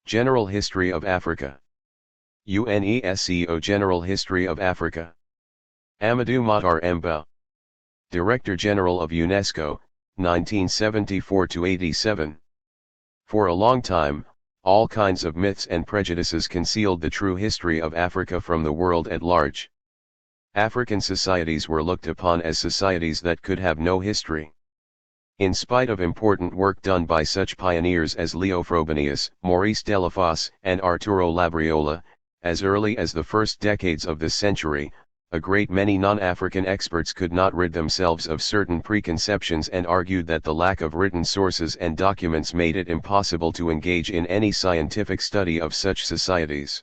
General History of Africa. UNESCO General History of Africa. Amadou Mahtar Mba. Director General of UNESCO, 1974–87. For a long time, all kinds of myths and prejudices concealed the true history of Africa from the world at large. African societies were looked upon as societies that could have no history. In spite of important work done by such pioneers as Leo Frobenius, Maurice Delafosse, and Arturo Labriola, as early as the first decades of this century, a great many non-African experts could not rid themselves of certain preconceptions and argued that the lack of written sources and documents made it impossible to engage in any scientific study of such societies.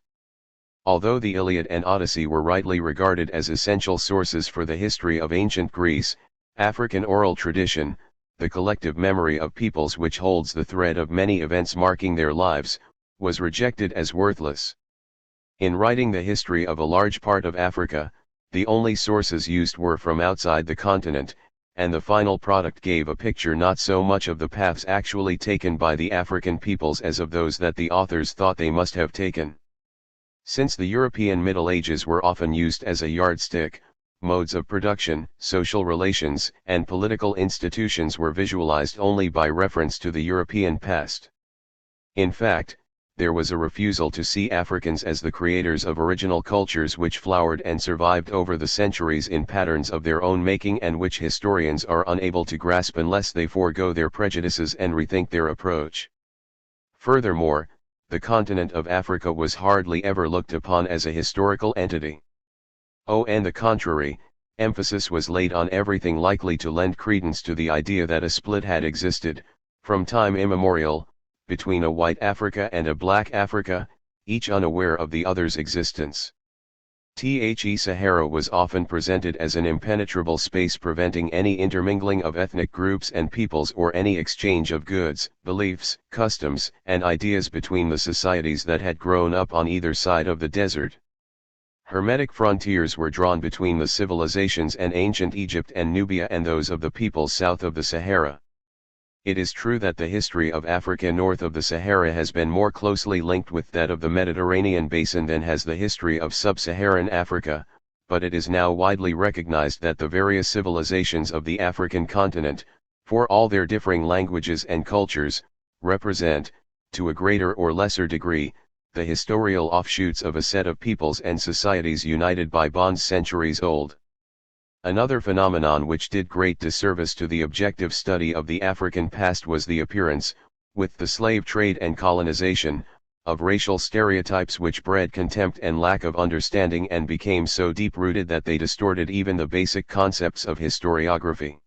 Although the Iliad and Odyssey were rightly regarded as essential sources for the history of ancient Greece, African oral tradition, the collective memory of peoples which holds the thread of many events marking their lives, was rejected as worthless. In writing the history of a large part of Africa, the only sources used were from outside the continent, and the final product gave a picture not so much of the paths actually taken by the African peoples as of those that the authors thought they must have taken. Since the European Middle Ages were often used as a yardstick, modes of production, social relations, and political institutions were visualized only by reference to the European past. In fact, there was a refusal to see Africans as the creators of original cultures which flowered and survived over the centuries in patterns of their own making and which historians are unable to grasp unless they forego their prejudices and rethink their approach. Furthermore, the continent of Africa was hardly ever looked upon as a historical entity. On the contrary, emphasis was laid on everything likely to lend credence to the idea that a split had existed, from time immemorial, between a white Africa and a black Africa, each unaware of the other's existence. Sahara was often presented as an impenetrable space preventing any intermingling of ethnic groups and peoples or any exchange of goods, beliefs, customs, and ideas between the societies that had grown up on either side of the desert. Hermetic frontiers were drawn between the civilizations and ancient Egypt and Nubia and those of the peoples south of the Sahara. It is true that the history of Africa north of the Sahara has been more closely linked with that of the Mediterranean basin than has the history of sub-Saharan Africa, but it is now widely recognized that the various civilizations of the African continent, for all their differing languages and cultures, represent, to a greater or lesser degree, the historical offshoots of a set of peoples and societies united by bonds centuries old. Another phenomenon which did great disservice to the objective study of the African past was the appearance, with the slave trade and colonization, of racial stereotypes which bred contempt and lack of understanding and became so deep-rooted that they distorted even the basic concepts of historiography.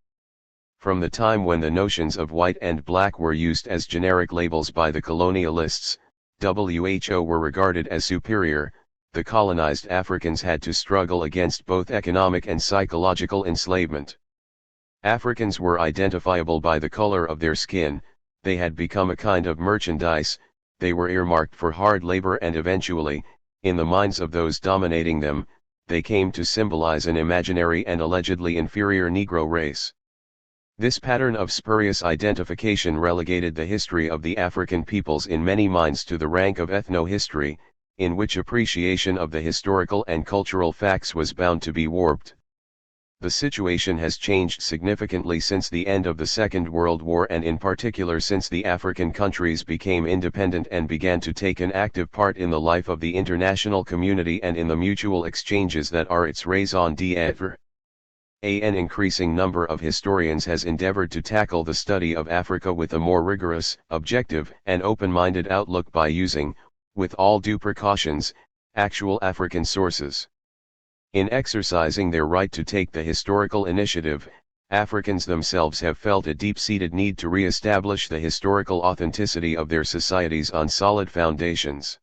From the time when the notions of white and black were used as generic labels by the colonialists, WHO were regarded as superior, the colonized Africans had to struggle against both economic and psychological enslavement. Africans were identifiable by the color of their skin, they had become a kind of merchandise, they were earmarked for hard labor and eventually, in the minds of those dominating them, they came to symbolize an imaginary and allegedly inferior Negro race. This pattern of spurious identification relegated the history of the African peoples in many minds to the rank of ethno-history, in which appreciation of the historical and cultural facts was bound to be warped. The situation has changed significantly since the end of the Second World War and in particular since the African countries became independent and began to take an active part in the life of the international community and in the mutual exchanges that are its raison d'être. An increasing number of historians has endeavored to tackle the study of Africa with a more rigorous, objective, and open-minded outlook by using, with all due precautions, actual African sources. In exercising their right to take the historical initiative, Africans themselves have felt a deep-seated need to re-establish the historical authenticity of their societies on solid foundations.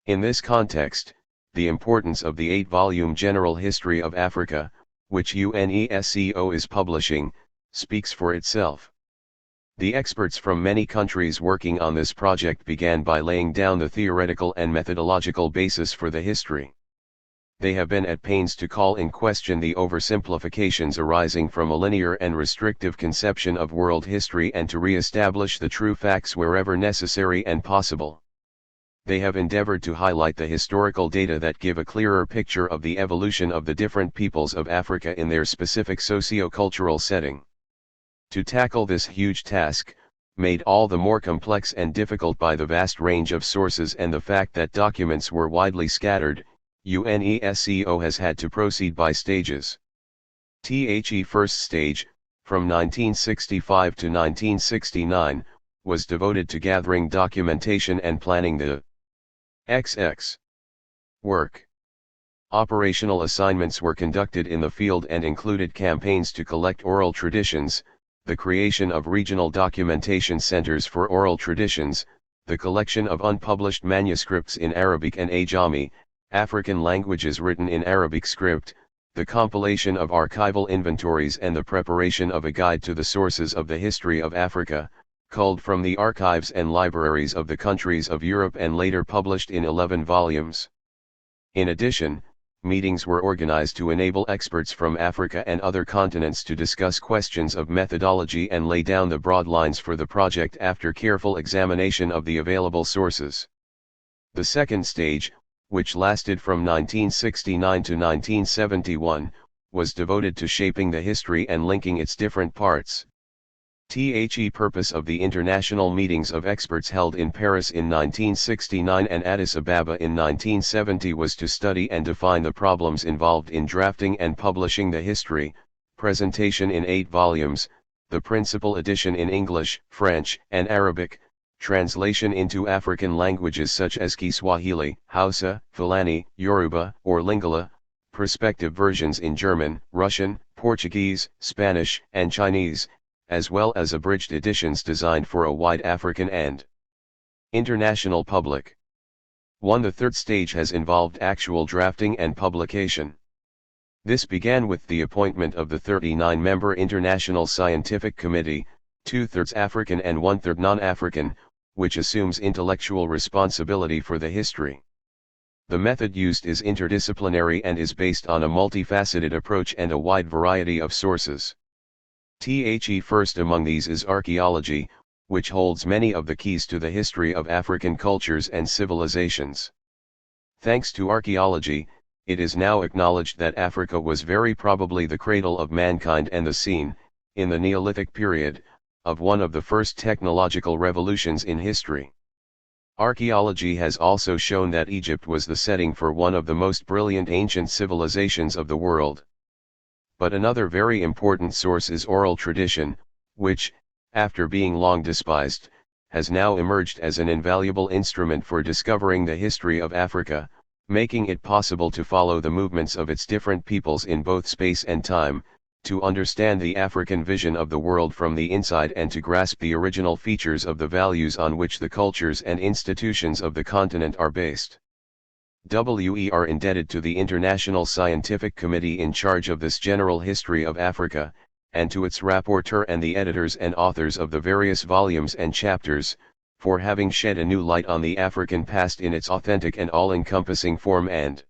In this context, the importance of the 8-volume General History of Africa, which UNESCO is publishing, speaks for itself. The experts from many countries working on this project began by laying down the theoretical and methodological basis for the history. They have been at pains to call in question the oversimplifications arising from a linear and restrictive conception of world history and to re-establish the true facts wherever necessary and possible. They have endeavored to highlight the historical data that give a clearer picture of the evolution of the different peoples of Africa in their specific socio-cultural setting. To tackle this huge task, made all the more complex and difficult by the vast range of sources and the fact that documents were widely scattered, UNESCO has had to proceed by stages. The first stage, from 1965 to 1969, was devoted to gathering documentation and planning the XX work. Operational assignments were conducted in the field and included campaigns to collect oral traditions, the creation of regional documentation centers for oral traditions, the collection of unpublished manuscripts in Arabic and Ajami, African languages written in Arabic script, the compilation of archival inventories and the preparation of a guide to the sources of the history of Africa, culled from the archives and libraries of the countries of Europe and later published in 11 volumes. In addition, meetings were organized to enable experts from Africa and other continents to discuss questions of methodology and lay down the broad lines for the project after careful examination of the available sources. The second stage, which lasted from 1969 to 1971, was devoted to shaping the history and linking its different parts. The purpose of the international meetings of experts held in Paris in 1969 and Addis Ababa in 1970 was to study and define the problems involved in drafting and publishing the history, presentation in 8 volumes, the principal edition in English, French, and Arabic, translation into African languages such as Kiswahili, Hausa, Fulani, Yoruba, or Lingala, prospective versions in German, Russian, Portuguese, Spanish, and Chinese, as well as abridged editions designed for a wide African and international public. The third stage has involved actual drafting and publication. This began with the appointment of the 39-member International Scientific Committee, 2/3 African and 1/3 non-African, which assumes intellectual responsibility for the history. The method used is interdisciplinary and is based on a multifaceted approach and a wide variety of sources. The first among these is archaeology, which holds many of the keys to the history of African cultures and civilizations. Thanks to archaeology, it is now acknowledged that Africa was very probably the cradle of mankind and the scene, in the Neolithic period, of one of the first technological revolutions in history. Archaeology has also shown that Egypt was the setting for one of the most brilliant ancient civilizations of the world. But another very important source is oral tradition, which, after being long despised, has now emerged as an invaluable instrument for discovering the history of Africa, making it possible to follow the movements of its different peoples in both space and time, to understand the African vision of the world from the inside and to grasp the original features of the values on which the cultures and institutions of the continent are based. We are indebted to the International Scientific Committee in charge of this general history of Africa, and to its rapporteur and the editors and authors of the various volumes and chapters, for having shed a new light on the African past in its authentic and all-encompassing form and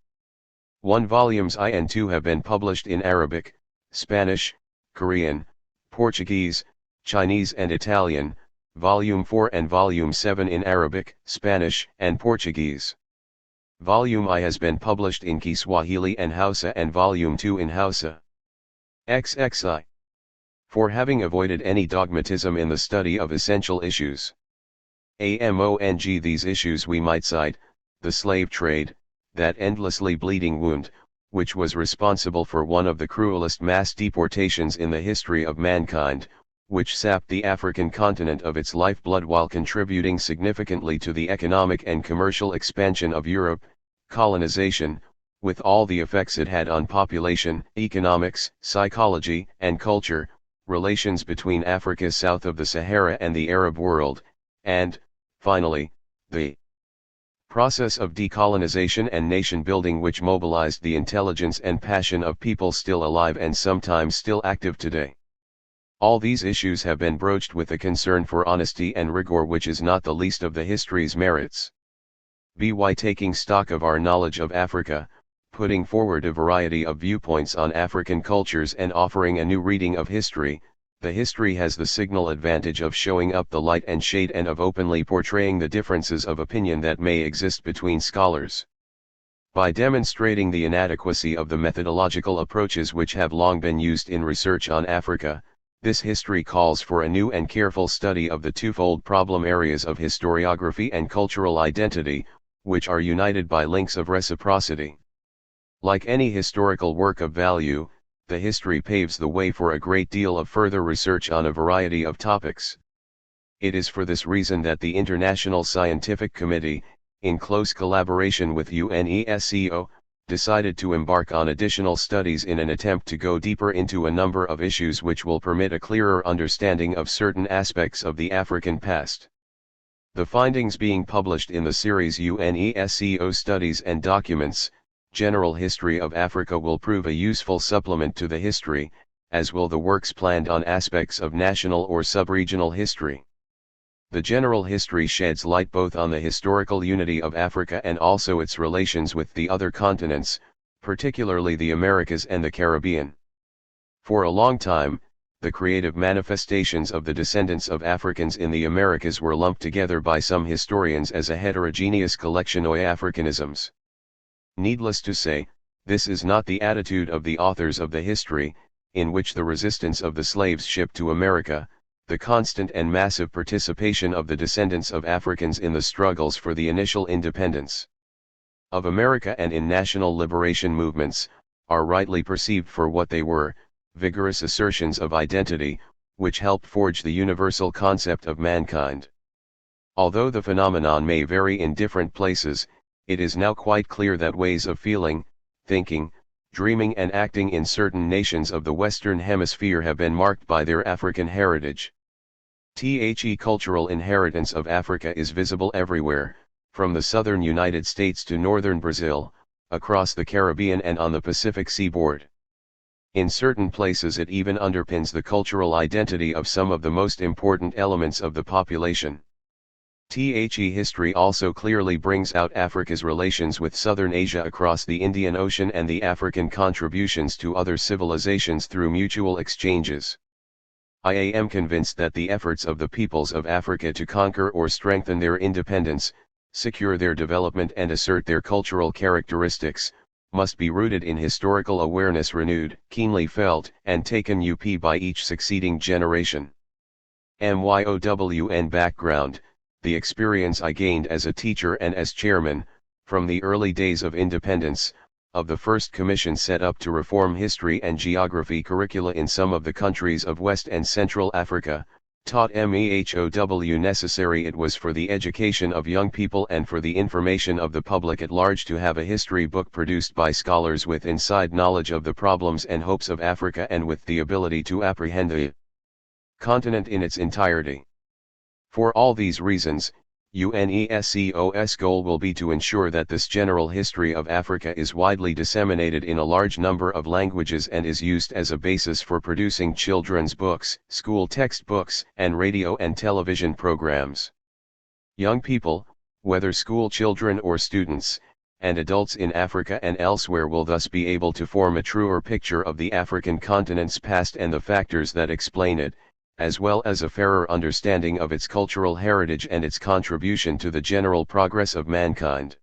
1 volumes I and 2 have been published in Arabic, Spanish, Korean, Portuguese, Chinese and Italian, Volume 4 and Volume 7 in Arabic, Spanish and Portuguese. Volume I has been published in Kiswahili and Hausa and Volume 2 in Hausa. XXI. For having avoided any dogmatism in the study of essential issues. Among these issues we might cite, the slave trade, that endlessly bleeding wound, which was responsible for one of the cruelest mass deportations in the history of mankind, which sapped the African continent of its lifeblood while contributing significantly to the economic and commercial expansion of Europe, colonization, with all the effects it had on population, economics, psychology, and culture, relations between Africa south of the Sahara and the Arab world, and, finally, the process of decolonization and nation-building which mobilized the intelligence and passion of people still alive and sometimes still active today. All these issues have been broached with a concern for honesty and rigor which is not the least of the history's merits. By taking stock of our knowledge of Africa, putting forward a variety of viewpoints on African cultures and offering a new reading of history, The history has the signal advantage of showing up the light and shade and of openly portraying the differences of opinion that may exist between scholars. By demonstrating the inadequacy of the methodological approaches which have long been used in research on Africa, this history calls for a new and careful study of the twofold problem areas of historiography and cultural identity, which are united by links of reciprocity. Like any historical work of value, the history paves the way for a great deal of further research on a variety of topics. It is for this reason that the International Scientific Committee, in close collaboration with UNESCO, decided to embark on additional studies in an attempt to go deeper into a number of issues which will permit a clearer understanding of certain aspects of the African past. The findings being published in the series UNESCO Studies and Documents, General History of Africa will prove a useful supplement to the history, as will the works planned on aspects of national or sub-regional history. The general history sheds light both on the historical unity of Africa and also its relations with the other continents, particularly the Americas and the Caribbean. For a long time, the creative manifestations of the descendants of Africans in the Americas were lumped together by some historians as a heterogeneous collection of Africanisms. Needless to say, this is not the attitude of the authors of the history, in which the resistance of the slaves shipped to America, the constant and massive participation of the descendants of Africans in the struggles for the initial independence of America and in national liberation movements, are rightly perceived for what they were, vigorous assertions of identity, which helped forge the universal concept of mankind. Although the phenomenon may vary in different places, it is now quite clear that ways of feeling, thinking, dreaming and acting in certain nations of the Western Hemisphere have been marked by their African heritage. The cultural inheritance of Africa is visible everywhere, from the southern United States to northern Brazil, across the Caribbean and on the Pacific seaboard. In certain places it even underpins the cultural identity of some of the most important elements of the population. History also clearly brings out Africa's relations with Southern Asia across the Indian Ocean and the African contributions to other civilizations through mutual exchanges. I am convinced that the efforts of the peoples of Africa to conquer or strengthen their independence, secure their development and assert their cultural characteristics, must be rooted in historical awareness renewed, keenly felt, and taken up by each succeeding generation. MYOWN background. The experience I gained as a teacher and as chairman, from the early days of independence, of the first commission set up to reform history and geography curricula in some of the countries of West and Central Africa, taught MEHOW necessary it was for the education of young people and for the information of the public at large to have a history book produced by scholars with inside knowledge of the problems and hopes of Africa and with the ability to apprehend the continent in its entirety. For all these reasons, UNESCO's goal will be to ensure that this general history of Africa is widely disseminated in a large number of languages and is used as a basis for producing children's books, school textbooks, and radio and television programs. Young people, whether school children or students, and adults in Africa and elsewhere will thus be able to form a truer picture of the African continent's past and the factors that explain it, as well as a fairer understanding of its cultural heritage and its contribution to the general progress of mankind.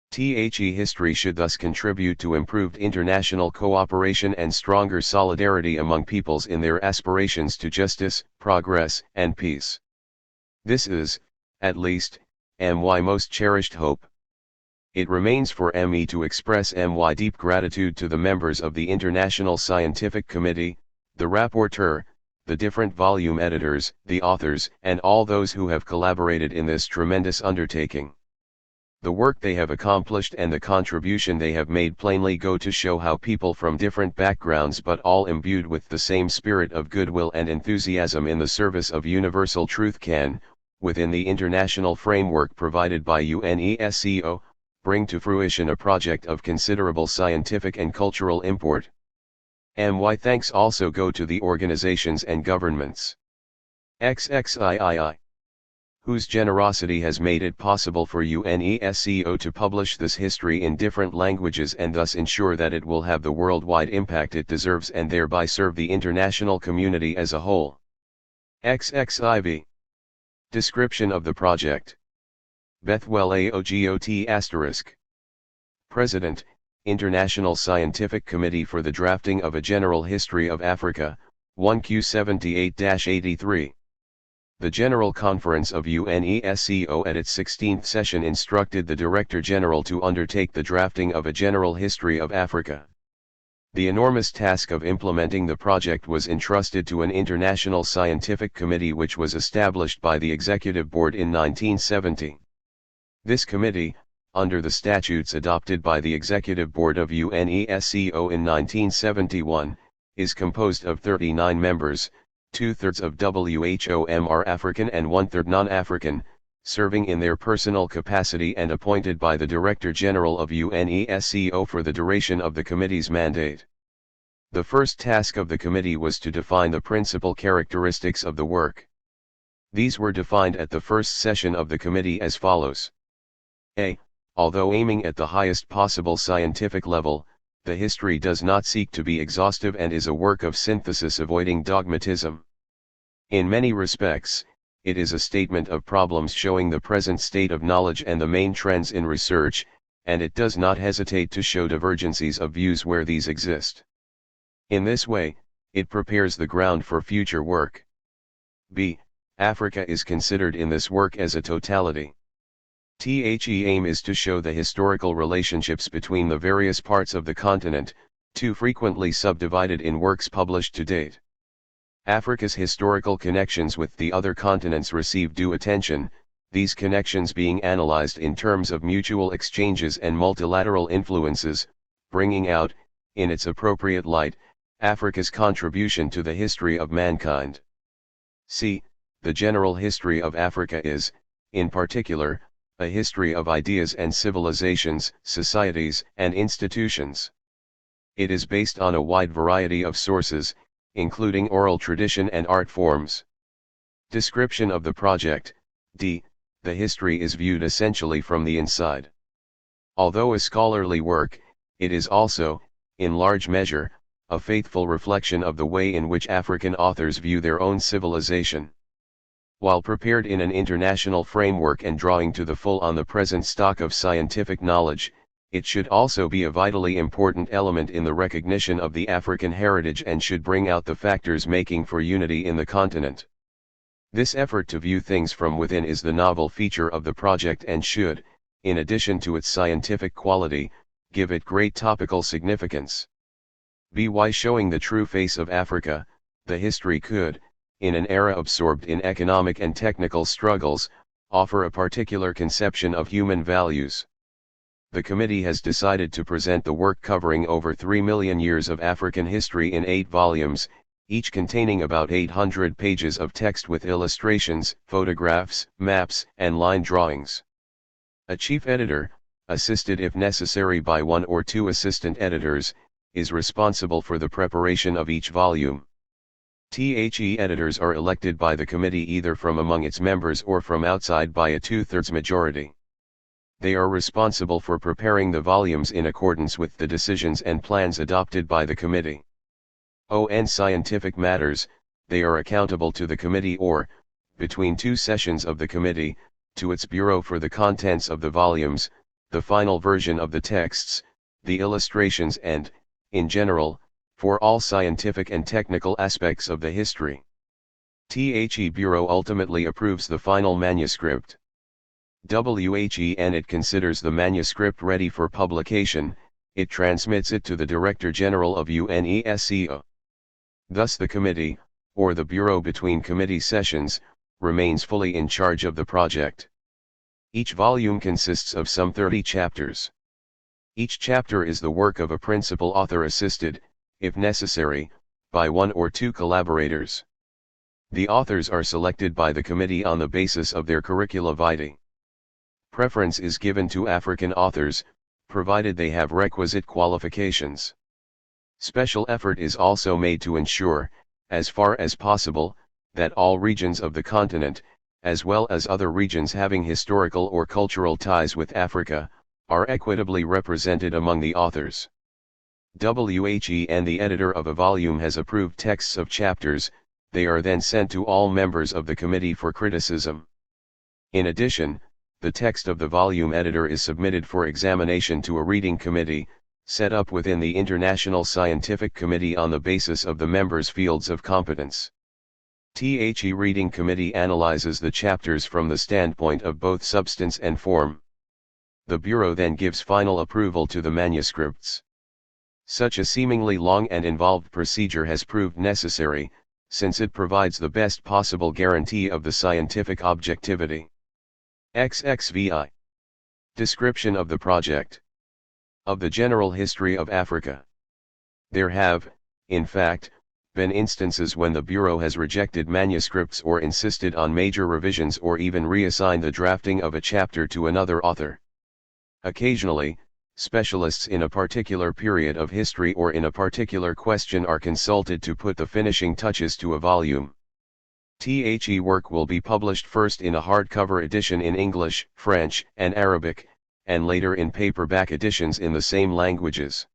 History should thus contribute to improved international cooperation and stronger solidarity among peoples in their aspirations to justice, progress, and peace. This is, at least, my most cherished hope. It remains for me to express my deep gratitude to the members of the International Scientific Committee, the rapporteur, the different volume editors, the authors, and all those who have collaborated in this tremendous undertaking. The work they have accomplished and the contribution they have made plainly go to show how people from different backgrounds but all imbued with the same spirit of goodwill and enthusiasm in the service of universal truth can, within the international framework provided by UNESCO, bring to fruition a project of considerable scientific and cultural import. My thanks also go to the organizations and governments XXIII whose generosity has made it possible for UNESCO to publish this history in different languages and thus ensure that it will have the worldwide impact it deserves and thereby serve the international community as a whole. XXIV. Description of the project. Bethwell AOGOT**. President, International Scientific Committee for the Drafting of a General History of Africa, 1Q78-83. The General Conference of UNESCO at its 16th session instructed the Director General to undertake the drafting of a general history of Africa. The enormous task of implementing the project was entrusted to an international scientific committee which was established by the Executive Board in 1970. This committee, under the statutes adopted by the Executive Board of UNESCO in 1971, is composed of 39 members, 2/3 of WHOM are African and 1/3 non-African, serving in their personal capacity and appointed by the Director General of UNESCO for the duration of the committee's mandate. The first task of the committee was to define the principal characteristics of the work. These were defined at the first session of the committee as follows. A. Although aiming at the highest possible scientific level, the history does not seek to be exhaustive and is a work of synthesis avoiding dogmatism. In many respects, it is a statement of problems showing the present state of knowledge and the main trends in research, and it does not hesitate to show divergencies of views where these exist. In this way, it prepares the ground for future work. B. Africa is considered in this work as a totality. The aim is to show the historical relationships between the various parts of the continent, too frequently subdivided in works published to date. Africa's historical connections with the other continents receive due attention, these connections being analyzed in terms of mutual exchanges and multilateral influences, bringing out, in its appropriate light, Africa's contribution to the history of mankind. C. The general history of Africa is, in particular, a history of ideas and civilizations, societies, and institutions. It is based on a wide variety of sources, including oral tradition and art forms. Description of the project. D. The history is viewed essentially from the inside. Although a scholarly work, it is also, in large measure, a faithful reflection of the way in which African authors view their own civilization. While prepared in an international framework and drawing to the full on the present stock of scientific knowledge, it should also be a vitally important element in the recognition of the African heritage and should bring out the factors making for unity in the continent. This effort to view things from within is the novel feature of the project and should, in addition to its scientific quality, give it great topical significance. By showing the true face of Africa, the history could, in an era absorbed in economic and technical struggles, offer a particular conception of human values. The committee has decided to present the work covering over 3 million years of African history in 8 volumes, each containing about 800 pages of text with illustrations, photographs, maps, and line drawings. A chief editor, assisted if necessary by 1 or 2 assistant editors, is responsible for the preparation of each volume. The editors are elected by the committee either from among its members or from outside by a 2/3 majority. They are responsible for preparing the volumes in accordance with the decisions and plans adopted by the committee. On scientific matters, they are accountable to the committee or, between 2 sessions of the committee, to its bureau for the contents of the volumes, the final version of the texts, the illustrations and, in general, for all scientific and technical aspects of the history. The Bureau ultimately approves the final manuscript. When it considers the manuscript ready for publication, it transmits it to the Director General of UNESCO. Thus the committee, or the Bureau between committee sessions, remains fully in charge of the project. Each volume consists of some 30 chapters. Each chapter is the work of a principal author assisted, if necessary, by 1 or 2 collaborators. The authors are selected by the committee on the basis of their curricula vitae. Preference is given to African authors, provided they have requisite qualifications. Special effort is also made to ensure, as far as possible, that all regions of the continent, as well as other regions having historical or cultural ties with Africa, are equitably represented among the authors. WHE and the editor of a volume has approved texts of chapters, they are then sent to all members of the committee for criticism. In addition, the text of the volume editor is submitted for examination to a reading committee, set up within the International Scientific Committee on the basis of the members' fields of competence. The Reading Committee analyzes the chapters from the standpoint of both substance and form. The Bureau then gives final approval to the manuscripts. Such a seemingly long and involved procedure has proved necessary, since it provides the best possible guarantee of the scientific objectivity. XXVI. Description of the project. Of the general history of Africa. There have, in fact, been instances when the Bureau has rejected manuscripts or insisted on major revisions or even reassigned the drafting of a chapter to another author. Occasionally, specialists in a particular period of history or in a particular question are consulted to put the finishing touches to a volume. The work will be published first in a hardcover edition in English, French, and Arabic, and later in paperback editions in the same languages.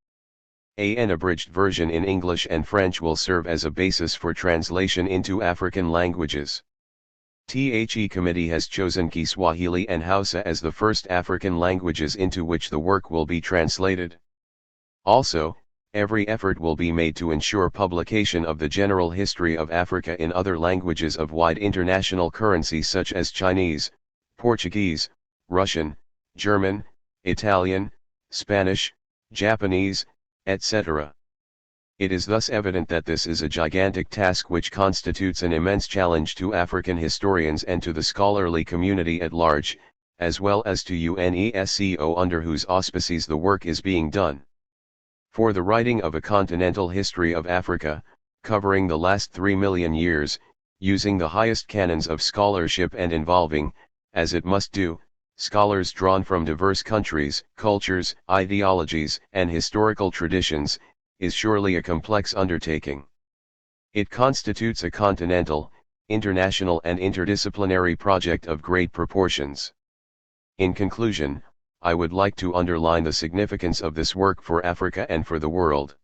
An abridged version in English and French will serve as a basis for translation into African languages. The committee has chosen Kiswahili and Hausa as the first African languages into which the work will be translated. Also, every effort will be made to ensure publication of the general history of Africa in other languages of wide international currency such as Chinese, Portuguese, Russian, German, Italian, Spanish, Japanese, etc. It is thus evident that this is a gigantic task which constitutes an immense challenge to African historians and to the scholarly community at large, as well as to UNESCO under whose auspices the work is being done. For the writing of a continental history of Africa, covering the last 3 million years, using the highest canons of scholarship and involving, as it must do, scholars drawn from diverse countries, cultures, ideologies, and historical traditions, is surely a complex undertaking. It constitutes a continental, international and interdisciplinary project of great proportions. In conclusion, I would like to underline the significance of this work for Africa and for the world.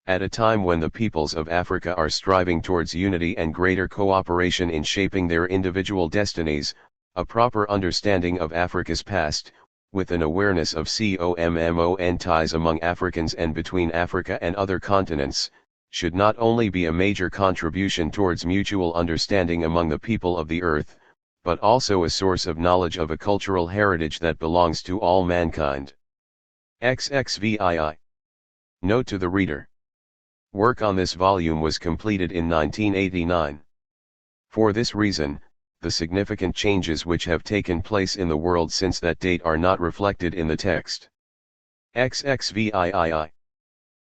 At a time when the peoples of Africa are striving towards unity and greater cooperation in shaping their individual destinies, a proper understanding of Africa's past, with an awareness of common ties among Africans and between Africa and other continents, should not only be a major contribution towards mutual understanding among the people of the earth, but also a source of knowledge of a cultural heritage that belongs to all mankind. XXVII. Note to the reader. Work on this volume was completed in 1989. For this reason, the significant changes which have taken place in the world since that date are not reflected in the text. XXVIII.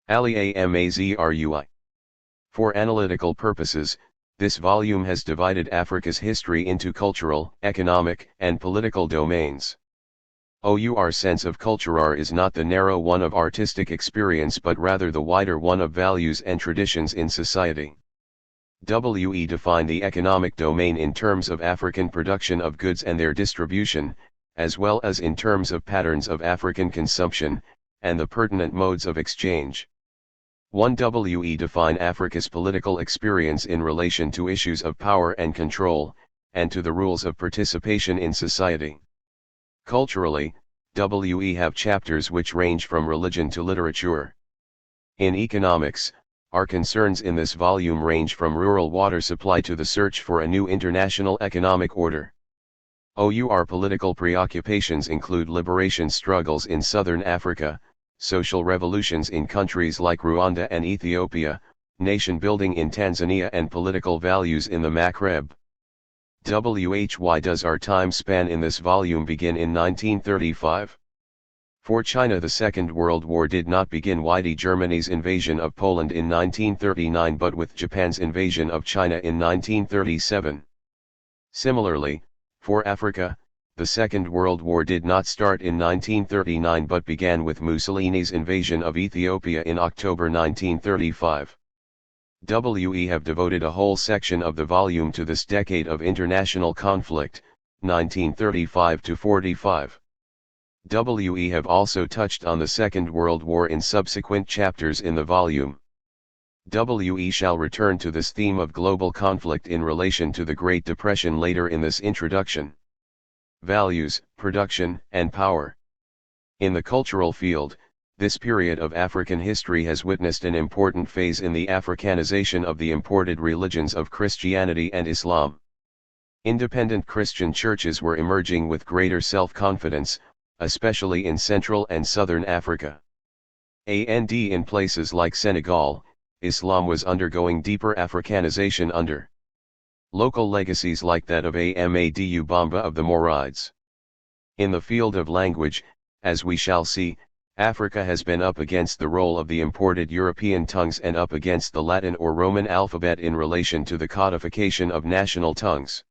Ali Amazrui. For analytical purposes, this volume has divided Africa's history into cultural, economic, and political domains. Our sense of culture is not the narrow one of artistic experience but rather the wider one of values and traditions in society. We define the economic domain in terms of African production of goods and their distribution, as well as in terms of patterns of African consumption, and the pertinent modes of exchange. We define Africa's political experience in relation to issues of power and control, and to the rules of participation in society. Culturally, we have chapters which range from religion to literature. In economics, our concerns in this volume range from rural water supply to the search for a new international economic order. Our political preoccupations include liberation struggles in southern Africa, social revolutions in countries like Rwanda and Ethiopia, nation building in Tanzania and political values in the Maghreb. Why does our time span in this volume begin in 1935? For China, the Second World War did not begin with Germany's invasion of Poland in 1939 but with Japan's invasion of China in 1937. Similarly, for Africa, the Second World War did not start in 1939 but began with Mussolini's invasion of Ethiopia in October 1935. We have devoted a whole section of the volume to this decade of international conflict, 1935 to 45. We have also touched on the Second World War in subsequent chapters in the volume. We shall return to this theme of global conflict in relation to the Great Depression later in this introduction. Values, production, and power. In the cultural field, this period of African history has witnessed an important phase in the Africanization of the imported religions of Christianity and Islam. Independent Christian churches were emerging with greater self-confidence, especially in Central and Southern Africa. In places like Senegal, Islam was undergoing deeper Africanization under local legacies like that of Ahmadu Bamba of the Morides. In the field of language, as we shall see, Africa has been up against the role of the imported European tongues and up against the Latin or Roman alphabet in relation to the codification of national tongues.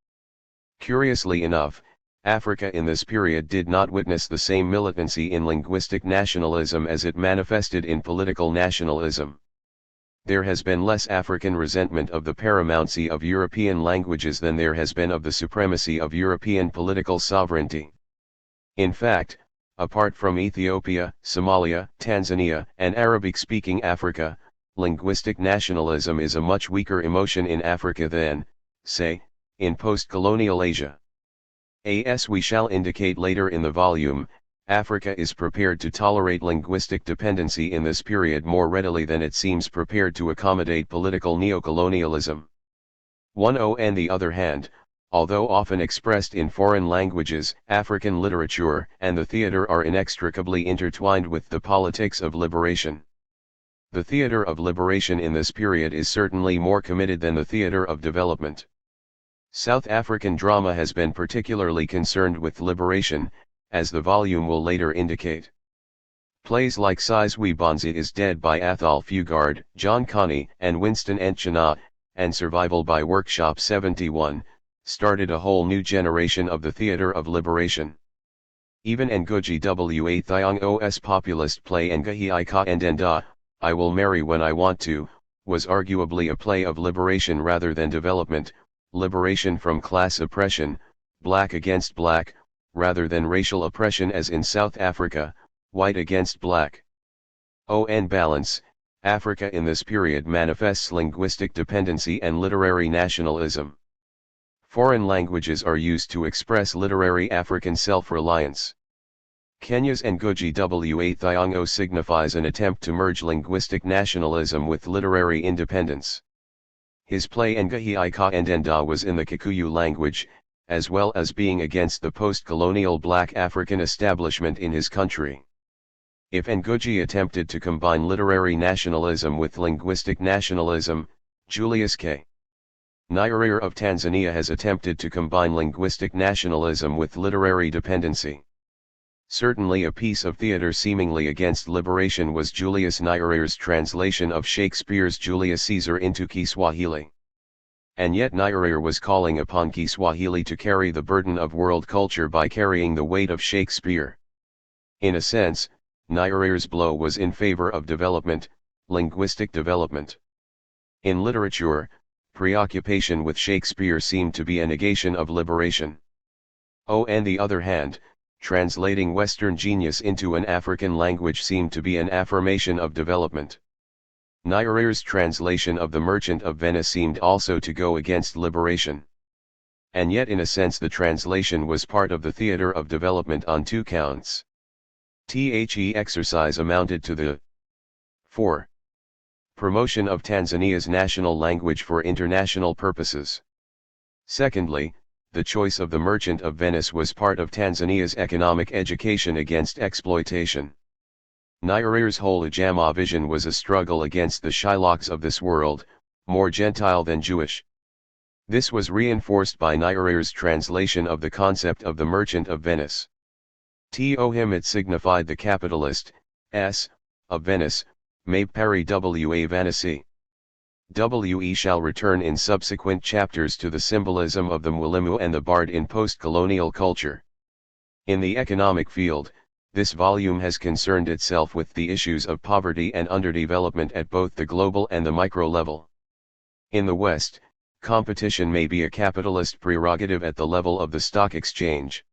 Curiously enough, Africa in this period did not witness the same militancy in linguistic nationalism as it manifested in political nationalism. There has been less African resentment of the paramountcy of European languages than there has been of the supremacy of European political sovereignty. In fact, apart from Ethiopia, Somalia, Tanzania, and Arabic-speaking Africa, linguistic nationalism is a much weaker emotion in Africa than, say, in post-colonial Asia. As we shall indicate later in the volume, Africa is prepared to tolerate linguistic dependency in this period more readily than it seems prepared to accommodate political neocolonialism. On the other hand, although often expressed in foreign languages, African literature and the theater are inextricably intertwined with the politics of liberation. The theater of liberation in this period is certainly more committed than the theater of development. South African drama has been particularly concerned with liberation, as the volume will later indicate. Plays like Sizwe Bonzi is Dead by Athol Fugard, John Connie, and Winston Entchina, and Survival by Workshop 71, started a whole new generation of the theater of liberation. Even Ngugi wa Thiong'o's populist play Ngahi Ika Ndenda, I Will Marry When I Want To, was arguably a play of liberation rather than development, liberation from class oppression, black against black, rather than racial oppression as in South Africa, white against black. On balance, Africa in this period manifests linguistic dependency and literary nationalism. Foreign languages are used to express literary African self-reliance. Kenya's Ngugi wa Thiong'o signifies an attempt to merge linguistic nationalism with literary independence. His play Ngahi Ika Ndenda was in the Kikuyu language, as well as being against the post-colonial black African establishment in his country. If Ngugi attempted to combine literary nationalism with linguistic nationalism, Julius K. Nyerere of Tanzania has attempted to combine linguistic nationalism with literary dependency. Certainly a piece of theater seemingly against liberation was Julius Nyerere's translation of Shakespeare's Julius Caesar into Kiswahili. And yet Nyerere was calling upon Kiswahili to carry the burden of world culture by carrying the weight of Shakespeare. In a sense, Nyerere's blow was in favor of development, linguistic development. In literature, preoccupation with Shakespeare seemed to be a negation of liberation. On the other hand, translating Western genius into an African language seemed to be an affirmation of development. Nyerere's translation of The Merchant of Venice seemed also to go against liberation. And yet in a sense the translation was part of the theater of development on two counts. The exercise amounted to the 4. Promotion of Tanzania's national language for international purposes. Secondly, the choice of The Merchant of Venice was part of Tanzania's economic education against exploitation. Nyerere's whole Ujamaa vision was a struggle against the Shylocks of this world, more Gentile than Jewish. This was reinforced by Nyerere's translation of the concept of the Merchant of Venice. To him it signified the capitalist, of Venice, me pari wa Venice. We shall return in subsequent chapters to the symbolism of the Mwalimu and the Bard in post-colonial culture. In the economic field, this volume has concerned itself with the issues of poverty and underdevelopment at both the global and the micro level. In the West, competition may be a capitalist prerogative at the level of the stock exchange.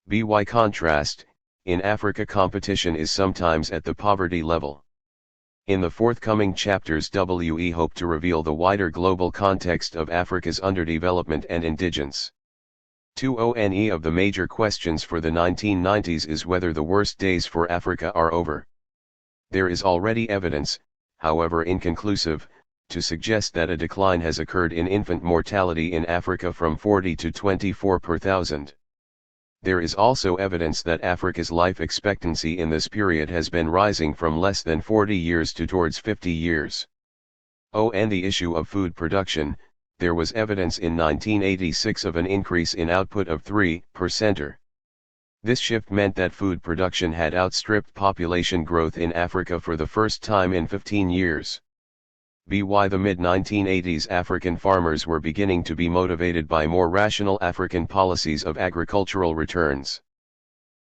By contrast, in Africa competition is sometimes at the poverty level. In the forthcoming chapters we hope to reveal the wider global context of Africa's underdevelopment and indigence. One of the major questions for the 1990s is whether the worst days for Africa are over. There is already evidence, however inconclusive, to suggest that a decline has occurred in infant mortality in Africa from 40 to 24 per thousand. There is also evidence that Africa's life expectancy in this period has been rising from less than 40 years to towards 50 years. On the issue of food production, there was evidence in 1986 of an increase in output of 3%. This shift meant that food production had outstripped population growth in Africa for the first time in 15 years. By the mid-1980s, African farmers were beginning to be motivated by more rational African policies of agricultural returns.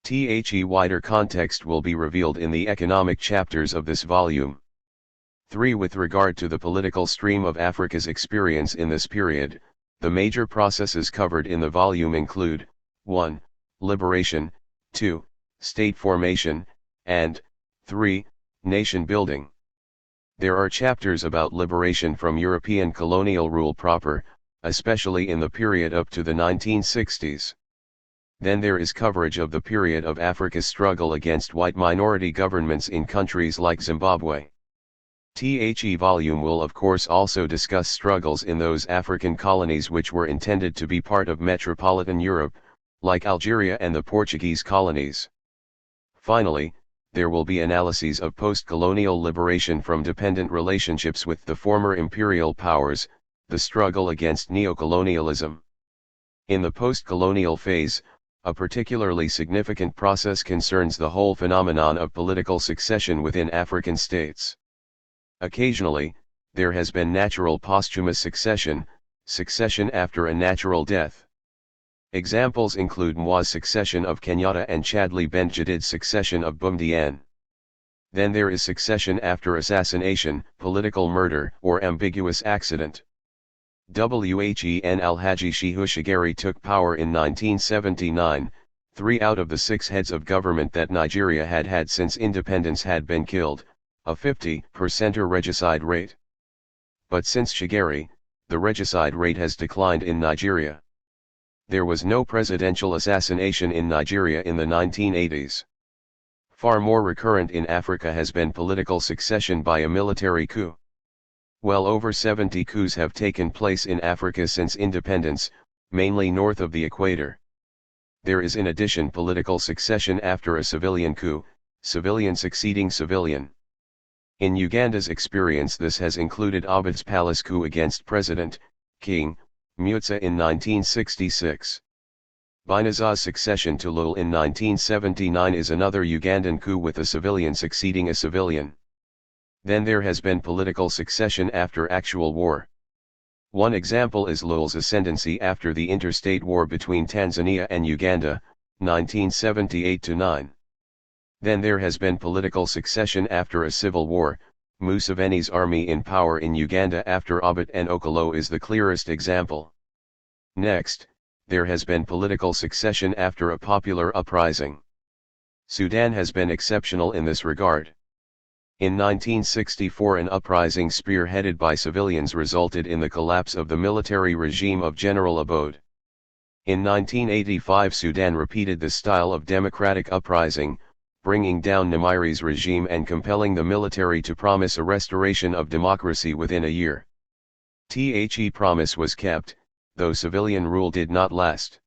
The wider context will be revealed in the economic chapters of this volume. 3. With regard to the political stream of Africa's experience in this period, the major processes covered in the volume include 1. Liberation, 2. State formation, and 3. Nation building. There are chapters about liberation from European colonial rule proper, especially in the period up to the 1960s. Then there is coverage of the period of Africa's struggle against white minority governments in countries like Zimbabwe. The volume will of course also discuss struggles in those African colonies which were intended to be part of metropolitan Europe, like Algeria and the Portuguese colonies. Finally, there will be analyses of post-colonial liberation from dependent relationships with the former imperial powers, the struggle against neocolonialism. In the post-colonial phase, a particularly significant process concerns the whole phenomenon of political succession within African states. Occasionally, there has been natural posthumous succession, succession after a natural death. Examples include Mwa's succession of Kenyatta and Chadli Benjedid's succession of Boumediene. Then there is succession after assassination, political murder, or ambiguous accident. When Alhaji Shehu Shagari took power in 1979, 3 out of the 6 heads of government that Nigeria had had since independence had been killed, a 50% regicide rate. But since Shagari, the regicide rate has declined in Nigeria. There was no presidential assassination in Nigeria in the 1980s. Far more recurrent in Africa has been political succession by a military coup. Well over 70 coups have taken place in Africa since independence, mainly north of the equator. There is in addition political succession after a civilian coup, civilian succeeding civilian. In Uganda's experience, this has included Obote's palace coup against President King Mutsa in 1966. Binaza's succession to Lul in 1979 is another Ugandan coup with a civilian succeeding a civilian. Then there has been political succession after actual war. One example is Lul's ascendancy after the interstate war between Tanzania and Uganda, 1978-9. Then there has been political succession after a civil war. Museveni's army in power in Uganda after Obote and Okolo is the clearest example. Next, there has been political succession after a popular uprising. Sudan has been exceptional in this regard. In 1964, an uprising spearheaded by civilians resulted in the collapse of the military regime of General Abode. In 1985, Sudan repeated the style of democratic uprising, bringing down Nimiri's regime and compelling the military to promise a restoration of democracy within a year. The promise was kept, though civilian rule did not last.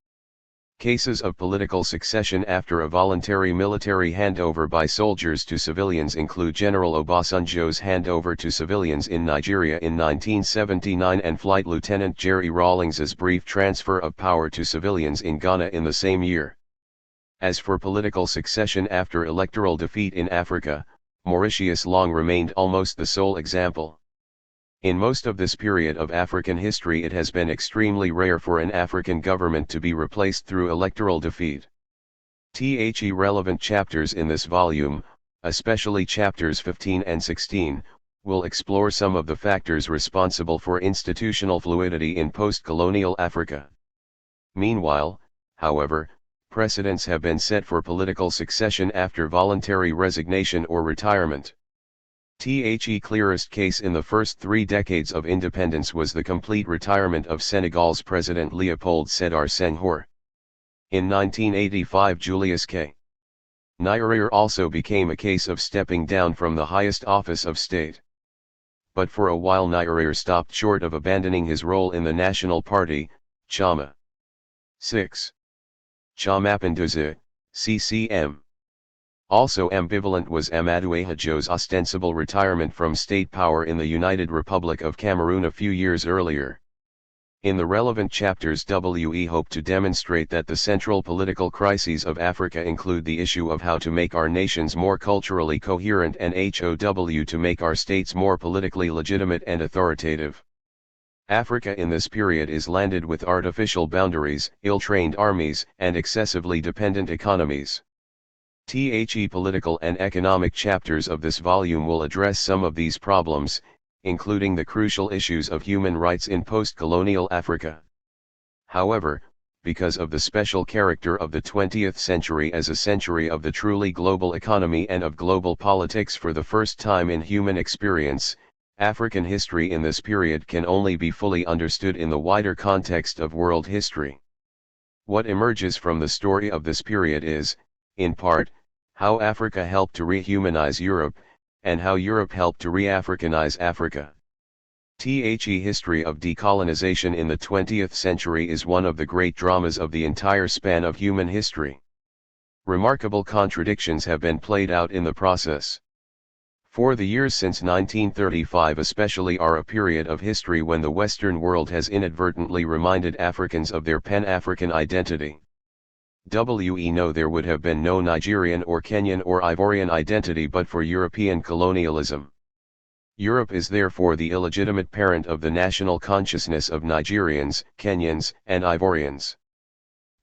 Cases of political succession after a voluntary military handover by soldiers to civilians include General Obasanjo's handover to civilians in Nigeria in 1979 and Flight Lieutenant Jerry Rawlings's brief transfer of power to civilians in Ghana in the same year. As for political succession after electoral defeat in Africa, Mauritius long remained almost the sole example. In most of this period of African history, it has been extremely rare for an African government to be replaced through electoral defeat. The relevant chapters in this volume, especially chapters 15 and 16, will explore some of the factors responsible for institutional fluidity in post-colonial Africa. Meanwhile, however, precedents have been set for political succession after voluntary resignation or retirement. The clearest case in the first 3 decades of independence was the complete retirement of Senegal's President Léopold Sédar Senghor. In 1985, Julius K. Nyerere also became a case of stepping down from the highest office of state. But for a while Nyerere stopped short of abandoning his role in the National Party, Chama. 6. Chamapinduzi, CCM. Also ambivalent was Amadou Ahidjo's ostensible retirement from state power in the United Republic of Cameroon a few years earlier. In the relevant chapters we hope to demonstrate that the central political crises of Africa include the issue of how to make our nations more culturally coherent and how to make our states more politically legitimate and authoritative. Africa in this period is landed with artificial boundaries, ill-trained armies, and excessively dependent economies. The political and economic chapters of this volume will address some of these problems, including the crucial issues of human rights in post-colonial Africa. However, because of the special character of the 20th century as a century of the truly global economy and of global politics for the first time in human experience, African history in this period can only be fully understood in the wider context of world history. What emerges from the story of this period is, in part, how Africa helped to rehumanize Europe, and how Europe helped to re-Africanize Africa. The history of decolonization in the 20th century is one of the great dramas of the entire span of human history. Remarkable contradictions have been played out in the process. For the years since 1935 especially are a period of history when the Western world has inadvertently reminded Africans of their Pan-African identity. We know there would have been no Nigerian or Kenyan or Ivorian identity but for European colonialism. Europe is therefore the illegitimate parent of the national consciousness of Nigerians, Kenyans, and Ivorians.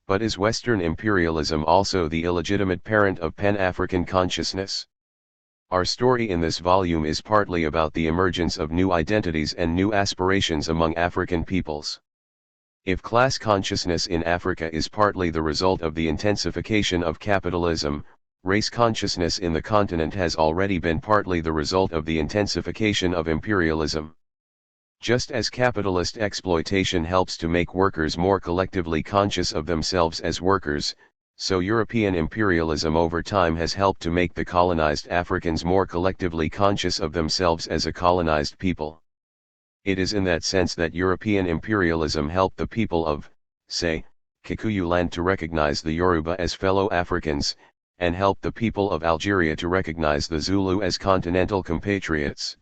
But is Western imperialism also the illegitimate parent of Pan-African consciousness? Our story in this volume is partly about the emergence of new identities and new aspirations among African peoples. If class consciousness in Africa is partly the result of the intensification of capitalism, race consciousness in the continent has already been partly the result of the intensification of imperialism. Just as capitalist exploitation helps to make workers more collectively conscious of themselves as workers, so European imperialism over time has helped to make the colonized Africans more collectively conscious of themselves as a colonized people. It is in that sense that European imperialism helped the people of, say, Kikuyu land to recognize the Yoruba as fellow Africans, and helped the people of Algeria to recognize the Zulu as continental compatriots.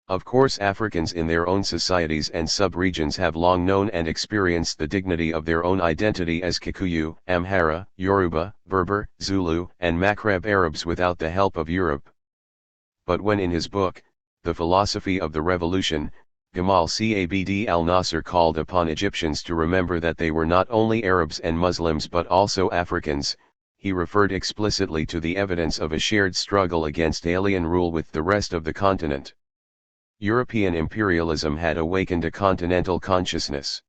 Of course, Africans in their own societies and sub-regions have long known and experienced the dignity of their own identity as Kikuyu, Amhara, Yoruba, Berber, Zulu, and Maghreb Arabs without the help of Europe. But when in his book, The Philosophy of the Revolution, Gamal Abd al-Nasser called upon Egyptians to remember that they were not only Arabs and Muslims but also Africans, he referred explicitly to the evidence of a shared struggle against alien rule with the rest of the continent. European imperialism had awakened a continental consciousness.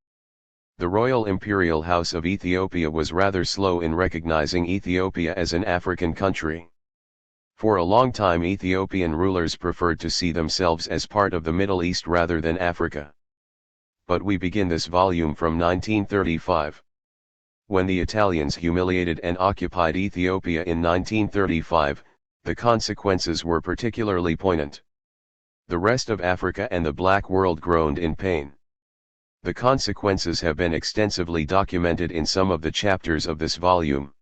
The Royal Imperial House of Ethiopia was rather slow in recognizing Ethiopia as an African country. For a long time Ethiopian rulers preferred to see themselves as part of the Middle East rather than Africa. But we begin this volume from 1935. When the Italians humiliated and occupied Ethiopia in 1935, the consequences were particularly poignant. The rest of Africa and the Black world groaned in pain. The consequences have been extensively documented in some of the chapters of this volume.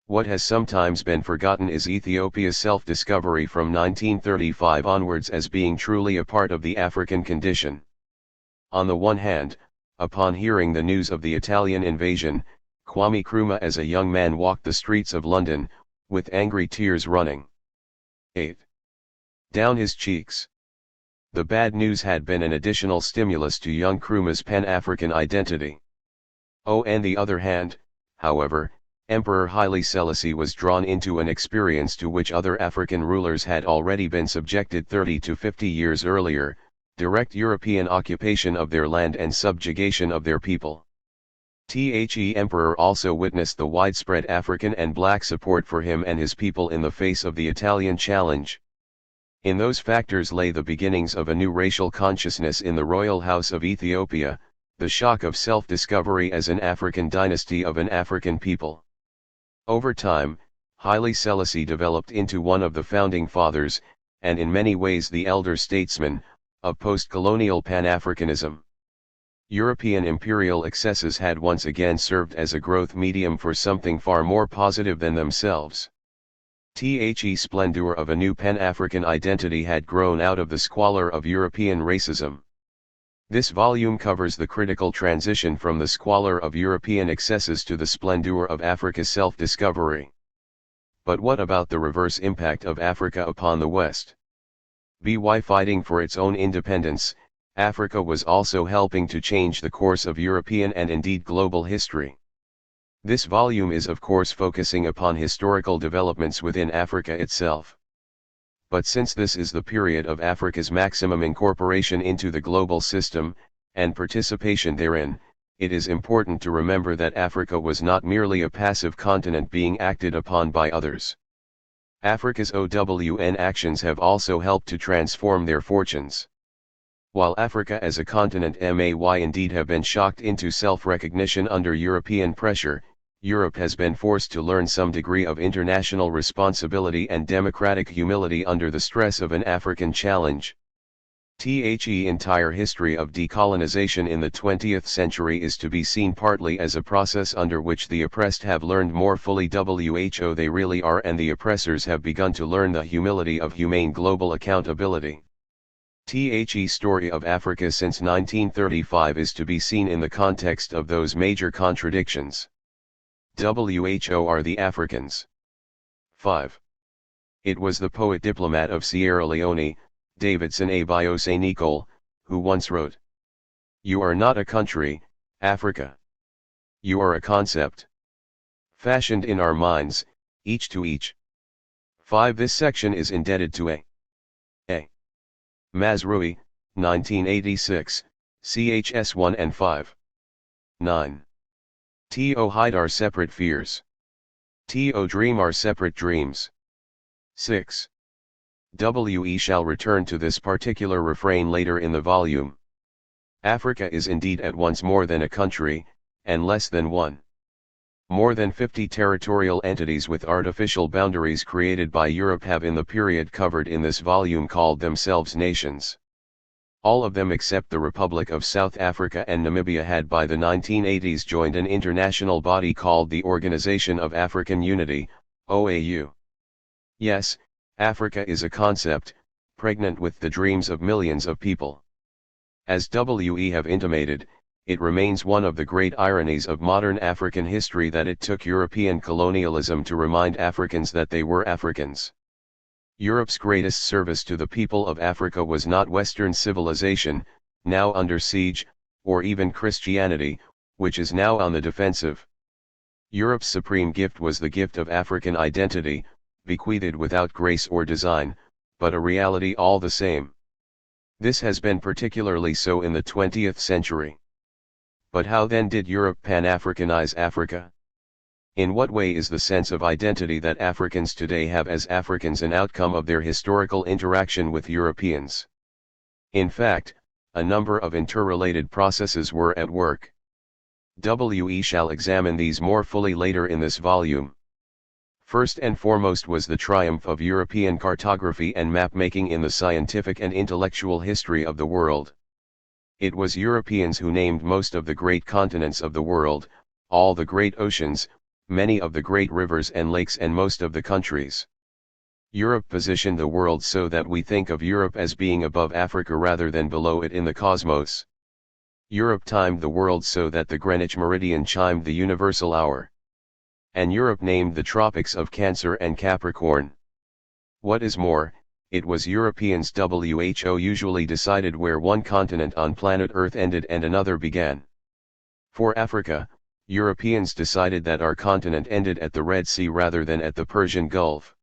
What has sometimes been forgotten is Ethiopia's self-discovery from 1935 onwards as being truly a part of the African condition. On the one hand, upon hearing the news of the Italian invasion, Kwame Nkrumah as a young man walked the streets of London, with angry tears running 8. down his cheeks. The bad news had been an additional stimulus to young Nkrumah's Pan-African identity. On the other hand, however, Emperor Haile Selassie was drawn into an experience to which other African rulers had already been subjected 30 to 50 years earlier, direct European occupation of their land and subjugation of their people. The emperor also witnessed the widespread African and black support for him and his people in the face of the Italian challenge. In those factors lay the beginnings of a new racial consciousness in the royal house of Ethiopia, the shock of self-discovery as an African dynasty of an African people. Over time, Haile Selassie developed into one of the founding fathers, and in many ways the elder statesman, of post-colonial Pan-Africanism. European imperial excesses had once again served as a growth medium for something far more positive than themselves. The splendor of a new Pan-African identity had grown out of the squalor of European racism. This volume covers the critical transition from the squalor of European excesses to the splendor of Africa's self-discovery. But what about the reverse impact of Africa upon the West? By fighting for its own independence, Africa was also helping to change the course of European and indeed global history. This volume is of course focusing upon historical developments within Africa itself. But since this is the period of Africa's maximum incorporation into the global system, and participation therein, it is important to remember that Africa was not merely a passive continent being acted upon by others. Africa's OWN actions have also helped to transform their fortunes. While Africa as a continent may indeed have been shocked into self-recognition under European pressure, Europe has been forced to learn some degree of international responsibility and democratic humility under the stress of an African challenge. The entire history of decolonization in the 20th century is to be seen partly as a process under which the oppressed have learned more fully who they really are and the oppressors have begun to learn the humility of humane global accountability. The story of Africa since 1935 is to be seen in the context of those major contradictions. WHO are the Africans. 5. It was the poet-diplomat of Sierra Leone, Davidson Abiose Nicole, who once wrote, "You are not a country, Africa. You are a concept. Fashioned in our minds, each to each." 5. This section is indebted to A. Mazrui, 1986, chs 1 and 5. 9. To hide our separate fears. To dream our separate dreams. 6. We shall return to this particular refrain later in the volume. Africa is indeed at once more than a country, and less than one. More than 50 territorial entities with artificial boundaries created by Europe have in the period covered in this volume called themselves nations. All of them except the Republic of South Africa and Namibia had by the 1980s joined an international body called the Organization of African Unity, OAU. Yes, Africa is a concept, pregnant with the dreams of millions of people. As we have intimated, it remains one of the great ironies of modern African history that it took European colonialism to remind Africans that they were Africans. Europe's greatest service to the people of Africa was not Western civilization, now under siege, or even Christianity, which is now on the defensive. Europe's supreme gift was the gift of African identity, bequeathed without grace or design, but a reality all the same. This has been particularly so in the 20th century. But how then did Europe Pan-Africanize Africa? In what way is the sense of identity that Africans today have as Africans an outcome of their historical interaction with Europeans? In fact, a number of interrelated processes were at work. We shall examine these more fully later in this volume. First and foremost was the triumph of European cartography and map-making in the scientific and intellectual history of the world. It was Europeans who named most of the great continents of the world, all the great oceans, many of the great rivers and lakes and most of the countries. Europe positioned the world so that we think of Europe as being above Africa rather than below it in the cosmos. Europe timed the world so that the Greenwich meridian chimed the universal hour. And Europe named the tropics of Cancer and Capricorn. What is more, it was Europeans who usually decided where one continent on planet Earth ended and another began. For Africa, Europeans decided that our continent ended at the Red Sea rather than at the Persian Gulf.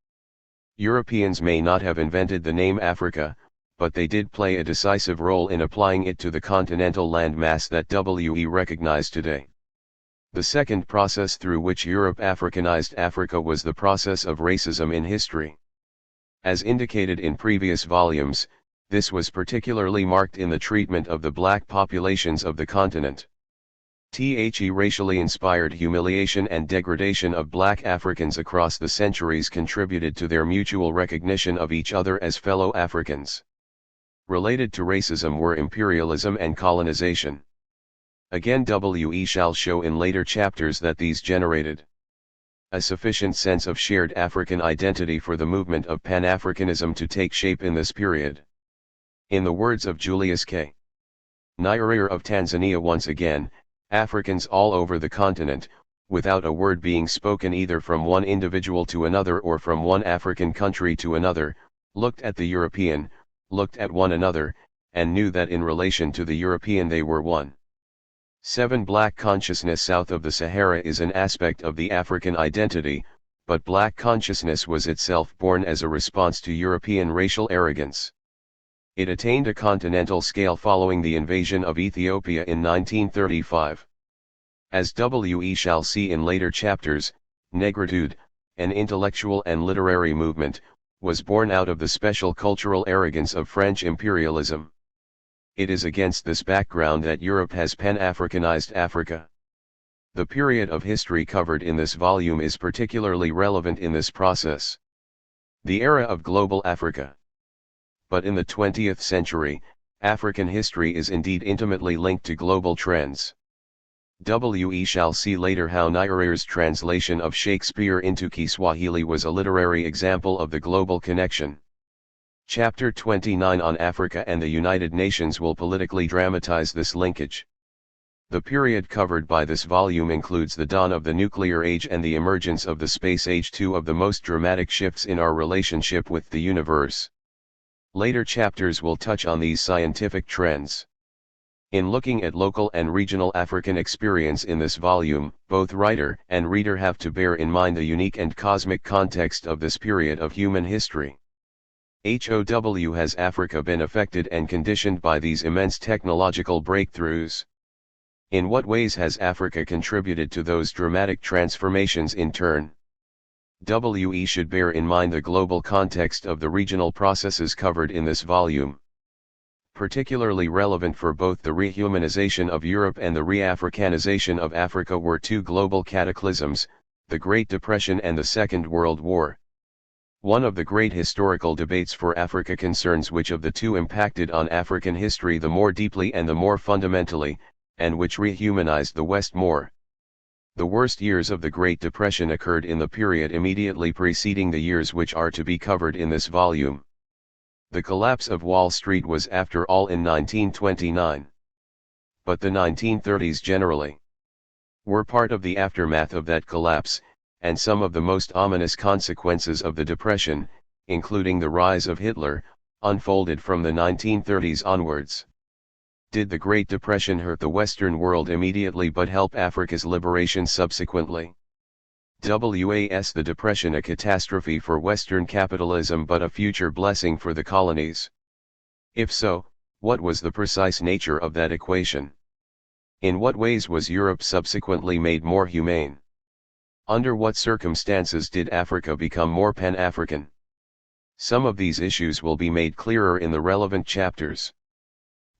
Europeans may not have invented the name Africa, but they did play a decisive role in applying it to the continental landmass that we recognize today. The second process through which Europe Africanized Africa was the process of racism in history. As indicated in previous volumes, this was particularly marked in the treatment of the black populations of the continent. The racially inspired humiliation and degradation of black Africans across the centuries contributed to their mutual recognition of each other as fellow Africans. Related to racism were imperialism and colonization. Again, we shall show in later chapters that these generated a sufficient sense of shared African identity for the movement of Pan-Africanism to take shape in this period. In the words of Julius K. Nyerere of Tanzania, once again, Africans all over the continent, without a word being spoken either from one individual to another or from one African country to another, looked at the European, looked at one another, and knew that in relation to the European they were one. 7. Black consciousness south of the Sahara is an aspect of the African identity, but black consciousness was itself born as a response to European racial arrogance. It attained a continental scale following the invasion of Ethiopia in 1935. As we shall see in later chapters, negritude, an intellectual and literary movement, was born out of the special cultural arrogance of French imperialism. It is against this background that Europe has Pan-Africanized Africa. The period of history covered in this volume is particularly relevant in this process. The era of global Africa. But in the 20th century, African history is indeed intimately linked to global trends. We shall see later how Nyerere's translation of Shakespeare into Kiswahili was a literary example of the global connection. Chapter 29 on Africa and the United Nations will politically dramatize this linkage. The period covered by this volume includes the dawn of the nuclear age and the emergence of the space age, two of the most dramatic shifts in our relationship with the universe. Later chapters will touch on these scientific trends. In looking at local and regional African experience in this volume, both writer and reader have to bear in mind the unique and cosmic context of this period of human history. How has Africa been affected and conditioned by these immense technological breakthroughs? In what ways has Africa contributed to those dramatic transformations in turn? We should bear in mind the global context of the regional processes covered in this volume. Particularly relevant for both the rehumanization of Europe and the re-Africanization of Africa were two global cataclysms, the Great Depression and the Second World War. One of the great historical debates for Africa concerns which of the two impacted on African history the more deeply and the more fundamentally, and which rehumanized the West more. The worst years of the Great Depression occurred in the period immediately preceding the years which are to be covered in this volume. The collapse of Wall Street was after all in 1929. But the 1930s generally were part of the aftermath of that collapse, and some of the most ominous consequences of the Depression, including the rise of Hitler, unfolded from the 1930s onwards. Did the Great Depression hurt the Western world immediately but help Africa's liberation subsequently? Was the Depression a catastrophe for Western capitalism but a future blessing for the colonies? If so, what was the precise nature of that equation? In what ways was Europe subsequently made more humane? Under what circumstances did Africa become more Pan-African? Some of these issues will be made clearer in the relevant chapters.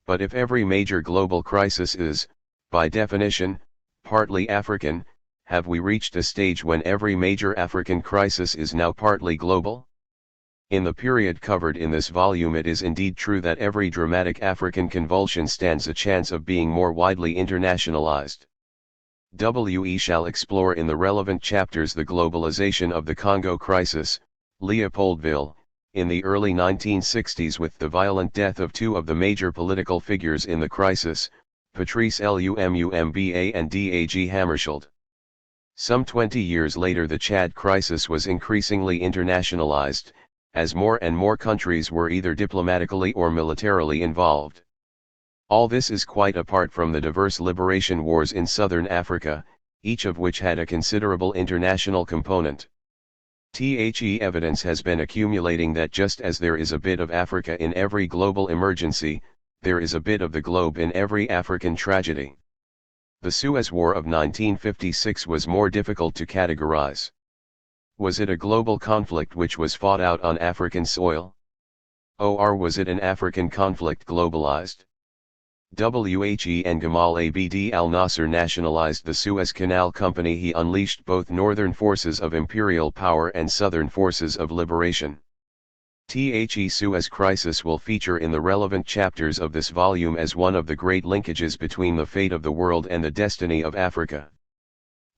But if every major global crisis is, by definition, partly African, have we reached a stage when every major African crisis is now partly global? In the period covered in this volume it is indeed true that every dramatic African convulsion stands a chance of being more widely internationalized. We shall explore in the relevant chapters the globalization of the Congo crisis, Leopoldville, in the early 1960s with the violent death of two of the major political figures in the crisis, Patrice Lumumba and Dag Hammarskjöld. Some 20 years later the Chad crisis was increasingly internationalized, as more and more countries were either diplomatically or militarily involved. All this is quite apart from the diverse liberation wars in southern Africa, each of which had a considerable international component. Evidence has been accumulating that just as there is a bit of Africa in every global emergency, there is a bit of the globe in every African tragedy. The Suez War of 1956 was more difficult to categorize. Was it a global conflict which was fought out on African soil? Or was it an African conflict globalized? When Gamal Abd al-Nasser nationalized the Suez Canal Company, he unleashed both northern forces of imperial power and southern forces of liberation. The Suez Crisis will feature in the relevant chapters of this volume as one of the great linkages between the fate of the world and the destiny of Africa.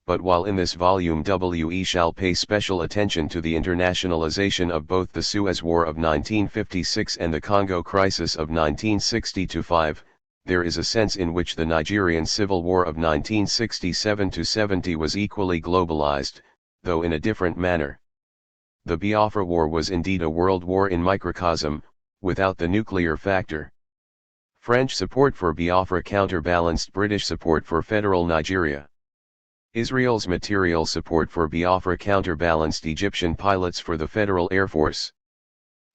But while in this volume we shall pay special attention to the internationalization of both the Suez War of 1956 and the Congo Crisis of 1960-5, there is a sense in which the Nigerian Civil War of 1967-70 was equally globalized, though in a different manner. The Biafra War was indeed a world war in microcosm, without the nuclear factor. French support for Biafra counterbalanced British support for federal Nigeria. Israel's material support for Biafra counterbalanced Egyptian pilots for the Federal Air Force.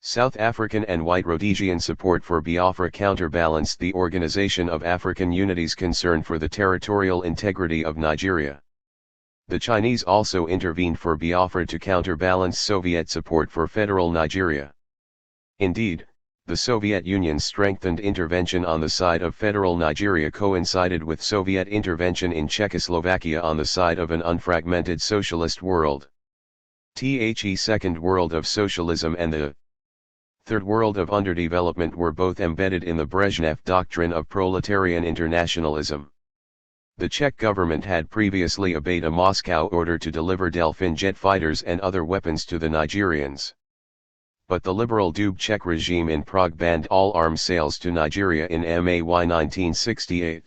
South African and white Rhodesian support for Biafra counterbalanced the Organization of African Unity's concern for the territorial integrity of Nigeria. The Chinese also intervened for Biafra to counterbalance Soviet support for federal Nigeria. Indeed, the Soviet Union's strengthened intervention on the side of federal Nigeria coincided with Soviet intervention in Czechoslovakia on the side of an unfragmented socialist world. The Second World of Socialism and the Third World of Underdevelopment were both embedded in the Brezhnev doctrine of proletarian internationalism. The Czech government had previously obeyed a Moscow order to deliver Delphin jet fighters and other weapons to the Nigerians. But the liberal Dubček regime in Prague banned all arms sales to Nigeria in May 1968.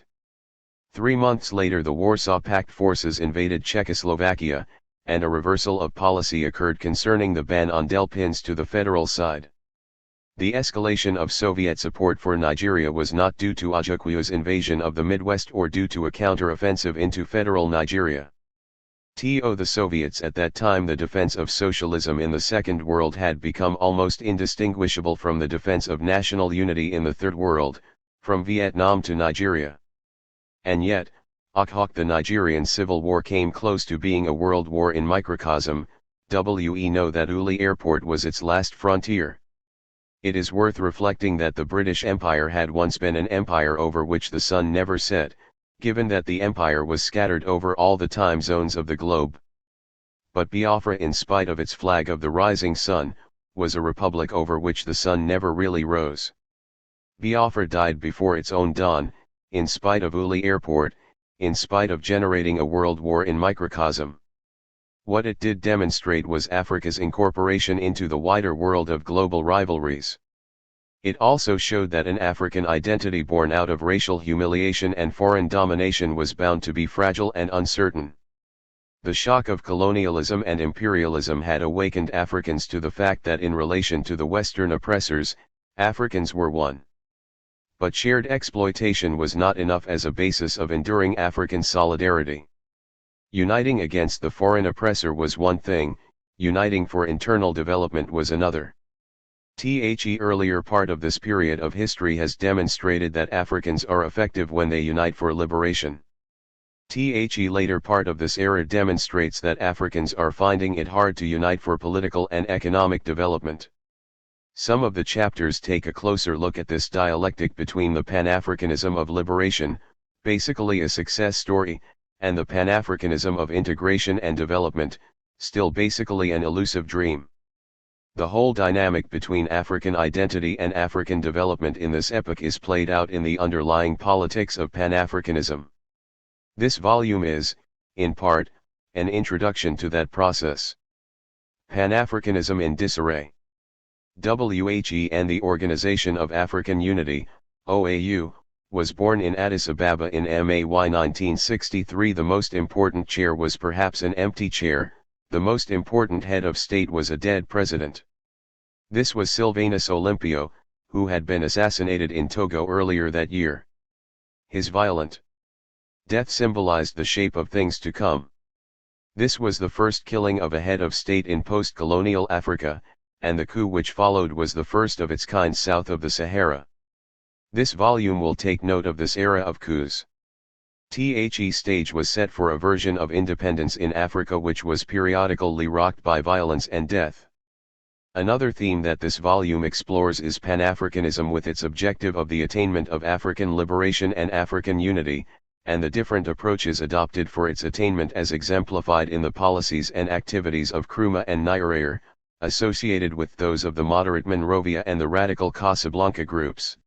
3 months later the Warsaw Pact forces invaded Czechoslovakia, and a reversal of policy occurred concerning the ban on Delphins to the federal side. The escalation of Soviet support for Nigeria was not due to Ojukwu's invasion of the Midwest or due to a counter-offensive into federal Nigeria. To the Soviets at that time, the defense of socialism in the Second World had become almost indistinguishable from the defense of national unity in the Third World, from Vietnam to Nigeria. And yet, the Nigerian Civil War came close to being a world war in microcosm. We know that Uli Airport was its last frontier. It is worth reflecting that the British Empire had once been an empire over which the sun never set, given that the empire was scattered over all the time zones of the globe. But Biafra, in spite of its flag of the rising sun, was a republic over which the sun never really rose. Biafra died before its own dawn, in spite of Uli Airport, in spite of generating a world war in microcosm. What it did demonstrate was Africa's incorporation into the wider world of global rivalries. It also showed that an African identity born out of racial humiliation and foreign domination was bound to be fragile and uncertain. The shock of colonialism and imperialism had awakened Africans to the fact that in relation to the Western oppressors, Africans were one. But shared exploitation was not enough as a basis of enduring African solidarity. Uniting against the foreign oppressor was one thing, uniting for internal development was another. The earlier part of this period of history has demonstrated that Africans are effective when they unite for liberation. The later part of this era demonstrates that Africans are finding it hard to unite for political and economic development. Some of the chapters take a closer look at this dialectic between the Pan-Africanism of liberation, basically a success story, and the Pan-Africanism of integration and development, still basically an elusive dream. The whole dynamic between African identity and African development in this epoch is played out in the underlying politics of Pan-Africanism. This volume is, in part, an introduction to that process. Pan-Africanism in disarray. WHE and the Organization of African Unity, OAU, was born in Addis Ababa in May 1963. The most important chair was perhaps an empty chair, the most important head of state was a dead president. This was Sylvanus Olympio, who had been assassinated in Togo earlier that year. His violent Death symbolized the shape of things to come. This was the first killing of a head of state in post-colonial Africa, and the coup which followed was the first of its kind south of the Sahara. This volume will take note of this era of coups. The stage was set for a version of independence in Africa which was periodically rocked by violence and death. Another theme that this volume explores is Pan-Africanism with its objective of the attainment of African liberation and African unity, and the different approaches adopted for its attainment as exemplified in the policies and activities of Nkrumah and Nyerere, associated with those of the moderate Monrovia and the radical Casablanca groups.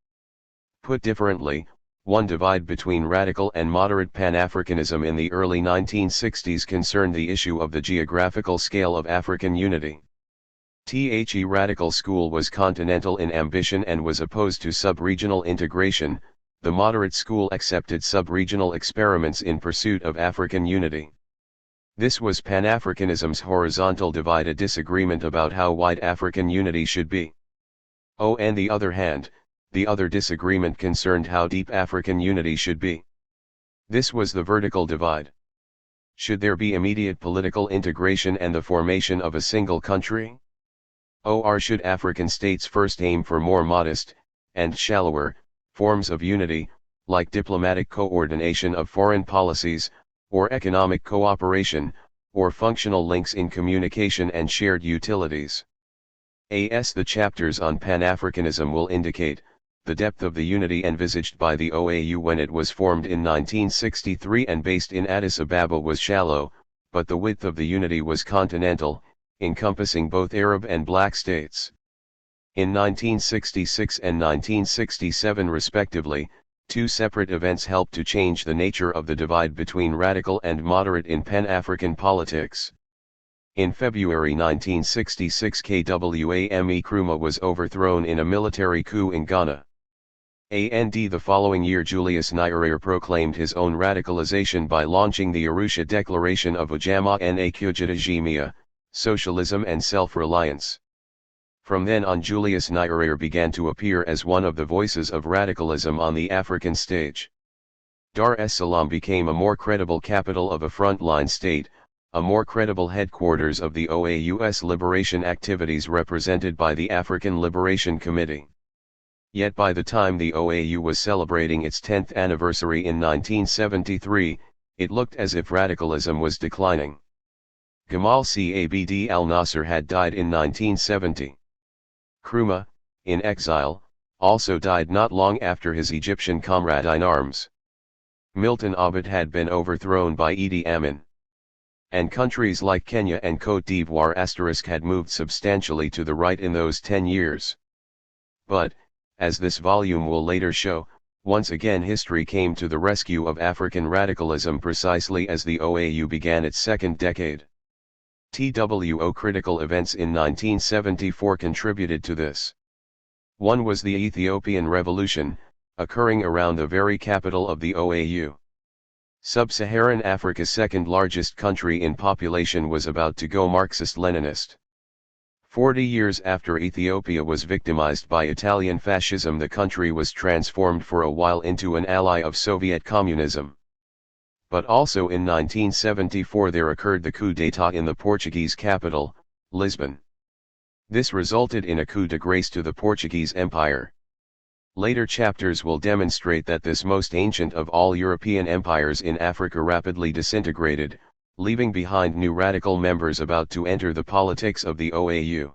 Put differently, one divide between radical and moderate Pan-Africanism in the early 1960s concerned the issue of the geographical scale of African unity. The radical school was continental in ambition and was opposed to sub-regional integration. The moderate school accepted sub-regional experiments in pursuit of African unity. This was Pan-Africanism's horizontal divide, a disagreement about how wide African unity should be. On the other hand, the other disagreement concerned how deep African unity should be. This was the vertical divide. Should there be immediate political integration and the formation of a single country? Or should African states first aim for more modest, and shallower, forms of unity, like diplomatic coordination of foreign policies, or economic cooperation, or functional links in communication and shared utilities? The chapters on Pan-Africanism will indicate, the depth of the unity envisaged by the OAU when it was formed in 1963 and based in Addis Ababa was shallow, but the width of the unity was continental, encompassing both Arab and Black states. In 1966 and 1967 respectively, two separate events helped to change the nature of the divide between radical and moderate in Pan-African politics. In February 1966 Kwame Nkrumah was overthrown in a military coup in Ghana. The following year Julius Nyerere proclaimed his own radicalization by launching the Arusha Declaration of Ujamaa na Kujitegemea, Socialism and Self-Reliance. From then on Julius Nyerere began to appear as one of the voices of radicalism on the African stage. Dar es Salaam became a more credible capital of a frontline state, a more credible headquarters of the OAU's liberation activities represented by the African Liberation Committee. Yet by the time the OAU was celebrating its 10th anniversary in 1973, it looked as if radicalism was declining. Gamal Abd al-Nasser had died in 1970. Nkrumah, in exile, also died not long after his Egyptian comrade in arms. Milton Obote had been overthrown by Idi Amin. And countries like Kenya and Côte d'Ivoire had moved substantially to the right in those 10 years. But, as this volume will later show, once again history came to the rescue of African radicalism precisely as the OAU began its second decade. TWO critical events in 1974 contributed to this. One was the Ethiopian Revolution, occurring around the very capital of the OAU. Sub-Saharan Africa's second largest country in population was about to go Marxist-Leninist. 40 years after Ethiopia was victimized by Italian fascism, the country was transformed for a while into an ally of Soviet communism. But also in 1974 there occurred the coup d'état in the Portuguese capital, Lisbon. This resulted in a coup de grâce to the Portuguese Empire. Later chapters will demonstrate that this most ancient of all European empires in Africa rapidly disintegrated, leaving behind new radical members about to enter the politics of the OAU.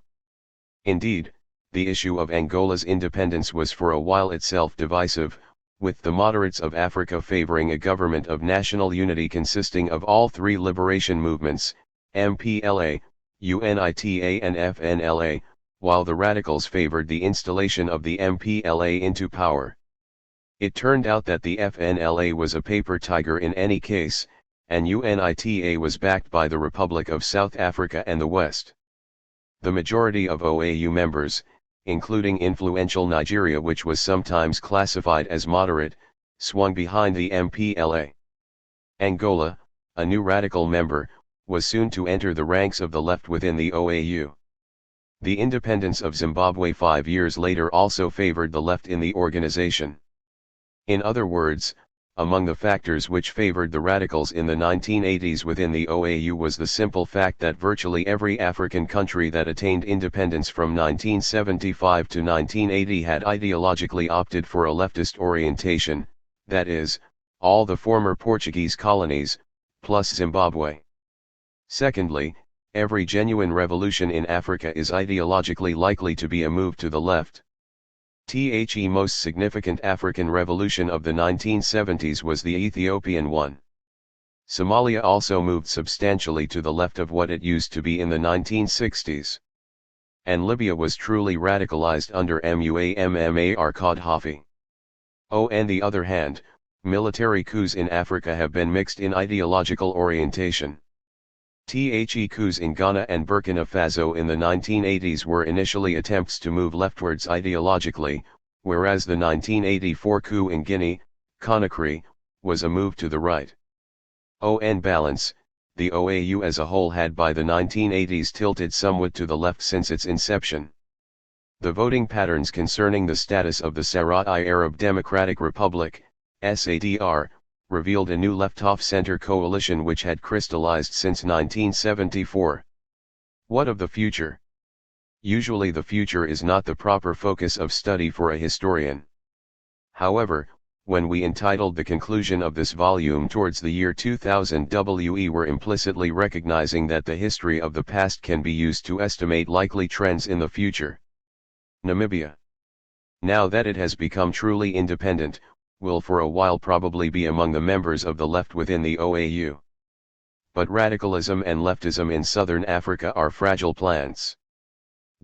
Indeed, the issue of Angola's independence was for a while itself divisive, with the moderates of Africa favoring a government of national unity consisting of all three liberation movements, MPLA, UNITA and FNLA, while the radicals favored the installation of the MPLA into power. It turned out that the FNLA was a paper tiger in any case, and UNITA was backed by the Republic of South Africa and the West. The majority of OAU members, including influential Nigeria, which was sometimes classified as moderate, swung behind the MPLA. Angola, a new radical member, was soon to enter the ranks of the left within the OAU. The independence of Zimbabwe 5 years later also favored the left in the organization. In other words, Among the factors which favored the radicals in the 1980s within the OAU was the simple fact that virtually every African country that attained independence from 1975 to 1980 had ideologically opted for a leftist orientation, that is, all the former Portuguese colonies, plus Zimbabwe. Secondly, every genuine revolution in Africa is ideologically likely to be a move to the left. The most significant African revolution of the 1970s was the Ethiopian one. Somalia also moved substantially to the left of what it used to be in the 1960s. And Libya was truly radicalized under Muammar Gaddafi. On the other hand, military coups in Africa have been mixed in ideological orientation. The coups in Ghana and Burkina Faso in the 1980s were initially attempts to move leftwards ideologically, whereas the 1984 coup in Guinea, Conakry, was a move to the right. On balance, the OAU as a whole had by the 1980s tilted somewhat to the left since its inception. The voting patterns concerning the status of the Sahrawi Arab Democratic Republic, SADR, revealed a new left-of-center coalition which had crystallized since 1974. What of the future? Usually the future is not the proper focus of study for a historian. However, when we entitled the conclusion of this volume towards the year 2000, we were implicitly recognizing that the history of the past can be used to estimate likely trends in the future. Namibia, now that it has become truly independent, will for a while probably be among the members of the left within the OAU. But radicalism and leftism in southern Africa are fragile plants.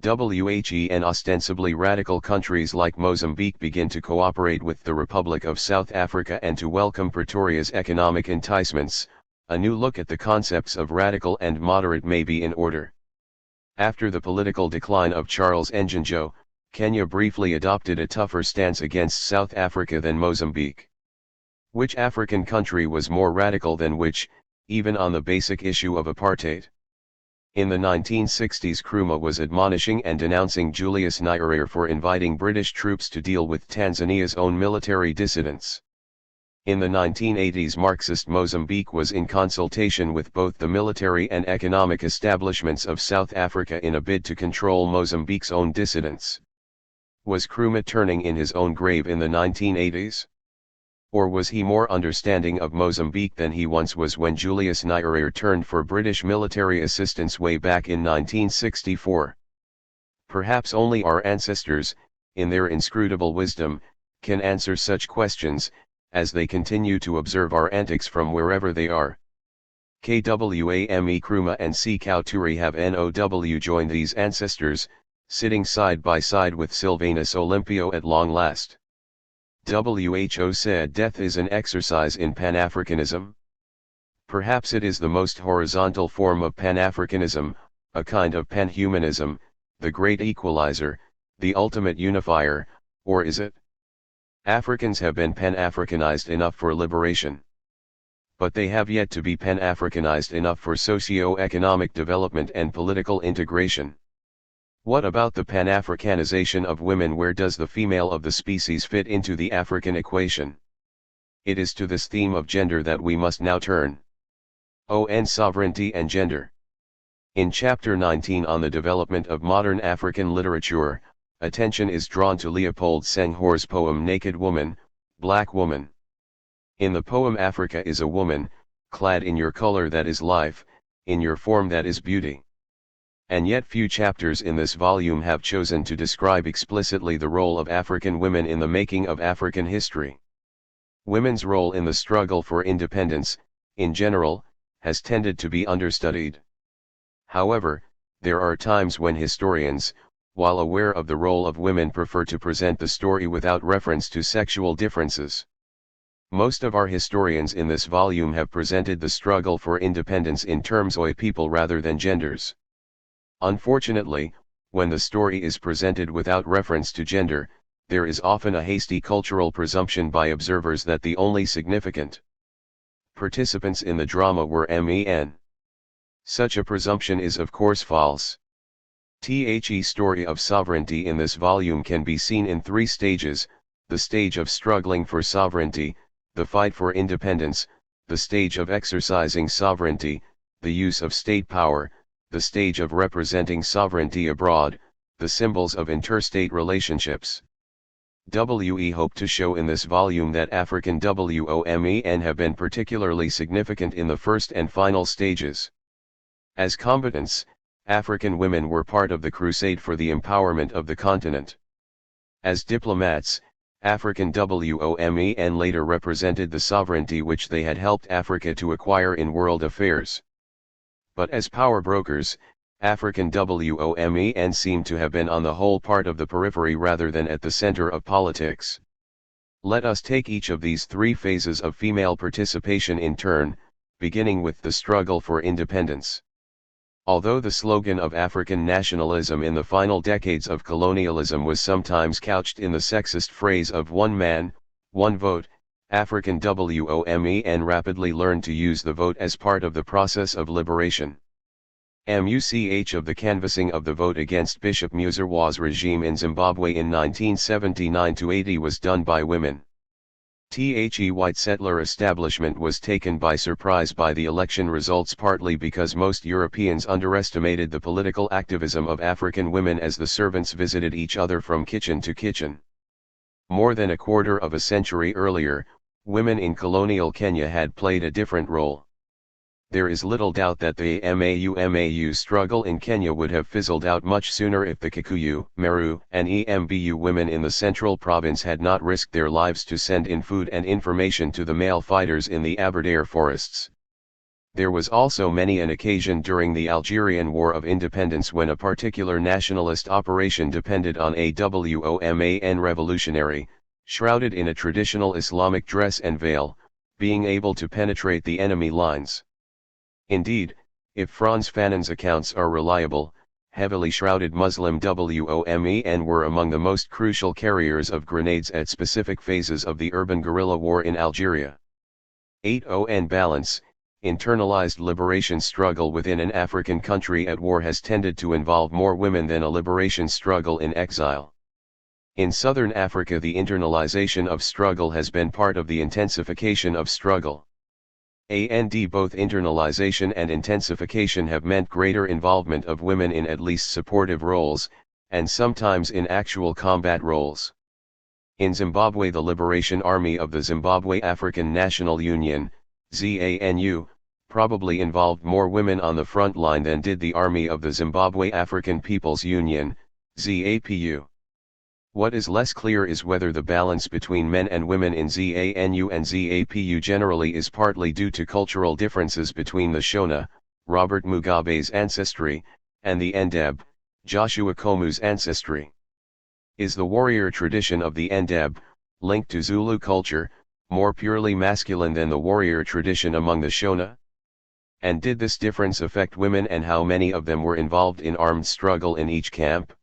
When ostensibly radical countries like Mozambique begin to cooperate with the Republic of South Africa and to welcome Pretoria's economic enticements, a new look at the concepts of radical and moderate may be in order. After the political decline of Charles Njonjo, Kenya briefly adopted a tougher stance against South Africa than Mozambique. Which African country was more radical than which, even on the basic issue of apartheid? In the 1960s, Nkrumah was admonishing and denouncing Julius Nyerere for inviting British troops to deal with Tanzania's own military dissidents. In the 1980s, Marxist Mozambique was in consultation with both the military and economic establishments of South Africa in a bid to control Mozambique's own dissidents. Was Nkrumah turning in his own grave in the 1980s? Or was he more understanding of Mozambique than he once was when Julius Nyerere turned for British military assistance way back in 1964? Perhaps only our ancestors, in their inscrutable wisdom, can answer such questions, as they continue to observe our antics from wherever they are. Kwame Nkrumah and Sekou Toure have now joined these ancestors, sitting side by side with Sylvanus Olympio at long last. WHO said death is an exercise in Pan-Africanism. Perhaps it is the most horizontal form of Pan-Africanism, a kind of Pan-Humanism, the great equalizer, the ultimate unifier, or is it? Africans have been Pan-Africanized enough for liberation. But they have yet to be Pan-Africanized enough for socio-economic development and political integration. What about the Pan-Africanization of women? Where does the female of the species fit into the African equation? It is to this theme of gender that we must now turn. On sovereignty and gender. In Chapter 19 on the development of modern African literature, attention is drawn to Leopold Senghor's poem Naked Woman, Black Woman. In the poem, Africa is a woman, clad in your color that is life, in your form that is beauty. And yet few chapters in this volume have chosen to describe explicitly the role of African women in the making of African history. Women's role in the struggle for independence, in general, has tended to be understudied. However, there are times when historians, while aware of the role of women, prefer to present the story without reference to sexual differences. Most of our historians in this volume have presented the struggle for independence in terms of people rather than genders. Unfortunately, when the story is presented without reference to gender, there is often a hasty cultural presumption by observers that the only significant participants in the drama were men. Such a presumption is of course false. The story of sovereignty in this volume can be seen in three stages: the stage of struggling for sovereignty, the fight for independence, the stage of exercising sovereignty, the use of state power, the stage of representing sovereignty abroad, the symbols of interstate relationships. We hope to show in this volume that African women have been particularly significant in the first and final stages. As combatants, African women were part of the crusade for the empowerment of the continent. As diplomats, African women later represented the sovereignty which they had helped Africa to acquire in world affairs. But as power brokers, African women seem to have been on the whole part of the periphery rather than at the center of politics. Let us take each of these three phases of female participation in turn, beginning with the struggle for independence. Although the slogan of African nationalism in the final decades of colonialism was sometimes couched in the sexist phrase of one man, one vote, African women rapidly learned to use the vote as part of the process of liberation. Much of the canvassing of the vote against Bishop Muzorewa's regime in Zimbabwe in 1979–80 was done by women. The white settler establishment was taken by surprise by the election results, partly because most Europeans underestimated the political activism of African women as the servants visited each other from kitchen to kitchen. More than a quarter of a century earlier, women in colonial Kenya had played a different role. There is little doubt that the Mau struggle in Kenya would have fizzled out much sooner if the Kikuyu, Meru, and Embu women in the central province had not risked their lives to send in food and information to the male fighters in the Aberdare forests. There was also many an occasion during the Algerian War of Independence when a particular nationalist operation depended on a woman revolutionary, shrouded in a traditional Islamic dress and veil, being able to penetrate the enemy lines. Indeed, if Frantz Fanon's accounts are reliable, heavily shrouded Muslim women were among the most crucial carriers of grenades at specific phases of the urban guerrilla war in Algeria. 8. Balance, internalized liberation struggle within an African country at war has tended to involve more women than a liberation struggle in exile. In southern Africa, the internalization of struggle has been part of the intensification of struggle. Both internalization and intensification have meant greater involvement of women in at least supportive roles, and sometimes in actual combat roles. In Zimbabwe, the Liberation Army of the Zimbabwe African National Union, ZANU, probably involved more women on the front line than did the Army of the Zimbabwe African People's Union, ZAPU. What is less clear is whether the balance between men and women in ZANU and ZAPU generally is partly due to cultural differences between the Shona, Robert Mugabe's ancestry, and the Ndeb, Joshua Komu's ancestry. Is the warrior tradition of the Ndeb, linked to Zulu culture, more purely masculine than the warrior tradition among the Shona? And did this difference affect women, and how many of them were involved in armed struggle in each camp?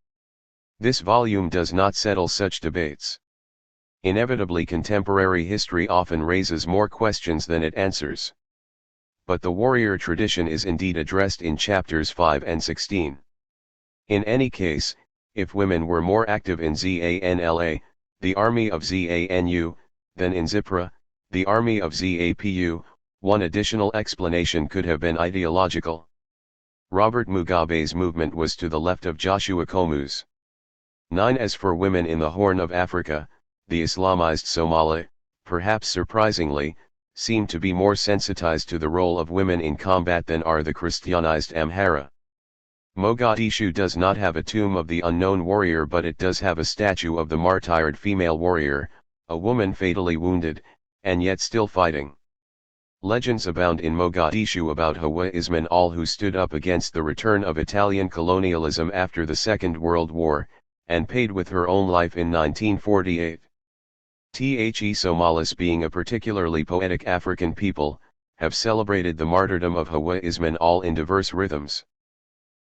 This volume does not settle such debates. Inevitably, contemporary history often raises more questions than it answers. But the warrior tradition is indeed addressed in chapters 5 and 16. In any case, if women were more active in ZANLA, the army of ZANU, than in ZIPRA, the army of ZAPU, one additional explanation could have been ideological. Robert Mugabe's movement was to the left of Joshua Komu's. 9. As for women in the Horn of Africa, the Islamized Somali, perhaps surprisingly, seem to be more sensitized to the role of women in combat than are the Christianized Amhara. Mogadishu does not have a tomb of the unknown warrior, but it does have a statue of the martyred female warrior, a woman fatally wounded, and yet still fighting. Legends abound in Mogadishu about Hawa Isman all who stood up against the return of Italian colonialism after the Second World War, and paid with her own life in 1948. Somalis, being a particularly poetic African people, have celebrated the martyrdom of Hawa Isman all in diverse rhythms.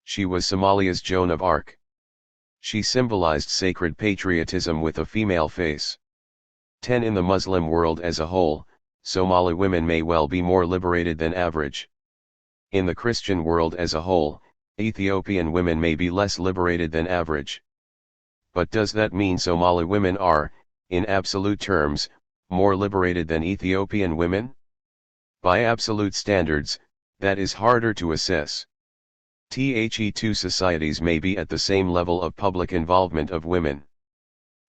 She was Somalia's Joan of Arc. She symbolized sacred patriotism with a female face. 10. In the Muslim world as a whole, Somali women may well be more liberated than average. In the Christian world as a whole, Ethiopian women may be less liberated than average. But does that mean Somali women are, in absolute terms, more liberated than Ethiopian women? By absolute standards, that is harder to assess. The two societies may be at the same level of public involvement of women.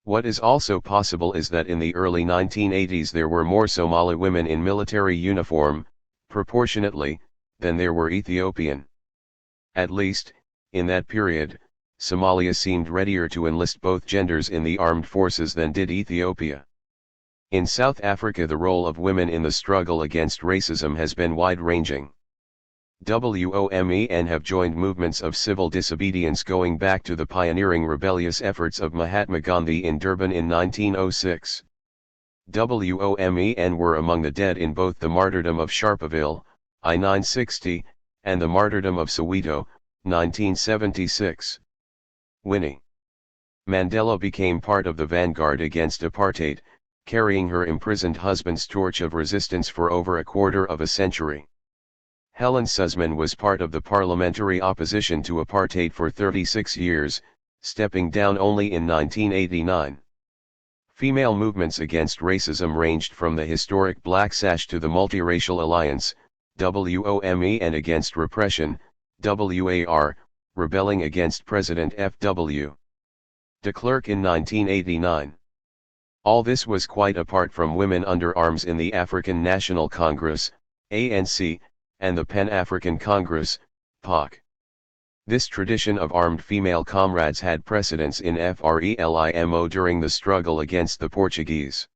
What is also possible is that in the early 1980s there were more Somali women in military uniform, proportionately, than there were Ethiopian. At least, in that period, Somalia seemed readier to enlist both genders in the armed forces than did Ethiopia. In South Africa the role of women in the struggle against racism has been wide-ranging. Women have joined movements of civil disobedience going back to the pioneering rebellious efforts of Mahatma Gandhi in Durban in 1906. Women were among the dead in both the martyrdom of Sharpeville, I-960, and the martyrdom of Soweto, 1976. Winnie Mandela became part of the vanguard against apartheid, carrying her imprisoned husband's torch of resistance for over a quarter of a century. Helen Suzman was part of the parliamentary opposition to apartheid for 36 years, stepping down only in 1989. Female movements against racism ranged from the historic Black Sash to the Multiracial Alliance, WOME, and against repression, WAR, rebelling against President F.W. de Klerk in 1989. All this was quite apart from women under arms in the African National Congress, ANC, and the Pan-African Congress, PAC. This tradition of armed female comrades had precedence in FRELIMO during the struggle against the Portuguese.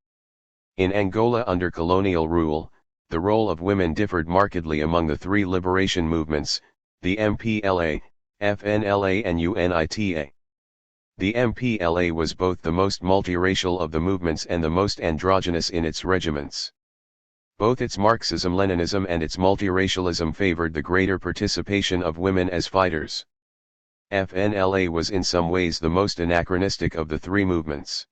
In Angola under colonial rule, the role of women differed markedly among the three liberation movements, the MPLA, FNLA and UNITA. The MPLA was both the most multiracial of the movements and the most androgynous in its regiments. Both its Marxism-Leninism and its multiracialism favored the greater participation of women as fighters. FNLA was in some ways the most anachronistic of the three movements.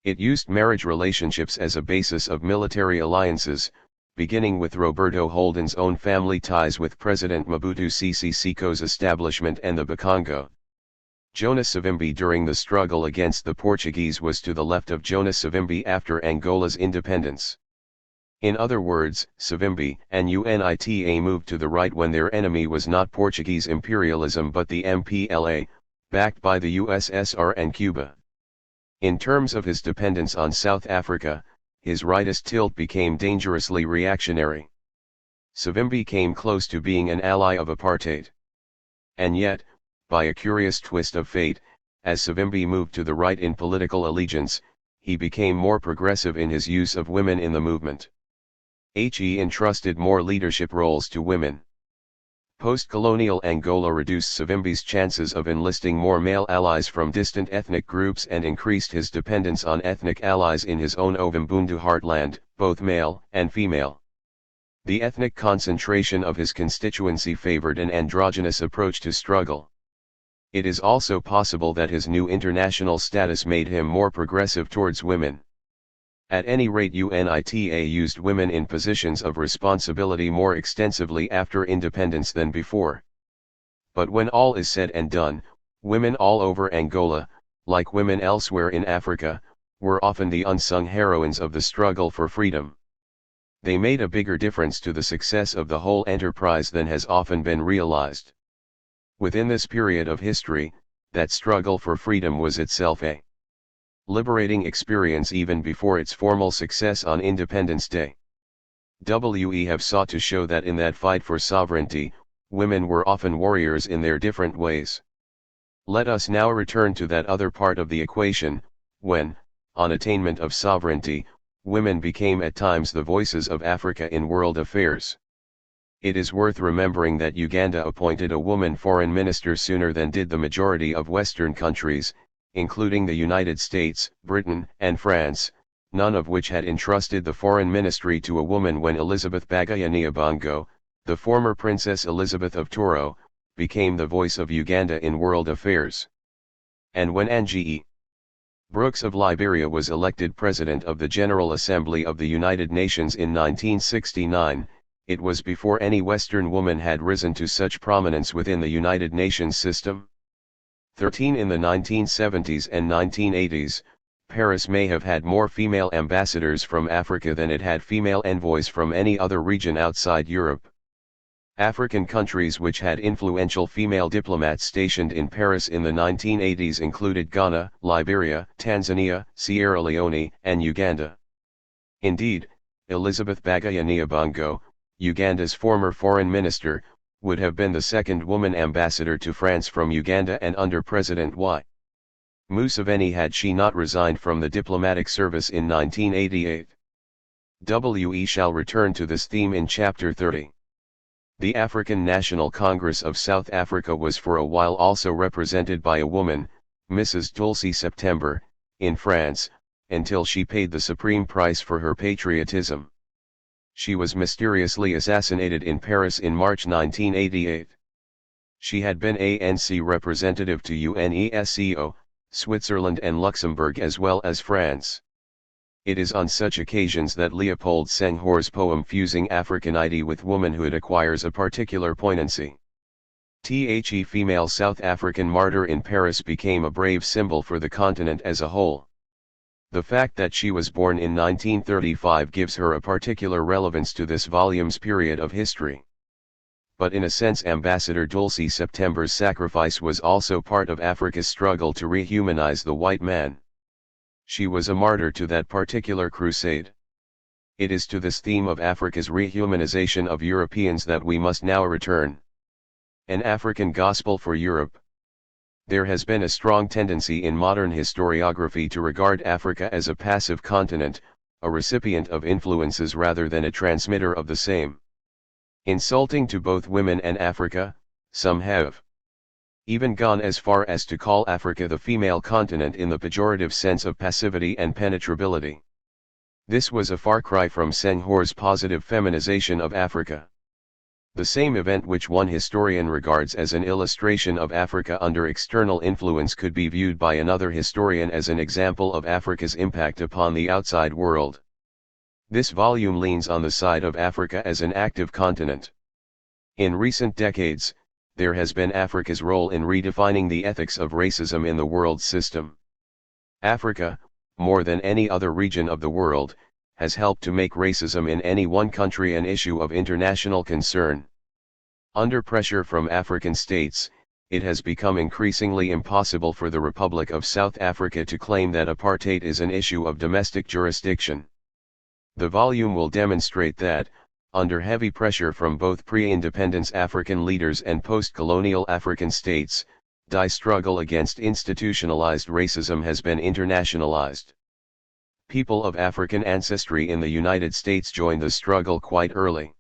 It used marriage relationships as a basis of military alliances, beginning with Roberto Holden's own family ties with President Mobutu Sese Seko's establishment and the Bakongo. Jonas Savimbi during the struggle against the Portuguese was to the left of Jonas Savimbi after Angola's independence. In other words, Savimbi and UNITA moved to the right when their enemy was not Portuguese imperialism but the MPLA, backed by the USSR and Cuba. In terms of his dependence on South Africa, his rightist tilt became dangerously reactionary. Savimbi came close to being an ally of apartheid. And yet, by a curious twist of fate, as Savimbi moved to the right in political allegiance, he became more progressive in his use of women in the movement. He entrusted more leadership roles to women. Post-colonial Angola reduced Savimbi's chances of enlisting more male allies from distant ethnic groups and increased his dependence on ethnic allies in his own Ovimbundu heartland, both male and female. The ethnic concentration of his constituency favored an androgynous approach to struggle. It is also possible that his new international status made him more progressive towards women. At any rate, UNITA used women in positions of responsibility more extensively after independence than before. But when all is said and done, women all over Angola, like women elsewhere in Africa, were often the unsung heroines of the struggle for freedom. They made a bigger difference to the success of the whole enterprise than has often been realized. Within this period of history, that struggle for freedom was itself a liberating experience even before its formal success on Independence Day. We have sought to show that in that fight for sovereignty, women were often warriors in their different ways. Let us now return to that other part of the equation, when, on attainment of sovereignty, women became at times the voices of Africa in world affairs. It is worth remembering that Uganda appointed a woman foreign minister sooner than did the majority of Western countries, including the United States, Britain, and France, none of which had entrusted the foreign ministry to a woman when Elizabeth Bagayaniabongo, the former Princess Elizabeth of Toro, became the voice of Uganda in world affairs. And when Angie Brooks of Liberia was elected President of the General Assembly of the United Nations in 1969, it was before any Western woman had risen to such prominence within the United Nations system. 13 In the 1970s and 1980s, Paris may have had more female ambassadors from Africa than it had female envoys from any other region outside Europe. African countries which had influential female diplomats stationed in Paris in the 1980s included Ghana, Liberia, Tanzania, Sierra Leone, and Uganda. Indeed, Elizabeth Bagaya-Nyabongo, Uganda's former foreign minister, would have been the second woman ambassador to France from Uganda and under President Y. Museveni had she not resigned from the diplomatic service in 1988. We shall return to this theme in Chapter 30. The African National Congress of South Africa was for a while also represented by a woman, Mrs. Dulcie September, in France, until she paid the supreme price for her patriotism. She was mysteriously assassinated in Paris in March 1988. She had been ANC representative to UNESCO, Switzerland and Luxembourg as well as France. It is on such occasions that Leopold Senghor's poem fusing Africanity with womanhood acquires a particular poignancy. The female South African martyr in Paris became a brave symbol for the continent as a whole. The fact that she was born in 1935 gives her a particular relevance to this volume's period of history. But in a sense Ambassador Dulcie September's sacrifice was also part of Africa's struggle to rehumanize the white man. She was a martyr to that particular crusade. It is to this theme of Africa's rehumanization of Europeans that we must now return. An African Gospel for Europe. There has been a strong tendency in modern historiography to regard Africa as a passive continent, a recipient of influences rather than a transmitter of the same. Insulting to both women and Africa, some have even gone as far as to call Africa the female continent in the pejorative sense of passivity and penetrability. This was a far cry from Senghor's positive feminization of Africa. The same event which one historian regards as an illustration of Africa under external influence could be viewed by another historian as an example of Africa's impact upon the outside world. This volume leans on the side of Africa as an active continent. In recent decades, there has been Africa's role in redefining the ethics of racism in the world system. Africa, more than any other region of the world, has helped to make racism in any one country an issue of international concern. Under pressure from African states, it has become increasingly impossible for the Republic of South Africa to claim that apartheid is an issue of domestic jurisdiction. The volume will demonstrate that, under heavy pressure from both pre-independence African leaders and post-colonial African states, the struggle against institutionalized racism has been internationalized. People of African ancestry in the United States joined the struggle quite early.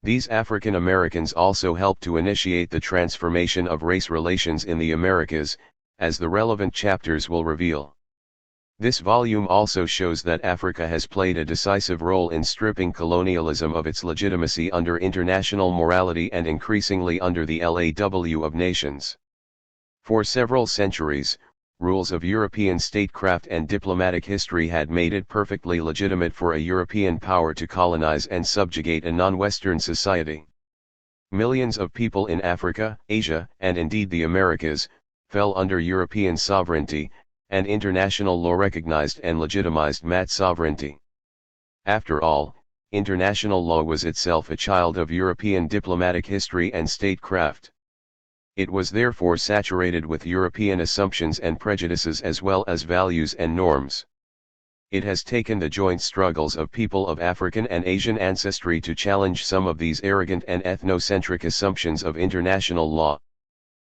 These African Americans also helped to initiate the transformation of race relations in the Americas, as the relevant chapters will reveal. This volume also shows that Africa has played a decisive role in stripping colonialism of its legitimacy under international morality and increasingly under the law of nations. For several centuries, rules of European statecraft and diplomatic history had made it perfectly legitimate for a European power to colonize and subjugate a non-Western society. Millions of people in Africa, Asia, and indeed the Americas, fell under European sovereignty, and international law recognized and legitimized that sovereignty. After all, international law was itself a child of European diplomatic history and statecraft. It was therefore saturated with European assumptions and prejudices as well as values and norms. It has taken the joint struggles of people of African and Asian ancestry to challenge some of these arrogant and ethnocentric assumptions of international law.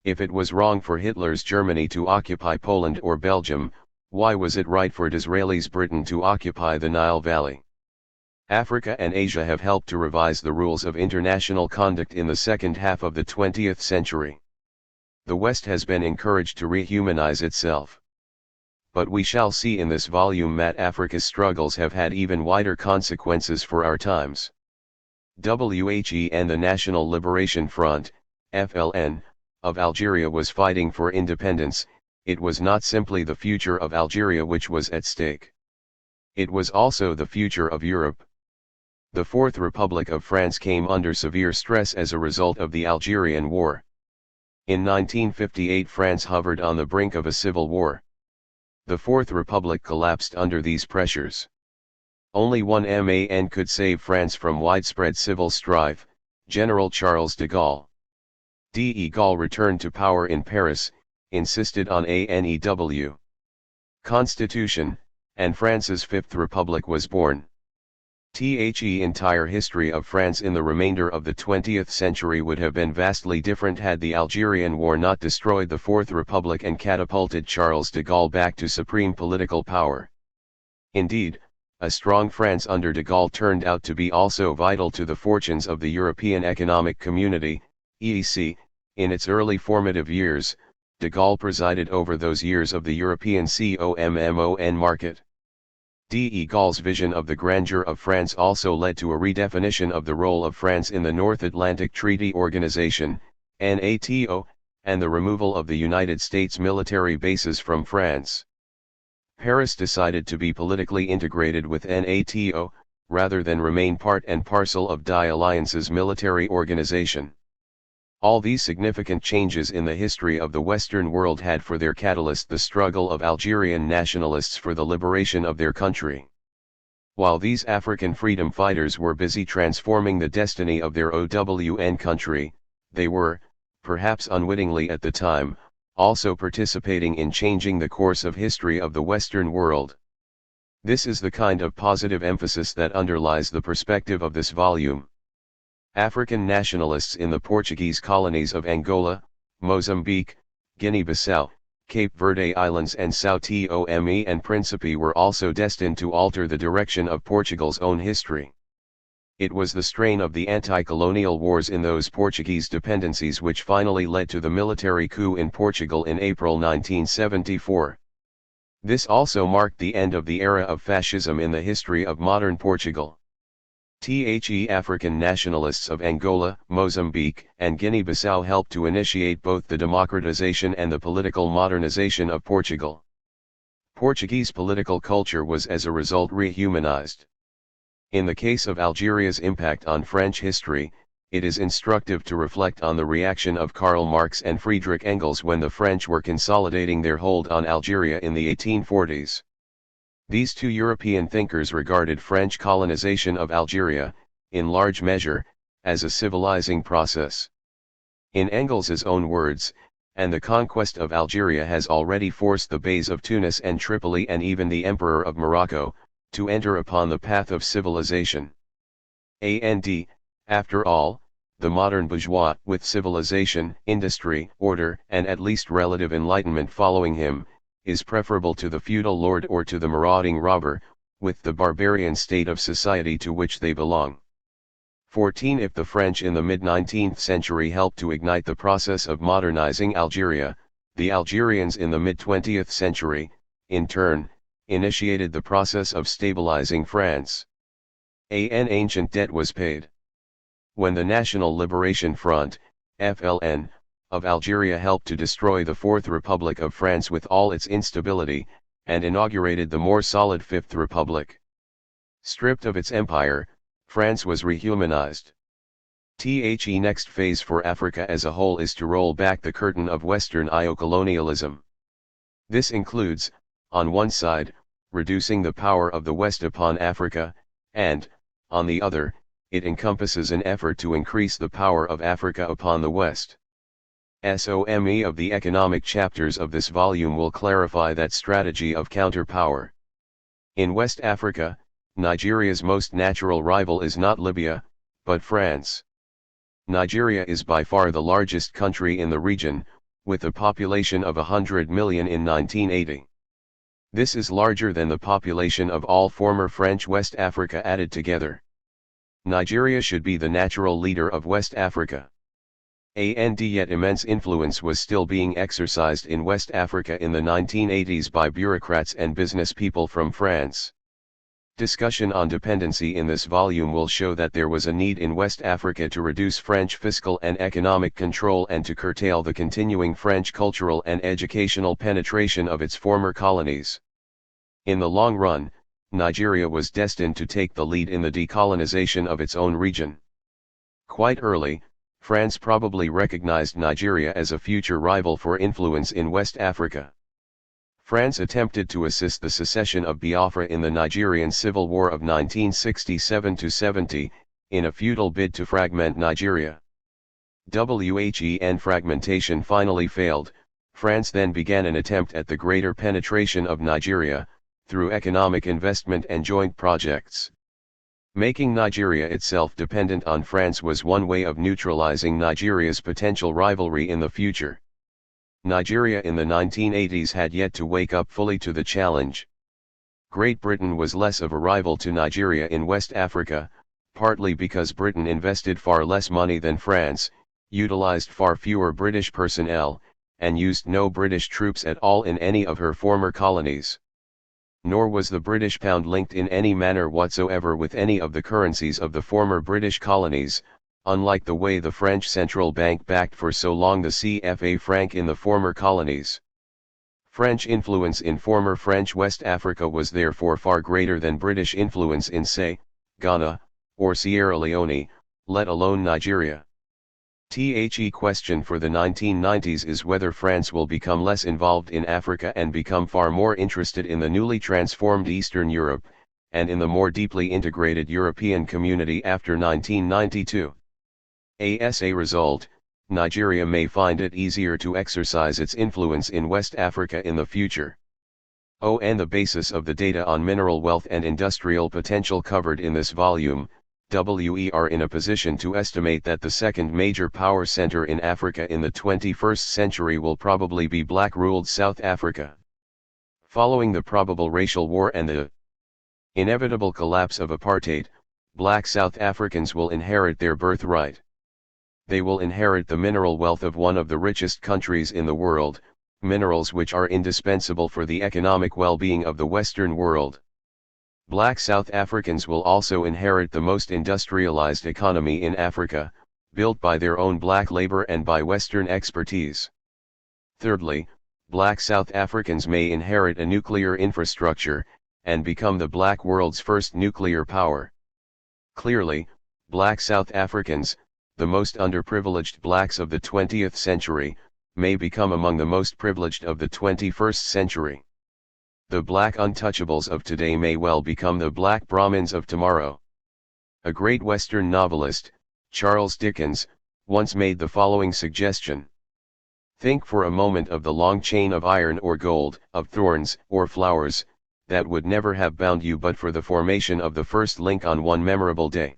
If it was wrong for Hitler's Germany to occupy Poland or Belgium, why was it right for Disraeli's Britain to occupy the Nile Valley? Africa and Asia have helped to revise the rules of international conduct in the second half of the 20th century. The West has been encouraged to rehumanize itself. But we shall see in this volume that Africa's struggles have had even wider consequences for our times. WHE and the National Liberation Front, FLN, of Algeria was fighting for independence. It was not simply the future of Algeria which was at stake. It was also the future of Europe. The Fourth Republic of France came under severe stress as a result of the Algerian War. In 1958 France hovered on the brink of a civil war. The Fourth Republic collapsed under these pressures. Only one man could save France from widespread civil strife, General Charles de Gaulle. De Gaulle returned to power in Paris, insisted on a new constitution, and France's Fifth Republic was born. The entire history of France in the remainder of the 20th century would have been vastly different had the Algerian War not destroyed the Fourth Republic and catapulted Charles de Gaulle back to supreme political power. Indeed, a strong France under de Gaulle turned out to be also vital to the fortunes of the European Economic Community, EEC. In its early formative years, de Gaulle presided over those years of the European COMMON market. De Gaulle's vision of the grandeur of France also led to a redefinition of the role of France in the North Atlantic Treaty Organization, NATO, and the removal of the United States military bases from France. Paris decided to be politically integrated with NATO, rather than remain part and parcel of Die Alliance's military organization. All these significant changes in the history of the Western world had for their catalyst the struggle of Algerian nationalists for the liberation of their country. While these African freedom fighters were busy transforming the destiny of their own country, they were, perhaps unwittingly at the time, also participating in changing the course of history of the Western world. This is the kind of positive emphasis that underlies the perspective of this volume. African nationalists in the Portuguese colonies of Angola, Mozambique, Guinea-Bissau, Cape Verde Islands and São Tomé and Príncipe were also destined to alter the direction of Portugal's own history. It was the strain of the anti-colonial wars in those Portuguese dependencies which finally led to the military coup in Portugal in April 1974. This also marked the end of the era of fascism in the history of modern Portugal. African nationalists of Angola, Mozambique, and Guinea-Bissau helped to initiate both the democratization and the political modernization of Portugal. Portuguese political culture was as a result rehumanized. In the case of Algeria's impact on French history, it is instructive to reflect on the reaction of Karl Marx and Friedrich Engels when the French were consolidating their hold on Algeria in the 1840s. These two European thinkers regarded French colonization of Algeria, in large measure, as a civilizing process. In Engels's own words, and the conquest of Algeria has already forced the beys of Tunis and Tripoli and even the Emperor of Morocco, to enter upon the path of civilization. After all, the modern bourgeois, with civilization, industry, order, and at least relative enlightenment following him, is preferable to the feudal lord or to the marauding robber, with the barbarian state of society to which they belong. 14. If the French in the mid-19th century helped to ignite the process of modernizing Algeria, the Algerians in the mid-20th century, in turn, initiated the process of stabilizing France. An ancient debt was paid. When the National Liberation Front, FLN, of Algeria helped to destroy the Fourth Republic of France with all its instability, and inaugurated the more solid Fifth Republic. Stripped of its empire, France was rehumanized. The next phase for Africa as a whole is to roll back the curtain of Western colonialism. This includes, on one side, reducing the power of the West upon Africa, and, on the other, it encompasses an effort to increase the power of Africa upon the West. Some of the economic chapters of this volume will clarify that strategy of counterpower. In West Africa, Nigeria's most natural rival is not Libya, but France. Nigeria is by far the largest country in the region, with a population of 100 million in 1980. This is larger than the population of all former French West Africa added together. Nigeria should be the natural leader of West Africa. Yet immense influence was still being exercised in West Africa in the 1980s by bureaucrats and business people from France. Discussion on dependency in this volume will show that there was a need in West Africa to reduce French fiscal and economic control and to curtail the continuing French cultural and educational penetration of its former colonies. In the long run, Nigeria was destined to take the lead in the decolonization of its own region. Quite early, France probably recognized Nigeria as a future rival for influence in West Africa. France attempted to assist the secession of Biafra in the Nigerian Civil War of 1967–70, in a futile bid to fragment Nigeria. When fragmentation finally failed, France then began an attempt at the greater penetration of Nigeria, through economic investment and joint projects. Making Nigeria itself dependent on France was one way of neutralizing Nigeria's potential rivalry in the future. Nigeria in the 1980s had yet to wake up fully to the challenge. Great Britain was less of a rival to Nigeria in West Africa, partly because Britain invested far less money than France, utilized far fewer British personnel, and used no British troops at all in any of her former colonies. Nor was the British pound linked in any manner whatsoever with any of the currencies of the former British colonies, unlike the way the French central bank backed for so long the CFA franc in the former colonies. French influence in former French West Africa was therefore far greater than British influence in, say, Ghana, or Sierra Leone, let alone Nigeria. The question for the 1990s is whether France will become less involved in Africa and become far more interested in the newly transformed Eastern Europe, and in the more deeply integrated European community after 1992. As a result, Nigeria may find it easier to exercise its influence in West Africa in the future. On the basis of the data on mineral wealth and industrial potential covered in this volume, we are in a position to estimate that the second major power center in Africa in the 21st century will probably be black-ruled South Africa. Following the probable racial war and the inevitable collapse of apartheid, black South Africans will inherit their birthright. They will inherit the mineral wealth of one of the richest countries in the world, minerals which are indispensable for the economic well-being of the Western world. Black South Africans will also inherit the most industrialized economy in Africa, built by their own black labor and by Western expertise. Thirdly, black South Africans may inherit a nuclear infrastructure, and become the black world's first nuclear power. Clearly, black South Africans, the most underprivileged blacks of the 20th century, may become among the most privileged of the 21st century. The black untouchables of today may well become the black Brahmins of tomorrow. A great Western novelist, Charles Dickens, once made the following suggestion. Think for a moment of the long chain of iron or gold, of thorns or flowers, that would never have bound you but for the formation of the first link on one memorable day.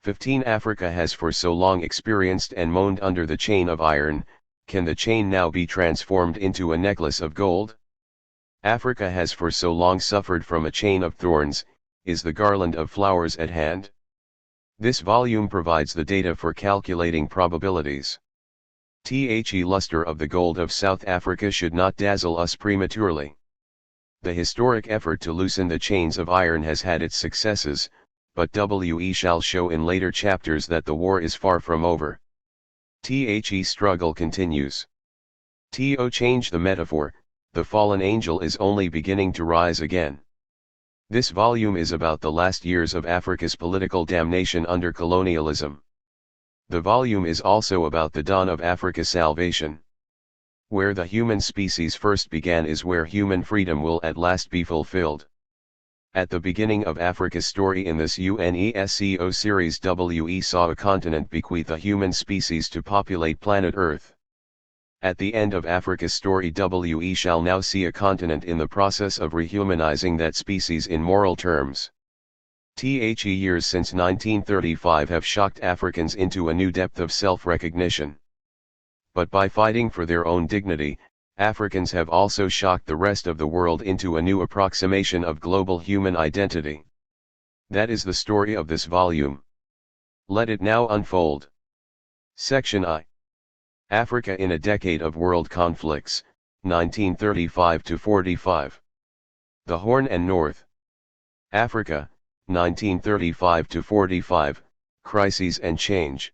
15 Africa has for so long experienced and moaned under the chain of iron, can the chain now be transformed into a necklace of gold? Africa has for so long suffered from a chain of thorns, is the garland of flowers at hand? This volume provides the data for calculating probabilities. The luster of the gold of South Africa should not dazzle us prematurely. The historic effort to loosen the chains of iron has had its successes, but we shall show in later chapters that the war is far from over. The struggle continues. To change the metaphor, the fallen angel is only beginning to rise again. This volume is about the last years of Africa's political damnation under colonialism. The volume is also about the dawn of Africa's salvation. Where the human species first began is where human freedom will at last be fulfilled. At the beginning of Africa's story in this UNESCO series, we saw a continent bequeath a human species to populate planet Earth. At the end of Africa's story, we shall now see a continent in the process of rehumanizing that species in moral terms. The years since 1935 have shocked Africans into a new depth of self-recognition. But by fighting for their own dignity, Africans have also shocked the rest of the world into a new approximation of global human identity. That is the story of this volume. Let it now unfold. Section I. Africa in a Decade of World Conflicts, 1935–45. The Horn and North. Africa, 1935–45, Crises and Change.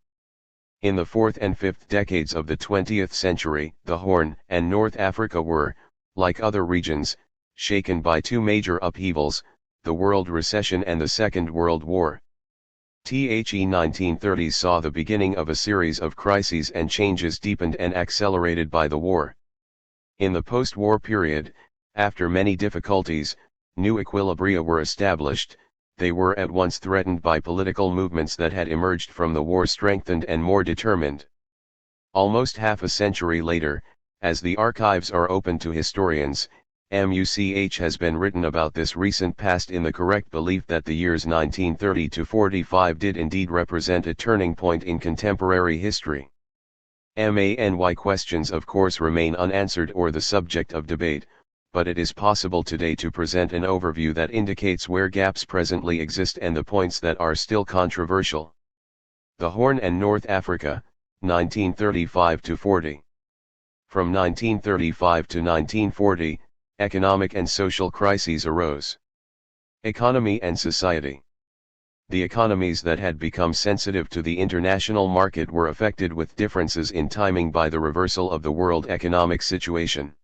In the fourth and fifth decades of the 20th century, the Horn and North Africa were, like other regions, shaken by two major upheavals, the World Recession and the Second World War. The 1930s saw the beginning of a series of crises and changes deepened and accelerated by the war. In the post-war period, After many difficulties, new equilibria were established. They were at once threatened by political movements that had emerged from the war, strengthened and more determined. Almost half a century later, as the archives are open to historians, much has been written about this recent past in the correct belief that the years 1930 to 45 did indeed represent a turning point in contemporary history. Many questions of course remain unanswered or the subject of debate, but it is possible today to present an overview that indicates where gaps presently exist and the points that are still controversial. The Horn and North Africa, 1935 to 40. From 1935 to 1940, economic and social crises arose. Economy and society. The economies that had become sensitive to the international market were affected with differences in timing by the reversal of the world economic situation.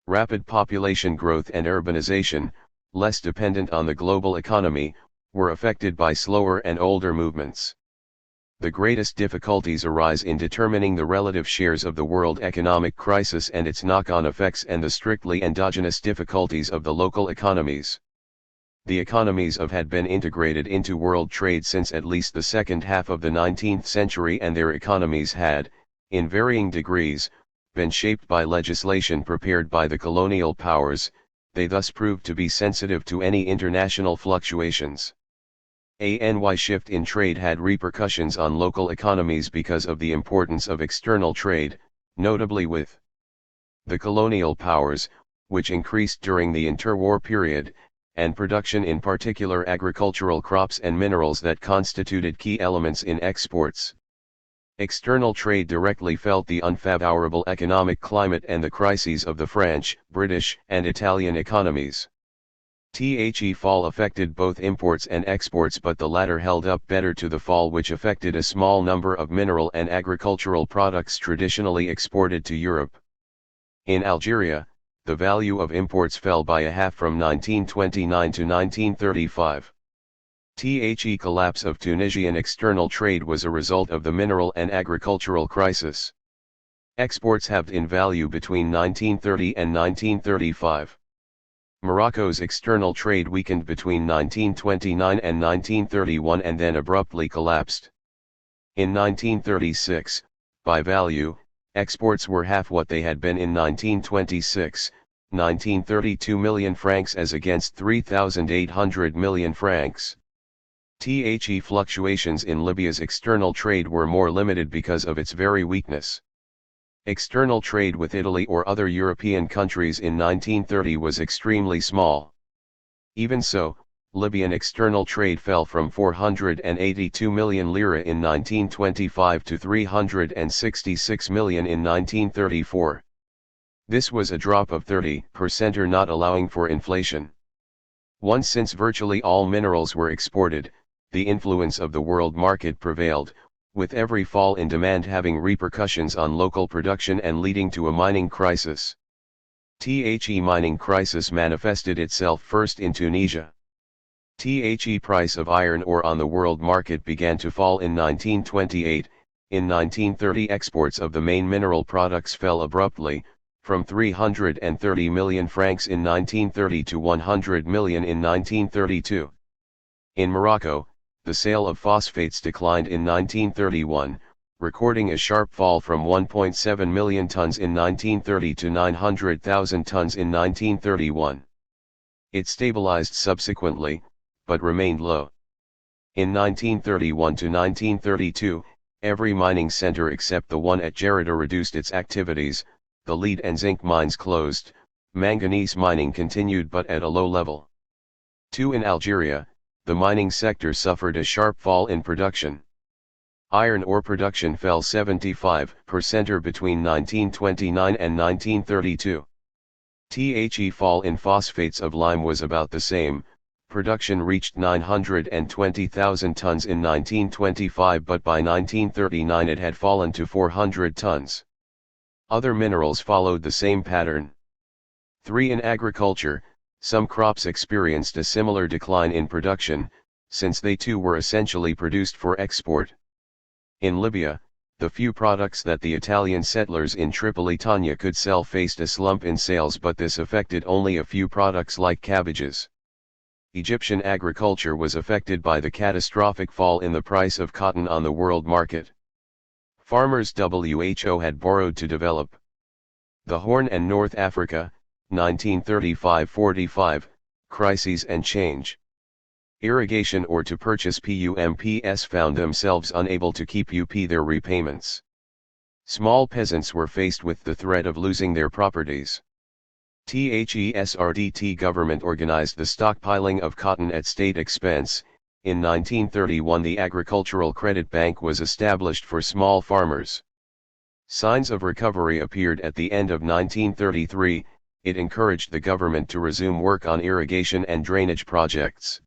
Rapid population growth and urbanization, less dependent on the global economy, were affected by slower and older movements. The greatest difficulties arise in determining the relative shares of the world economic crisis and its knock-on effects and the strictly endogenous difficulties of the local economies. The economies had been integrated into world trade since at least the second half of the 19th century, and their economies had, in varying degrees, been shaped by legislation prepared by the colonial powers. They thus proved to be sensitive to any international fluctuations. Any shift in trade had repercussions on local economies because of the importance of external trade, notably with the colonial powers, which increased during the interwar period, and production, in particular agricultural crops and minerals that constituted key elements in exports. External trade directly felt the unfavorable economic climate and the crises of the French, British, and Italian economies. The fall affected both imports and exports, but the latter held up better to the fall, which affected a small number of mineral and agricultural products traditionally exported to Europe. In Algeria, the value of imports fell by a half from 1929 to 1935. The collapse of Tunisian external trade was a result of the mineral and agricultural crisis. Exports halved in value between 1930 and 1935. Morocco's external trade weakened between 1929 and 1931 and then abruptly collapsed. In 1936, by value, exports were half what they had been in 1926, 1932 million francs as against 3,800 million francs. The fluctuations in Libya's external trade were more limited because of its very weakness. External trade with Italy or other European countries in 1930 was extremely small. Even so, Libyan external trade fell from 482 million lira in 1925 to 366 million in 1934. This was a drop of 30% or not allowing for inflation. Since virtually all minerals were exported, the influence of the world market prevailed, with every fall in demand having repercussions on local production and leading to a mining crisis. The mining crisis manifested itself first in Tunisia. The price of iron ore on the world market began to fall in 1928. In 1930 exports of the main mineral products fell abruptly, from 330 million francs in 1930 to 100 million in 1932. In Morocco, the sale of phosphates declined in 1931, recording a sharp fall from 1.7 million tons in 1930 to 900,000 tons in 1931. It stabilized subsequently, but remained low. In 1931 to 1932, every mining center except the one at Jarada reduced its activities, the lead and zinc mines closed, manganese mining continued but at a low level. In Algeria, the mining sector suffered a sharp fall in production. Iron ore production fell 75% between 1929 and 1932. The fall in phosphates of lime was about the same. Production reached 920,000 tons in 1925, but by 1939 it had fallen to 400 tons. Other minerals followed the same pattern. In agriculture, some crops experienced a similar decline in production, since they too were essentially produced for export. In Libya, The few products that the Italian settlers in Tripolitania could sell faced a slump in sales, but this affected only a few products like cabbages. Egyptian agriculture was affected by the catastrophic fall in the price of cotton on the world market. Farmers WHO had borrowed to develop the Horn and North Africa, 1935-45, crises and change. Irrigation or to purchase PUMPs found themselves unable to keep their repayments. Small peasants were faced with the threat of losing their properties. THESRDT government organized the stockpiling of cotton at state expense. In 1931 the Agricultural Credit Bank was established for small farmers. Signs of recovery appeared at the end of 1933, it encouraged the government to resume work on irrigation and drainage projects.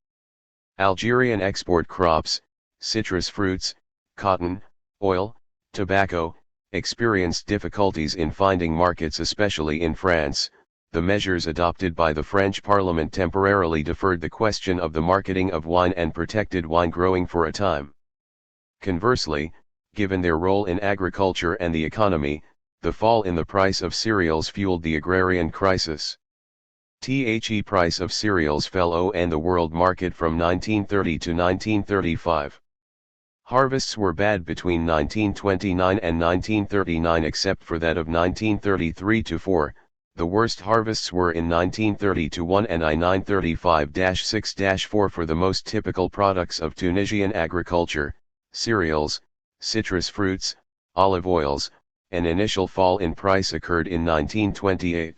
Algerian export crops, citrus fruits, cotton, oil, tobacco, experienced difficulties in finding markets, especially in France. The measures adopted by the French Parliament temporarily deferred the question of the marketing of wine and protected wine growing for a time. Conversely, given their role in agriculture and the economy, the fall in the price of cereals fueled the agrarian crisis. The price of cereals fell in the world market from 1930 to 1935. Harvests were bad between 1929 and 1939 except for that of 1933-4, the worst harvests were in 1930-1 and 1935-6-4 for the most typical products of Tunisian agriculture, cereals, citrus fruits, olive oils. An initial fall in price occurred in 1928.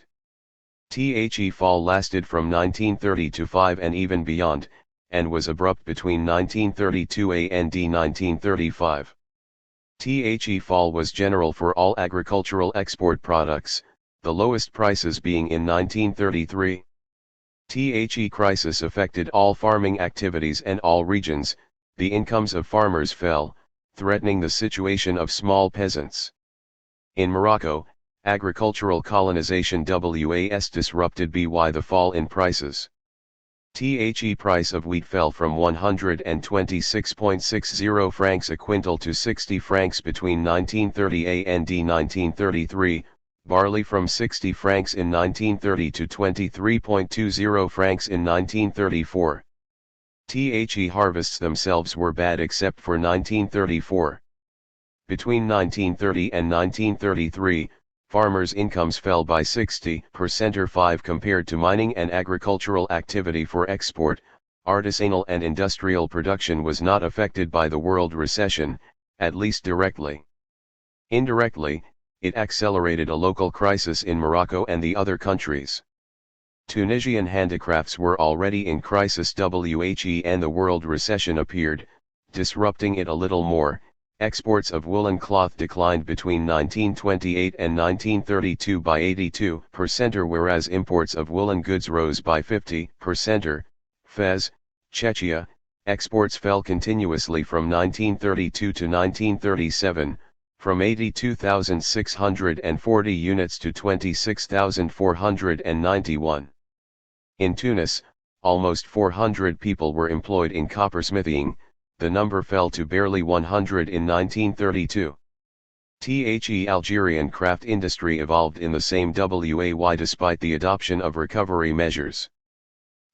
The fall lasted from 1930 to 5 and even beyond, and was abrupt between 1932 and 1935. The fall was general for all agricultural export products, the lowest prices being in 1933. The crisis affected all farming activities and all regions. The incomes of farmers fell, threatening the situation of small peasants. In Morocco, agricultural colonization was disrupted by the fall in prices. The price of wheat fell from 126.60 francs a quintal to 60 francs between 1930 and 1933, barley from 60 francs in 1930 to 23.20 francs in 1934. The harvests themselves were bad except for 1934. Between 1930 and 1933, farmers' incomes fell by 60% or 5 compared to mining and agricultural activity for export. Artisanal and industrial production was not affected by the world recession, at least directly. Indirectly, it accelerated a local crisis in Morocco and the other countries. Tunisian handicrafts were already in crisis and the world recession appeared, disrupting it a little more. Exports of woolen cloth declined between 1928 and 1932 by 82%, whereas imports of woolen goods rose by 50%. Fez, Czechia, exports fell continuously from 1932 to 1937, from 82,640 units to 26,491. In Tunis, almost 400 people were employed in coppersmithing. The number fell to barely 100 in 1932. The Algerian craft industry evolved in the same way despite the adoption of recovery measures.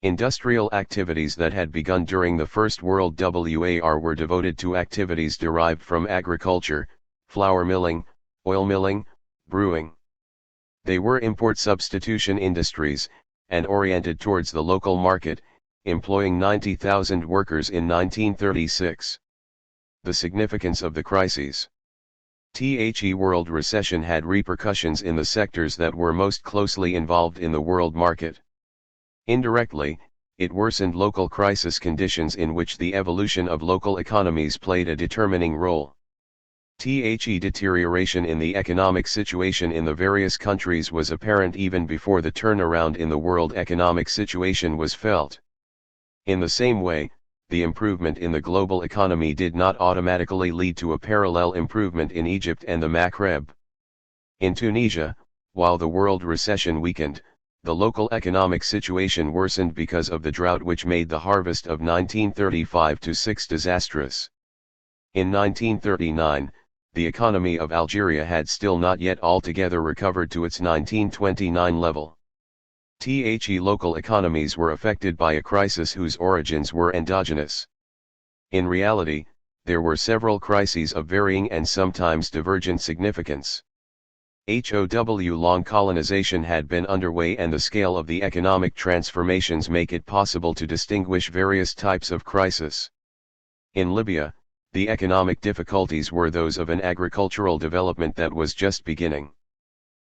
Industrial activities that had begun during the First World War were devoted to activities derived from agriculture, flour milling, oil milling, brewing. They were import substitution industries, and oriented towards the local market, employing 90,000 workers in 1936. The significance of the crises. The world recession had repercussions in the sectors that were most closely involved in the world market. Indirectly, it worsened local crisis conditions in which the evolution of local economies played a determining role. The deterioration in the economic situation in the various countries was apparent even before the turnaround in the world economic situation was felt. In the same way, the improvement in the global economy did not automatically lead to a parallel improvement in Egypt and the Maghreb. In Tunisia, while the world recession weakened, the local economic situation worsened because of the drought which made the harvest of 1935-6 disastrous. In 1939, the economy of Algeria had still not yet altogether recovered to its 1929 level. The local economies were affected by a crisis whose origins were endogenous. In reality, there were several crises of varying and sometimes divergent significance. Long colonization had been underway, and the scale of the economic transformations make it possible to distinguish various types of crisis. In Libya, the economic difficulties were those of an agricultural development that was just beginning.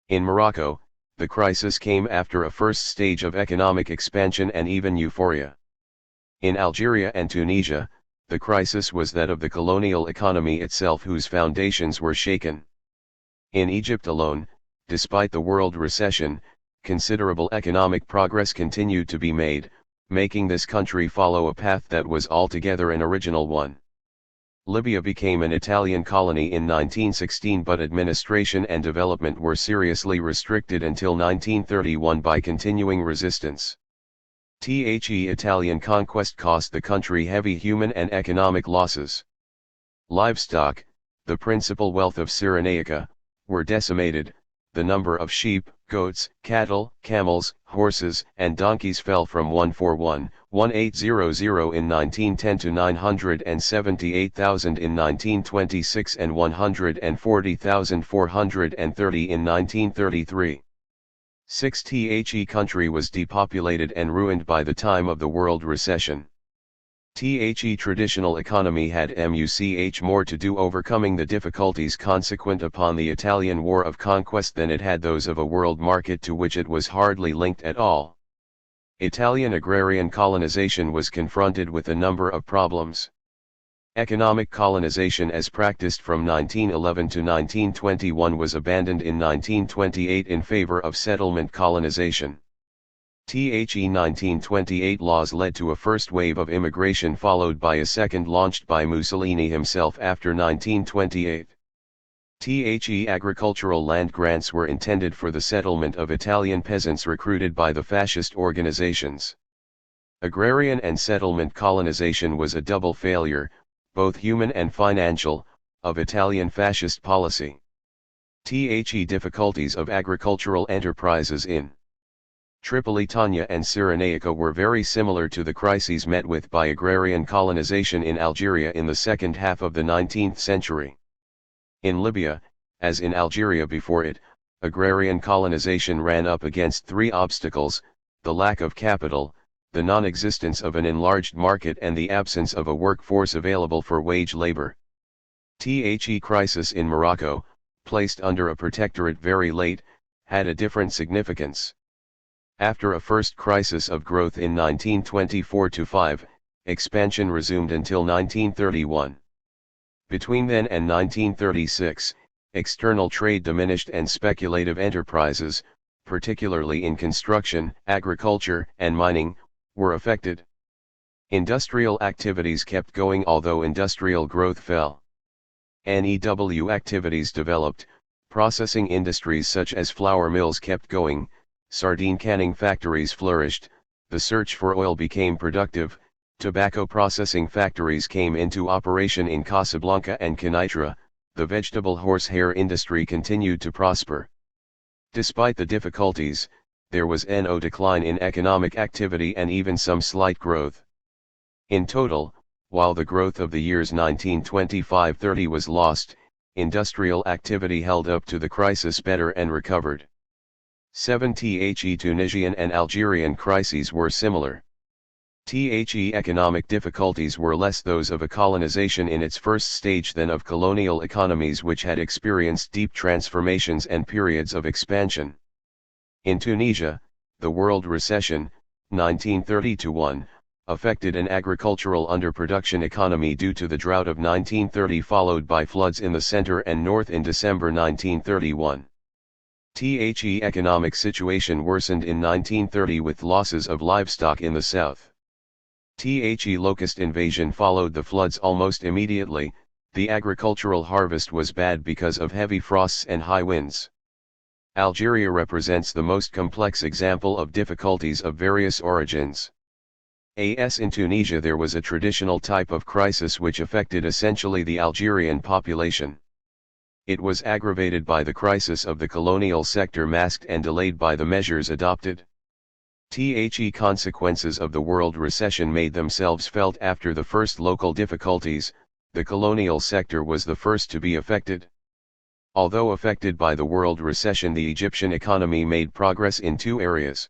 In Morocco, the crisis came after a first stage of economic expansion and even euphoria. In Algeria and Tunisia, the crisis was that of the colonial economy itself, whose foundations were shaken. In Egypt alone, despite the world recession, considerable economic progress continued to be made, making this country follow a path that was altogether an original one. Libya became an Italian colony in 1916, but administration and development were seriously restricted until 1931 by continuing resistance. The Italian conquest cost the country heavy human and economic losses. Livestock, the principal wealth of Cyrenaica, were decimated. The number of sheep, goats, cattle, camels, horses, and donkeys fell from 141,1800 in 1910 to 978,000 in 1926 and 140,430 in 1933. The country was depopulated and ruined by the time of the world recession. The traditional economy had more to do overcoming the difficulties consequent upon the Italian War of Conquest than it had those of a world market to which it was hardly linked at all. Italian agrarian colonization was confronted with a number of problems. Economic colonization as practiced from 1911 to 1921 was abandoned in 1928 in favor of settlement colonization. The 1928 laws led to a first wave of immigration, followed by a second launched by Mussolini himself after 1928. The agricultural land grants were intended for the settlement of Italian peasants recruited by the fascist organizations. Agrarian and settlement colonization was a double failure, both human and financial, of Italian fascist policy. The difficulties of agricultural enterprises in Tripolitania and Cyrenaica were very similar to the crises met with by agrarian colonization in Algeria in the second half of the 19th century. In Libya, as in Algeria before it, agrarian colonization ran up against three obstacles: the lack of capital, the non-existence of an enlarged market, and the absence of a workforce available for wage labor. The crisis in Morocco, placed under a protectorate very late, had a different significance. After a first crisis of growth in 1924-5, expansion resumed until 1931. Between then and 1936, external trade diminished and speculative enterprises, particularly in construction, agriculture, and mining, were affected. Industrial activities kept going, although industrial growth fell. NEW activities developed, processing industries such as flour mills kept going, sardine canning factories flourished, the search for oil became productive, tobacco processing factories came into operation in Casablanca and Kenitra, the vegetable horsehair industry continued to prosper. Despite the difficulties, there was no decline in economic activity and even some slight growth. In total, while the growth of the years 1925-30 was lost, industrial activity held up to the crisis better and recovered. The Tunisian and Algerian crises were similar. The economic difficulties were less those of a colonization in its first stage than of colonial economies which had experienced deep transformations and periods of expansion. In Tunisia, the world recession, 1930-1, affected an agricultural underproduction economy due to the drought of 1930, followed by floods in the center and north in December 1931. The economic situation worsened in 1930 with losses of livestock in the south. The locust invasion followed the floods almost immediately. The agricultural harvest was bad because of heavy frosts and high winds. Algeria represents the most complex example of difficulties of various origins. In Tunisia there was a traditional type of crisis which affected essentially the Algerian population. It was aggravated by the crisis of the colonial sector masked and delayed by the measures adopted. The consequences of the world recession made themselves felt after the first local difficulties. The colonial sector was the first to be affected. Although affected by the world recession, the Egyptian economy made progress in two areas.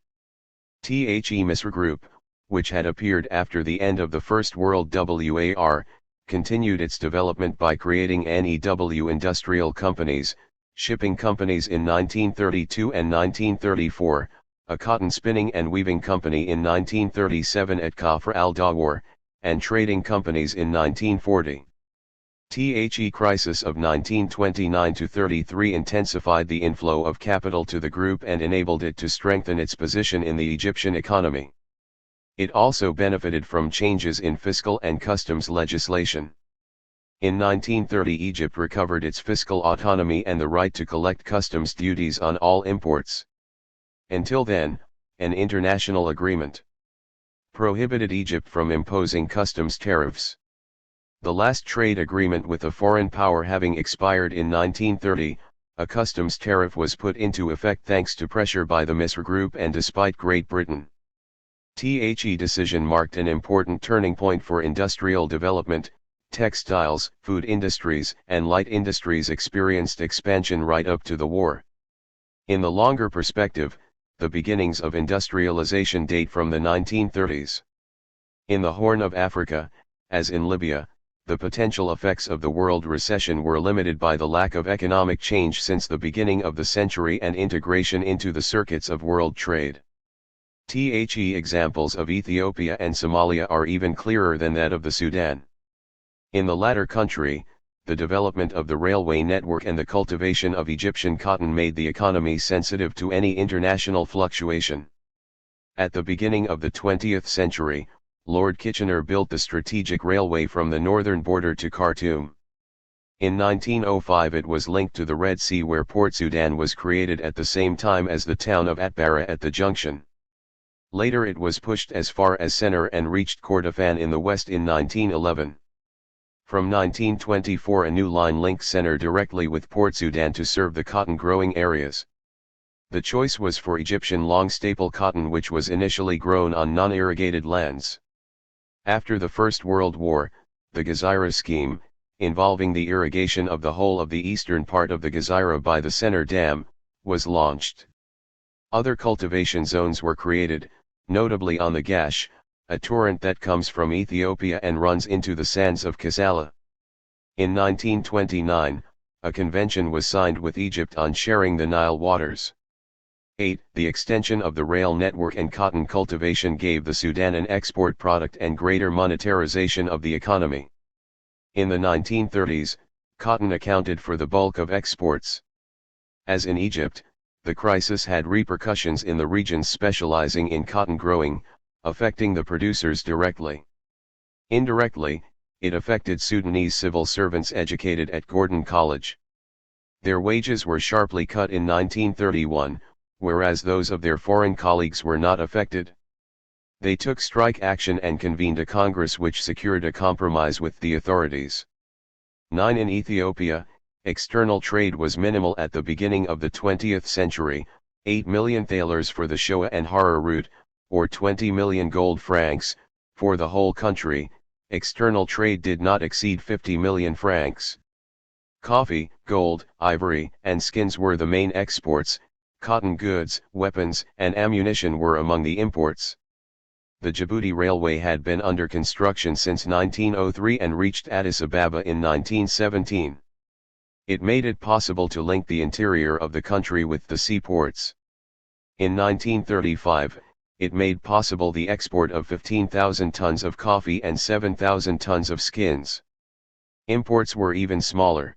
The Misr Group, which had appeared after the end of the First World War, continued its development by creating NEW industrial companies, shipping companies in 1932 and 1934, a cotton spinning and weaving company in 1937 at Kafr al-Dawar, and trading companies in 1940. The crisis of 1929-33 intensified the inflow of capital to the group and enabled it to strengthen its position in the Egyptian economy. It also benefited from changes in fiscal and customs legislation. In 1930, Egypt recovered its fiscal autonomy and the right to collect customs duties on all imports. Until then, an international agreement prohibited Egypt from imposing customs tariffs. The last trade agreement with a foreign power having expired in 1930, a customs tariff was put into effect thanks to pressure by the Misr Group and despite Great Britain. The decision marked an important turning point for industrial development. Textiles, food industries, and light industries experienced expansion right up to the war. In the longer perspective, the beginnings of industrialization date from the 1930s. In the Horn of Africa, as in Libya, the potential effects of the world recession were limited by the lack of economic change since the beginning of the century and integration into the circuits of world trade. The examples of Ethiopia and Somalia are even clearer than that of the Sudan. In the latter country, the development of the railway network and the cultivation of Egyptian cotton made the economy sensitive to any international fluctuation. At the beginning of the 20th century, Lord Kitchener built the strategic railway from the northern border to Khartoum. In 1905 it was linked to the Red Sea, where Port Sudan was created at the same time as the town of Atbara at the junction. Later it was pushed as far as Sennar and reached Kordofan in the west in 1911. From 1924 a new line links Sennar directly with Port Sudan to serve the cotton-growing areas. The choice was for Egyptian long staple cotton, which was initially grown on non-irrigated lands. After the First World War, the Gezira scheme, involving the irrigation of the whole of the eastern part of the Gezira by the Sennar Dam, was launched. Other cultivation zones were created, notably on the Gash, a torrent that comes from Ethiopia and runs into the sands of Kassala. In 1929, a convention was signed with Egypt on sharing the Nile waters. 8. The extension of the rail network and cotton cultivation gave the Sudan an export product and greater monetarization of the economy. In the 1930s, cotton accounted for the bulk of exports. As in Egypt, the crisis had repercussions in the regions specializing in cotton growing, affecting the producers directly. Indirectly, it affected Sudanese civil servants educated at Gordon College. Their wages were sharply cut in 1931, whereas those of their foreign colleagues were not affected. They took strike action and convened a Congress which secured a compromise with the authorities. 9. In Ethiopia, external trade was minimal at the beginning of the 20th century, 8 million thalers for the Shoa and Harar route, or 20 million gold francs, for the whole country. External trade did not exceed 50 million francs. Coffee, gold, ivory, and skins were the main exports. Cotton goods, weapons, and ammunition were among the imports. The Djibouti Railway had been under construction since 1903 and reached Addis Ababa in 1917. It made it possible to link the interior of the country with the seaports. In 1935, it made possible the export of 15,000 tons of coffee and 7,000 tons of skins. Imports were even smaller.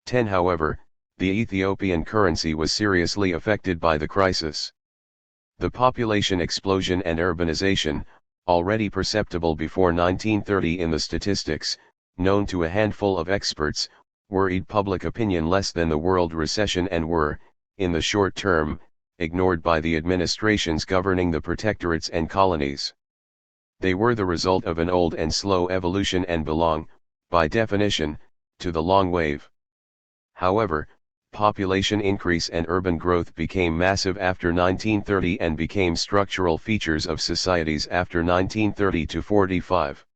10. However, the Ethiopian currency was seriously affected by the crisis. The population explosion and urbanization, already perceptible before 1930 in the statistics, known to a handful of experts, worried public opinion less than the world recession and were, in the short term, ignored by the administrations governing the protectorates and colonies. They were the result of an old and slow evolution and belong, by definition, to the long wave. However, population increase and urban growth became massive after 1930 and became structural features of societies after 1930 to 45.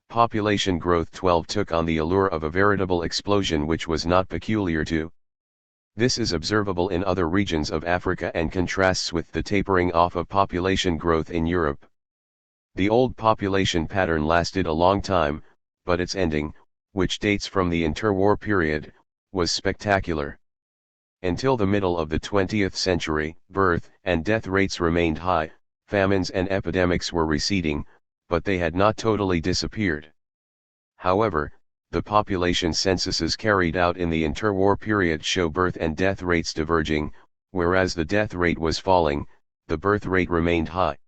Population growth 12 took on the allure of a veritable explosion which was not peculiar to. This is observable in other regions of Africa and contrasts with the tapering off of population growth in Europe. The old population pattern lasted a long time, but its ending, which dates from the interwar period, was spectacular. Until the middle of the 20th century, birth and death rates remained high, famines and epidemics were receding, but they had not totally disappeared. However, the population censuses carried out in the interwar period show birth and death rates diverging, whereas the death rate was falling, the birth rate remained high.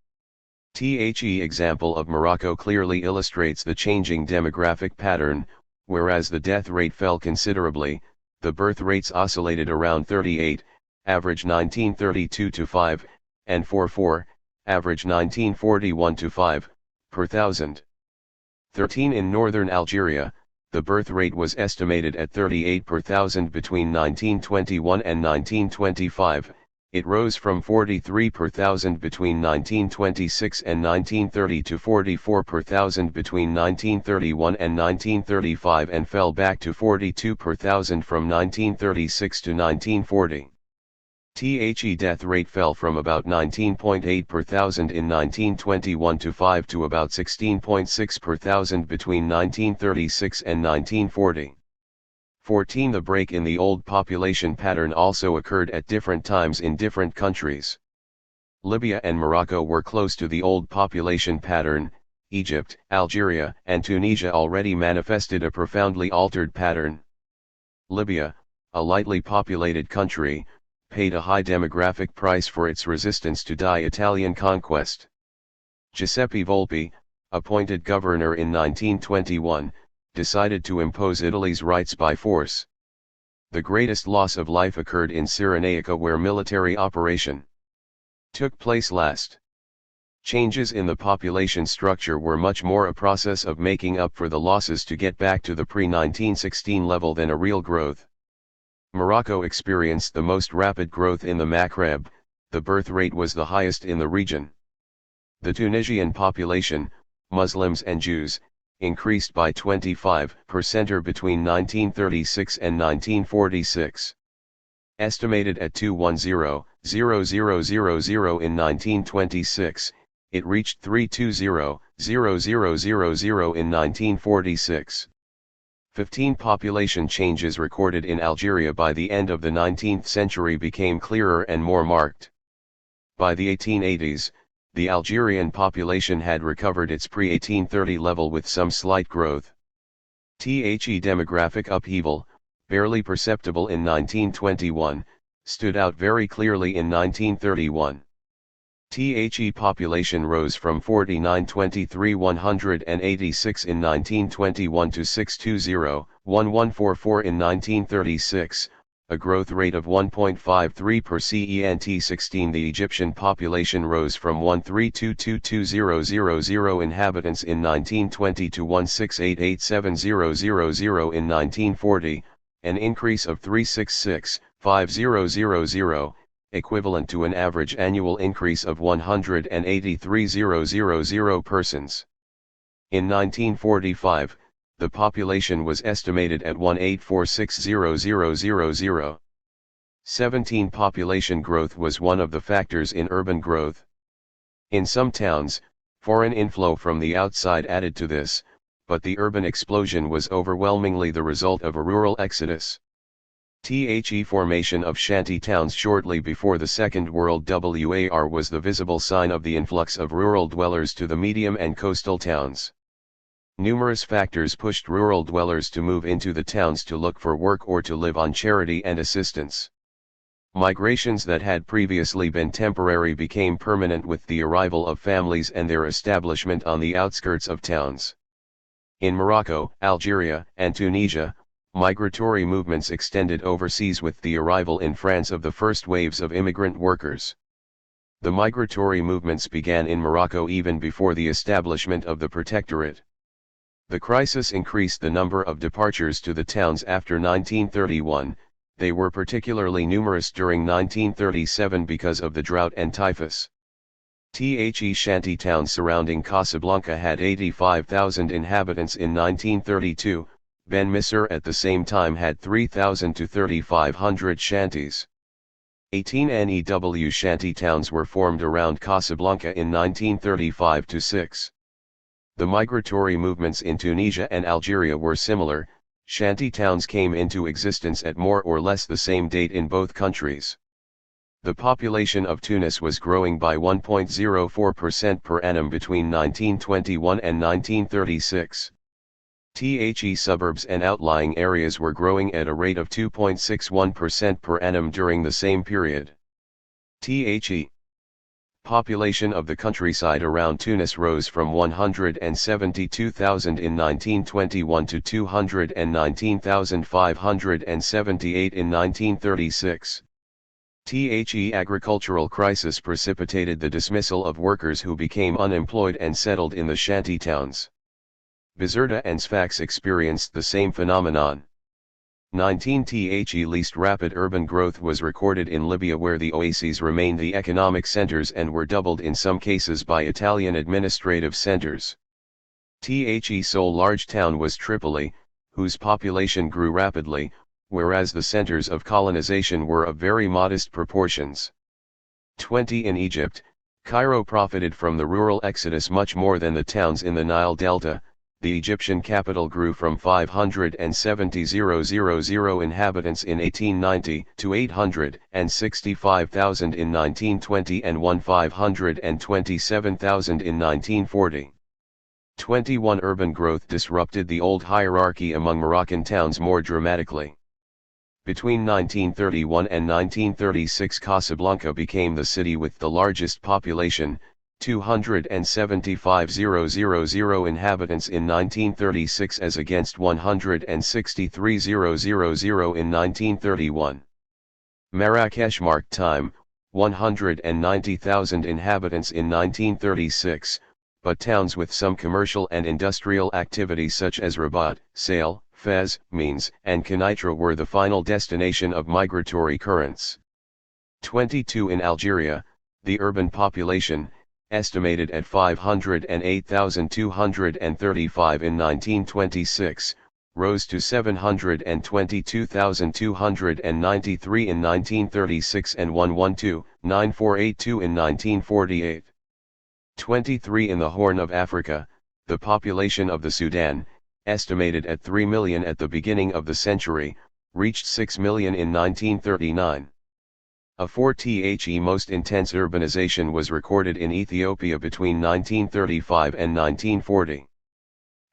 The example of Morocco clearly illustrates the changing demographic pattern, whereas the death rate fell considerably, the birth rates oscillated around 38, average 1932 to 5, and 44, average 1941 to 5, per thousand. 13 in northern Algeria, the birth rate was estimated at 38 per thousand between 1921 and 1925, it rose from 43 per thousand between 1926 and 1930 to 44 per thousand between 1931 and 1935 and fell back to 42 per thousand from 1936 to 1940. The death rate fell from about 19.8 per thousand in 1921 to 5 to about 16.6 per thousand between 1936 and 1940. 14 The break in the old population pattern also occurred at different times in different countries. Libya and Morocco were close to the old population pattern, Egypt, Algeria, and Tunisia already manifested a profoundly altered pattern. Libya, a lightly populated country, paid a high demographic price for its resistance to die Italian conquest. Giuseppe Volpi, appointed governor in 1921, decided to impose Italy's rights by force. The greatest loss of life occurred in Cyrenaica where military operation took place last. Changes in the population structure were much more a process of making up for the losses to get back to the pre-1916 level than a real growth. Morocco experienced the most rapid growth in the Maghreb, the birth rate was the highest in the region. The Tunisian population, Muslims and Jews, increased by 25% between 1936 and 1946. Estimated at 210,000 in 1926, it reached 320,000 in 1946. 15 population changes recorded in Algeria by the end of the 19th century became clearer and more marked. By the 1880s, the Algerian population had recovered its pre-1830 level with some slight growth. The demographic upheaval, barely perceptible in 1921, stood out very clearly in 1931. The population rose from 49,186 in 1921 to 620,1144 in 1936, a growth rate of 1.53 per cent. The Egyptian population rose from 1322200 inhabitants in 1920 to 1688700 in 1940, an increase of 366,5000, equivalent to an average annual increase of 183,000 persons. In 1945, the population was estimated at 184,600. 17 Population growth was one of the factors in urban growth. In some towns, foreign inflow from the outside added to this, but the urban explosion was overwhelmingly the result of a rural exodus. The formation of shanty towns shortly before the Second World War was the visible sign of the influx of rural dwellers to the medium and coastal towns. Numerous factors pushed rural dwellers to move into the towns to look for work or to live on charity and assistance. Migrations that had previously been temporary became permanent with the arrival of families and their establishment on the outskirts of towns. In Morocco, Algeria, and Tunisia, migratory movements extended overseas with the arrival in France of the first waves of immigrant workers. The migratory movements began in Morocco even before the establishment of the Protectorate. The crisis increased the number of departures to the towns after 1931, they were particularly numerous during 1937 because of the drought and typhus. The shanty towns surrounding Casablanca had 85,000 inhabitants in 1932, Ben Misr at the same time had 3,000 to 3,500 shanties. 18 NEW shanty towns were formed around Casablanca in 1935-6. The migratory movements in Tunisia and Algeria were similar. Shanty towns came into existence at more or less the same date in both countries. The population of Tunis was growing by 1.04% per annum between 1921 and 1936. The suburbs and outlying areas were growing at a rate of 2.61% per annum during the same period. The population of the countryside around Tunis rose from 172,000 in 1921 to 219,578 in 1936. The agricultural crisis precipitated the dismissal of workers who became unemployed and settled in the shanty towns. Bizerta and Sfax experienced the same phenomenon. 19 The least rapid urban growth was recorded in Libya, where the oases remained the economic centers and were doubled in some cases by Italian administrative centers. The sole large town was Tripoli, whose population grew rapidly, whereas the centers of colonization were of very modest proportions. 20 In Egypt, Cairo profited from the rural exodus much more than the towns in the Nile Delta. The Egyptian capital grew from 570,000 inhabitants in 1890 to 865,000 in 1920 and 527,000 in 1940. 21 Urban growth disrupted the old hierarchy among Moroccan towns more dramatically. Between 1931 and 1936, Casablanca became the city with the largest population, 275,000 inhabitants in 1936 as against 163,000 in 1931. Marrakesh marked time, 190,000 inhabitants in 1936, but towns with some commercial and industrial activity such as Rabat, Sale, Fez, Means, and Kenitra were the final destination of migratory currents. 22 In Algeria, the urban population, estimated at 508,235 in 1926, rose to 722,293 in 1936 and 112,942 in 1948. 23 In the Horn of Africa, the population of the Sudan, estimated at 3 million at the beginning of the century, reached 6 million in 1939. A 4th most intense urbanization was recorded in Ethiopia between 1935 and 1940.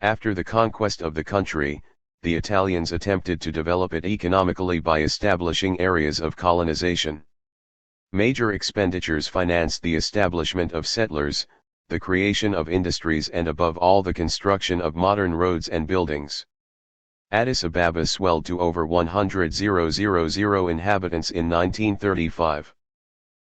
After the conquest of the country, the Italians attempted to develop it economically by establishing areas of colonization. Major expenditures financed the establishment of settlers, the creation of industries, and above all the construction of modern roads and buildings. Addis Ababa swelled to over 100,000 inhabitants in 1935.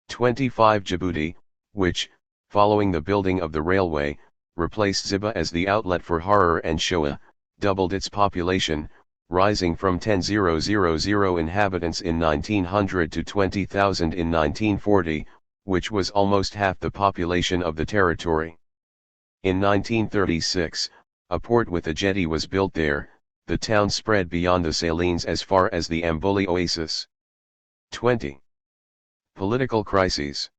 25 Djibouti, which, following the building of the railway, replaced Ziba as the outlet for Harar and Shoa, doubled its population, rising from 10,000 inhabitants in 1900 to 20,000 in 1940, which was almost half the population of the territory. In 1936, a port with a jetty was built there. The town spread beyond the Salines as far as the Amboli Oasis. 20. Political crises.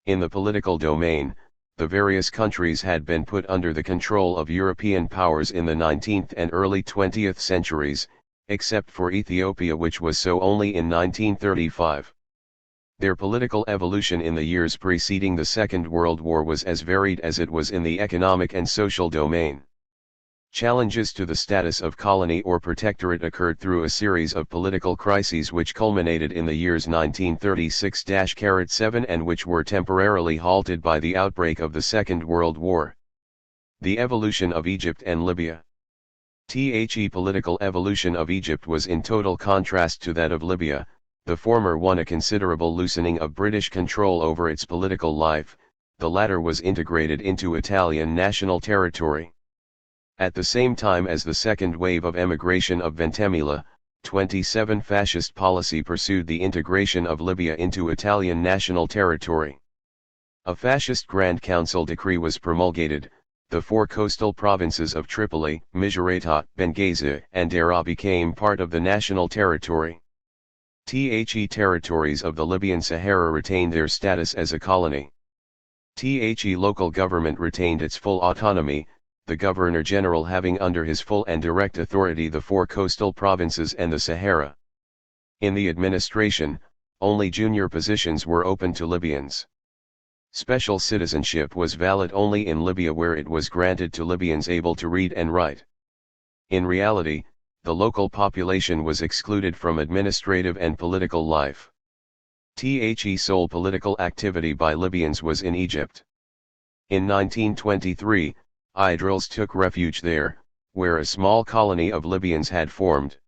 In the political domain, the various countries had been put under the control of European powers in the 19th and early 20th centuries, except for Ethiopia, which was so only in 1935. Their political evolution in the years preceding the Second World War was as varied as it was in the economic and social domain. Challenges to the status of colony or protectorate occurred through a series of political crises which culminated in the years 1936-7 and which were temporarily halted by the outbreak of the Second World War. The evolution of Egypt and Libya. The political evolution of Egypt was in total contrast to that of Libya. The former won a considerable loosening of British control over its political life, the latter was integrated into Italian national territory. At the same time as the second wave of emigration of Ventimiglia, 27 fascist policy pursued the integration of Libya into Italian national territory. A fascist Grand Council decree was promulgated. The four coastal provinces of Tripoli, Misurata, Benghazi, and Deraa became part of the national territory. The territories of the Libyan Sahara retained their status as a colony. The local government retained its full autonomy, the Governor-General having under his full and direct authority the four coastal provinces and the Sahara. In the administration, only junior positions were open to Libyans. Special citizenship was valid only in Libya, where it was granted to Libyans able to read and write. In reality, the local population was excluded from administrative and political life. The sole political activity by Libyans was in Egypt. In 1923, Idrils took refuge there, where a small colony of Libyans had formed.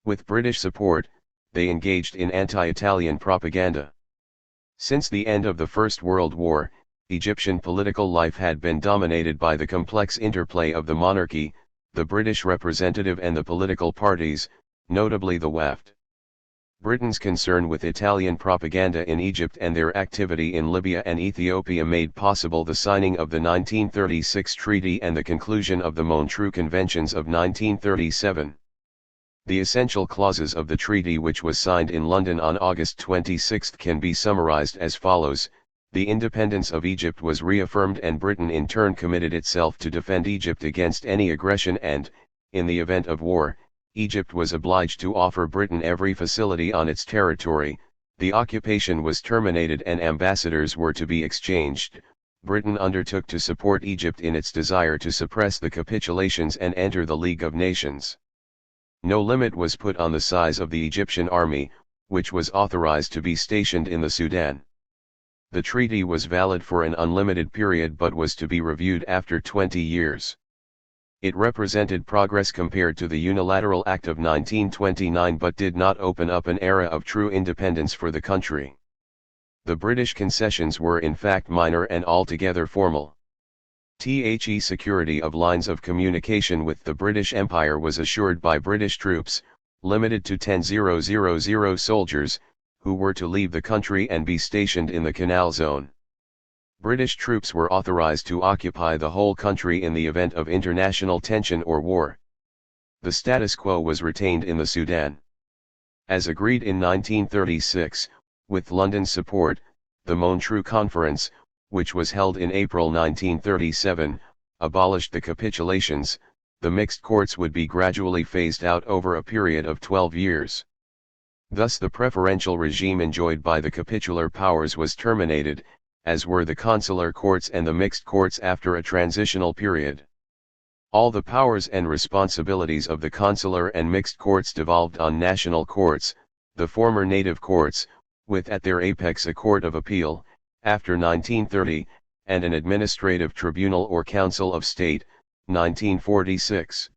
With British support, they engaged in anti-Italian propaganda. Since the end of the First World War, Egyptian political life had been dominated by the complex interplay of the monarchy, the British representative and the political parties, notably the Wafd. Britain's concern with Italian propaganda in Egypt and their activity in Libya and Ethiopia made possible the signing of the 1936 treaty and the conclusion of the Montreux Conventions of 1937. The essential clauses of the treaty, which was signed in London on August 26, can be summarized as follows: the independence of Egypt was reaffirmed and Britain in turn committed itself to defend Egypt against any aggression and, in the event of war, Egypt was obliged to offer Britain every facility on its territory. The occupation was terminated and ambassadors were to be exchanged. Britain undertook to support Egypt in its desire to suppress the capitulations and enter the League of Nations. No limit was put on the size of the Egyptian army, which was authorized to be stationed in the Sudan. The treaty was valid for an unlimited period but was to be reviewed after 20 years. It represented progress compared to the Unilateral Act of 1929 but did not open up an era of true independence for the country. The British concessions were in fact minor and altogether formal. The security of lines of communication with the British Empire was assured by British troops, limited to 10,000 soldiers, who were to leave the country and be stationed in the Canal Zone. British troops were authorized to occupy the whole country in the event of international tension or war. The status quo was retained in the Sudan. As agreed in 1936, with London's support, the Montreux Conference, which was held in April 1937, abolished the capitulations. The mixed courts would be gradually phased out over a period of 12 years. Thus the preferential regime enjoyed by the capitular powers was terminated, as were the consular courts and the mixed courts after a transitional period. All the powers and responsibilities of the consular and mixed courts devolved on national courts, the former native courts, with at their apex a court of appeal, after 1930, and an administrative tribunal or council of state, 1946.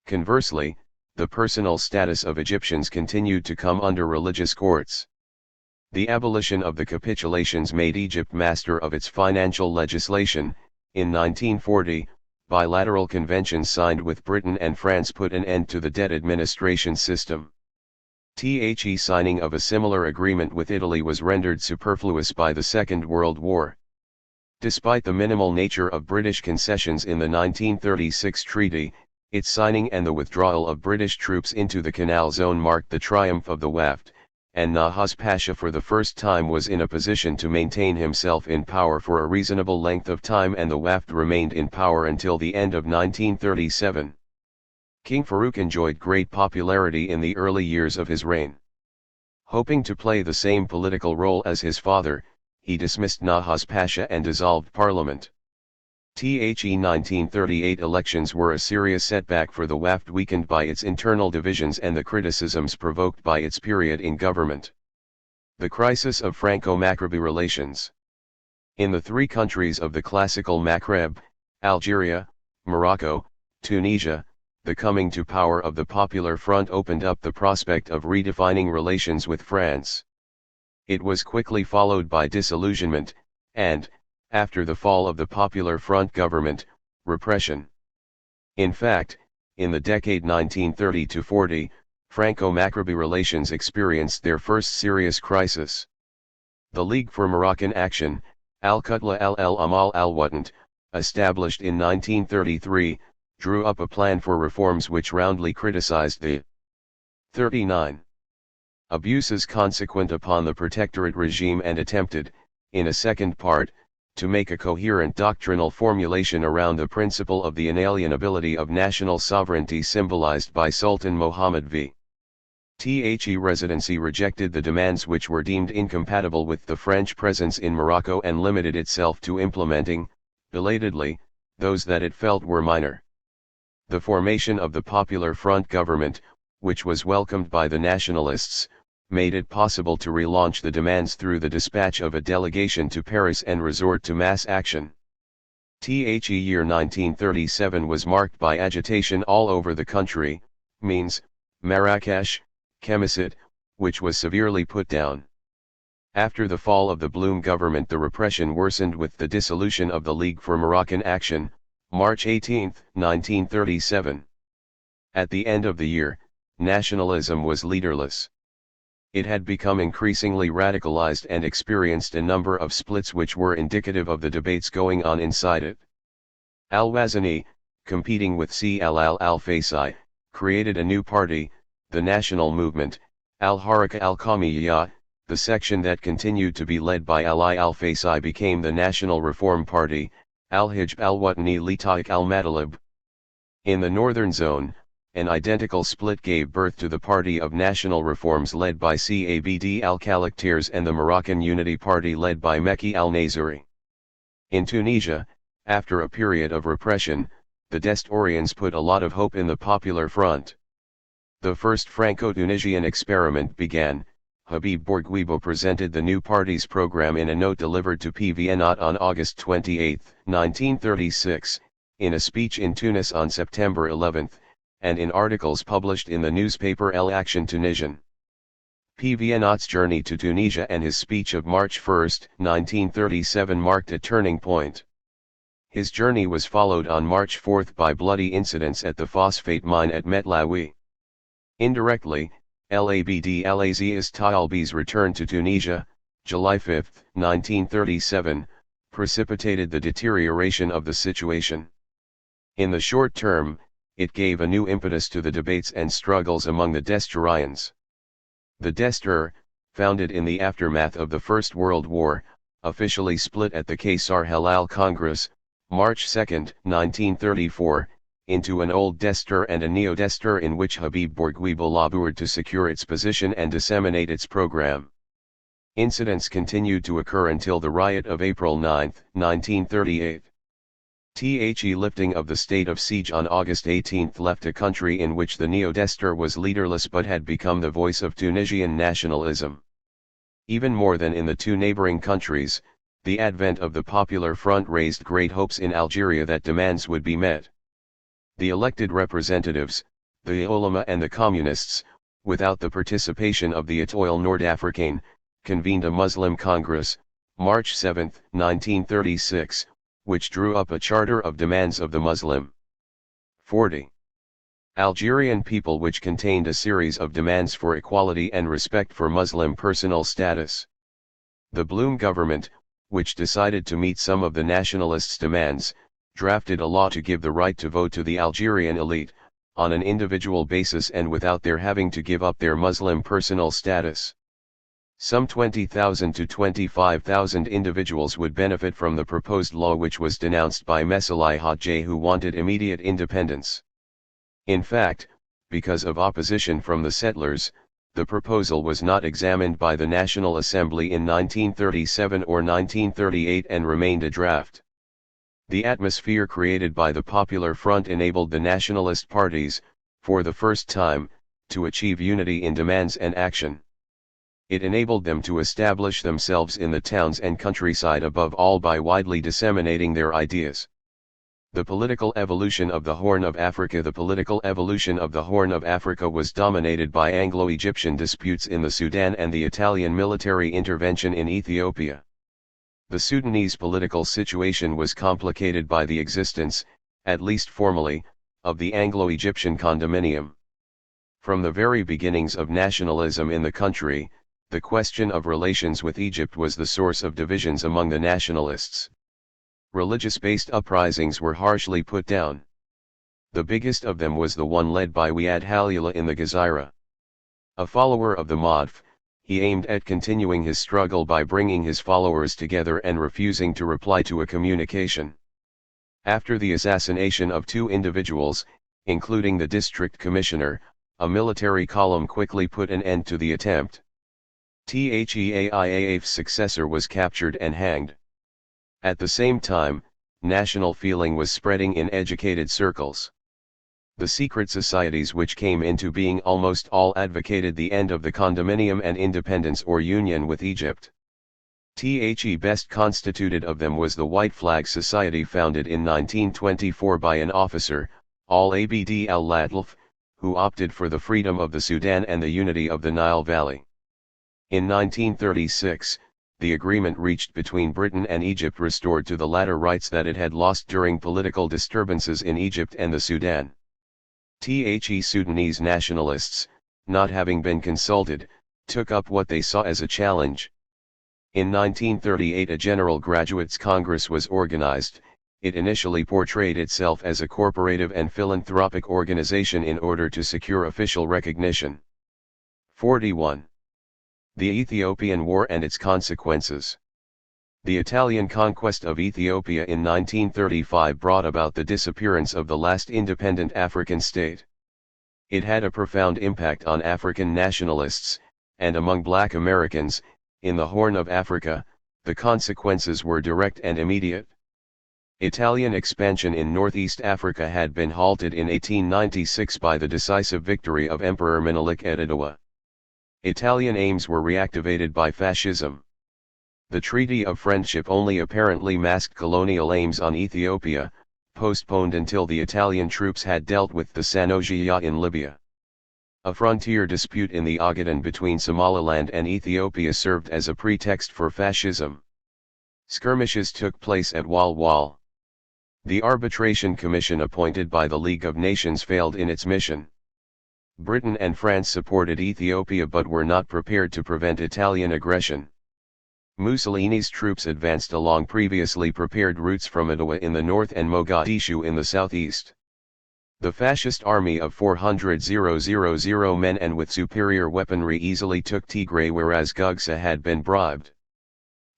Conversely, the personal status of Egyptians continued to come under religious courts. The abolition of the capitulations made Egypt master of its financial legislation. In 1940, bilateral conventions signed with Britain and France put an end to the debt administration system. The signing of a similar agreement with Italy was rendered superfluous by the Second World War. Despite the minimal nature of British concessions in the 1936 treaty, its signing and the withdrawal of British troops into the Canal Zone marked the triumph of the Wafd, and Nahas Pasha for the first time was in a position to maintain himself in power for a reasonable length of time, and the Wafd remained in power until the end of 1937. King Farouk enjoyed great popularity in the early years of his reign. Hoping to play the same political role as his father, he dismissed Nahas Pasha and dissolved parliament. The 1938 elections were a serious setback for the Wafd, weakened by its internal divisions and the criticisms provoked by its period in government. The crisis of Franco-Maghrebi relations. In the three countries of the classical Maghreb, Algeria, Morocco, Tunisia, the coming to power of the Popular Front opened up the prospect of redefining relations with France. It was quickly followed by disillusionment, and, after the fall of the Popular Front government, repression. In fact, in the decade 1930 to 40, Franco-Maghrebi relations experienced their first serious crisis. The League for Moroccan Action, Al-Qutla al-Amal al-Watant, established in 1933, drew up a plan for reforms which roundly criticized the 39 abuses consequent upon the protectorate regime and attempted, in a second part, to make a coherent doctrinal formulation around the principle of the inalienability of national sovereignty symbolized by Sultan Mohammed V. The Residency rejected the demands which were deemed incompatible with the French presence in Morocco and limited itself to implementing, belatedly, those that it felt were minor. The formation of the Popular Front government, which was welcomed by the nationalists, made it possible to relaunch the demands through the dispatch of a delegation to Paris and resort to mass action. The year 1937 was marked by agitation all over the country, Means, Marrakesh, Chemisset, which was severely put down. After the fall of the Blum government, the repression worsened with the dissolution of the League for Moroccan Action, March 18, 1937. At the end of the year, nationalism was leaderless. It had become increasingly radicalized and experienced a number of splits which were indicative of the debates going on inside it. Al-Wazani, competing with Al-Faisai, created a new party, the National Movement, Al-Haraka al-Qawmiyya. The section that continued to be led by Ali al-Faisai became the National Reform Party, Al-Hijb al-Watani li Tariq al-Matalib. In the northern zone, an identical split gave birth to the Party of National Reforms led by Cabd al-Khalaktirs and the Moroccan Unity Party led by Mekki al-Naziri. In Tunisia, after a period of repression, the Destorians put a lot of hope in the Popular Front. The first Franco-Tunisian experiment began. Habib Bourguiba presented the new party's program in a note delivered to PVNOT on August 28, 1936, in a speech in Tunis on September 11, and in articles published in the newspaper El Action Tunisian. PVNOT's journey to Tunisia and his speech of March 1, 1937 marked a turning point. His journey was followed on March 4 by bloody incidents at the phosphate mine at Metlawi. Indirectly, Labd Al-Aziz Talbi's return to Tunisia, July 5, 1937, precipitated the deterioration of the situation. In the short term, it gave a new impetus to the debates and struggles among the Destorians. The Destur, founded in the aftermath of the First World War, officially split at the Kaysar Halal Congress, March 2, 1934, into an Old Destur and a Neo-Destur in which Habib Bourguiba labored to secure its position and disseminate its program. Incidents continued to occur until the riot of April 9, 1938. The lifting of the state of siege on August 18 left a country in which the Neo-Destur was leaderless but had become the voice of Tunisian nationalism. Even more than in the two neighboring countries, the advent of the Popular Front raised great hopes in Algeria that demands would be met. The elected representatives, the ulama and the communists, without the participation of the Etoile Nord-Africaine, convened a Muslim Congress, March 7, 1936, which drew up a charter of demands of the Muslim 40 Algerian people, which contained a series of demands for equality and respect for Muslim personal status. The Blum government, which decided to meet some of the nationalists' demands, drafted a law to give the right to vote to the Algerian elite, on an individual basis and without their having to give up their Muslim personal status. Some 20,000 to 25,000 individuals would benefit from the proposed law, which was denounced by Messalai Hadjeh, who wanted immediate independence. In fact, because of opposition from the settlers, the proposal was not examined by the National Assembly in 1937 or 1938 and remained a draft. The atmosphere created by the Popular Front enabled the nationalist parties, for the first time, to achieve unity in demands and action. It enabled them to establish themselves in the towns and countryside above all by widely disseminating their ideas. The political evolution of the Horn of Africa. The political evolution of the Horn of Africa was dominated by Anglo-Egyptian disputes in the Sudan and the Italian military intervention in Ethiopia. The Sudanese political situation was complicated by the existence, at least formally, of the Anglo-Egyptian condominium. From the very beginnings of nationalism in the country, the question of relations with Egypt was the source of divisions among the nationalists. Religious-based uprisings were harshly put down. The biggest of them was the one led by Wiyad Halila in the Gezira. A follower of the Madhf, he aimed at continuing his struggle by bringing his followers together and refusing to reply to a communication. After the assassination of two individuals, including the district commissioner, a military column quickly put an end to the attempt. THEIAAF's successor was captured and hanged. At the same time, national feeling was spreading in educated circles. The secret societies which came into being almost all advocated the end of the condominium and independence or union with Egypt. The best constituted of them was the White Flag Society, founded in 1924 by an officer, Al-Abd al-Latlf, who opted for the freedom of the Sudan and the unity of the Nile Valley. In 1936, the agreement reached between Britain and Egypt restored to the latter rights that it had lost during political disturbances in Egypt and the Sudan. The Sudanese nationalists, not having been consulted, took up what they saw as a challenge. In 1938 a General Graduates Congress was organized. It initially portrayed itself as a corporative and philanthropic organization in order to secure official recognition. 41. The Ethiopian War and its consequences. The Italian conquest of Ethiopia in 1935 brought about the disappearance of the last independent African state. It had a profound impact on African nationalists, and among Black Americans, in the Horn of Africa, the consequences were direct and immediate. Italian expansion in Northeast Africa had been halted in 1896 by the decisive victory of Emperor Menelik at Adwa. Italian aims were reactivated by fascism. The Treaty of Friendship only apparently masked colonial aims on Ethiopia, postponed until the Italian troops had dealt with the Sanogia in Libya. A frontier dispute in the Ogaden between Somaliland and Ethiopia served as a pretext for fascism. Skirmishes took place at Walwal. The Arbitration Commission appointed by the League of Nations failed in its mission. Britain and France supported Ethiopia but were not prepared to prevent Italian aggression. Mussolini's troops advanced along previously prepared routes from Adwa in the north and Mogadishu in the southeast. The fascist army of 400,000 men and with superior weaponry easily took Tigray, whereas Gugsa had been bribed.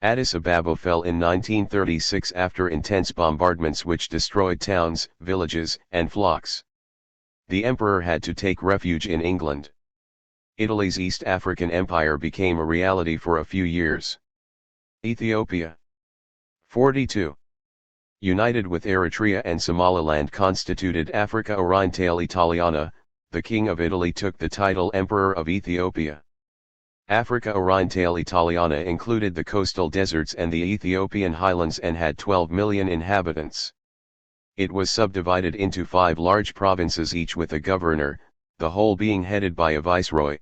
Addis Ababa fell in 1936 after intense bombardments which destroyed towns, villages, and flocks. The emperor had to take refuge in England. Italy's East African Empire became a reality for a few years. Ethiopia. 42. United with Eritrea and Somaliland constituted Africa Orientale Italiana. The King of Italy took the title Emperor of Ethiopia. Africa Orientale Italiana included the coastal deserts and the Ethiopian highlands and had 12 million inhabitants. It was subdivided into 5 large provinces, each with a governor, the whole being headed by a viceroy.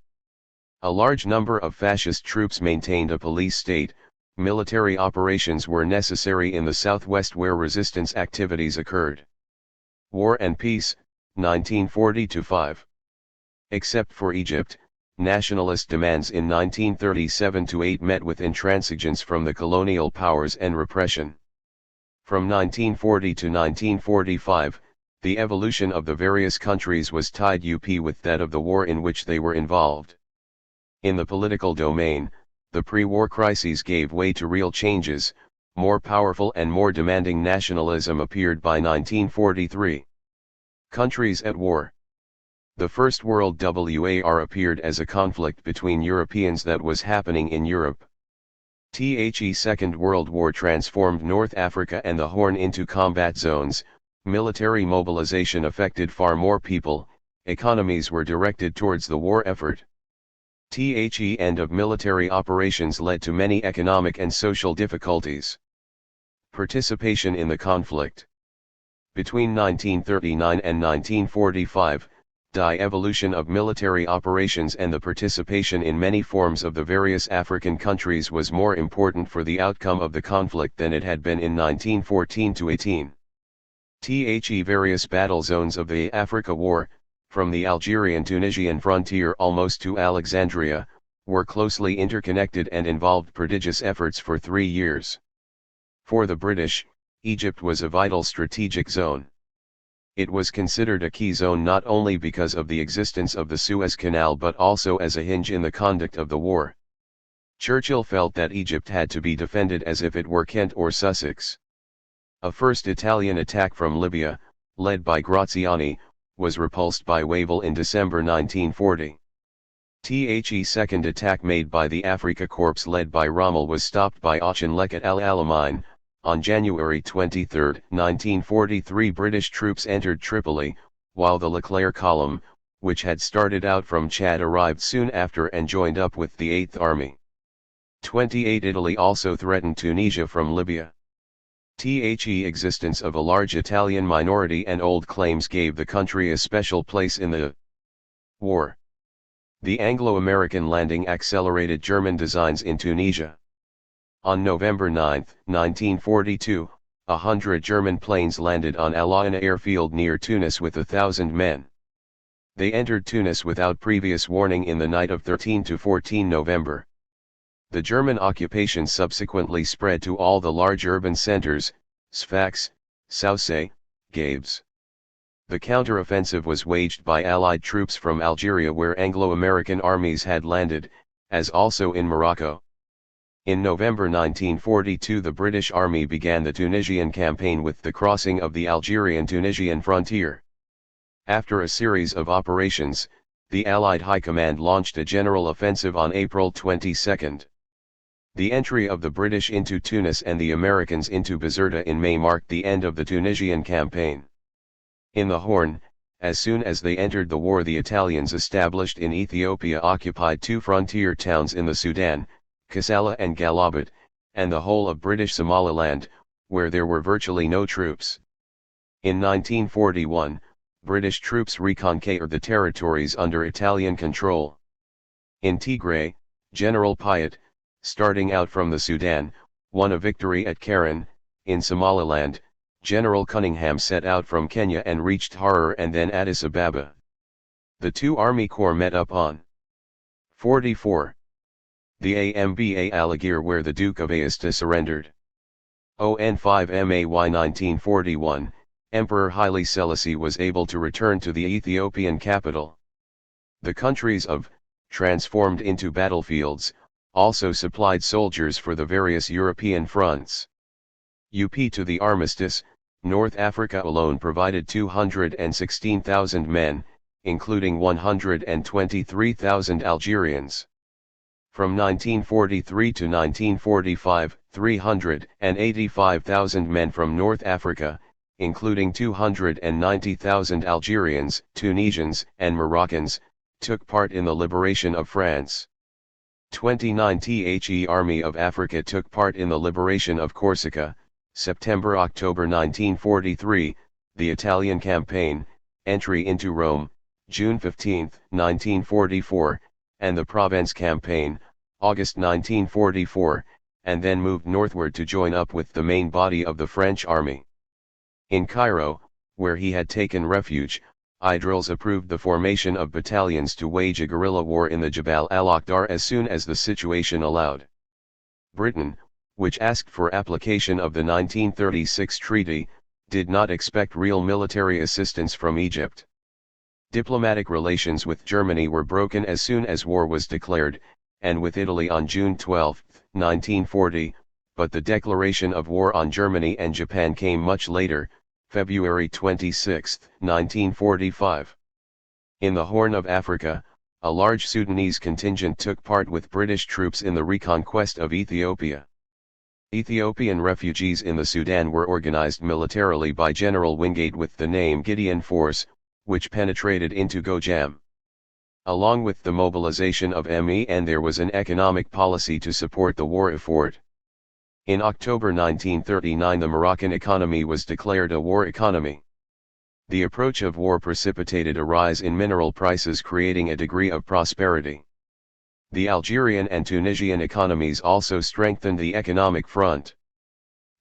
A large number of fascist troops maintained a police state. Military operations were necessary in the southwest where resistance activities occurred. War and Peace, 1940-5. Except for Egypt, nationalist demands in 1937-8 met with intransigence from the colonial powers and repression. From 1940 to 1945, the evolution of the various countries was tied up with that of the war in which they were involved. In the political domain, the pre-war crises gave way to real changes. More powerful and more demanding nationalism appeared by 1943. Countries at war. The First World War appeared as a conflict between Europeans that was happening in Europe. The Second World War transformed North Africa and the Horn into combat zones. Military mobilization affected far more people. Economies were directed towards the war effort. The end of military operations led to many economic and social difficulties. Participation in the conflict. Between 1939 and 1945, the evolution of military operations and the participation in many forms of the various African countries was more important for the outcome of the conflict than it had been in 1914-18. Various battle zones of the Africa War, from the Algerian-Tunisian frontier almost to Alexandria, were closely interconnected and involved prodigious efforts for 3 years. For the British, Egypt was a vital strategic zone. It was considered a key zone not only because of the existence of the Suez Canal but also as a hinge in the conduct of the war. Churchill felt that Egypt had to be defended as if it were Kent or Sussex. A first Italian attack from Libya, led by Graziani, was repulsed by Wavell in December 1940. The second attack made by the Afrika Korps led by Rommel was stopped by Auchinleck at Al Alamein. On January 23, 1943, British troops entered Tripoli, while the Leclerc Column, which had started out from Chad, arrived soon after and joined up with the 8th Army. 28 Italy also threatened Tunisia from Libya. The existence of a large Italian minority and old claims gave the country a special place in the war. The Anglo-American landing accelerated German designs in Tunisia. On November 9, 1942, 100 German planes landed on Al Aina airfield near Tunis with 1,000 men. They entered Tunis without previous warning in the night of 13 to 14 November. The German occupation subsequently spread to all the large urban centers, Sfax, Sousse, Gabes. The counter-offensive was waged by Allied troops from Algeria where Anglo-American armies had landed, as also in Morocco. In November 1942 the British Army began the Tunisian campaign with the crossing of the Algerian-Tunisian frontier. After a series of operations, the Allied High Command launched a general offensive on April 22. The entry of the British into Tunis and the Americans into Bizerta in May marked the end of the Tunisian campaign. In the Horn, as soon as they entered the war, the Italians established in Ethiopia occupied 2 frontier towns in the Sudan, Kassala and Galabat, and the whole of British Somaliland, where there were virtually no troops. In 1941, British troops reconquered the territories under Italian control. In Tigray, General Piat, starting out from the Sudan, won a victory at Keren. In Somaliland, General Cunningham set out from Kenya and reached Harar and then Addis Ababa. The 2 army corps met up on 44. The Amba Alagir where the Duke of Aosta surrendered. On 5 May 1941, Emperor Haile Selassie was able to return to the Ethiopian capital. The countries of, transformed into battlefields, also supplied soldiers for the various European fronts. UP to the armistice, North Africa alone provided 216,000 men, including 123,000 Algerians. From 1943 to 1945, 385,000 men from North Africa, including 290,000 Algerians, Tunisians, and Moroccans, took part in the liberation of France. 29 The Army of Africa took part in the liberation of Corsica, September-October 1943, the Italian campaign, entry into Rome, June 15, 1944, and the Provence campaign, August 1944, and then moved northward to join up with the main body of the French army. In Cairo, where he had taken refuge, Idrils approved the formation of battalions to wage a guerrilla war in the Jabal al-Akhdar as soon as the situation allowed. Britain, which asked for application of the 1936 treaty, did not expect real military assistance from Egypt. Diplomatic relations with Germany were broken as soon as war was declared, and with Italy on June 12, 1940, but the declaration of war on Germany and Japan came much later, February 26, 1945. In the Horn of Africa, a large Sudanese contingent took part with British troops in the reconquest of Ethiopia. Ethiopian refugees in the Sudan were organized militarily by General Wingate with the name Gideon Force, which penetrated into Gojam. Along with the mobilization of MEN, there was an economic policy to support the war effort. In October 1939 the Moroccan economy was declared a war economy. The approach of war precipitated a rise in mineral prices, creating a degree of prosperity. The Algerian and Tunisian economies also strengthened the economic front.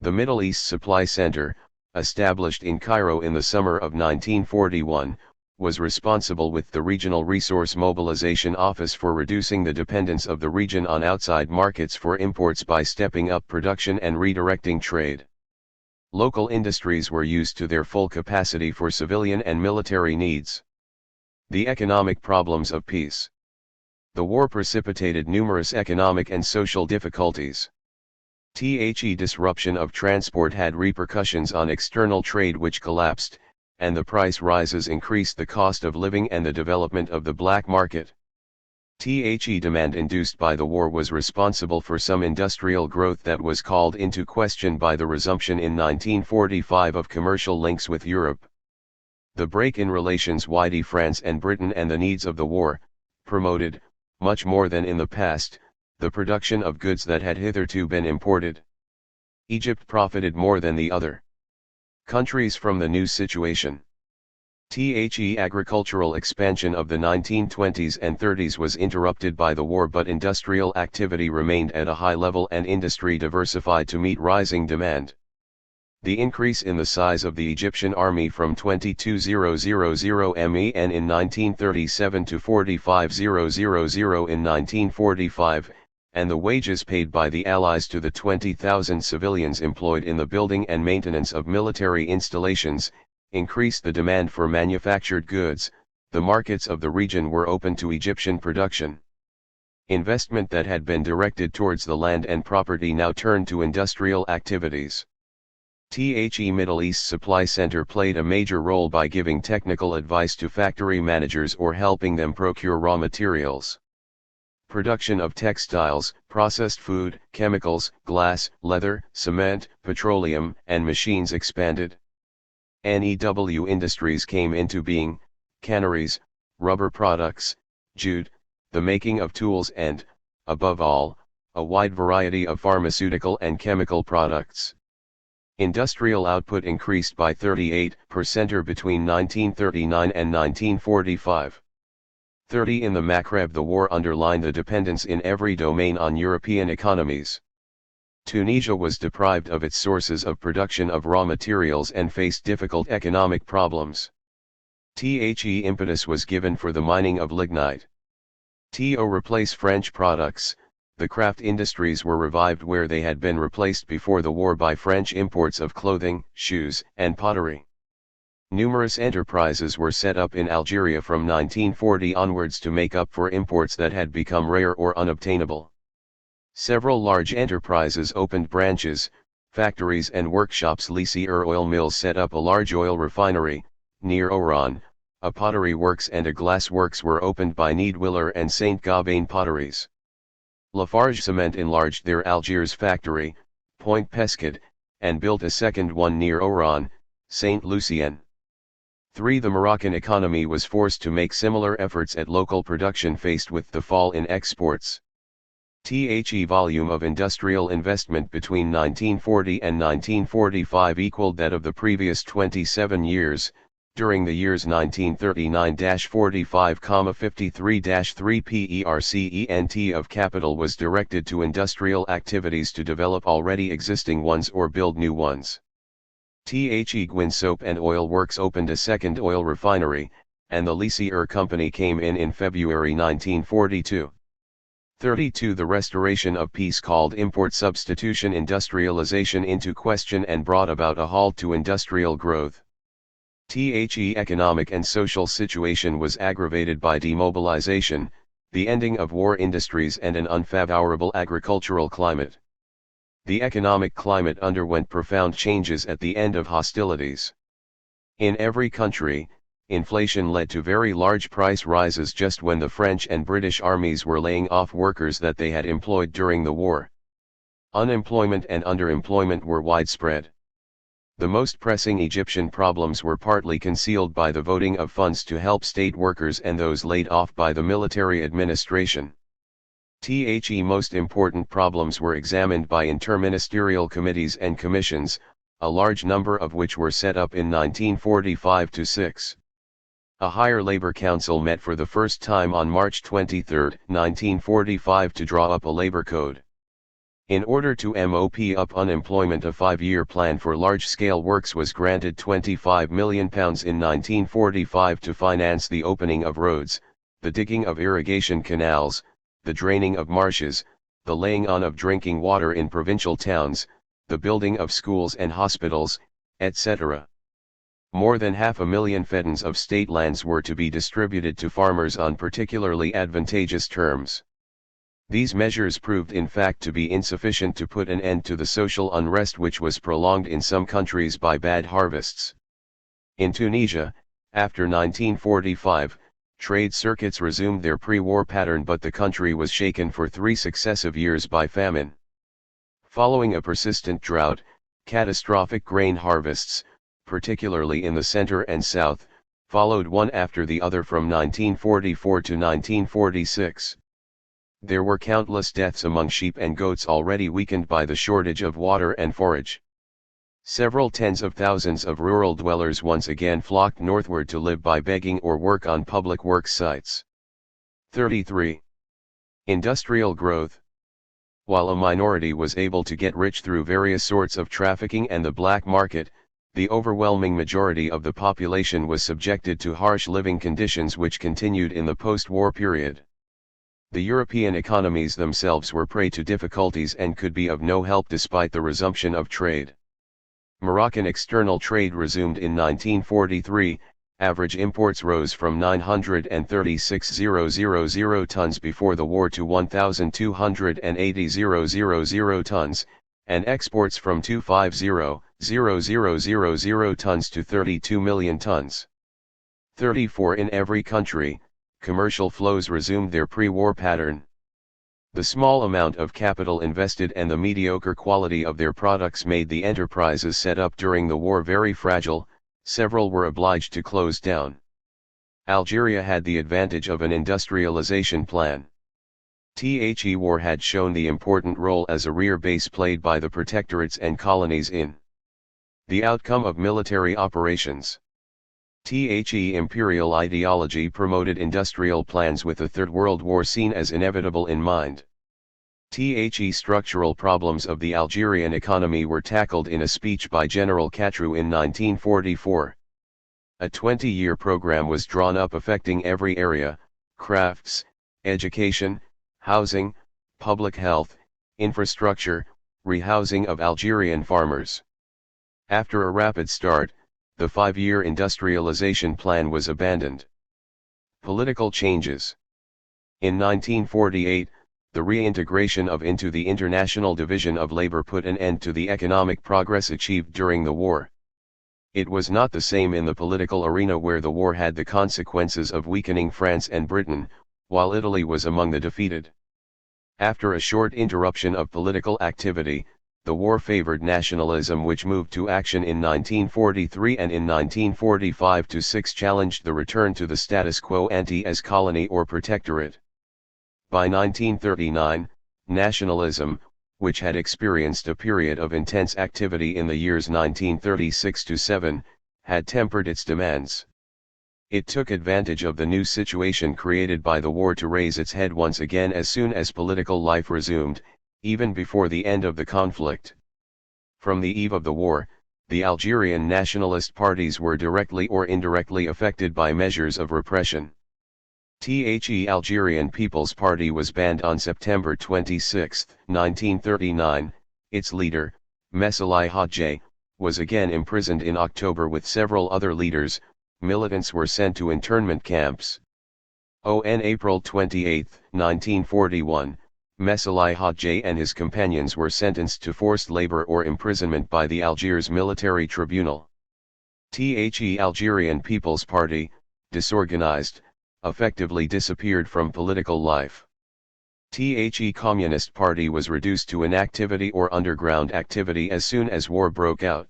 The Middle East supply center, established in Cairo in the summer of 1941, was responsible with the Regional Resource Mobilization Office for reducing the dependence of the region on outside markets for imports by stepping up production and redirecting trade. Local industries were used to their full capacity for civilian and military needs. The economic problems of peace. The war precipitated numerous economic and social difficulties. The disruption of transport had repercussions on external trade which collapsed, and the price rises increased the cost of living and the development of the black market. The demand induced by the war was responsible for some industrial growth that was called into question by the resumption in 1945 of commercial links with Europe. The break in relations between France and Britain and the needs of the war, promoted, much more than in the past, the production of goods that had hitherto been imported. Egypt profited more than the other countries from the new situation. The agricultural expansion of the 1920s and 30s was interrupted by the war, but industrial activity remained at a high level and industry diversified to meet rising demand. The increase in the size of the Egyptian army from 22,000 men in 1937 to 45,000 in 1945, and the wages paid by the Allies to the 20,000 civilians employed in the building and maintenance of military installations, increased the demand for manufactured goods. The markets of the region were open to Egyptian production. Investment that had been directed towards the land and property now turned to industrial activities. The Middle East Supply Center played a major role by giving technical advice to factory managers or helping them procure raw materials. Production of textiles, processed food, chemicals, glass, leather, cement, petroleum, and machines expanded. NEW industries came into being: canneries, rubber products, jute, the making of tools and, above all, a wide variety of pharmaceutical and chemical products. Industrial output increased by 38% between 1939 and 1945. 30 in the Maghreb. The war underlined the dependence in every domain on European economies. Tunisia was deprived of its sources of production of raw materials and faced difficult economic problems. The impetus was given for the mining of lignite. To replace French products, the craft industries were revived where they had been replaced before the war by French imports of clothing, shoes, and pottery. Numerous enterprises were set up in Algeria from 1940 onwards to make up for imports that had become rare or unobtainable. Several large enterprises opened branches, factories and workshops. Lycée oil mills set up a large oil refinery, near Oran, a pottery works and a glass works were opened by Needwiller and Saint Gobain potteries. Lafarge Cement enlarged their Algiers factory, Point Pescad, and built a second one near Oran, Saint Lucien. 3. The Moroccan economy was forced to make similar efforts at local production faced with the fall in exports. The volume of industrial investment between 1940 and 1945 equaled that of the previous 27 years. During the years 1939-45, 53-3% of capital was directed to industrial activities to develop already existing ones or build new ones. The Gwin Soap and Oil Works opened a second oil refinery, and the Lycée Company came in February 1942. 32. The restoration of peace called import substitution industrialization into question and brought about a halt to industrial growth. The economic and social situation was aggravated by demobilization, the ending of war industries and an unfavorable agricultural climate. The economic climate underwent profound changes at the end of hostilities. In every country, inflation led to very large price rises just when the French and British armies were laying off workers that they had employed during the war. Unemployment and underemployment were widespread. The most pressing Egyptian problems were partly concealed by the voting of funds to help state workers and those laid off by the military administration. The most important problems were examined by interministerial committees and commissions, a large number of which were set up in 1945-6. A higher labor council met for the first time on March 23, 1945 to draw up a labor code. In order to mop up unemployment, a 5-year plan for large-scale works was granted £25 million in 1945 to finance the opening of roads, the digging of irrigation canals, the draining of marshes, the laying on of drinking water in provincial towns, the building of schools and hospitals, etc. More than 500,000 feddans of state lands were to be distributed to farmers on particularly advantageous terms. These measures proved in fact to be insufficient to put an end to the social unrest which was prolonged in some countries by bad harvests. In Tunisia, after 1945, trade circuits resumed their pre-war pattern, but the country was shaken for 3 successive years by famine. Following a persistent drought, catastrophic grain harvests, particularly in the center and south, followed one after the other from 1944 to 1946. There were countless deaths among sheep and goats already weakened by the shortage of water and forage. Several tens of thousands of rural dwellers once again flocked northward to live by begging or work on public works sites. 33. Industrial growth. While a minority was able to get rich through various sorts of trafficking and the black market, the overwhelming majority of the population was subjected to harsh living conditions which continued in the post-war period. The European economies themselves were prey to difficulties and could be of no help despite the resumption of trade. Moroccan external trade resumed in 1943, average imports rose from 936,000 tons before the war to 1,280,000 tons, and exports from 250,000 tons to 32 million tons. 34. In every country, commercial flows resumed their pre-war pattern. The small amount of capital invested and the mediocre quality of their products made the enterprises set up during the war very fragile. Several were obliged to close down. Algeria had the advantage of an industrialization plan. The war had shown the important role as a rear base played by the protectorates and colonies in the outcome of military operations. The imperial ideology promoted industrial plans with the Third World War seen as inevitable in mind. The structural problems of the Algerian economy were tackled in a speech by General Catrou in 1944. A 20-year program was drawn up affecting every area: crafts, education, housing, public health, infrastructure, rehousing of Algerian farmers. After a rapid start, the 5-year industrialization plan was abandoned. Political changes. In 1948, the reintegration into the International Division of Labor put an end to the economic progress achieved during the war. It was not the same in the political arena, where the war had the consequences of weakening France and Britain, while Italy was among the defeated. After a short interruption of political activity, the war favored nationalism, which moved to action in 1943 and in 1945-6 challenged the return to the status quo ante as colony or protectorate. By 1939, nationalism, which had experienced a period of intense activity in the years 1936-7, had tempered its demands. It took advantage of the new situation created by the war to raise its head once again as soon as political life resumed, even before the end of the conflict. From the eve of the war, the Algerian nationalist parties were directly or indirectly affected by measures of repression. The Algerian People's Party was banned on September 26, 1939, its leader, Messali Hadji, was again imprisoned in October with several other leaders. Militants were sent to internment camps. On April 28, 1941, Messali Hadji and his companions were sentenced to forced labor or imprisonment by the Algiers Military Tribunal. The Algerian People's Party, disorganized, effectively disappeared from political life. The Communist Party was reduced to inactivity or underground activity as soon as war broke out.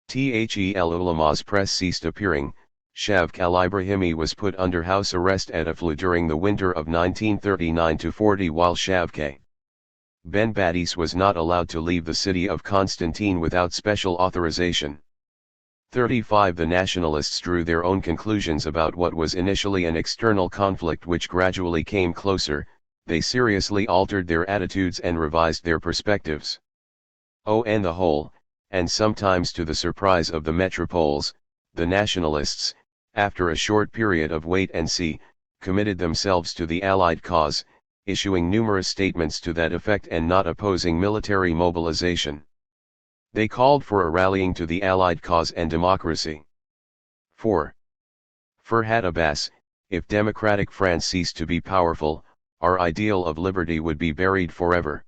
The El Ulama's press ceased appearing. Shavk al-Ibrahimi was put under house arrest at Aflou during the winter of 1939-40, while Shavk Ben Badis was not allowed to leave the city of Constantine without special authorization. 35. The nationalists drew their own conclusions about what was initially an external conflict which gradually came closer, they seriously altered their attitudes and revised their perspectives. On the whole, and sometimes to the surprise of the metropoles, the nationalists, after a short period of wait and see, committed themselves to the Allied cause, issuing numerous statements to that effect and not opposing military mobilization. They called for a rallying to the Allied cause and democracy. 4. Ferhat Abbas, if democratic France ceased to be powerful, our ideal of liberty would be buried forever.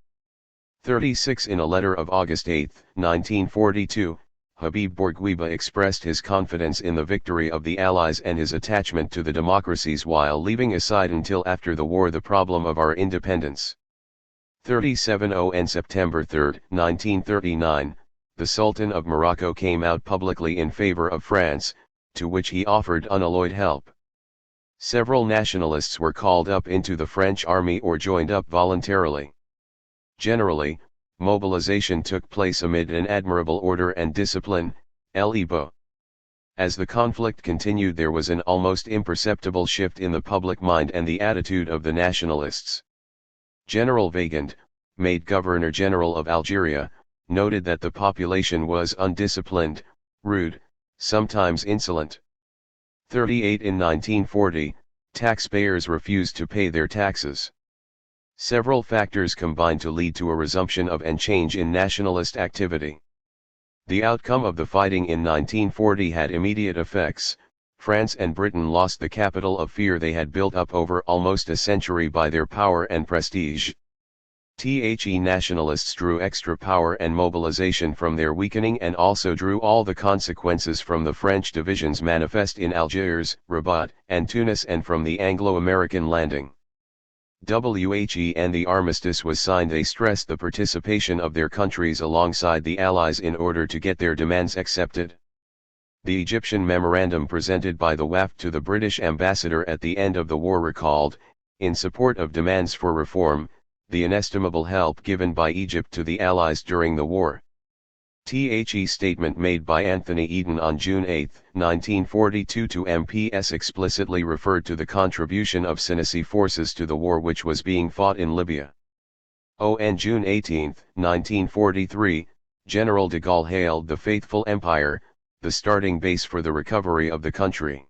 36. In a letter of August 8, 1942, Habib Bourguiba expressed his confidence in the victory of the Allies and his attachment to the democracies while leaving aside until after the war the problem of our independence. 37. On September 3, 1939, the Sultan of Morocco came out publicly in favor of France, to which he offered unalloyed help. Several nationalists were called up into the French army or joined up voluntarily. Generally, mobilization took place amid an admirable order and discipline, l'Ebo. As the conflict continued, there was an almost imperceptible shift in the public mind and the attitude of the nationalists. General Weygand, made Governor-General of Algeria, noted that the population was undisciplined, rude, sometimes insolent. 38. In 1940, taxpayers refused to pay their taxes. Several factors combined to lead to a resumption of and change in nationalist activity. The outcome of the fighting in 1940 had immediate effects. France and Britain lost the capital of fear they had built up over almost a century by their power and prestige. The nationalists drew extra power and mobilization from their weakening and also drew all the consequences from the French divisions manifest in Algiers, Rabat, and Tunis and from the Anglo-American landing. And the armistice was signed. They stressed the participation of their countries alongside the Allies in order to get their demands accepted. The Egyptian memorandum presented by the WAF to the British ambassador at the end of the war recalled, in support of demands for reform, the inestimable help given by Egypt to the Allies during the war. The statement made by Anthony Eden on June 8, 1942 to MPS explicitly referred to the contribution of Senussi forces to the war which was being fought in Libya. On June 18, 1943, General de Gaulle hailed the faithful empire, the starting base for the recovery of the country.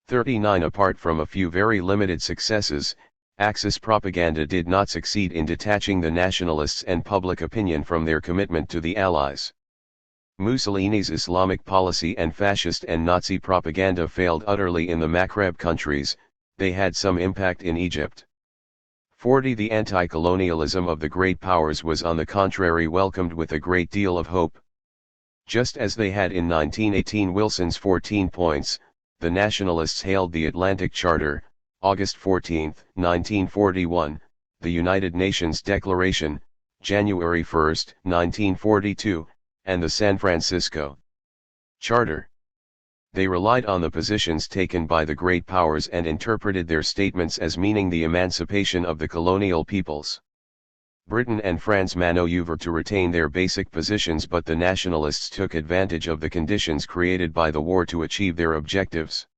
39. Apart from a few very limited successes, Axis propaganda did not succeed in detaching the nationalists and public opinion from their commitment to the Allies. Mussolini's Islamic policy and fascist and Nazi propaganda failed utterly in the Maghreb countries. They had some impact in Egypt. 40. The anti-colonialism of the great powers was on the contrary welcomed with a great deal of hope. Just as they had in 1918 Wilson's 14 points, the nationalists hailed the Atlantic Charter, August 14, 1941, the United Nations Declaration, January 1, 1942, and the San Francisco Charter. They relied on the positions taken by the great powers and interpreted their statements as meaning the emancipation of the colonial peoples. Britain and France maneuvered to retain their basic positions, but the nationalists took advantage of the conditions created by the war to achieve their objectives.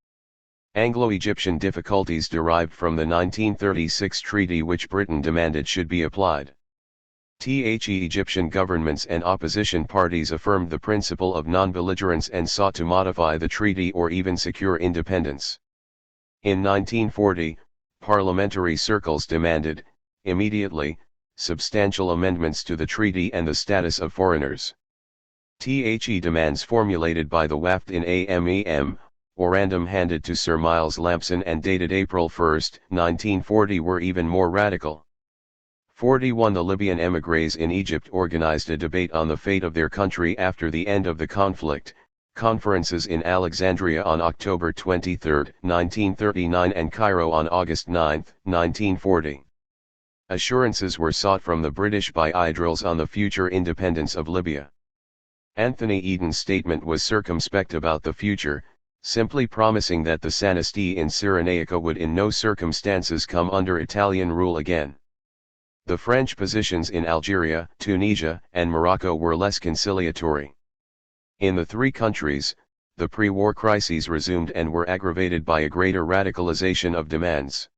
Anglo-Egyptian difficulties derived from the 1936 treaty which Britain demanded should be applied. Egyptian governments and opposition parties affirmed the principle of non-belligerence and sought to modify the treaty or even secure independence. In 1940, parliamentary circles demanded, immediately, substantial amendments to the treaty and the status of foreigners. Demands formulated by the WAFT in AMEM, Orandum handed to Sir Miles Lampson and dated April 1, 1940 were even more radical. 41. The Libyan émigrés in Egypt organized a debate on the fate of their country after the end of the conflict, conferences in Alexandria on October 23, 1939 and Cairo on August 9, 1940. Assurances were sought from the British by Idrils on the future independence of Libya. Anthony Eden's statement was circumspect about the future, simply promising that the Sanisti in Cyrenaica would in no circumstances come under Italian rule again. The French positions in Algeria, Tunisia, and Morocco were less conciliatory. In the three countries, the pre-war crises resumed and were aggravated by a greater radicalization of demands.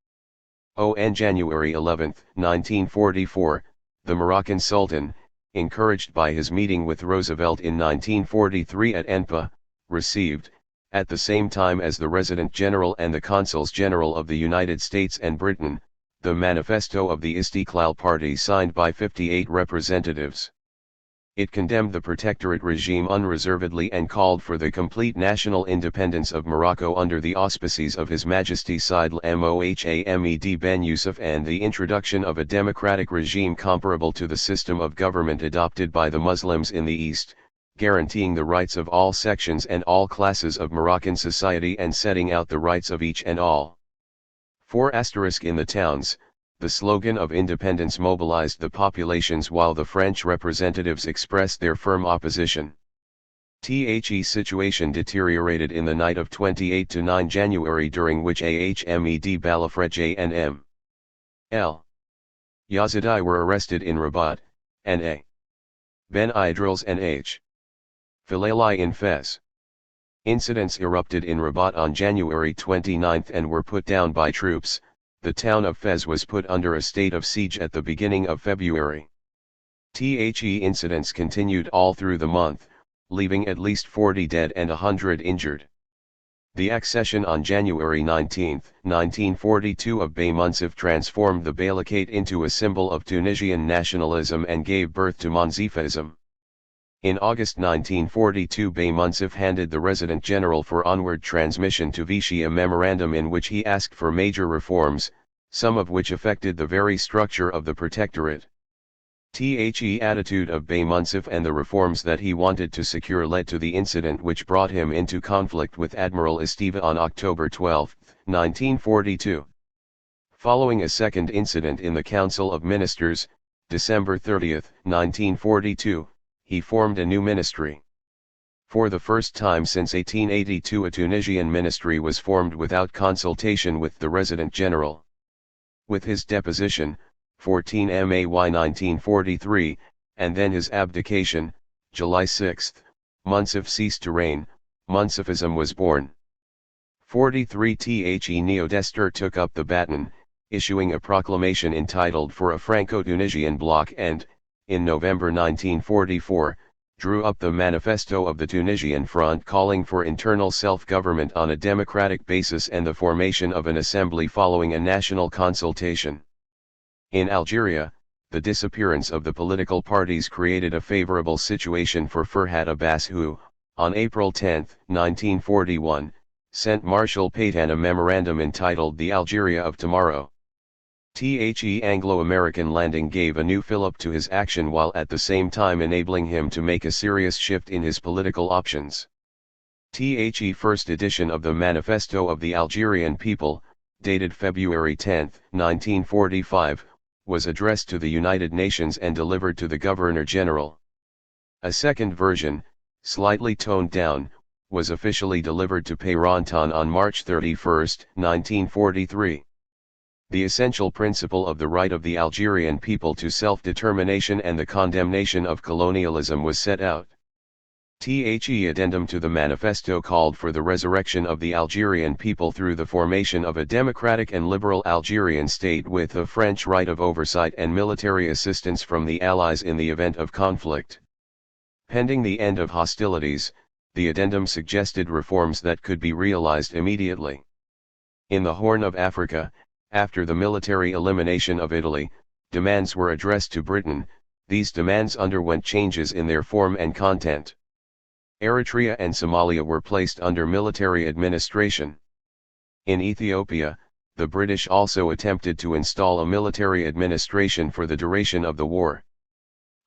On January 11, 1944, the Moroccan Sultan, encouraged by his meeting with Roosevelt in 1943 at Enpa, received, at the same time as the Resident General and the Consuls General of the United States and Britain, the manifesto of the Istiqlal Party signed by 58 representatives. It condemned the protectorate regime unreservedly and called for the complete national independence of Morocco under the auspices of His Majesty Said Mohammed Ben Yusuf and the introduction of a democratic regime comparable to the system of government adopted by the Muslims in the East, guaranteeing the rights of all sections and all classes of Moroccan society and setting out the rights of each and all. 4 in the towns, the slogan of independence mobilized the populations while the French representatives expressed their firm opposition. The situation deteriorated in the night of 28 to 9 January, during which Ahmed Balafrej and M. L. Yazidi were arrested in Rabat, and A. Ben Idrils and H. Filalai in Fez. Incidents erupted in Rabat on January 29 and were put down by troops. The town of Fez was put under a state of siege at the beginning of February. The incidents continued all through the month, leaving at least 40 dead and 100 injured. The accession on January 19, 1942 of Bey Munsif transformed the Beylikate into a symbol of Tunisian nationalism and gave birth to Monzifism. In August 1942 Bey Munsif handed the Resident General for onward transmission to Vichy a memorandum in which he asked for major reforms, some of which affected the very structure of the protectorate. The attitude of Bey Munsif and the reforms that he wanted to secure led to the incident which brought him into conflict with Admiral Esteva on October 12, 1942. Following a second incident in the Council of Ministers, December 30, 1942, he formed a new ministry. For the first time since 1882 a Tunisian ministry was formed without consultation with the Resident General. With his deposition, 14 May 1943, and then his abdication, July 6, Munsif ceased to reign. Munsifism was born. 43 The Neo-Destur took up the baton, issuing a proclamation entitled For a Franco-Tunisian Bloc and, in November 1944, drew up the Manifesto of the Tunisian Front calling for internal self-government on a democratic basis and the formation of an assembly following a national consultation. In Algeria, the disappearance of the political parties created a favorable situation for Ferhat Abbas who, on April 10, 1941, sent Marshal Pétain a memorandum entitled The Algeria of Tomorrow. The Anglo-American landing gave a new fillip to his action while at the same time enabling him to make a serious shift in his political options. The first edition of the Manifesto of the Algerian People, dated February 10, 1945, was addressed to the United Nations and delivered to the Governor-General. A second version, slightly toned down, was officially delivered to Peyronton on March 31, 1943. The essential principle of the right of the Algerian people to self-determination and the condemnation of colonialism was set out. The addendum to the manifesto called for the resurrection of the Algerian people through the formation of a democratic and liberal Algerian state with a French right of oversight and military assistance from the Allies in the event of conflict. Pending the end of hostilities, the addendum suggested reforms that could be realized immediately. In the Horn of Africa, after the military elimination of Italy, demands were addressed to Britain. These demands underwent changes in their form and content. Eritrea and Somalia were placed under military administration. In Ethiopia, the British also attempted to install a military administration for the duration of the war.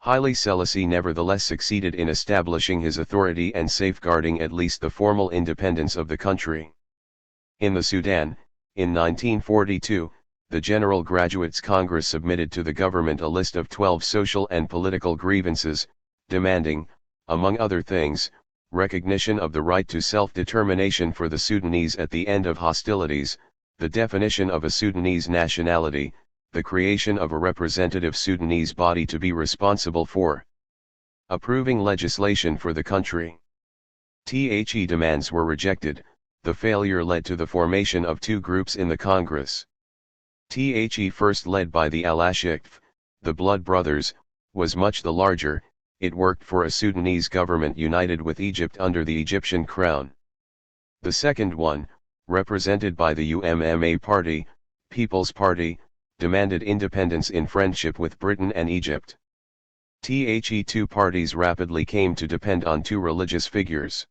Haile Selassie nevertheless succeeded in establishing his authority and safeguarding at least the formal independence of the country. In the Sudan, in 1942, the General Graduates Congress submitted to the government a list of 12 social and political grievances, demanding, among other things, recognition of the right to self-determination for the Sudanese at the end of hostilities, the definition of a Sudanese nationality, the creation of a representative Sudanese body to be responsible for approving legislation for the country. The demands were rejected. The failure led to the formation of two groups in the Congress. The first led by the Al-Ashikf, the Blood Brothers, was much the larger. It worked for a Sudanese government united with Egypt under the Egyptian crown. The second one, represented by the UMMA Party, People's Party, demanded independence in friendship with Britain and Egypt. The two parties rapidly came to depend on two religious figures.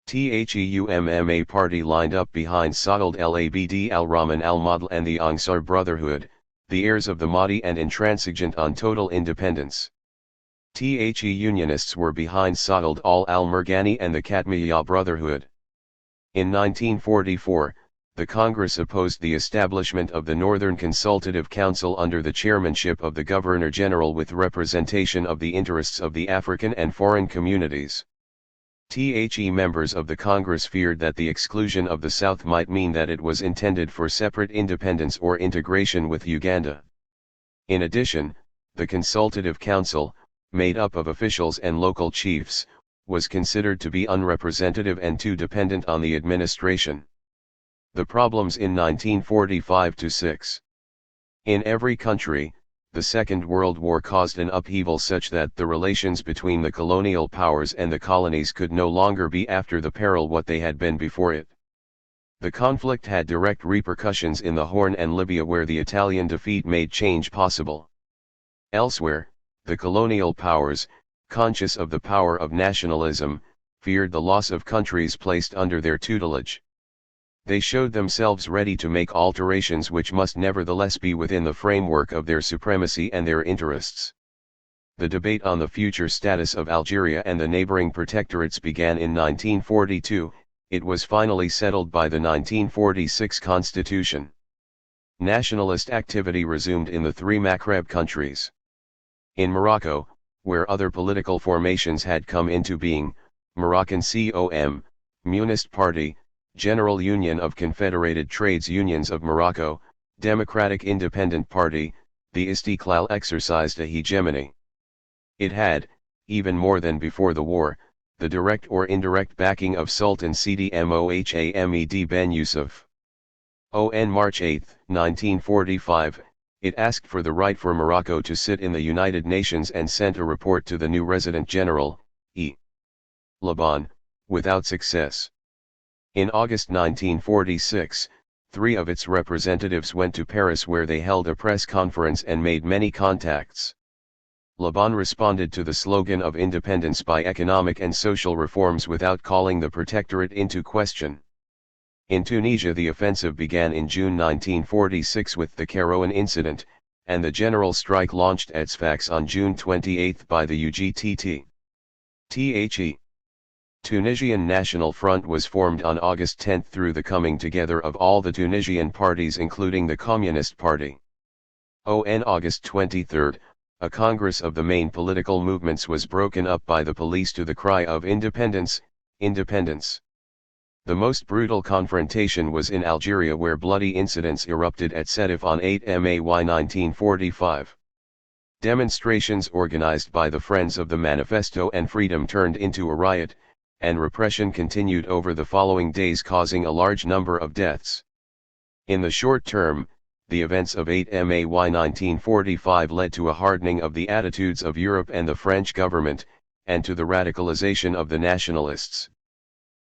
The UMMA Party lined up behind Saad al-Abd al-Rahman al-Mahdi and the Ansar Brotherhood, the heirs of the Mahdi and intransigent on total independence. The Unionists were behind Saad al-Murghani and the Khatmiyya Brotherhood. In 1944, the Congress opposed the establishment of the Northern Consultative Council under the chairmanship of the Governor-General with representation of the interests of the African and foreign communities. The members of the Congress feared that the exclusion of the South might mean that it was intended for separate independence or integration with Uganda. In addition, the Consultative Council, made up of officials and local chiefs, was considered to be unrepresentative and too dependent on the administration. The problems in 1945-6. In every country, the Second World War caused an upheaval such that the relations between the colonial powers and the colonies could no longer be after the peril what they had been before it. The conflict had direct repercussions in the Horn and Libya where the Italian defeat made change possible. Elsewhere, the colonial powers, conscious of the power of nationalism, feared the loss of countries placed under their tutelage. They showed themselves ready to make alterations which must nevertheless be within the framework of their supremacy and their interests. The debate on the future status of Algeria and the neighboring protectorates began in 1942, it was finally settled by the 1946 Constitution. Nationalist activity resumed in the three Maghreb countries. In Morocco, where other political formations had come into being, Moroccan COM, Munist Party, General Union of Confederated Trades Unions of Morocco, Democratic Independent Party, the Istiqlal exercised a hegemony. It had, even more than before the war, the direct or indirect backing of Sultan Sidi Mohammed ben Yusuf. On March 8, 1945, it asked for the right for Morocco to sit in the United Nations and sent a report to the new Resident General, E. Laban, without success. In August 1946, 3 of its representatives went to Paris where they held a press conference and made many contacts. Laban responded to the slogan of independence by economic and social reforms without calling the protectorate into question. In Tunisia the offensive began in June 1946 with the Kairouan incident, and the general strike launched at Sfax on June 28 by the UGTT. The Tunisian National Front was formed on August 10 through the coming together of all the Tunisian parties including the Communist Party. On August 23, a congress of the main political movements was broken up by the police to the cry of independence, independence. The most brutal confrontation was in Algeria where bloody incidents erupted at Sétif on 8 May 1945. Demonstrations organized by the Friends of the Manifesto and Freedom turned into a riot, and repression continued over the following days causing a large number of deaths. In the short term, the events of 8 May 1945 led to a hardening of the attitudes of Europe and the French government, and to the radicalization of the nationalists.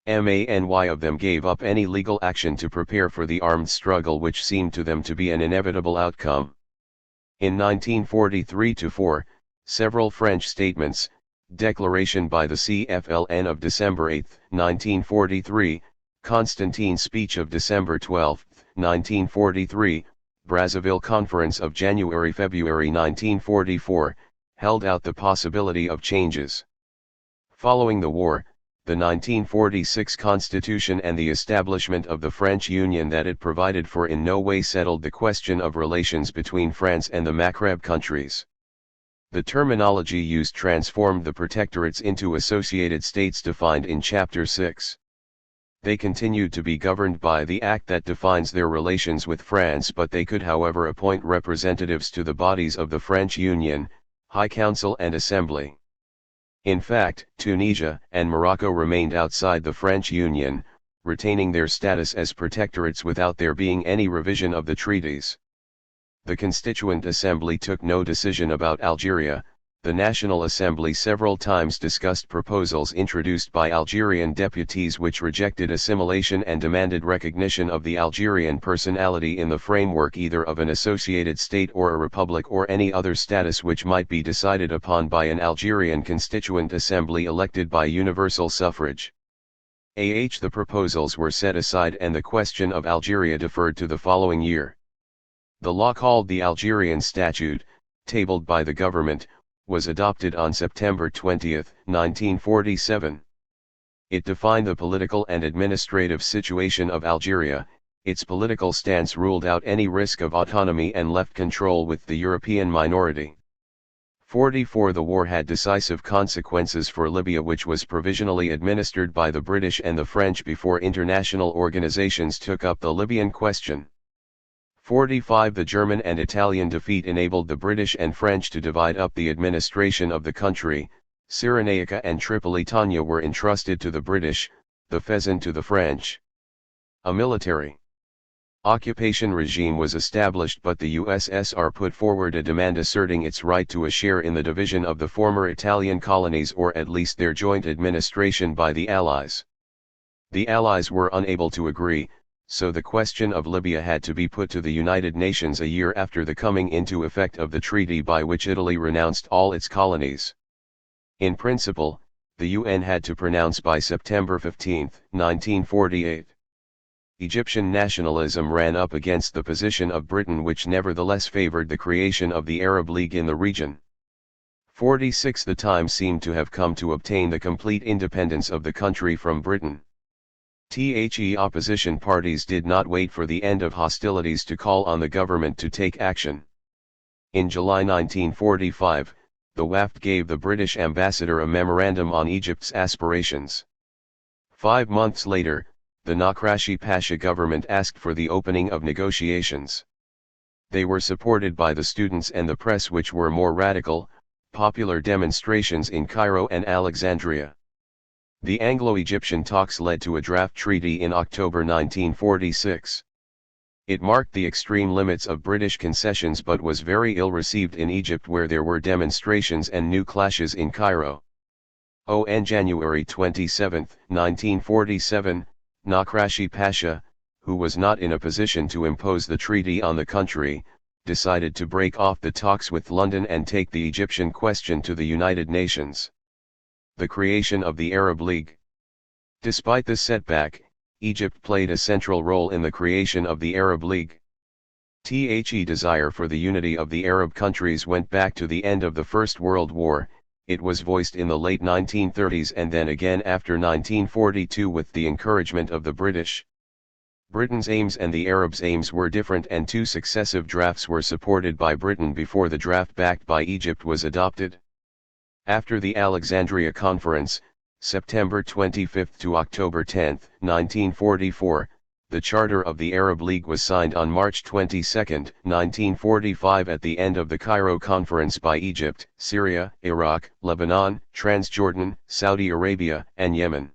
Many of them gave up any legal action to prepare for the armed struggle which seemed to them to be an inevitable outcome. In 1943-4, several French statements, declaration by the CFLN of December 8, 1943, Constantine's speech of December 12, 1943, Brazzaville Conference of January-February 1944, held out the possibility of changes. Following the war, the 1946 Constitution and the establishment of the French Union that it provided for in no way settled the question of relations between France and the Maghreb countries. The terminology used transformed the protectorates into associated states defined in Chapter 6. They continued to be governed by the act that defines their relations with France, but they could however appoint representatives to the bodies of the French Union, High Council and Assembly. In fact, Tunisia and Morocco remained outside the French Union, retaining their status as protectorates without there being any revision of the treaties. The Constituent Assembly took no decision about Algeria. The National Assembly several times discussed proposals introduced by Algerian deputies which rejected assimilation and demanded recognition of the Algerian personality in the framework either of an associated state or a republic or any other status which might be decided upon by an Algerian Constituent Assembly elected by universal suffrage. The proposals were set aside and the question of Algeria deferred to the following year. The law called the Algerian Statute, tabled by the government, was adopted on September 20, 1947. It defined the political and administrative situation of Algeria. Its political stance ruled out any risk of autonomy and left control with the European minority. 44 The war had decisive consequences for Libya, which was provisionally administered by the British and the French before international organizations took up the Libyan question. 45 The German and Italian defeat enabled the British and French to divide up the administration of the country. Cyrenaica and Tripolitania were entrusted to the British, the Fezzan to the French. A military occupation regime was established, but the USSR put forward a demand asserting its right to a share in the division of the former Italian colonies, or at least their joint administration by the Allies. The Allies were unable to agree, so the question of Libya had to be put to the United Nations a year after the coming into effect of the treaty by which Italy renounced all its colonies. In principle, the UN had to pronounce by September 15, 1948. Egyptian nationalism ran up against the position of Britain, which nevertheless favored the creation of the Arab League in the region. 46 The time seemed to have come to obtain the complete independence of the country from Britain. Opposition parties did not wait for the end of hostilities to call on the government to take action. In July 1945, the Wafd gave the British ambassador a memorandum on Egypt's aspirations. 5 months later, the Nakrashi Pasha government asked for the opening of negotiations. They were supported by the students and the press, which were more radical. Popular demonstrations in Cairo and Alexandria. The Anglo-Egyptian talks led to a draft treaty in October 1946. It marked the extreme limits of British concessions but was very ill received in Egypt, where there were demonstrations and new clashes in Cairo. On January 27, 1947, Nakrashi Pasha, who was not in a position to impose the treaty on the country, decided to break off the talks with London and take the Egyptian question to the United Nations. The creation of the Arab League. Despite this setback, Egypt played a central role in the creation of the Arab League. Desire for the unity of the Arab countries went back to the end of the First World War. It was voiced in the late 1930s and then again after 1942 with the encouragement of the British. Britain's aims and the Arabs' aims were different, and 2 successive drafts were supported by Britain before the draft backed by Egypt was adopted. After the Alexandria Conference, September 25 to October 10, 1944, the Charter of the Arab League was signed on March 22, 1945 at the end of the Cairo Conference by Egypt, Syria, Iraq, Lebanon, Transjordan, Saudi Arabia, and Yemen.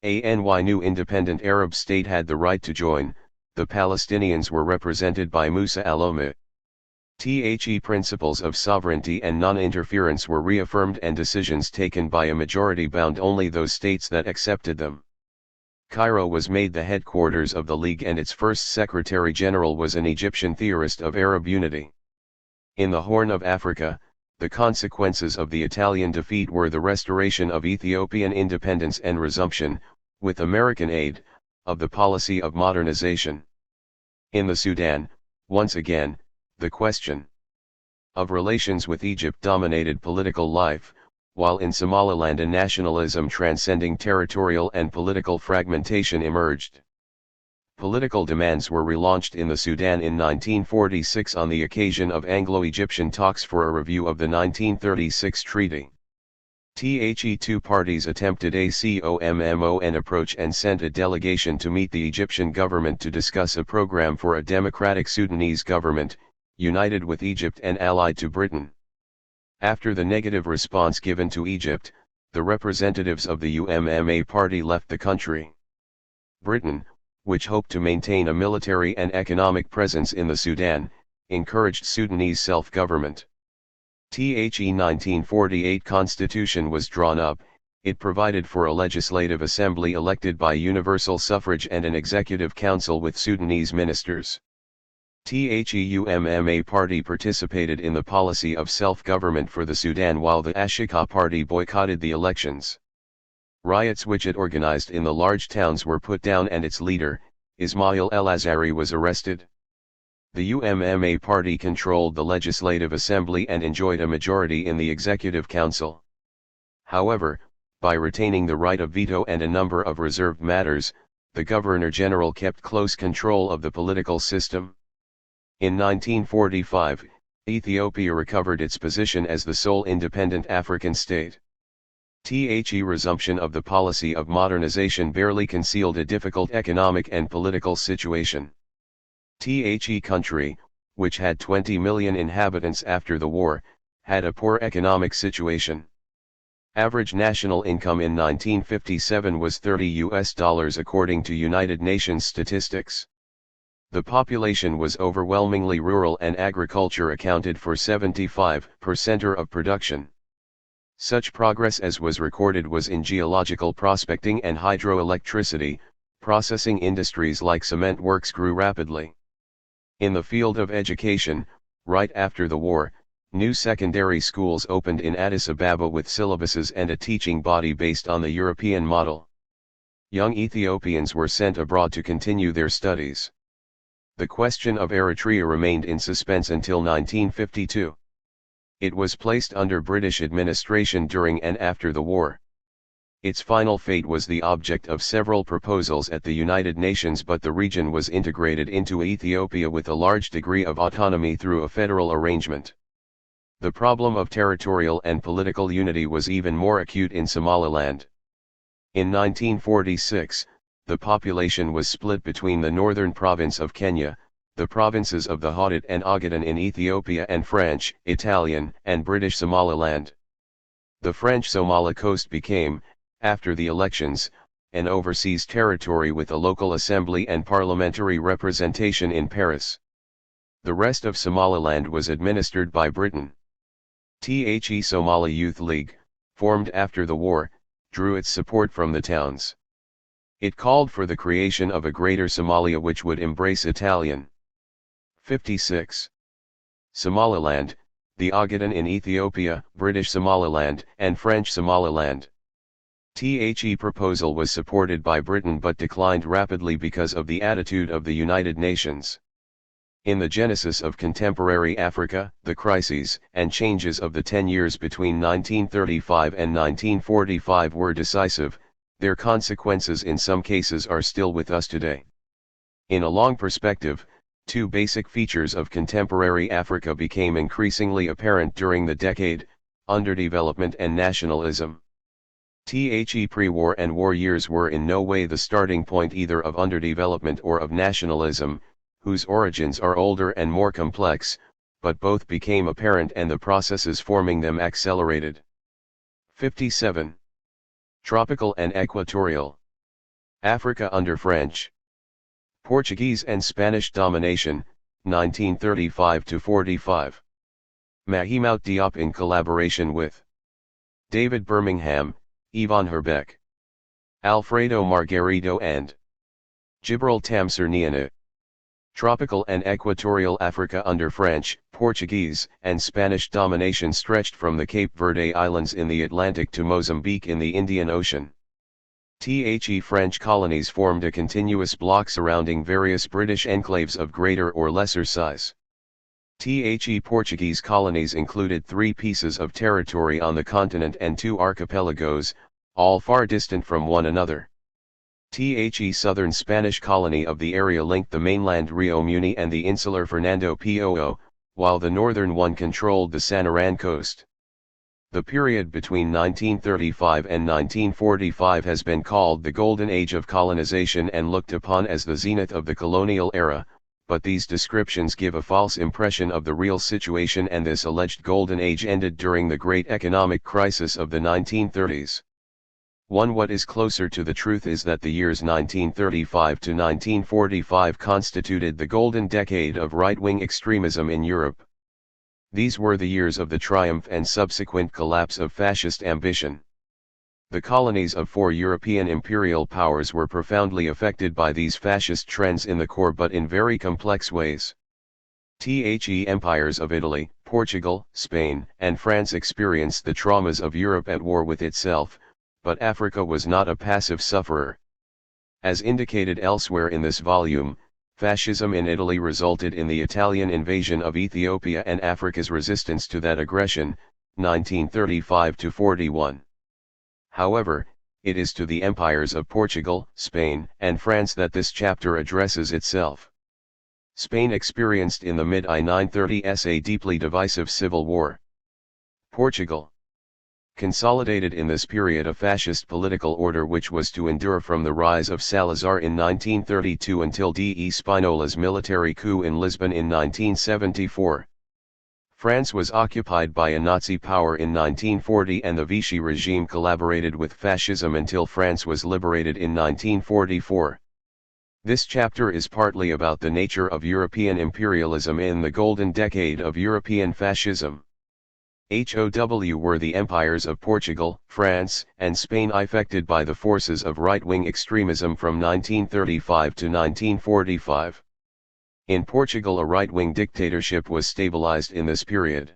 A new independent Arab state had the right to join. The Palestinians were represented by Musa al-Ommi. Principles of sovereignty and non-interference were reaffirmed, and decisions taken by a majority bound only those states that accepted them. Cairo was made the headquarters of the League, and its first Secretary General was an Egyptian theorist of Arab unity. In the Horn of Africa, the consequences of the Italian defeat were the restoration of Ethiopian independence and resumption, with American aid, of the policy of modernization. In the Sudan, once again, the question of relations with Egypt dominated political life, while in Somaliland a nationalism transcending territorial and political fragmentation emerged. Political demands were relaunched in the Sudan in 1946 on the occasion of Anglo-Egyptian talks for a review of the 1936 treaty. Two parties attempted a COMMON approach and sent a delegation to meet the Egyptian government to discuss a program for a democratic Sudanese government, united with Egypt and allied to Britain. After the negative response given to Egypt, the representatives of the UMMA party left the country. Britain, which hoped to maintain a military and economic presence in the Sudan, encouraged Sudanese self-government. The 1948 constitution was drawn up. It provided for a legislative assembly elected by universal suffrage and an executive council with Sudanese ministers. The UMMA party participated in the policy of self-government for the Sudan while the Ashika party boycotted the elections. Riots which it organized in the large towns were put down and its leader, Ismail El-Azhari, was arrested. The UMMA party controlled the legislative assembly and enjoyed a majority in the executive council. However, by retaining the right of veto and a number of reserved matters, the Governor-General kept close control of the political system. In 1945, Ethiopia recovered its position as the sole independent African state. The resumption of the policy of modernization barely concealed a difficult economic and political situation. The country, which had 20 million inhabitants after the war, had a poor economic situation. Average national income in 1957 was $30 according to United Nations statistics. The population was overwhelmingly rural and agriculture accounted for 75% of production. Such progress as was recorded was in geological prospecting and hydroelectricity. Processing industries like cement works grew rapidly. In the field of education, right after the war, new secondary schools opened in Addis Ababa with syllabuses and a teaching body based on the European model. Young Ethiopians were sent abroad to continue their studies. The question of Eritrea remained in suspense until 1952. It was placed under British administration during and after the war. Its final fate was the object of several proposals at the United Nations, but the region was integrated into Ethiopia with a large degree of autonomy through a federal arrangement. The problem of territorial and political unity was even more acute in Somaliland. In 1946, the population was split between the northern province of Kenya, the provinces of the Hadid and Ogaden in Ethiopia, and French, Italian, and British Somaliland. The French Somali coast became, after the elections, an overseas territory with a local assembly and parliamentary representation in Paris. The rest of Somaliland was administered by Britain. The Somali Youth League, formed after the war, drew its support from the towns. It called for the creation of a Greater Somalia which would embrace Italian. 56. Somaliland, the Ogaden in Ethiopia, British Somaliland, and French Somaliland. The proposal was supported by Britain but declined rapidly because of the attitude of the United Nations. In the genesis of contemporary Africa, the crises and changes of the 10 years between 1935 and 1945 were decisive. Their consequences in some cases are still with us today. In a long perspective, two basic features of contemporary Africa became increasingly apparent during the decade: underdevelopment and nationalism. The pre-war and war years were in no way the starting point either of underdevelopment or of nationalism, whose origins are older and more complex, but both became apparent and the processes forming them accelerated. 57. Tropical and equatorial Africa under French, Portuguese and Spanish domination, 1935–45. Mahamoud Diop in collaboration with David Birmingham, Yvonne Herbeck, Alfredo Margarito and Jibril Tamsir. Tropical and equatorial Africa under French, Portuguese, and Spanish domination stretched from the Cape Verde Islands in the Atlantic to Mozambique in the Indian Ocean. The French colonies formed a continuous block surrounding various British enclaves of greater or lesser size. The Portuguese colonies included 3 pieces of territory on the continent and 2 archipelagos, all far distant from one another. The southern Spanish colony of the area linked the mainland Rio Muni and the insular Fernando Poo, while the northern one controlled the Sanaran coast. The period between 1935 and 1945 has been called the Golden Age of colonization and looked upon as the zenith of the colonial era, but these descriptions give a false impression of the real situation, and this alleged Golden Age ended during the great economic crisis of the 1930s. What is closer to the truth is that the years 1935 to 1945 constituted the golden decade of right-wing extremism in Europe. These were the years of the triumph and subsequent collapse of fascist ambition. The colonies of four European imperial powers were profoundly affected by these fascist trends in the core but in very complex ways. The empires of Italy, Portugal, Spain, and France experienced the traumas of Europe at war with itself, but Africa was not a passive sufferer. As indicated elsewhere in this volume, fascism in Italy resulted in the Italian invasion of Ethiopia and Africa's resistance to that aggression, 1935–41. However, it is to the empires of Portugal, Spain, and France that this chapter addresses itself. Spain experienced in the mid-1930s a deeply divisive civil war. Portugal consolidated in this period a fascist political order which was to endure from the rise of Salazar in 1932 until D. Spinola's military coup in Lisbon in 1974. France was occupied by a Nazi power in 1940 and the Vichy regime collaborated with fascism until France was liberated in 1944. This chapter is partly about the nature of European imperialism in the golden decade of European fascism. HOW were the empires of Portugal, France, and Spain affected by the forces of right-wing extremism from 1935 to 1945. In Portugal a right-wing dictatorship was stabilized in this period.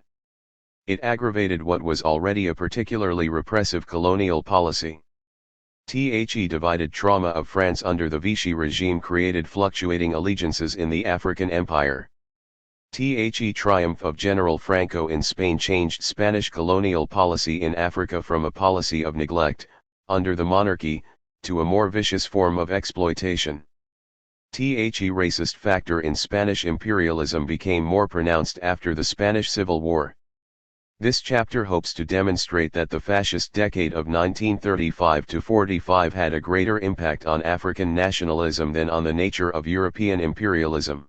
It aggravated what was already a particularly repressive colonial policy. The divided trauma of France under the Vichy regime created fluctuating allegiances in the African empire. The triumph of General Franco in Spain changed Spanish colonial policy in Africa from a policy of neglect, under the monarchy, to a more vicious form of exploitation. The racist factor in Spanish imperialism became more pronounced after the Spanish Civil War. This chapter hopes to demonstrate that the fascist decade of 1935 to 45 had a greater impact on African nationalism than on the nature of European imperialism.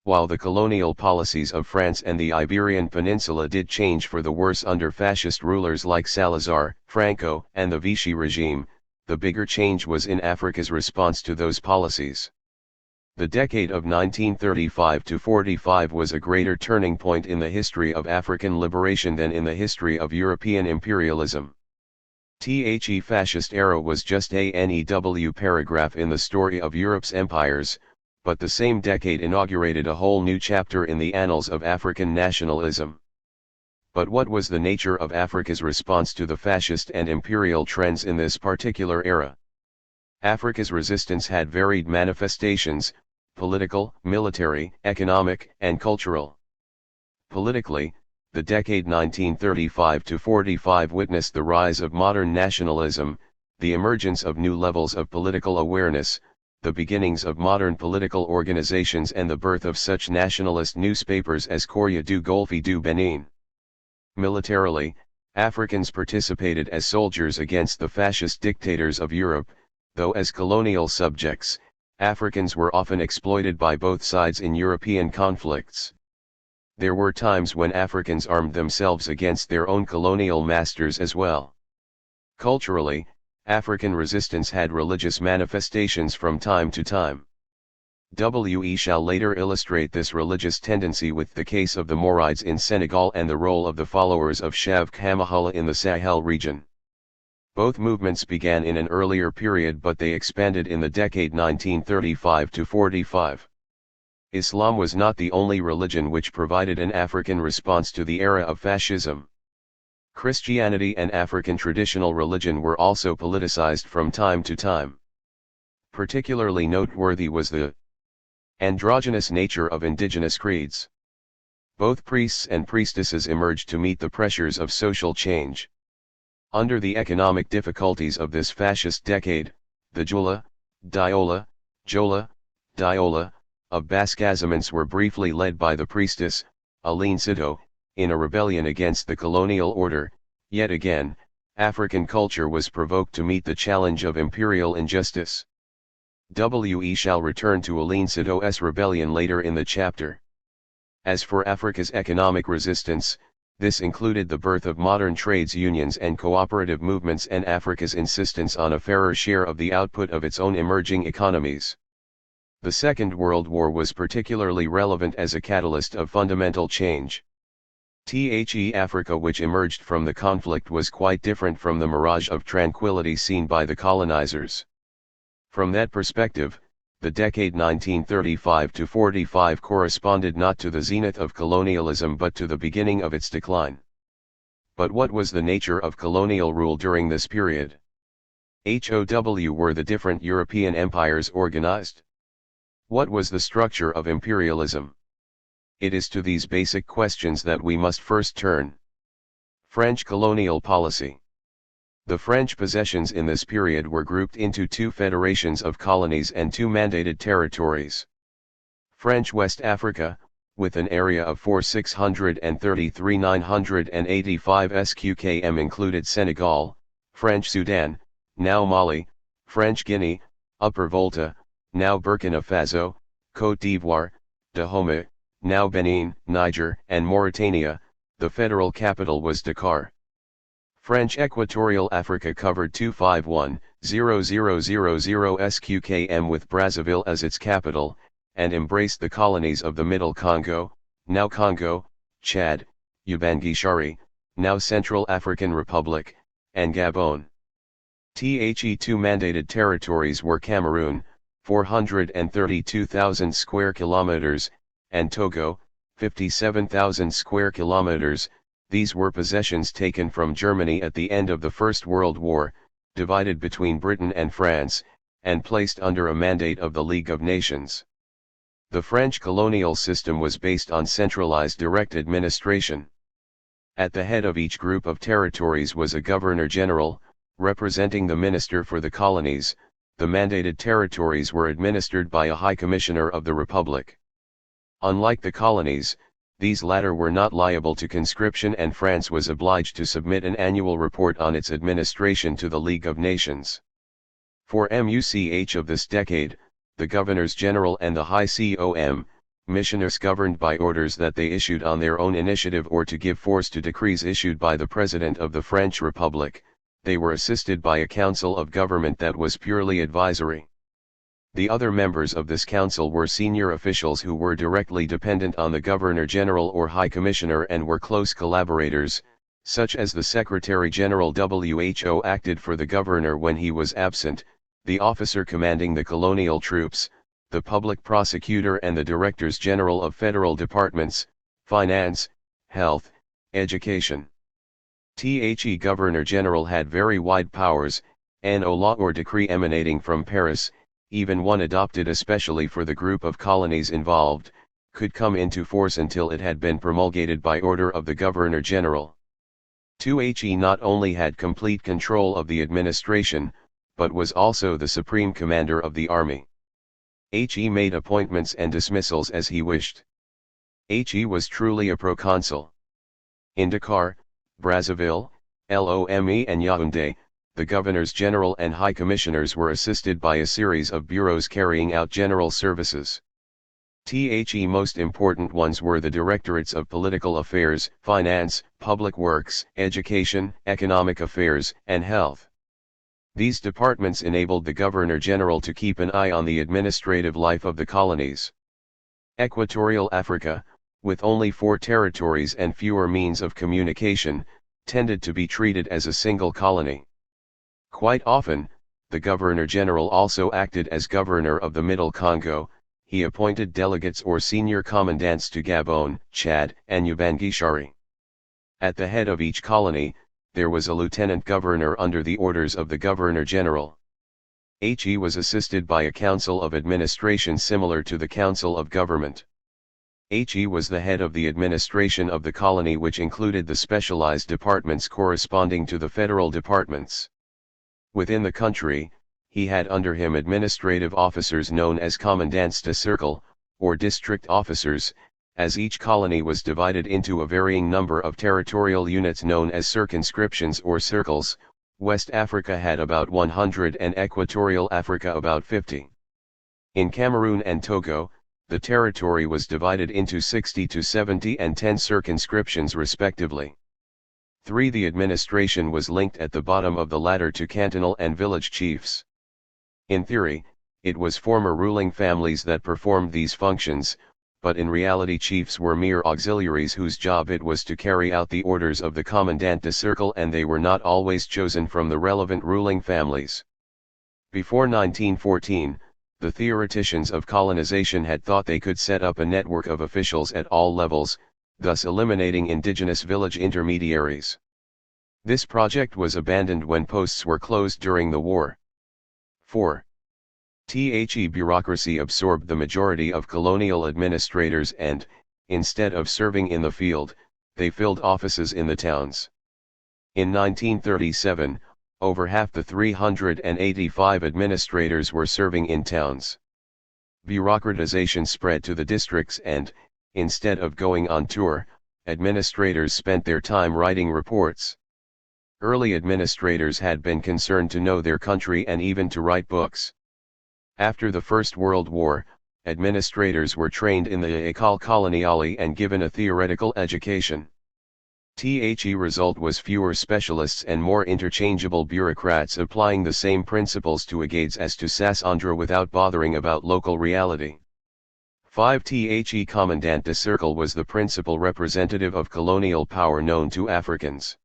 While the colonial policies of France and the Iberian Peninsula did change for the worse under fascist rulers like Salazar, Franco, and the Vichy regime, the bigger change was in Africa's response to those policies. The decade of 1935 to 45 was a greater turning point in the history of African liberation than in the history of European imperialism. The fascist era was just a new paragraph in the story of Europe's empires, but the same decade inaugurated a whole new chapter in the annals of African nationalism. But what was the nature of Africa's response to the fascist and imperial trends in this particular era? Africa's resistance had varied manifestations: political, military, economic, and cultural. Politically, the decade 1935 to 45 witnessed the rise of modern nationalism, the emergence of new levels of political awareness, the beginnings of modern political organizations and the birth of such nationalist newspapers as Courrier du Golfe du Benin. Militarily, Africans participated as soldiers against the fascist dictators of Europe, though as colonial subjects, Africans were often exploited by both sides in European conflicts. There were times when Africans armed themselves against their own colonial masters as well. Culturally, African resistance had religious manifestations from time to time. We shall later illustrate this religious tendency with the case of the Maurides in Senegal and the role of the followers of Cheikh Ahmadou in the Sahel region. Both movements began in an earlier period, but they expanded in the decade 1935 to 45. Islam was not the only religion which provided an African response to the era of fascism. Christianity and African traditional religion were also politicized from time to time. Particularly noteworthy was the androgynous nature of indigenous creeds. Both priests and priestesses emerged to meet the pressures of social change. Under the economic difficulties of this fascist decade, the Jula, Diola, Jola, Diola, of Basque-Casamance were briefly led by the priestess, Aline Sito, in a rebellion against the colonial order. Yet again, African culture was provoked to meet the challenge of imperial injustice. We shall return to Aline Sito's rebellion later in the chapter. As for Africa's economic resistance, This included the birth of modern trades unions and cooperative movements and Africa's insistence on a fairer share of the output of its own emerging economies. The Second World War was particularly relevant as a catalyst of fundamental change. Africa which emerged from the conflict was quite different from the mirage of tranquility seen by the colonizers. From that perspective, the decade 1935 to 45 corresponded not to the zenith of colonialism but to the beginning of its decline. But what was the nature of colonial rule during this period? How were the different European empires organized? What was the structure of imperialism? It is to these basic questions that we must first turn. French colonial policy. The French possessions in this period were grouped into two federations of colonies and two mandated territories. French West Africa, with an area of 4,633,985 sq.km included Senegal, French Sudan, now Mali, French Guinea, Upper Volta, now Burkina Faso, Côte d'Ivoire, Dahomey, now Benin, Niger, and Mauritania. The federal capital was Dakar. French Equatorial Africa covered 251,000 sq.km with Brazzaville as its capital, and embraced the colonies of the Middle Congo, now Congo, Chad, Ubangi-Chari, now Central African Republic, and Gabon. Two mandated territories were Cameroon, 432,000 square kilometers, and Togo, 57,000 square kilometers. These were possessions taken from Germany at the end of the First World War, divided between Britain and France, and placed under a mandate of the League of Nations. The French colonial system was based on centralized direct administration. At the head of each group of territories was a governor-general, representing the minister for the colonies. The mandated territories were administered by a High Commissioner of the Republic. Unlike the colonies, these latter were not liable to conscription, and France was obliged to submit an annual report on its administration to the League of Nations. For much of this decade, the governors-general and the High Commissioners governed by orders that they issued on their own initiative or to give force to decrees issued by the President of the French Republic. They were assisted by a council of government that was purely advisory. The other members of this council were senior officials who were directly dependent on the Governor-General or High Commissioner and were close collaborators, such as the Secretary-General who acted for the governor when he was absent, the officer commanding the colonial troops, the public prosecutor and the Directors-General of federal departments, finance, health, education. The Governor-General had very wide powers, no law or decree emanating from Paris, even one adopted especially for the group of colonies involved, could come into force until it had been promulgated by order of the Governor-General. He not only had complete control of the administration, but was also the supreme commander of the army. He made appointments and dismissals as he wished. He was truly a proconsul. In Dakar, Brazzaville, Lome and Yaoundé, the governors-general and high commissioners were assisted by a series of bureaus carrying out general services. The most important ones were the Directorates of Political Affairs, Finance, Public Works, Education, Economic Affairs, and Health. These departments enabled the Governor-General to keep an eye on the administrative life of the colonies. Equatorial Africa, with only 4 territories and fewer means of communication, tended to be treated as a single colony. Quite often, the Governor-General also acted as governor of the Middle Congo. He appointed delegates or senior commandants to Gabon, Chad, and Ubangi-Chari. At the head of each colony, there was a lieutenant governor under the orders of the Governor-General. He was assisted by a council of administration similar to the Council of Government. He was the head of the administration of the colony, which included the specialized departments corresponding to the federal departments. Within the country, he had under him administrative officers known as commandants de cercle, or district officers. As each colony was divided into a varying number of territorial units known as circumscriptions or circles, West Africa had about 100 and Equatorial Africa about 50. In Cameroon and Togo, The territory was divided into 60 to 70 and 10 circumscriptions respectively. 3. The administration was linked at the bottom of the ladder to cantonal and village chiefs. In theory, it was former ruling families that performed these functions, but in reality chiefs were mere auxiliaries whose job it was to carry out the orders of the commandant de cercle, and they were not always chosen from the relevant ruling families. Before 1914, the theoreticians of colonization had thought they could set up a network of officials at all levels, thus eliminating indigenous village intermediaries. This project was abandoned when posts were closed during the war. 4. Bureaucracy absorbed the majority of colonial administrators and, instead of serving in the field, they filled offices in the towns. In 1937, over half the 385 administrators were serving in towns. Bureaucratization spread to the districts and, instead of going on tour, administrators spent their time writing reports. Early administrators had been concerned to know their country and even to write books. After the First World War, administrators were trained in the École coloniale and given a theoretical education. The result was fewer specialists and more interchangeable bureaucrats applying the same principles to Agades as to Sassandra without bothering about local reality. 5. The Commandant de Cercle was the principal representative of colonial power known to Africans.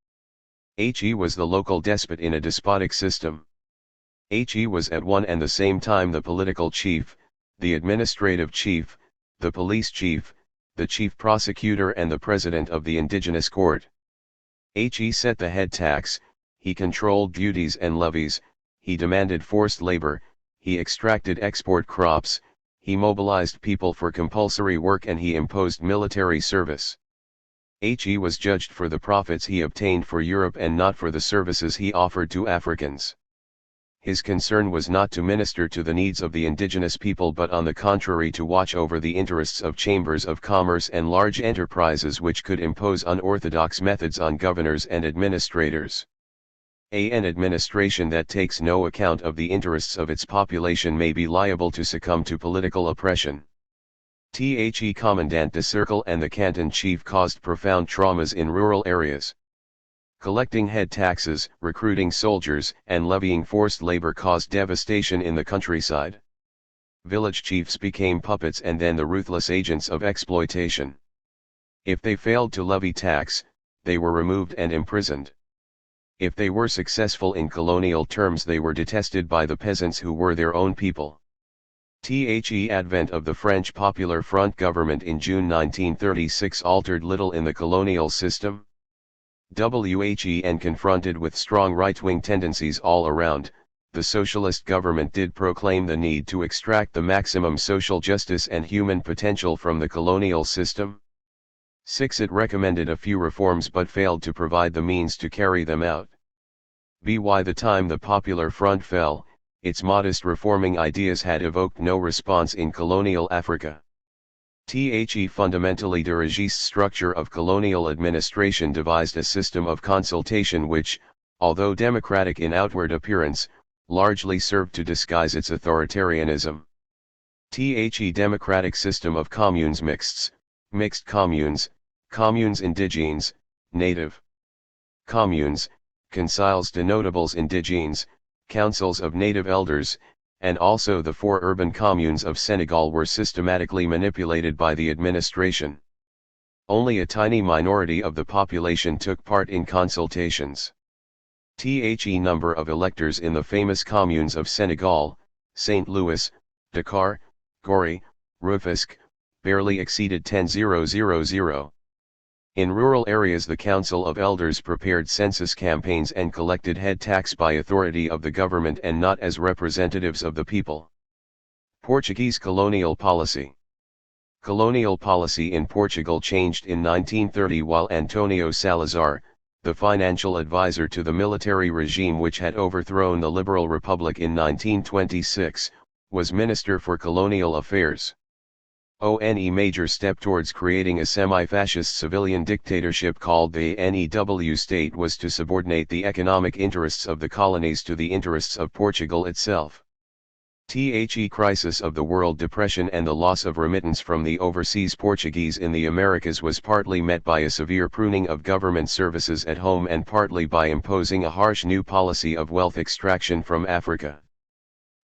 He was the local despot in a despotic system. He was at one and the same time the political chief, the administrative chief, the police chief, the chief prosecutor and the president of the indigenous court. He set the head tax, he controlled duties and levies, he demanded forced labor, he extracted export crops, he mobilized people for compulsory work and he imposed military service. He was judged for the profits he obtained for Europe and not for the services he offered to Africans. His concern was not to minister to the needs of the indigenous people but on the contrary to watch over the interests of chambers of commerce and large enterprises which could impose unorthodox methods on governors and administrators. An administration that takes no account of the interests of its population may be liable to succumb to political oppression. The Commandant de Cercle and the canton chief caused profound traumas in rural areas. Collecting head taxes, recruiting soldiers, and levying forced labor caused devastation in the countryside. Village chiefs became puppets and then the ruthless agents of exploitation. If they failed to levy tax, they were removed and imprisoned. If they were successful in colonial terms, they were detested by the peasants who were their own people. The advent of the French Popular Front government in June 1936 altered little in the colonial system. When confronted with strong right-wing tendencies all around, the socialist government did proclaim the need to extract the maximum social justice and human potential from the colonial system. 6. It recommended a few reforms but failed to provide the means to carry them out. By the time the Popular Front fell, its modest reforming ideas had evoked no response in colonial Africa. The fundamentally dirigiste structure of colonial administration devised a system of consultation which, although democratic in outward appearance, largely served to disguise its authoritarianism. The democratic system of communes mixtes, mixed communes, communes indigènes, native communes, conciles de notables indigènes, councils of native elders, and also the 4 urban communes of Senegal were systematically manipulated by the administration. Only a tiny minority of the population took part in consultations. The number of electors in the famous communes of Senegal, St. Louis, Dakar, Gorée, Rufisque, barely exceeded 10,000. In rural areas the Council of Elders prepared census campaigns and collected head tax by authority of the government and not as representatives of the people. Portuguese colonial policy. Colonial policy in Portugal changed in 1930 while Antonio Salazar, the financial advisor to the military regime which had overthrown the Liberal Republic in 1926, was Minister for Colonial Affairs. A major step towards creating a semi-fascist civilian dictatorship called the NEW state was to subordinate the economic interests of the colonies to the interests of Portugal itself. The crisis of the World Depression and the loss of remittance from the overseas Portuguese in the Americas was partly met by a severe pruning of government services at home and partly by imposing a harsh new policy of wealth extraction from Africa.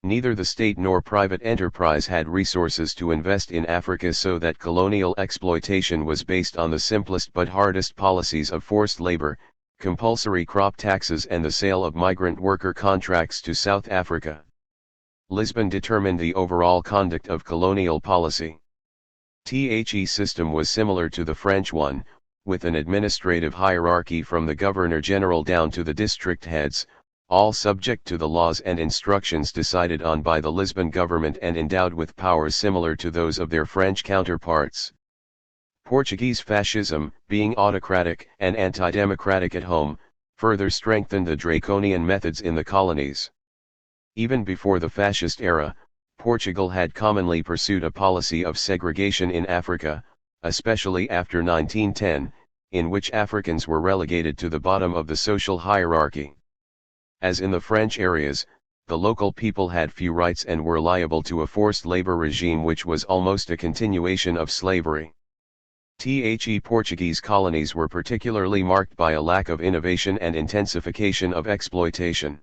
Neither the state nor private enterprise had resources to invest in Africa, so that colonial exploitation was based on the simplest but hardest policies of forced labor, compulsory crop taxes and the sale of migrant worker contracts to South Africa. Lisbon determined the overall conduct of colonial policy. The system was similar to the French one, with an administrative hierarchy from the Governor-General down to the district heads, all subject to the laws and instructions decided on by the Lisbon government and endowed with powers similar to those of their French counterparts. Portuguese fascism, being autocratic and anti-democratic at home, further strengthened the draconian methods in the colonies. Even before the fascist era, Portugal had commonly pursued a policy of segregation in Africa, especially after 1910, in which Africans were relegated to the bottom of the social hierarchy. As in the French areas, the local people had few rights and were liable to a forced labor regime which was almost a continuation of slavery. The Portuguese colonies were particularly marked by a lack of innovation and intensification of exploitation.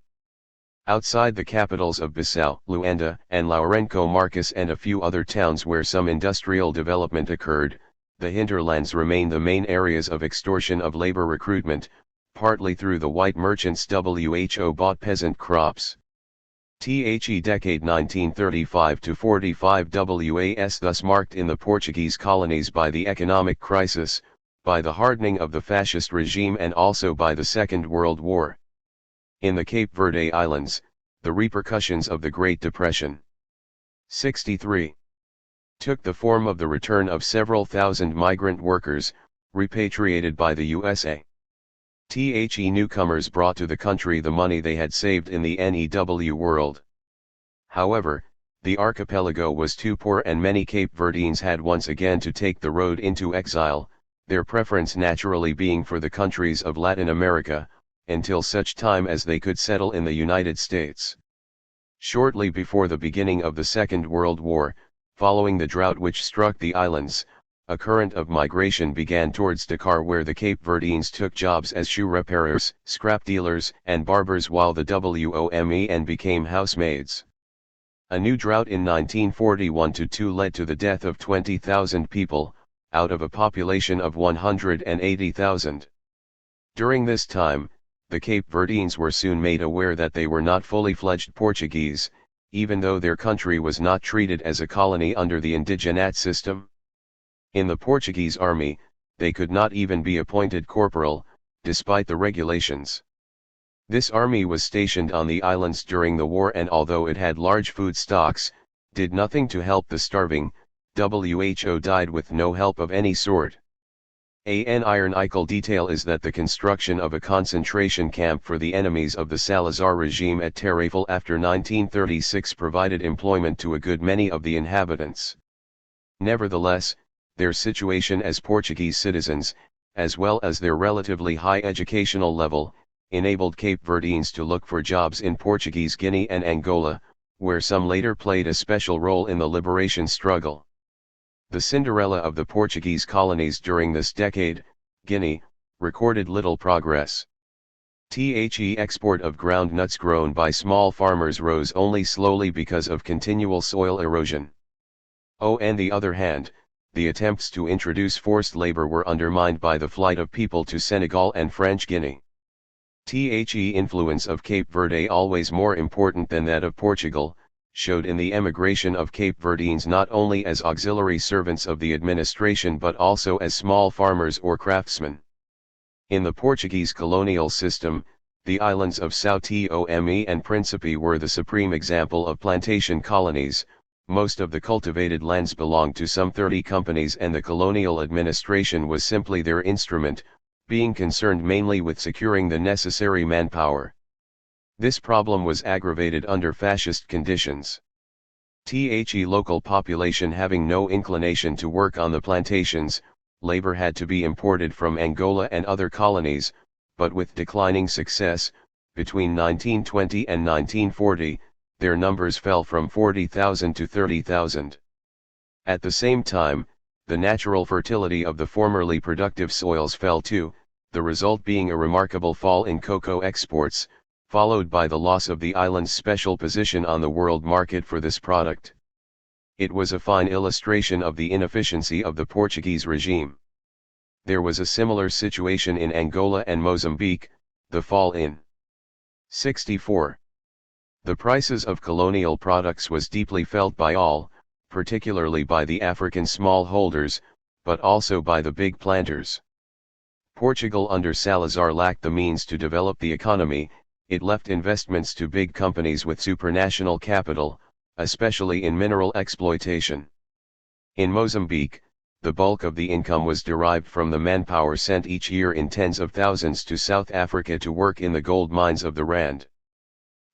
Outside the capitals of Bissau, Luanda, and Lourenço Marques and a few other towns where some industrial development occurred, the hinterlands remain the main areas of extortion of labor recruitment, partly through the white merchants who bought peasant crops. The decade 1935 to 45 was thus marked in the Portuguese colonies by the economic crisis, by the hardening of the fascist regime and also by the Second World War. In the Cape Verde Islands, the repercussions of the Great Depression 63 took the form of the return of several thousand migrant workers, repatriated by the USA. The newcomers brought to the country the money they had saved in the New World. However, the archipelago was too poor and many Cape Verdeans had once again to take the road into exile, their preference naturally being for the countries of Latin America, until such time as they could settle in the United States. Shortly before the beginning of the Second World War, following the drought which struck the islands, a current of migration began towards Dakar where the Cape Verdeans took jobs as shoe repairers, scrap dealers, and barbers while the WOMEN became housemaids. A new drought in 1941-2 led to the death of 20,000 people, out of a population of 180,000. During this time, the Cape Verdeans were soon made aware that they were not fully fledged Portuguese, even though their country was not treated as a colony under the indigenate system. In the Portuguese army, they could not even be appointed corporal, despite the regulations. This army was stationed on the islands during the war and although it had large food stocks, did nothing to help the starving, WHO died with no help of any sort. An ironical detail is that the construction of a concentration camp for the enemies of the Salazar regime at Tarrafal after 1936 provided employment to a good many of the inhabitants. Nevertheless, their situation as Portuguese citizens, as well as their relatively high educational level, enabled Cape Verdeans to look for jobs in Portuguese Guinea and Angola, where some later played a special role in the liberation struggle. The Cinderella of the Portuguese colonies during this decade, Guinea, recorded little progress. The export of ground nuts grown by small farmers rose only slowly because of continual soil erosion. On the other hand, the attempts to introduce forced labor were undermined by the flight of people to Senegal and French Guinea. The influence of Cape Verde, always more important than that of Portugal, showed in the emigration of Cape Verdeans not only as auxiliary servants of the administration but also as small farmers or craftsmen. In the Portuguese colonial system, the islands of São Tomé and Príncipe were the supreme example of plantation colonies. Most of the cultivated lands belonged to some 30 companies and the colonial administration was simply their instrument, being concerned mainly with securing the necessary manpower. This problem was aggravated under fascist conditions. The local population having no inclination to work on the plantations, labor had to be imported from Angola and other colonies, but with declining success. Between 1920 and 1940, their numbers fell from 40,000 to 30,000. At the same time, the natural fertility of the formerly productive soils fell too, the result being a remarkable fall in cocoa exports, followed by the loss of the island's special position on the world market for this product. It was a fine illustration of the inefficiency of the Portuguese regime. There was a similar situation in Angola and Mozambique, the fall in 64. The prices of colonial products was deeply felt by all, particularly by the African smallholders, but also by the big planters. Portugal under Salazar lacked the means to develop the economy, it left investments to big companies with supranational capital, especially in mineral exploitation. In Mozambique, the bulk of the income was derived from the manpower sent each year in tens of thousands to South Africa to work in the gold mines of the Rand.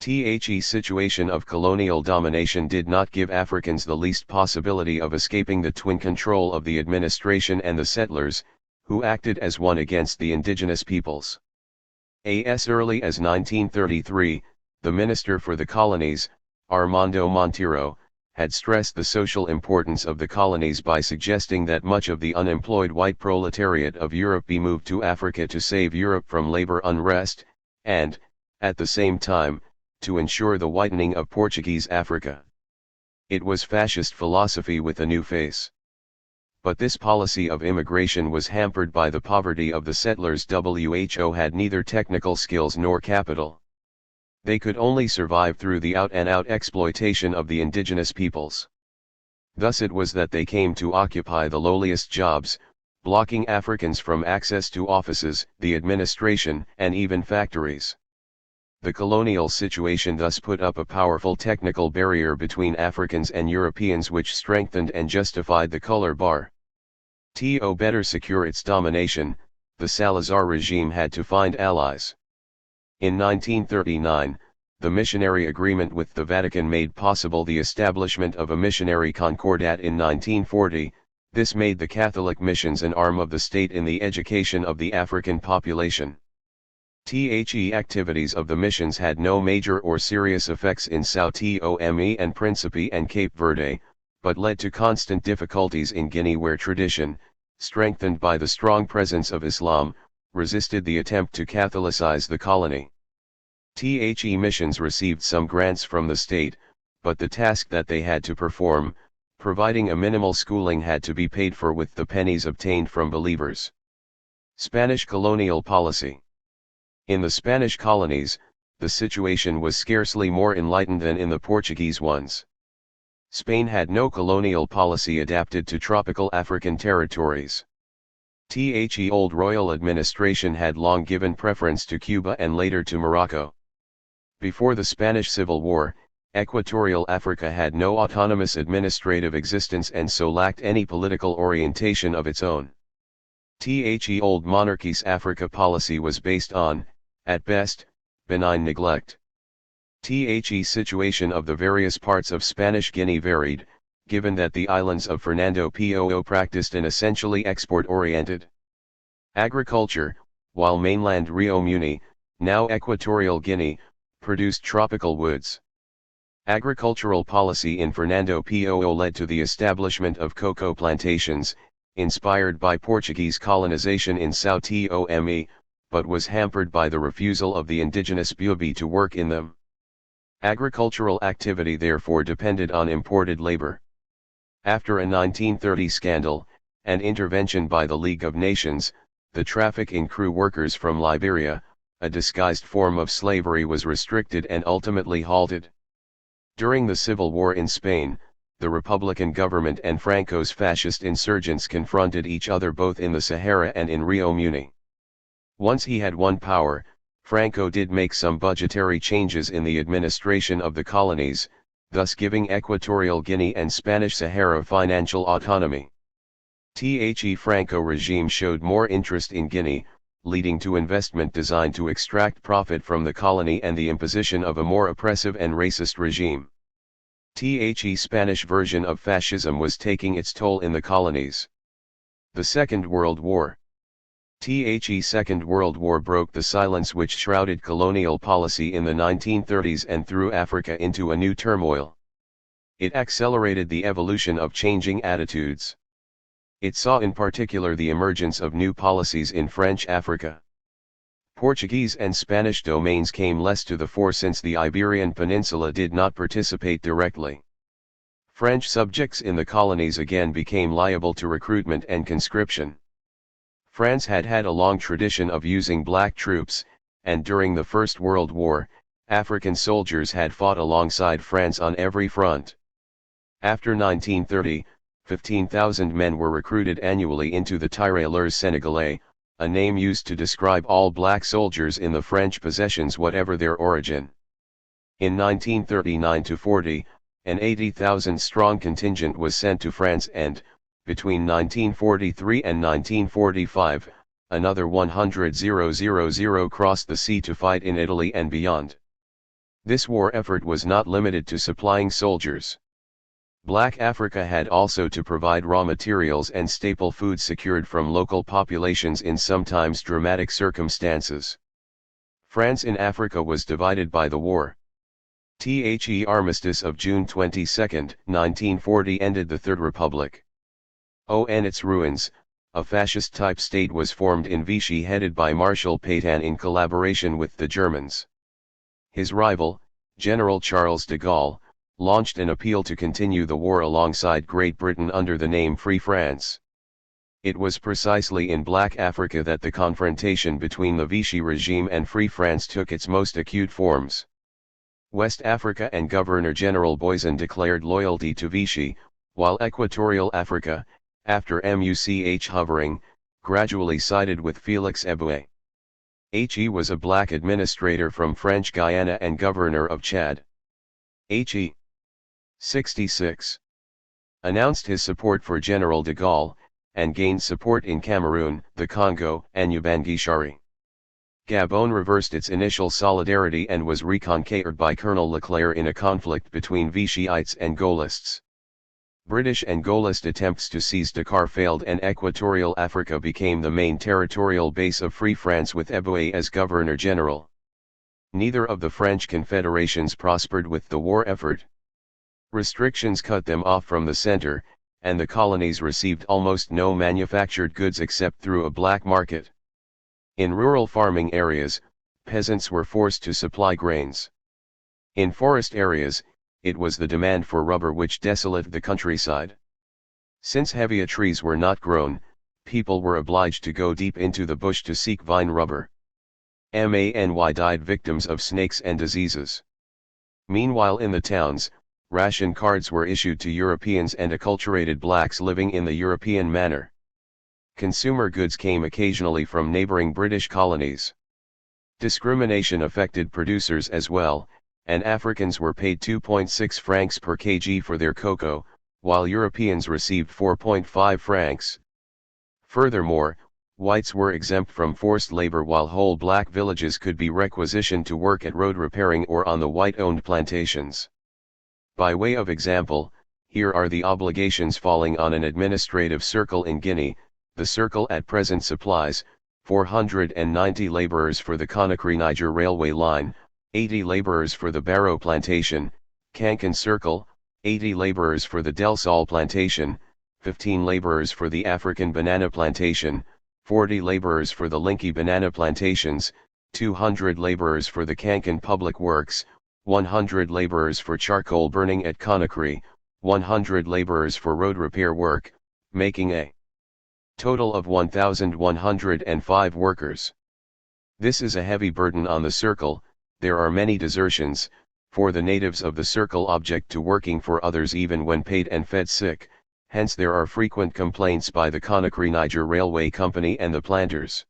The situation of colonial domination did not give Africans the least possibility of escaping the twin control of the administration and the settlers, who acted as one against the indigenous peoples. As early as 1933, the Minister for the Colonies, Armando Monteiro, had stressed the social importance of the colonies by suggesting that much of the unemployed white proletariat of Europe be moved to Africa to save Europe from labor unrest, and, at the same time, to ensure the whitening of Portuguese Africa. It was fascist philosophy with a new face. But this policy of immigration was hampered by the poverty of the settlers. Who had neither technical skills nor capital. They could only survive through the out-and-out exploitation of the indigenous peoples. Thus it was that they came to occupy the lowliest jobs, blocking Africans from access to offices, the administration, and even factories. The colonial situation thus put up a powerful technical barrier between Africans and Europeans, which strengthened and justified the color bar. To better secure its domination, the Salazar regime had to find allies. In 1939, the missionary agreement with the Vatican made possible the establishment of a missionary concordat. In 1940, this made the Catholic missions an arm of the state in the education of the African population. The activities of the missions had no major or serious effects in Sao Tome and Principe and Cape Verde, but led to constant difficulties in Guinea, where tradition, strengthened by the strong presence of Islam, resisted the attempt to Catholicize the colony. The missions received some grants from the state, but the task that they had to perform, providing a minimal schooling, had to be paid for with the pennies obtained from believers. Spanish colonial policy. In the Spanish colonies, the situation was scarcely more enlightened than in the Portuguese ones. Spain had no colonial policy adapted to tropical African territories. The old royal administration had long given preference to Cuba and later to Morocco. Before the Spanish Civil War, Equatorial Africa had no autonomous administrative existence and so lacked any political orientation of its own. The old monarchy's Africa policy was based on, at best, benign neglect. The situation of the various parts of Spanish Guinea varied, given that the islands of Fernando Po practiced an essentially export-oriented agriculture, while mainland Rio Muni, now Equatorial Guinea, produced tropical woods. Agricultural policy in Fernando Po led to the establishment of cocoa plantations, inspired by Portuguese colonization in Sao Tome, but was hampered by the refusal of the indigenous Bubi to work in them. Agricultural activity therefore depended on imported labor. After a 1930 scandal, and intervention by the League of Nations, the traffic in crew workers from Liberia, a disguised form of slavery, was restricted and ultimately halted. During the Civil War in Spain, the Republican government and Franco's fascist insurgents confronted each other both in the Sahara and in Rio Muni. Once he had won power, Franco did make some budgetary changes in the administration of the colonies, thus giving Equatorial Guinea and Spanish Sahara financial autonomy. The Franco regime showed more interest in Guinea, leading to investment designed to extract profit from the colony and the imposition of a more oppressive and racist regime. The Spanish version of fascism was taking its toll in the colonies. The Second World War. The Second World War broke the silence which shrouded colonial policy in the 1930s and threw Africa into a new turmoil. It accelerated the evolution of changing attitudes. It saw in particular the emergence of new policies in French Africa. Portuguese and Spanish domains came less to the fore since the Iberian Peninsula did not participate directly. French subjects in the colonies again became liable to recruitment and conscription. France had had a long tradition of using black troops, and during the First World War, African soldiers had fought alongside France on every front. After 1930, 15,000 men were recruited annually into the Tirailleurs Sénégalais, a name used to describe all black soldiers in the French possessions whatever their origin. In 1939–40, an 80,000-strong contingent was sent to France and, between 1943 and 1945, another 100,000 crossed the sea to fight in Italy and beyond. This war effort was not limited to supplying soldiers. Black Africa had also to provide raw materials and staple foods secured from local populations in sometimes dramatic circumstances. France in Africa was divided by the war. The armistice of June 22, 1940 ended the Third Republic. In its ruins, a fascist-type state was formed in Vichy headed by Marshal Pétain in collaboration with the Germans. His rival, General Charles de Gaulle, launched an appeal to continue the war alongside Great Britain under the name Free France. It was precisely in Black Africa that the confrontation between the Vichy regime and Free France took its most acute forms. West Africa and Governor-General Boysen declared loyalty to Vichy, while Equatorial Africa, after Much hovering, gradually sided with Félix Éboué. He was a black administrator from French Guiana and governor of Chad. He, 66, announced his support for General de Gaulle, and gained support in Cameroon, the Congo, and Ubangi-Shari. Gabon reversed its initial solidarity and was reconquered by Colonel Leclerc in a conflict between Vichyites and Gaullists. British and Gaullist attempts to seize Dakar failed and Equatorial Africa became the main territorial base of Free France with Éboué as Governor-General. Neither of the French confederations prospered with the war effort. Restrictions cut them off from the center, and the colonies received almost no manufactured goods except through a black market. In rural farming areas, peasants were forced to supply grains. In forest areas, it was the demand for rubber which desolated the countryside. Since heavier trees were not grown, people were obliged to go deep into the bush to seek vine rubber. Many died victims of snakes and diseases. Meanwhile in the towns, ration cards were issued to Europeans and acculturated blacks living in the European manner. Consumer goods came occasionally from neighboring British colonies. Discrimination affected producers as well, and Africans were paid 2.6 francs per kg for their cocoa, while Europeans received 4.5 francs. Furthermore, whites were exempt from forced labor while whole black villages could be requisitioned to work at road repairing or on the white-owned plantations. By way of example, here are the obligations falling on an administrative circle in Guinea. The circle at present supplies 490 laborers for the Conakry-Niger railway line, 80 laborers for the Barrow plantation, Kankan Circle, 80 laborers for the Del Sol plantation, 15 laborers for the African banana plantation, 40 laborers for the Linky banana plantations, 200 laborers for the Kankan public works, 100 laborers for charcoal burning at Conakry, 100 laborers for road repair work, making a total of 1,105 workers. This is a heavy burden on the circle. There are many desertions, for the natives of the circle object to working for others even when paid and fed sick, hence there are frequent complaints by the Conakry-Niger Railway Company and the planters.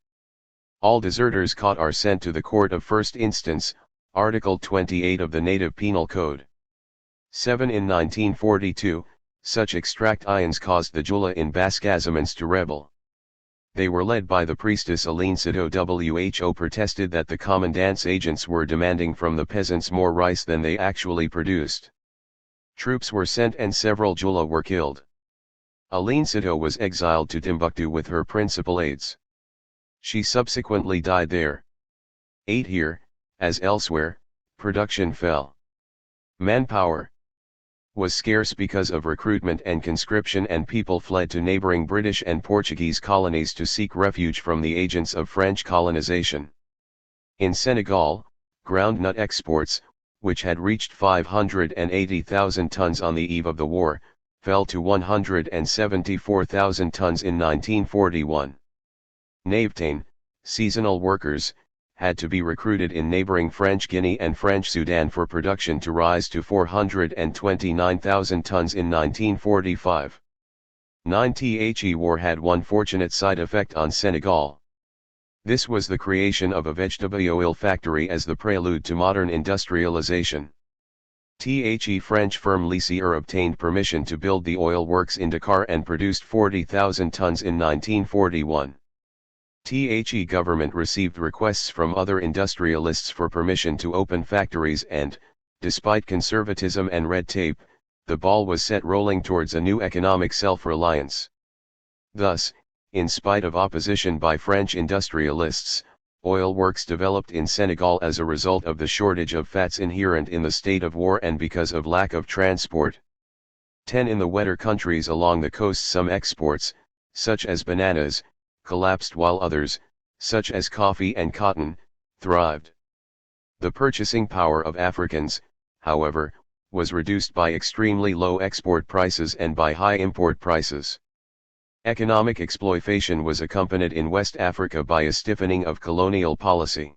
All deserters caught are sent to the Court of First Instance, Article 28 of the Native Penal Code. 7 In 1942, such extractions caused the Jula in Basque-Casamance to rebel. They were led by the priestess Aline Sito who protested that the commandant's agents were demanding from the peasants more rice than they actually produced. Troops were sent and several Jula were killed. Aline Sito was exiled to Timbuktu with her principal aides. She subsequently died there. 8. Here, as elsewhere, production fell. Manpower was scarce because of recruitment and conscription, and people fled to neighboring British and Portuguese colonies to seek refuge from the agents of French colonization. In Senegal, groundnut exports, which had reached 580,000 tons on the eve of the war, fell to 174,000 tons in 1941. Navetain, seasonal workers, had to be recruited in neighboring French Guinea and French Sudan for production to rise to 429,000 tons in 1945. 9th war had one fortunate side effect on Senegal. This was the creation of a vegetable oil factory as the prelude to modern industrialization. The French firm Lysier obtained permission to build the oil works in Dakar and produced 40,000 tons in 1941. The government received requests from other industrialists for permission to open factories, and, despite conservatism and red tape, the ball was set rolling towards a new economic self-reliance. Thus, in spite of opposition by French industrialists, oil works developed in Senegal as a result of the shortage of fats inherent in the state of war and because of lack of transport. 10. In the wetter countries along the coast, some exports, such as bananas, collapsed, while others, such as coffee and cotton, thrived. The purchasing power of Africans, however, was reduced by extremely low export prices and by high import prices. Economic exploitation was accompanied in West Africa by a stiffening of colonial policy.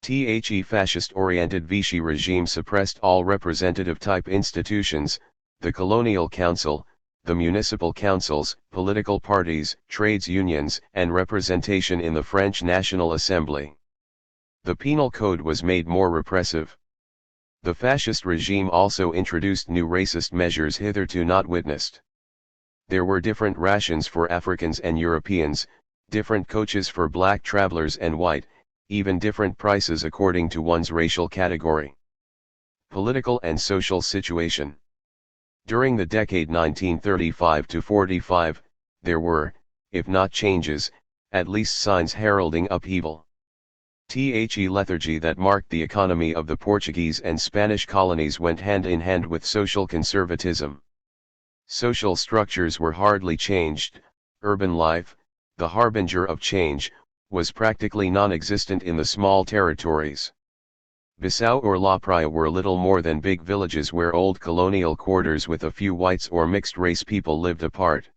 The fascist-oriented Vichy regime suppressed all representative-type institutions, the colonial council, the municipal councils, political parties, trades unions, and representation in the French National Assembly. The penal code was made more repressive. The fascist regime also introduced new racist measures hitherto not witnessed. There were different rations for Africans and Europeans, different coaches for black travelers and white, even different prices according to one's racial category. Political and social situation. During the decade 1935 to 45, there were, if not changes, at least signs heralding upheaval. The lethargy that marked the economy of the Portuguese and Spanish colonies went hand in hand with social conservatism. Social structures were hardly changed. Urban life, the harbinger of change, was practically non-existent in the small territories. Bissau or La Praia were little more than big villages where old colonial quarters with a few whites or mixed-race people lived apart.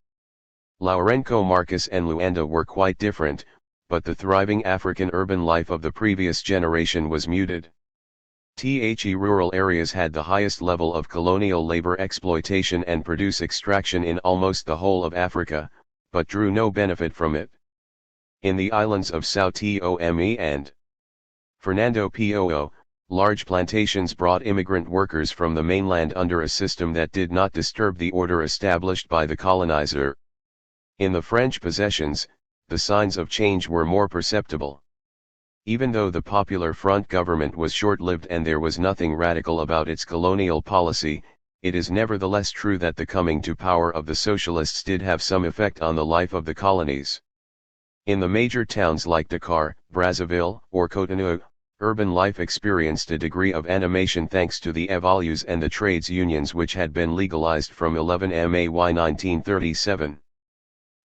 Lourenço Marques and Luanda were quite different, but the thriving African urban life of the previous generation was muted. The rural areas had the highest level of colonial labor exploitation and produce extraction in almost the whole of Africa, but drew no benefit from it. In the islands of São Tomé and Fernando Poo, large plantations brought immigrant workers from the mainland under a system that did not disturb the order established by the colonizer. In the French possessions, the signs of change were more perceptible. Even though the Popular Front government was short-lived and there was nothing radical about its colonial policy, it is nevertheless true that the coming to power of the socialists did have some effect on the life of the colonies. In the major towns like Dakar, Brazzaville, or Cotonou, urban life experienced a degree of animation thanks to the évolutions and the trades unions which had been legalized from 11 May 1937.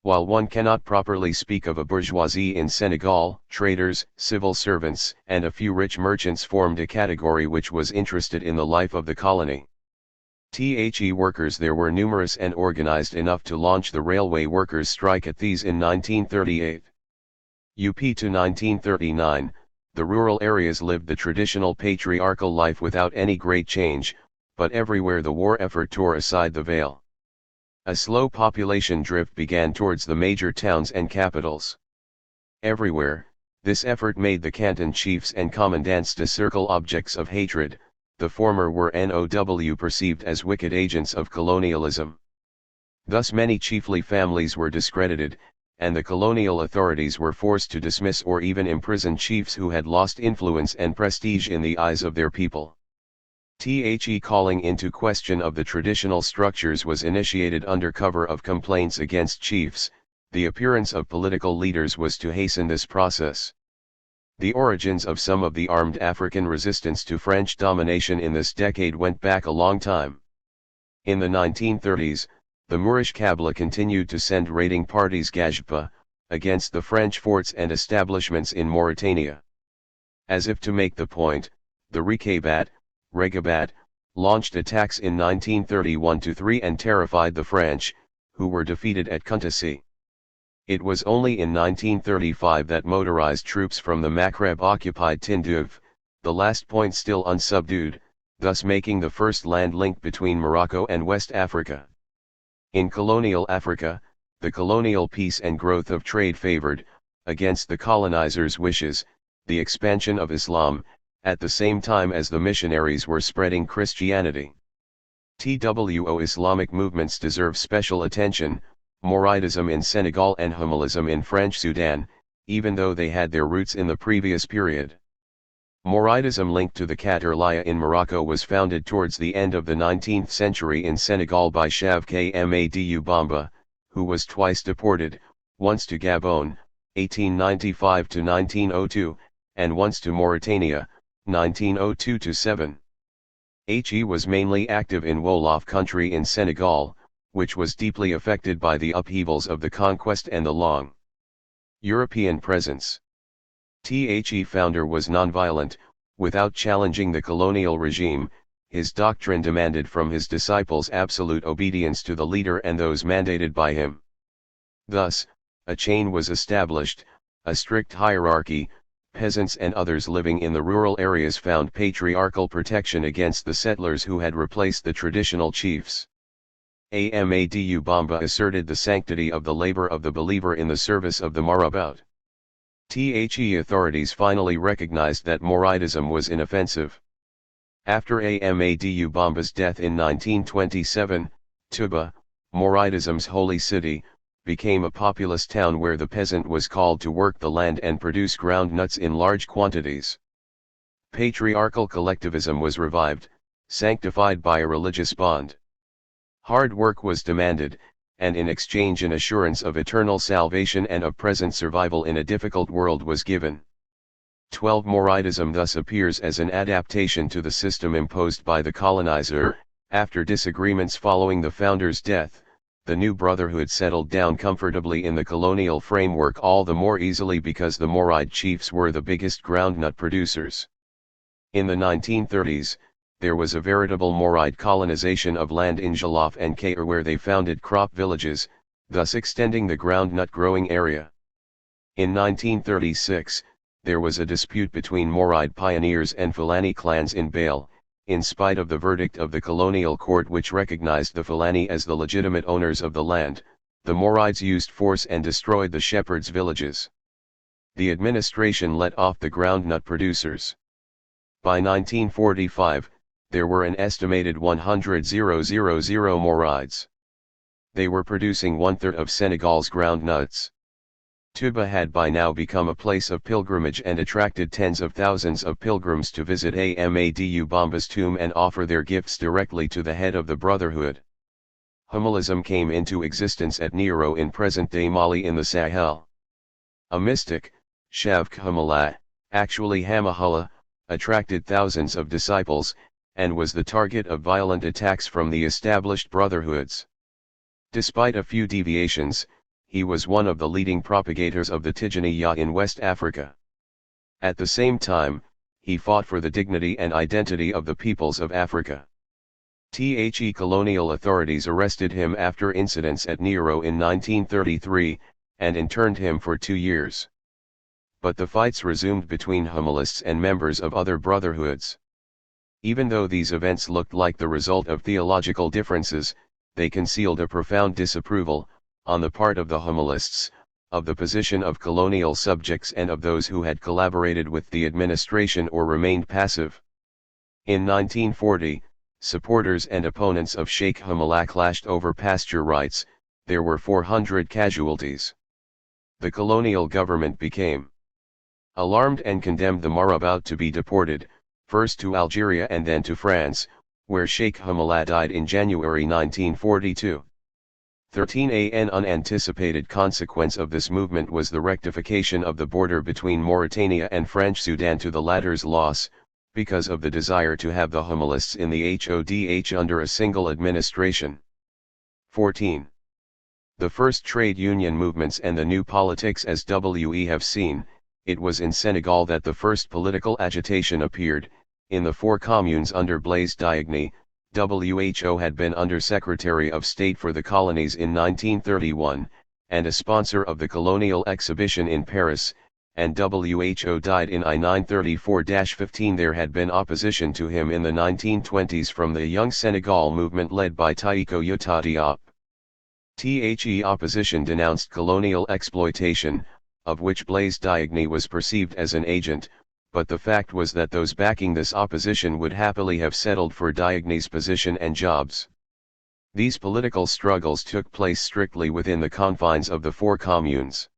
While one cannot properly speak of a bourgeoisie in Senegal, traders, civil servants, and a few rich merchants formed a category which was interested in the life of the colony. The workers there were numerous and organized enough to launch the railway workers' strike at Thiès in 1938. Up to 1939, the rural areas lived the traditional patriarchal life without any great change, but everywhere the war effort tore aside the veil. A slow population drift began towards the major towns and capitals. Everywhere, this effort made the canton chiefs and commandants to circle objects of hatred. The former were now perceived as wicked agents of colonialism. Thus many chiefly families were discredited, and the colonial authorities were forced to dismiss or even imprison chiefs who had lost influence and prestige in the eyes of their people. The calling into question of the traditional structures was initiated under cover of complaints against chiefs. The appearance of political leaders was to hasten this process. The origins of some of the armed African resistance to French domination in this decade went back a long time. In the 1930s, the Moorish Kabila continued to send raiding parties Gajpa, against the French forts and establishments in Mauritania. As if to make the point, the Regabat, launched attacks in 1931-3 and terrified the French, who were defeated at Kuntassi. It was only in 1935 that motorized troops from the Maghreb occupied Tindouf, the last point still unsubdued, thus making the first land link between Morocco and West Africa. In colonial Africa, the colonial peace and growth of trade favored, against the colonizers' wishes, the expansion of Islam, at the same time as the missionaries were spreading Christianity. TWO Islamic movements deserve special attention, Mouridism in Senegal and Homolism in French Sudan, even though they had their roots in the previous period. Mouridism linked to the Qatarliya in Morocco was founded towards the end of the 19th century in Senegal by Chav Kmadu Bamba, who was twice deported, once to Gabon, 1895-1902, and once to Mauritania, 1902-7. He was mainly active in Wolof country in Senegal, which was deeply affected by the upheavals of the conquest and the long European presence. The founder was nonviolent, without challenging the colonial regime. His doctrine demanded from his disciples absolute obedience to the leader and those mandated by him. Thus, a chain was established, a strict hierarchy. Peasants and others living in the rural areas found patriarchal protection against the settlers who had replaced the traditional chiefs. Ahmadu Bamba asserted the sanctity of the labor of the believer in the service of the marabout. The authorities finally recognized that Mouridism was inoffensive. After Ahmadu Bamba's death in 1927, Touba, Mouridism's holy city, became a populous town where the peasant was called to work the land and produce ground nuts in large quantities. Patriarchal collectivism was revived, sanctified by a religious bond. Hard work was demanded, and in exchange an assurance of eternal salvation and of present survival in a difficult world was given. 12 Mouridism thus appears as an adaptation to the system imposed by the colonizer. After disagreements following the founder's death, the new brotherhood settled down comfortably in the colonial framework, all the more easily because the Mouride chiefs were the biggest groundnut producers. In the 1930s, there was a veritable Mouride colonization of land in Jolof and Kayr where they founded crop villages, thus extending the groundnut growing area. In 1936, there was a dispute between Mouride pioneers and Fulani clans in Bale, in spite of the verdict of the colonial court which recognized the Fulani as the legitimate owners of the land. The Mourides used force and destroyed the shepherds' villages. The administration let off the groundnut producers. By 1945, there were an estimated 100,000 Mourides. They were producing one-third of Senegal's groundnuts. Touba had by now become a place of pilgrimage and attracted tens of thousands of pilgrims to visit Ahmadu Bamba's tomb and offer their gifts directly to the head of the Brotherhood. Homolism came into existence at Niro in present-day Mali in the Sahel. A mystic, Chav Khamala, actually Hamahullah, attracted thousands of disciples, and was the target of violent attacks from the established brotherhoods. Despite a few deviations, he was one of the leading propagators of the Tijaniya in West Africa. At the same time, he fought for the dignity and identity of the peoples of Africa. The colonial authorities arrested him after incidents at Niro in 1933, and interned him for 2 years. But the fights resumed between Homilists and members of other brotherhoods. Even though these events looked like the result of theological differences, they concealed a profound disapproval, on the part of the Homilists, of the position of colonial subjects and of those who had collaborated with the administration or remained passive. In 1940, supporters and opponents of Sheikh Hamala clashed over pasture rights. There were 400 casualties. The colonial government became alarmed and condemned the marabout to be deported, first to Algeria and then to France, where Sheikh Hamala died in January 1942. 13. An unanticipated consequence of this movement was the rectification of the border between Mauritania and French Sudan to the latter's loss, because of the desire to have the Homilists in the HODH under a single administration. 14. The first trade union movements and the new politics. As we have seen, it was in Senegal that the first political agitation appeared. In the four communes under Blaise Diagne, WHO had been Under Secretary of State for the Colonies in 1931, and a sponsor of the colonial exhibition in Paris, and WHO died in I 934-15. There had been opposition to him in the 1920s from the Young Senegal movement led by Taiko Yuta Diop. The opposition denounced colonial exploitation, of which Blaise Diagne was perceived as an agent, but the fact was that those backing this opposition would happily have settled for Diagne's position and jobs. These political struggles took place strictly within the confines of the four communes.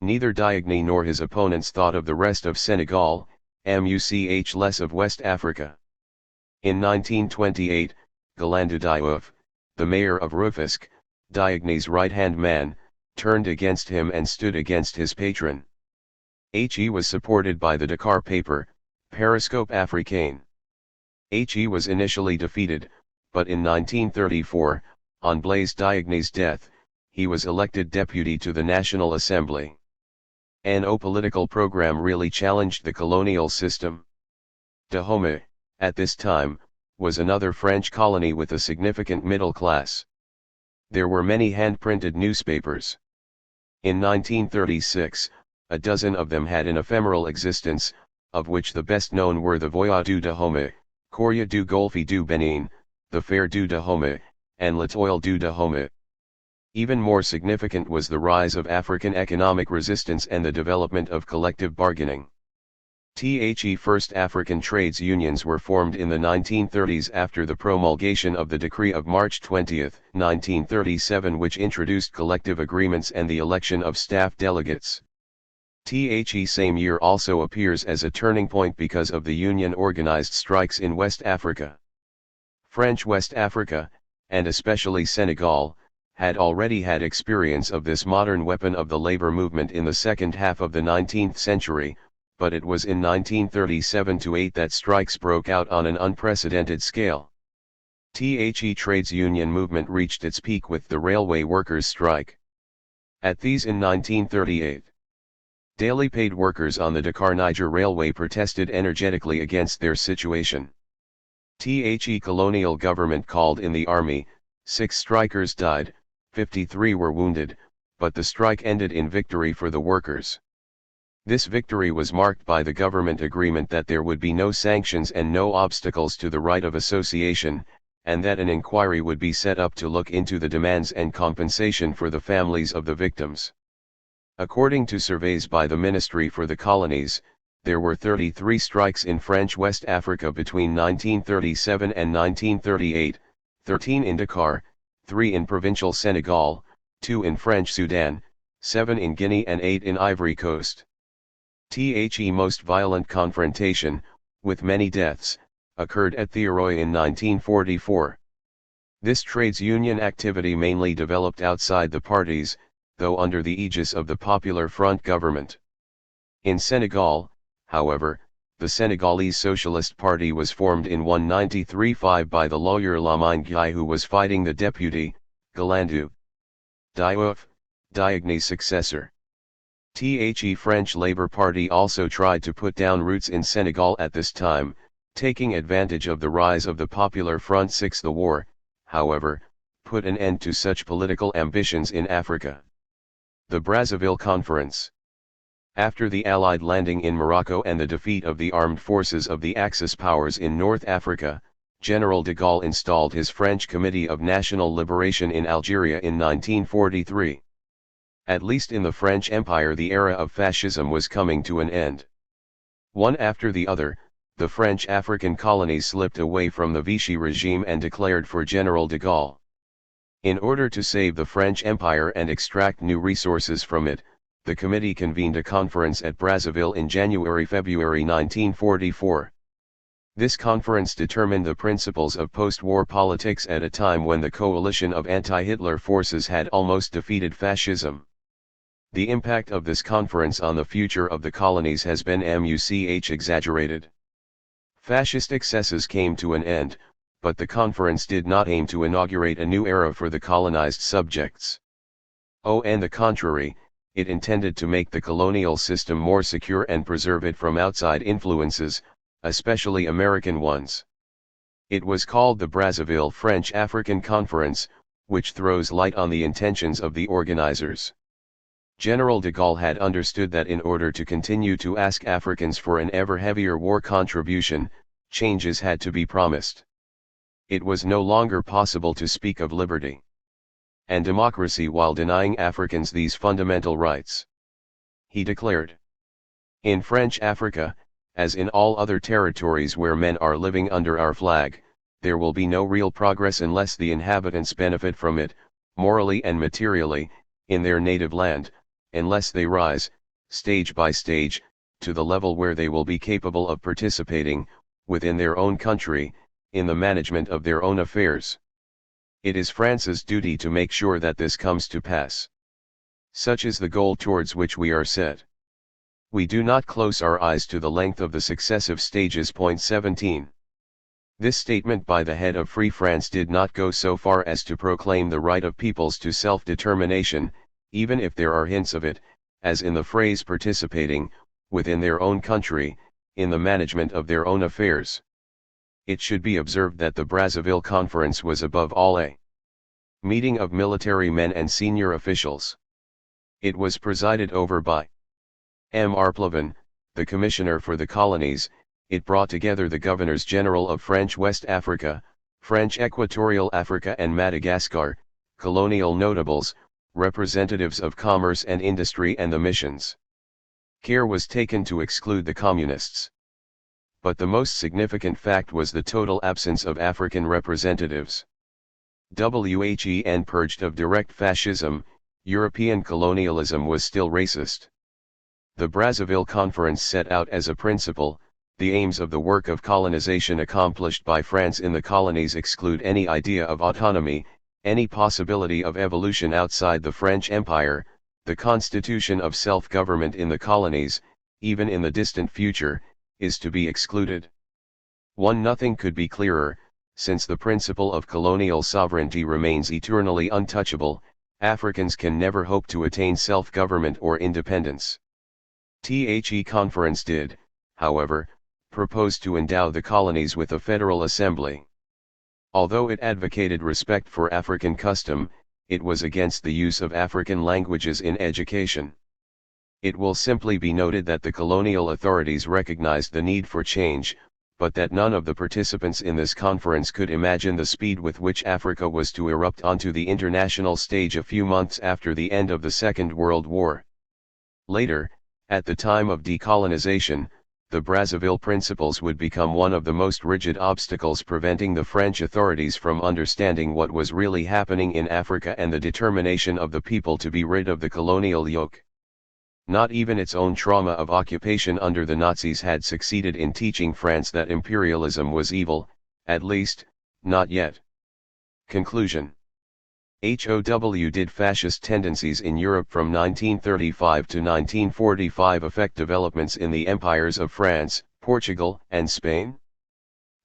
Neither Diagne nor his opponents thought of the rest of Senegal, much less of West Africa. In 1928, Galandou Diouf, the mayor of Rufisque, Diagne's right-hand man, turned against him and stood against his patron. He was supported by the Dakar paper, Periscope Africain. He was initially defeated, but in 1934, on Blaise Diagne's death, he was elected deputy to the National Assembly. No political program really challenged the colonial system. Dahomey, at this time, was another French colony with a significant middle class. There were many hand-printed newspapers. In 1936, a dozen of them had an ephemeral existence, of which the best known were the Voix du Dahomey, Courrier du Golfe du Benin, the Fer du Dahomey, and L'Etoile du Dahomey. Even more significant was the rise of African economic resistance and the development of collective bargaining. First African trades unions were formed in the 1930s after the promulgation of the Decree of March 20, 1937, which introduced collective agreements and the election of staff delegates. Same year also appears as a turning point because of the union-organized strikes in West Africa. French West Africa, and especially Senegal, had already had experience of this modern weapon of the labor movement in the second half of the 19th century, but it was in 1937-8 that strikes broke out on an unprecedented scale. Trades union movement reached its peak with the railway workers' strike. At these in 1938, daily paid workers on the Dakar-Niger Railway protested energetically against their situation. Colonial government called in the army, 6 strikers died, 53 were wounded, but the strike ended in victory for the workers. This victory was marked by the government agreement that there would be no sanctions and no obstacles to the right of association, and that an inquiry would be set up to look into the demands and compensation for the families of the victims. According to surveys by the Ministry for the Colonies, there were 33 strikes in French West Africa between 1937 and 1938, 13 in Dakar, 3 in provincial Senegal, 2 in French Sudan, 7 in Guinea and 8 in Ivory Coast. Most violent confrontation, with many deaths, occurred at Thiaroye in 1944. This trades union activity mainly developed outside the parties, though under the aegis of the Popular Front government. In Senegal, however, the Senegalese Socialist Party was formed in 1993-5 by the lawyer Lamine Gueye, who was fighting the deputy, Galandou Diouf, Diagne's successor. French Labour Party also tried to put down roots in Senegal at this time, taking advantage of the rise of the Popular Front. The war, however, put an end to such political ambitions in Africa. The Brazzaville Conference. After the Allied landing in Morocco and the defeat of the armed forces of the Axis powers in North Africa, General de Gaulle installed his French Committee of National Liberation in Algeria in 1943. At least in the French Empire the era of fascism was coming to an end. One after the other, the French African colonies slipped away from the Vichy regime and declared for General de Gaulle. In order to save the French Empire and extract new resources from it, the committee convened a conference at Brazzaville in January-February 1944. This conference determined the principles of post-war politics at a time when the coalition of anti-Hitler forces had almost defeated fascism. The impact of this conference on the future of the colonies has been much exaggerated. Fascist excesses came to an end, but the conference did not aim to inaugurate a new era for the colonized subjects. On the contrary, it intended to make the colonial system more secure and preserve it from outside influences, especially American ones. It was called the Brazzaville French-African Conference, which throws light on the intentions of the organizers. General de Gaulle had understood that in order to continue to ask Africans for an ever heavier war contribution, changes had to be promised. It was no longer possible to speak of liberty and democracy while denying Africans these fundamental rights. He declared, "In French Africa, as in all other territories where men are living under our flag, there will be no real progress unless the inhabitants benefit from it, morally and materially, in their native land, unless they rise, stage by stage, to the level where they will be capable of participating, within their own country, in the management of their own affairs. It is France's duty to make sure that this comes to pass. Such is the goal towards which we are set. We do not close our eyes to the length of the successive stages." Point 17. This statement by the head of Free France did not go so far as to proclaim the right of peoples to self-determination, even if there are hints of it, as in the phrase participating, within their own country, in the management of their own affairs. It should be observed that the Brazzaville Conference was above all a meeting of military men and senior officials. It was presided over by M.R. Plavin, the Commissioner for the Colonies. It brought together the Governors General of French West Africa, French Equatorial Africa and Madagascar, colonial notables, representatives of commerce and industry and the missions. Care was taken to exclude the communists. But the most significant fact was the total absence of African representatives. When purged of direct fascism, European colonialism was still racist. The Brazzaville Conference set out as a principle, the aims of the work of colonization accomplished by France in the colonies exclude any idea of autonomy, any possibility of evolution outside the French Empire, the constitution of self-government in the colonies, even in the distant future, is to be excluded. Nothing could be clearer, since the principle of colonial sovereignty remains eternally untouchable, Africans can never hope to attain self-government or independence. The conference did, however, propose to endow the colonies with a federal assembly. Although it advocated respect for African custom, it was against the use of African languages in education. It will simply be noted that the colonial authorities recognized the need for change, but that none of the participants in this conference could imagine the speed with which Africa was to erupt onto the international stage a few months after the end of the Second World War. Later, at the time of decolonization, the Brazzaville Principles would become one of the most rigid obstacles preventing the French authorities from understanding what was really happening in Africa and the determination of the people to be rid of the colonial yoke. Not even its own trauma of occupation under the Nazis had succeeded in teaching France that imperialism was evil, at least, not yet. Conclusion. How did fascist tendencies in Europe from 1935 to 1945 affect developments in the empires of France, Portugal, and Spain?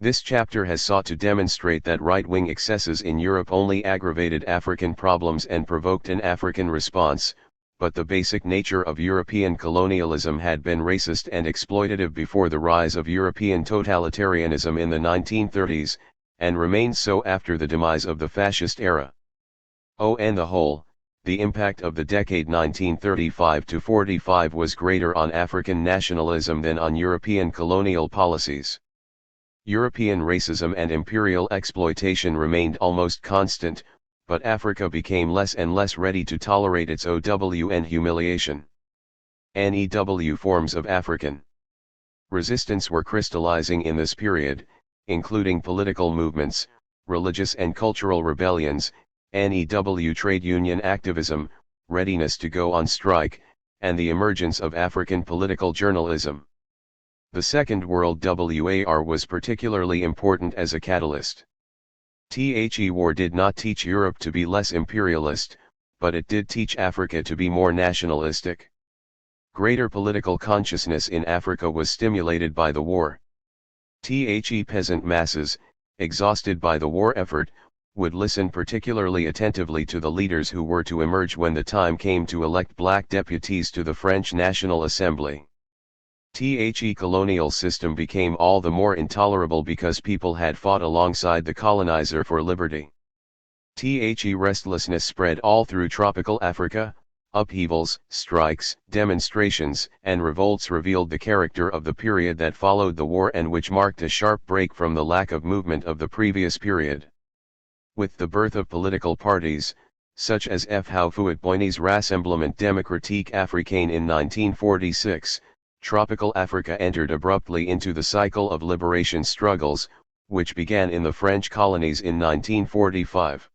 This chapter has sought to demonstrate that right-wing excesses in Europe only aggravated African problems and provoked an African response, but the basic nature of European colonialism had been racist and exploitative before the rise of European totalitarianism in the 1930s, and remained so after the demise of the fascist era. On the whole, the impact of the decade 1935 to 45 was greater on African nationalism than on European colonial policies. European racism and imperial exploitation remained almost constant, but Africa became less and less ready to tolerate its OWN humiliation. NEW forms of African resistance were crystallizing in this period, including political movements, religious and cultural rebellions, NEW trade union activism, readiness to go on strike, and the emergence of African political journalism. The Second World War was particularly important as a catalyst. The war did not teach Europe to be less imperialist, but it did teach Africa to be more nationalistic. Greater political consciousness in Africa was stimulated by the war. The peasant masses, exhausted by the war effort, would listen particularly attentively to the leaders who were to emerge when the time came to elect black deputies to the French National Assembly. The colonial system became all the more intolerable because people had fought alongside the colonizer for liberty. The restlessness spread all through tropical Africa. Upheavals, strikes, demonstrations, and revolts revealed the character of the period that followed the war and which marked a sharp break from the lack of movement of the previous period. With the birth of political parties, such as Houphouët-Boigny's Rassemblement Démocratique Africain in 1946, tropical Africa entered abruptly into the cycle of liberation struggles, which began in the French colonies in 1945.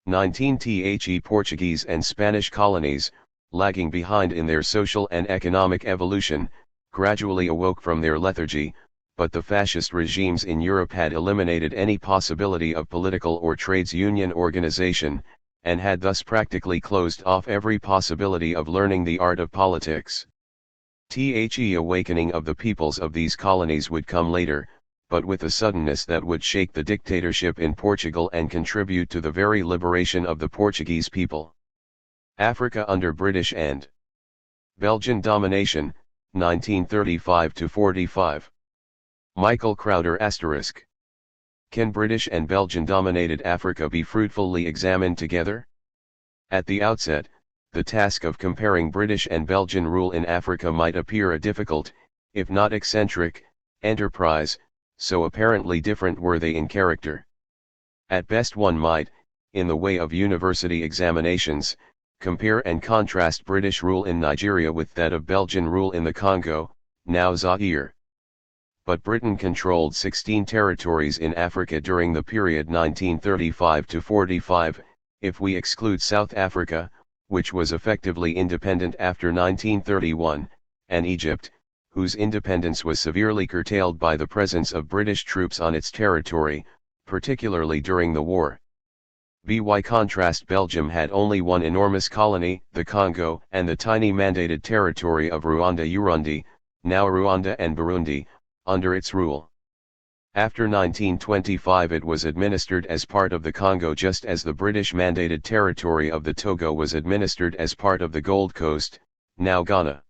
The Portuguese and Spanish colonies, lagging behind in their social and economic evolution, gradually awoke from their lethargy, but the fascist regimes in Europe had eliminated any possibility of political or trades union organization, and had thus practically closed off every possibility of learning the art of politics. The awakening of the peoples of these colonies would come later, but with a suddenness that would shake the dictatorship in Portugal and contribute to the very liberation of the Portuguese people. Africa under British and Belgian domination, 1935–45. Michael Crowder ***. Can British and Belgian-dominated Africa be fruitfully examined together? At the outset, the task of comparing British and Belgian rule in Africa might appear a difficult, if not eccentric, enterprise, so apparently different were they in character. At best one might, in the way of university examinations, compare and contrast British rule in Nigeria with that of Belgian rule in the Congo, now Zaire. But Britain controlled 16 territories in Africa during the period 1935–45, if we exclude South Africa, which was effectively independent after 1931, and Egypt, whose independence was severely curtailed by the presence of British troops on its territory, particularly during the war. By contrast, Belgium had only one enormous colony, the Congo, and the tiny mandated territory of Rwanda-Urundi, now Rwanda and Burundi, under its rule. After 1925 it was administered as part of the Congo, just as the British mandated territory of the Togo was administered as part of the Gold Coast, now Ghana.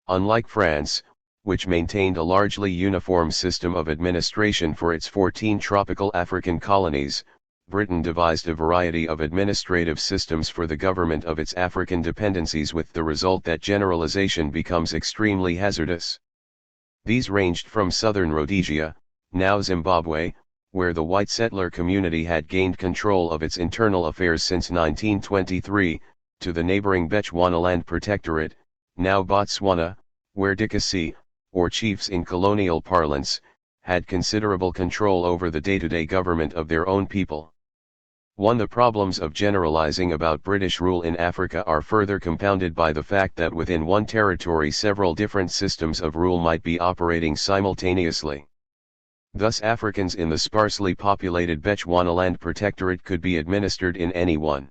Unlike France, which maintained a largely uniform system of administration for its 14 tropical African colonies, Britain devised a variety of administrative systems for the government of its African dependencies, with the result that generalization becomes extremely hazardous. These ranged from southern Rhodesia, now Zimbabwe, where the white settler community had gained control of its internal affairs since 1923, to the neighboring Bechuanaland Protectorate, now Botswana, where Dikasi, or chiefs in colonial parlance, had considerable control over the day-to-day government of their own people. The problems of generalizing about British rule in Africa are further compounded by the fact that within one territory several different systems of rule might be operating simultaneously. Thus Africans in the sparsely populated Bechuanaland Protectorate could be administered in any one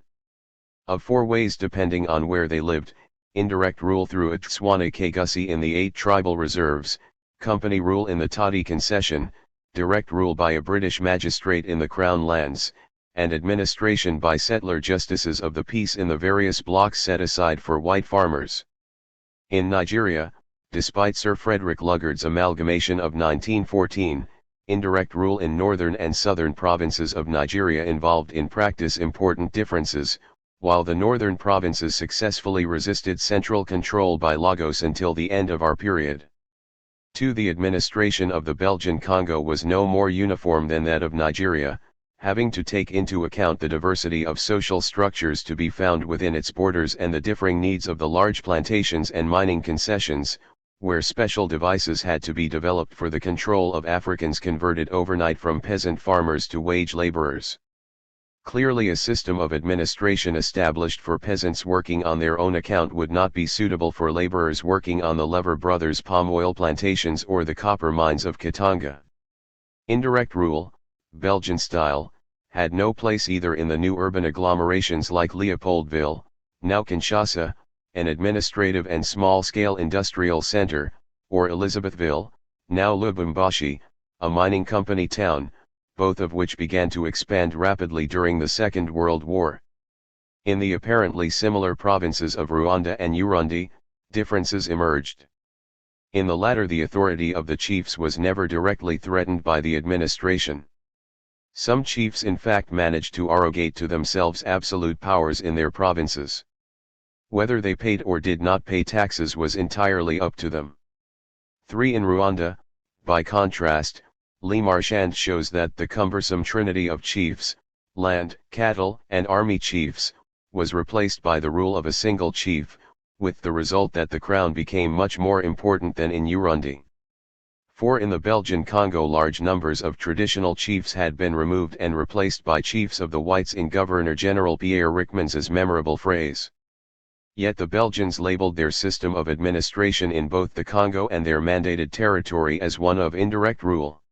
of 4 ways depending on where they lived: indirect rule through a Tswana Kagasi in the 8 tribal reserves, company rule in the Tati concession, direct rule by a British magistrate in the Crown lands, and administration by settler justices of the peace in the various blocks set aside for white farmers. In Nigeria, despite Sir Frederick Lugard's amalgamation of 1914, indirect rule in northern and southern provinces of Nigeria involved in practice important differences, while the northern provinces successfully resisted central control by Lagos until the end of our period. The administration of the Belgian Congo was no more uniform than that of Nigeria, having to take into account the diversity of social structures to be found within its borders and the differing needs of the large plantations and mining concessions, where special devices had to be developed for the control of Africans converted overnight from peasant farmers to wage laborers. Clearly a system of administration established for peasants working on their own account would not be suitable for laborers working on the Lever Brothers' palm oil plantations or the copper mines of Katanga. Indirect rule, Belgian style, had no place either in the new urban agglomerations like Leopoldville, now Kinshasa, an administrative and small-scale industrial center, or Elizabethville, now Lubumbashi, a mining company town, both of which began to expand rapidly during the Second World War. In the apparently similar provinces of Rwanda and Urundi, differences emerged. In the latter, the authority of the chiefs was never directly threatened by the administration. Some chiefs in fact managed to arrogate to themselves absolute powers in their provinces. Whether they paid or did not pay taxes was entirely up to them. 3. In Rwanda, by contrast, Lee Marchand shows that the cumbersome trinity of chiefs, land, cattle, and army chiefs, was replaced by the rule of a single chief, with the result that the crown became much more important than in Urundi. 4. In the Belgian Congo, large numbers of traditional chiefs had been removed and replaced by chiefs of the whites in Governor-General Pierre Ryckmans' memorable phrase. Yet the Belgians labeled their system of administration in both the Congo and their mandated territory as one of indirect rule.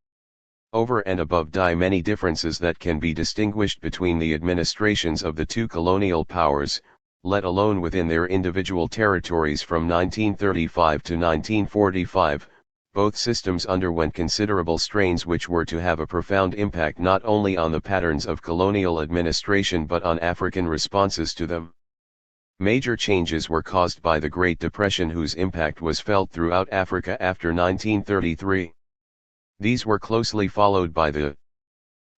Over and above many differences that can be distinguished between the administrations of the two colonial powers, let alone within their individual territories from 1935 to 1945, both systems underwent considerable strains which were to have a profound impact not only on the patterns of colonial administration but on African responses to them. Major changes were caused by the Great Depression, whose impact was felt throughout Africa after 1933. These were closely followed by the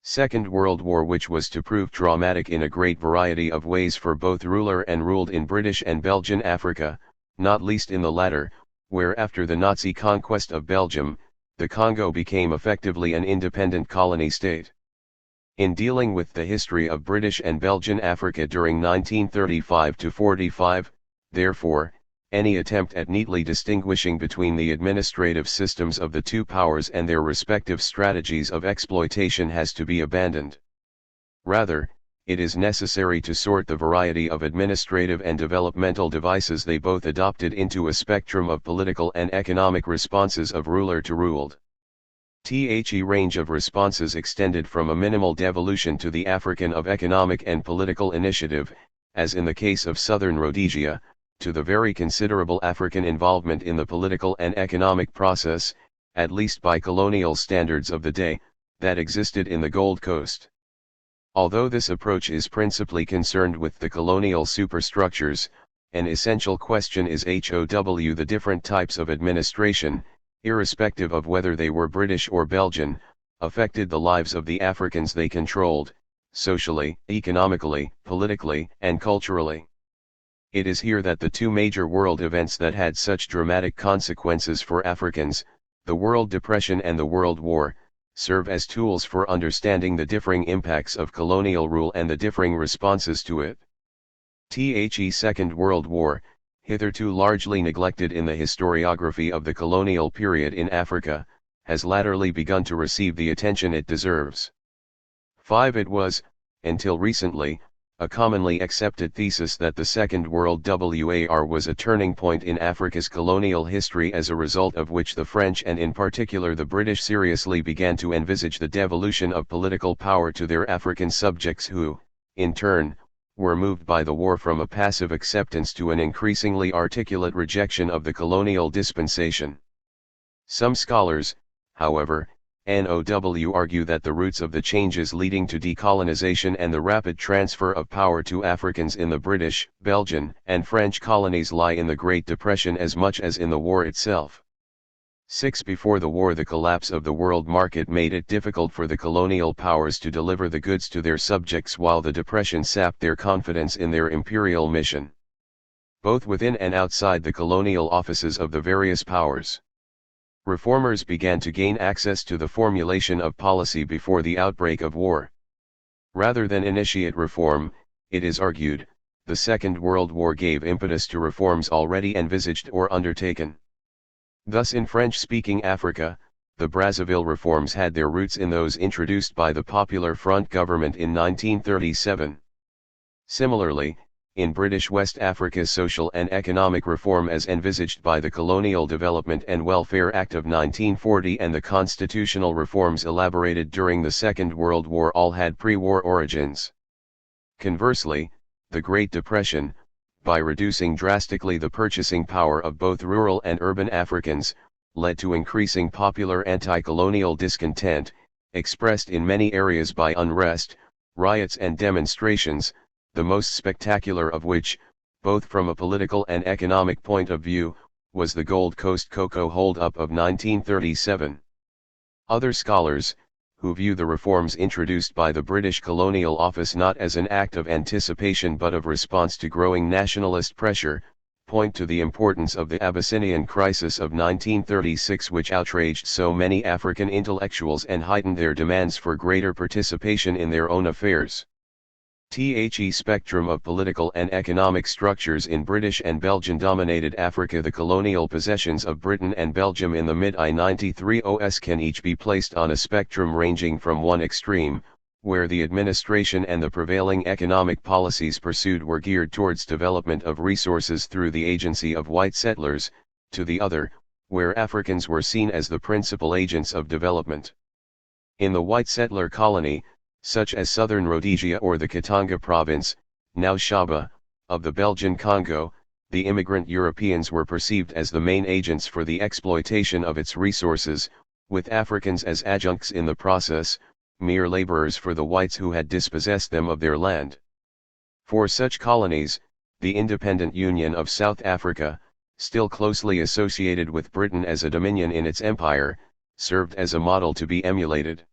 Second World War, which was to prove traumatic in a great variety of ways for both ruler and ruled in British and Belgian Africa, not least in the latter, where after the Nazi conquest of Belgium, the Congo became effectively an independent colony state. In dealing with the history of British and Belgian Africa during 1935 to 45, therefore, any attempt at neatly distinguishing between the administrative systems of the two powers and their respective strategies of exploitation has to be abandoned. Rather, it is necessary to sort the variety of administrative and developmental devices they both adopted into a spectrum of political and economic responses of ruler to ruled. The range of responses extended from a minimal devolution to the African of economic and political initiative, as in the case of Southern Rhodesia, to the very considerable African involvement in the political and economic process, at least by colonial standards of the day, that existed in the Gold Coast. Although this approach is principally concerned with the colonial superstructures, an essential question is how the different types of administration, irrespective of whether they were British or Belgian, affected the lives of the Africans they controlled, socially, economically, politically, and culturally. It is here that the two major world events that had such dramatic consequences for Africans, the World Depression and the World War, serve as tools for understanding the differing impacts of colonial rule and the differing responses to it. The Second World War, hitherto largely neglected in the historiography of the colonial period in Africa, has latterly begun to receive the attention it deserves. 5. It was, until recently, a commonly accepted thesis that the Second World War was a turning point in Africa's colonial history, as a result of which the French and in particular the British seriously began to envisage the devolution of political power to their African subjects who, in turn, were moved by the war from a passive acceptance to an increasingly articulate rejection of the colonial dispensation. Some scholars, however, argue that the roots of the changes leading to decolonization and the rapid transfer of power to Africans in the British, Belgian, and French colonies lie in the Great Depression as much as in the war itself. 6. Before the war, the collapse of the world market made it difficult for the colonial powers to deliver the goods to their subjects, while the Depression sapped their confidence in their imperial mission, both within and outside the colonial offices of the various powers. Reformers began to gain access to the formulation of policy before the outbreak of war. Rather than initiate reform, it is argued, the Second World War gave impetus to reforms already envisaged or undertaken. Thus in French-speaking Africa, the Brazzaville reforms had their roots in those introduced by the Popular Front government in 1937. Similarly, in British West Africa, social and economic reform as envisaged by the Colonial Development and Welfare Act of 1940 and the constitutional reforms elaborated during the Second World War all had pre-war origins. Conversely, the Great Depression, by reducing drastically the purchasing power of both rural and urban Africans, led to increasing popular anti-colonial discontent, expressed in many areas by unrest, riots and demonstrations, the most spectacular of which, both from a political and economic point of view, was the Gold Coast cocoa hold-up of 1937. Other scholars, who view the reforms introduced by the British Colonial Office not as an act of anticipation but of response to growing nationalist pressure, point to the importance of the Abyssinian crisis of 1936, which outraged so many African intellectuals and heightened their demands for greater participation in their own affairs. The spectrum of political and economic structures in British and Belgian-dominated Africa. The colonial possessions of Britain and Belgium in the mid-I-93s can each be placed on a spectrum ranging from one extreme, where the administration and the prevailing economic policies pursued were geared towards development of resources through the agency of white settlers, to the other, where Africans were seen as the principal agents of development. In the white settler colony, such as southern Rhodesia or the Katanga province, now Shaba, of the Belgian Congo, the immigrant Europeans were perceived as the main agents for the exploitation of its resources, with Africans as adjuncts in the process, mere laborers for the whites who had dispossessed them of their land. For such colonies, the independent Union of South Africa, still closely associated with Britain as a dominion in its empire, served as a model to be emulated.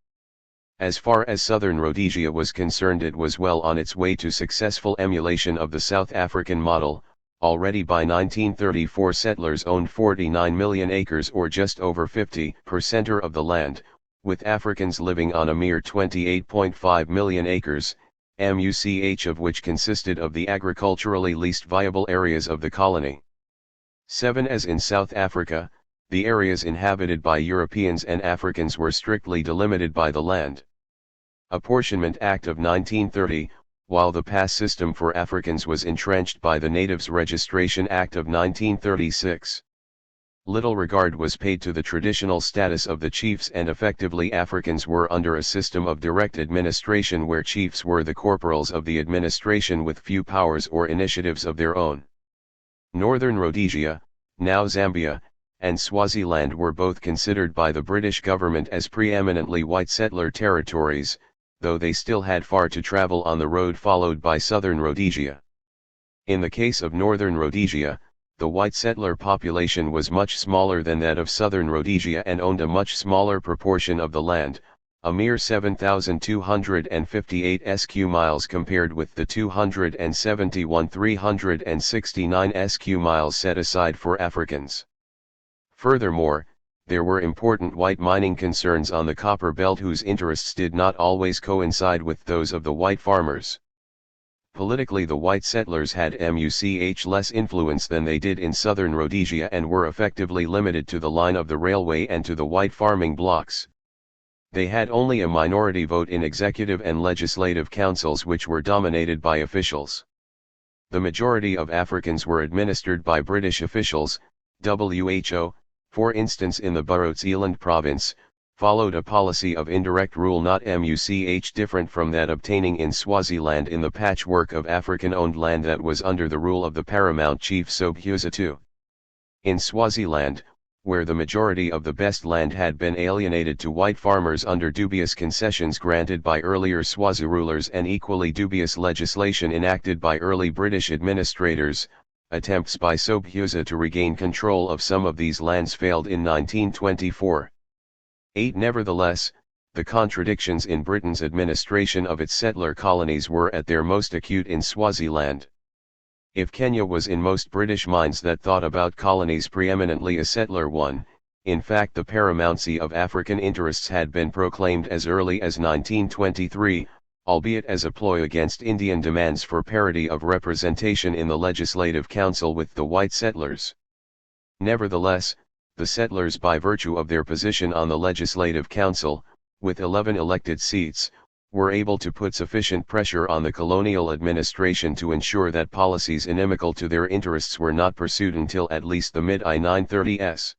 As far as southern Rhodesia was concerned, it was well on its way to successful emulation of the South African model. Already by 1934 settlers owned 49 million acres or just over 50% of the land, with Africans living on a mere 28.5 million acres, much of which consisted of the agriculturally least viable areas of the colony. 7. As in South Africa, the areas inhabited by Europeans and Africans were strictly delimited by the Land Apportionment Act of 1930, while the pass system for Africans was entrenched by the Natives Registration Act of 1936. Little regard was paid to the traditional status of the chiefs, and effectively Africans were under a system of direct administration where chiefs were the corporals of the administration with few powers or initiatives of their own. Northern Rhodesia, now Zambia, and Swaziland were both considered by the British government as preeminently white settler territories, though they still had far to travel on the road followed by southern Rhodesia. In the case of northern Rhodesia, the white settler population was much smaller than that of southern Rhodesia and owned a much smaller proportion of the land, a mere 7,258 sq miles compared with the 271,369 sq miles set aside for Africans. Furthermore, there were important white mining concerns on the copper belt whose interests did not always coincide with those of the white farmers. Politically, the white settlers had much less influence than they did in southern Rhodesia and were effectively limited to the line of the railway and to the white farming blocks. They had only a minority vote in executive and legislative councils, which were dominated by officials. The majority of Africans were administered by British officials. WHO, for instance, in the Barotseland province, followed a policy of indirect rule not much different from that obtaining in Swaziland in the patchwork of African-owned land that was under the rule of the paramount chief Sobhuza II. In Swaziland, where the majority of the best land had been alienated to white farmers under dubious concessions granted by earlier Swazi rulers and equally dubious legislation enacted by early British administrators, attempts by Sobhuza to regain control of some of these lands failed in 1924. 8. Nevertheless, the contradictions in Britain's administration of its settler colonies were at their most acute in Swaziland. If Kenya was in most British minds that thought about colonies preeminently a settler one, in fact the paramountcy of African interests had been proclaimed as early as 1923, albeit as a ploy against Indian demands for parity of representation in the Legislative Council with the white settlers. Nevertheless, the settlers, by virtue of their position on the Legislative Council, with 11 elected seats, were able to put sufficient pressure on the colonial administration to ensure that policies inimical to their interests were not pursued until at least the mid-1930s.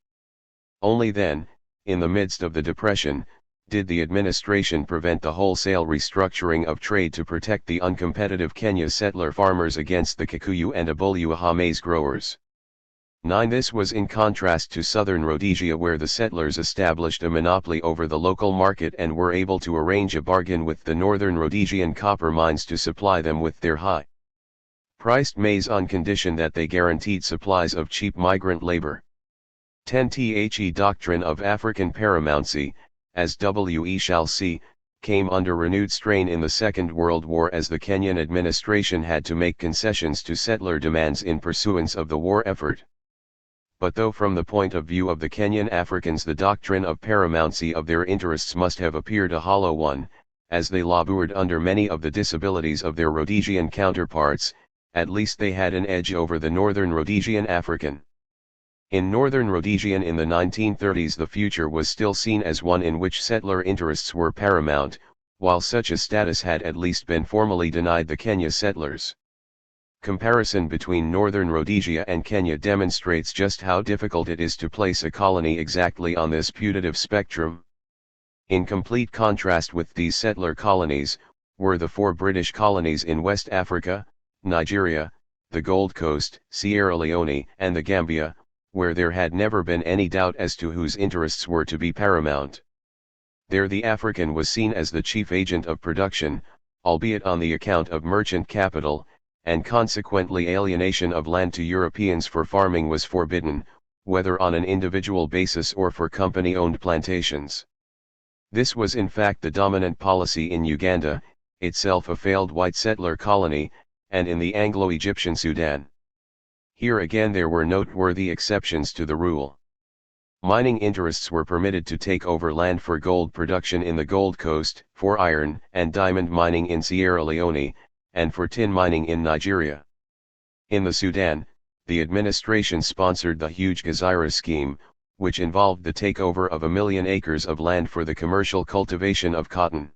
Only then, in the midst of the Depression, did the administration prevent the wholesale restructuring of trade to protect the uncompetitive Kenya settler farmers against the Kikuyu and Abuluaha maize growers. 9. This was in contrast to southern Rhodesia, where the settlers established a monopoly over the local market and were able to arrange a bargain with the northern Rhodesian copper mines to supply them with their high-priced maize on condition that they guaranteed supplies of cheap migrant labor. 10. The doctrine of African paramountcy, as we shall see, came under renewed strain in the Second World War, as the Kenyan administration had to make concessions to settler demands in pursuance of the war effort. But though from the point of view of the Kenyan Africans the doctrine of paramountcy of their interests must have appeared a hollow one, as they labored under many of the disabilities of their Rhodesian counterparts, at least they had an edge over the northern Rhodesian African. In northern Rhodesian in the 1930s the future was still seen as one in which settler interests were paramount, while such a status had at least been formally denied the Kenya settlers. Comparison between northern Rhodesia and Kenya demonstrates just how difficult it is to place a colony exactly on this putative spectrum. In complete contrast with these settler colonies, were the 4 British colonies in West Africa, Nigeria, the Gold Coast, Sierra Leone, and the Gambia, where there had never been any doubt as to whose interests were to be paramount. There the African was seen as the chief agent of production, albeit on the account of merchant capital, and consequently alienation of land to Europeans for farming was forbidden, whether on an individual basis or for company-owned plantations. This was in fact the dominant policy in Uganda, itself a failed white settler colony, and in the Anglo-Egyptian Sudan. Here again there were noteworthy exceptions to the rule. Mining interests were permitted to take over land for gold production in the Gold Coast, for iron and diamond mining in Sierra Leone, and for tin mining in Nigeria. In the Sudan, the administration sponsored the huge Gazira scheme, which involved the takeover of 1 million acres of land for the commercial cultivation of cotton.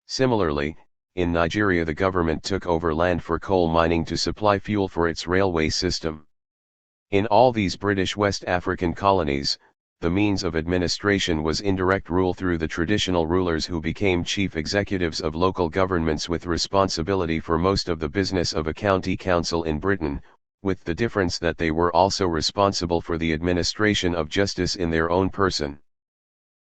Similarly, in Nigeria the government took over land for coal mining to supply fuel for its railway system. In all these British West African colonies, the means of administration was indirect rule through the traditional rulers who became chief executives of local governments with responsibility for most of the business of a county council in Britain, with the difference that they were also responsible for the administration of justice in their own person.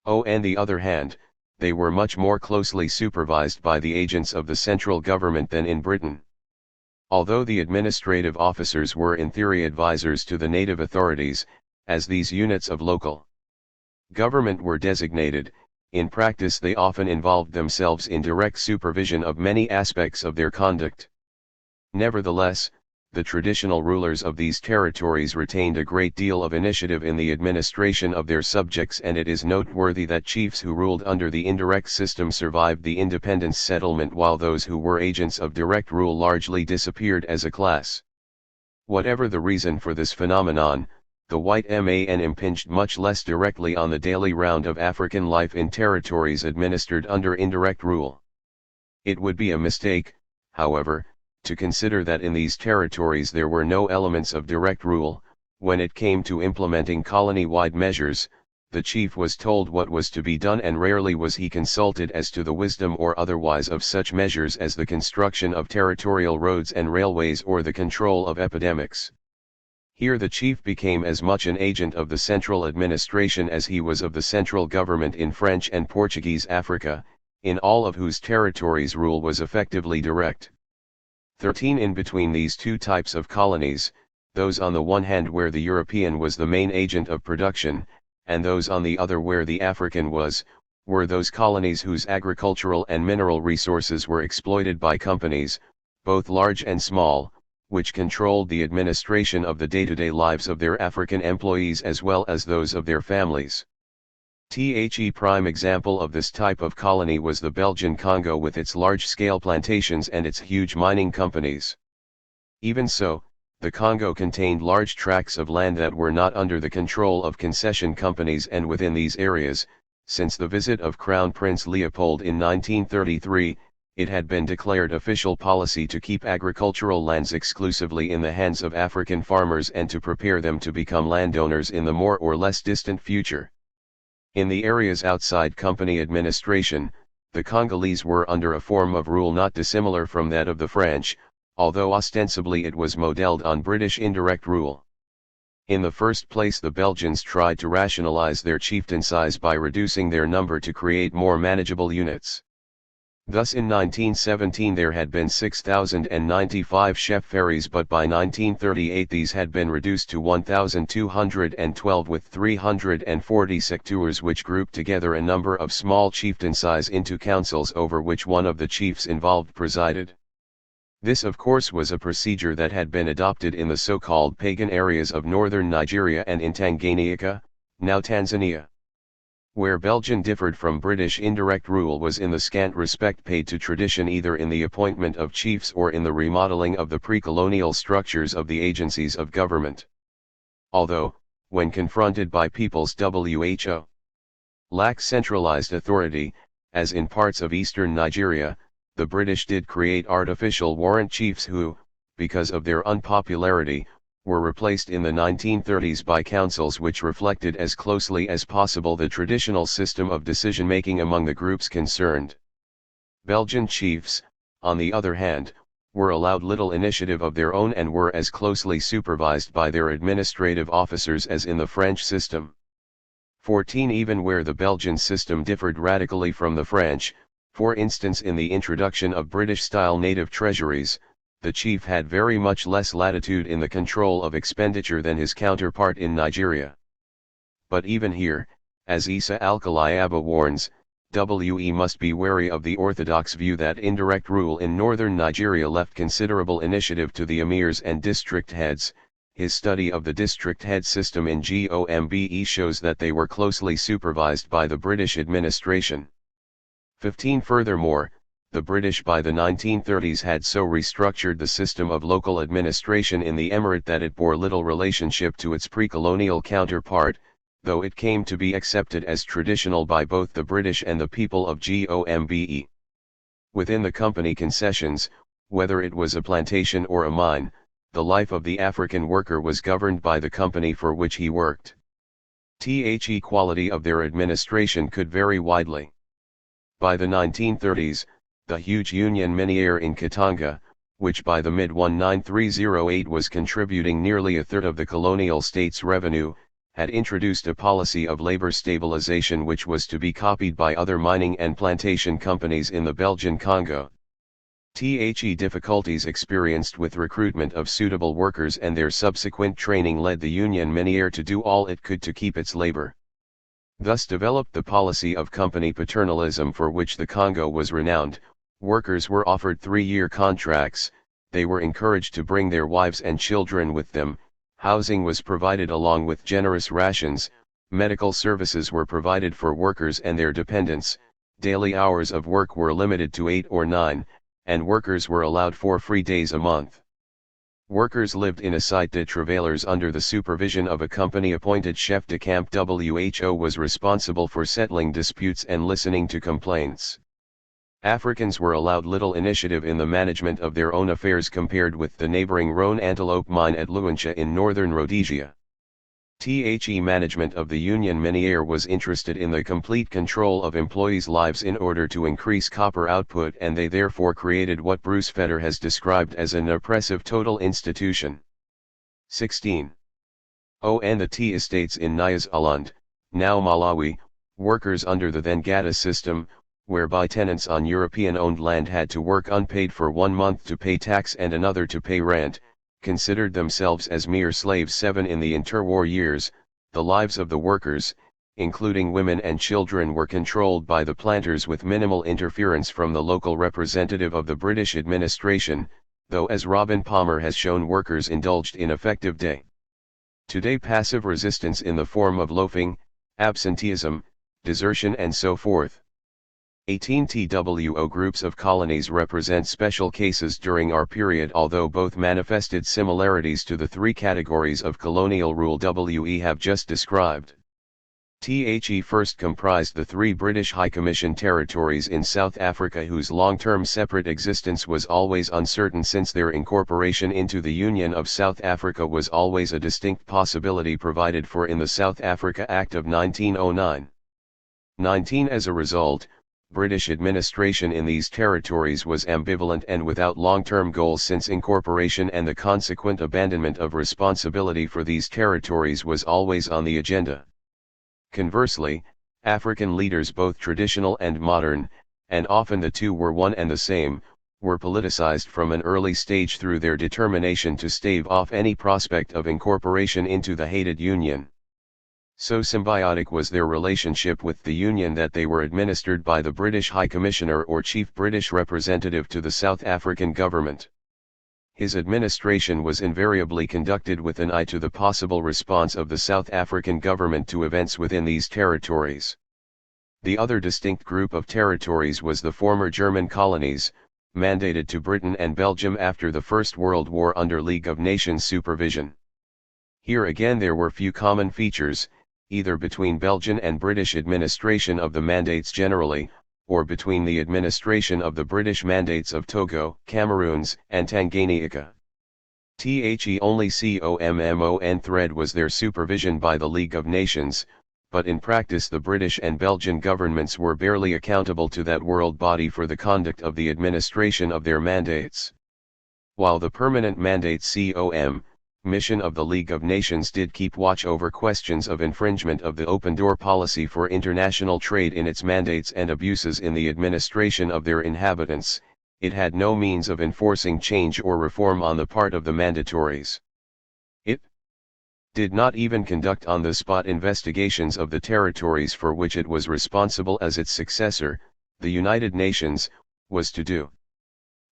On the other hand, they were much more closely supervised by the agents of the central government than in Britain. Although the administrative officers were in theory advisors to the native authorities, as these units of local government were designated, in practice they often involved themselves in direct supervision of many aspects of their conduct. Nevertheless, the traditional rulers of these territories retained a great deal of initiative in the administration of their subjects, and it is noteworthy that chiefs who ruled under the indirect system survived the independence settlement while those who were agents of direct rule largely disappeared as a class. Whatever the reason for this phenomenon, the white man impinged much less directly on the daily round of African life in territories administered under indirect rule. It would be a mistake, however, to consider that in these territories there were no elements of direct rule. When it came to implementing colony-wide measures, the chief was told what was to be done, and rarely was he consulted as to the wisdom or otherwise of such measures as the construction of territorial roads and railways or the control of epidemics. Here the chief became as much an agent of the central administration as he was of the central government in French and Portuguese Africa, in all of whose territories rule was effectively direct. 13. In between these two types of colonies, those on the one hand where the European was the main agent of production, and those on the other where the African were those colonies whose agricultural and mineral resources were exploited by companies, both large and small, which controlled the administration of the day-to-day lives of their African employees as well as those of their families. The prime example of this type of colony was the Belgian Congo with its large-scale plantations and its huge mining companies. Even so, the Congo contained large tracts of land that were not under the control of concession companies, and within these areas, since the visit of Crown Prince Leopold in 1933, it had been declared official policy to keep agricultural lands exclusively in the hands of African farmers and to prepare them to become landowners in the more or less distant future. In the areas outside company administration, the Congolese were under a form of rule not dissimilar from that of the French, although ostensibly it was modeled on British indirect rule. In the first place, the Belgians tried to rationalize their chieftain size by reducing their number to create more manageable units. Thus in 1917 there had been 6,095 chef ferries, but by 1938 these had been reduced to 1,212 with 340 secteurs, which grouped together a number of small chieftain size into councils over which one of the chiefs involved presided. This of course was a procedure that had been adopted in the so-called pagan areas of northern Nigeria and in Tanganyika, now Tanzania. Where Belgium differed from British indirect rule was in the scant respect paid to tradition, either in the appointment of chiefs or in the remodeling of the pre-colonial structures of the agencies of government. Although, when confronted by people's who lack centralized authority, as in parts of eastern Nigeria, the British did create artificial warrant chiefs who, because of their unpopularity, were replaced in the 1930s by councils which reflected as closely as possible the traditional system of decision-making among the groups concerned. Belgian chiefs, on the other hand, were allowed little initiative of their own and were as closely supervised by their administrative officers as in the French system. 14. Even where the Belgian system differed radically from the French, for instance in the introduction of British-style native treasuries, the chief had very much less latitude in the control of expenditure than his counterpart in Nigeria. But even here, as Isa Al-Kaliaba warns, we must be wary of the orthodox view that indirect rule in northern Nigeria left considerable initiative to the emirs and district heads. His study of the district head system in GOMBE shows that they were closely supervised by the British administration. 15. Furthermore, the British by the 1930s had so restructured the system of local administration in the emirate that it bore little relationship to its pre-colonial counterpart, though it came to be accepted as traditional by both the British and the people of GOMBE. Within the company concessions, whether it was a plantation or a mine, the life of the African worker was governed by the company for which he worked. The quality of their administration could vary widely. By the 1930s, the huge Union Miniere in Katanga, which by the mid-19308 was contributing nearly a third of the colonial state's revenue, had introduced a policy of labor stabilization which was to be copied by other mining and plantation companies in the Belgian Congo. Difficulties experienced with recruitment of suitable workers and their subsequent training led the Union Miniere to do all it could to keep its labor. Thus developed the policy of company paternalism for which the Congo was renowned. Workers were offered 3-year contracts, they were encouraged to bring their wives and children with them, housing was provided along with generous rations, medical services were provided for workers and their dependents, daily hours of work were limited to 8 or 9, and workers were allowed 4 free days a month. Workers lived in a site de travailleurs under the supervision of a company-appointed chef de camp. WHO was responsible for settling disputes and listening to complaints. Africans were allowed little initiative in the management of their own affairs compared with the neighboring Rhone antelope mine at Luancha in northern Rhodesia. Management of the Union Miniere was interested in the complete control of employees' lives in order to increase copper output, and they therefore created what Bruce Fetter has described as an oppressive total institution. 16. On the tea estates in Nyasaland, now Malawi, workers under the then Gata system, whereby tenants on European-owned land had to work unpaid for 1 month to pay tax and another to pay rent, considered themselves as mere slaves. 7. In the interwar years, the lives of the workers, including women and children, were controlled by the planters with minimal interference from the local representative of the British administration, though as Robin Palmer has shown, workers indulged in effective day-to-day passive resistance in the form of loafing, absenteeism, desertion and so forth. 18 TWO groups of colonies represent special cases during our period, although both manifested similarities to the three categories of colonial rule we have just described. The first comprised the three British High Commission territories in South Africa, whose long-term separate existence was always uncertain since their incorporation into the Union of South Africa was always a distinct possibility provided for in the South Africa Act of 1909. 19 As a result, British administration in these territories was ambivalent and without long-term goals, since incorporation and the consequent abandonment of responsibility for these territories was always on the agenda. Conversely, African leaders, both traditional and modern, and often the two were one and the same, were politicized from an early stage through their determination to stave off any prospect of incorporation into the hated Union. So symbiotic was their relationship with the Union that they were administered by the British High Commissioner or Chief British Representative to the South African government. His administration was invariably conducted with an eye to the possible response of the South African government to events within these territories. The other distinct group of territories was the former German colonies, mandated to Britain and Belgium after the First World War under League of Nations supervision. Here again there were few common features, either between Belgian and British administration of the mandates generally, or between the administration of the British mandates of Togo, Cameroons, and Tanganyika. Only COMMON thread was their supervision by the League of Nations, but in practice the British and Belgian governments were barely accountable to that world body for the conduct of the administration of their mandates. While the permanent mandate mission of the League of Nations did keep watch over questions of infringement of the open door policy for international trade in its mandates and abuses in the administration of their inhabitants, it had no means of enforcing change or reform on the part of the mandatories. It did not even conduct on-the-spot investigations of the territories for which it was responsible as its successor, the United Nations, was to do.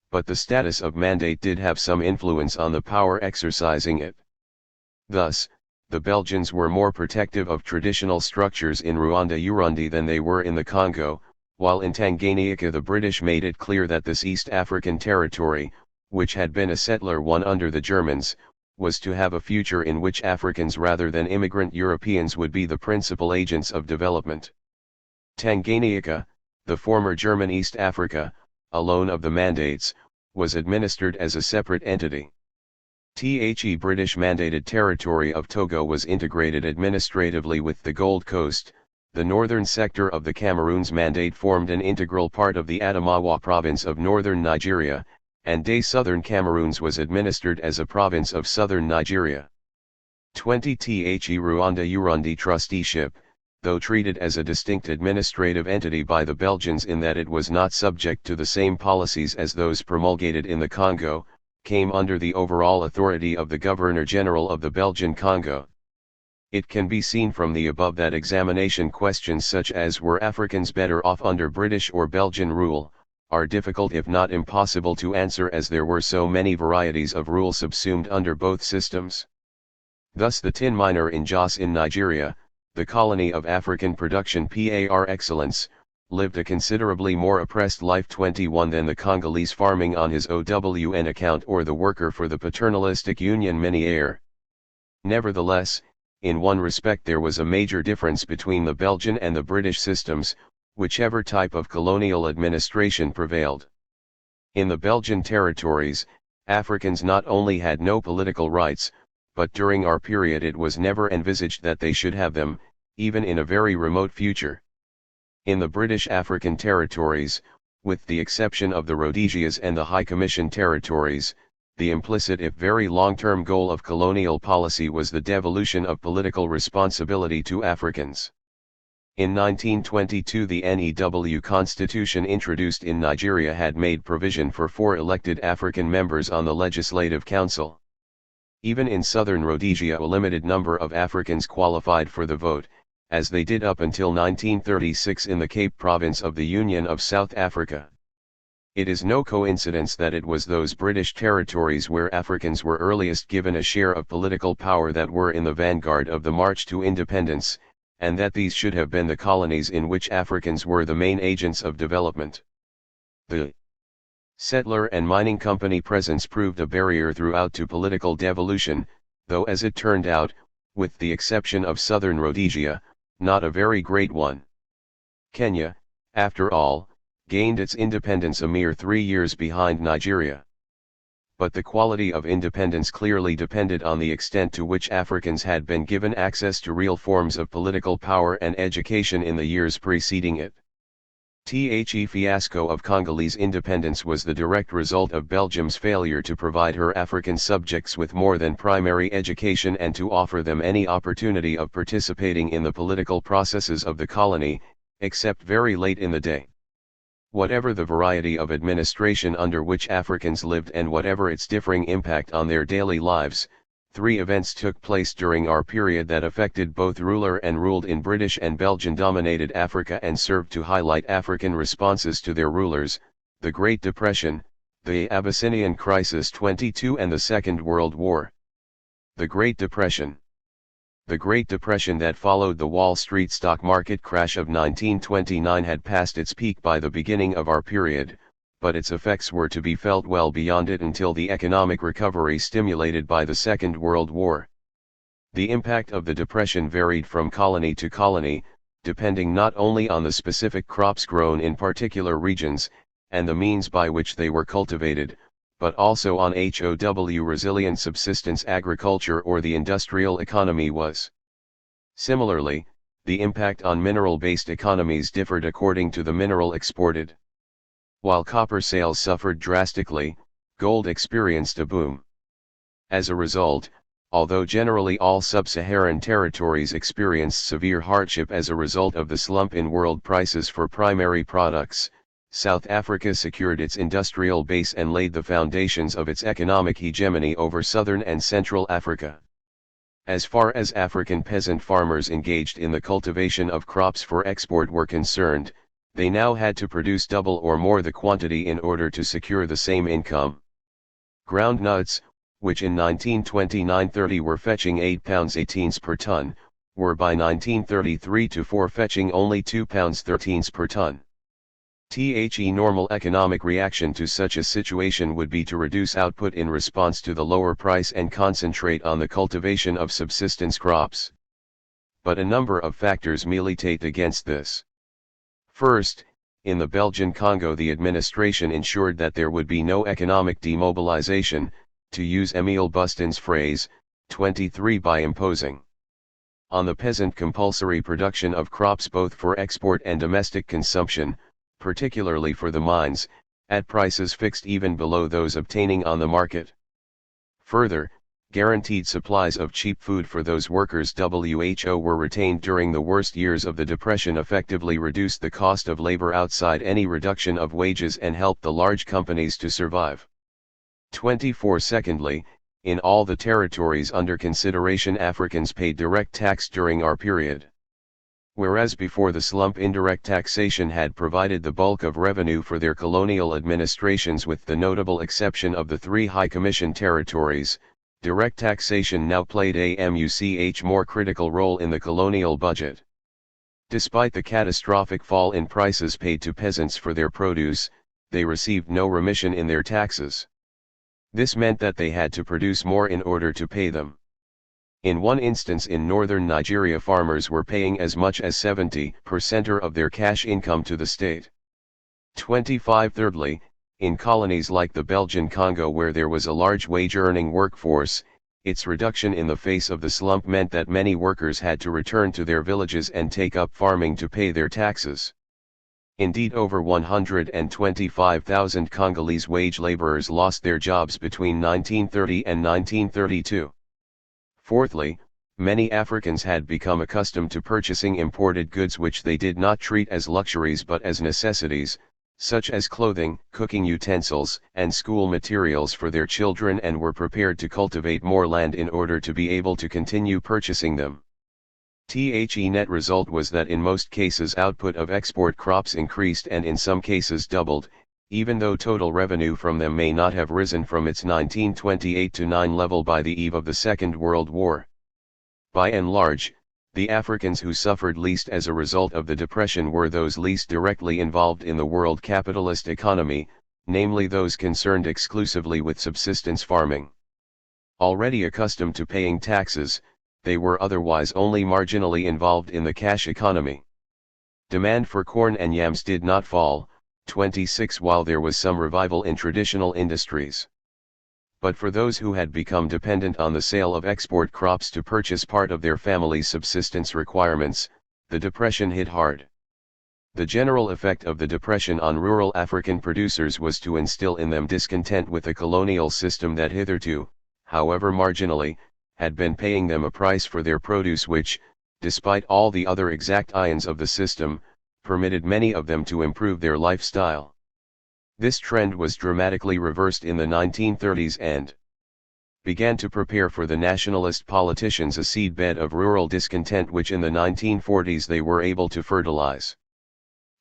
But the status of mandate did have some influence on the power exercising it. Thus, the Belgians were more protective of traditional structures in Rwanda-Urundi than they were in the Congo, while in Tanganyika the British made it clear that this East African territory, which had been a settler one under the Germans, was to have a future in which Africans rather than immigrant Europeans would be the principal agents of development. Tanganyika, the former German East Africa, alone of the mandates, was administered as a separate entity. The British mandated territory of Togo was integrated administratively with the Gold Coast. The northern sector of the Cameroons mandate formed an integral part of the Adamawa province of northern Nigeria, and Southern Cameroons was administered as a province of southern Nigeria. 20 The Rwanda-Urundi trusteeship, though treated as a distinct administrative entity by the Belgians in that it was not subject to the same policies as those promulgated in the Congo, came under the overall authority of the Governor-General of the Belgian Congo. It can be seen from the above that examination questions such as were Africans better off under British or Belgian rule, are difficult if not impossible to answer, as there were so many varieties of rule subsumed under both systems. Thus the tin miner in Jos in Nigeria, the colony of African production par excellence, lived a considerably more oppressed life 21 than the Congolese farming on his OWN account or the worker for the paternalistic Union Miniere. Nevertheless, in one respect there was a major difference between the Belgian and the British systems, whichever type of colonial administration prevailed. In the Belgian territories, Africans not only had no political rights, but during our period it was never envisaged that they should have them, even in a very remote future. In the British African territories, with the exception of the Rhodesias and the High Commission territories, the implicit if very long-term goal of colonial policy was the devolution of political responsibility to Africans. In 1922 the NEW Constitution introduced in Nigeria had made provision for 4 elected African members on the Legislative Council. Even in southern Rhodesia a limited number of Africans qualified for the vote, as they did up until 1936 in the Cape Province of the Union of South Africa. It is no coincidence that it was those British territories where Africans were earliest given a share of political power that were in the vanguard of the march to independence, and that these should have been the colonies in which Africans were the main agents of development. The settler and mining company presence proved a barrier throughout to political devolution, though as it turned out, with the exception of southern Rhodesia, not a very great one. Kenya, after all, gained its independence a mere 3 years behind Nigeria. But the quality of independence clearly depended on the extent to which Africans had been given access to real forms of political power and education in the years preceding it. The fiasco of Congolese independence was the direct result of Belgium's failure to provide her African subjects with more than primary education and to offer them any opportunity of participating in the political processes of the colony, except very late in the day. Whatever the variety of administration under which Africans lived and whatever its differing impact on their daily lives, 3 events took place during our period that affected both ruler and ruled in British and Belgian-dominated Africa and served to highlight African responses to their rulers: the Great Depression, the Abyssinian Crisis 22 and the Second World War. The Great Depression. The Great Depression that followed the Wall Street stock market crash of 1929 had passed its peak by the beginning of our period, but its effects were to be felt well beyond it until the economic recovery stimulated by the Second World War. The impact of the Depression varied from colony to colony, depending not only on the specific crops grown in particular regions, and the means by which they were cultivated, but also on how resilient subsistence agriculture or the industrial economy was. Similarly, the impact on mineral-based economies differed according to the mineral exported. While copper sales suffered drastically, gold experienced a boom. As a result, although generally all sub-Saharan territories experienced severe hardship as a result of the slump in world prices for primary products, South Africa secured its industrial base and laid the foundations of its economic hegemony over southern and central Africa. As far as African peasant farmers engaged in the cultivation of crops for export were concerned, they now had to produce double or more the quantity in order to secure the same income. Ground nuts, which in 1929-30 were fetching £8.18 per ton, were by 1933-4 fetching only £2.13 per ton. The normal economic reaction to such a situation would be to reduce output in response to the lower price and concentrate on the cultivation of subsistence crops. But a number of factors militate against this. First, in the Belgian Congo the administration ensured that there would be no economic demobilization, to use Émile Bustin's phrase, 23 by imposing on the peasant compulsory production of crops both for export and domestic consumption, particularly for the mines, at prices fixed even below those obtaining on the market. Further, guaranteed supplies of cheap food for those workers who were retained during the worst years of the Depression effectively reduced the cost of labor outside any reduction of wages and helped the large companies to survive. 24. Secondly, in all the territories under consideration Africans paid direct tax during our period. Whereas before the slump indirect taxation had provided the bulk of revenue for their colonial administrations with the notable exception of the 3 High Commission territories, direct taxation now played a much more critical role in the colonial budget. Despite the catastrophic fall in prices paid to peasants for their produce, they received no remission in their taxes. This meant that they had to produce more in order to pay them. In one instance in northern Nigeria farmers were paying as much as 70% of their cash income to the state. 25. Thirdly, in colonies like the Belgian Congo where there was a large wage-earning workforce, its reduction in the face of the slump meant that many workers had to return to their villages and take up farming to pay their taxes. Indeed, over 125,000 Congolese wage laborers lost their jobs between 1930 and 1932. Fourthly, many Africans had become accustomed to purchasing imported goods which they did not treat as luxuries but as necessities, such as clothing, cooking utensils, and school materials for their children, and were prepared to cultivate more land in order to be able to continue purchasing them. The net result was that in most cases output of export crops increased and in some cases doubled, even though total revenue from them may not have risen from its 1928-9 level by the eve of the Second World War. By and large, The Africans who suffered least as a result of the depression were those least directly involved in the world capitalist economy, namely those concerned exclusively with subsistence farming. Already accustomed to paying taxes, they were otherwise only marginally involved in the cash economy. Demand for corn and yams did not fall, 26 while there was some revival in traditional industries. But for those who had become dependent on the sale of export crops to purchase part of their family's subsistence requirements, the depression hit hard. The general effect of the depression on rural African producers was to instill in them discontent with the colonial system that hitherto, however marginally, had been paying them a price for their produce which, despite all the other exactions of the system, permitted many of them to improve their lifestyle. This trend was dramatically reversed in the 1930s and began to prepare for the nationalist politicians a seedbed of rural discontent which in the 1940s they were able to fertilize.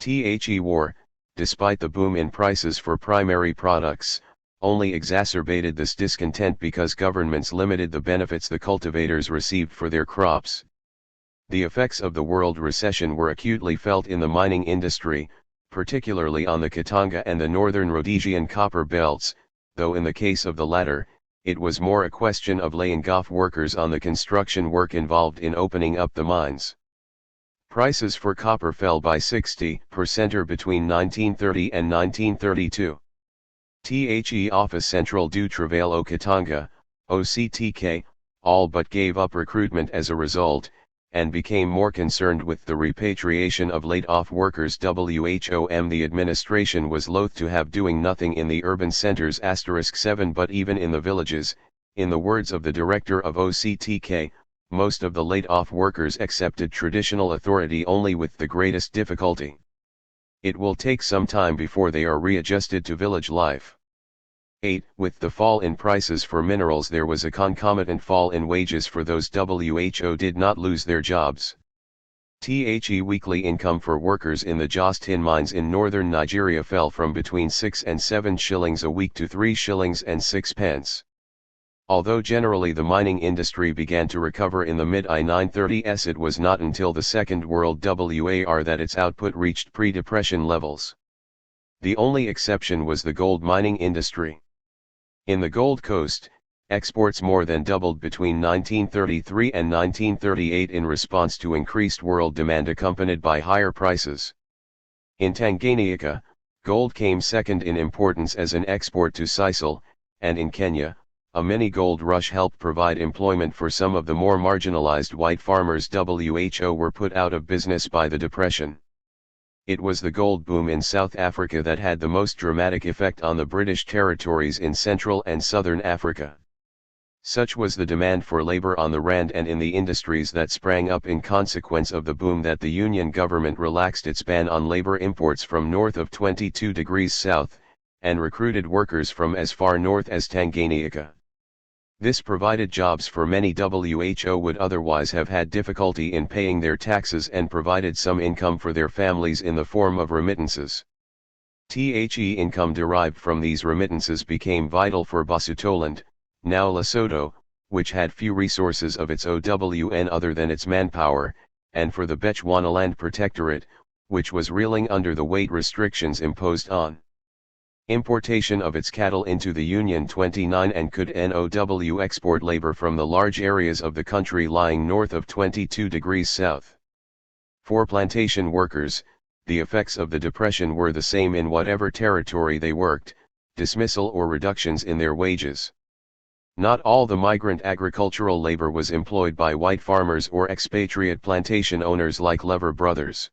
The war, despite the boom in prices for primary products, only exacerbated this discontent because governments limited the benefits the cultivators received for their crops. The effects of the world recession were acutely felt in the mining industry, particularly on the Katanga and the northern Rhodesian copper belts, though in the case of the latter, it was more a question of laying off workers on the construction work involved in opening up the mines. Prices for copper fell by 60% between 1930 and 1932. The Office Central du Travail au Katanga, OCTK, all but gave up recruitment as a result, and became more concerned with the repatriation of laid-off workers. WHOM The administration was loath to have doing nothing in the urban centers *7 but even in the villages, in the words of the director of OCTK, most of the laid-off workers accepted traditional authority only with the greatest difficulty. It will take some time before they are readjusted to village life. 8. With the fall in prices for minerals there was a concomitant fall in wages for those who did not lose their jobs. The weekly income for workers in the Jos tin mines in northern Nigeria fell from between 6 and 7 shillings a week to 3 shillings and 6 pence. Although generally the mining industry began to recover in the mid-1930s, it was not until the Second World War that its output reached pre-depression levels. The only exception was the gold mining industry. In the Gold Coast, exports more than doubled between 1933 and 1938 in response to increased world demand accompanied by higher prices. In Tanganyika, gold came second in importance as an export to Sicily, and in Kenya, a mini-gold rush helped provide employment for some of the more marginalized white farmers who were put out of business by the Depression. It was the gold boom in South Africa that had the most dramatic effect on the British territories in Central and Southern Africa. Such was the demand for labor on the Rand and in the industries that sprang up in consequence of the boom that the Union government relaxed its ban on labor imports from north of 22 degrees south, and recruited workers from as far north as Tanganyika. This provided jobs for many who would otherwise have had difficulty in paying their taxes and provided some income for their families in the form of remittances. The income derived from these remittances became vital for Basutoland, now Lesotho, which had few resources of its own other than its manpower, and for the Bechuanaland Protectorate, which was reeling under the weight restrictions imposed on importation of its cattle into the Union 29 and could now export labor from the large areas of the country lying north of 22 degrees south. For plantation workers, the effects of the Depression were the same in whatever territory they worked, dismissal or reductions in their wages. Not all the migrant agricultural labor was employed by white farmers or expatriate plantation owners like Lever Brothers.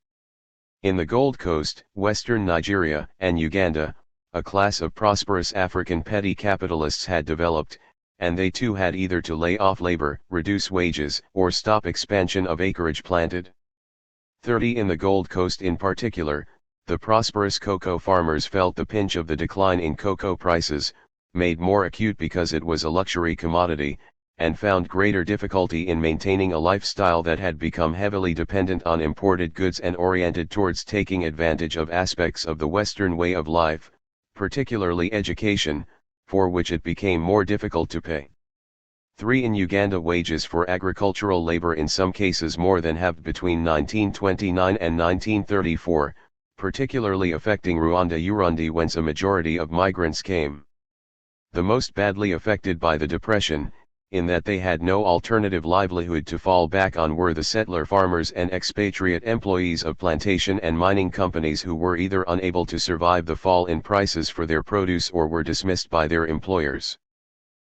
In the Gold Coast, Western Nigeria, and Uganda, a class of prosperous African petty capitalists had developed, and they too had either to lay off labor, reduce wages, or stop expansion of acreage planted. 30 In the Gold Coast in particular, the prosperous cocoa farmers felt the pinch of the decline in cocoa prices, made more acute because it was a luxury commodity, and found greater difficulty in maintaining a lifestyle that had become heavily dependent on imported goods and oriented towards taking advantage of aspects of the Western way of life, particularly education, for which it became more difficult to pay. 3. In Uganda, wages for agricultural labor in some cases more than halved between 1929 and 1934, particularly affecting Rwanda-Urundi, whence a majority of migrants came. The most badly affected by the Depression, in that they had no alternative livelihood to fall back on, were the settler farmers and expatriate employees of plantation and mining companies who were either unable to survive the fall in prices for their produce or were dismissed by their employers.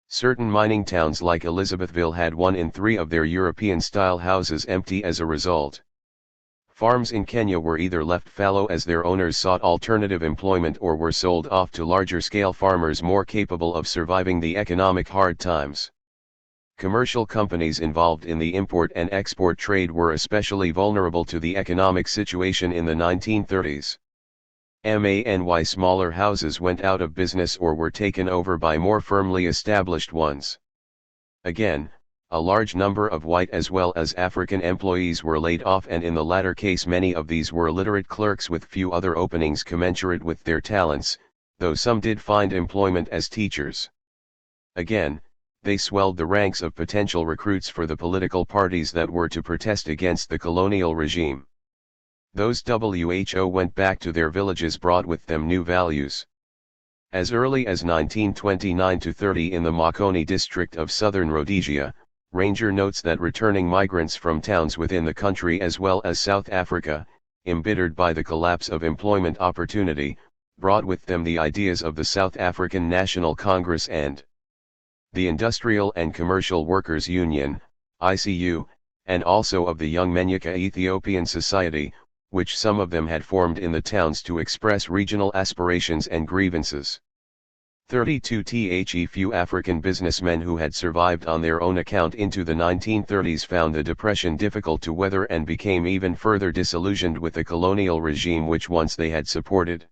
Certain mining towns like Elizabethville had 1 in 3 of their European-style houses empty as a result. Farms in Kenya were either left fallow as their owners sought alternative employment or were sold off to larger-scale farmers more capable of surviving the economic hard times. Commercial companies involved in the import and export trade were especially vulnerable to the economic situation in the 1930s. Many smaller houses went out of business or were taken over by more firmly established ones. Again, a large number of white as well as African employees were laid off, and in the latter case many of these were literate clerks with few other openings commensurate with their talents, though some did find employment as teachers. Again, they swelled the ranks of potential recruits for the political parties that were to protest against the colonial regime. Those who went back to their villages brought with them new values. As early as 1929-30 in the Makoni district of southern Rhodesia, Ranger notes that returning migrants from towns within the country as well as South Africa, embittered by the collapse of employment opportunity, brought with them the ideas of the South African National Congress and the Industrial and Commercial Workers Union, ICU, and also of the Young Menyika Ethiopian Society, which some of them had formed in the towns to express regional aspirations and grievances. 32. Few African businessmen who had survived on their own account into the 1930s found the Depression difficult to weather and became even further disillusioned with the colonial regime which once they had supported.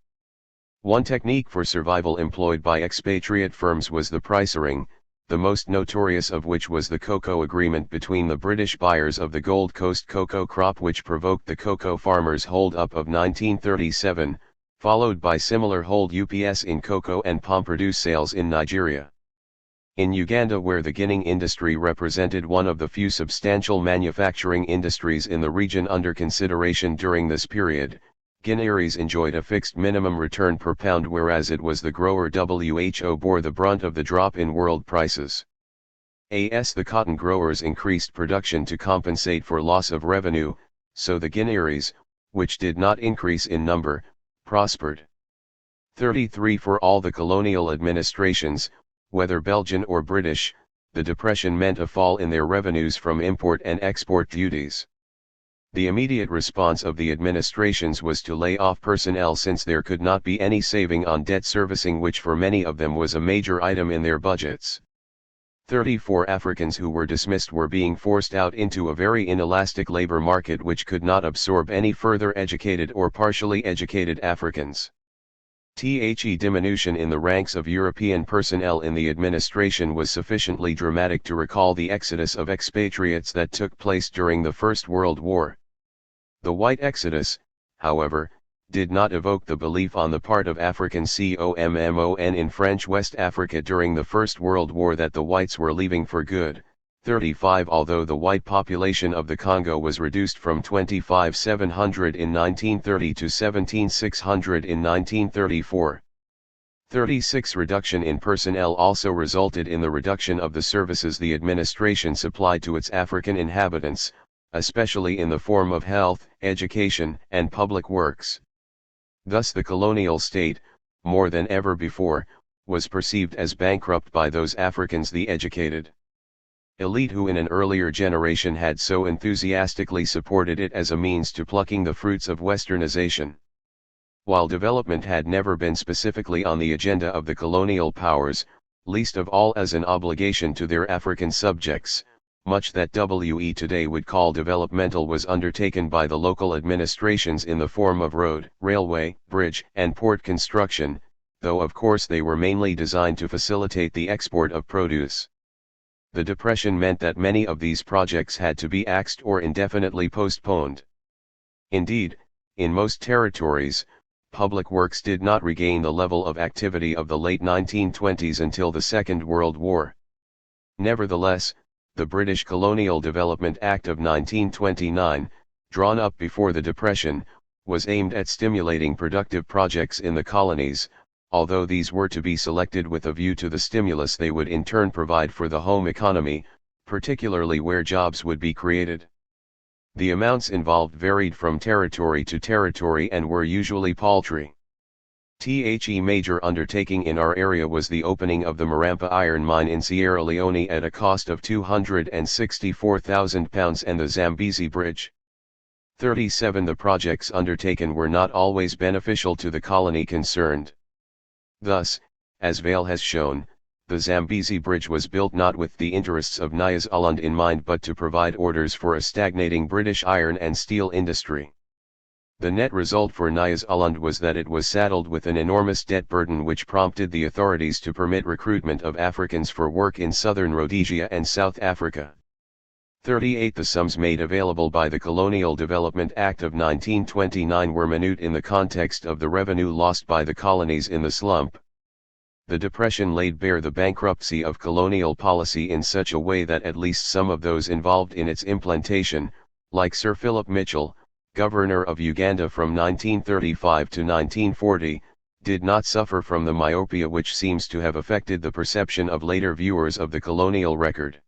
One technique for survival employed by expatriate firms was the pricering, the most notorious of which was the cocoa agreement between the British buyers of the Gold Coast cocoa crop, which provoked the cocoa farmers' hold-up of 1937, followed by similar hold-ups in cocoa and palm produce sales in Nigeria. In Uganda, where the ginning industry represented one of the few substantial manufacturing industries in the region under consideration during this period, Guineares enjoyed a fixed minimum return per pound, whereas it was the grower who bore the brunt of the drop in world prices. The cotton growers increased production to compensate for loss of revenue, so the Guineares, which did not increase in number, prospered. 33. For all the colonial administrations, whether Belgian or British, the Depression meant a fall in their revenues from import and export duties. The immediate response of the administrations was to lay off personnel, since there could not be any saving on debt servicing, which for many of them was a major item in their budgets. 34. Africans who were dismissed were being forced out into a very inelastic labor market which could not absorb any further educated or partially educated Africans. Diminution in the ranks of European personnel in the administration was sufficiently dramatic to recall the exodus of expatriates that took place during the First World War. The white exodus, however, did not evoke the belief on the part of African common in French West Africa during the First World War that the whites were leaving for good. 35. Although the white population of the Congo was reduced from 25,700 in 1930 to 17,600 in 1934. 36. Reduction in personnel also resulted in the reduction of the services the administration supplied to its African inhabitants, especially in the form of health, education, and public works. Thus the colonial state, more than ever before, was perceived as bankrupt by those Africans, the educated elite, who in an earlier generation had so enthusiastically supported it as a means to plucking the fruits of westernization. While development had never been specifically on the agenda of the colonial powers, least of all as an obligation to their African subjects, much that we today would call developmental was undertaken by the local administrations in the form of road, railway, bridge, and port construction, though of course they were mainly designed to facilitate the export of produce. The Depression meant that many of these projects had to be axed or indefinitely postponed. Indeed, in most territories, public works did not regain the level of activity of the late 1920s until the Second World War. Nevertheless, the British Colonial Development Act of 1929, drawn up before the Depression, was aimed at stimulating productive projects in the colonies, although these were to be selected with a view to the stimulus they would in turn provide for the home economy, particularly where jobs would be created. The amounts involved varied from territory to territory and were usually paltry. The major undertaking in our area was the opening of the Marampa iron mine in Sierra Leone at a cost of £264,000 and the Zambezi Bridge. 37 The projects undertaken were not always beneficial to the colony concerned. Thus, as Vail has shown, the Zambezi Bridge was built not with the interests of Nyasaland in mind but to provide orders for a stagnating British iron and steel industry. The net result for Nyasaland was that it was saddled with an enormous debt burden which prompted the authorities to permit recruitment of Africans for work in southern Rhodesia and South Africa. 38 The sums made available by the Colonial Development Act of 1929 were minute in the context of the revenue lost by the colonies in the slump. The Depression laid bare the bankruptcy of colonial policy in such a way that at least some of those involved in its implementation, like Sir Philip Mitchell, Governor of Uganda from 1935 to 1940, did not suffer from the myopia which seems to have affected the perception of later viewers of the colonial record.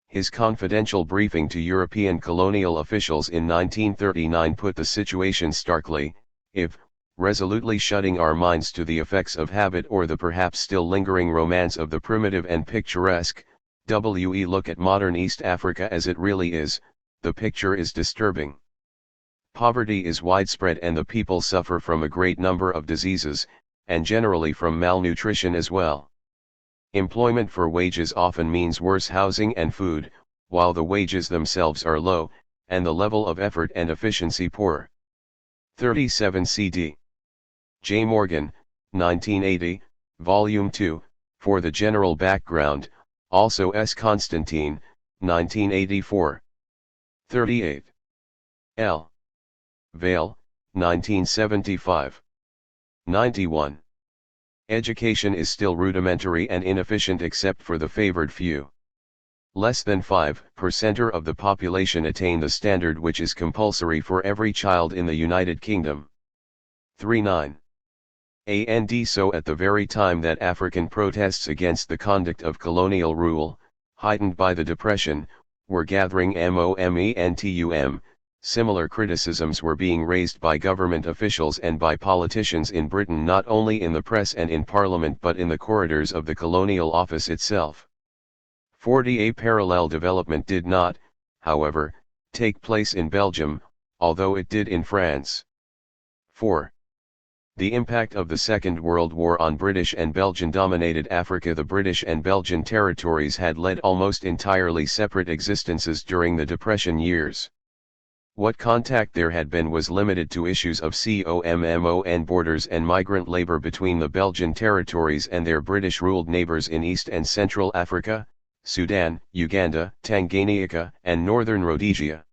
His confidential briefing to European colonial officials in 1939 put the situation starkly, if, resolutely shutting our minds to the effects of habit or the perhaps still lingering romance of the primitive and picturesque, we look at modern East Africa as it really is, the picture is disturbing. Poverty is widespread and the people suffer from a great number of diseases, and generally from malnutrition as well. Employment for wages often means worse housing and food, while the wages themselves are low, and the level of effort and efficiency poor. 37 CD. J. Morgan, 1980, Volume 2, For the General Background, also S. Constantine, 1984. 38. L. Vail, 1975. 91. Education is still rudimentary and inefficient except for the favored few. Less than 5% of the population attain the standard which is compulsory for every child in the United Kingdom. 39. And so at the very time that African protests against the conduct of colonial rule, heightened by the Depression, were gathering momentum, similar criticisms were being raised by government officials and by politicians in Britain not only in the press and in Parliament but in the corridors of the Colonial Office itself. 40 A parallel development did not, however, take place in Belgium, although it did in France. 4. The impact of the Second World War on British and Belgian-dominated Africa. The British and Belgian territories had led almost entirely separate existences during the Depression years. What contact there had been was limited to issues of COMMON borders and migrant labor between the Belgian territories and their British-ruled neighbors in East and Central Africa, Sudan, Uganda, Tanganyika, and Northern Rhodesia.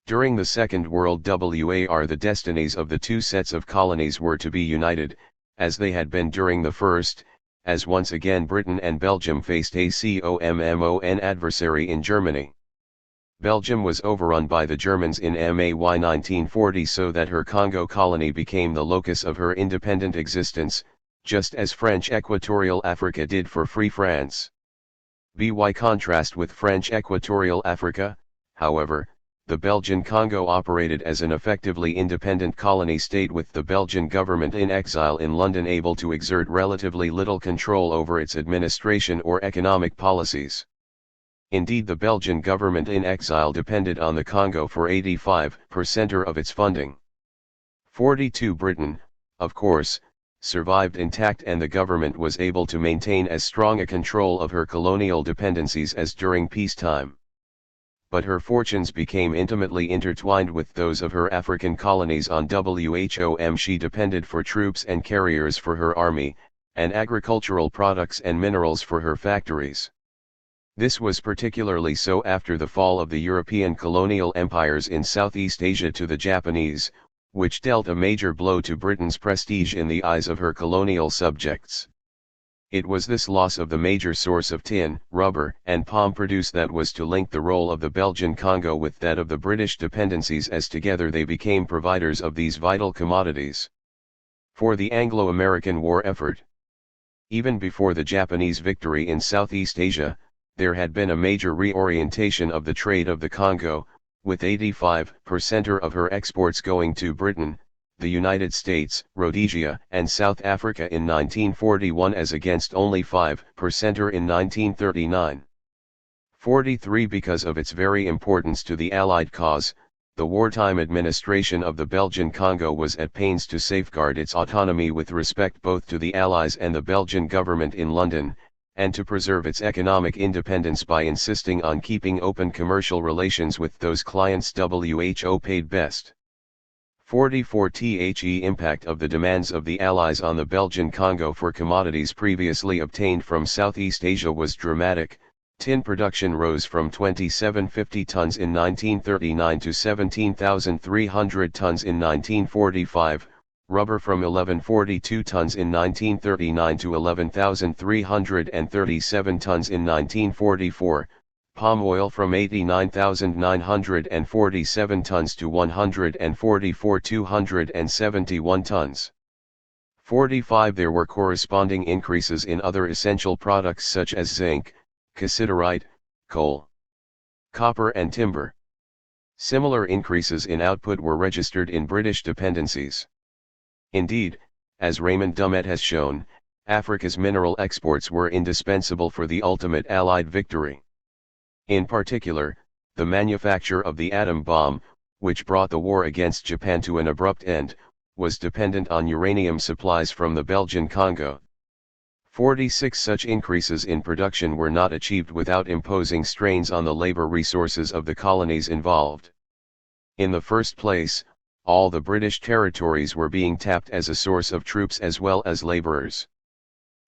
During the Second World War the destinies of the two sets of colonies were to be united, as they had been during the First, as once again Britain and Belgium faced a COMMON adversary in Germany. Belgium was overrun by the Germans in May 1940 so that her Congo colony became the locus of her independent existence, just as French Equatorial Africa did for Free France. By contrast with French Equatorial Africa, however, the Belgian Congo operated as an effectively independent colony state with the Belgian government in exile in London able to exert relatively little control over its administration or economic policies. Indeed, the Belgian government in exile depended on the Congo for 85% of its funding. 42 Britain, of course, survived intact and the government was able to maintain as strong a control of her colonial dependencies as during peacetime. But her fortunes became intimately intertwined with those of her African colonies. On whom she depended for troops and carriers for her army, and agricultural products and minerals for her factories. This was particularly so after the fall of the European colonial empires in Southeast Asia to the Japanese, which dealt a major blow to Britain's prestige in the eyes of her colonial subjects. It was this loss of the major source of tin, rubber, and palm produce that was to link the role of the Belgian Congo with that of the British dependencies, as together they became providers of these vital commodities for the Anglo-American war effort. Even before the Japanese victory in Southeast Asia, there had been a major reorientation of the trade of the Congo, with 85% of her exports going to Britain, the United States, Rhodesia, and South Africa in 1941 as against only 5% in 1939. 43 Because of its very importance to the Allied cause, the wartime administration of the Belgian Congo was at pains to safeguard its autonomy with respect both to the Allies and the Belgian government in London, and to preserve its economic independence by insisting on keeping open commercial relations with those clients WHO paid best. 44 The impact of the demands of the Allies on the Belgian Congo for commodities previously obtained from Southeast Asia was dramatic. Tin production rose from 2,750 tons in 1939 to 17,300 tons in 1945, rubber from 1,142 tons in 1939 to 11,337 tons in 1944, palm oil from 89,947 tons to 144,271 tons. 45 There were corresponding increases in other essential products such as zinc, cassiterite, coal, copper and timber. Similar increases in output were registered in British dependencies. Indeed, as Raymond Dumet has shown, Africa's mineral exports were indispensable for the ultimate Allied victory. In particular, the manufacture of the atom bomb, which brought the war against Japan to an abrupt end, was dependent on uranium supplies from the Belgian Congo. 46 Such increases in production were not achieved without imposing strains on the labor resources of the colonies involved. In the first place, all the British territories were being tapped as a source of troops as well as laborers.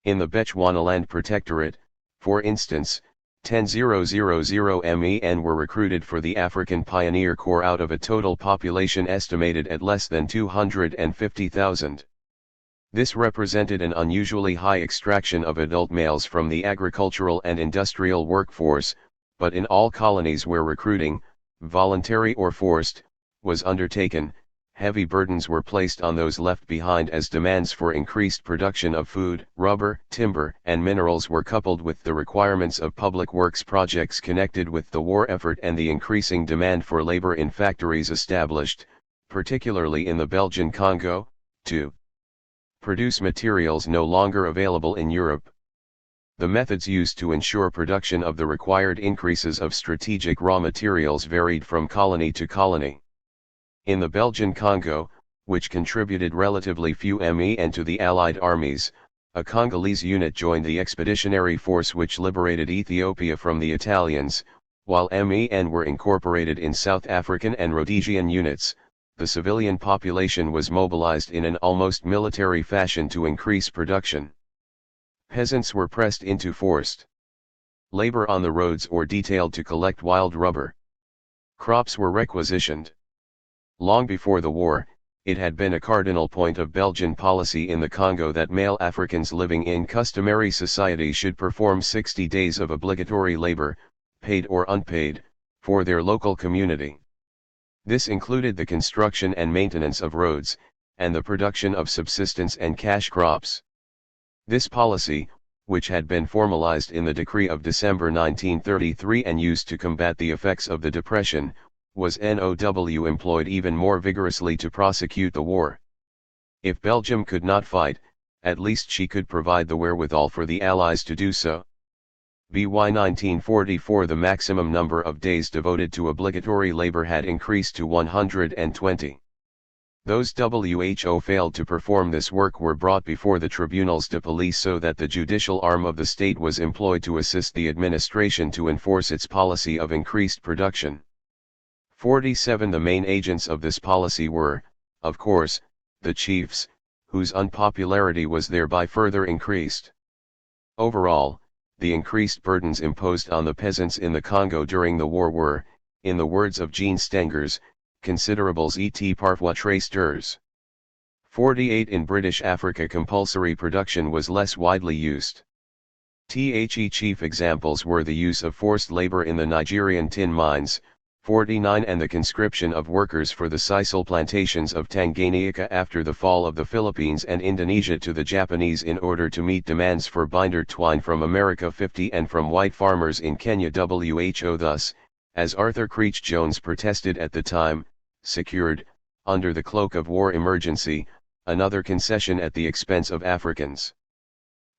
In the Bechuanaland Protectorate, for instance, 10,000 MEN were recruited for the African Pioneer Corps out of a total population estimated at less than 250,000. This represented an unusually high extraction of adult males from the agricultural and industrial workforce, but in all colonies where recruiting, voluntary or forced, was undertaken, heavy burdens were placed on those left behind as demands for increased production of food, rubber, timber, and minerals were coupled with the requirements of public works projects connected with the war effort and the increasing demand for labor in factories established, particularly in the Belgian Congo, to produce materials no longer available in Europe. The methods used to ensure production of the required increases of strategic raw materials varied from colony to colony. In the Belgian Congo, which contributed relatively few MEN to the Allied armies, a Congolese unit joined the expeditionary force which liberated Ethiopia from the Italians, while MEN were incorporated in South African and Rhodesian units. The civilian population was mobilized in an almost military fashion to increase production. Peasants were pressed into forced labor on the roads or detailed to collect wild rubber. Crops were requisitioned. Long before the war, it had been a cardinal point of Belgian policy in the Congo that male Africans living in customary society should perform 60 days of obligatory labor, paid or unpaid, for their local community. This included the construction and maintenance of roads, and the production of subsistence and cash crops. This policy, which had been formalized in the Decree of December 1933 and used to combat the effects of the Depression, was NOW employed even more vigorously to prosecute the war. If Belgium could not fight, at least she could provide the wherewithal for the Allies to do so. By 1944 the maximum number of days devoted to obligatory labor had increased to 120. Those WHO failed to perform this work were brought before the tribunals de police so that the judicial arm of the state was employed to assist the administration to enforce its policy of increased production. 47 The main agents of this policy were, of course, the chiefs, whose unpopularity was thereby further increased. Overall, the increased burdens imposed on the peasants in the Congo during the war were, in the words of Jean Stengers, considerables et parfois très steurs. 48 In British Africa compulsory production was less widely used. The chief examples were the use of forced labor in the Nigerian tin mines, 49, and the conscription of workers for the sisal plantations of Tanganyika after the fall of the Philippines and Indonesia to the Japanese in order to meet demands for binder twine from America, 50, and from white farmers in Kenya. Who thus, as Arthur Creech Jones protested at the time, secured, under the cloak of war emergency, another concession at the expense of Africans.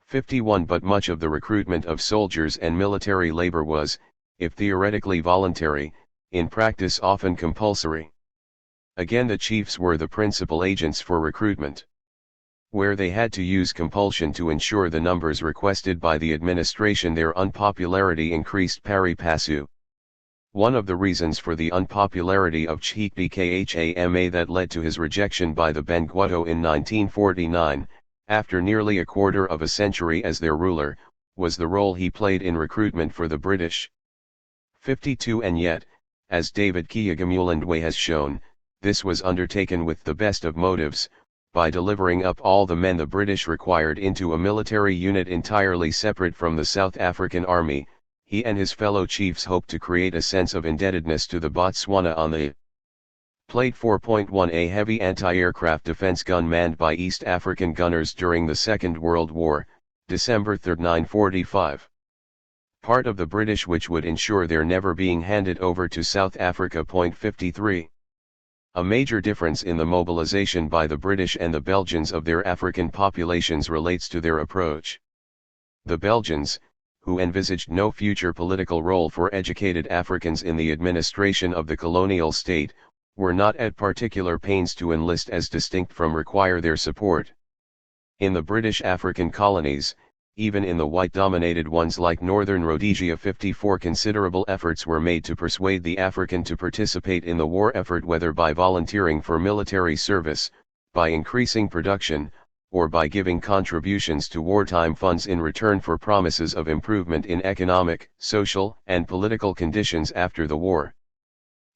51. But much of the recruitment of soldiers and military labor was, if theoretically voluntary, in practice often compulsory. Again, the chiefs were the principal agents for recruitment. Where they had to use compulsion to ensure the numbers requested by the administration, their unpopularity increased pari passu. One of the reasons for the unpopularity of Chikdi Khama that led to his rejection by the Bengueto in 1949, after nearly a quarter of a century as their ruler, was the role he played in recruitment for the British. 52. And yet, as David Kiyagamulendwe has shown, this was undertaken with the best of motives, by delivering up all the men the British required into a military unit entirely separate from the South African Army. He and his fellow chiefs hoped to create a sense of indebtedness to the Botswana on the Plate 4.1, a heavy anti-aircraft defense gun manned by East African gunners during the Second World War, December 3, 1945. Part of the British, which would ensure their never being handed over to South Africa. 53. A major difference in the mobilization by the British and the Belgians of their African populations relates to their approach. The Belgians, who envisaged no future political role for educated Africans in the administration of the colonial state, were not at particular pains to enlist as distinct from require their support. In the British African colonies, even in the white-dominated ones like Northern Rhodesia, 54, considerable efforts were made to persuade the African to participate in the war effort, whether by volunteering for military service, by increasing production, or by giving contributions to wartime funds in return for promises of improvement in economic, social, and political conditions after the war.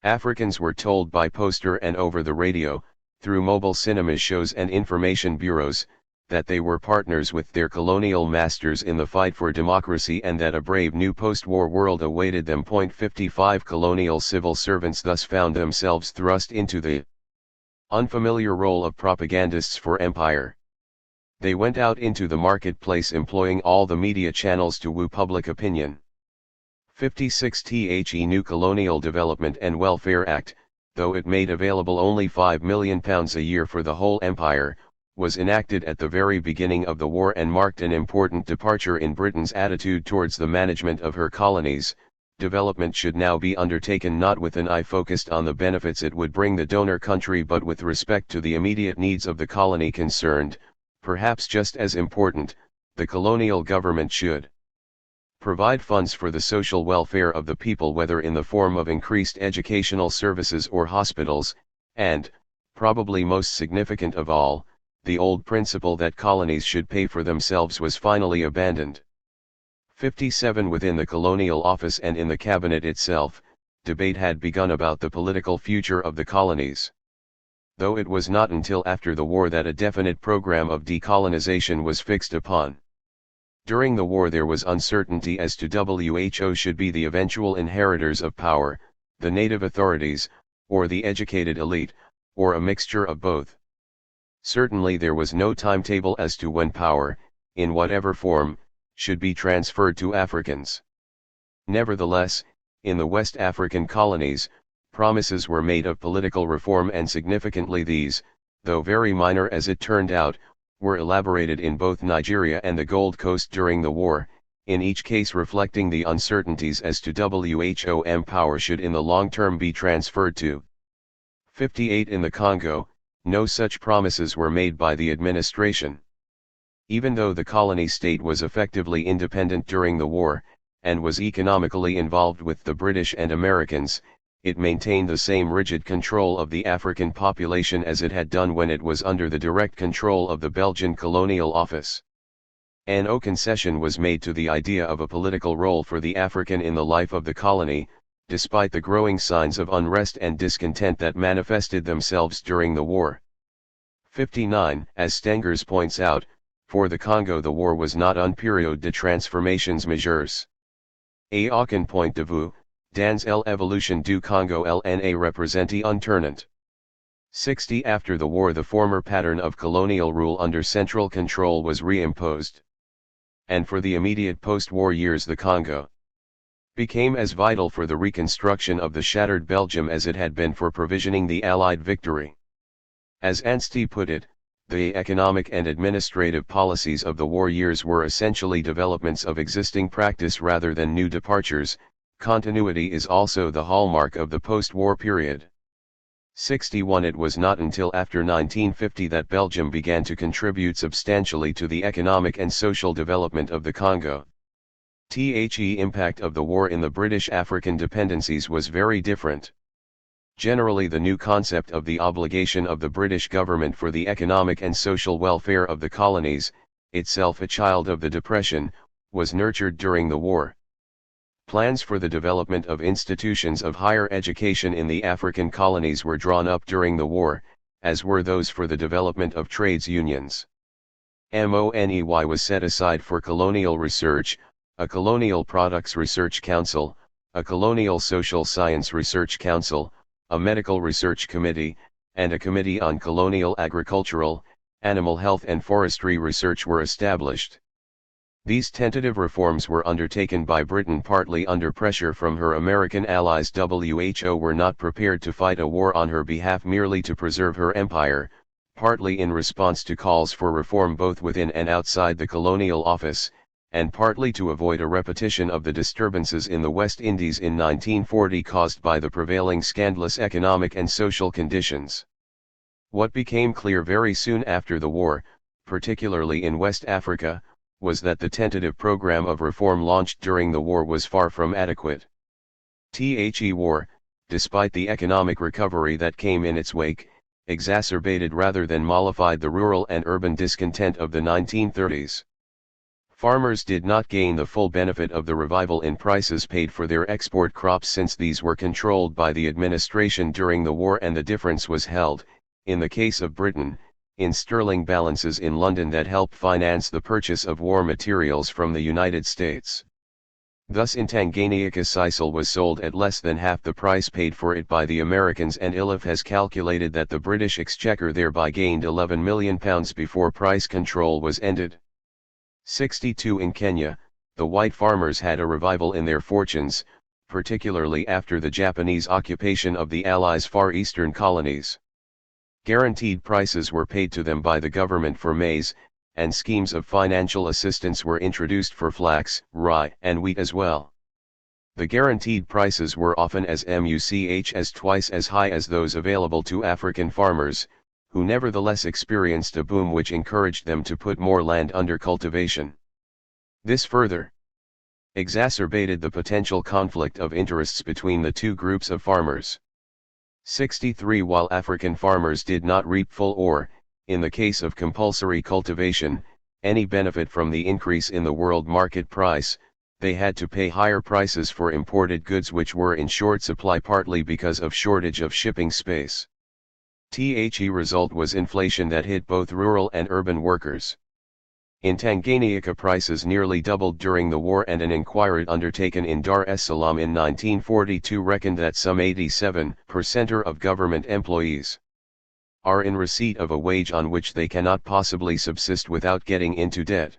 Africans were told by poster and over the radio, through mobile cinema shows and information bureaus, that they were partners with their colonial masters in the fight for democracy and that a brave new post-war world awaited them. 55. Colonial civil servants thus found themselves thrust into the unfamiliar role of propagandists for empire. They went out into the marketplace employing all the media channels to woo public opinion. 56. The new Colonial Development and Welfare Act, though it made available only £5 million a year for the whole empire, was enacted at the very beginning of the war and marked an important departure in Britain's attitude towards the management of her colonies. Development should now be undertaken not with an eye focused on the benefits it would bring the donor country but with respect to the immediate needs of the colony concerned. Perhaps just as important, the colonial government should provide funds for the social welfare of the people, whether in the form of increased educational services or hospitals, and, probably most significant of all, the old principle that colonies should pay for themselves was finally abandoned. 57. Within the colonial office and in the cabinet itself, debate had begun about the political future of the colonies. Though it was not until after the war that a definite program of decolonization was fixed upon. During the war there was uncertainty as to who should be the eventual inheritors of power, the native authorities, or the educated elite, or a mixture of both. Certainly there was no timetable as to when power, in whatever form, should be transferred to Africans. Nevertheless, in the West African colonies, promises were made of political reform, and significantly these, though very minor as it turned out, were elaborated in both Nigeria and the Gold Coast during the war, in each case reflecting the uncertainties as to whom power should in the long term be transferred to. 58. In the Congo, no such promises were made by the administration. Even though the colony state was effectively independent during the war, and was economically involved with the British and Americans, it maintained the same rigid control of the African population as it had done when it was under the direct control of the Belgian Colonial Office. No concession was made to the idea of a political role for the African in the life of the colony, despite the growing signs of unrest and discontent that manifested themselves during the war. 59. As Stengers points out, For the Congo the war was not un période de transformations majeures. A aucun point de vue, dans l'évolution du Congo elle n'a représenté un tournant. 60 After the war the former pattern of colonial rule under central control was reimposed. And for the immediate post-war years the Congo became as vital for the reconstruction of the shattered Belgium as it had been for provisioning the Allied victory. As Anstey put it, the economic and administrative policies of the war years were essentially developments of existing practice rather than new departures. Continuity is also the hallmark of the post-war period. 61 It was not until after 1950 that Belgium began to contribute substantially to the economic and social development of the Congo. The impact of the war in the British African dependencies was very different. Generally the new concept of the obligation of the British government for the economic and social welfare of the colonies, itself a child of the Depression, was nurtured during the war. Plans for the development of institutions of higher education in the African colonies were drawn up during the war, as were those for the development of trades unions. Money was set aside for colonial research, a Colonial Products Research Council, a Colonial Social Science Research Council, a Medical Research Committee, and a Committee on Colonial Agricultural, Animal Health and Forestry Research were established. These tentative reforms were undertaken by Britain partly under pressure from her American allies. WHO were not prepared to fight a war on her behalf merely to preserve her empire, partly in response to calls for reform both within and outside the colonial office, and partly to avoid a repetition of the disturbances in the West Indies in 1940 caused by the prevailing scandalous economic and social conditions. What became clear very soon after the war, particularly in West Africa, was that the tentative program of reform launched during the war was far from adequate. The war, despite the economic recovery that came in its wake, exacerbated rather than mollified the rural and urban discontent of the 1930s. Farmers did not gain the full benefit of the revival in prices paid for their export crops since these were controlled by the administration during the war, and the difference was held, in the case of Britain, in sterling balances in London that helped finance the purchase of war materials from the United States. Thus in Tanganyika sisal was sold at less than half the price paid for it by the Americans, and Iliffe has calculated that the British Exchequer thereby gained £11 million before price control was ended. 62 In Kenya, the white farmers had a revival in their fortunes, particularly after the Japanese occupation of the Allies' Far Eastern colonies. Guaranteed prices were paid to them by the government for maize, and schemes of financial assistance were introduced for flax, rye, and wheat as well. The guaranteed prices were often as much as twice as high as those available to African farmers, who nevertheless experienced a boom which encouraged them to put more land under cultivation. This further exacerbated the potential conflict of interests between the two groups of farmers. 63 While African farmers did not reap full or, in the case of compulsory cultivation, any benefit from the increase in the world market price, they had to pay higher prices for imported goods which were in short supply partly because of shortage of shipping space. The result was inflation that hit both rural and urban workers. In Tanganyika prices nearly doubled during the war, and an inquiry undertaken in Dar es Salaam in 1942 reckoned that some 87% of government employees are in receipt of a wage on which they cannot possibly subsist without getting into debt.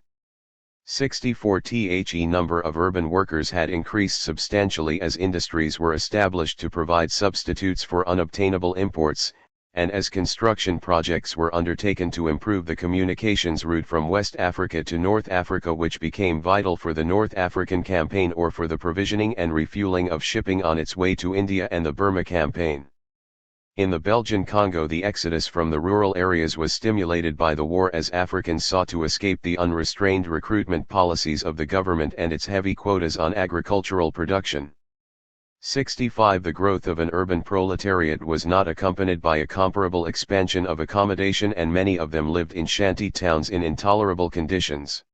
64 The number of urban workers had increased substantially as industries were established to provide substitutes for unobtainable imports, and as construction projects were undertaken to improve the communications route from West Africa to North Africa, which became vital for the North African Campaign or for the provisioning and refueling of shipping on its way to India and the Burma Campaign. In the Belgian Congo, the exodus from the rural areas was stimulated by the war as Africans sought to escape the unrestrained recruitment policies of the government and its heavy quotas on agricultural production. 65 The growth of an urban proletariat was not accompanied by a comparable expansion of accommodation, and many of them lived in shanty towns in intolerable conditions.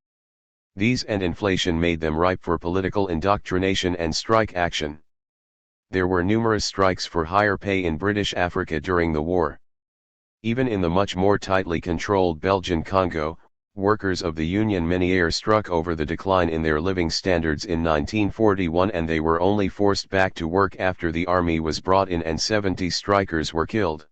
These and inflation made them ripe for political indoctrination and strike action. There were numerous strikes for higher pay in British Africa during the war. Even in the much more tightly controlled Belgian Congo, workers of the Union Miniere struck over the decline in their living standards in 1941, and they were only forced back to work after the army was brought in and 70 strikers were killed.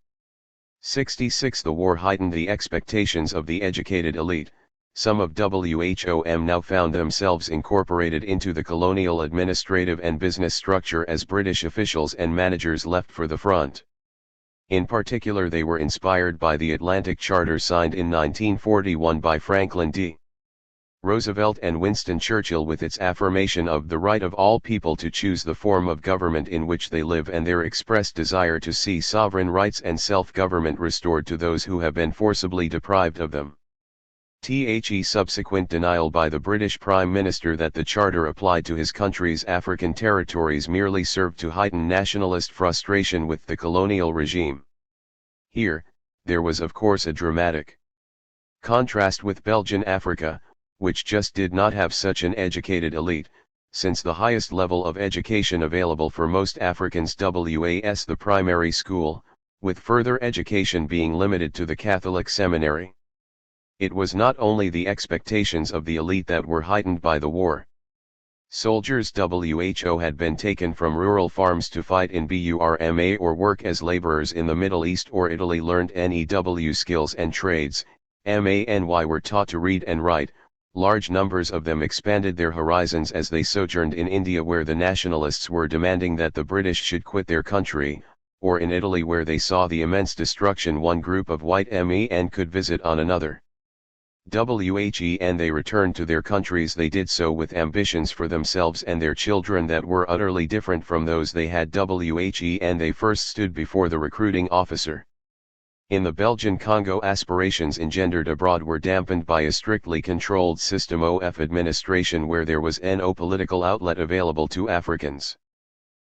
66. The war heightened the expectations of the educated elite. Some of WHOM now found themselves incorporated into the colonial administrative and business structure as British officials and managers left for the front. In particular, they were inspired by the Atlantic Charter signed in 1941 by Franklin D. Roosevelt and Winston Churchill, with its affirmation of the right of all people to choose the form of government in which they live, and their expressed desire to see sovereign rights and self-government restored to those who have been forcibly deprived of them. The subsequent denial by the British Prime Minister that the Charter applied to his country's African territories merely served to heighten nationalist frustration with the colonial regime. Here, there was of course a dramatic contrast with Belgian Africa, which just did not have such an educated elite, since the highest level of education available for most Africans was the primary school, with further education being limited to the Catholic seminary. It was not only the expectations of the elite that were heightened by the war. Soldiers who had been taken from rural farms to fight in Burma or work as laborers in the Middle East or Italy learned new skills and trades. Many were taught to read and write. Large numbers of them expanded their horizons as they sojourned in India, where the nationalists were demanding that the British should quit their country, or in Italy, where they saw the immense destruction one group of white men could visit on another. And they returned to their countries. They did so with ambitions for themselves and their children that were utterly different from those they had and they first stood before the recruiting officer. In the Belgian Congo, aspirations engendered abroad were dampened by a strictly controlled system of administration where there was no political outlet available to Africans.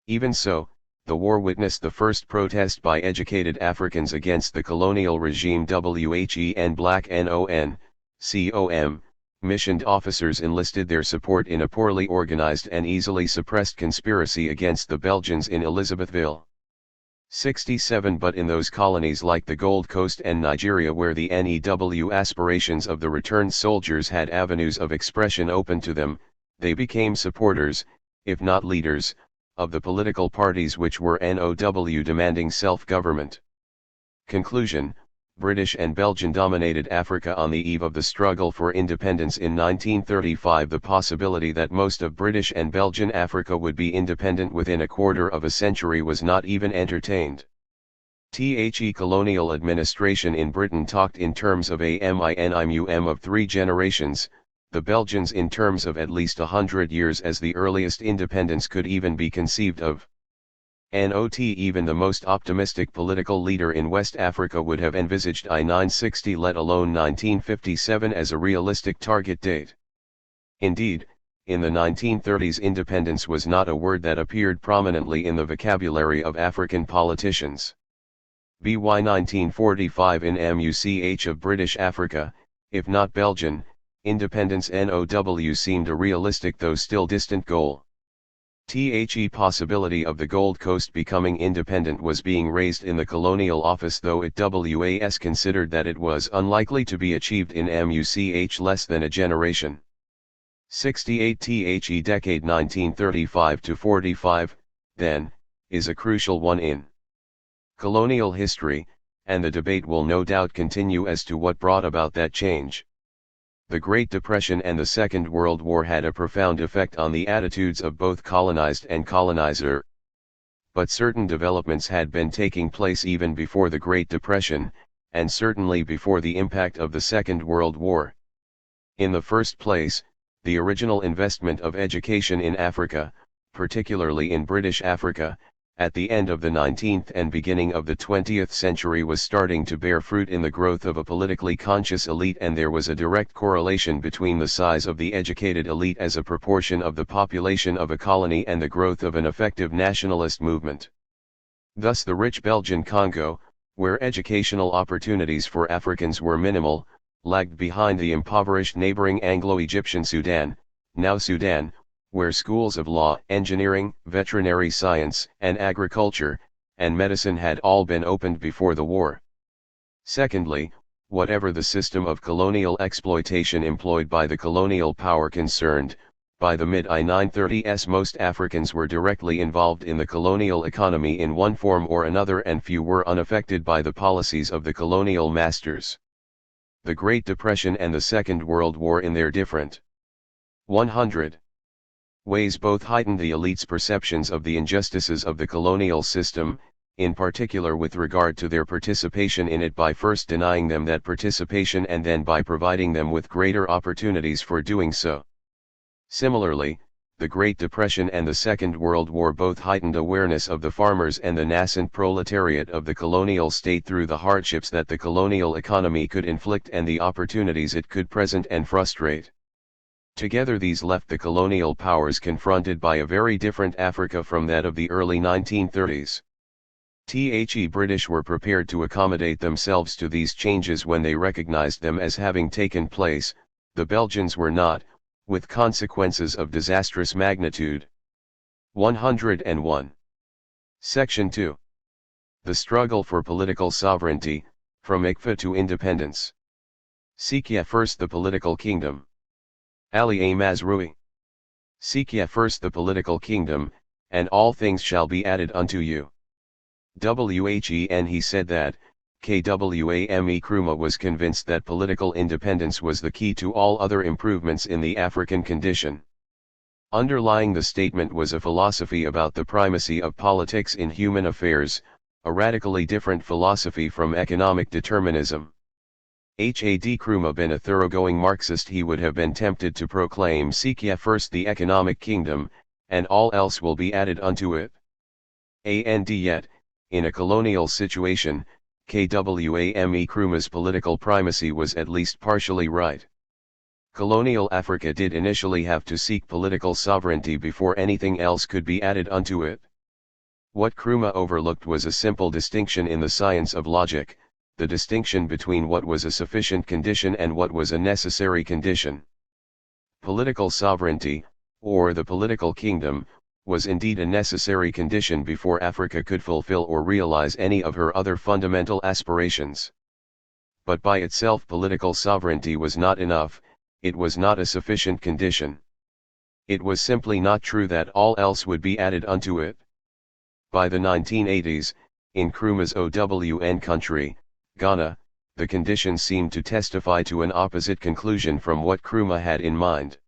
Even so, the war witnessed the first protest by educated Africans against the colonial regime. And black missioned officers enlisted their support in a poorly organized and easily suppressed conspiracy against the Belgians in Elizabethville. 67. But in those colonies like the Gold Coast and Nigeria, where the aspirations of the returned soldiers had avenues of expression open to them, they became supporters, if not leaders, of the political parties which were demanding self-government. Conclusion: British and Belgian dominated Africa on the eve of the struggle for independence in 1935. The possibility that most of British and Belgian Africa would be independent within a quarter of a century was not even entertained. The colonial administration in Britain talked in terms of a minimum of 3 generations, the Belgians in terms of at least 100 years as the earliest independence could even be conceived of. Not even the most optimistic political leader in West Africa would have envisaged 1960, let alone 1957, as a realistic target date. Indeed, in the 1930s, independence was not a word that appeared prominently in the vocabulary of African politicians. By 1945 in MUCH of British Africa, if not Belgian, independence seemed a realistic though still distant goal. The possibility of the Gold Coast becoming independent was being raised in the Colonial Office, though it was considered that it was unlikely to be achieved in MUCH less than a generation. 68. The decade 1935 to 45, then, is a crucial one in colonial history, and the debate will no doubt continue as to what brought about that change. The Great Depression and the Second World War had a profound effect on the attitudes of both colonized and colonizer. But certain developments had been taking place even before the Great Depression, and certainly before the impact of the Second World War. In the first place, the original investment of education in Africa, particularly in British Africa, at the end of the 19th and beginning of the 20th century was starting to bear fruit in the growth of a politically conscious elite, and there was a direct correlation between the size of the educated elite as a proportion of the population of a colony and the growth of an effective nationalist movement. Thus the rich Belgian Congo, where educational opportunities for Africans were minimal, lagged behind the impoverished neighboring Anglo-Egyptian Sudan, now Sudan, where schools of law, engineering, veterinary science, and agriculture, and medicine had all been opened before the war. Secondly, whatever the system of colonial exploitation employed by the colonial power concerned, by the mid-1930s most Africans were directly involved in the colonial economy in one form or another, and few were unaffected by the policies of the colonial masters. The Great Depression and the Second World War in their different 100 ways both heightened the elite's perceptions of the injustices of the colonial system, in particular with regard to their participation in it, by first denying them that participation and then by providing them with greater opportunities for doing so. Similarly, the Great Depression and the Second World War both heightened awareness of the farmers and the nascent proletariat of the colonial state through the hardships that the colonial economy could inflict and the opportunities it could present and frustrate. Together these left the colonial powers confronted by a very different Africa from that of the early 1930s. The British were prepared to accommodate themselves to these changes when they recognized them as having taken place, the Belgians were not, with consequences of disastrous magnitude. 101. Section 2. The struggle for political sovereignty, from Ikfa to independence. Seek first the political kingdom. Ali A. Mazrui. Seek first the political kingdom, and all things shall be added unto you. When he said that, Kwame Nkrumah was convinced that political independence was the key to all other improvements in the African condition. Underlying the statement was a philosophy about the primacy of politics in human affairs, a radically different philosophy from economic determinism. Had Nkrumah been a thoroughgoing Marxist, he would have been tempted to proclaim, "Seek ye first the economic kingdom, and all else will be added unto it." And yet, in a colonial situation, Kwame Nkrumah's political primacy was at least partially right. Colonial Africa did initially have to seek political sovereignty before anything else could be added unto it. What Nkrumah overlooked was a simple distinction in the science of logic, the distinction between what was a sufficient condition and what was a necessary condition. Political sovereignty, or the political kingdom, was indeed a necessary condition before Africa could fulfill or realize any of her other fundamental aspirations. But by itself political sovereignty was not enough, it was not a sufficient condition. It was simply not true that all else would be added unto it. By the 1980s, in Nkrumah's OWN country, Ghana, the conditions seemed to testify to an opposite conclusion from what Nkrumah had in mind.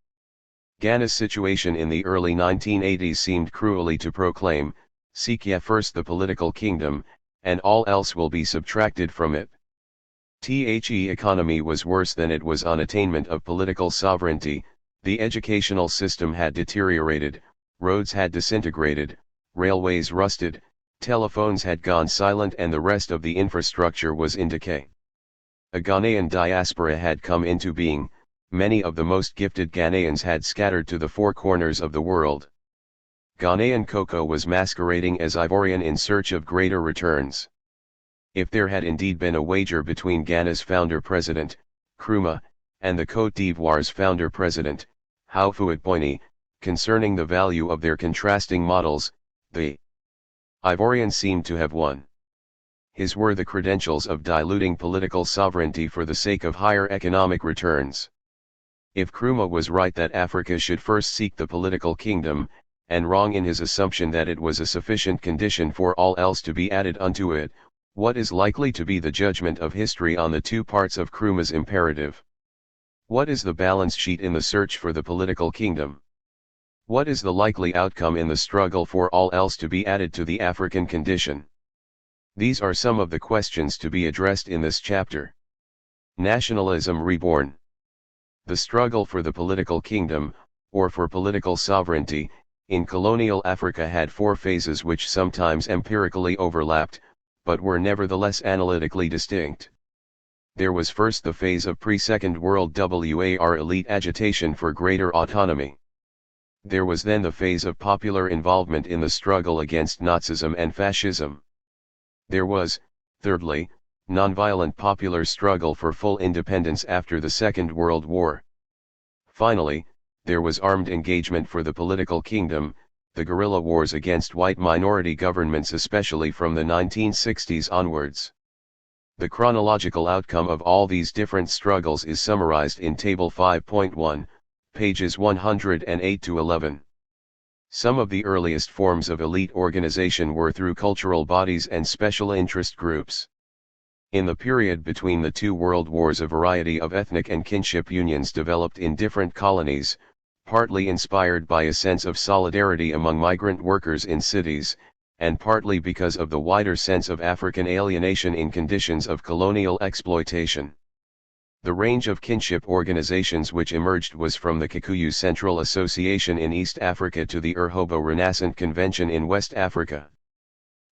Ghana's situation in the early 1980s seemed cruelly to proclaim, "Seek ye first the political kingdom, and all else will be subtracted from it." The economy was worse than it was on attainment of political sovereignty, the educational system had deteriorated, roads had disintegrated, railways rusted, telephones had gone silent, and the rest of the infrastructure was in decay. A Ghanaian diaspora had come into being, many of the most gifted Ghanaians had scattered to the four corners of the world. Ghanaian cocoa was masquerading as Ivorian in search of greater returns. If there had indeed been a wager between Ghana's founder-president, Nkrumah, and the Côte d'Ivoire's founder-president, Houphouët-Boigny, concerning the value of their contrasting models, the Ivorian seemed to have won. His were the credentials of diluting political sovereignty for the sake of higher economic returns. If Nkrumah was right that Africa should first seek the political kingdom, and wrong in his assumption that it was a sufficient condition for all else to be added unto it, what is likely to be the judgment of history on the two parts of Nkrumah's imperative? What is the balance sheet in the search for the political kingdom? What is the likely outcome in the struggle for all else to be added to the African condition? These are some of the questions to be addressed in this chapter. Nationalism reborn. The struggle for the political kingdom, or for political sovereignty, in colonial Africa had four phases which sometimes empirically overlapped, but were nevertheless analytically distinct. There was first the phase of pre-Second World War elite agitation for greater autonomy. There was then the phase of popular involvement in the struggle against Nazism and fascism. There was, thirdly, nonviolent popular struggle for full independence after the Second World War. Finally, there was armed engagement for the political kingdom, the guerrilla wars against white minority governments especially from the 1960s onwards. The chronological outcome of all these different struggles is summarized in Table 5.1, pages 108 to 11. Some of the earliest forms of elite organization were through cultural bodies and special interest groups. In the period between the two world wars, a variety of ethnic and kinship unions developed in different colonies, partly inspired by a sense of solidarity among migrant workers in cities, and partly because of the wider sense of African alienation in conditions of colonial exploitation. The range of kinship organizations which emerged was from the Kikuyu Central Association in East Africa to the Urhobo Renascent Convention in West Africa.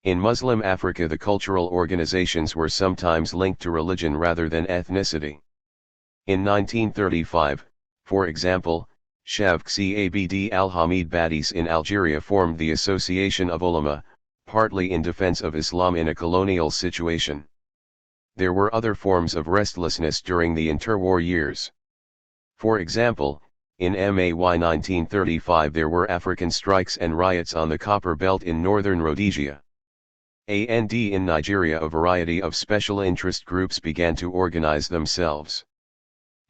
In Muslim Africa, the cultural organizations were sometimes linked to religion rather than ethnicity. In 1935, for example, Shavksi Abd al-Hamid Badis in Algeria formed the Association of Ulama, partly in defense of Islam in a colonial situation. There were other forms of restlessness during the interwar years. For example, in May 1935 there were African strikes and riots on the Copper Belt in northern Rhodesia. And in Nigeria, a variety of special interest groups began to organize themselves.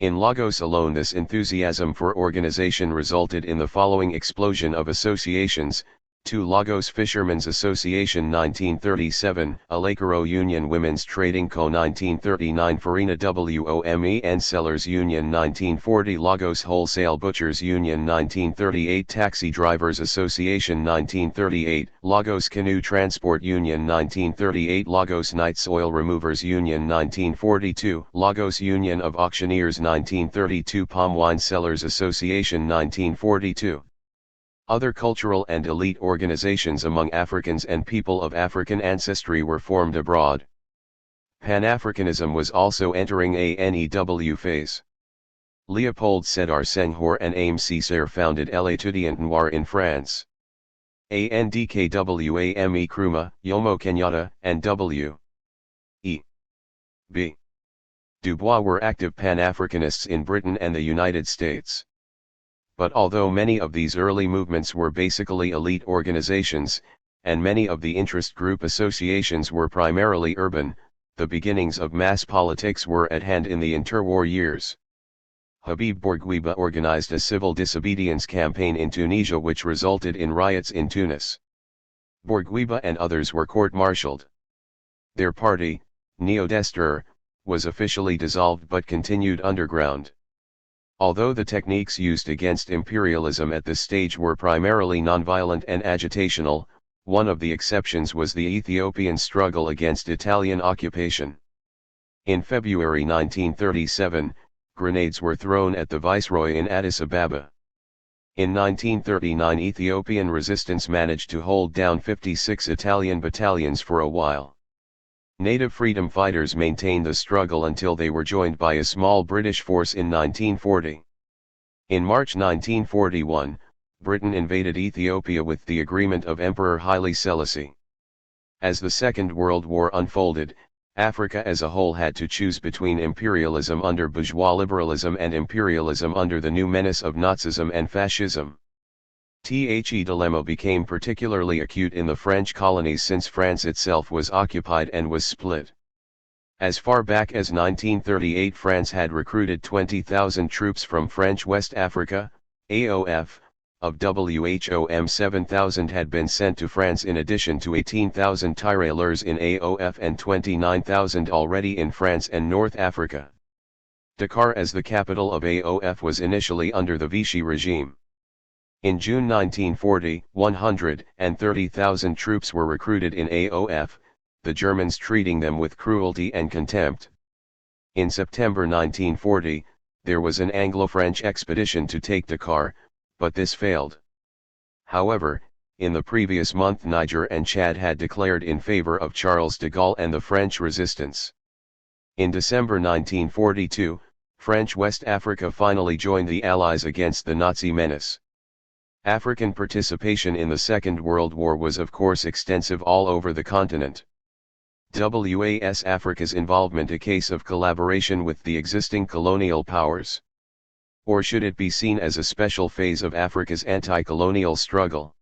In Lagos alone, this enthusiasm for organization resulted in the following explosion of associations: 2. Lagos Fishermen's Association 1937, Alakaro Union Women's Trading Co. 1939, Farina Wome and Sellers Union 1940, Lagos Wholesale Butchers Union 1938, Taxi Drivers Association 1938, Lagos Canoe Transport Union 1938, Lagos Knights Oil Removers Union 1942, Lagos Union of Auctioneers 1932, Palm Wine Sellers Association 1942. Other cultural and elite organizations among Africans and people of African ancestry were formed abroad. Pan-Africanism was also entering a new phase. Léopold Sédar Senghor and Aimé Césaire founded L'Étudiant Noir in France. Kwame Nkrumah, Jomo Kenyatta, and W. E. B. Du Bois were active Pan-Africanists in Britain and the United States. But although many of these early movements were basically elite organizations, and many of the interest group associations were primarily urban, the beginnings of mass politics were at hand in the interwar years. Habib Bourguiba organized a civil disobedience campaign in Tunisia which resulted in riots in Tunis. Bourguiba and others were court-martialed. Their party, Neo-Destur, was officially dissolved but continued underground. Although the techniques used against imperialism at this stage were primarily nonviolent and agitational, one of the exceptions was the Ethiopian struggle against Italian occupation. In February 1937, grenades were thrown at the viceroy in Addis Ababa. In 1939, Ethiopian resistance managed to hold down 56 Italian battalions for a while. Native freedom fighters maintained the struggle until they were joined by a small British force in 1940. In March 1941, Britain invaded Ethiopia with the agreement of Emperor Haile Selassie. As the Second World War unfolded, Africa as a whole had to choose between imperialism under bourgeois liberalism and imperialism under the new menace of Nazism and fascism. The dilemma became particularly acute in the French colonies since France itself was occupied and was split. As far back as 1938, France had recruited 20,000 troops from French West Africa, AOF, of WHOM 7,000 had been sent to France in addition to 18,000 tirailleurs in AOF and 29,000 already in France and North Africa. Dakar as the capital of AOF was initially under the Vichy regime. In June 1940, 130,000 troops were recruited in AOF, the Germans treating them with cruelty and contempt. In September 1940, there was an Anglo-French expedition to take Dakar, but this failed. However, in the previous month Niger and Chad had declared in favor of Charles de Gaulle and the French resistance. In December 1942, French West Africa finally joined the Allies against the Nazi menace. African participation in the Second World War was of course extensive all over the continent. Was Africa's involvement a case of collaboration with the existing colonial powers? Or should it be seen as a special phase of Africa's anti-colonial struggle?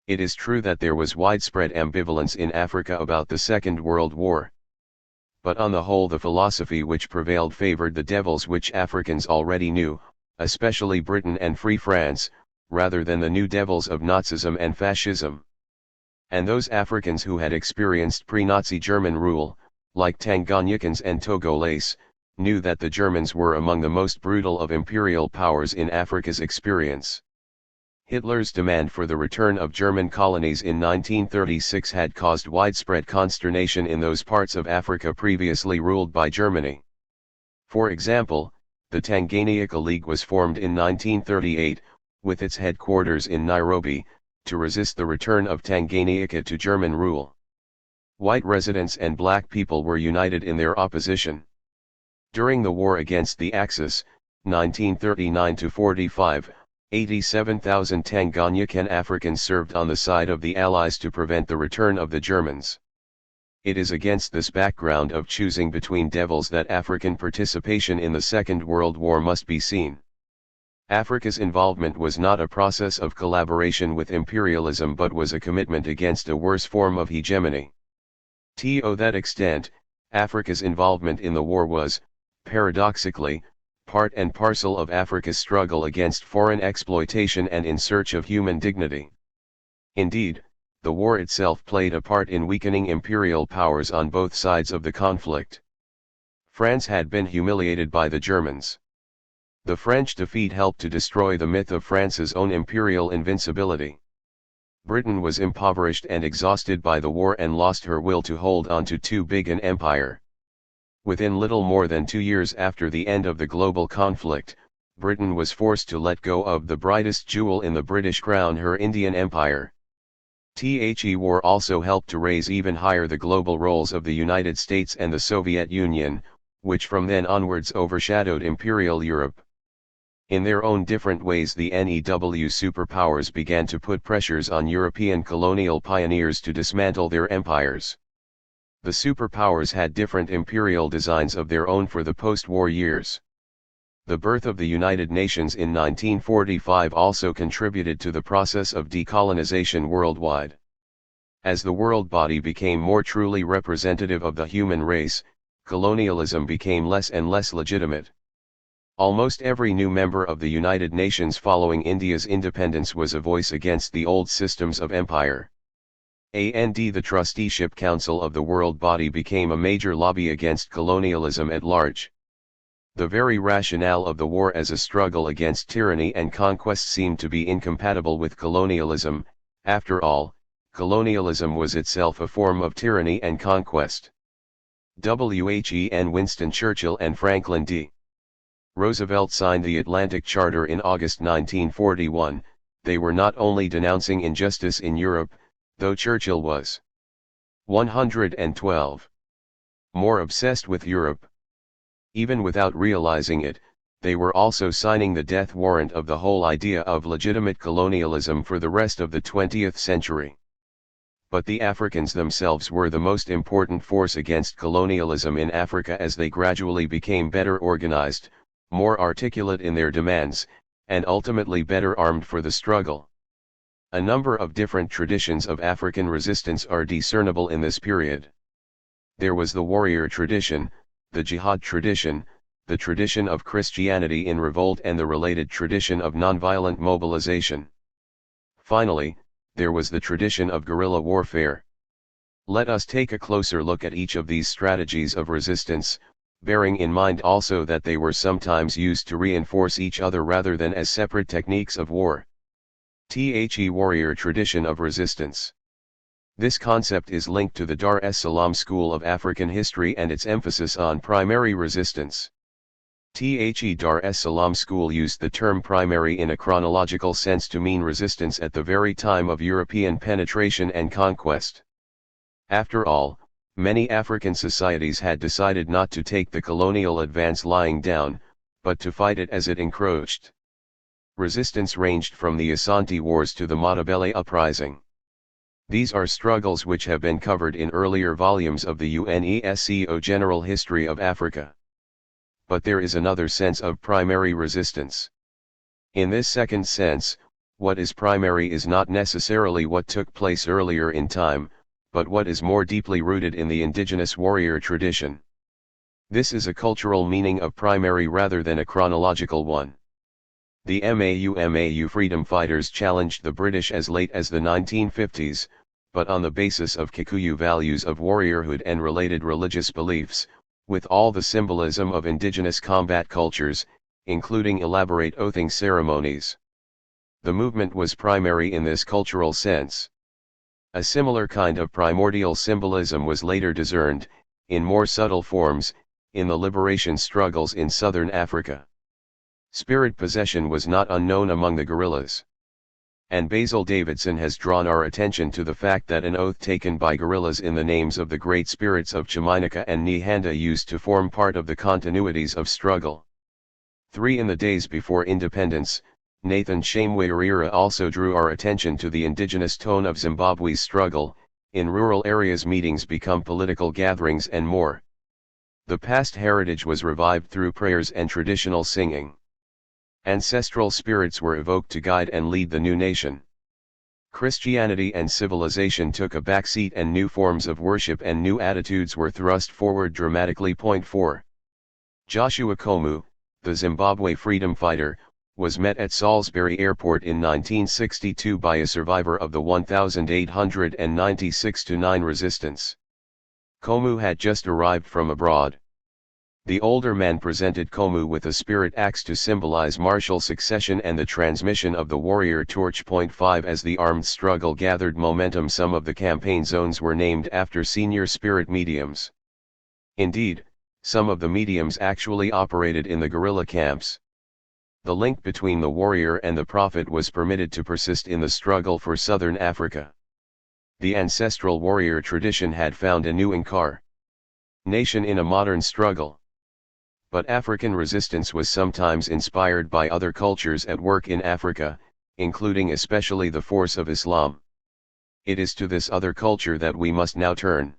It is true that there was widespread ambivalence in Africa about the Second World War. but on the whole the philosophy which prevailed favored the devils which Africans already knew, especially Britain and Free France, rather than the new devils of Nazism and fascism. And those Africans who had experienced pre-Nazi German rule, like Tanganyikans and Togolese, knew that the Germans were among the most brutal of imperial powers in Africa's experience. Hitler's demand for the return of German colonies in 1936 had caused widespread consternation in those parts of Africa previously ruled by Germany. For example, the Tanganyika League was formed in 1938, with its headquarters in Nairobi, to resist the return of Tanganyika to German rule. White residents and black people were united in their opposition. During the war against the Axis, 1939–45, 87,000 Tanganyikan Africans served on the side of the Allies to prevent the return of the Germans. It is against this background of choosing between devils that African participation in the Second World War must be seen. Africa's involvement was not a process of collaboration with imperialism but was a commitment against a worse form of hegemony. To that extent, Africa's involvement in the war was, paradoxically, part and parcel of Africa's struggle against foreign exploitation and in search of human dignity. Indeed, the war itself played a part in weakening imperial powers on both sides of the conflict. France had been humiliated by the Germans. The French defeat helped to destroy the myth of France's own imperial invincibility. Britain was impoverished and exhausted by the war and lost her will to hold on to too big an empire. Within little more than 2 years after the end of the global conflict, Britain was forced to let go of the brightest jewel in the British crown, her Indian Empire. The war also helped to raise even higher the global roles of the United States and the Soviet Union, which from then onwards overshadowed Imperial Europe. In their own different ways the NEW superpowers began to put pressures on European colonial pioneers to dismantle their empires. The superpowers had different imperial designs of their own for the post-war years. The birth of the United Nations in 1945 also contributed to the process of decolonization worldwide. As the world body became more truly representative of the human race, colonialism became less and less legitimate. Almost every new member of the United Nations following India's independence was a voice against the old systems of empire. The Trusteeship Council of the World Body became a major lobby against colonialism at large. The very rationale of the war as a struggle against tyranny and conquest seemed to be incompatible with colonialism. After all, colonialism was itself a form of tyranny and conquest. Winston Churchill and Franklin D. Roosevelt signed the Atlantic Charter in August 1941, they were not only denouncing injustice in Europe, though Churchill was 112 more obsessed with Europe. Even without realizing it, they were also signing the death warrant of the whole idea of legitimate colonialism for the rest of the 20th century. But the Africans themselves were the most important force against colonialism in Africa as they gradually became better organized, more articulate in their demands, and ultimately better armed for the struggle. A number of different traditions of African resistance are discernible in this period. There was the warrior tradition, the jihad tradition, the tradition of Christianity in revolt and the related tradition of nonviolent mobilization. Finally, there was the tradition of guerrilla warfare. Let us take a closer look at each of these strategies of resistance, bearing in mind also that they were sometimes used to reinforce each other rather than as separate techniques of war. Warrior tradition of resistance. This concept is linked to the Dar es Salaam school of African history and its emphasis on primary resistance. Dar es Salaam school used the term primary in a chronological sense to mean resistance at the very time of European penetration and conquest. After all, many African societies had decided not to take the colonial advance lying down, but to fight it as it encroached. Resistance ranged from the Asante Wars to the Matabele Uprising. These are struggles which have been covered in earlier volumes of the UNESCO General History of Africa. But there is another sense of primary resistance. In this second sense, what is primary is not necessarily what took place earlier in time, but what is more deeply rooted in the indigenous warrior tradition. This is a cultural meaning of primary rather than a chronological one. The MAU freedom fighters challenged the British as late as the 1950s, but on the basis of Kikuyu values of warriorhood and related religious beliefs, with all the symbolism of indigenous combat cultures, including elaborate oathing ceremonies. The movement was primary in this cultural sense. A similar kind of primordial symbolism was later discerned, in more subtle forms, in the liberation struggles in southern Africa. Spirit possession was not unknown among the guerrillas. And Basil Davidson has drawn our attention to the fact that an oath taken by guerrillas in the names of the great spirits of Chimaynika and Nyahanda used to form part of the continuities of struggle. 3. In the days before independence, Nathan Shamwayarira also drew our attention to the indigenous tone of Zimbabwe's struggle. In rural areas meetings become political gatherings and more. The past heritage was revived through prayers and traditional singing. Ancestral spirits were evoked to guide and lead the new nation. Christianity and civilization took a backseat and new forms of worship and new attitudes were thrust forward dramatically. 4. Joshua Komu, the Zimbabwe freedom fighter, was met at Salisbury Airport in 1962 by a survivor of the 1896-9 resistance. Komu had just arrived from abroad. The older man presented Komu with a spirit axe to symbolize martial succession and the transmission of the warrior torch. 5. As the armed struggle gathered momentum, some of the campaign zones were named after senior spirit mediums. Indeed, some of the mediums actually operated in the guerrilla camps. The link between the warrior and the prophet was permitted to persist in the struggle for southern Africa. The ancestral warrior tradition had found a new incarnation in a modern struggle. But African resistance was sometimes inspired by other cultures at work in Africa, including especially the force of Islam. It is to this other culture that we must now turn.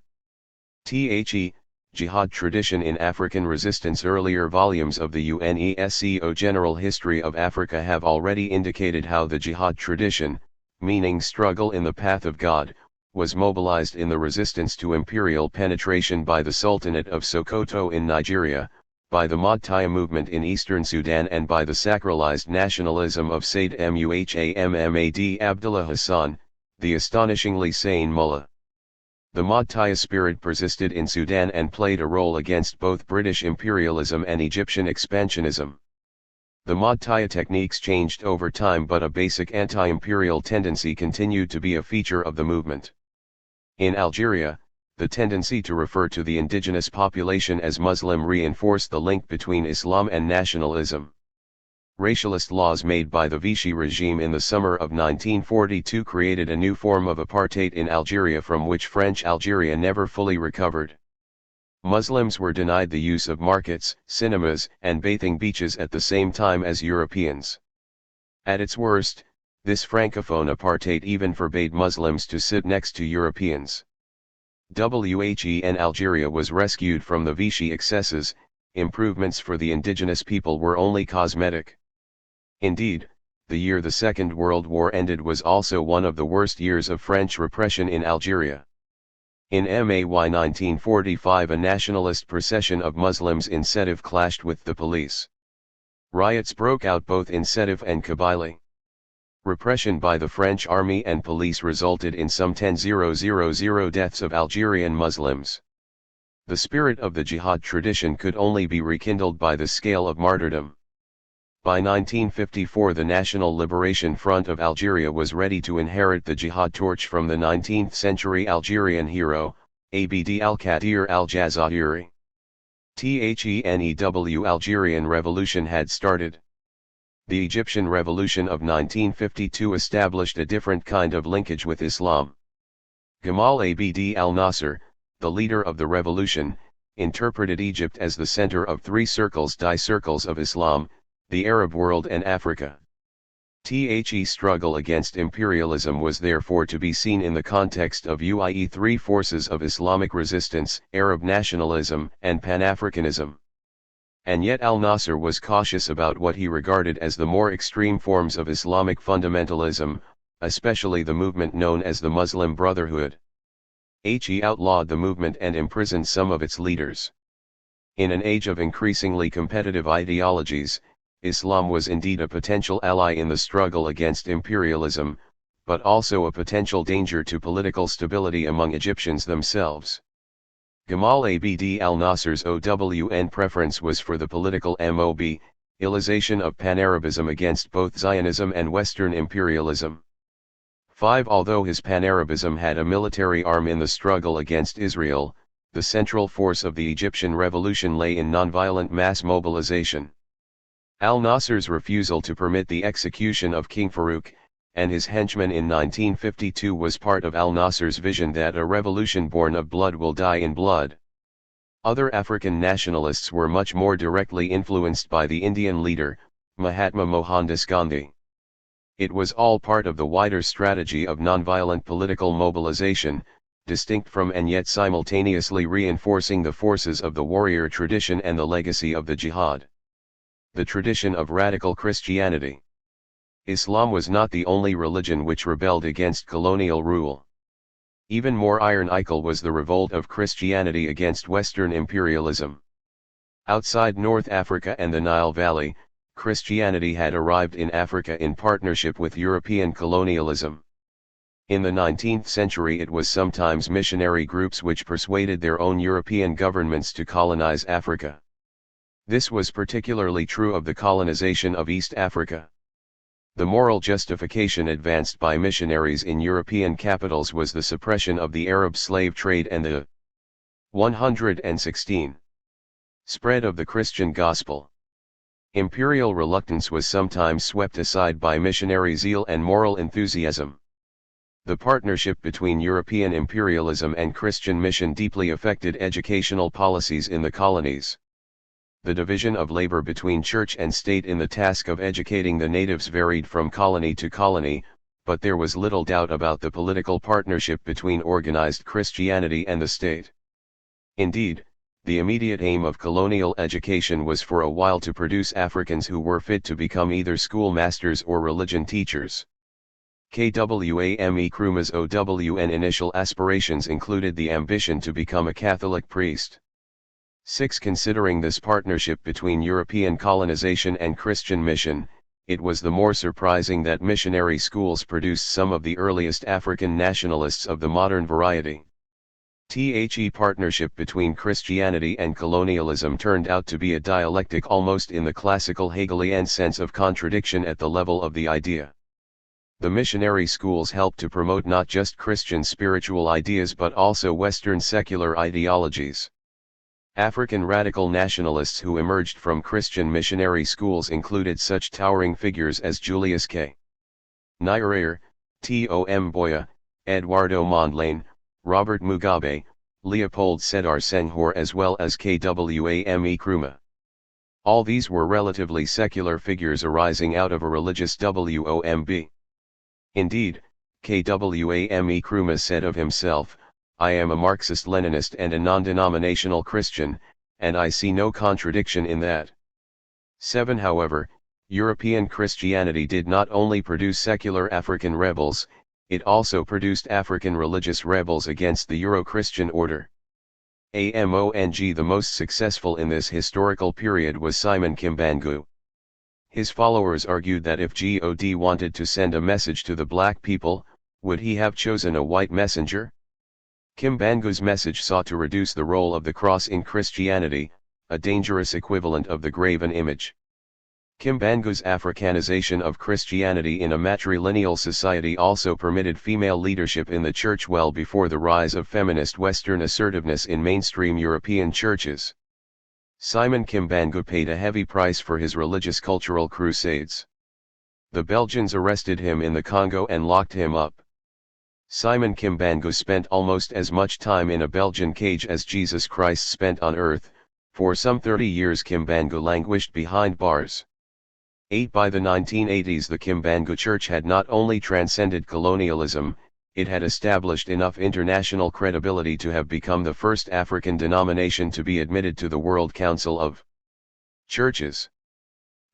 Jihad tradition in African resistance. Earlier volumes of the UNESCO General History of Africa have already indicated how the jihad tradition, meaning struggle in the path of God, was mobilized in the resistance to imperial penetration by the Sultanate of Sokoto in Nigeria, by the Madhya movement in eastern Sudan and by the sacralized nationalism of Sayyid Muhammad Abdullah Hassan, the astonishingly sane mullah. The Madhya spirit persisted in Sudan and played a role against both British imperialism and Egyptian expansionism. The Madhya techniques changed over time, but a basic anti-imperial tendency continued to be a feature of the movement. In Algeria, the tendency to refer to the indigenous population as Muslim reinforced the link between Islam and nationalism. Racialist laws made by the Vichy regime in the summer of 1942 created a new form of apartheid in Algeria from which French Algeria never fully recovered. Muslims were denied the use of markets, cinemas, and bathing beaches at the same time as Europeans. At its worst, this francophone apartheid even forbade Muslims to sit next to Europeans. When Algeria was rescued from the Vichy excesses, improvements for the indigenous people were only cosmetic. Indeed, the year the Second World War ended was also one of the worst years of French repression in Algeria. In May 1945, a nationalist procession of Muslims in Sétif clashed with the police. Riots broke out both in Sétif and Kabylie. Repression by the French army and police resulted in some 10,000 deaths of Algerian Muslims. The spirit of the jihad tradition could only be rekindled by the scale of martyrdom. By 1954, the National Liberation Front of Algeria was ready to inherit the jihad torch from the 19th century Algerian hero, Abd al-Qadir al-Jazairi. The Algerian Revolution had started. The Egyptian Revolution of 1952 established a different kind of linkage with Islam. Gamal Abd al-Nasser, the leader of the revolution, interpreted Egypt as the center of three circles of Islam, the Arab world and Africa. The struggle against imperialism was therefore to be seen in the context of three forces of Islamic resistance, Arab nationalism, and Pan-Africanism. And yet al-Nasser was cautious about what he regarded as the more extreme forms of Islamic fundamentalism, especially the movement known as the Muslim Brotherhood. He outlawed the movement and imprisoned some of its leaders. In an age of increasingly competitive ideologies, Islam was indeed a potential ally in the struggle against imperialism, but also a potential danger to political stability among Egyptians themselves. Gamal Abd al-Nasser's OWN preference was for the political mobilization of Pan-Arabism against both Zionism and Western imperialism. 5. Although his Pan-Arabism had a military arm in the struggle against Israel, the central force of the Egyptian revolution lay in nonviolent mass mobilization. Al-Nasser's refusal to permit the execution of King Farouk and his henchmen in 1952 was part of al-Nasser's vision that a revolution born of blood will die in blood. Other African nationalists were much more directly influenced by the Indian leader, Mahatma Mohandas Gandhi. It was all part of the wider strategy of nonviolent political mobilization, distinct from and yet simultaneously reinforcing the forces of the warrior tradition and the legacy of the jihad. The tradition of radical Christianity. Islam was not the only religion which rebelled against colonial rule. Even more ironical was the revolt of Christianity against Western imperialism. Outside North Africa and the Nile Valley, Christianity had arrived in Africa in partnership with European colonialism. In the 19th century it was sometimes missionary groups which persuaded their own European governments to colonize Africa. This was particularly true of the colonization of East Africa. The moral justification advanced by missionaries in European capitals was the suppression of the Arab slave trade and the 116. Spread of the Christian gospel. Imperial reluctance was sometimes swept aside by missionary zeal and moral enthusiasm. The partnership between European imperialism and Christian mission deeply affected educational policies in the colonies. The division of labor between church and state in the task of educating the natives varied from colony to colony, but there was little doubt about the political partnership between organized Christianity and the state. Indeed, the immediate aim of colonial education was for a while to produce Africans who were fit to become either schoolmasters or religion teachers. Kwame Nkrumah's OWN initial aspirations included the ambition to become a Catholic priest. 6. Considering this partnership between European colonization and Christian mission, it was the more surprising that missionary schools produced some of the earliest African nationalists of the modern variety. The partnership between Christianity and colonialism turned out to be a dialectic almost in the classical Hegelian sense of contradiction at the level of the idea. The missionary schools helped to promote not just Christian spiritual ideas but also Western secular ideologies. African radical nationalists who emerged from Christian missionary schools included such towering figures as Julius K. Nyerere, Tom Mboya, Eduardo Mondlane, Robert Mugabe, Leopold Sedar Senghor as well as Kwame Nkrumah. All these were relatively secular figures arising out of a religious womb. Indeed, Kwame Nkrumah said of himself, "I am a Marxist-Leninist and a non-denominational Christian, and I see no contradiction in that." 7. However, European Christianity did not only produce secular African rebels, it also produced African religious rebels against the Euro-Christian order. The most successful in this historical period was Simon Kimbangu. His followers argued that if God wanted to send a message to the black people, would he have chosen a white messenger? Kimbangu's message sought to reduce the role of the cross in Christianity, a dangerous equivalent of the graven image. Kimbangu's Africanization of Christianity in a matrilineal society also permitted female leadership in the church well before the rise of feminist Western assertiveness in mainstream European churches. Simon Kimbangu paid a heavy price for his religious cultural crusades. The Belgians arrested him in the Congo and locked him up. Simon Kimbangu spent almost as much time in a Belgian cage as Jesus Christ spent on earth. For some 30 years Kimbangu languished behind bars. 8. By the 1980s the Kimbangu Church had not only transcended colonialism, it had established enough international credibility to have become the first African denomination to be admitted to the World Council of Churches.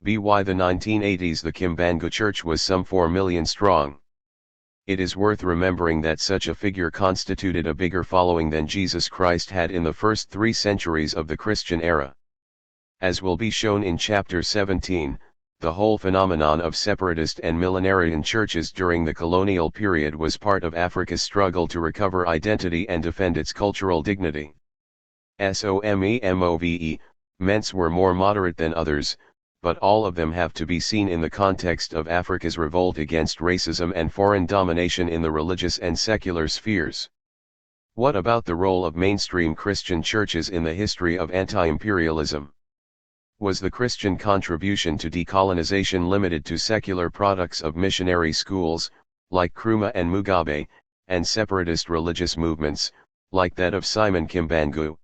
By the 1980s the Kimbangu Church was some 4 million strong. It is worth remembering that such a figure constituted a bigger following than Jesus Christ had in the first 3 centuries of the Christian era. As will be shown in chapter 17, the whole phenomenon of separatist and millenarian churches during the colonial period was part of Africa's struggle to recover identity and defend its cultural dignity. SOMEMOVE, Ments were more moderate than others, but all of them have to be seen in the context of Africa's revolt against racism and foreign domination in the religious and secular spheres. What about the role of mainstream Christian churches in the history of anti-imperialism? Was the Christian contribution to decolonization limited to secular products of missionary schools, like Nkrumah and Mugabe, and separatist religious movements, like that of Simon Kimbangu?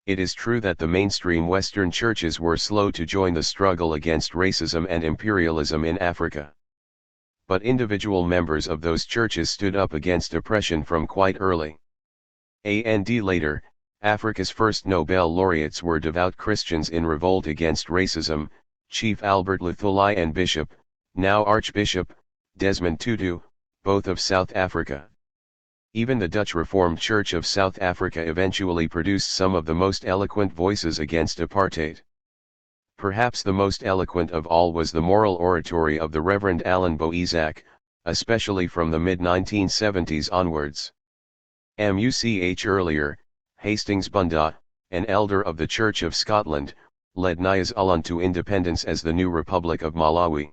It is true that the mainstream Western churches were slow to join the struggle against racism and imperialism in Africa. But individual members of those churches stood up against oppression from quite early. And later, Africa's first Nobel laureates were devout Christians in revolt against racism, Chief Albert Luthuli and Bishop, now Archbishop, Desmond Tutu, both of South Africa. Even the Dutch Reformed Church of South Africa eventually produced some of the most eloquent voices against apartheid. Perhaps the most eloquent of all was the moral oratory of the Reverend Allan Boesak, especially from the mid-1970s onwards. Much earlier, Hastings Bunda, an elder of the Church of Scotland, led Nyasaland to independence as the new Republic of Malawi.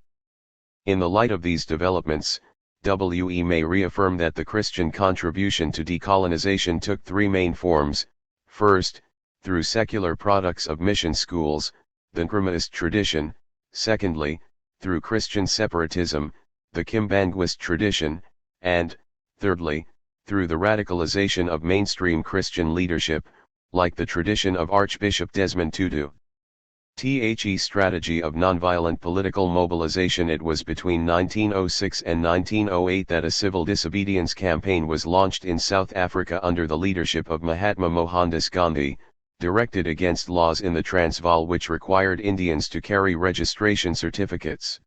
In the light of these developments, we may reaffirm that the Christian contribution to decolonization took 3 main forms: first, through secular products of mission schools, the Nkrumahist tradition; secondly, through Christian separatism, the Kimbanguist tradition; and, thirdly, through the radicalization of mainstream Christian leadership, like the tradition of Archbishop Desmond Tutu. The strategy of nonviolent political mobilization. It was between 1906 and 1908 that a civil disobedience campaign was launched in South Africa under the leadership of Mahatma Mohandas Gandhi, directed against laws in the Transvaal which required Indians to carry registration certificates.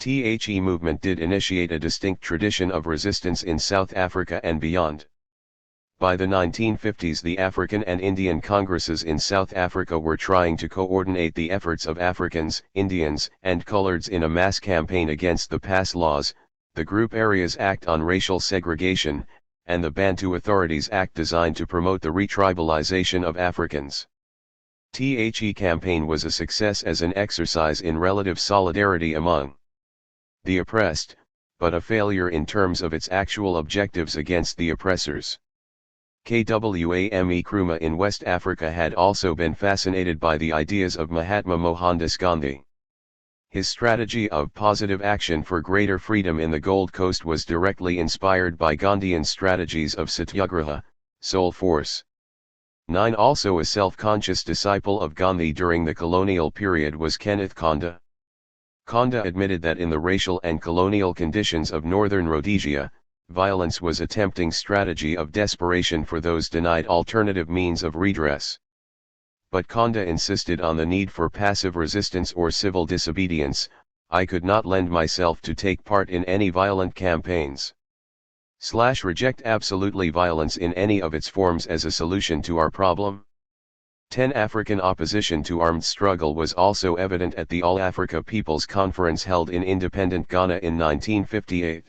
The movement did initiate a distinct tradition of resistance in South Africa and beyond. By the 1950s, the African and Indian Congresses in South Africa were trying to coordinate the efforts of Africans, Indians, and Coloreds in a mass campaign against the pass laws, the Group Areas Act on Racial Segregation, and the Bantu Authorities Act designed to promote the retribalization of Africans. The campaign was a success as an exercise in relative solidarity among the oppressed, but a failure in terms of its actual objectives against the oppressors. Kwame Nkrumah in West Africa had also been fascinated by the ideas of Mahatma Mohandas Gandhi. His strategy of positive action for greater freedom in the Gold Coast was directly inspired by Gandhian strategies of satyagraha, soul force. Also a self-conscious disciple of Gandhi during the colonial period was Kenneth Kaunda. Kaunda admitted that in the racial and colonial conditions of northern Rhodesia, violence was a tempting strategy of desperation for those denied alternative means of redress. But Kaunda insisted on the need for passive resistance or civil disobedience. I could not lend myself to take part in any violent campaigns. / reject absolutely violence in any of its forms as a solution to our problem. African opposition to armed struggle was also evident at the All-Africa People's Conference held in independent Ghana in 1958.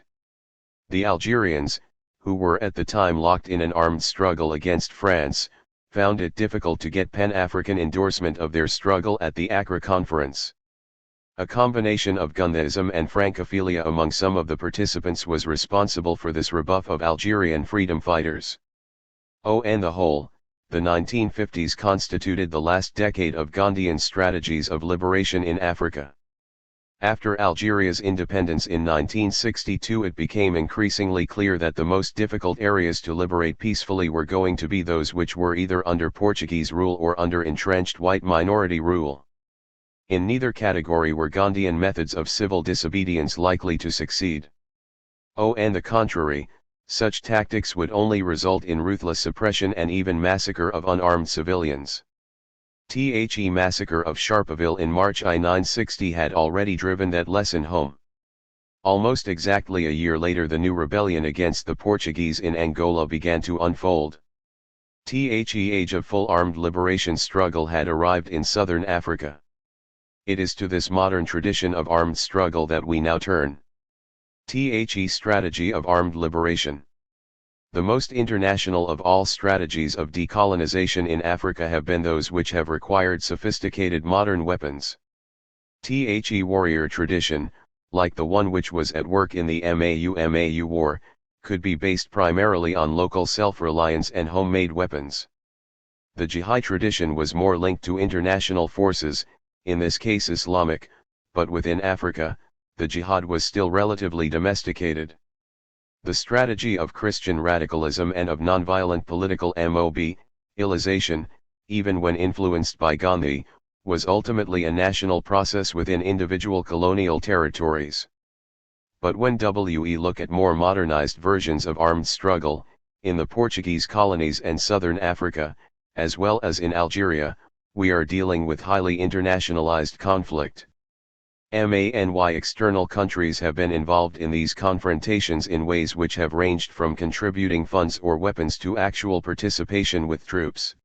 The Algerians, who were at the time locked in an armed struggle against France, found it difficult to get Pan-African endorsement of their struggle at the Accra Conference. A combination of Gandhism and Francophilia among some of the participants was responsible for this rebuff of Algerian freedom fighters. On the whole, the 1950s constituted the last decade of Gandhian strategies of liberation in Africa. After Algeria's independence in 1962, it became increasingly clear that the most difficult areas to liberate peacefully were going to be those which were either under Portuguese rule or under entrenched white minority rule. In neither category were Gandhian methods of civil disobedience likely to succeed. On the contrary, such tactics would only result in ruthless suppression and even massacre of unarmed civilians. The massacre of Sharpeville in March 1960 had already driven that lesson home. Almost exactly a year later, the new rebellion against the Portuguese in Angola began to unfold. The age of full armed liberation struggle had arrived in southern Africa. It is to this modern tradition of armed struggle that we now turn. The strategy of armed liberation. The most international of all strategies of decolonization in Africa have been those which have required sophisticated modern weapons. The warrior tradition, like the one which was at work in the Mau War, could be based primarily on local self-reliance and homemade weapons. The jihad tradition was more linked to international forces, in this case Islamic, but within Africa, the jihad was still relatively domesticated. The strategy of Christian radicalism and of nonviolent political mobilization, even when influenced by Gandhi, was ultimately a national process within individual colonial territories. But when we look at more modernized versions of armed struggle, in the Portuguese colonies and southern Africa, as well as in Algeria, we are dealing with highly internationalized conflict. Many external countries have been involved in these confrontations in ways which have ranged from contributing funds or weapons to actual participation with troops.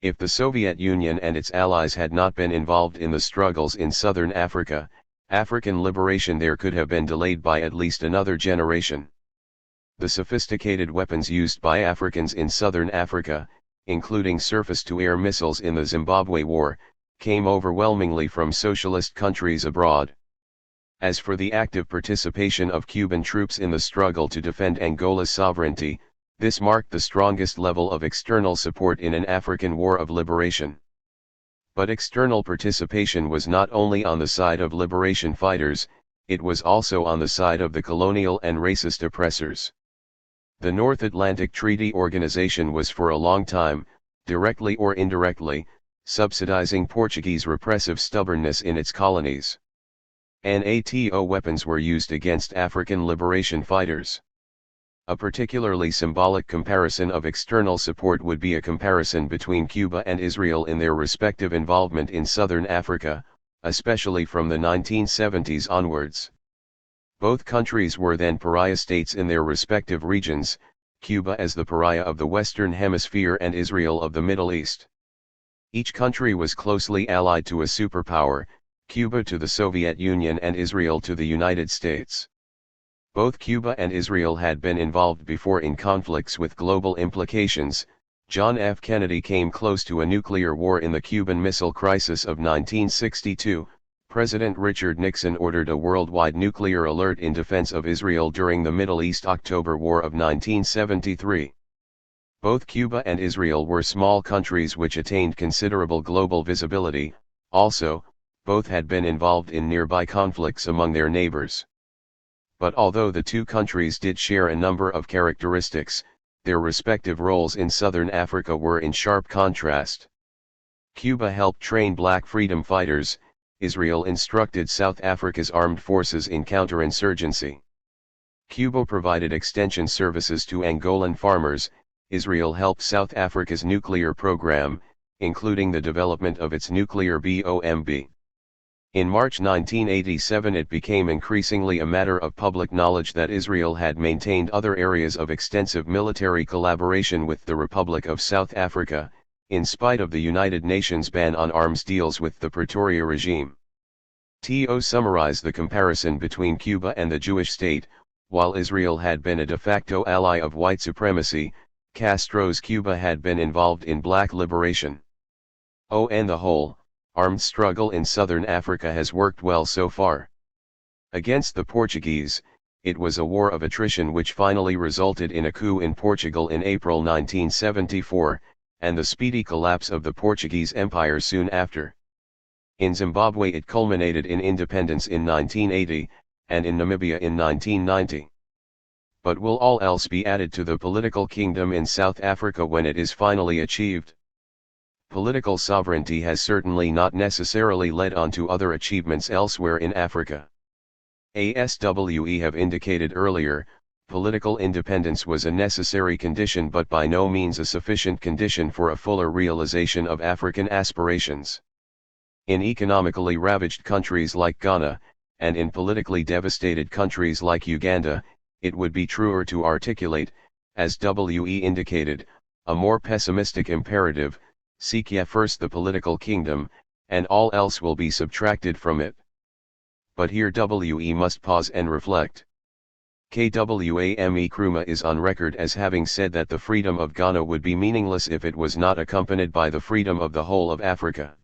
If the Soviet Union and its allies had not been involved in the struggles in southern Africa, African liberation there could have been delayed by at least another generation. The sophisticated weapons used by Africans in southern Africa, including surface-to-air missiles in the Zimbabwe War, came overwhelmingly from socialist countries abroad. As for the active participation of Cuban troops in the struggle to defend Angola's sovereignty, this marked the strongest level of external support in an African war of liberation. But external participation was not only on the side of liberation fighters, it was also on the side of the colonial and racist oppressors. The North Atlantic Treaty Organization was for a long time, directly or indirectly, subsidizing Portuguese repressive stubbornness in its colonies. NATO weapons were used against African liberation fighters. A particularly symbolic comparison of external support would be a comparison between Cuba and Israel in their respective involvement in southern Africa, especially from the 1970s onwards. Both countries were then pariah states in their respective regions, Cuba as the pariah of the Western Hemisphere and Israel of the Middle East. Each country was closely allied to a superpower, Cuba to the Soviet Union and Israel to the United States. Both Cuba and Israel had been involved before in conflicts with global implications. John F. Kennedy came close to a nuclear war in the Cuban Missile Crisis of 1962. President Richard Nixon ordered a worldwide nuclear alert in defense of Israel during the Middle East October War of 1973. Both Cuba and Israel were small countries which attained considerable global visibility. Also, both had been involved in nearby conflicts among their neighbors. But although the two countries did share a number of characteristics, their respective roles in southern Africa were in sharp contrast. Cuba helped train black freedom fighters, Israel instructed South Africa's armed forces in counterinsurgency. Cuba provided extension services to Angolan farmers, Israel helped South Africa's nuclear program, including the development of its nuclear bomb. In March 1987 it became increasingly a matter of public knowledge that Israel had maintained other areas of extensive military collaboration with the Republic of South Africa, in spite of the United Nations ban on arms deals with the Pretoria regime. To summarize the comparison between Cuba and the Jewish state, while Israel had been a de facto ally of white supremacy, Castro's Cuba had been involved in black liberation. On the whole, armed struggle in southern Africa has worked well so far. Against the Portuguese, it was a war of attrition which finally resulted in a coup in Portugal in April 1974, and the speedy collapse of the Portuguese Empire soon after. In Zimbabwe it culminated in independence in 1980, and in Namibia in 1990. But will all else be added to the political kingdom in South Africa when it is finally achieved? Political sovereignty has certainly not necessarily led on to other achievements elsewhere in Africa. As we have indicated earlier, political independence was a necessary condition but by no means a sufficient condition for a fuller realization of African aspirations. In economically ravaged countries like Ghana, and in politically devastated countries like Uganda, it would be truer to articulate, as W.E. indicated, a more pessimistic imperative: seek ye first the political kingdom, and all else will be subtracted from it. But here W.E. must pause and reflect. Kwame Nkrumah is on record as having said that the freedom of Ghana would be meaningless if it was not accompanied by the freedom of the whole of Africa.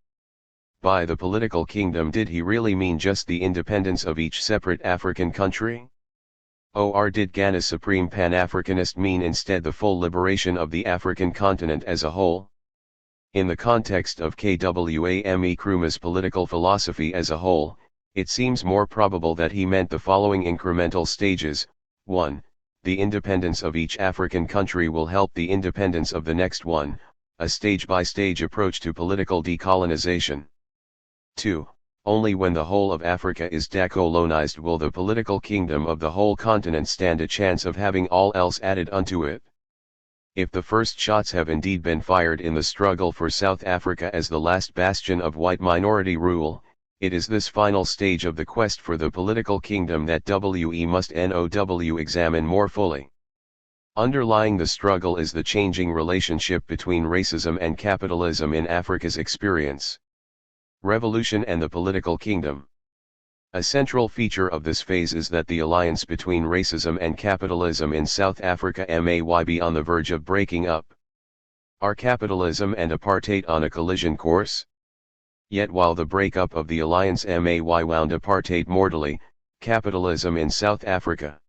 By the political kingdom, did he really mean just the independence of each separate African country? Or did Ghana's supreme Pan-Africanist mean instead the full liberation of the African continent as a whole? In the context of Kwame Nkrumah's political philosophy as a whole, it seems more probable that he meant the following incremental stages. 1. The independence of each African country will help the independence of the next one, a stage-by-stage approach to political decolonization. 2. Only when the whole of Africa is decolonized will the political kingdom of the whole continent stand a chance of having all else added unto it. If the first shots have indeed been fired in the struggle for South Africa as the last bastion of white minority rule, it is this final stage of the quest for the political kingdom that W.E. must examine more fully. Underlying the struggle is the changing relationship between racism and capitalism in Africa's experience. Revolution and the political kingdom. A central feature of this phase is that the alliance between racism and capitalism in South Africa may be on the verge of breaking up. Are capitalism and apartheid on a collision course? Yet while the breakup of the alliance may wound apartheid mortally, capitalism in South Africa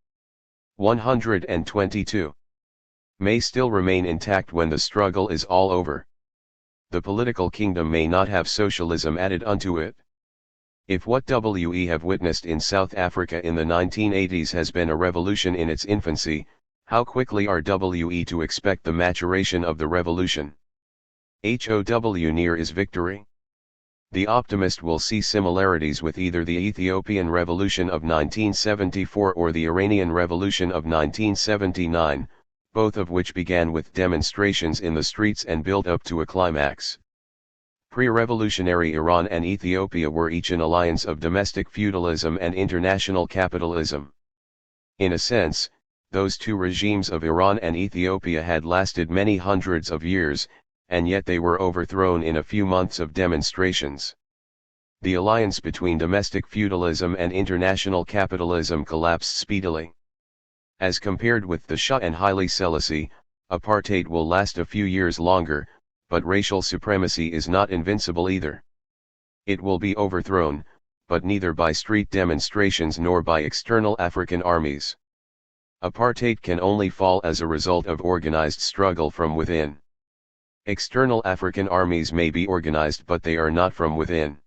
122 may still remain intact when the struggle is all over. The political kingdom may not have socialism added unto it. If what we have witnessed in South Africa in the 1980s has been a revolution in its infancy, how quickly are we to expect the maturation of the revolution? How near is victory? The optimist will see similarities with either the Ethiopian Revolution of 1974 or the Iranian Revolution of 1979, both of which began with demonstrations in the streets and built up to a climax. Pre-revolutionary Iran and Ethiopia were each an alliance of domestic feudalism and international capitalism. In a sense, those two regimes of Iran and Ethiopia had lasted many hundreds of years, and yet they were overthrown in a few months of demonstrations. The alliance between domestic feudalism and international capitalism collapsed speedily. As compared with the Shah and Haile Selassie, apartheid will last a few years longer, but racial supremacy is not invincible either. It will be overthrown, but neither by street demonstrations nor by external African armies. Apartheid can only fall as a result of organized struggle from within. External African armies may be organized, but they are not from within.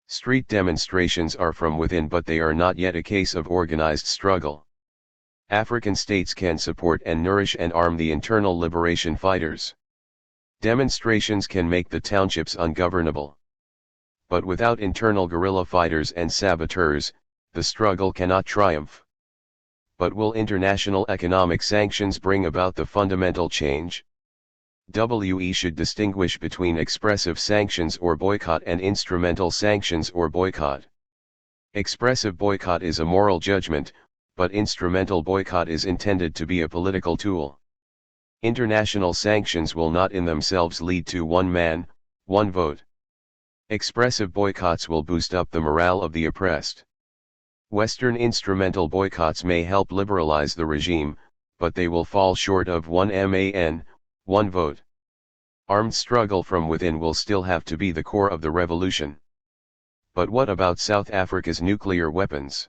Street demonstrations are from within, but they are not yet a case of organized struggle. African states can support and nourish and arm the internal liberation fighters. Demonstrations can make the townships ungovernable. But without internal guerrilla fighters and saboteurs, the struggle cannot triumph. But will international economic sanctions bring about the fundamental change? We should distinguish between expressive sanctions or boycott and instrumental sanctions or boycott. Expressive boycott is a moral judgment, but instrumental boycott is intended to be a political tool. International sanctions will not in themselves lead to one man, one vote. Expressive boycotts will boost up the morale of the oppressed. Western instrumental boycotts may help liberalize the regime, but they will fall short of one man, one vote. Armed struggle from within will still have to be the core of the revolution. But what about South Africa's nuclear weapons?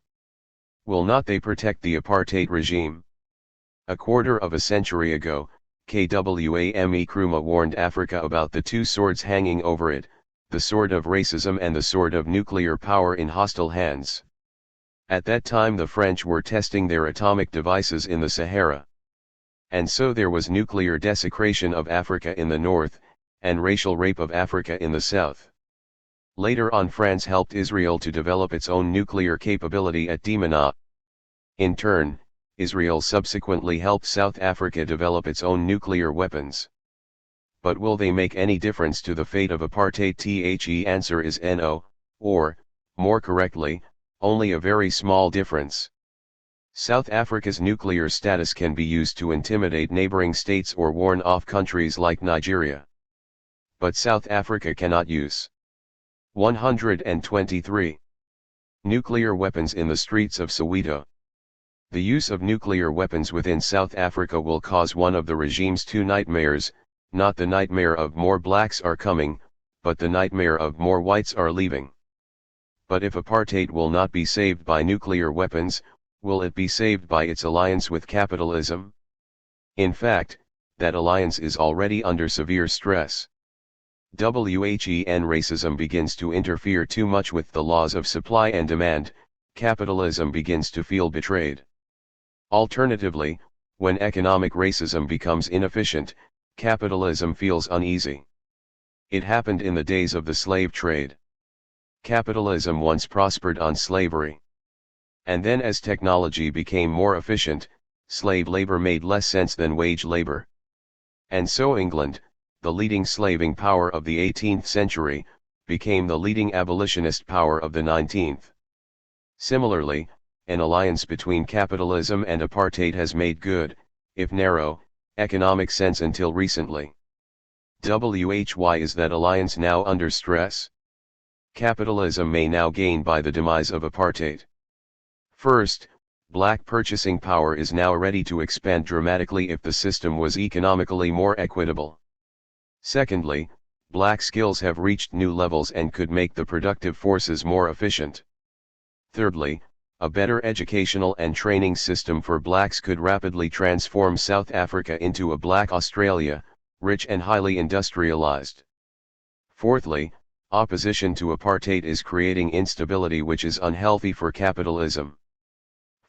Will not they protect the apartheid regime? A quarter of a century ago, Kwame Nkrumah warned Africa about the two swords hanging over it, the sword of racism and the sword of nuclear power in hostile hands. At that time the French were testing their atomic devices in the Sahara. And so there was nuclear desecration of Africa in the north, and racial rape of Africa in the south. Later on, France helped Israel to develop its own nuclear capability at Dimona. In turn, Israel subsequently helped South Africa develop its own nuclear weapons. But will they make any difference to the fate of apartheid? The answer is no, or, more correctly, only a very small difference. South Africa's nuclear status can be used to intimidate neighboring states or warn off countries like Nigeria. But South Africa cannot use. 123. Nuclear weapons in the streets of Soweto. The use of nuclear weapons within South Africa will cause one of the regime's two nightmares, not the nightmare of more blacks are coming, but the nightmare of more whites are leaving. But if apartheid will not be saved by nuclear weapons, will it be saved by its alliance with capitalism? In fact, that alliance is already under severe stress. When racism begins to interfere too much with the laws of supply and demand, capitalism begins to feel betrayed. Alternatively, when economic racism becomes inefficient, capitalism feels uneasy. It happened in the days of the slave trade. Capitalism once prospered on slavery. And then as technology became more efficient, slave labor made less sense than wage labor. And so England, the leading slaving power of the 18th century, became the leading abolitionist power of the 19th. Similarly, an alliance between capitalism and apartheid has made good, if narrow, economic sense until recently. Why is that alliance now under stress? Capitalism may now gain by the demise of apartheid. First, black purchasing power is now ready to expand dramatically if the system was economically more equitable. Secondly, black skills have reached new levels and could make the productive forces more efficient. Thirdly, a better educational and training system for blacks could rapidly transform South Africa into a black Australia, rich and highly industrialized. Fourthly, opposition to apartheid is creating instability which is unhealthy for capitalism.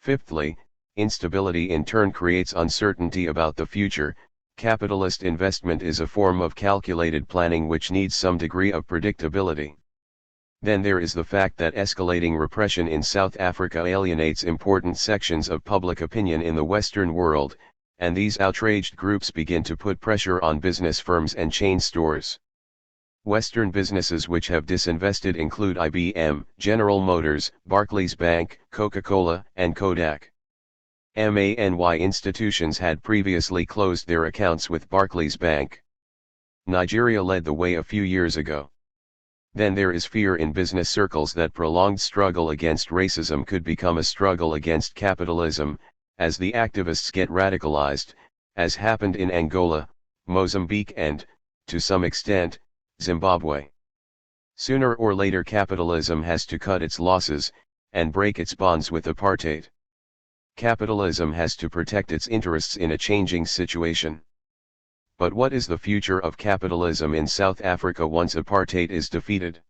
Fifthly, instability in turn creates uncertainty about the future. Capitalist investment is a form of calculated planning which needs some degree of predictability. Then there is the fact that escalating repression in South Africa alienates important sections of public opinion in the Western world, and these outraged groups begin to put pressure on business firms and chain stores. Western businesses which have disinvested include IBM, General Motors, Barclays Bank, Coca-Cola, and Kodak. MANY institutions had previously closed their accounts with Barclays Bank. Nigeria led the way a few years ago. Then there is fear in business circles that prolonged struggle against racism could become a struggle against capitalism, as the activists get radicalized, as happened in Angola, Mozambique and, to some extent, Zimbabwe. Sooner or later capitalism has to cut its losses, and break its bonds with apartheid. Capitalism has to protect its interests in a changing situation. But what is the future of capitalism in South Africa once apartheid is defeated?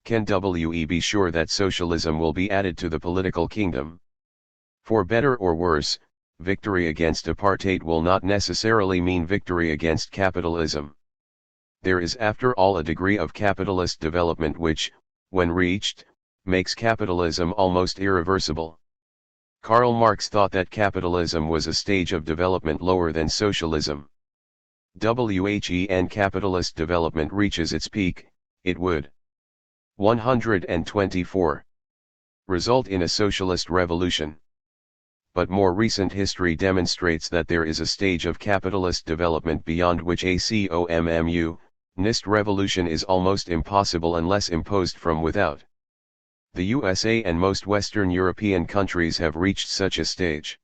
Can we be sure that socialism will be added to the political kingdom? For better or worse, victory against apartheid will not necessarily mean victory against capitalism. There is after all a degree of capitalist development which, when reached, makes capitalism almost irreversible. Karl Marx thought that capitalism was a stage of development lower than socialism. When capitalist development reaches its peak, it would 124 result in a socialist revolution. But more recent history demonstrates that there is a stage of capitalist development beyond which a communist revolution is almost impossible unless imposed from without. The USA and most Western European countries have reached such a stage.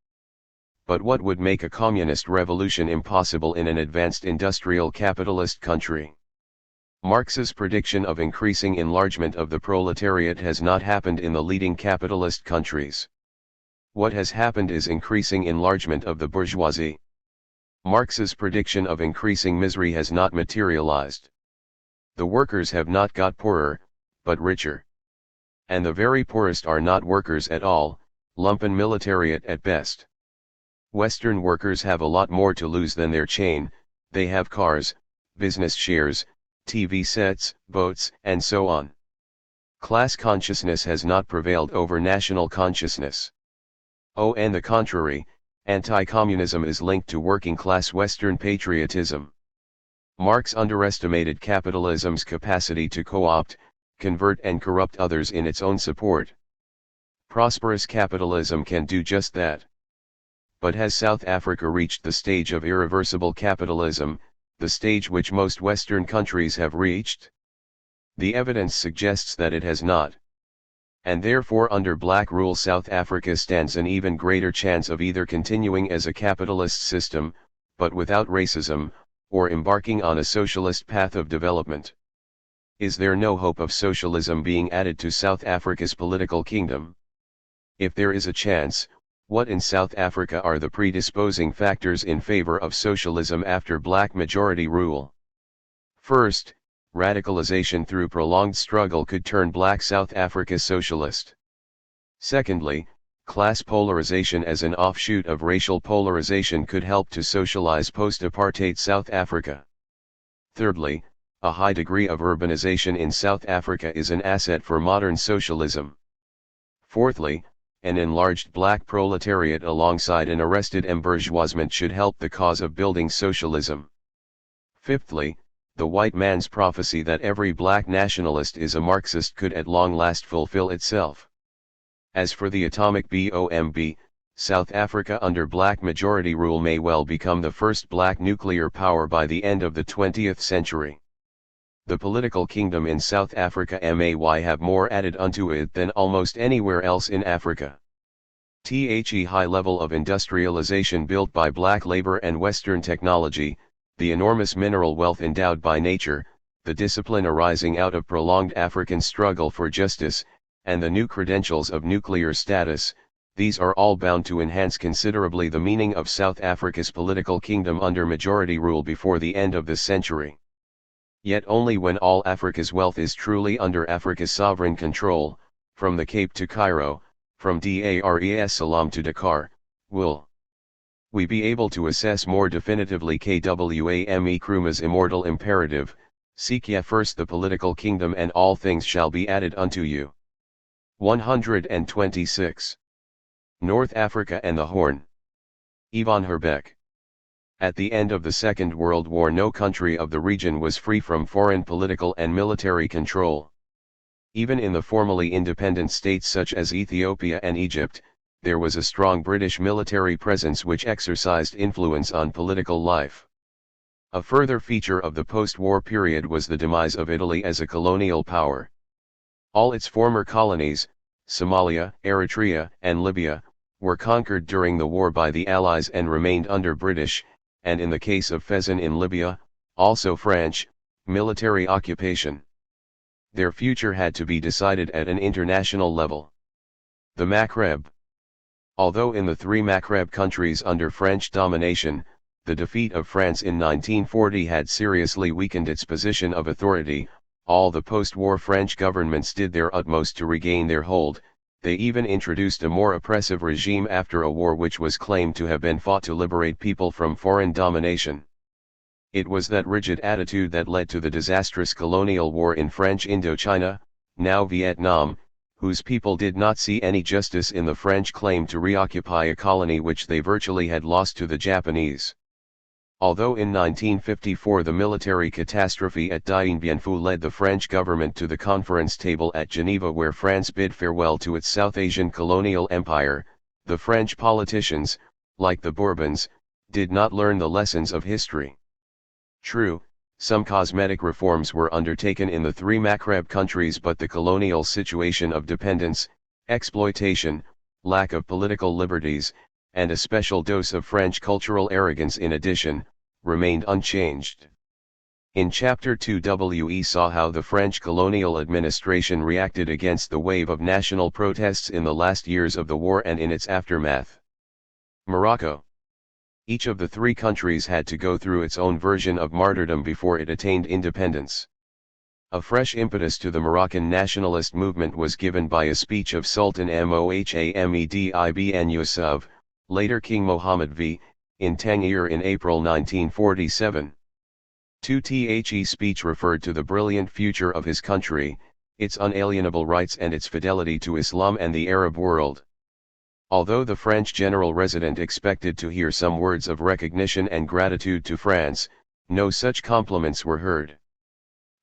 But what would make a communist revolution impossible in an advanced industrial capitalist country? Marx's prediction of increasing enlargement of the proletariat has not happened in the leading capitalist countries. What has happened is increasing enlargement of the bourgeoisie. Marx's prediction of increasing misery has not materialized. The workers have not got poorer, but richer. And the very poorest are not workers at all, lumpen militariat at best. Western workers have a lot more to lose than their chain. They have cars, business shares, TV sets, boats, and so on. Class consciousness has not prevailed over national consciousness. On the contrary, anti-communism is linked to working-class Western patriotism. Marx underestimated capitalism's capacity to co-opt, convert and corrupt others in its own support. Prosperous capitalism can do just that. But has South Africa reached the stage of irreversible capitalism, the stage which most Western countries have reached? The evidence suggests that it has not. And therefore under black rule South Africa stands an even greater chance of either continuing as a capitalist system, but without racism, or embarking on a socialist path of development. Is there no hope of socialism being added to South Africa's political kingdom? If there is a chance, what in South Africa are the predisposing factors in favor of socialism after black majority rule? First, radicalization through prolonged struggle could turn black South Africa socialist. Secondly, class polarization as an offshoot of racial polarization could help to socialize post-apartheid South Africa. Thirdly, a high degree of urbanization in South Africa is an asset for modern socialism. Fourthly, an enlarged black proletariat alongside an arrested embourgeoisement should help the cause of building socialism. Fifthly, the white man's prophecy that every black nationalist is a Marxist could at long last fulfill itself. As for the atomic bomb, South Africa under black majority rule may well become the first black nuclear power by the end of the 20th century. The political kingdom in South Africa may have more added unto it than almost anywhere else in Africa. The high level of industrialization built by black labor and Western technology, the enormous mineral wealth endowed by nature, the discipline arising out of prolonged African struggle for justice, and the new credentials of nuclear status, these are all bound to enhance considerably the meaning of South Africa's political kingdom under majority rule before the end of this century. Yet only when all Africa's wealth is truly under Africa's sovereign control, from the Cape to Cairo, from Dar es Salaam to Dakar, will we be able to assess more definitively Kwame Nkrumah's immortal imperative, seek ye first the political kingdom and all things shall be added unto you. 126. North Africa and the Horn. Yvonne Herbeck. At the end of the Second World War no country of the region was free from foreign political and military control. Even in the formally independent states such as Ethiopia and Egypt, there was a strong British military presence which exercised influence on political life. A further feature of the post-war period was the demise of Italy as a colonial power. All its former colonies, Somalia, Eritrea, and Libya, were conquered during the war by the Allies and remained under British, and in the case of Fezzan in Libya, also French, military occupation. Their future had to be decided at an international level. The Maghreb. Although in the three Maghreb countries under French domination, the defeat of France in 1940 had seriously weakened its position of authority, all the post-war French governments did their utmost to regain their hold. They even introduced a more oppressive regime after a war which was claimed to have been fought to liberate people from foreign domination. It was that rigid attitude that led to the disastrous colonial war in French Indochina, now Vietnam, whose people did not see any justice in the French claim to reoccupy a colony which they virtually had lost to the Japanese. Although in 1954 the military catastrophe at Dien Bien Phu led the French government to the conference table at Geneva where France bid farewell to its South Asian colonial empire, the French politicians, like the Bourbons, did not learn the lessons of history. True, some cosmetic reforms were undertaken in the three Maghreb countries but the colonial situation of dependence, exploitation, lack of political liberties, and a special dose of French cultural arrogance in addition, remained unchanged. In Chapter 2 we saw how the French colonial administration reacted against the wave of national protests in the last years of the war and in its aftermath. Morocco. Each of the three countries had to go through its own version of martyrdom before it attained independence. A fresh impetus to the Moroccan nationalist movement was given by a speech of Sultan Mohammed ibn Yusuf, later King Mohammed V, in Tangier in April 1947. The speech referred to the brilliant future of his country, its unalienable rights and its fidelity to Islam and the Arab world. Although the French general resident expected to hear some words of recognition and gratitude to France, no such compliments were heard.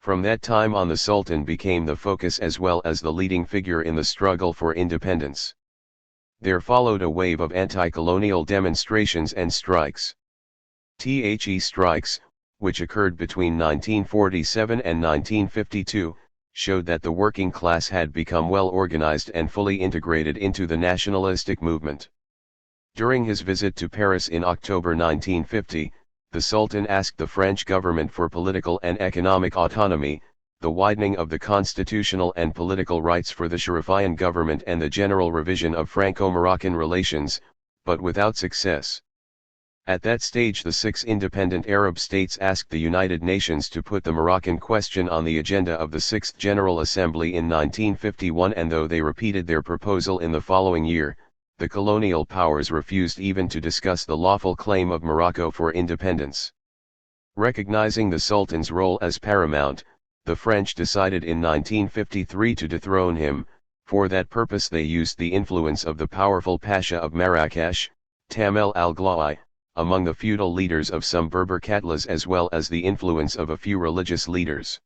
From that time on the Sultan became the focus as well as the leading figure in the struggle for independence. There followed a wave of anti-colonial demonstrations and strikes. The strikes, which occurred between 1947 and 1952, showed that the working class had become well organized and fully integrated into the nationalistic movement. During his visit to Paris in October 1950, the Sultan asked the French government for political and economic autonomy, the widening of the constitutional and political rights for the Sharifian government and the general revision of Franco-Moroccan relations, but without success. At that stage the 6 independent Arab states asked the United Nations to put the Moroccan question on the agenda of the 6th General Assembly in 1951, and though they repeated their proposal in the following year, the colonial powers refused even to discuss the lawful claim of Morocco for independence. Recognizing the Sultan's role as paramount, the French decided in 1953 to dethrone him. For that purpose they used the influence of the powerful Pasha of Marrakesh, Tamel al-Glawi, among the feudal leaders of some Berber Katlas, as well as the influence of a few religious leaders.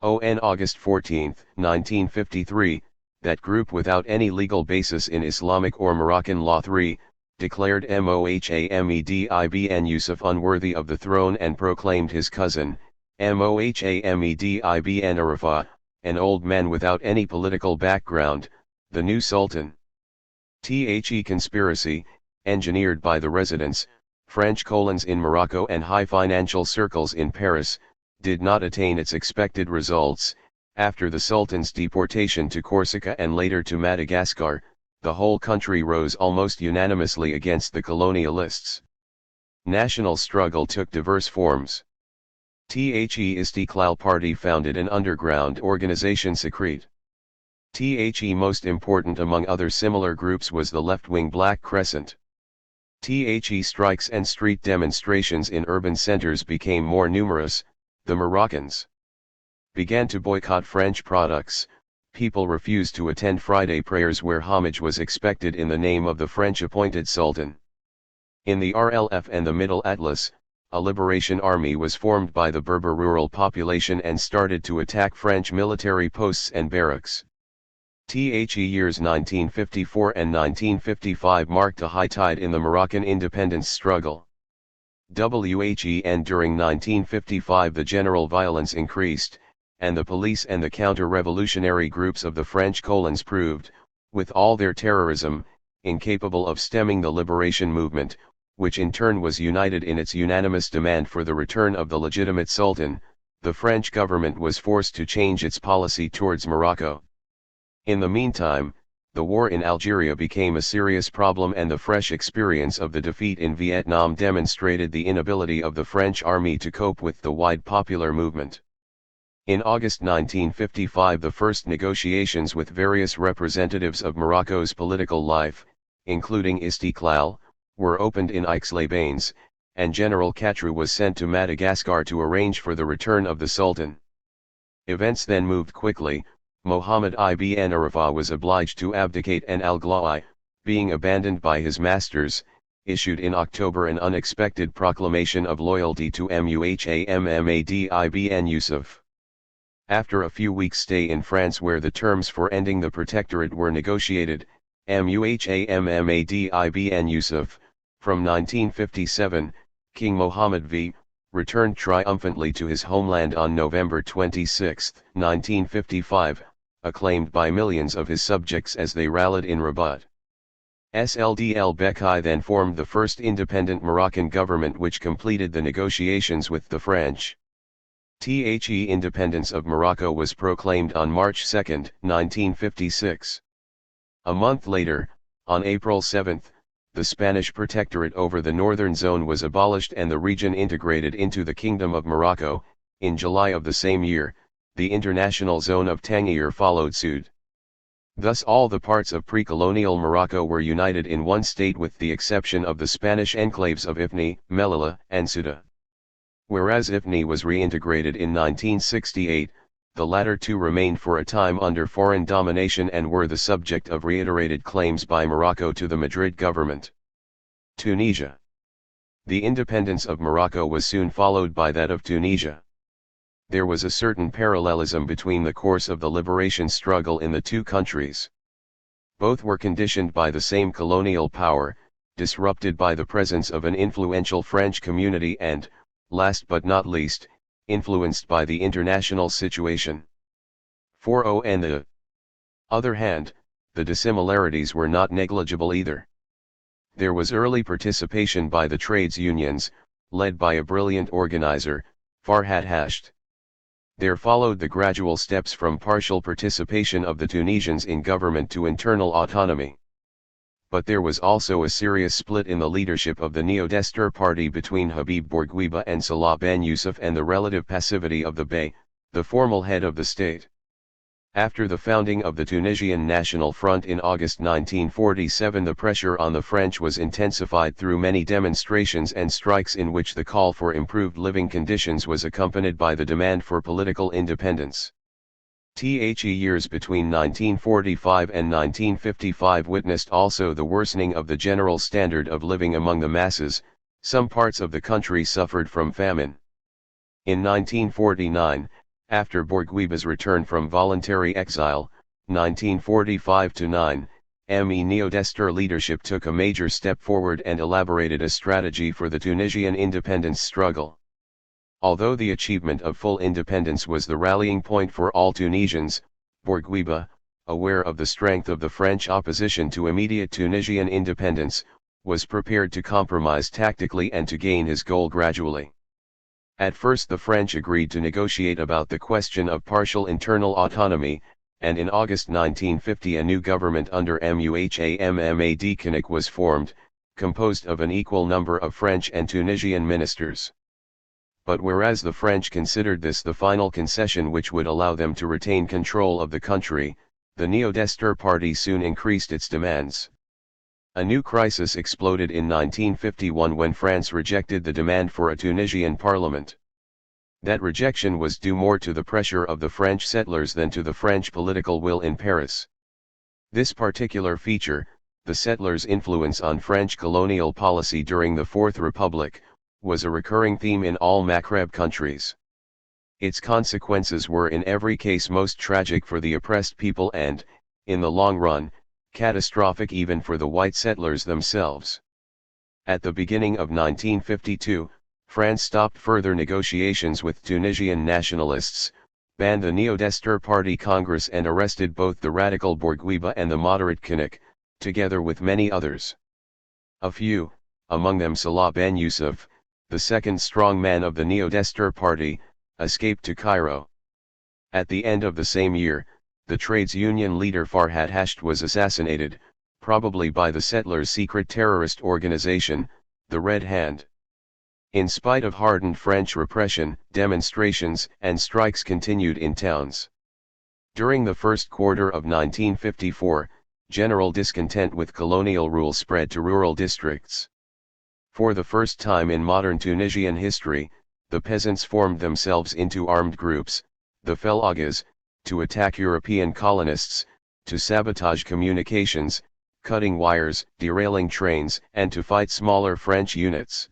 On August 14, 1953, that group, without any legal basis in Islamic or Moroccan law 3, declared Mohammed ibn Yusuf unworthy of the throne and proclaimed his cousin, Mohammed ibn Arafah, an old man without any political background, the new sultan. The conspiracy, engineered by the residents, French colons in Morocco and high financial circles in Paris, did not attain its expected results. After the Sultan's deportation to Corsica and later to Madagascar, the whole country rose almost unanimously against the colonialists. National struggle took diverse forms. The Istiqlal Party founded an underground organization secret. The most important among other similar groups was the left-wing Black Crescent. The strikes and street demonstrations in urban centers became more numerous. The Moroccans began to boycott French products. People refused to attend Friday prayers where homage was expected in the name of the French-appointed Sultan. In the RLF and the Middle Atlas, a liberation army was formed by the Berber rural population and started to attack French military posts and barracks. The years 1954 and 1955 marked a high tide in the Moroccan independence struggle. When during 1955 the general violence increased, and the police and the counter-revolutionary groups of the French colons proved, with all their terrorism, incapable of stemming the liberation movement, which in turn was united in its unanimous demand for the return of the legitimate Sultan, the French government was forced to change its policy towards Morocco. In the meantime, the war in Algeria became a serious problem, and the fresh experience of the defeat in Vietnam demonstrated the inability of the French army to cope with the wide popular movement. In August 1955 the first negotiations with various representatives of Morocco's political life, including Istiqlal, were opened in Aix-les-Bains, and General Catrou was sent to Madagascar to arrange for the return of the Sultan. Events then moved quickly. Mohammed ibn Arafah was obliged to abdicate, and al-Glawi, being abandoned by his masters, issued in October an unexpected proclamation of loyalty to Muhammad ibn Yusuf. After a few weeks' stay in France where the terms for ending the protectorate were negotiated, Muhammad ibn Yusuf, from 1957, King Mohammed V, returned triumphantly to his homeland on November 26, 1955, acclaimed by millions of his subjects as they rallied in Rabat. Sld Bekai then formed the first independent Moroccan government which completed the negotiations with the French. The independence of Morocco was proclaimed on March 2, 1956. A month later, on April 7, the Spanish protectorate over the northern zone was abolished and the region integrated into the Kingdom of Morocco. In July of the same year, the international zone of Tangier followed suit. Thus all the parts of pre-colonial Morocco were united in one state with the exception of the Spanish enclaves of Ifni, Melilla, and Ceuta. Whereas Ifni was reintegrated in 1968, the latter two remained for a time under foreign domination and were the subject of reiterated claims by Morocco to the Madrid government. Tunisia. The independence of Morocco was soon followed by that of Tunisia. There was a certain parallelism between the course of the liberation struggle in the two countries. Both were conditioned by the same colonial power, disrupted by the presence of an influential French community and, last but not least, influenced by the international situation. On the other hand, the dissimilarities were not negligible either. There was early participation by the trades unions, led by a brilliant organizer, Farhat Hasht. There followed the gradual steps from partial participation of the Tunisians in government to internal autonomy. But there was also a serious split in the leadership of the Neo-Destur party between Habib Bourguiba and Salah Ben Yusuf, and the relative passivity of the Bey, the formal head of the state. After the founding of the Tunisian National Front in August 1947, the pressure on the French was intensified through many demonstrations and strikes in which the call for improved living conditions was accompanied by the demand for political independence. The years between 1945 and 1955 witnessed also the worsening of the general standard of living among the masses. Some parts of the country suffered from famine. In 1949, after Bourguiba's return from voluntary exile, 1945-9, ME Neo-Destur leadership took a major step forward and elaborated a strategy for the Tunisian independence struggle. Although the achievement of full independence was the rallying point for all Tunisians, Bourguiba, aware of the strength of the French opposition to immediate Tunisian independence, was prepared to compromise tactically and to gain his goal gradually. At first the French agreed to negotiate about the question of partial internal autonomy, and in August 1950 a new government under Muhammad Konik was formed, composed of an equal number of French and Tunisian ministers. But whereas the French considered this the final concession which would allow them to retain control of the country, the Neo-Destur party soon increased its demands. A new crisis exploded in 1951 when France rejected the demand for a Tunisian parliament. That rejection was due more to the pressure of the French settlers than to the French political will in Paris. This particular feature, the settlers' influence on French colonial policy during the Fourth Republic, was a recurring theme in all Maghreb countries. Its consequences were in every case most tragic for the oppressed people and, in the long run, catastrophic even for the white settlers themselves. At the beginning of 1952, France stopped further negotiations with Tunisian nationalists, banned the Neo-Destur Party Congress and arrested both the radical Bourguiba and the moderate Konik, together with many others. A few, among them Salah Ben Yusuf, the second strong man of the Neo-Destur party, escaped to Cairo. At the end of the same year, the trades union leader Farhat Hasht was assassinated, probably by the settlers' secret terrorist organization, the Red Hand. In spite of hardened French repression, demonstrations and strikes continued in towns. During the first quarter of 1954, general discontent with colonial rule spread to rural districts. For the first time in modern Tunisian history, the peasants formed themselves into armed groups, the Felagas, to attack European colonists, to sabotage communications, cutting wires, derailing trains, and to fight smaller French units.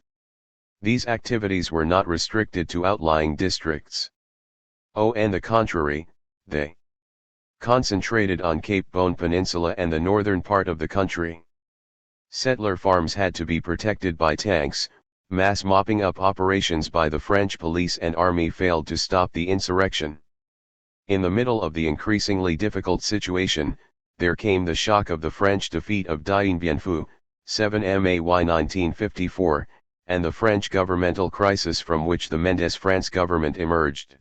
These activities were not restricted to outlying districts. On the contrary, they concentrated on Cape Bone Peninsula and the northern part of the country. Settler farms had to be protected by tanks. Mass mopping up operations by the French police and army failed to stop the insurrection. In the middle of the increasingly difficult situation, there came the shock of the French defeat of Dien Bien Phu, 7 May 1954, and the French governmental crisis from which the Mendes France government emerged.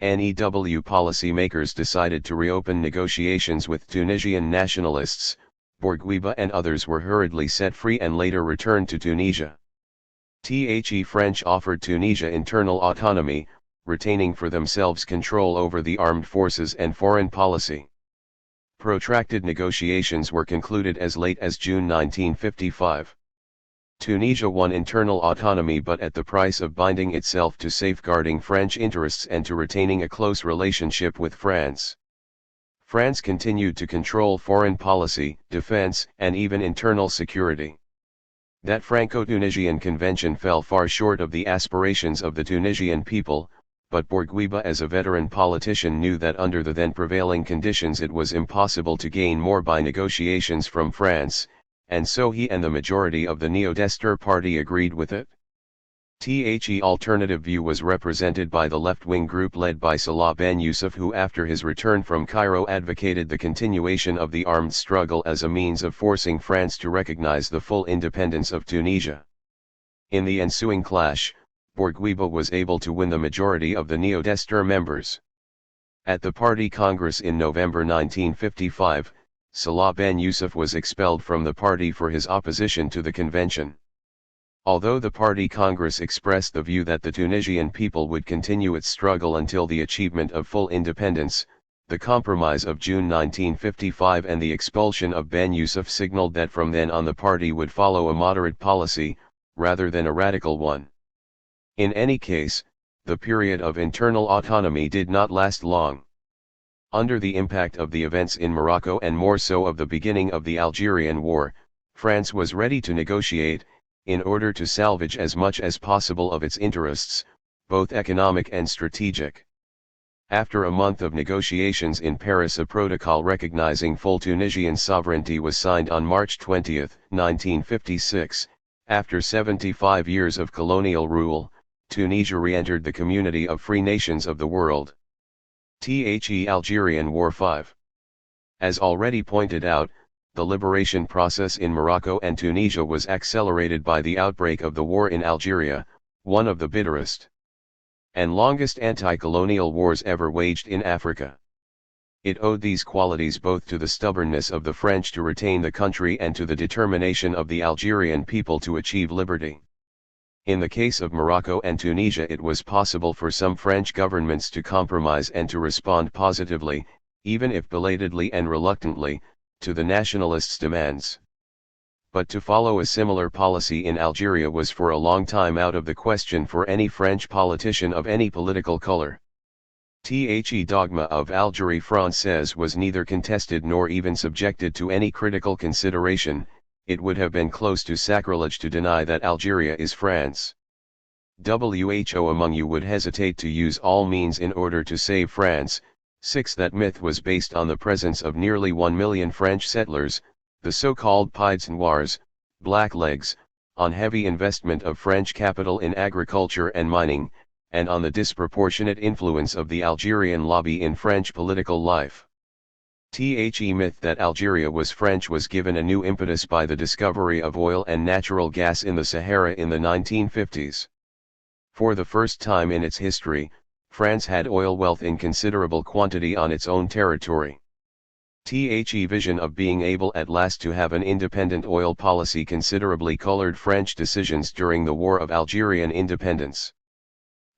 NEW policymakers decided to reopen negotiations with Tunisian nationalists. Bourguiba and others were hurriedly set free and later returned to Tunisia. The French offered Tunisia internal autonomy, retaining for themselves control over the armed forces and foreign policy. Protracted negotiations were concluded as late as June 1955. Tunisia won internal autonomy, but at the price of binding itself to safeguarding French interests and to retaining a close relationship with France. France continued to control foreign policy, defense, and even internal security. That Franco-Tunisian convention fell far short of the aspirations of the Tunisian people, but Bourguiba as a veteran politician knew that under the then prevailing conditions it was impossible to gain more by negotiations from France, and so he and the majority of the Neo-Destur party agreed with it. The alternative view was represented by the left-wing group led by Salah Ben Yusuf, who after his return from Cairo advocated the continuation of the armed struggle as a means of forcing France to recognize the full independence of Tunisia. In the ensuing clash, Bourguiba was able to win the majority of the Neo-Destur members. At the party congress in November 1955, Salah Ben Yusuf was expelled from the party for his opposition to the convention. Although the party congress expressed the view that the Tunisian people would continue its struggle until the achievement of full independence, the compromise of June 1955 and the expulsion of Ben Yusuf signaled that from then on the party would follow a moderate policy, rather than a radical one. In any case, the period of internal autonomy did not last long. Under the impact of the events in Morocco and more so of the beginning of the Algerian War, France was ready to negotiate, in order to salvage as much as possible of its interests, both economic and strategic. After a month of negotiations in Paris, a protocol recognizing full Tunisian sovereignty was signed on March 20, 1956. After 75 years of colonial rule, Tunisia re-entered the community of free nations of the world. The Algerian War 5. As already pointed out, the liberation process in Morocco and Tunisia was accelerated by the outbreak of the war in Algeria, one of the bitterest and longest anti-colonial wars ever waged in Africa. It owed these qualities both to the stubbornness of the French to retain the country and to the determination of the Algerian people to achieve liberty. In the case of Morocco and Tunisia, it was possible for some French governments to compromise and to respond positively, even if belatedly and reluctantly, to the nationalists' demands. But to follow a similar policy in Algeria was for a long time out of the question for any French politician of any political color. The dogma of Algérie française was neither contested nor even subjected to any critical consideration. It would have been close to sacrilege to deny that Algeria is France. Who among you would hesitate to use all means in order to save France? 6. That myth was based on the presence of nearly 1 million French settlers, the so-called Pieds Noirs, blacklegs, on heavy investment of French capital in agriculture and mining, and on the disproportionate influence of the Algerian lobby in French political life. The myth that Algeria was French was given a new impetus by the discovery of oil and natural gas in the Sahara in the 1950s. For the first time in its history, France had oil wealth in considerable quantity on its own territory. The vision of being able at last to have an independent oil policy considerably colored French decisions during the War of Algerian Independence.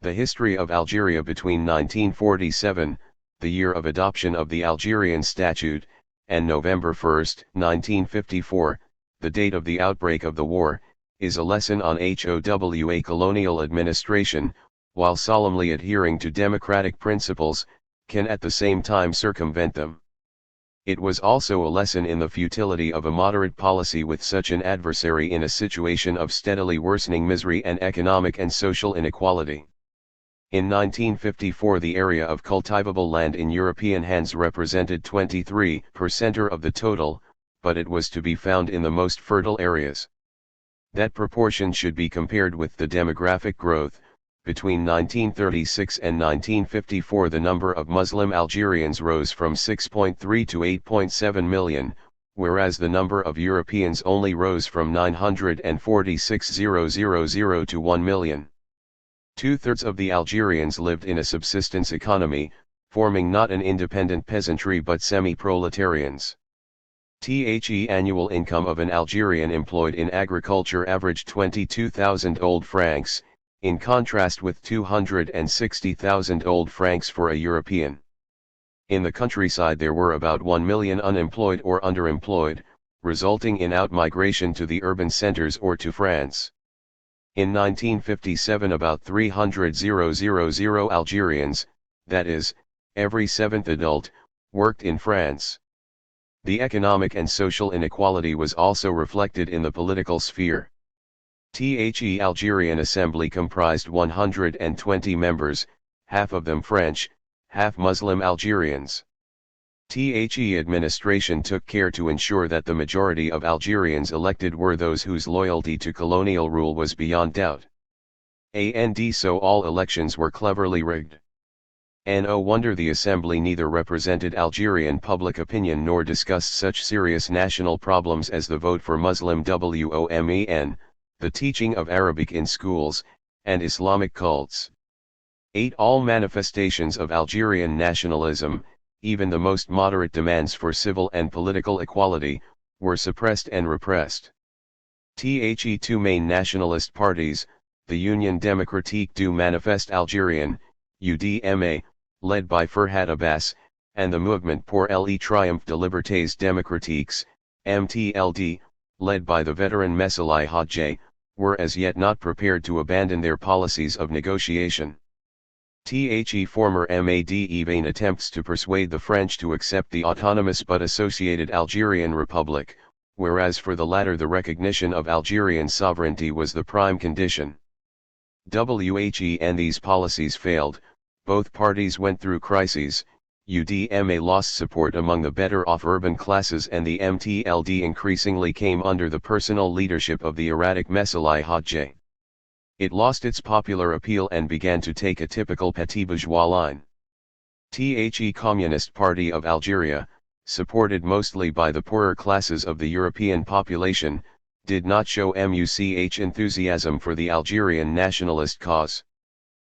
The history of Algeria between 1947, the year of adoption of the Algerian Statute, and November 1, 1954, the date of the outbreak of the war, is a lesson on HOWA colonial administration, while solemnly adhering to democratic principles, can at the same time circumvent them. It was also a lesson in the futility of a moderate policy with such an adversary in a situation of steadily worsening misery and economic and social inequality. In 1954, the area of cultivable land in European hands represented 23% of the total, but it was to be found in the most fertile areas. That proportion should be compared with the demographic growth. Between 1936 and 1954, the number of Muslim Algerians rose from 6.3 to 8.7 million, whereas the number of Europeans only rose from 946,000 to 1 million. Two-thirds of the Algerians lived in a subsistence economy, forming not an independent peasantry but semi-proletarians. The annual income of an Algerian employed in agriculture averaged 22,000 old francs, in contrast with 260,000 old francs for a European. In the countryside there were about 1 million unemployed or underemployed, resulting in outmigration to the urban centers or to France. In 1957 about 300,000 Algerians, that is, every seventh adult, worked in France. The economic and social inequality was also reflected in the political sphere. The Algerian Assembly comprised 120 members, half of them French, half Muslim Algerians. The administration took care to ensure that the majority of Algerians elected were those whose loyalty to colonial rule was beyond doubt. And so all elections were cleverly rigged. No wonder the assembly neither represented Algerian public opinion nor discussed such serious national problems as the vote for Muslim women, the teaching of Arabic in schools, and Islamic cults. 8. All manifestations of Algerian nationalism, even the most moderate demands for civil and political equality, were suppressed and repressed. The two main nationalist parties, the Union Démocratique du Manifeste Algérien, UDMA, led by Ferhat Abbas, and the Mouvement pour le Triomphe de Libertés Démocratiques, MTLD, led by the veteran Messali Hadji, were as yet not prepared to abandon their policies of negotiation. The former MAD vain attempts to persuade the French to accept the autonomous but associated Algerian Republic, whereas for the latter the recognition of Algerian sovereignty was the prime condition. When these policies failed, both parties went through crises. UDMA lost support among the better-off urban classes and the MTLD increasingly came under the personal leadership of the erratic Messali Hadji. It lost its popular appeal and began to take a typical petit bourgeois line. The Communist Party of Algeria, supported mostly by the poorer classes of the European population, did not show much enthusiasm for the Algerian nationalist cause.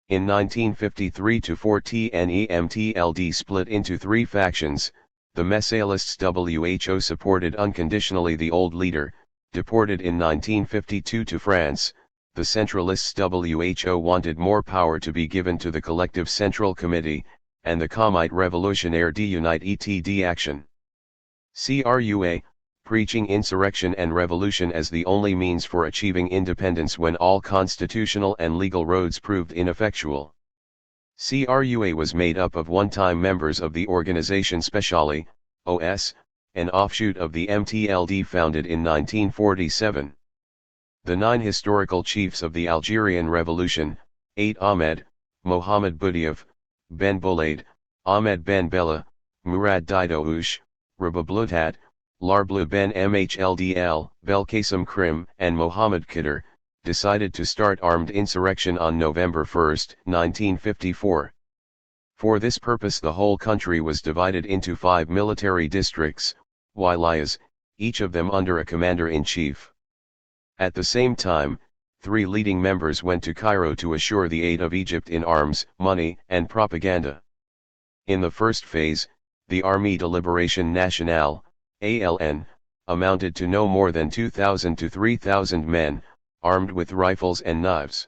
In 1953-4 TNE-MTLD split into three factions. The Messalists WHO supported unconditionally the old leader, deported in 1952 to France. The Centralists WHO wanted more power to be given to the Collective Central Committee, and the Comite Revolutionnaire d'Unité et d'Action. CRUA, preaching insurrection and revolution as the only means for achieving independence when all constitutional and legal roads proved ineffectual. CRUA was made up of one-time members of the Organisation Spéciale, OS, an offshoot of the MTLD founded in 1947. The 9 historical chiefs of the Algerian Revolution, 8 Ahmed, Mohamed Boudieff, Ben Boulade, Ahmed Ben Bella, Mourad Didouche, Rabablutat, Larblu Ben Mhldl, Belkacem Krim, and Mohamed Khidr, decided to start armed insurrection on November 1, 1954. For this purpose the whole country was divided into 5 military districts, wilayas, each of them under a commander-in-chief. At the same time, 3 leading members went to Cairo to assure the aid of Egypt in arms, money, and propaganda. In the first phase, the Armée de Libération Nationale, ALN, amounted to no more than 2,000 to 3,000 men, armed with rifles and knives.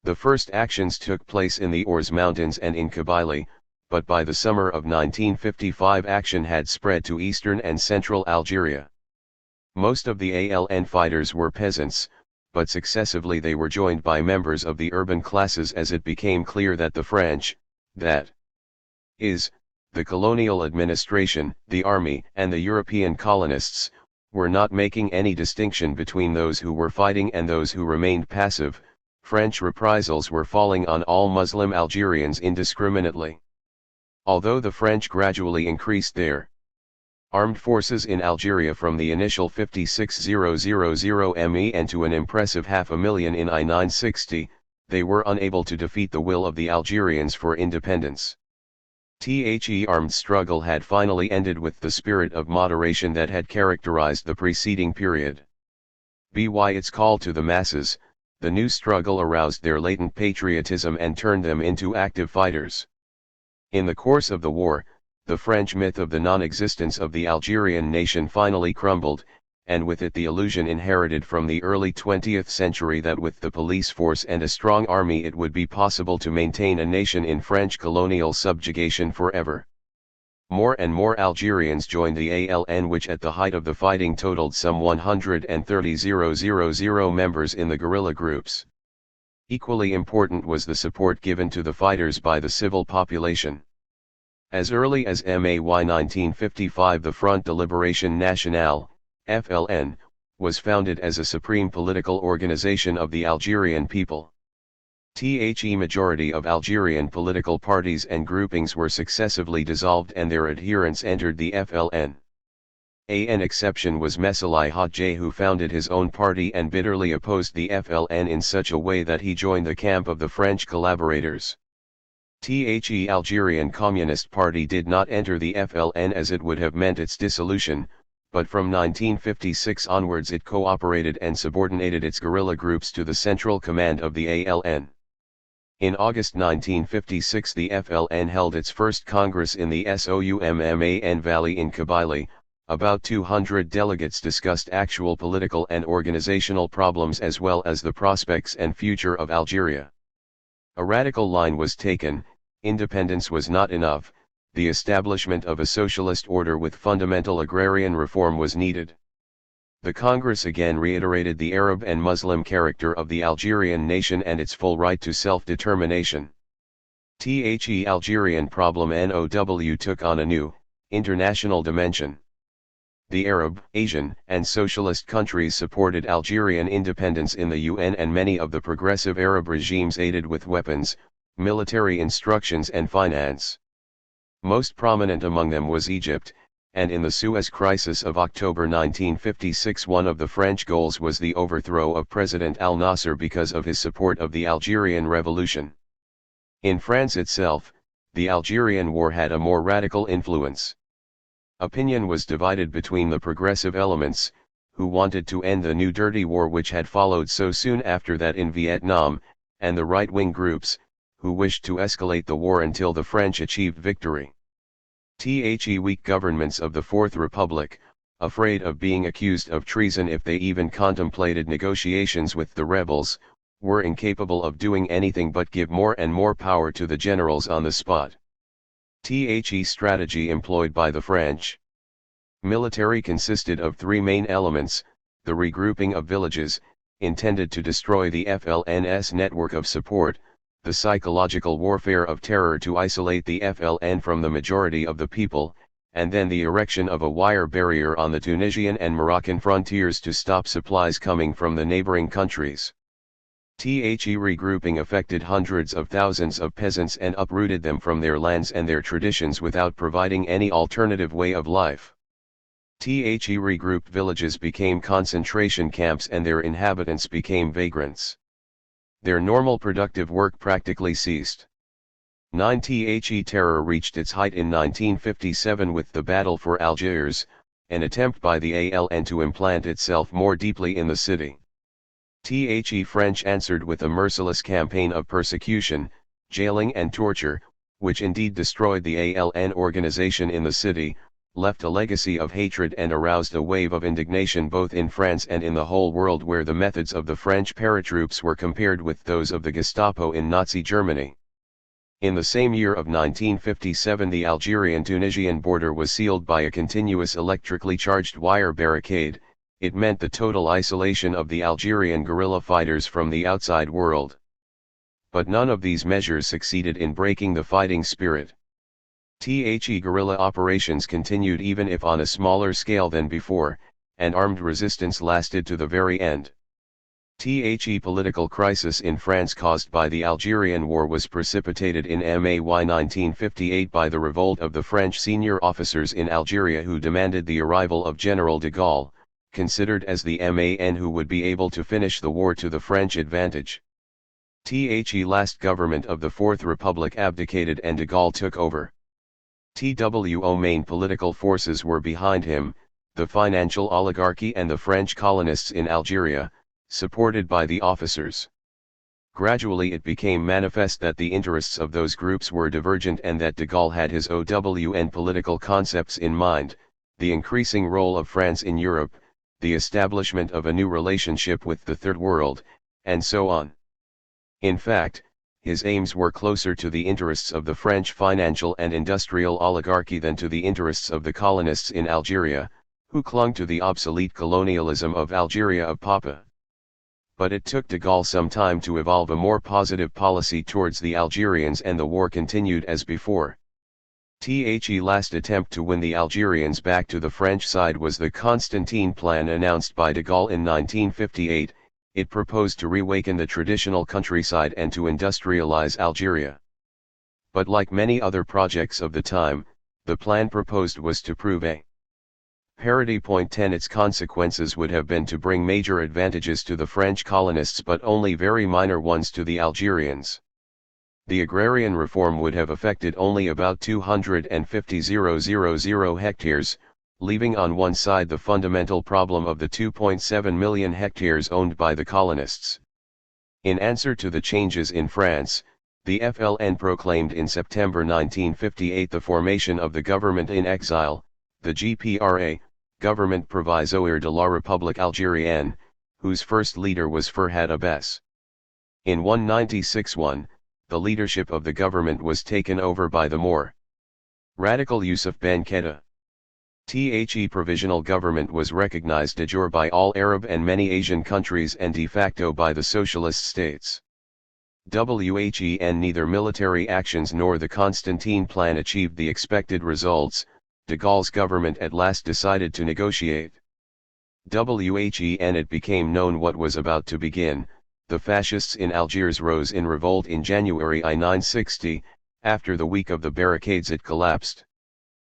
The first actions took place in the Ours Mountains and in Kabylie, but by the summer of 1955 action had spread to eastern and central Algeria. Most of the ALN fighters were peasants, but successively they were joined by members of the urban classes as it became clear that the French, that is, the colonial administration, the army, and the European colonists, were not making any distinction between those who were fighting and those who remained passive. French reprisals were falling on all Muslim Algerians indiscriminately. Although the French gradually increased their armed forces in Algeria from the initial 56,000 men to an impressive 500,000 in I-960, they were unable to defeat the will of the Algerians for independence. The armed struggle had finally ended with the spirit of moderation that had characterized the preceding period. By its call to the masses, the new struggle aroused their latent patriotism and turned them into active fighters. In the course of the war, the French myth of the non-existence of the Algerian nation finally crumbled, and with it the illusion inherited from the early 20th century that with the police force and a strong army it would be possible to maintain a nation in French colonial subjugation forever. More and more Algerians joined the ALN, which at the height of the fighting totaled some 130,000 members in the guerrilla groups. Equally important was the support given to the fighters by the civil population. As early as May 1955 the Front de Libération Nationale, FLN, was founded as a supreme political organization of the Algerian people. The majority of Algerian political parties and groupings were successively dissolved and their adherents entered the FLN. An exception was Messali Hadji, who founded his own party and bitterly opposed the FLN in such a way that he joined the camp of the French collaborators. The Algerian Communist Party did not enter the FLN as it would have meant its dissolution, but from 1956 onwards it cooperated and subordinated its guerrilla groups to the central command of the ALN. In August 1956 the FLN held its first congress in the Soumman Valley in Kabylie. About 200 delegates discussed actual political and organizational problems as well as the prospects and future of Algeria. A radical line was taken: independence was not enough, the establishment of a socialist order with fundamental agrarian reform was needed. The Congress again reiterated the Arab and Muslim character of the Algerian nation and its full right to self-determination. The Algerian problem NOW took on a new, international dimension. The Arab, Asian, and socialist countries supported Algerian independence in the UN, and many of the progressive Arab regimes aided with weapons, military instructions and finance. Most prominent among them was Egypt, and in the Suez Crisis of October 1956 one of the French goals was the overthrow of President al-Nasser because of his support of the Algerian Revolution. In France itself, the Algerian War had a more radical influence. Opinion was divided between the progressive elements, who wanted to end the new dirty war which had followed so soon after that in Vietnam, and the right-wing groups, who wished to escalate the war until the French achieved victory. The weak governments of the Fourth Republic, afraid of being accused of treason if they even contemplated negotiations with the rebels, were incapable of doing anything but give more and more power to the generals on the spot. The strategy employed by the French military consisted of three main elements: the regrouping of villages, intended to destroy the FLN's network of support; the psychological warfare of terror to isolate the FLN from the majority of the people; and then the erection of a wire barrier on the Tunisian and Moroccan frontiers to stop supplies coming from the neighboring countries. The regrouping affected hundreds of thousands of peasants and uprooted them from their lands and their traditions without providing any alternative way of life. The regrouped villages became concentration camps and their inhabitants became vagrants. Their normal productive work practically ceased. 9. The terror reached its height in 1957 with the Battle for Algiers, an attempt by the ALN to implant itself more deeply in the city. The French answered with a merciless campaign of persecution, jailing and torture, which indeed destroyed the ALN organization in the city, left a legacy of hatred and aroused a wave of indignation both in France and in the whole world, where the methods of the French paratroops were compared with those of the Gestapo in Nazi Germany. In the same year of 1957 the Algerian-Tunisian border was sealed by a continuous electrically charged wire barricade. It meant the total isolation of the Algerian guerrilla fighters from the outside world. But none of these measures succeeded in breaking the fighting spirit. The guerrilla operations continued even if on a smaller scale than before, and armed resistance lasted to the very end. The political crisis in France caused by the Algerian War was precipitated in May 1958 by the revolt of the French senior officers in Algeria who demanded the arrival of General de Gaulle, considered as the man who would be able to finish the war to the French advantage. The last government of the Fourth Republic abdicated and de Gaulle took over. TWO main political forces were behind him, the financial oligarchy and the French colonists in Algeria, supported by the officers. Gradually it became manifest that the interests of those groups were divergent and that de Gaulle had his own political concepts in mind: the increasing role of France in Europe, the establishment of a new relationship with the Third World, and so on. In fact, his aims were closer to the interests of the French financial and industrial oligarchy than to the interests of the colonists in Algeria, who clung to the obsolete colonialism of Algeria of Papa. But it took de Gaulle some time to evolve a more positive policy towards the Algerians, and the war continued as before. The last attempt to win the Algerians back to the French side was the Constantine Plan announced by de Gaulle in 1958. It proposed to reawaken the traditional countryside and to industrialize Algeria. But like many other projects of the time, the plan proposed was to prove a parity. 10 Its consequences would have been to bring major advantages to the French colonists but only very minor ones to the Algerians. The agrarian reform would have affected only about 250,000 hectares, leaving on one side the fundamental problem of the 2.7 million hectares owned by the colonists. In answer to the changes in France, the FLN proclaimed in September 1958 the formation of the government in exile, the GPRA, Government Provisoire de la République Algérienne, whose first leader was Ferhat Abbès. In 1996-1, the leadership of the government was taken over by the more radical Youssouf Ben Khedda. The provisional government was recognized de jure by all Arab and many Asian countries and de facto by the socialist states. Neither military actions nor the Constantine Plan achieved the expected results. De Gaulle's government at last decided to negotiate. It became known what was about to begin. The fascists in Algiers rose in revolt in January 1960, after the week of the barricades it collapsed.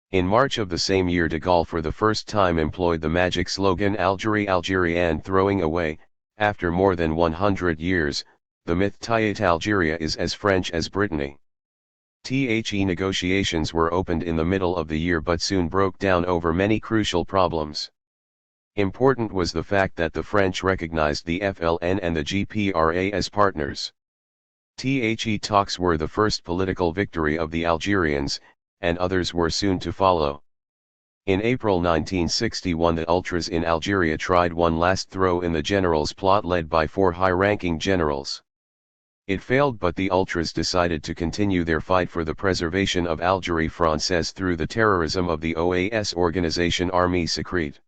In March of the same year de Gaulle for the first time employed the magic slogan Algérie Algérienne, throwing away, after more than 100 years, the myth Tayat Algeria is as French as Brittany. Negotiations were opened in the middle of the year but soon broke down over many crucial problems. Important was the fact that the French recognized the FLN and the GPRA as partners. Talks were the first political victory of the Algerians, and others were soon to follow. In April 1961 the ultras in Algeria tried one last throw in the generals' plot led by 4 high-ranking generals. It failed, but the ultras decided to continue their fight for the preservation of Algérie Française through the terrorism of the OAS organization Armée Secrète.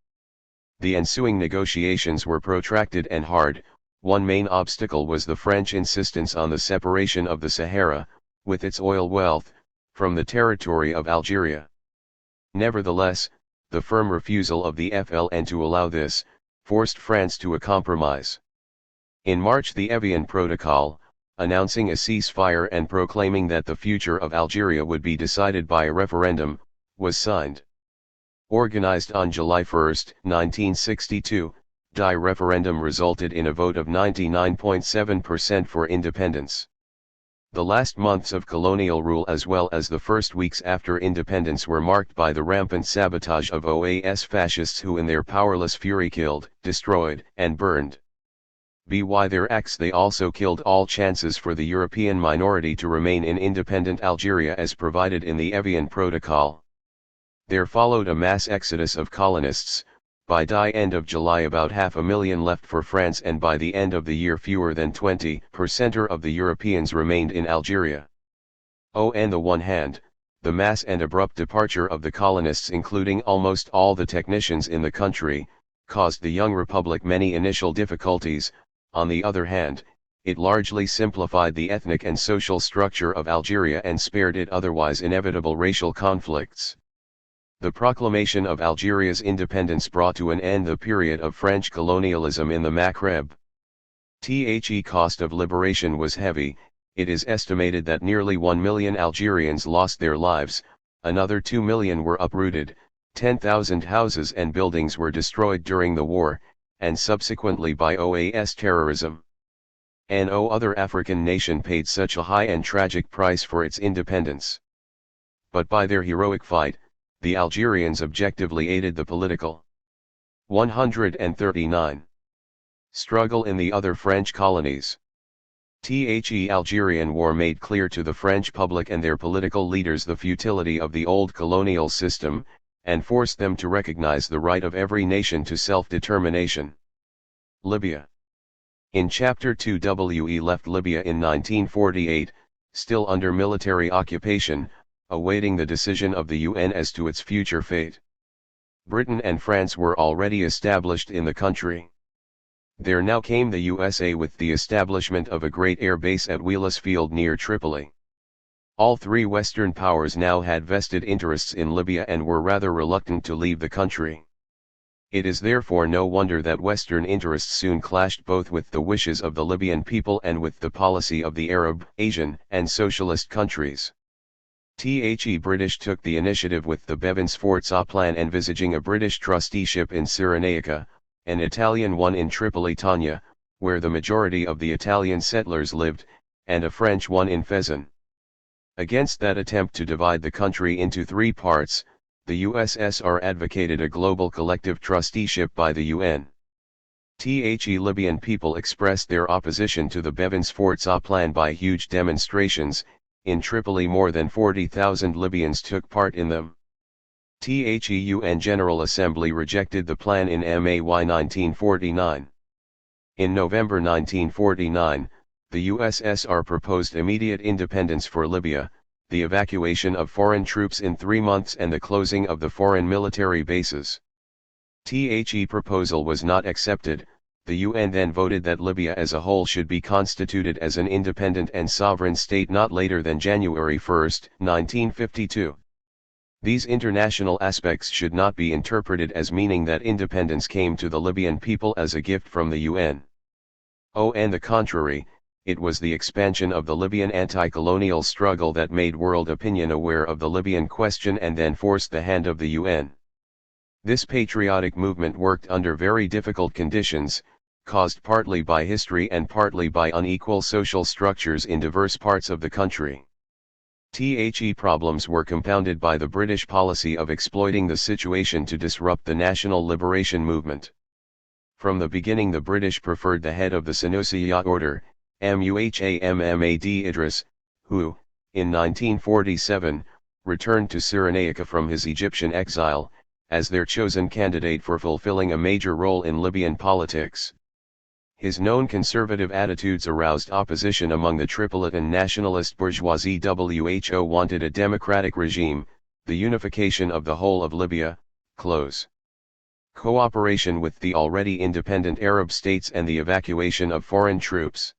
The ensuing negotiations were protracted and hard. One main obstacle was the French insistence on the separation of the Sahara, with its oil wealth, from the territory of Algeria. Nevertheless, the firm refusal of the FLN to allow this, forced France to a compromise. In March the Evian Protocol, announcing a ceasefire and proclaiming that the future of Algeria would be decided by a referendum, was signed. Organized on July 1, 1962, the referendum resulted in a vote of 99.7% for independence. The last months of colonial rule as well as the first weeks after independence were marked by the rampant sabotage of OAS fascists who in their powerless fury killed, destroyed, and burned. By their acts they also killed all chances for the European minority to remain in independent Algeria as provided in the Evian Protocol. There followed a mass exodus of colonists. By the end of July about 500,000 left for France, and by the end of the year fewer than 20% of the Europeans remained in Algeria. On the one hand, the mass and abrupt departure of the colonists, including almost all the technicians in the country, caused the young republic many initial difficulties. On the other hand, it largely simplified the ethnic and social structure of Algeria and spared it otherwise inevitable racial conflicts. The proclamation of Algeria's independence brought to an end the period of French colonialism in the Maghreb. The cost of liberation was heavy. It is estimated that nearly 1 million Algerians lost their lives, another 2 million were uprooted, 10,000 houses and buildings were destroyed during the war, and subsequently by OAS terrorism. No other African nation paid such a high and tragic price for its independence. But by their heroic fight, the Algerians objectively aided the political. 139. Struggle in the other French colonies. The Algerian War made clear to the French public and their political leaders the futility of the old colonial system, and forced them to recognize the right of every nation to self-determination. Libya. In Chapter 2 We left Libya in 1948, still under military occupation, awaiting the decision of the UN as to its future fate. Britain and France were already established in the country. There now came the USA with the establishment of a great air base at Wheelus Field near Tripoli. All 3 Western powers now had vested interests in Libya and were rather reluctant to leave the country. It is therefore no wonder that Western interests soon clashed both with the wishes of the Libyan people and with the policy of the Arab, Asian, and socialist countries. The British took the initiative with the Bevan-Sforza plan envisaging a British trusteeship in Cyrenaica, an Italian one in Tripolitania, where the majority of the Italian settlers lived, and a French one in Fezzan. Against that attempt to divide the country into three parts, the USSR advocated a global collective trusteeship by the UN. The Libyan people expressed their opposition to the Bevan-Sforza plan by huge demonstrations. In Tripoli more than 40,000 Libyans took part in them. The UN General Assembly rejected the plan in May 1949. In November 1949, the USSR proposed immediate independence for Libya, the evacuation of foreign troops in 3 months and the closing of the foreign military bases. The proposal was not accepted. The UN then voted that Libya as a whole should be constituted as an independent and sovereign state not later than January 1, 1952. These international aspects should not be interpreted as meaning that independence came to the Libyan people as a gift from the UN. On the contrary, it was the expansion of the Libyan anti-colonial struggle that made world opinion aware of the Libyan question and then forced the hand of the UN. This patriotic movement worked under very difficult conditions, caused partly by history and partly by unequal social structures in diverse parts of the country. The problems were compounded by the British policy of exploiting the situation to disrupt the national liberation movement. From the beginning the British preferred the head of the Senussi order, Muhammad Idris, who, in 1947, returned to Cyrenaica from his Egyptian exile, as their chosen candidate for fulfilling a major role in Libyan politics. His known conservative attitudes aroused opposition among the Tripolitan nationalist bourgeoisie. WHO wanted a democratic regime, the unification of the whole of Libya, cooperation with the already independent Arab states and the evacuation of foreign troops.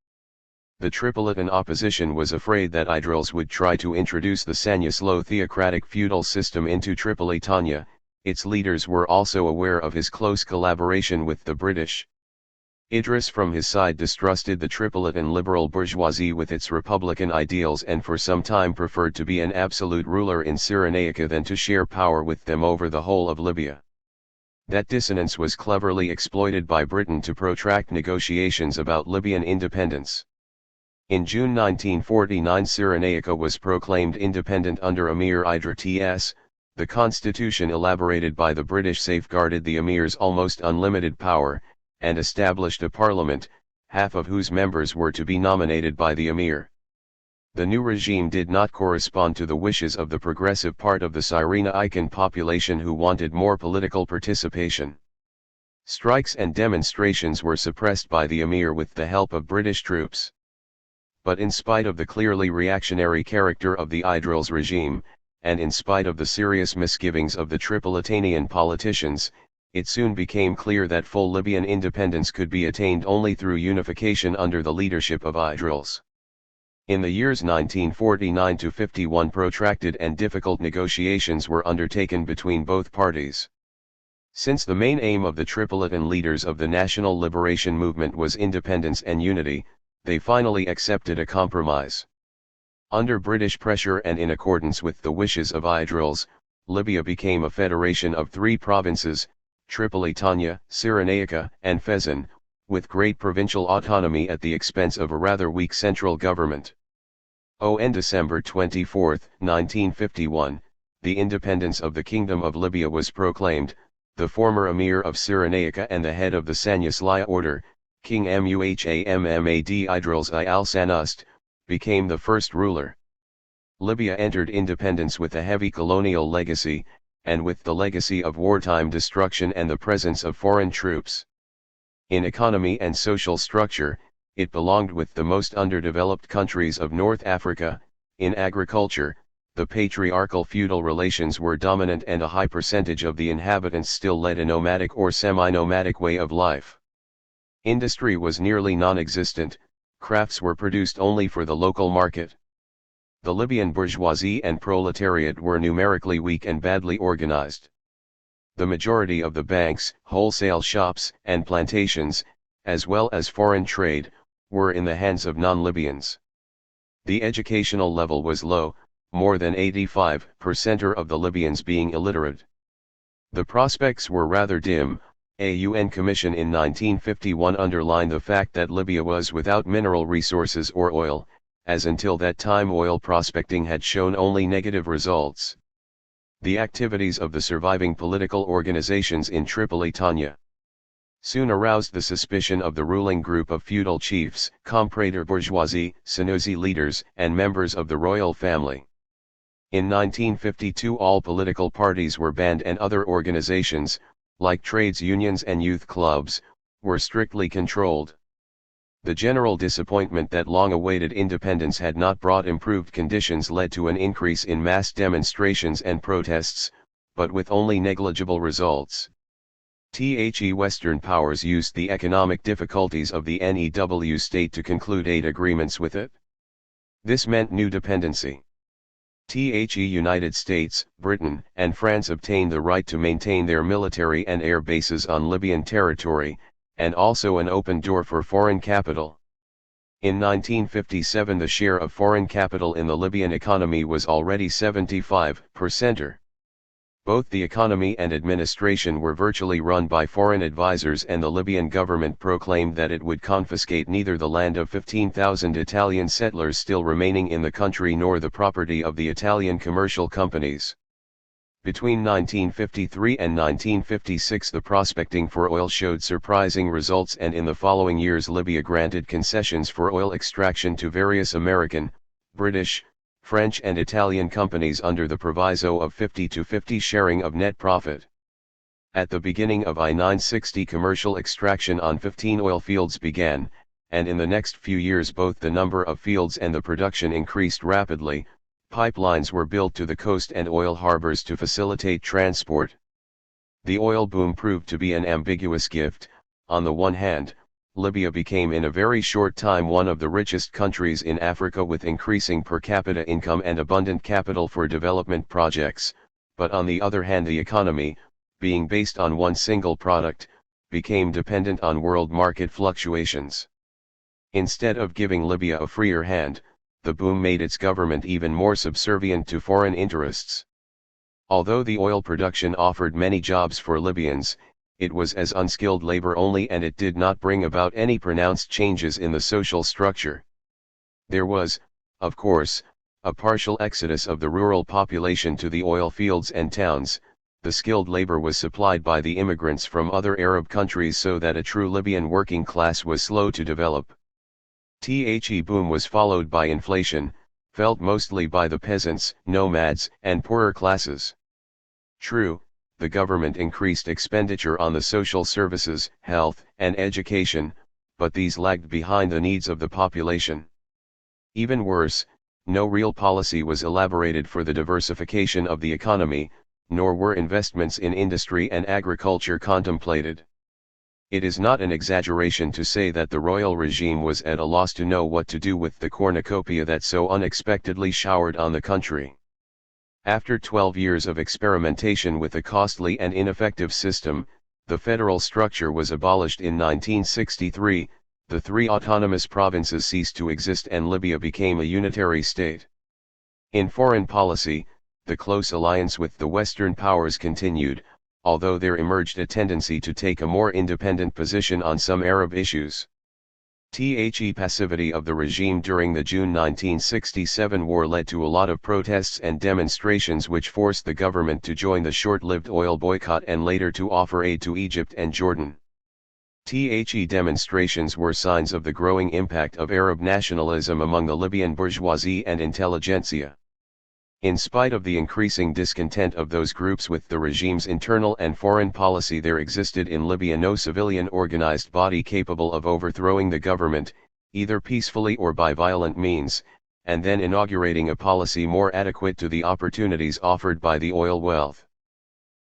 The Tripolitan opposition was afraid that Idris would try to introduce the Sanyaslo theocratic feudal system into Tripolitania. Its leaders were also aware of his close collaboration with the British. Idris from his side distrusted the Tripolitan liberal bourgeoisie with its republican ideals and for some time preferred to be an absolute ruler in Cyrenaica than to share power with them over the whole of Libya. That dissonance was cleverly exploited by Britain to protract negotiations about Libyan independence. In June 1949 Cyrenaica was proclaimed independent under Emir Idris. The constitution elaborated by the British safeguarded the emir's almost unlimited power, and established a parliament, half of whose members were to be nominated by the emir. The new regime did not correspond to the wishes of the progressive part of the Cyrenaican population who wanted more political participation. Strikes and demonstrations were suppressed by the emir with the help of British troops. But in spite of the clearly reactionary character of the Idris regime, and in spite of the serious misgivings of the Tripolitanian politicians, it soon became clear that full Libyan independence could be attained only through unification under the leadership of Idris. In the years 1949 to 51 protracted and difficult negotiations were undertaken between both parties. Since the main aim of the Tripolitan leaders of the National Liberation Movement was independence and unity, they finally accepted a compromise. Under British pressure and in accordance with the wishes of Idris, Libya became a federation of 3 provinces, Tripolitania, Cyrenaica, and Fezzan, with great provincial autonomy at the expense of a rather weak central government. On December 24, 1951, the independence of the Kingdom of Libya was proclaimed. The former emir of Cyrenaica and the head of the Sanyasli order, King Muhammad Idris al-Sanust, became the first ruler. Libya entered independence with a heavy colonial legacy, and with the legacy of wartime destruction and the presence of foreign troops. In economy and social structure, it belonged with the most underdeveloped countries of North Africa. In agriculture, the patriarchal feudal relations were dominant and a high percentage of the inhabitants still led a nomadic or semi-nomadic way of life. Industry was nearly non-existent, crafts were produced only for the local market. The Libyan bourgeoisie and proletariat were numerically weak and badly organized. The majority of the banks, wholesale shops, and plantations, as well as foreign trade, were in the hands of non-Libyans. The educational level was low, more than 85% of the Libyans being illiterate. The prospects were rather dim. A UN commission in 1951 underlined the fact that Libya was without mineral resources or oil, as until that time oil prospecting had shown only negative results. The activities of the surviving political organizations in Tripolitania soon aroused the suspicion of the ruling group of feudal chiefs, comprador bourgeoisie, Senussi leaders, and members of the royal family. In 1952 all political parties were banned and other organizations, like trades unions and youth clubs, were strictly controlled. The general disappointment that long-awaited independence had not brought improved conditions led to an increase in mass demonstrations and protests, but with only negligible results. Western powers used the economic difficulties of the NEW state to conclude aid agreements with it. This meant new dependency. United States, Britain, and France obtained the right to maintain their military and air bases on Libyan territory, and also an open door for foreign capital. In 1957 the share of foreign capital in the Libyan economy was already 75%. Both the economy and administration were virtually run by foreign advisors, and the Libyan government proclaimed that it would confiscate neither the land of 15,000 Italian settlers still remaining in the country nor the property of the Italian commercial companies. Between 1953 and 1956 the prospecting for oil showed surprising results, and in the following years Libya granted concessions for oil extraction to various American, British, French and Italian companies under the proviso of 50-50 sharing of net profit. At the beginning of I-960 commercial extraction on 15 oil fields began, and in the next few years both the number of fields and the production increased rapidly. Pipelines were built to the coast and oil harbors to facilitate transport. The oil boom proved to be an ambiguous gift. On the one hand, Libya became in a very short time one of the richest countries in Africa with increasing per capita income and abundant capital for development projects, but on the other hand the economy, being based on one single product, became dependent on world market fluctuations. Instead of giving Libya a freer hand, the boom made its government even more subservient to foreign interests. Although the oil production offered many jobs for Libyans, it was as unskilled labor only, and it did not bring about any pronounced changes in the social structure. There was, of course, a partial exodus of the rural population to the oil fields and towns. The skilled labor was supplied by the immigrants from other Arab countries, so that a true Libyan working class was slow to develop. The boom was followed by inflation, felt mostly by the peasants, nomads, and poorer classes. True, the government increased expenditure on the social services, health, and education, but these lagged behind the needs of the population. Even worse, no real policy was elaborated for the diversification of the economy, nor were investments in industry and agriculture contemplated. It is not an exaggeration to say that the royal regime was at a loss to know what to do with the cornucopia that so unexpectedly showered on the country. After 12 years of experimentation with a costly and ineffective system, the federal structure was abolished in 1963, the 3 autonomous provinces ceased to exist, and Libya became a unitary state. In foreign policy, the close alliance with the Western powers continued, although there emerged a tendency to take a more independent position on some Arab issues. The passivity of the regime during the June 1967 war led to a lot of protests and demonstrations, which forced the government to join the short-lived oil boycott and later to offer aid to Egypt and Jordan. The demonstrations were signs of the growing impact of Arab nationalism among the Libyan bourgeoisie and intelligentsia. In spite of the increasing discontent of those groups with the regime's internal and foreign policy, there existed in Libya no civilian organized body capable of overthrowing the government, either peacefully or by violent means, and then inaugurating a policy more adequate to the opportunities offered by the oil wealth.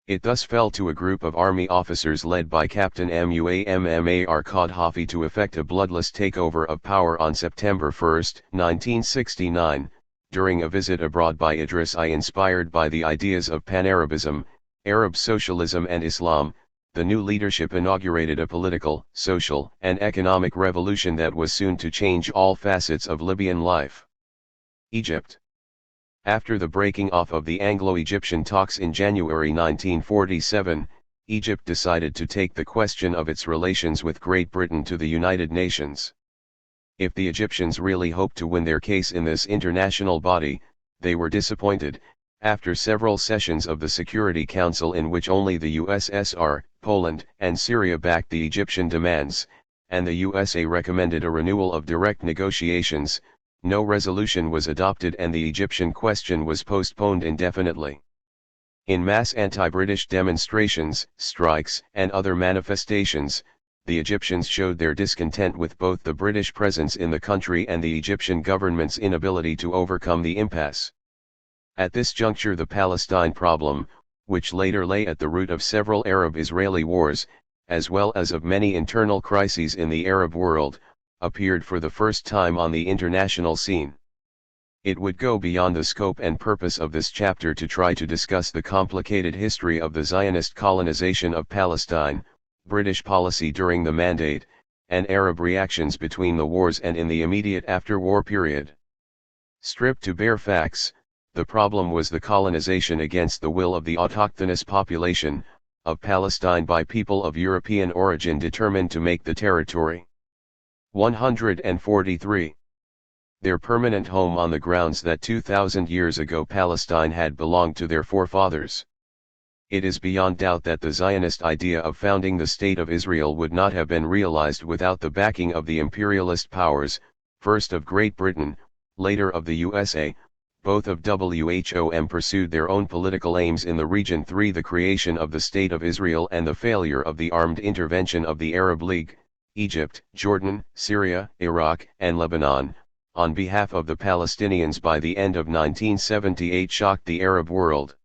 It thus fell to a group of army officers led by Captain Muammar Gaddafi to effect a bloodless takeover of power on September 1, 1969, during a visit abroad by Idris I, inspired by the ideas of Pan-Arabism. Arab socialism and Islam. The new leadership inaugurated a political, social, and economic revolution that was soon to change all facets of Libyan life. Egypt. After the breaking off of the Anglo-Egyptian talks in January 1947, Egypt decided to take the question of its relations with Great Britain to the United Nations. If the Egyptians really hoped to win their case in this international body, they were disappointed. After several sessions of the Security Council in which only the USSR, Poland, and Syria backed the Egyptian demands, and the USA recommended a renewal of direct negotiations, no resolution was adopted and the Egyptian question was postponed indefinitely. In mass anti-British demonstrations, strikes, and other manifestations, the Egyptians showed their discontent with both the British presence in the country and the Egyptian government's inability to overcome the impasse. At this juncture the Palestine problem, which later lay at the root of several Arab-Israeli wars, as well as of many internal crises in the Arab world, appeared for the first time on the international scene. It would go beyond the scope and purpose of this chapter to try to discuss the complicated history of the Zionist colonization of Palestine, British policy during the Mandate, and Arab reactions between the wars and in the immediate after-war period. Stripped to bare facts, the problem was the colonization against the will of the autochthonous population of Palestine by people of European origin determined to make the territory 143. Their permanent home on the grounds that 2,000 years ago Palestine had belonged to their forefathers. It is beyond doubt that the Zionist idea of founding the State of Israel would not have been realized without the backing of the imperialist powers, first of Great Britain, later of the USA. Both of WHOM pursued their own political aims in the region through the creation of the State of Israel and the failure of the armed intervention of the Arab League, Egypt, Jordan, Syria, Iraq, and Lebanon, on behalf of the Palestinians by the end of 1978 shocked the Arab world.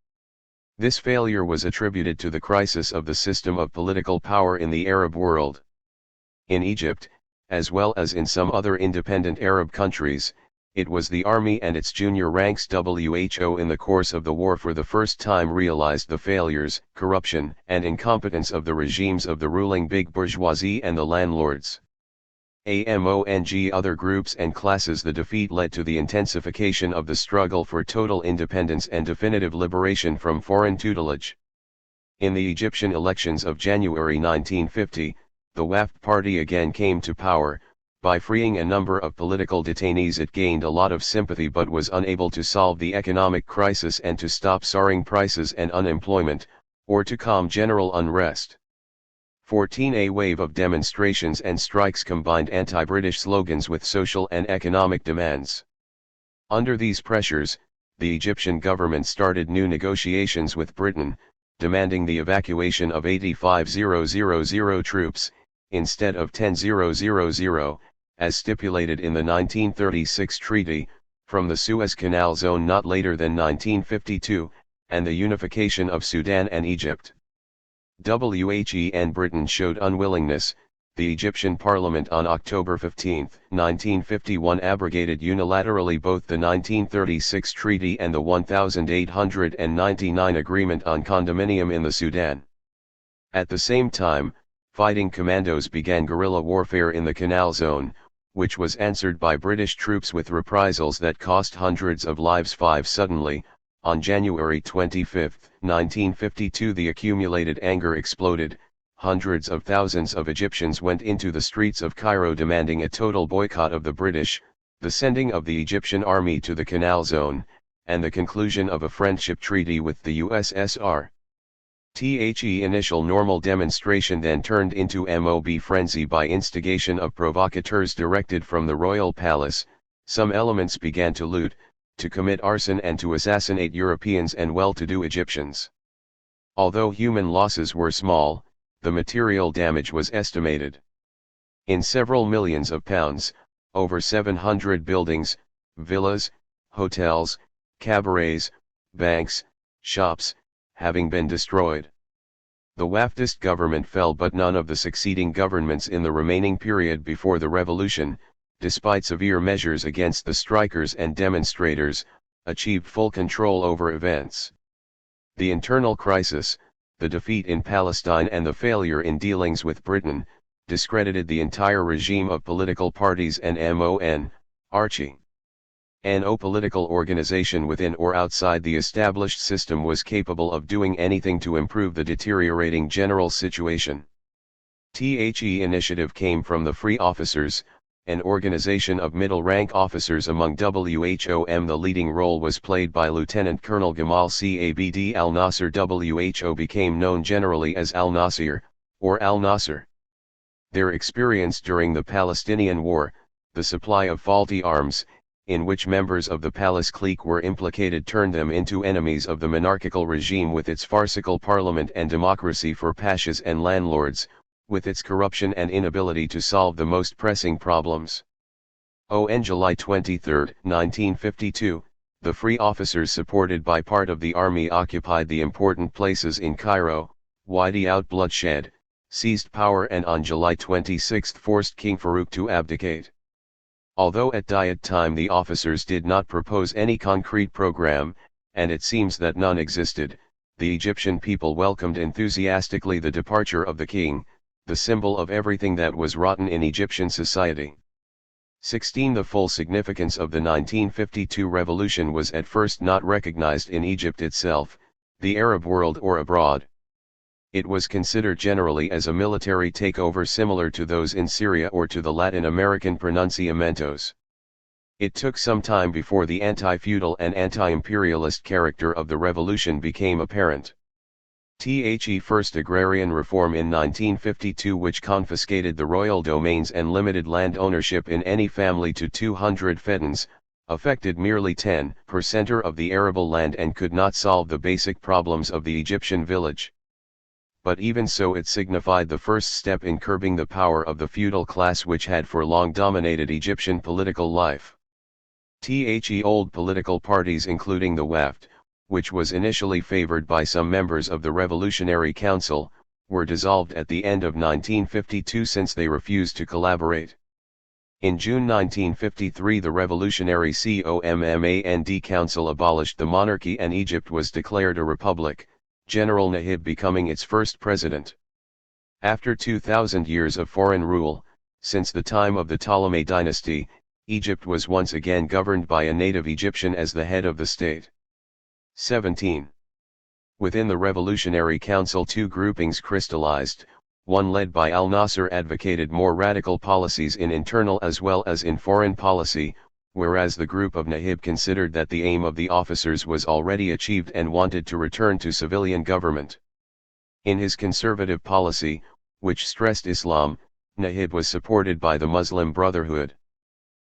This failure was attributed to the crisis of the system of political power in the Arab world. In Egypt, as well as in some other independent Arab countries, it was the army and its junior ranks. WHO in the course of the war for the first time realized the failures, corruption, and incompetence of the regimes of the ruling big bourgeoisie and the landlords. Among other groups and classes, the defeat led to the intensification of the struggle for total independence and definitive liberation from foreign tutelage. In the Egyptian elections of January 1950, the WAFD party again came to power. By freeing a number of political detainees it gained a lot of sympathy but was unable to solve the economic crisis and to stop soaring prices and unemployment, or to calm general unrest. 14. A wave of demonstrations and strikes combined anti-British slogans with social and economic demands. Under these pressures, the Egyptian government started new negotiations with Britain, demanding the evacuation of 85,000 troops, instead of 10,000, as stipulated in the 1936 treaty, from the Suez Canal zone not later than 1952, and the unification of Sudan and Egypt. Britain showed unwillingness. The Egyptian parliament on October 15, 1951 abrogated unilaterally both the 1936 treaty and the 1899 agreement on condominium in the Sudan. At the same time, fighting commandos began guerrilla warfare in the Canal Zone, which was answered by British troops with reprisals that cost hundreds of lives. Suddenly, on January 25, 1952 the accumulated anger exploded. Hundreds of thousands of Egyptians went into the streets of Cairo demanding a total boycott of the British, the sending of the Egyptian army to the Canal Zone, and the conclusion of a friendship treaty with the USSR. The initial normal demonstration then turned into mob frenzy by instigation of provocateurs directed from the royal palace. Some elements began to loot, to commit arson and to assassinate Europeans and well-to-do Egyptians. Although human losses were small, the material damage was estimated in several millions of pounds. Over 700 buildings, villas, hotels, cabarets, banks, shops, having been destroyed. The Wafdist government fell, but none of the succeeding governments in the remaining period before the revolution, despite severe measures against the strikers and demonstrators, achieved full control over events. The internal crisis, the defeat in Palestine and the failure in dealings with Britain, discredited the entire regime of political parties and Archie. No political organization within or outside the established system was capable of doing anything to improve the deteriorating general situation. The initiative came from the Free Officers, an organization of middle-rank officers among WHOM. The leading role was played by Lieutenant Colonel Gamal Cabd al-Nasser. WHO became known generally as al-Nasir, or al-Nasser. Their experience during the Palestinian War, the supply of faulty arms, in which members of the palace clique were implicated, turned them into enemies of the monarchical regime with its farcical parliament and democracy for pashas and landlords, with its corruption and inability to solve the most pressing problems. On July 23, 1952, the Free Officers, supported by part of the army, occupied the important places in Cairo, whited out bloodshed, seized power, and on July 26 forced King Farouk to abdicate. Although at that time the officers did not propose any concrete program, and it seems that none existed, the Egyptian people welcomed enthusiastically the departure of the king, the symbol of everything that was rotten in Egyptian society. 16. The full significance of the 1952 revolution was at first not recognized in Egypt itself, the Arab world, or abroad. It was considered generally as a military takeover similar to those in Syria or to the Latin American pronunciamientos. It took some time before the anti-feudal and anti-imperialist character of the revolution became apparent. The first agrarian reform in 1952, which confiscated the royal domains and limited land ownership in any family to 200 feddans, affected merely 10% of the arable land and could not solve the basic problems of the Egyptian village. But even so, it signified the first step in curbing the power of the feudal class which had for long dominated Egyptian political life. The old political parties, including the Wafd, which was initially favored by some members of the Revolutionary Council, were dissolved at the end of 1952 since they refused to collaborate. In June 1953 the Revolutionary Command Council abolished the monarchy and Egypt was declared a republic, General Nahib becoming its first president. After 2,000 years of foreign rule, since the time of the Ptolemy dynasty, Egypt was once again governed by a native Egyptian as the head of the state. 17. Within the Revolutionary Council two groupings crystallized. One led by al-Nasser advocated more radical policies in internal as well as in foreign policy, whereas the group of Nahib considered that the aim of the officers was already achieved and wanted to return to civilian government. In his conservative policy, which stressed Islam, Nahib was supported by the Muslim Brotherhood.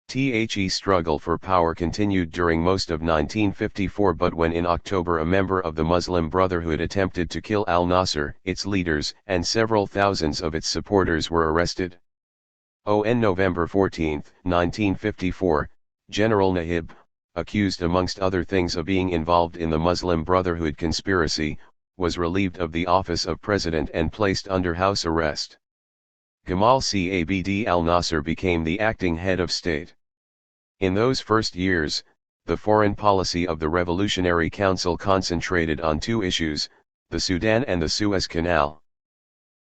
The struggle for power continued during most of 1954, but when in October a member of the Muslim Brotherhood attempted to kill al-Nasser, its leaders and several thousands of its supporters were arrested. On November 14, 1954, General Nahib, accused amongst other things of being involved in the Muslim Brotherhood conspiracy, was relieved of the office of president and placed under house arrest. Gamal Cabd al-Nasser became the acting head of state. In those first years, the foreign policy of the Revolutionary Council concentrated on two issues, the Sudan and the Suez Canal.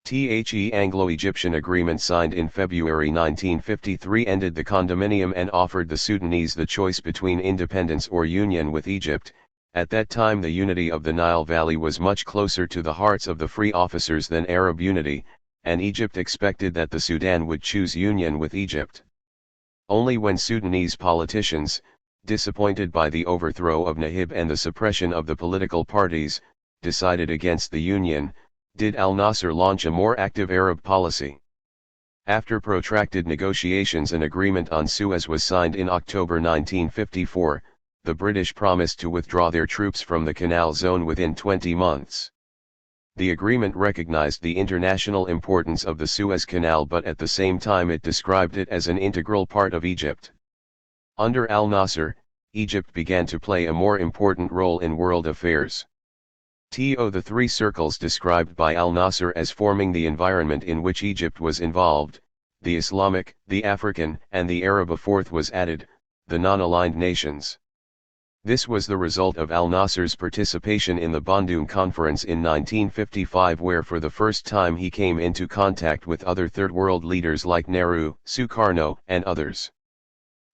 The Anglo-Egyptian agreement signed in February 1953 ended the condominium and offered the Sudanese the choice between independence or union with Egypt. At that time the unity of the Nile Valley was much closer to the hearts of the Free Officers than Arab unity, and Egypt expected that the Sudan would choose union with Egypt. Only when Sudanese politicians, disappointed by the overthrow of Nahib and the suppression of the political parties, decided against the union, did al-Nasser launch a more active Arab policy. After protracted negotiations, an agreement on Suez was signed in October 1954. The British promised to withdraw their troops from the canal zone within 20 months. The agreement recognized the international importance of the Suez Canal, but at the same time it described it as an integral part of Egypt. Under al-Nasser, Egypt began to play a more important role in world affairs. The three circles described by al-Nasser as forming the environment in which Egypt was involved, the Islamic, the African, and the Arab. A fourth was added, the non-aligned nations. This was the result of al-Nasser's participation in the Bandung Conference in 1955, where for the first time he came into contact with other Third World leaders like Nehru, Sukarno, and others.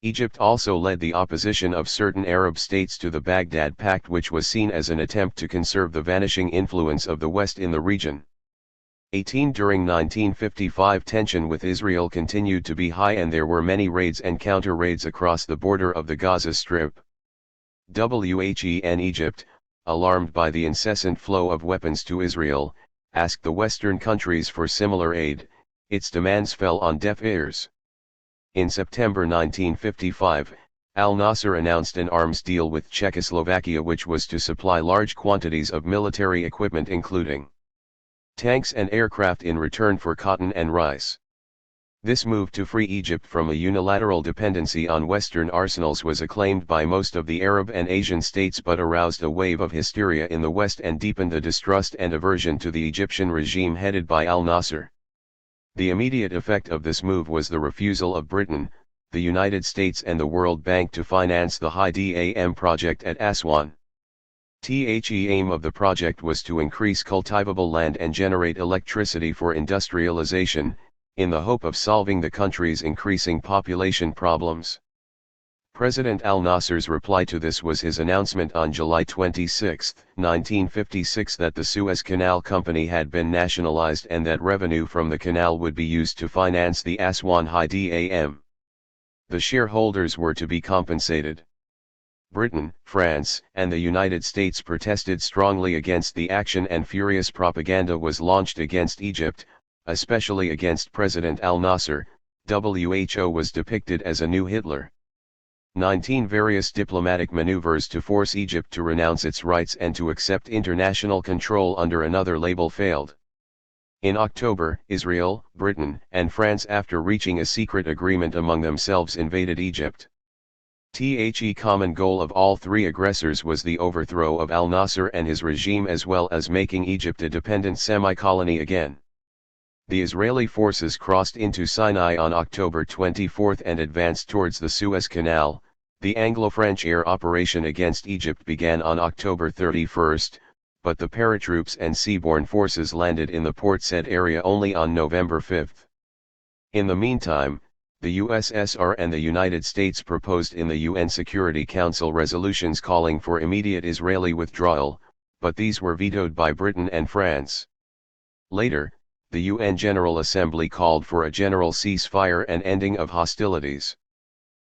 Egypt also led the opposition of certain Arab states to the Baghdad Pact, which was seen as an attempt to conserve the vanishing influence of the West in the region. 18 During 1955, tension with Israel continued to be high, and there were many raids and counter-raids across the border of the Gaza Strip. WHEN Egypt, alarmed by the incessant flow of weapons to Israel, asked the Western countries for similar aid. Its demands fell on deaf ears. In September 1955, al-Nasser announced an arms deal with Czechoslovakia, which was to supply large quantities of military equipment including tanks and aircraft in return for cotton and rice. This move to free Egypt from a unilateral dependency on Western arsenals was acclaimed by most of the Arab and Asian states, but aroused a wave of hysteria in the West and deepened the distrust and aversion to the Egyptian regime headed by al-Nasser. The immediate effect of this move was the refusal of Britain, the United States and the World Bank to finance the High Dam project at Aswan. The aim of the project was to increase cultivable land and generate electricity for industrialization, in the hope of solving the country's increasing population problems. President al-Nasser's reply to this was his announcement on July 26, 1956, that the Suez Canal Company had been nationalized and that revenue from the canal would be used to finance the Aswan High Dam. The shareholders were to be compensated. Britain, France, and the United States protested strongly against the action, and furious propaganda was launched against Egypt, especially against President al-Nasser. WHO was depicted as a new Hitler. 19 Various diplomatic maneuvers to force Egypt to renounce its rights and to accept international control under another label failed. In October, Israel, Britain, and France, after reaching a secret agreement among themselves, invaded Egypt. The common goal of all three aggressors was the overthrow of al-Nasser and his regime, as well as making Egypt a dependent semi-colony again. The Israeli forces crossed into Sinai on October 24 and advanced towards the Suez Canal. The Anglo-French air operation against Egypt began on October 31, but the paratroops and seaborne forces landed in the Port Said area only on November 5. In the meantime, the USSR and the United States proposed in the UN Security Council resolutions calling for immediate Israeli withdrawal, but these were vetoed by Britain and France. Later, the UN General Assembly called for a general ceasefire and ending of hostilities.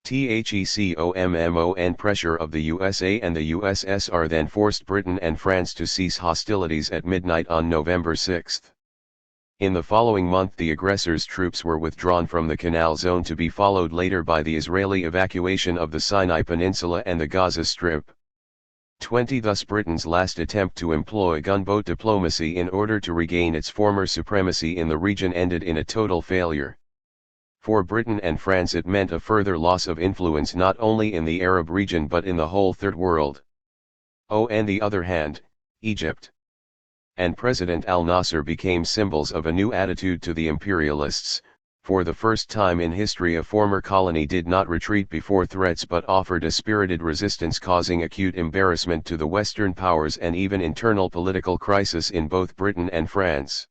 THECOMMON pressure of the USA and the USSR then forced Britain and France to cease hostilities at midnight on November 6. In the following month, the aggressors' troops were withdrawn from the Canal Zone, to be followed later by the Israeli evacuation of the Sinai Peninsula and the Gaza Strip. 20 Thus Britain's last attempt to employ gunboat diplomacy in order to regain its former supremacy in the region ended in a total failure. For Britain and France it meant a further loss of influence not only in the Arab region but in the whole Third World. On the other hand, Egypt and President al-Nasser became symbols of a new attitude to the imperialists. For the first time in history, a former colony did not retreat before threats but offered a spirited resistance, causing acute embarrassment to the Western powers and even internal political crisis in both Britain and France.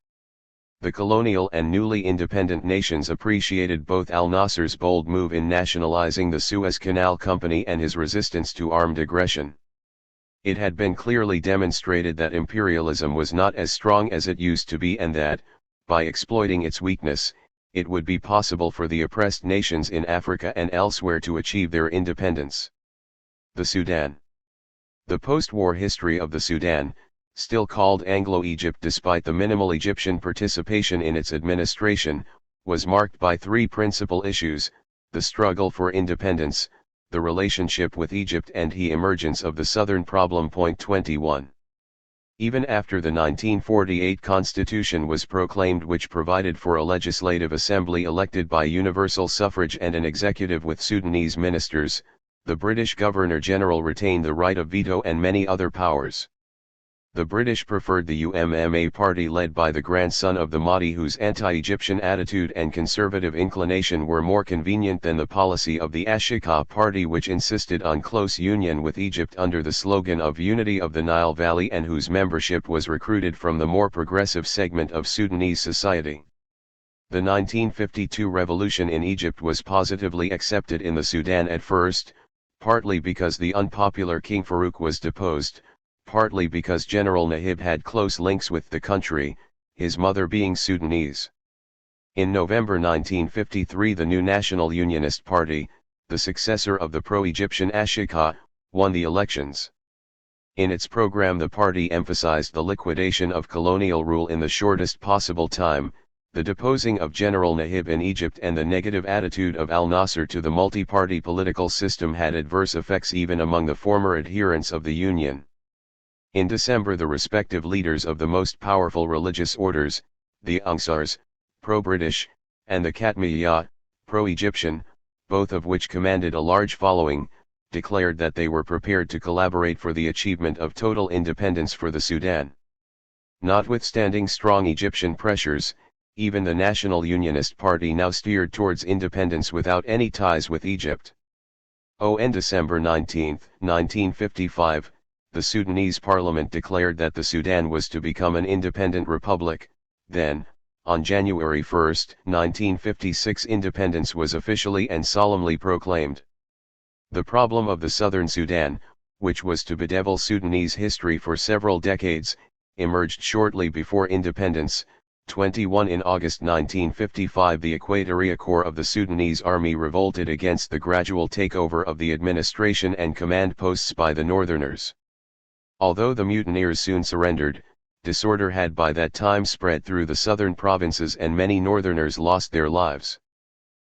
The colonial and newly independent nations appreciated both al-Nasser's bold move in nationalizing the Suez Canal Company and his resistance to armed aggression. It had been clearly demonstrated that imperialism was not as strong as it used to be, and that, by exploiting its weakness, it would be possible for the oppressed nations in Africa and elsewhere to achieve their independence. The Sudan. The post-war history of the Sudan, still called Anglo-Egypt despite the minimal Egyptian participation in its administration, was marked by three principal issues: the struggle for independence, the relationship with Egypt, and the emergence of the Southern Problem. 21. Even after the 1948 constitution was proclaimed, which provided for a legislative assembly elected by universal suffrage and an executive with Sudanese ministers, the British Governor-General retained the right of veto and many other powers. The British preferred the UMMA party led by the grandson of the Mahdi, whose anti-Egyptian attitude and conservative inclination were more convenient than the policy of the Ashika party, which insisted on close union with Egypt under the slogan of Unity of the Nile Valley, and whose membership was recruited from the more progressive segment of Sudanese society. The 1952 revolution in Egypt was positively accepted in the Sudan at first, partly because the unpopular King Farouk was deposed, partly because General Nahib had close links with the country, his mother being Sudanese. In November 1953, the new National Unionist Party, the successor of the pro-Egyptian Ashika, won the elections. In its program, the party emphasized the liquidation of colonial rule in the shortest possible time, the deposing of General Nahib in Egypt, and the negative attitude of al-Nasser to the multi-party political system had adverse effects even among the former adherents of the Union. In December, the respective leaders of the most powerful religious orders, the Ansars, pro-British, and the Katmiya, pro-Egyptian, both of which commanded a large following, declared that they were prepared to collaborate for the achievement of total independence for the Sudan. Notwithstanding strong Egyptian pressures, even the National Unionist Party now steered towards independence without any ties with Egypt. On December 19, 1955, the Sudanese parliament declared that the Sudan was to become an independent republic. Then, on January 1, 1956, independence was officially and solemnly proclaimed. The problem of the southern Sudan, which was to bedevil Sudanese history for several decades, emerged shortly before independence. 21 In August 1955, the Equatoria Corps of the Sudanese Army revolted against the gradual takeover of the administration and command posts by the Northerners. Although the mutineers soon surrendered, disorder had by that time spread through the southern provinces and many Northerners lost their lives.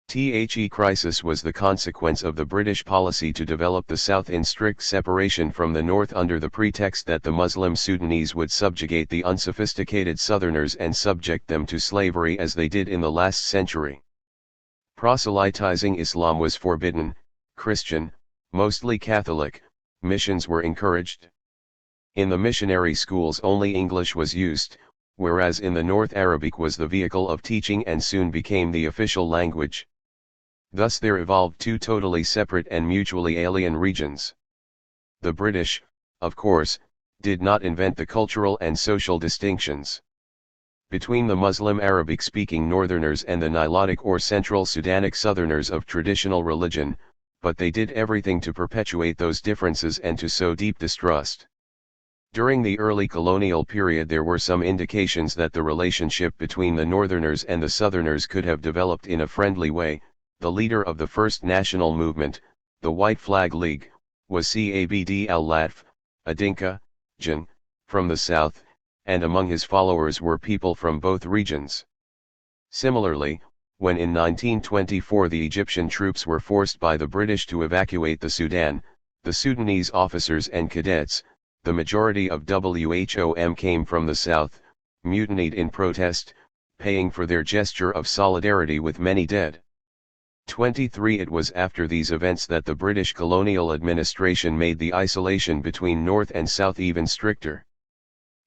The crisis was the consequence of the British policy to develop the South in strict separation from the North under the pretext that the Muslim Sudanese would subjugate the unsophisticated Southerners and subject them to slavery as they did in the last century. Proselytizing Islam was forbidden, Christian, mostly Catholic, missions were encouraged. In the missionary schools only English was used, whereas in the North Arabic was the vehicle of teaching and soon became the official language. Thus there evolved two totally separate and mutually alien regions. The British, of course, did not invent the cultural and social distinctions between the Muslim Arabic-speaking Northerners and the Nilotic or Central Sudanic Southerners of traditional religion, but they did everything to perpetuate those differences and to sow deep distrust. During the early colonial period, there were some indications that the relationship between the Northerners and the Southerners could have developed in a friendly way. The leader of the first national movement, the White Flag League, was Cabd al-Latf, a Dinka, Jin, from the south, and among his followers were people from both regions. Similarly, when in 1924 the Egyptian troops were forced by the British to evacuate the Sudan, the Sudanese officers and cadets, the majority of WHOM came from the south, mutinied in protest, paying for their gesture of solidarity with many dead. 23 It was after these events that the British colonial administration made the isolation between North and South even stricter.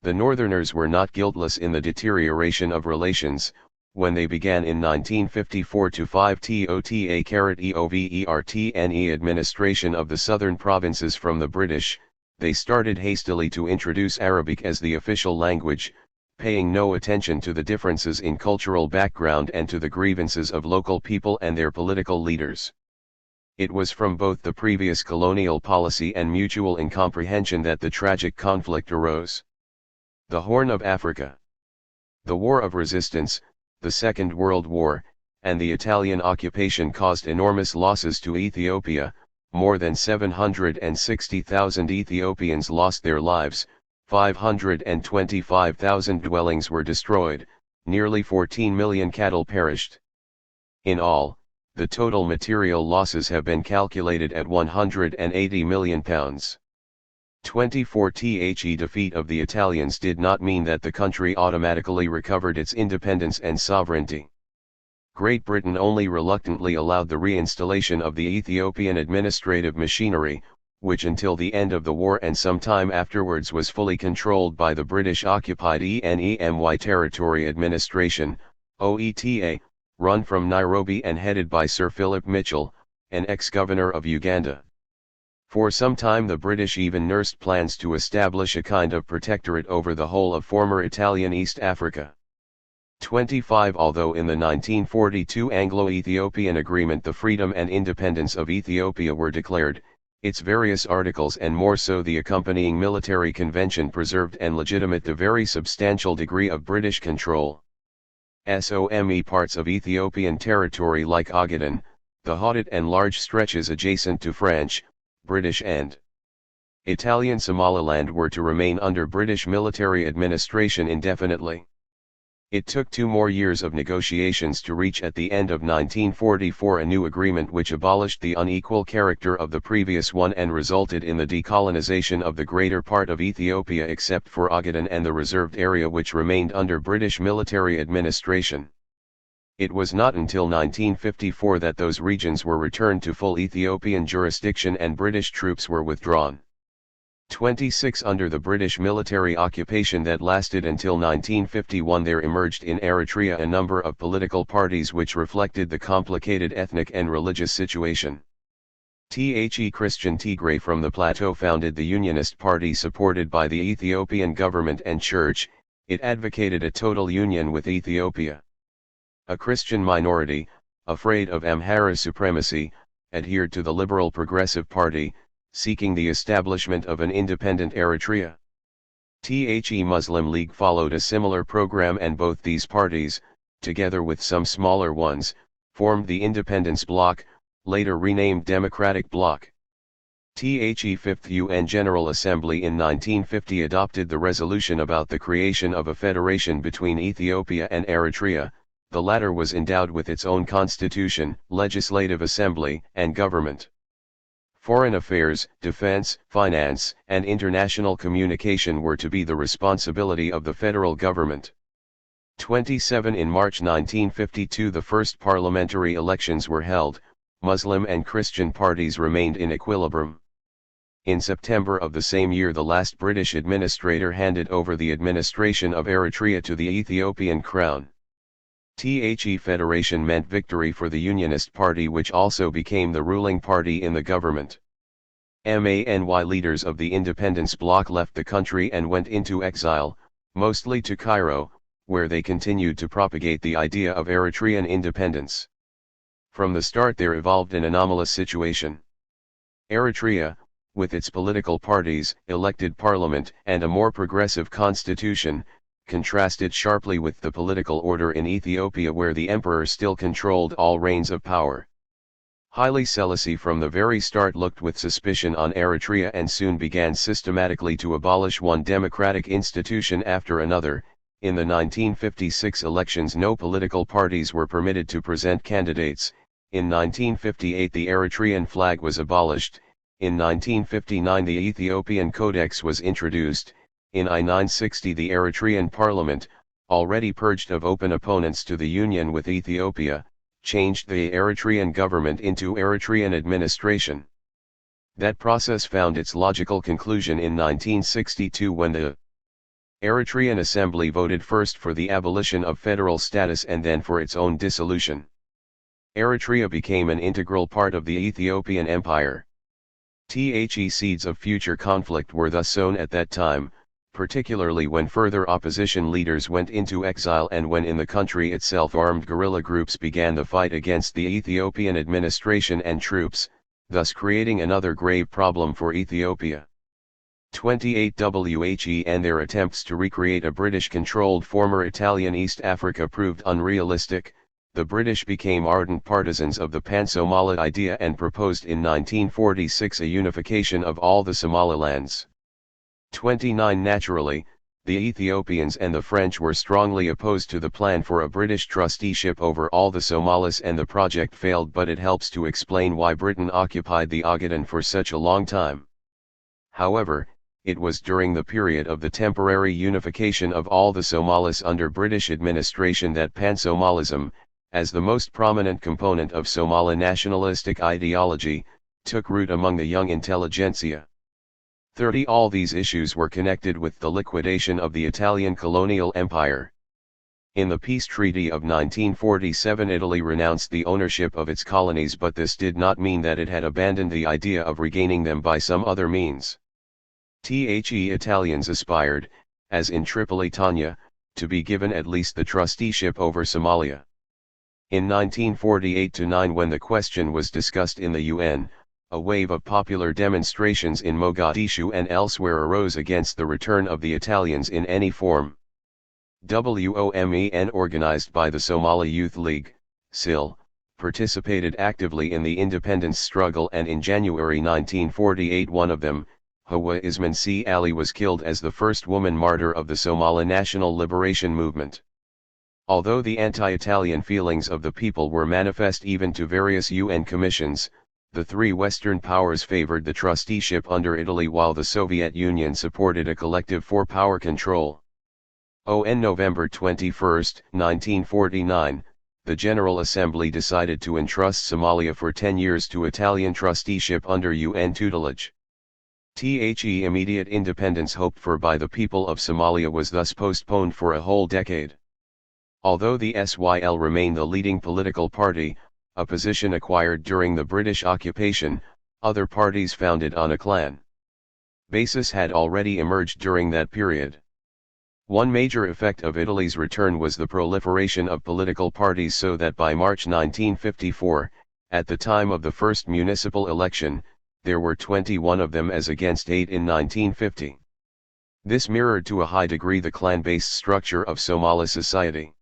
The Northerners were not guiltless in the deterioration of relations. When they began in 1954 to 5 TOTA-EOVERTNE administration of the southern provinces from the British, they started hastily to introduce Arabic as the official language, paying no attention to the differences in cultural background and to the grievances of local people and their political leaders. It was from both the previous colonial policy and mutual incomprehension that the tragic conflict arose. The Horn of Africa. The War of Resistance, the Second World War, and the Italian occupation caused enormous losses to Ethiopia. More than 760,000 Ethiopians lost their lives, 525,000 dwellings were destroyed, nearly 14 million cattle perished. In all, the total material losses have been calculated at £180 million. 24 The defeat of the Italians did not mean that the country automatically recovered its independence and sovereignty. Great Britain only reluctantly allowed the reinstallation of the Ethiopian administrative machinery, which until the end of the war and some time afterwards was fully controlled by the British-occupied ENEMY Territory Administration, OETA, run from Nairobi and headed by Sir Philip Mitchell, an ex-governor of Uganda. For some time the British even nursed plans to establish a kind of protectorate over the whole of former Italian East Africa. 25 Although in the 1942 Anglo-Ethiopian Agreement the freedom and independence of Ethiopia were declared, its various articles and more so the accompanying military convention preserved and legitimate the very substantial degree of British control. SOME parts of Ethiopian territory like Ogaden, the Hadid and large stretches adjacent to French, British and Italian Somaliland were to remain under British military administration indefinitely. It took 2 more years of negotiations to reach at the end of 1944 a new agreement which abolished the unequal character of the previous one and resulted in the decolonization of the greater part of Ethiopia except for Ogaden and the reserved area which remained under British military administration. It was not until 1954 that those regions were returned to full Ethiopian jurisdiction and British troops were withdrawn. 26 Under the British military occupation that lasted until 1951 there emerged in Eritrea a number of political parties which reflected the complicated ethnic and religious situation. Christian Tigray from the Plateau founded the Unionist Party supported by the Ethiopian government and church. It advocated a total union with Ethiopia. A Christian minority, afraid of Amhara supremacy, adhered to the Liberal Progressive Party, seeking the establishment of an independent Eritrea. Muslim League followed a similar program and both these parties, together with some smaller ones, formed the Independence Bloc, later renamed Democratic Bloc. Fifth UN General Assembly in 1950 adopted the resolution about the creation of a federation between Ethiopia and Eritrea. The latter was endowed with its own constitution, legislative assembly, and government. Foreign affairs, defense, finance, and international communication were to be the responsibility of the federal government. 27 In March 1952 the first parliamentary elections were held. Muslim and Christian parties remained in equilibrium. In September of the same year the last British administrator handed over the administration of Eritrea to the Ethiopian crown. Federation meant victory for the Unionist Party which also became the ruling party in the government. MANY leaders of the independence bloc left the country and went into exile, mostly to Cairo, where they continued to propagate the idea of Eritrean independence. From the start there evolved an anomalous situation. Eritrea, with its political parties, elected parliament, and a more progressive constitution, contrasted sharply with the political order in Ethiopia where the emperor still controlled all reins of power. Haile Selassie from the very start looked with suspicion on Eritrea and soon began systematically to abolish one democratic institution after another. In the 1956 elections no political parties were permitted to present candidates. In 1958 the Eritrean flag was abolished. In 1959 the Ethiopian Codex was introduced. In I-960 the Eritrean parliament, already purged of open opponents to the union with Ethiopia, changed the Eritrean government into Eritrean administration. That process found its logical conclusion in 1962 when the Eritrean Assembly voted first for the abolition of federal status and then for its own dissolution. Eritrea became an integral part of the Ethiopian Empire. Seeds of future conflict were thus sown at that time, particularly when further opposition leaders went into exile and when in the country itself armed guerrilla groups began the fight against the Ethiopian administration and troops, thus creating another grave problem for Ethiopia. 28 WHE and their attempts to recreate a British-controlled former Italian East Africa proved unrealistic. The British became ardent partisans of the Pan-Somali idea and proposed in 1946 a unification of all the Somalilands. 29 Naturally, the Ethiopians and the French were strongly opposed to the plan for a British trusteeship over all the Somalis and the project failed, but it helps to explain why Britain occupied the Ogaden for such a long time. However, it was during the period of the temporary unification of all the Somalis under British administration that Pan-Somalism, as the most prominent component of Somali nationalistic ideology, took root among the young intelligentsia. 30. All these issues were connected with the liquidation of the Italian colonial empire. In the peace treaty of 1947, Italy renounced the ownership of its colonies, but this did not mean that it had abandoned the idea of regaining them by some other means. Italians aspired, as in Tripolitania, to be given at least the trusteeship over Somalia. In 1948-9, when the question was discussed in the UN, a wave of popular demonstrations in Mogadishu and elsewhere arose against the return of the Italians in any form. WOMEN, organized by the Somali Youth League, SIL, participated actively in the independence struggle, and in January 1948 one of them, Hawa Isman C. Ali, was killed as the first woman martyr of the Somali National Liberation Movement. Although the anti-Italian feelings of the people were manifest even to various UN commissions, the three Western powers favored the trusteeship under Italy, while the Soviet Union supported a collective four-power control. On November 21, 1949, the General Assembly decided to entrust Somalia for 10 years to Italian trusteeship under UN tutelage. Immediate independence hoped for by the people of Somalia was thus postponed for a whole decade. Although the SYL remained the leading political party, a position acquired during the British occupation, other parties founded on a clan basis had already emerged during that period. One major effect of Italy's return was the proliferation of political parties, so that by March 1954, at the time of the first municipal election, there were 21 of them as against 8 in 1950. This mirrored to a high degree the clan-based structure of Somali society.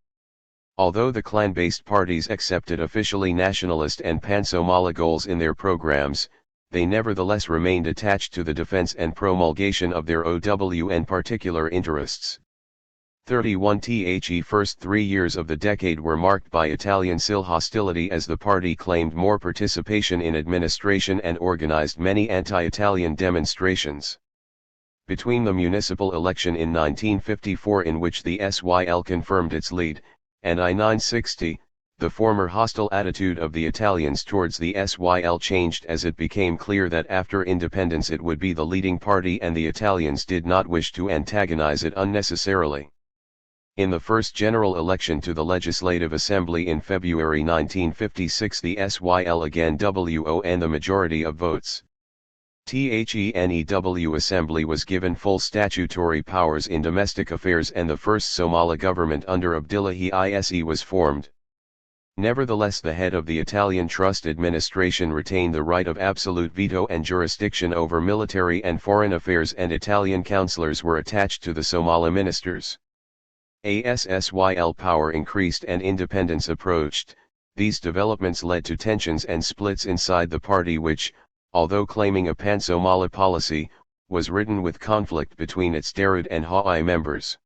Although the clan-based parties accepted officially nationalist and pan-Somali goals in their programs, they nevertheless remained attached to the defense and promulgation of their OWN particular interests. 31. The first 3 years of the decade were marked by Italian SIL hostility, as the party claimed more participation in administration and organized many anti-Italian demonstrations. Between the municipal election in 1954, in which the SYL confirmed its lead, and I-960, the former hostile attitude of the Italians towards the SYL changed, as it became clear that after independence it would be the leading party, and the Italians did not wish to antagonize it unnecessarily. In the first general election to the Legislative Assembly in February 1956, the SYL again won the majority of votes. THENEW Assembly was given full statutory powers in domestic affairs, and the first Somali government under Abdullahi Ise was formed. Nevertheless, the head of the Italian Trust Administration retained the right of absolute veto and jurisdiction over military and foreign affairs, and Italian councillors were attached to the Somali ministers. As SYL power increased and independence approached, these developments led to tensions and splits inside the party, which, although claiming a pan-Somali policy, was ridden with conflict between its Darud and Ha'i members.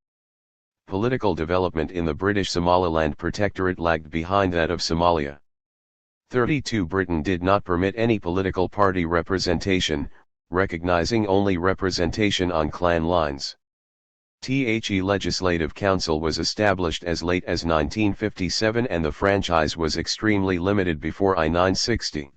Political development in the British Somaliland Protectorate lagged behind that of Somalia. 32. Britain did not permit any political party representation, recognizing only representation on clan lines. The Legislative Council was established as late as 1957, and the franchise was extremely limited before I-960.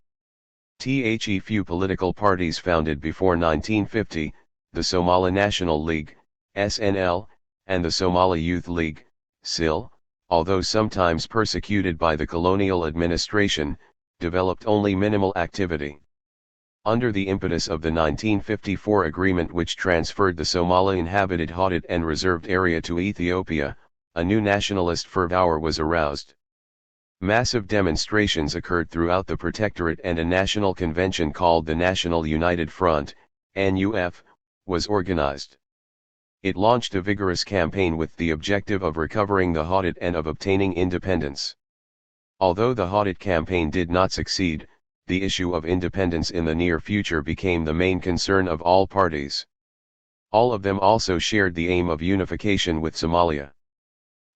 Few political parties founded before 1950, the Somali National League, SNL, and the Somali Youth League, SIL, although sometimes persecuted by the colonial administration, developed only minimal activity. Under the impetus of the 1954 agreement, which transferred the Somali inhabited Hadid and reserved area to Ethiopia, a new nationalist fervor was aroused. Massive demonstrations occurred throughout the Protectorate, and a national convention called the National United Front, NUF, was organized. It launched a vigorous campaign with the objective of recovering the Hadid and of obtaining independence. Although the Hadid campaign did not succeed, the issue of independence in the near future became the main concern of all parties. All of them also shared the aim of unification with Somalia.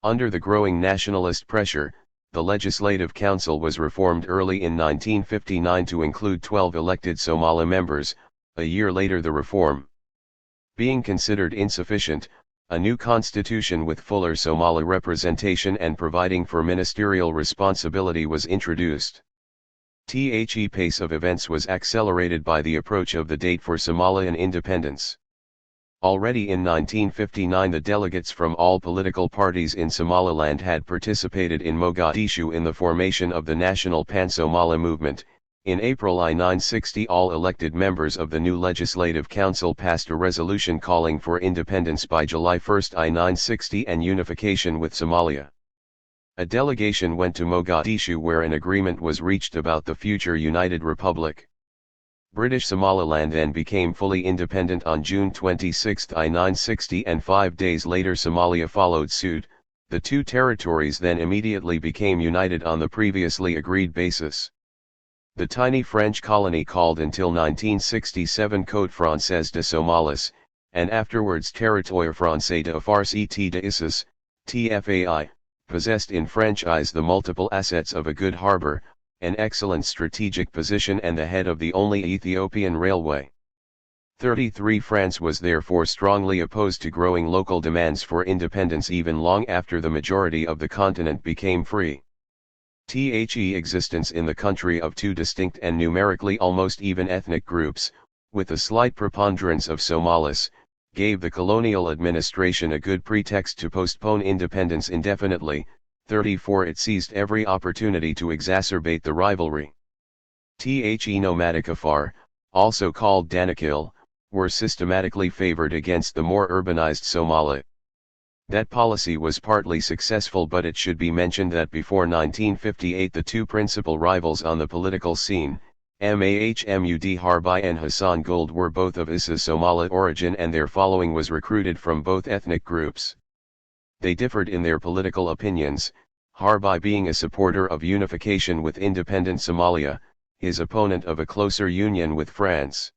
Under the growing nationalist pressure, the Legislative Council was reformed early in 1959 to include 12 elected Somali members. A year later, the reform being considered insufficient, a new constitution with fuller Somali representation and providing for ministerial responsibility was introduced. The pace of events was accelerated by the approach of the date for Somalian independence. Already in 1959 the delegates from all political parties in Somaliland had participated in Mogadishu in the formation of the National Pan-Somali Movement. In April 1960 all elected members of the new Legislative Council passed a resolution calling for independence by July 1, 1960 and unification with Somalia. A delegation went to Mogadishu where an agreement was reached about the future United Republic. British Somaliland then became fully independent on June 26, 1960 and 5 days later Somalia followed suit. The two territories then immediately became united on the previously agreed basis. The tiny French colony called until 1967 Côte Française de Somalis, and afterwards Territoire Français de Afars et d'Issus, TFAI, possessed in French eyes the multiple assets of a good harbour, an excellent strategic position and the head of the only Ethiopian railway. 33 France was therefore strongly opposed to growing local demands for independence even long after the majority of the continent became free. The existence in the country of two distinct and numerically almost even ethnic groups, with a slight preponderance of Somalis, gave the colonial administration a good pretext to postpone independence indefinitely. 34 It seized every opportunity to exacerbate the rivalry. The nomadic Afar, also called Danakil, were systematically favored against the more urbanized Somali. That policy was partly successful, but it should be mentioned that before 1958 the two principal rivals on the political scene, Mahmud Harbi and Hassan Gold, were both of Issa Somali origin and their following was recruited from both ethnic groups. They differed in their political opinions, Harbi being a supporter of unification with independent Somalia, his opponent of a closer union with France.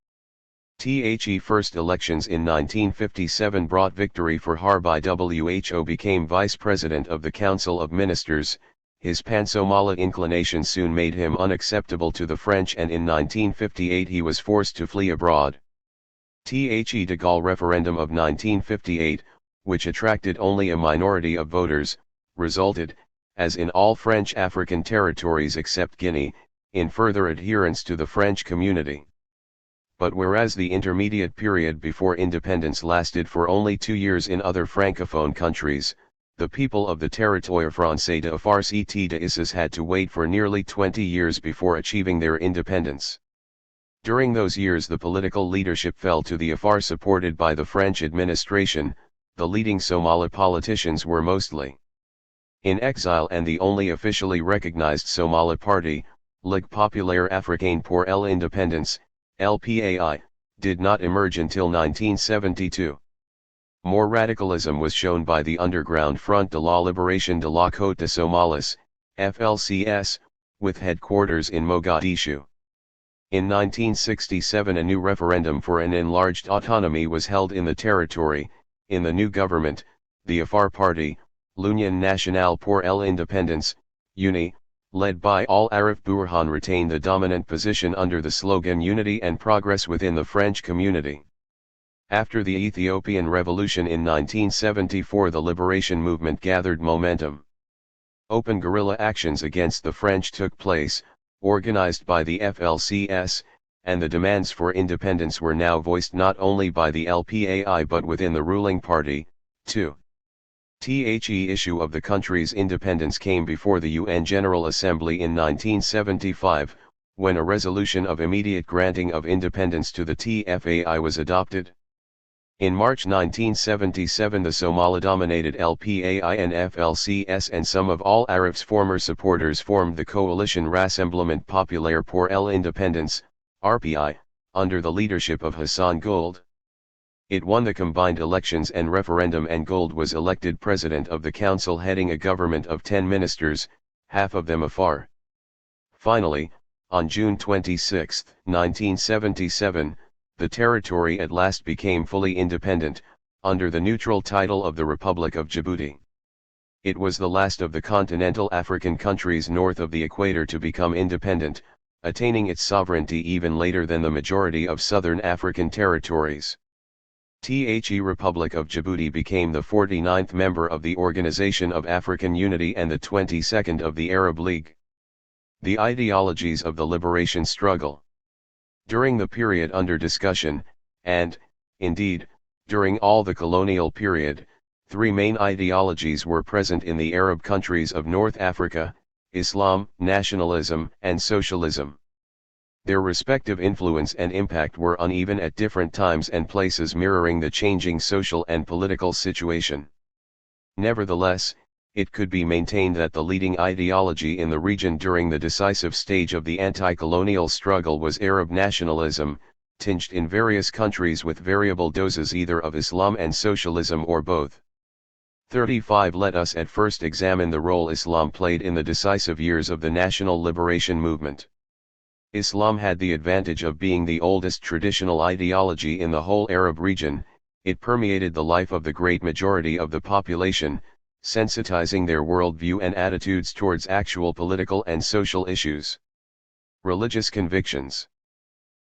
The first elections in 1957 brought victory for Harbi. Who became vice president of the Council of Ministers. His pan-Somali inclination soon made him unacceptable to the French and in 1958 he was forced to flee abroad. The de Gaulle referendum of 1958, which attracted only a minority of voters, resulted, as in all French African territories except Guinea, in further adherence to the French community. But whereas the intermediate period before independence lasted for only 2 years in other francophone countries, the people of the Territoire Français de Afars et d'Issus had to wait for nearly 20 years before achieving their independence. During those years the political leadership fell to the Afar supported by the French administration. The leading Somali politicians were mostly in exile and the only officially recognized Somali party, Ligue Populaire Africaine pour l'Indépendance, LPAI, did not emerge until 1972. More radicalism was shown by the Underground Front de la Libération de la Côte de Somalis, FLCS, with headquarters in Mogadishu. In 1967 a new referendum for an enlarged autonomy was held in the territory. In the new government, the Afar Party, l'Union Nationale pour l'Indépendance, UNI, led by Al Arif Burhan, retained the dominant position under the slogan Unity and Progress within the French community. After the Ethiopian Revolution in 1974 the liberation movement gathered momentum. Open guerrilla actions against the French took place, organized by the FLCS, and the demands for independence were now voiced not only by the LPAI but within the ruling party, too. The issue of the country's independence came before the UN General Assembly in 1975, when a resolution of immediate granting of independence to the TFAI was adopted. In March 1977 the Somali-dominated LPAI and FLCS and some of Al Arif's former supporters formed the coalition Rassemblement Populaire pour l'Indépendance, RPI, under the leadership of Hassan Gold. It won the combined elections and referendum and Gold was elected president of the council heading a government of 10 ministers, half of them Afar. Finally, on June 26, 1977, the territory at last became fully independent, under the neutral title of the Republic of Djibouti. It was the last of the continental African countries north of the equator to become independent, attaining its sovereignty even later than the majority of southern African territories. The Republic of Djibouti became the 49th member of the Organization of African Unity and the 22nd of the Arab League. The ideologies of the liberation struggle. During the period under discussion, and, indeed, during all the colonial period, three main ideologies were present in the Arab countries of North Africa: Islam, nationalism, and socialism. Their respective influence and impact were uneven at different times and places, mirroring the changing social and political situation. Nevertheless, it could be maintained that the leading ideology in the region during the decisive stage of the anti-colonial struggle was Arab nationalism, tinged in various countries with variable doses either of Islam and socialism or both. 35. Let us at first examine the role Islam played in the decisive years of the national liberation movement. Islam had the advantage of being the oldest traditional ideology in the whole Arab region. It permeated the life of the great majority of the population, sensitizing their worldview and attitudes towards actual political and social issues. Religious convictions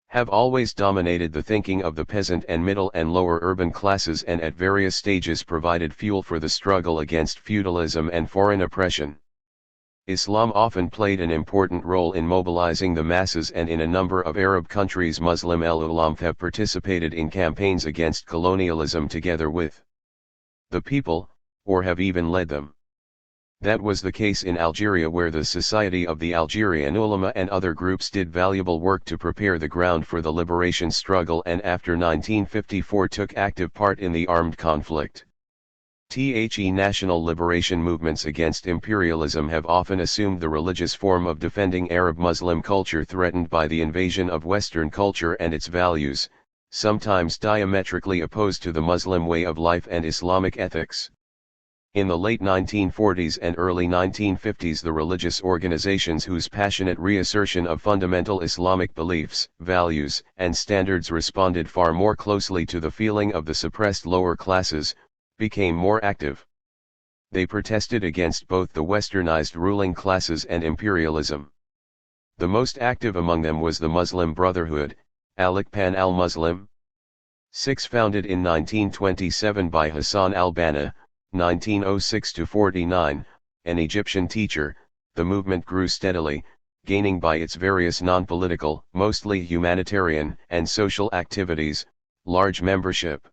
have always dominated the thinking of the peasant and middle and lower urban classes, and at various stages provided fuel for the struggle against feudalism and foreign oppression. Islam often played an important role in mobilizing the masses, and in a number of Arab countries Muslim al-Ulam have participated in campaigns against colonialism together with the people, or have even led them. That was the case in Algeria, where the Society of the Algerian Ulama and other groups did valuable work to prepare the ground for the liberation struggle, and after 1954 took active part in the armed conflict. National liberation movements against imperialism have often assumed the religious form of defending Arab Muslim culture threatened by the invasion of Western culture and its values, sometimes diametrically opposed to the Muslim way of life and Islamic ethics. In the late 1940s and early 1950s, the religious organizations whose passionate reassertion of fundamental Islamic beliefs, values, and standards responded far more closely to the feeling of the suppressed lower classes, became more active. They protested against both the westernized ruling classes and imperialism. The most active among them was the Muslim Brotherhood, Al-Ikhwan al-Muslim. 6. Founded in 1927 by Hassan al-Banna, 1906-49, an Egyptian teacher, the movement grew steadily, gaining by its various non-political, mostly humanitarian, and social activities, large membership.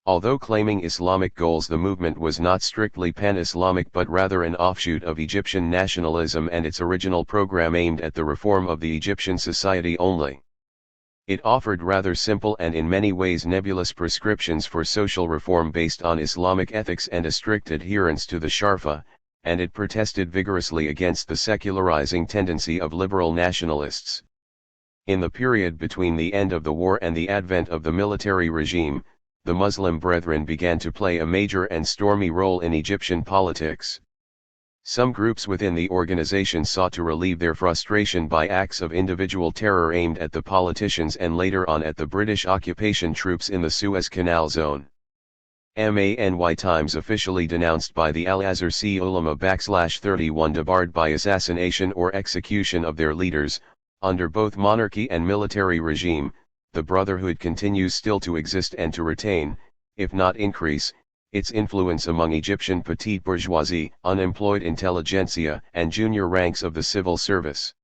Although claiming Islamic goals, the movement was not strictly pan-Islamic but rather an offshoot of Egyptian nationalism and its original program aimed at the reform of the Egyptian society only. It offered rather simple and in many ways nebulous prescriptions for social reform based on Islamic ethics and a strict adherence to the Sharfa, and it protested vigorously against the secularizing tendency of liberal nationalists. In the period between the end of the war and the advent of the military regime, the Muslim Brethren began to play a major and stormy role in Egyptian politics. Some groups within the organization sought to relieve their frustration by acts of individual terror aimed at the politicians and later on at the British occupation troops in the Suez Canal zone. Many times officially denounced by the Al-Azhar Ulama /31 debarred by assassination or execution of their leaders, under both monarchy and military regime, the Brotherhood continues still to exist and to retain, if not increase, its influence among Egyptian petite bourgeoisie, unemployed intelligentsia, and junior ranks of the civil service.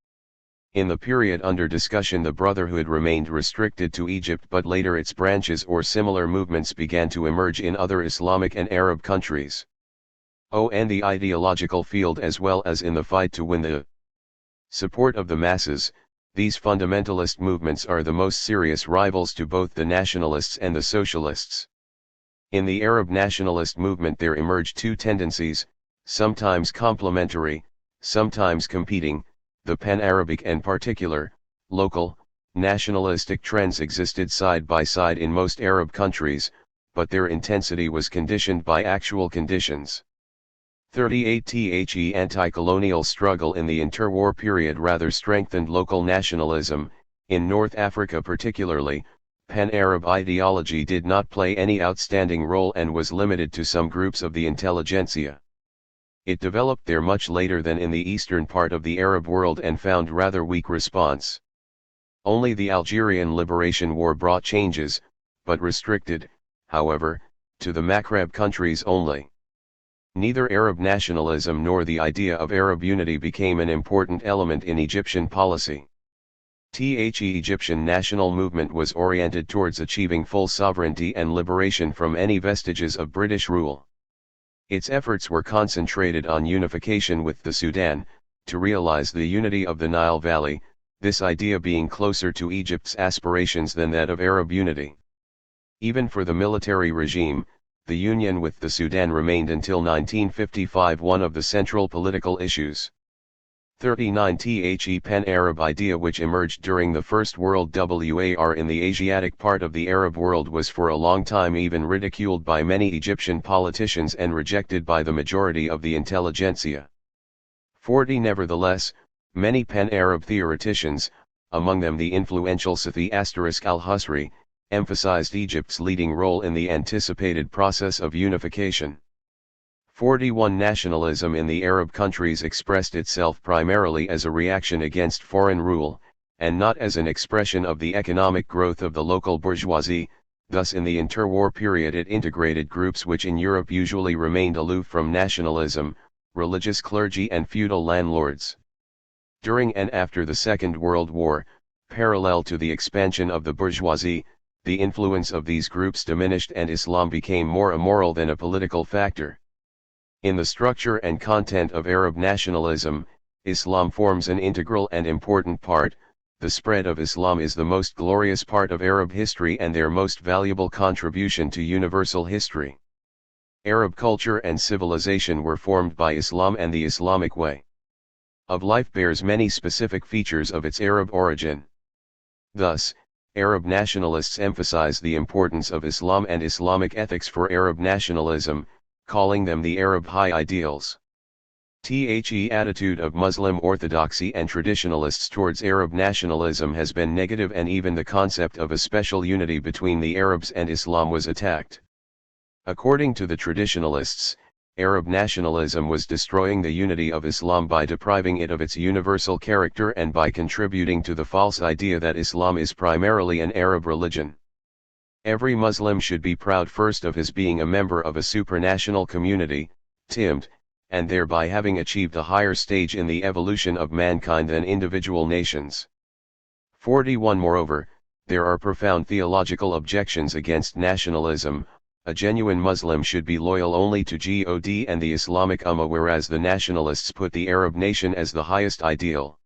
In the period under discussion, the Brotherhood remained restricted to Egypt, but later its branches or similar movements began to emerge in other Islamic and Arab countries. In the ideological field as well as in the fight to win the support of the masses, these fundamentalist movements are the most serious rivals to both the nationalists and the socialists. In the Arab nationalist movement there emerged two tendencies, sometimes complementary, sometimes competing. The pan-Arabic and particular, local, nationalistic trends existed side by side in most Arab countries, but their intensity was conditioned by actual conditions. 38. The anti-colonial struggle in the interwar period rather strengthened local nationalism. In North Africa particularly, pan-Arab ideology did not play any outstanding role and was limited to some groups of the intelligentsia. It developed there much later than in the eastern part of the Arab world and found rather weak response. Only the Algerian Liberation War brought changes, but restricted, however, to the Maghreb countries only. Neither Arab nationalism nor the idea of Arab unity became an important element in Egyptian policy. The Egyptian national movement was oriented towards achieving full sovereignty and liberation from any vestiges of British rule. Its efforts were concentrated on unification with the Sudan, to realize the unity of the Nile Valley, this idea being closer to Egypt's aspirations than that of Arab unity. Even for the military regime, the union with the Sudan remained until 1955 one of the central political issues. 39 The pan-Arab idea, which emerged during the First World War in the Asiatic part of the Arab world, was for a long time even ridiculed by many Egyptian politicians and rejected by the majority of the intelligentsia. 40 Nevertheless, many pan-Arab theoreticians, among them the influential Safi al-Husri, emphasized Egypt's leading role in the anticipated process of unification. 41 Nationalism in the Arab countries expressed itself primarily as a reaction against foreign rule, and not as an expression of the economic growth of the local bourgeoisie. Thus in the interwar period it integrated groups which in Europe usually remained aloof from nationalism, religious clergy and feudal landlords. During and after the Second World War, parallel to the expansion of the bourgeoisie, the influence of these groups diminished and Islam became more a moral than a political factor. In the structure and content of Arab nationalism, Islam forms an integral and important part. The spread of Islam is the most glorious part of Arab history and their most valuable contribution to universal history. Arab culture and civilization were formed by Islam, and the Islamic way of life bears many specific features of its Arab origin. Thus, Arab nationalists emphasize the importance of Islam and Islamic ethics for Arab nationalism, calling them the Arab high ideals. The attitude of Muslim orthodoxy and traditionalists towards Arab nationalism has been negative, and even the concept of a special unity between the Arabs and Islam was attacked. According to the traditionalists, Arab nationalism was destroying the unity of Islam by depriving it of its universal character and by contributing to the false idea that Islam is primarily an Arab religion. Every Muslim should be proud first of his being a member of a supranational community, TIMD, and thereby having achieved a higher stage in the evolution of mankind than individual nations. 41 Moreover, there are profound theological objections against nationalism. A genuine Muslim should be loyal only to God and the Islamic Ummah, whereas the nationalists put the Arab nation as the highest ideal.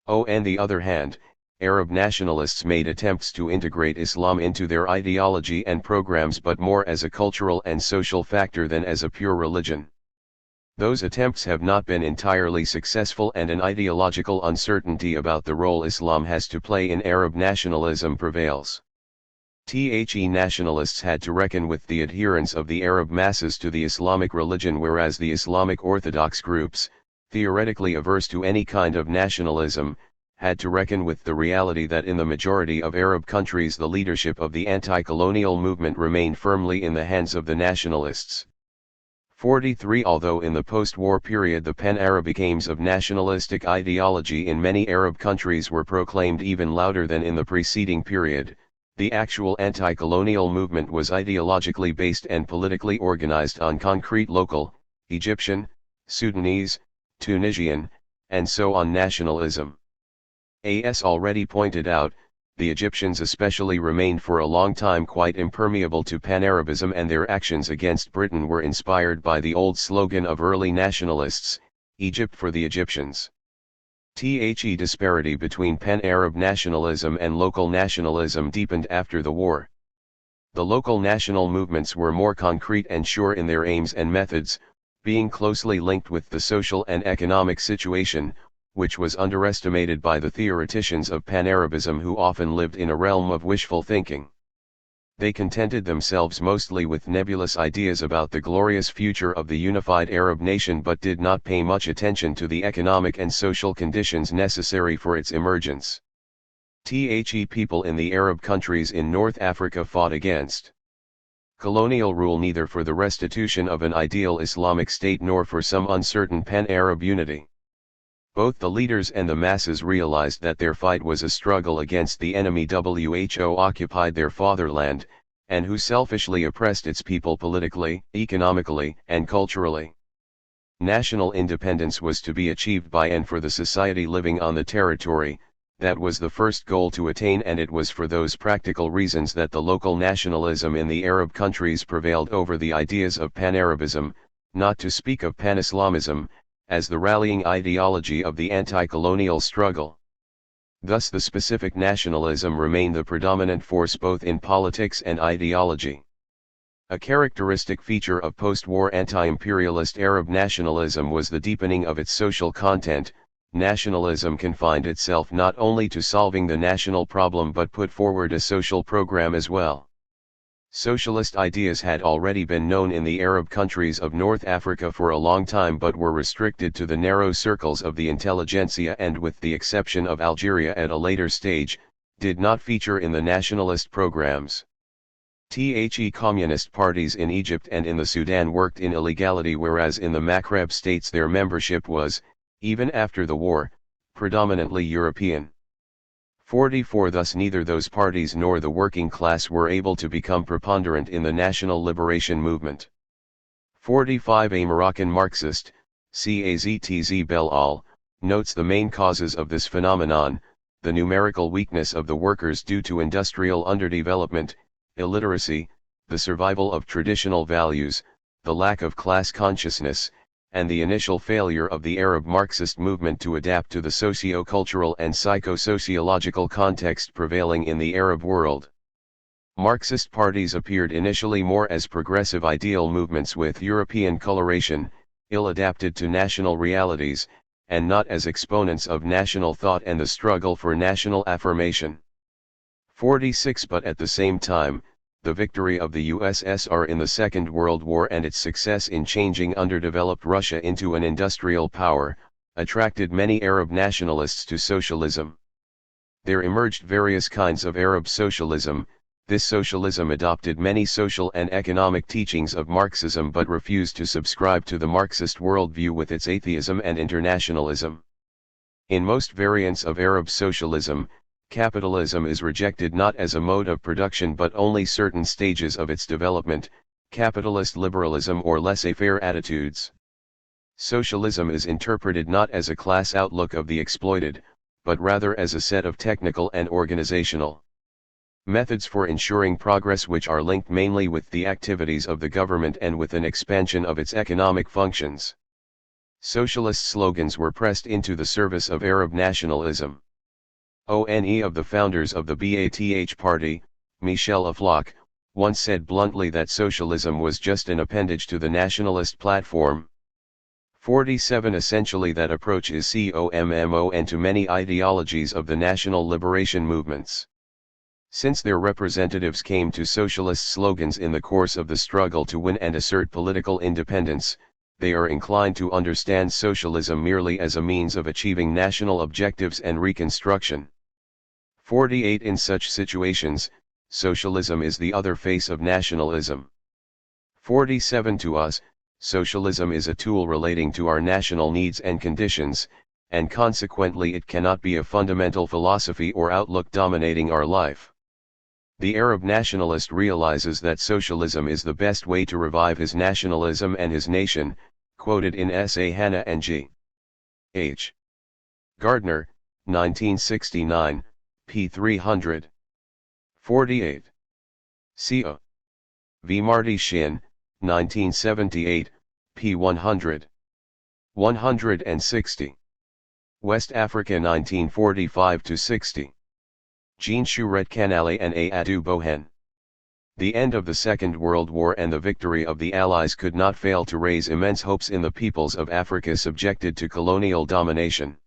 On the other hand, Arab nationalists made attempts to integrate Islam into their ideology and programs, but more as a cultural and social factor than as a pure religion. Those attempts have not been entirely successful, and an ideological uncertainty about the role Islam has to play in Arab nationalism prevails. The nationalists had to reckon with the adherence of the Arab masses to the Islamic religion, whereas the Islamic Orthodox groups, theoretically averse to any kind of nationalism, had to reckon with the reality that in the majority of Arab countries the leadership of the anti-colonial movement remained firmly in the hands of the nationalists. 43 Although in the post-war period the pan-Arab aims of nationalistic ideology in many Arab countries were proclaimed even louder than in the preceding period, the actual anti-colonial movement was ideologically based and politically organized on concrete local, Egyptian, Sudanese, Tunisian, and so on nationalism. As already pointed out, the Egyptians especially remained for a long time quite impermeable to pan-Arabism, and their actions against Britain were inspired by the old slogan of early nationalists, Egypt for the Egyptians. The disparity between pan-Arab nationalism and local nationalism deepened after the war. The local national movements were more concrete and sure in their aims and methods, being closely linked with the social and economic situation, which was underestimated by the theoreticians of pan-Arabism, who often lived in a realm of wishful thinking. They contented themselves mostly with nebulous ideas about the glorious future of the unified Arab nation, but did not pay much attention to the economic and social conditions necessary for its emergence. The people in the Arab countries in North Africa fought against colonial rule neither for the restitution of an ideal Islamic state nor for some uncertain pan-Arab unity. Both the leaders and the masses realized that their fight was a struggle against the enemy who occupied their fatherland, and who selfishly oppressed its people politically, economically, and culturally. National independence was to be achieved by and for the society living on the territory. That was the first goal to attain, and it was for those practical reasons that the local nationalism in the Arab countries prevailed over the ideas of Pan-Arabism, not to speak of Pan-Islamism, as the rallying ideology of the anti-colonial struggle. Thus the specific nationalism remained the predominant force both in politics and ideology. A characteristic feature of post-war anti-imperialist Arab nationalism was the deepening of its social content. Nationalism confined itself not only to solving the national problem but put forward a social program as well. Socialist ideas had already been known in the Arab countries of North Africa for a long time but were restricted to the narrow circles of the intelligentsia and, with the exception of Algeria at a later stage, did not feature in the nationalist programs. Communist parties in Egypt and in the Sudan worked in illegality, whereas in the Maghreb states their membership was, even after the war, predominantly European. 44 Thus neither those parties nor the working class were able to become preponderant in the national liberation movement. 45 A Moroccan Marxist, Caztz Belal, notes the main causes of this phenomenon: the numerical weakness of the workers due to industrial underdevelopment, illiteracy, the survival of traditional values, the lack of class consciousness, and the initial failure of the Arab Marxist movement to adapt to the socio-cultural and psycho-sociological context prevailing in the Arab world. Marxist parties appeared initially more as progressive ideal movements with European coloration, ill-adapted to national realities, and not as exponents of national thought and the struggle for national affirmation. 46 But at the same time, the victory of the USSR in the Second World War and its success in changing underdeveloped Russia into an industrial power, attracted many Arab nationalists to socialism. There emerged various kinds of Arab socialism. This socialism adopted many social and economic teachings of Marxism but refused to subscribe to the Marxist worldview with its atheism and internationalism. In most variants of Arab socialism, capitalism is rejected not as a mode of production but only certain stages of its development, capitalist liberalism or laissez-faire attitudes. Socialism is interpreted not as a class outlook of the exploited, but rather as a set of technical and organizational methods for ensuring progress which are linked mainly with the activities of the government and with an expansion of its economic functions. Socialist slogans were pressed into the service of Arab nationalism. One of the founders of the Ba'ath Party, Michel Aflaq, once said bluntly that socialism was just an appendage to the nationalist platform. 47 Essentially that approach is common to many ideologies of the national liberation movements. Since their representatives came to socialist slogans in the course of the struggle to win and assert political independence, they are inclined to understand socialism merely as a means of achieving national objectives and reconstruction. 48 In such situations, socialism is the other face of nationalism. 47 To us, socialism is a tool relating to our national needs and conditions, and consequently it cannot be a fundamental philosophy or outlook dominating our life. The Arab nationalist realizes that socialism is the best way to revive his nationalism and his nation, quoted in S.A. Hanna and G. H. Gardner, 1969, p. 300. 48. C.O. V. Marty Shin, 1978, p. 100. 160. West Africa 1945-60. Jean Chouret Canale and A. Adu Bohen. The end of the Second World War and the victory of the Allies could not fail to raise immense hopes in the peoples of Africa subjected to colonial domination.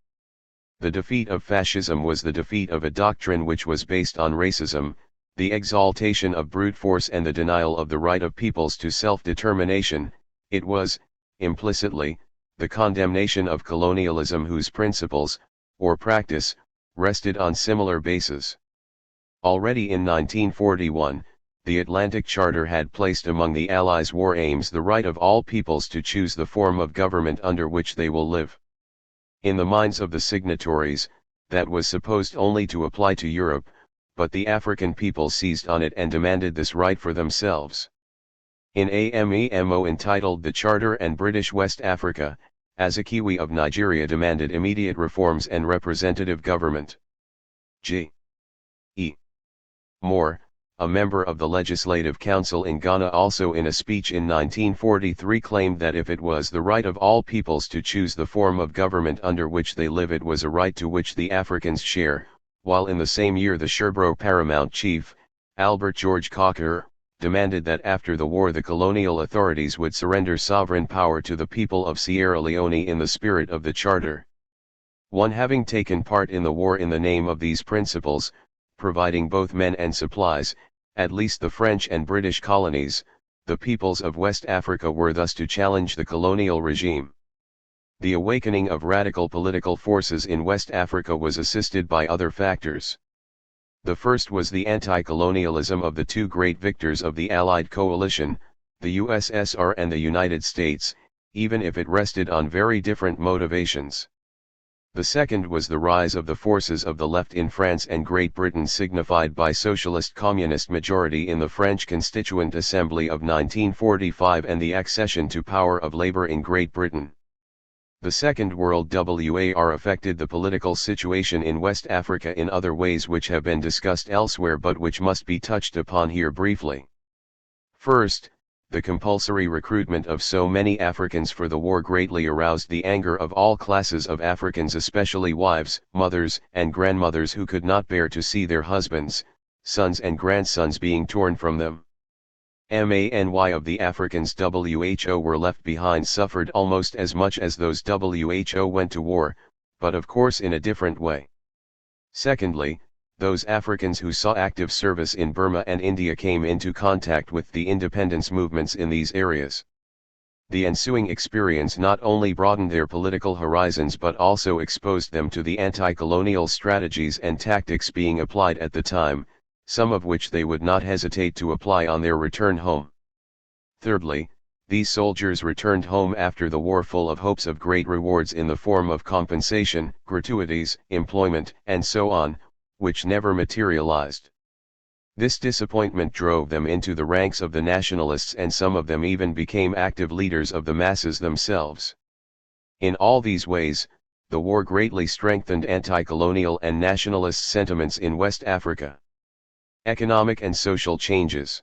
The defeat of fascism was the defeat of a doctrine which was based on racism, the exaltation of brute force and the denial of the right of peoples to self-determination. It was, implicitly, the condemnation of colonialism whose principles, or practice, rested on similar bases. Already in 1941, the Atlantic Charter had placed among the Allies' war aims the right of all peoples to choose the form of government under which they will live. In the minds of the signatories, that was supposed only to apply to Europe, but the African people seized on it and demanded this right for themselves. In a memo entitled The Charter and British West Africa, Azikiwe of Nigeria demanded immediate reforms and representative government. G. E. Moore, a member of the Legislative Council in Ghana, also in a speech in 1943 claimed that if it was the right of all peoples to choose the form of government under which they live, it was a right to which the Africans share, while in the same year the Sherbro paramount chief, Albert George Cocker, demanded that after the war the colonial authorities would surrender sovereign power to the people of Sierra Leone in the spirit of the Charter. One having taken part in the war in the name of these principles, providing both men and supplies, at least the French and British colonies, the peoples of West Africa were thus to challenge the colonial regime. The awakening of radical political forces in West Africa was assisted by other factors. The first was the anti-colonialism of the two great victors of the Allied coalition, the USSR and the United States, even if it rested on very different motivations. The second was the rise of the forces of the left in France and Great Britain, signified by socialist-communist majority in the French Constituent Assembly of 1945 and the accession to power of Labour in Great Britain. The Second World War affected the political situation in West Africa in other ways which have been discussed elsewhere but which must be touched upon here briefly. First, the compulsory recruitment of so many Africans for the war greatly aroused the anger of all classes of Africans, especially wives, mothers, and grandmothers who could not bear to see their husbands, sons and grandsons being torn from them. Many of the Africans WHO were left behind suffered almost as much as those WHO went to war, but of course in a different way. Secondly, those Africans who saw active service in Burma and India came into contact with the independence movements in these areas. The ensuing experience not only broadened their political horizons but also exposed them to the anti-colonial strategies and tactics being applied at the time, some of which they would not hesitate to apply on their return home. Thirdly, these soldiers returned home after the war full of hopes of great rewards in the form of compensation, gratuities, employment, and so on, which never materialized. This disappointment drove them into the ranks of the nationalists, and some of them even became active leaders of the masses themselves. In all these ways, the war greatly strengthened anti-colonial and nationalist sentiments in West Africa. Economic and social changes.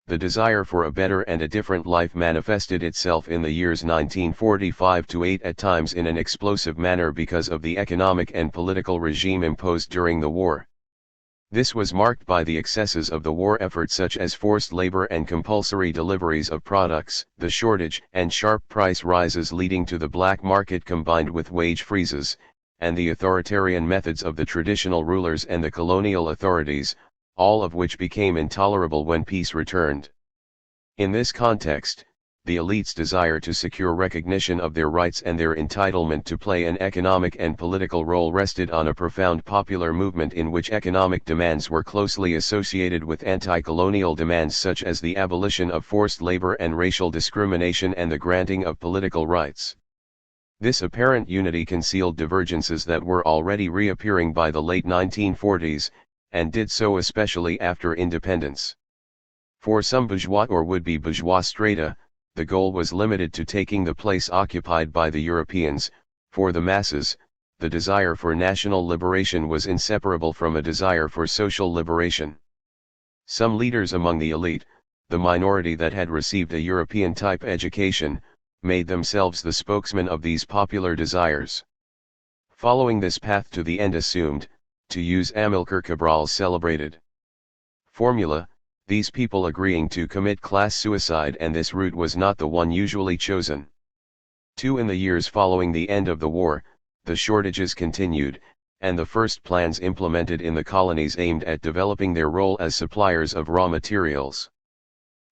The desire for a better and a different life manifested itself in the years 1945–8 at times in an explosive manner because of the economic and political regime imposed during the war. This was marked by the excesses of the war effort, such as forced labor and compulsory deliveries of products, the shortage and sharp price rises leading to the black market combined with wage freezes, and the authoritarian methods of the traditional rulers and the colonial authorities, all of which became intolerable when peace returned. In this context, the elites' desire to secure recognition of their rights and their entitlement to play an economic and political role rested on a profound popular movement in which economic demands were closely associated with anti-colonial demands such as the abolition of forced labor and racial discrimination and the granting of political rights. This apparent unity concealed divergences that were already reappearing by the late 1940s, and did so especially after independence. For some bourgeois or would-be bourgeois strata, the goal was limited to taking the place occupied by the Europeans. For the masses, the desire for national liberation was inseparable from a desire for social liberation. Some leaders among the elite, the minority that had received a European-type education, made themselves the spokesmen of these popular desires. Following this path to the end assumed, to use Amilcar Cabral's celebrated formula, these people agreeing to commit class suicide, and this route was not the one usually chosen. In the years following the end of the war, the shortages continued, and the first plans implemented in the colonies aimed at developing their role as suppliers of raw materials.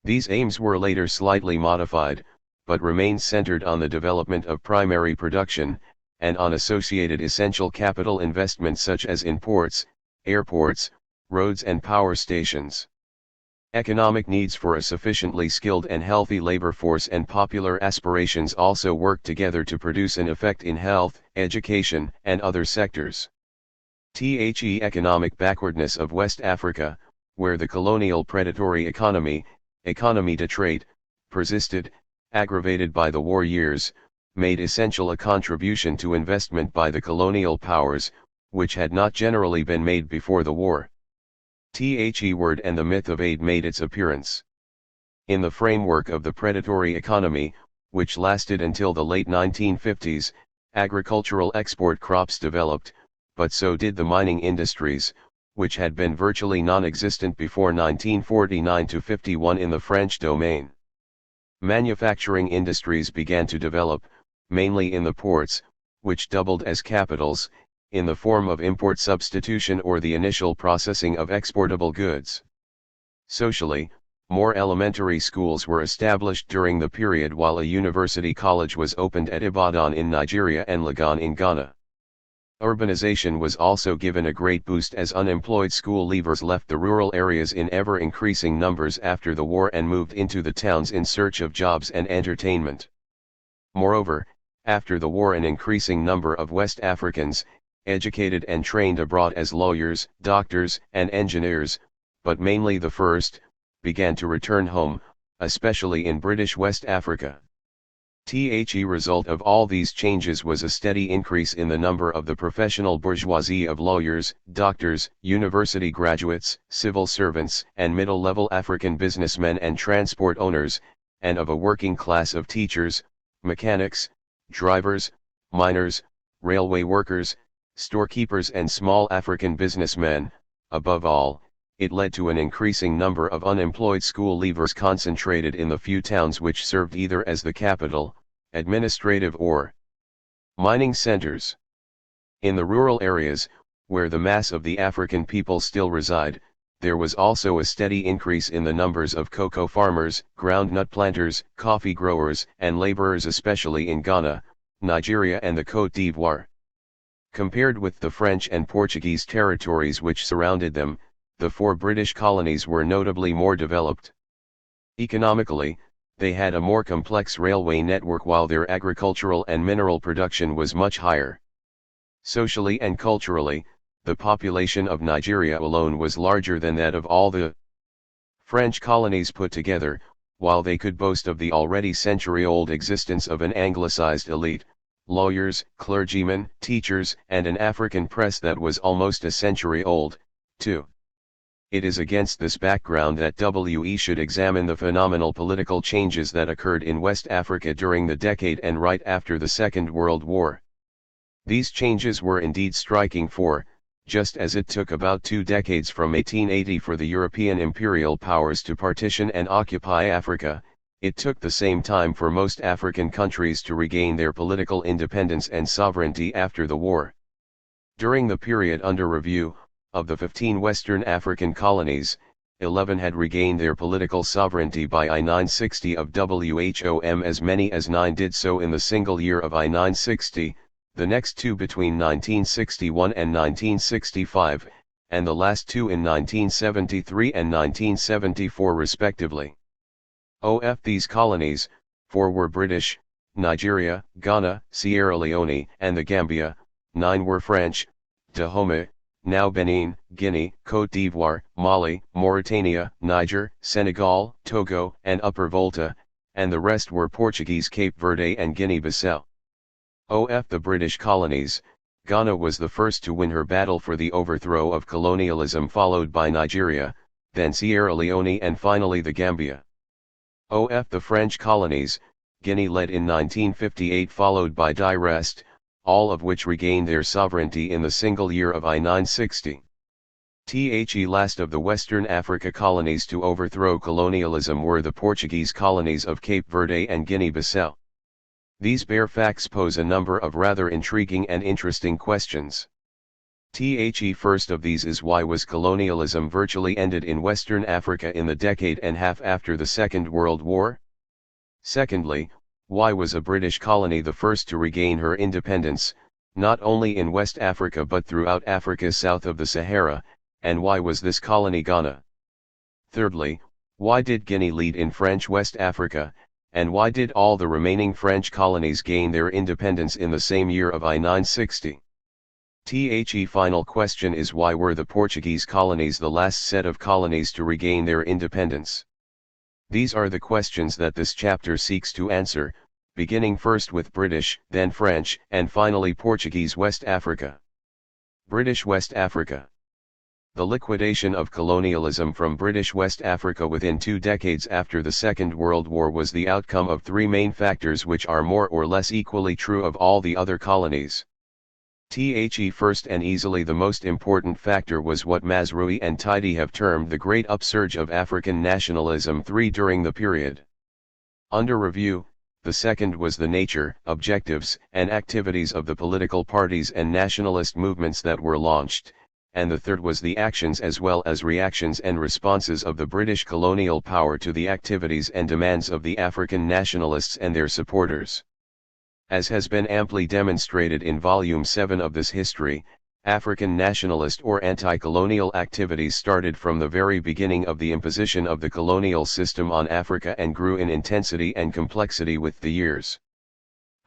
These aims were later slightly modified, but remained centered on the development of primary production, and on associated essential capital investments such as in ports, airports, roads and power stations. Economic needs for a sufficiently skilled and healthy labor force and popular aspirations also worked together to produce an effect in health, education, and other sectors. The economic backwardness of West Africa, where the colonial predatory economy de trade, persisted, aggravated by the war years, made essential a contribution to investment by the colonial powers, which had not generally been made before the war. The word and the myth of aid made its appearance. In the framework of the predatory economy, which lasted until the late 1950s, agricultural export crops developed, but so did the mining industries, which had been virtually non-existent before 1949-51 in the French domain. Manufacturing industries began to develop, mainly in the ports, which doubled as capitals, in the form of import substitution or the initial processing of exportable goods. Socially, more elementary schools were established during the period while a university college was opened at Ibadan in Nigeria and Legon in Ghana. Urbanization was also given a great boost as unemployed school leavers left the rural areas in ever-increasing numbers after the war and moved into the towns in search of jobs and entertainment. Moreover, after the war an increasing number of West Africans, educated and trained abroad as lawyers, doctors, and engineers, but mainly the first, began to return home, especially in British West Africa. The result of all these changes was a steady increase in the number of the professional bourgeoisie of lawyers, doctors, university graduates, civil servants, and middle-level African businessmen and transport owners, and of a working class of teachers, mechanics, drivers, miners, railway workers, storekeepers and small African businessmen. Above all, it led to an increasing number of unemployed school leavers concentrated in the few towns which served either as the capital, administrative or mining centers. In the rural areas, where the mass of the African people still reside, there was also a steady increase in the numbers of cocoa farmers, groundnut planters, coffee growers, and laborers, especially in Ghana, Nigeria and the Côte d'Ivoire. Compared with the French and Portuguese territories which surrounded them, the four British colonies were notably more developed. Economically, they had a more complex railway network while their agricultural and mineral production was much higher. Socially and culturally, the population of Nigeria alone was larger than that of all the French colonies put together, while they could boast of the already century-old existence of an anglicized elite, lawyers, clergymen, teachers, and an African press that was almost a century old, too. It is against this background that we should examine the phenomenal political changes that occurred in West Africa during the decade and right after the Second World War. These changes were indeed striking for, just as it took about 2 decades from 1880 for the European imperial powers to partition and occupy Africa, it took the same time for most African countries to regain their political independence and sovereignty after the war. During the period under review, of the 15 Western African colonies, 11 had regained their political sovereignty by I-960 of WHOM. As many as 9 did so in the single year of I-960, the next 2 between 1961 and 1965, and the last 2 in 1973 and 1974 respectively. Of these colonies, 4 were British, Nigeria, Ghana, Sierra Leone, and the Gambia, 9 were French, Dahomey, now Benin, Guinea, Côte d'Ivoire, Mali, Mauritania, Niger, Senegal, Togo, and Upper Volta, and the rest were Portuguese Cape Verde and Guinea-Bissau. Of the British colonies, Ghana was the first to win her battle for the overthrow of colonialism, followed by Nigeria, then Sierra Leone and finally the Gambia. Of the French colonies, Guinea led in 1958, followed by the rest, all of which regained their sovereignty in the single year of I-960. The last of the Western Africa colonies to overthrow colonialism were the Portuguese colonies of Cape Verde and Guinea-Bissau. These bare facts pose a number of rather intriguing and interesting questions. The first of these is, why was colonialism virtually ended in Western Africa in the decade and a half after the Second World War? Secondly, why was a British colony the first to regain her independence, not only in West Africa but throughout Africa south of the Sahara, and why was this colony Ghana? Thirdly, why did Guinea lead in French West Africa, and why did all the remaining French colonies gain their independence in the same year of I-960? The final question is, why were the Portuguese colonies the last set of colonies to regain their independence? These are the questions that this chapter seeks to answer, beginning first with British, then French, and finally Portuguese West Africa. British West Africa. The liquidation of colonialism from British West Africa within 2 decades after the Second World War was the outcome of 3 main factors, which are more or less equally true of all the other colonies. First and easily the most important factor was what Mazrui and Tidy have termed the great upsurge of African nationalism during the period. Under review, the second was the nature, objectives, and activities of the political parties and nationalist movements that were launched, and the third was the actions as well as reactions and responses of the British colonial power to the activities and demands of the African nationalists and their supporters. As has been amply demonstrated in Volume 7 of this history, African nationalist or anti-colonial activities started from the very beginning of the imposition of the colonial system on Africa and grew in intensity and complexity with the years.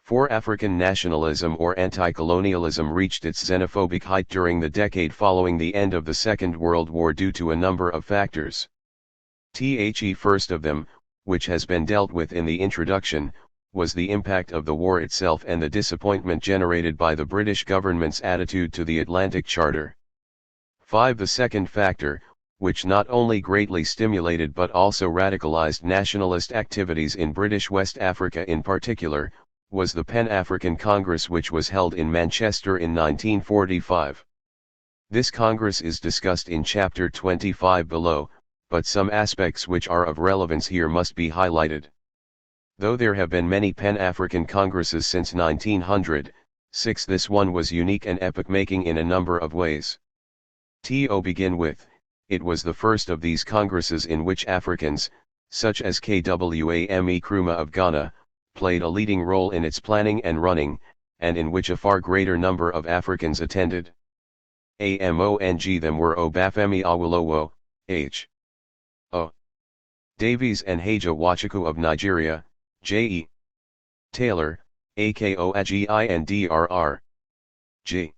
For African nationalism or anti-colonialism reached its xenophobic height during the decade following the end of the Second World War due to a number of factors. First of them, which has been dealt with in the introduction, was the impact of the war itself and the disappointment generated by the British government's attitude to the Atlantic Charter. 5. The second factor, which not only greatly stimulated but also radicalized nationalist activities in British West Africa in particular, was the Pan-African Congress, which was held in Manchester in 1945. This Congress is discussed in Chapter 25 below, but some aspects which are of relevance here must be highlighted. Though there have been many Pan-African Congresses since 1906, this one was unique and epoch-making in a number of ways. To begin with, it was the first of these Congresses in which Africans, such as Kwame Nkrumah of Ghana, played a leading role in its planning and running, and in which a far greater number of Africans attended. Among them were Obafemi Awolowo, H.O. Davies and Haja Wachuku of Nigeria, J.E. Taylor, Ako Agindr. G.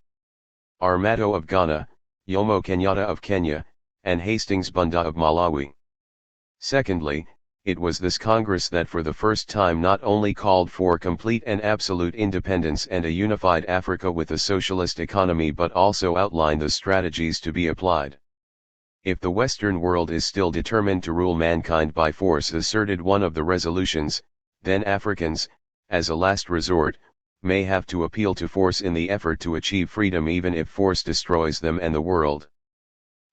Armato of Ghana, Jomo Kenyatta of Kenya, and Hastings Bunda of Malawi. Secondly, it was this Congress that for the first time not only called for complete and absolute independence and a unified Africa with a socialist economy but also outlined the strategies to be applied. If the Western world is still determined to rule mankind by force, asserted one of the resolutions, then Africans, as a last resort, may have to appeal to force in the effort to achieve freedom even if force destroys them and the world.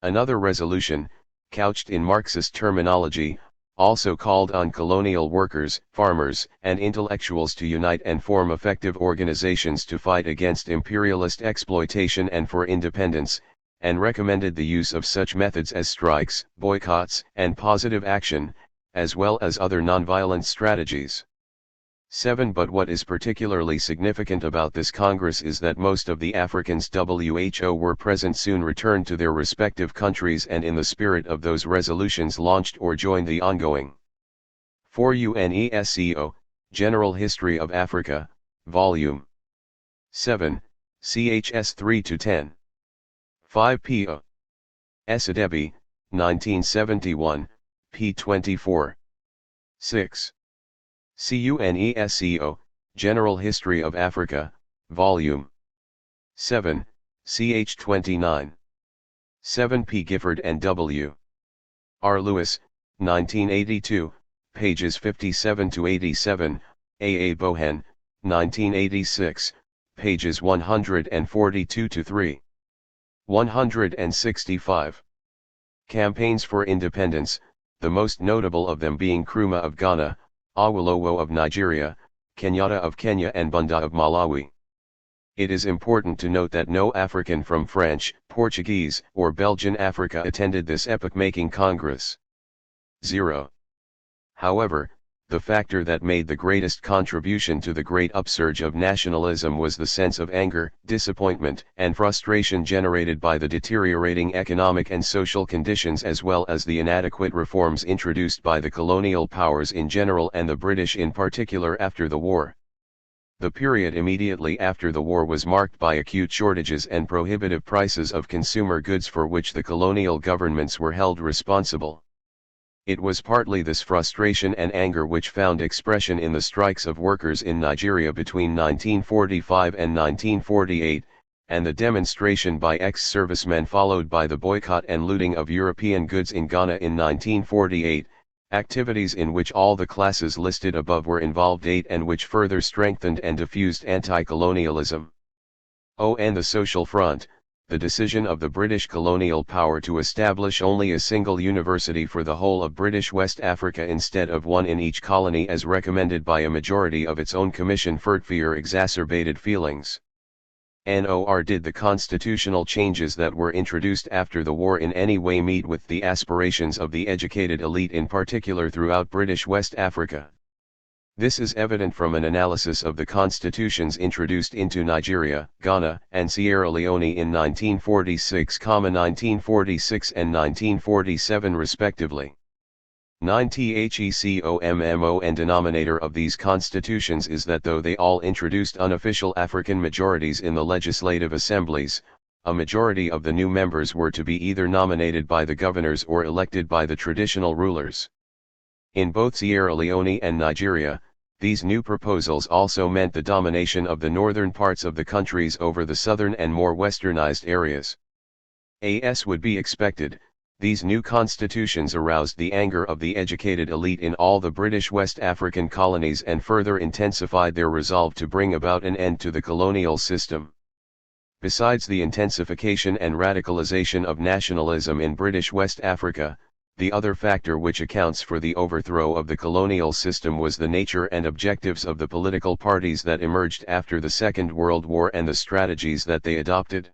Another resolution, couched in Marxist terminology, also called on colonial workers, farmers, and intellectuals to unite and form effective organizations to fight against imperialist exploitation and for independence, and recommended the use of such methods as strikes, boycotts, and positive action, as well as other nonviolent strategies. 7. But what is particularly significant about this Congress is that most of the Africans who were present soon returned to their respective countries and in the spirit of those resolutions launched or joined the ongoing 4 UNESCO, General History of Africa, Volume 7, CHS 3-10. 5 P.O. Esadebi, 1971, p. 24. 6. CUNESCO, General History of Africa, Volume 7, ch. 29. 7 P. Gifford and W. R. Lewis, 1982, pages 57-87, A. A. Bohen, 1986, pages 142-3. 165. Campaigns for independence, the most notable of them being Nkrumah of Ghana, Awolowo of Nigeria, Kenyatta of Kenya and Bunda of Malawi. It is important to note that no African from French, Portuguese, or Belgian Africa attended this epoch-making Congress. 0. However, the factor that made the greatest contribution to the great upsurge of nationalism was the sense of anger, disappointment, and frustration generated by the deteriorating economic and social conditions as well as the inadequate reforms introduced by the colonial powers in general and the British in particular after the war. The period immediately after the war was marked by acute shortages and prohibitive prices of consumer goods for which the colonial governments were held responsible. It was partly this frustration and anger which found expression in the strikes of workers in Nigeria between 1945 and 1948, and the demonstration by ex-servicemen followed by the boycott and looting of European goods in Ghana in 1948, activities in which all the classes listed above were involved and which further strengthened and diffused anti-colonialism. And the social front, the decision of the British colonial power to establish only a single university for the whole of British West Africa instead of one in each colony as recommended by a majority of its own commission fear exacerbated feelings. Nor did the constitutional changes that were introduced after the war in any way meet with the aspirations of the educated elite in particular throughout British West Africa. This is evident from an analysis of the constitutions introduced into Nigeria, Ghana, and Sierra Leone in 1946, 1946 and 1947 respectively. 9 THECOMMO and denominator of these constitutions is that though they all introduced unofficial African majorities in the legislative assemblies, a majority of the new members were to be either nominated by the governors or elected by the traditional rulers. In both Sierra Leone and Nigeria, these new proposals also meant the domination of the northern parts of the countries over the southern and more westernized areas. As would be expected, these new constitutions aroused the anger of the educated elite in all the British West African colonies and further intensified their resolve to bring about an end to the colonial system. Besides the intensification and radicalization of nationalism in British West Africa, the other factor which accounts for the overthrow of the colonial system was the nature and objectives of the political parties that emerged after the Second World War and the strategies that they adopted.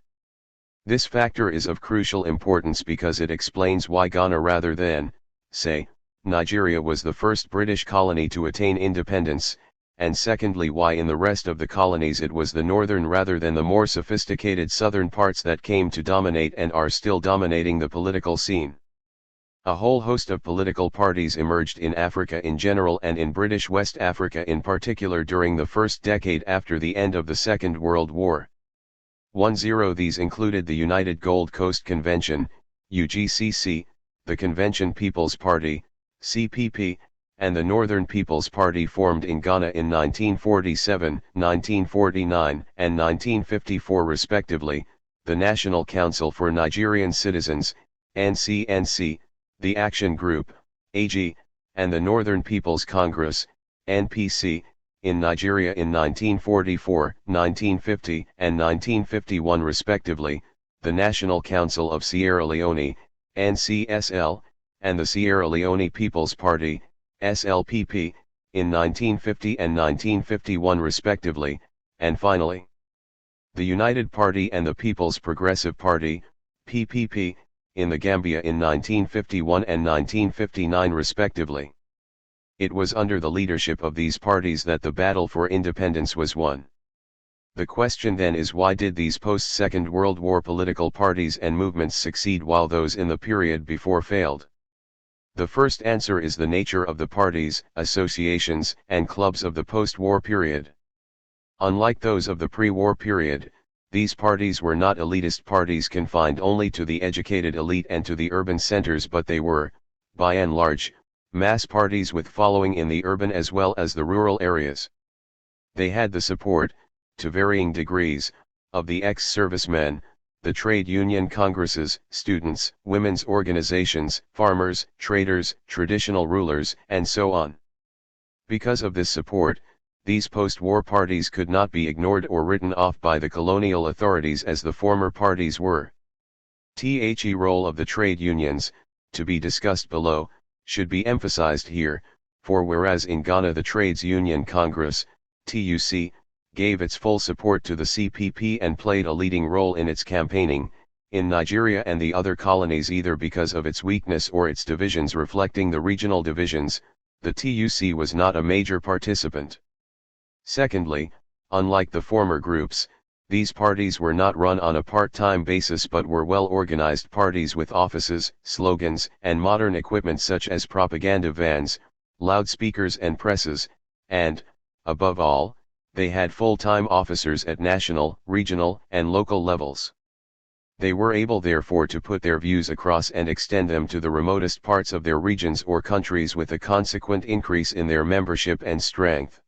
This factor is of crucial importance because it explains why Ghana rather than, say, Nigeria was the first British colony to attain independence, and secondly why in the rest of the colonies it was the northern rather than the more sophisticated southern parts that came to dominate and are still dominating the political scene. A whole host of political parties emerged in Africa in general and in British West Africa in particular during the first decade after the end of the Second World War. 10 These included the United Gold Coast Convention, UGCC, the Convention People's Party, CPP, and the Northern People's Party formed in Ghana in 1947, 1949, and 1954 respectively, the National Council for Nigerian Citizens, NCNC, the Action Group, AG, and the Northern People's Congress, NPC, in Nigeria in 1944, 1950, and 1951 respectively, the National Council of Sierra Leone, NCSL, and the Sierra Leone People's Party, SLPP, in 1950 and 1951 respectively, and finally, the United Party and the People's Progressive Party, PPP, in the Gambia in 1951 and 1959 respectively. It was under the leadership of these parties that the battle for independence was won. The question then is why did these post-Second World War political parties and movements succeed while those in the period before failed? The first answer is the nature of the parties, associations, and clubs of the post-war period. Unlike those of the pre-war period, these parties were not elitist parties confined only to the educated elite and to the urban centers, but they were, by and large, mass parties with following in the urban as well as the rural areas. They had the support, to varying degrees, of the ex-servicemen, the trade union congresses, students, women's organizations, farmers, traders, traditional rulers, and so on. Because of this support, these post-war parties could not be ignored or written off by the colonial authorities as the former parties were. The role of the trade unions, to be discussed below, should be emphasized here, for whereas in Ghana the Trades Union Congress, TUC, gave its full support to the CPP and played a leading role in its campaigning, in Nigeria and the other colonies either because of its weakness or its divisions reflecting the regional divisions, the TUC was not a major participant. Secondly, unlike the former groups, these parties were not run on a part-time basis but were well-organized parties with offices, slogans, and modern equipment such as propaganda vans, loudspeakers and presses, and, above all, They had full-time officers at national, regional, and local levels. They were able therefore to put their views across and extend them to the remotest parts of their regions or countries with a consequent increase in their membership and strength.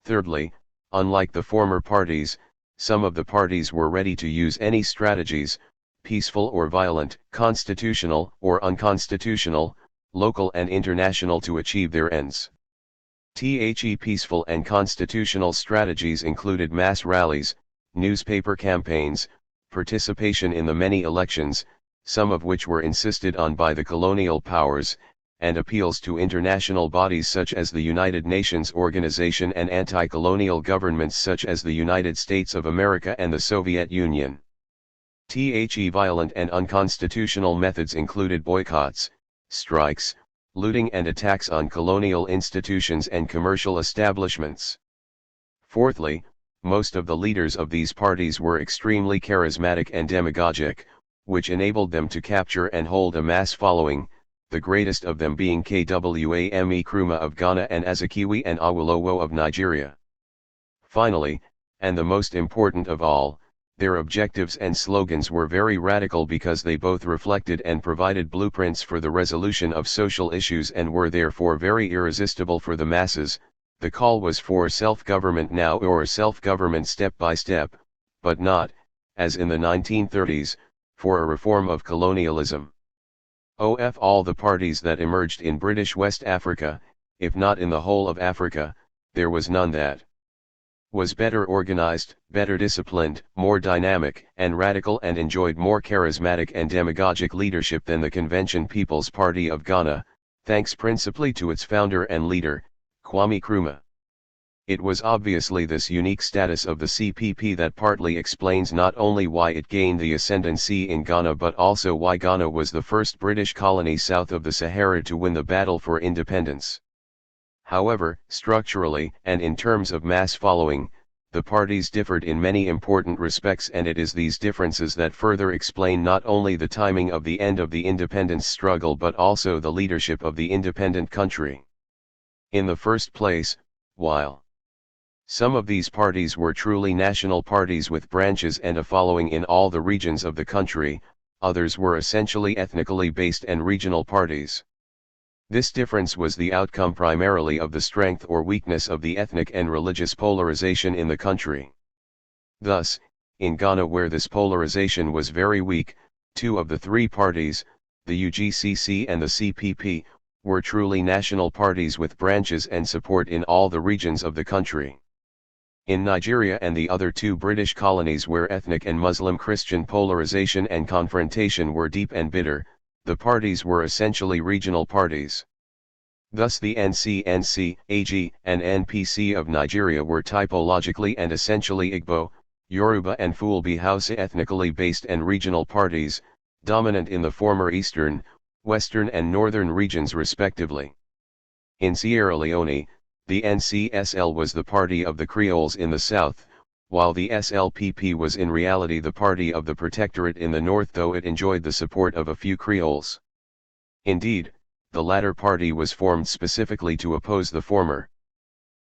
Thirdly, unlike the former parties, some of the parties were ready to use any strategies, peaceful or violent, constitutional or unconstitutional, local and international, to achieve their ends. Peaceful and constitutional strategies included mass rallies, newspaper campaigns, participation in the many elections, some of which were insisted on by the colonial powers, and appeals to international bodies such as the United Nations Organization and anti-colonial governments such as the United States of America and the Soviet Union. Violent and unconstitutional methods included boycotts, strikes, looting and attacks on colonial institutions and commercial establishments. Fourthly, most of the leaders of these parties were extremely charismatic and demagogic, which enabled them to capture and hold a mass following, the greatest of them being Kwame Nkrumah of Ghana and Azikiwe and Awolowo of Nigeria. Finally, and the most important of all, their objectives and slogans were very radical because they both reflected and provided blueprints for the resolution of social issues and were therefore very irresistible for the masses. The call was for self-government now or self-government step by step, but not, as in the 1930s, for a reform of colonialism. All the parties that emerged in British West Africa, if not in the whole of Africa, there was none that was better organized, better disciplined, more dynamic and radical and enjoyed more charismatic and demagogic leadership than the Convention People's Party of Ghana, thanks principally to its founder and leader, Kwame Nkrumah. It was obviously this unique status of the CPP that partly explains not only why it gained the ascendancy in Ghana but also why Ghana was the first British colony south of the Sahara to win the battle for independence. However, structurally and in terms of mass following, the parties differed in many important respects, and it is these differences that further explain not only the timing of the end of the independence struggle but also the leadership of the independent country. In the first place, while some of these parties were truly national parties with branches and a following in all the regions of the country, others were essentially ethnically based and regional parties. This difference was the outcome primarily of the strength or weakness of the ethnic and religious polarization in the country. Thus, in Ghana, where this polarization was very weak, two of the three parties, the UGCC and the CPP, were truly national parties with branches and support in all the regions of the country. In Nigeria and the other two British colonies, where ethnic and Muslim Christian polarization and confrontation were deep and bitter, the parties were essentially regional parties. Thus the NCNC, AG, and NPC of Nigeria were typologically and essentially Igbo, Yoruba and Fulbe Hausa ethnically based and regional parties, dominant in the former eastern, western and northern regions respectively. In Sierra Leone, the NCSL was the party of the Creoles in the south, while the SLPP was in reality the party of the Protectorate in the north, though it enjoyed the support of a few Creoles. Indeed, the latter party was formed specifically to oppose the former.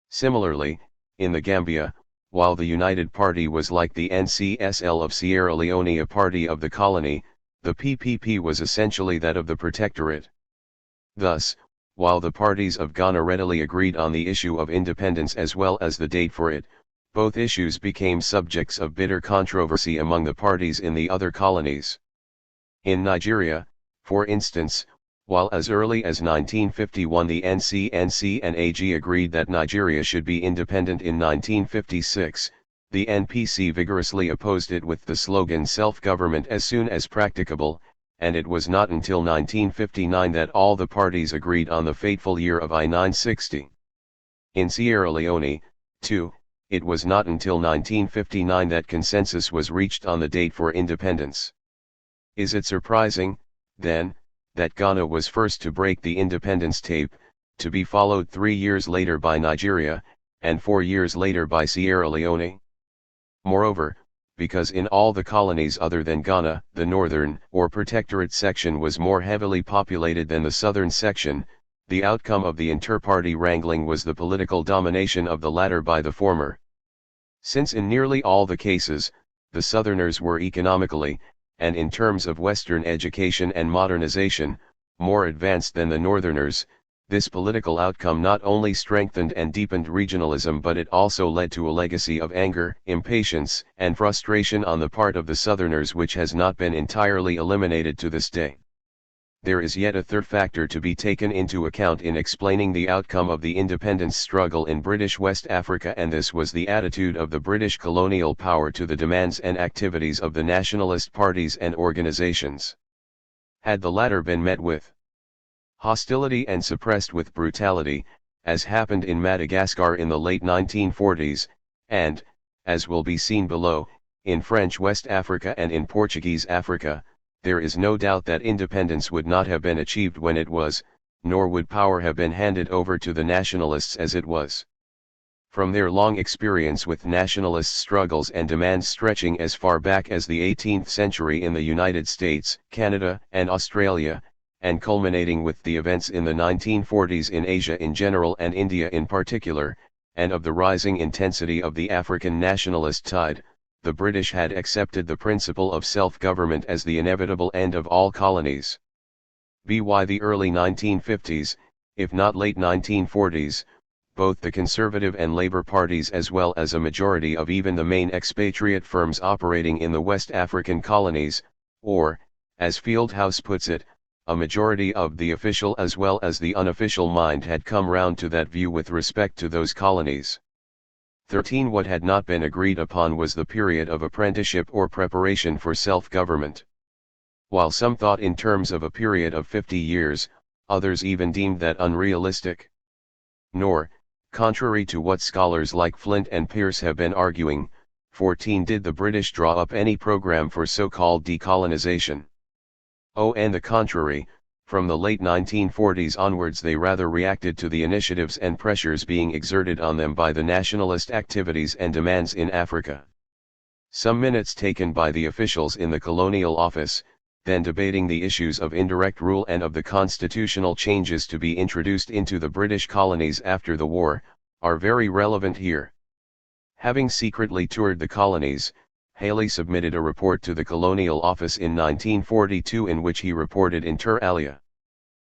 Similarly, in the Gambia, while the United Party was like the NCSL of Sierra Leone, a party of the colony, the PPP was essentially that of the Protectorate. Thus, while the parties of Ghana readily agreed on the issue of independence as well as the date for it, both issues became subjects of bitter controversy among the parties in the other colonies. In Nigeria, for instance, while as early as 1951 the NCNC and AG agreed that Nigeria should be independent in 1956, the NPC vigorously opposed it with the slogan "self-government as soon as practicable," and it was not until 1959 that all the parties agreed on the fateful year of I-960. In Sierra Leone, too, it was not until 1959 that consensus was reached on the date for independence. Is it surprising, then, that Ghana was first to break the independence tape, to be followed 3 years later by Nigeria, and 4 years later by Sierra Leone? Moreover, because in all the colonies other than Ghana, the northern or protectorate section was more heavily populated than the southern section, the outcome of the inter-party wrangling was the political domination of the latter by the former. Since in nearly all the cases, the Southerners were economically, and in terms of Western education and modernization, more advanced than the Northerners, this political outcome not only strengthened and deepened regionalism, but it also led to a legacy of anger, impatience, and frustration on the part of the Southerners which has not been entirely eliminated to this day. There is yet a third factor to be taken into account in explaining the outcome of the independence struggle in British West Africa, and this was the attitude of the British colonial power to the demands and activities of the nationalist parties and organizations. Had the latter been met with hostility and suppressed with brutality, as happened in Madagascar in the late 1940s, and, as will be seen below, in French West Africa and in Portuguese Africa, there is no doubt that independence would not have been achieved when it was, nor would power have been handed over to the nationalists as it was. From their long experience with nationalist struggles and demands stretching as far back as the 18th century in the United States, Canada, and Australia, and culminating with the events in the 1940s in Asia in general and India in particular, and of the rising intensity of the African nationalist tide, the British had accepted the principle of self-government as the inevitable end of all colonies. By the early 1950s, if not late 1940s, both the Conservative and Labour parties as well as a majority of even the main expatriate firms operating in the West African colonies, or, as Fieldhouse puts it, a majority of the official as well as the unofficial mind had come round to that view with respect to those colonies. 13. What had not been agreed upon was the period of apprenticeship or preparation for self-government. While some thought in terms of a period of 50 years, others even deemed that unrealistic. Nor, contrary to what scholars like Flint and Pierce have been arguing, 14 did the British draw up any program for so-called decolonization. On the contrary, from the late 1940s onwards they rather reacted to the initiatives and pressures being exerted on them by the nationalist activities and demands in Africa. Some minutes taken by the officials in the Colonial Office, then debating the issues of indirect rule and of the constitutional changes to be introduced into the British colonies after the war, are very relevant here. Having secretly toured the colonies, Haley submitted a report to the Colonial Office in 1942 in which he reported inter alia.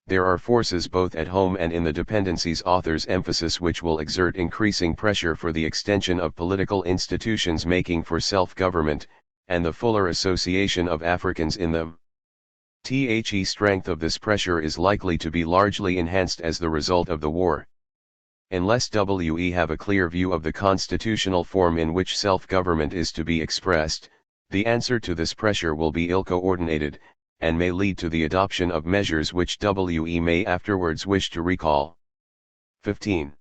There are forces both at home and in the dependencies, author's emphasis, which will exert increasing pressure for the extension of political institutions making for self-government, and the fuller association of Africans in them. The strength of this pressure is likely to be largely enhanced as the result of the war. Unless we have a clear view of the constitutional form in which self-government is to be expressed, the answer to this pressure will be ill-coordinated, and may lead to the adoption of measures which we may afterwards wish to recall. 15.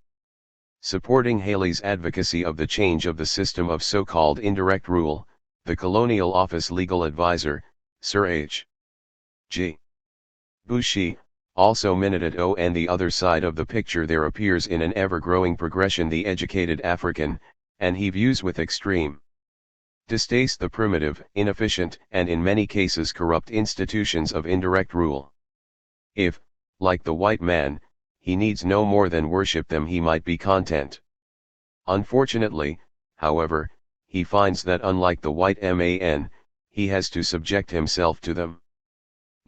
Supporting Haley's advocacy of the change of the system of so-called indirect rule, the Colonial Office legal advisor, Sir H. G. Bushey, also minted on the other side of the picture there appears in an ever-growing progression the educated African, and he views with extreme distaste the primitive, inefficient, and in many cases corrupt institutions of indirect rule. If, like the white man, he needs no more than worship them, he might be content. Unfortunately, however, he finds that unlike the white man, he has to subject himself to them.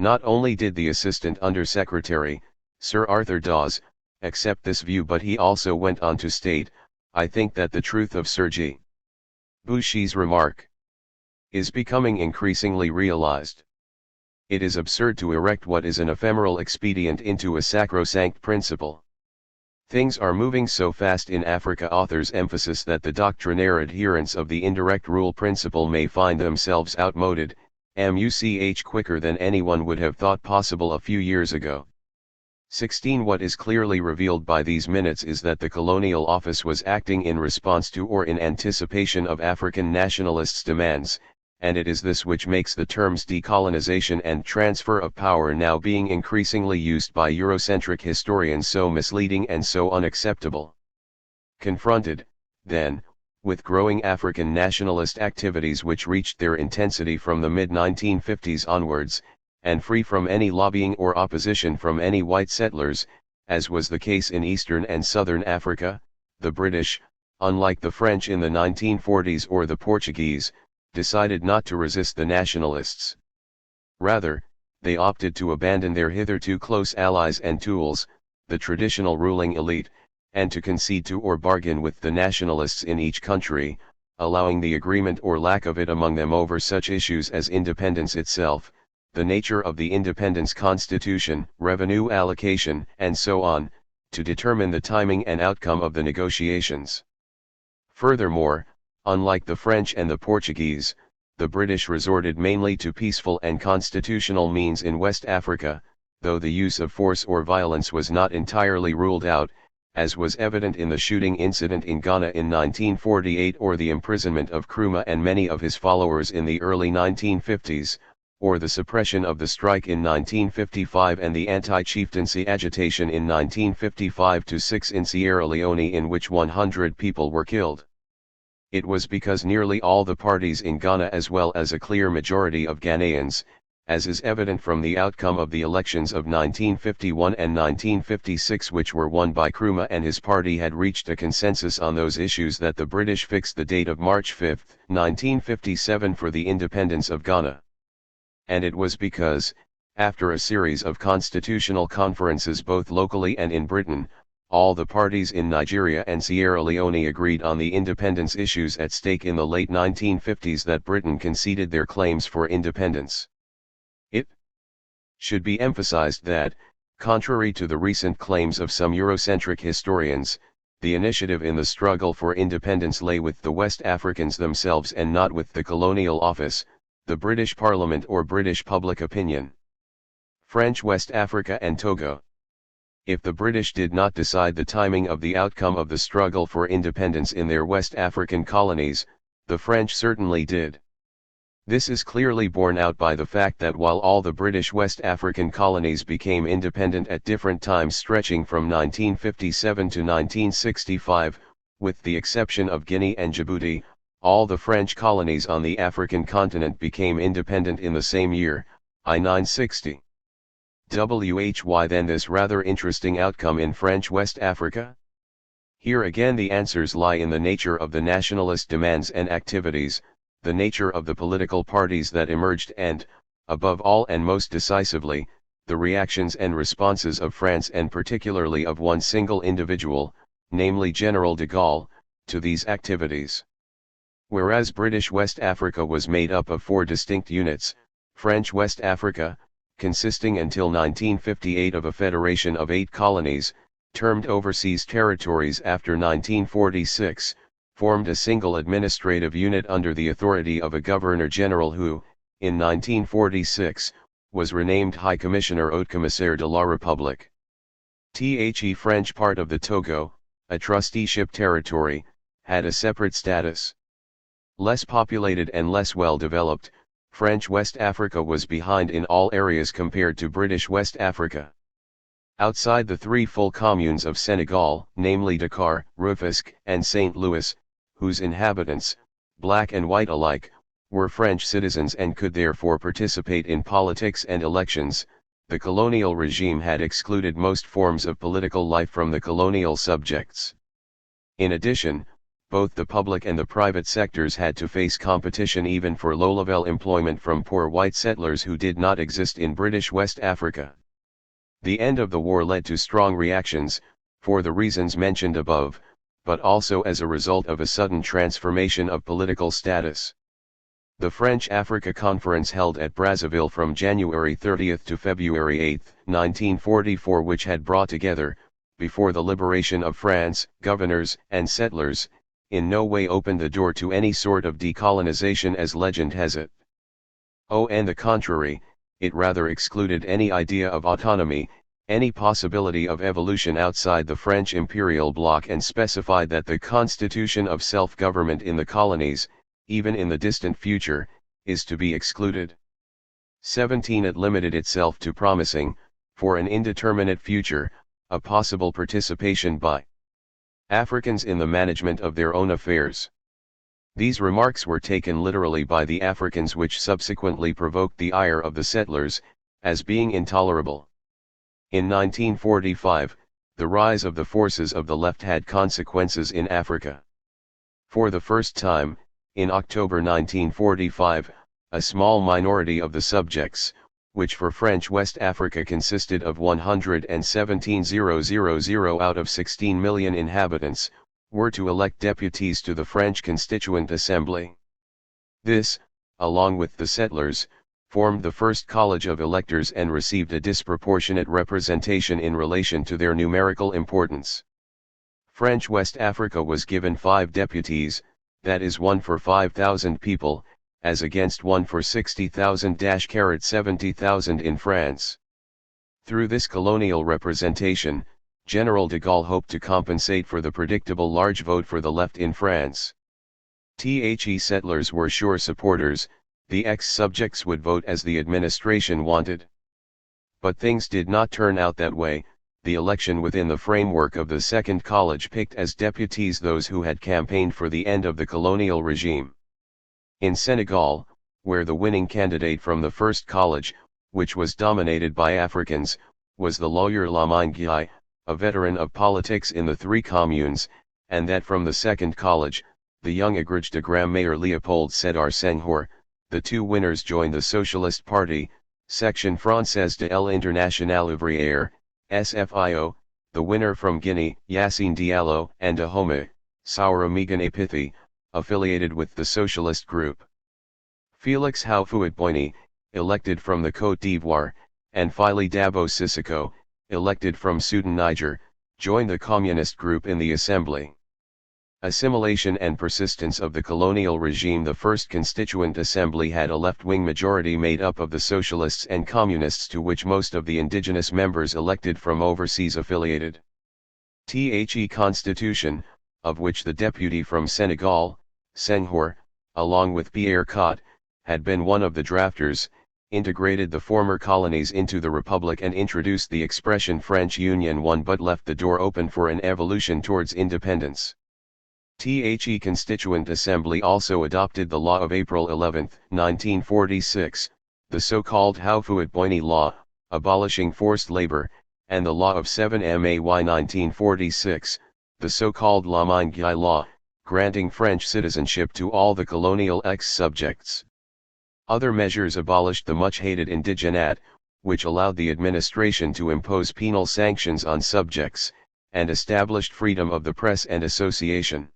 Not only did the Assistant Under-Secretary, Sir Arthur Dawes, accept this view, but he also went on to state, "I think that the truth of Sir G. Bushey's remark is becoming increasingly realized. It is absurd to erect what is an ephemeral expedient into a sacrosanct principle. Things are moving so fast in Africa," author's emphasis, "that the doctrinaire adherents of the indirect rule principle may find themselves outmoded, quicker than anyone would have thought possible a few years ago." 16. What is clearly revealed by these minutes is that the Colonial Office was acting in response to or in anticipation of African nationalists' demands, and it is this which makes the terms decolonization and transfer of power, now being increasingly used by Eurocentric historians, so misleading and so unacceptable. Confronted, then, with growing African nationalist activities which reached their intensity from the mid-1950s onwards, and free from any lobbying or opposition from any white settlers, as was the case in Eastern and Southern Africa, the British, unlike the French in the 1940s or the Portuguese, decided not to resist the nationalists. Rather, they opted to abandon their hitherto close allies and tools, the traditional ruling elite, and to concede to or bargain with the nationalists in each country, allowing the agreement or lack of it among them over such issues as independence itself, the nature of the independence constitution, revenue allocation, and so on, to determine the timing and outcome of the negotiations. Furthermore, unlike the French and the Portuguese, the British resorted mainly to peaceful and constitutional means in West Africa, though the use of force or violence was not entirely ruled out, as was evident in the shooting incident in Ghana in 1948 or the imprisonment of Nkrumah and many of his followers in the early 1950s, or the suppression of the strike in 1955 and the anti-chieftaincy agitation in 1955-6 in Sierra Leone in which 100 people were killed. It was because nearly all the parties in Ghana as well as a clear majority of Ghanaians, as is evident from the outcome of the elections of 1951 and 1956 which were won by Nkrumah and his party, had reached a consensus on those issues that the British fixed the date of March 5, 1957 for the independence of Ghana. And it was because, after a series of constitutional conferences both locally and in Britain, all the parties in Nigeria and Sierra Leone agreed on the independence issues at stake in the late 1950s that Britain conceded their claims for independence. It should be emphasized that, contrary to the recent claims of some Eurocentric historians, the initiative in the struggle for independence lay with the West Africans themselves and not with the Colonial Office, the British Parliament or British public opinion. French West Africa and Togo. If the British did not decide the timing of the outcome of the struggle for independence in their West African colonies, the French certainly did. This is clearly borne out by the fact that while all the British West African colonies became independent at different times stretching from 1957 to 1965, with the exception of Guinea and Djibouti, all the French colonies on the African continent became independent in the same year, I 960. Why then this rather interesting outcome in French West Africa? Here again the answers lie in the nature of the nationalist demands and activities, the nature of the political parties that emerged and, above all and most decisively, the reactions and responses of France and particularly of one single individual, namely General de Gaulle, to these activities. Whereas British West Africa was made up of 4 distinct units, French West Africa, consisting until 1958 of a federation of 8 colonies, termed Overseas Territories after 1946, formed a single administrative unit under the authority of a Governor-General who, in 1946, was renamed High Commissioner Haut Commissaire de la République. The French part of the Togo, a trusteeship territory, had a separate status. Less populated and less well developed, French West Africa was behind in all areas compared to British West Africa. Outside the 3 full communes of Senegal, namely Dakar, Rufisque, and St. Louis, whose inhabitants, black and white alike, were French citizens and could therefore participate in politics and elections, the colonial regime had excluded most forms of political life from the colonial subjects. In addition, both the public and the private sectors had to face competition even for low-level employment from poor white settlers who did not exist in British West Africa. The end of the war led to strong reactions, for the reasons mentioned above, but also as a result of a sudden transformation of political status. The French Africa Conference held at Brazzaville from January 30 to February 8, 1944, which had brought together, before the liberation of France, governors and settlers, in no way opened the door to any sort of decolonization as legend has it. On the contrary, it rather excluded any idea of autonomy, any possibility of evolution outside the French imperial bloc, and specified that the constitution of self-government in the colonies, even in the distant future, is to be excluded. 17. It limited itself to promising, for an indeterminate future, a possible participation by Africans in the management of their own affairs. These remarks were taken literally by the Africans, which subsequently provoked the ire of the settlers, as being intolerable. In 1945, the rise of the forces of the left had consequences in Africa. For the first time, in October 1945, a small minority of the subjects, which for French West Africa consisted of 117,000 out of 16 million inhabitants, were to elect deputies to the French Constituent Assembly. This, along with the settlers, formed the first college of electors and received a disproportionate representation in relation to their numerical importance. French West Africa was given 5 deputies, that is 1 for 5,000 people, as against 1 for 60,000-70,000 in France. Through this colonial representation, General de Gaulle hoped to compensate for the predictable large vote for the left in France. The settlers were sure supporters, the ex-subjects would vote as the administration wanted. But things did not turn out that way. The election within the framework of the second college picked as deputies those who had campaigned for the end of the colonial regime. In Senegal, where the winning candidate from the first college, which was dominated by Africans, was the lawyer Lamine Gueye, a veteran of politics in the 3 communes, and that from the second college, the young agrégé de Grand-Mayor Léopold Sédar Senghor, the 2 winners joined the Socialist Party, Section Française de l'Internationale Ouvrière, SFIO, the winner from Guinea, Yassine Diallo, and Dahomey, Saoura Migane Pithi, affiliated with the Socialist Group. Félix Houphouët-Boigny, elected from the Côte d'Ivoire, and Fili Dabo Sissoko, elected from Sudan Niger, joined the Communist Group in the Assembly. Assimilation and persistence of the colonial regime. The first Constituent Assembly had a left-wing majority made up of the Socialists and Communists, to which most of the indigenous members elected from overseas affiliated. The Constitution, of which the deputy from Senegal, Senghor, along with Pierre Cot, had been one of the drafters, integrated the former colonies into the Republic and introduced the expression French Union One, but left the door open for an evolution towards independence. The Constituent Assembly also adopted the law of April 11, 1946, the so-called Houphouët-Boigny Law, abolishing forced labor, and the law of 7 May 1946, the so-called Lamine Gueye Law, granting French citizenship to all the colonial ex-subjects. Other measures abolished the much-hated indigenat, which allowed the administration to impose penal sanctions on subjects, and established freedom of the press and association.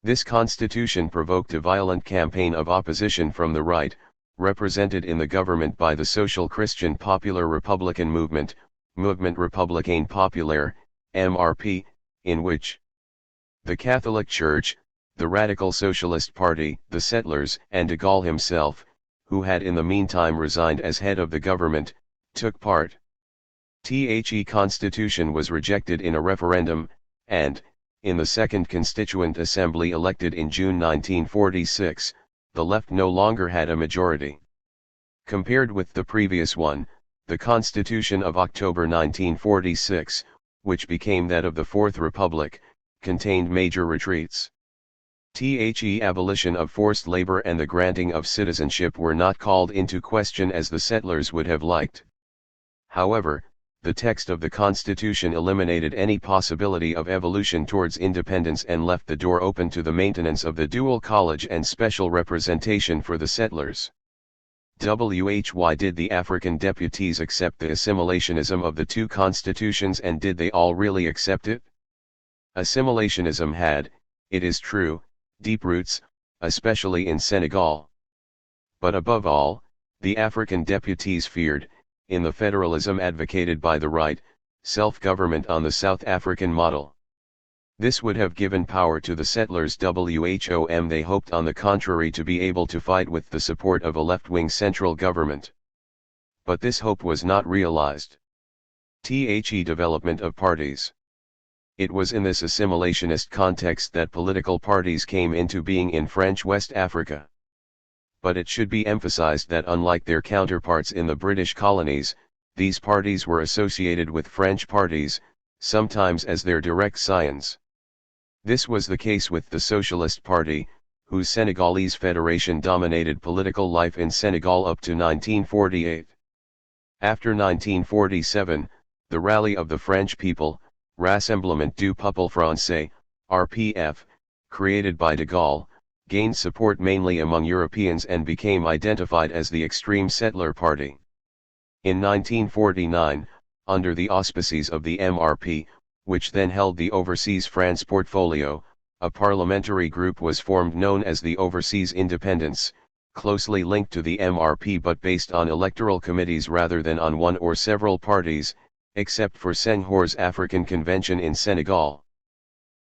This constitution provoked a violent campaign of opposition from the right, represented in the government by the Social Christian Popular Republican Movement, Mouvement Républicain Populaire, MRP, in which the Catholic Church, the Radical Socialist Party, the settlers, and de Gaulle himself, who had in the meantime resigned as head of the government, took part. The constitution was rejected in a referendum, and, in the Second Constituent Assembly elected in June 1946, the left no longer had a majority. Compared with the previous one, the Constitution of October 1946, which became that of the Fourth Republic, contained major retreats. The abolition of forced labor and the granting of citizenship were not called into question as the settlers would have liked. However, the text of the Constitution eliminated any possibility of evolution towards independence and left the door open to the maintenance of the dual college and special representation for the settlers. Why did the African deputies accept the assimilationism of the 2 constitutions, and did they all really accept it? Assimilationism had, it is true, deep roots, especially in Senegal. But above all, the African deputies feared, in the federalism advocated by the right, self-government on the South African model. This would have given power to the settlers. They hoped on the contrary to be able to fight with the support of a left-wing central government. But this hope was not realized. Development of parties. It was in this assimilationist context that political parties came into being in French West Africa. But it should be emphasized that unlike their counterparts in the British colonies, these parties were associated with French parties, sometimes as their direct scions. This was the case with the Socialist Party, whose Senegalese federation dominated political life in Senegal up to 1948. After 1947, the Rally of the French People, Rassemblement du Peuple Français, RPF, created by de Gaulle, gained support mainly among Europeans and became identified as the Extreme Settler Party. In 1949, under the auspices of the MRP, which then held the Overseas France portfolio, a parliamentary group was formed known as the Overseas Independents, closely linked to the MRP but based on electoral committees rather than on one or several parties, except for Senghor's African Convention in Senegal.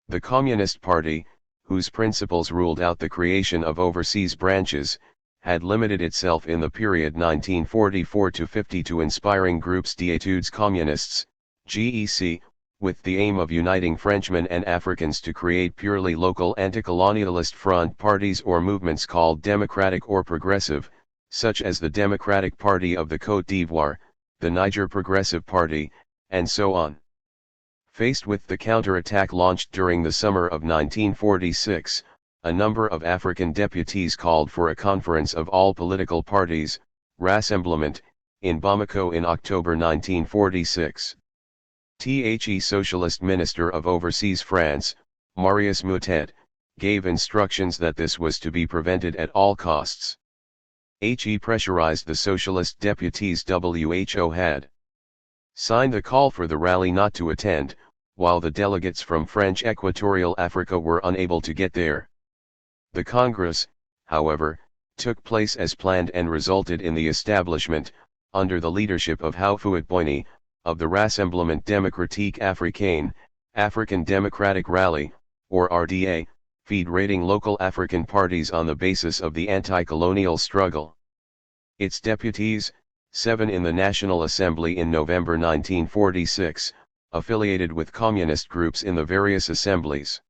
The Communist Party, whose principles ruled out the creation of overseas branches, had limited itself in the period 1944-50 to inspiring groups d'études communistes, GEC, with the aim of uniting Frenchmen and Africans to create purely local anti-colonialist front parties or movements called democratic or progressive, such as the Democratic Party of the Côte d'Ivoire, the Niger Progressive Party, and so on. Faced with the counterattack launched during the summer of 1946, a number of African deputies called for a conference of all political parties, Rassemblement, in Bamako in October 1946. The Socialist Minister of Overseas France, Marius Moutet, gave instructions that this was to be prevented at all costs. He pressurized the socialist deputies WHO had signed the call for the rally not to attend, while the delegates from French Equatorial Africa were unable to get there. The Congress, however, took place as planned and resulted in the establishment, under the leadership of Houphouët-Boigny, of the Rassemblement Démocratique Africain, African Democratic Rally, or RDA, federating local African parties on the basis of the anti-colonial struggle. Its deputies, 7 in the National Assembly in November 1946, affiliated with communist groups in the various assemblies.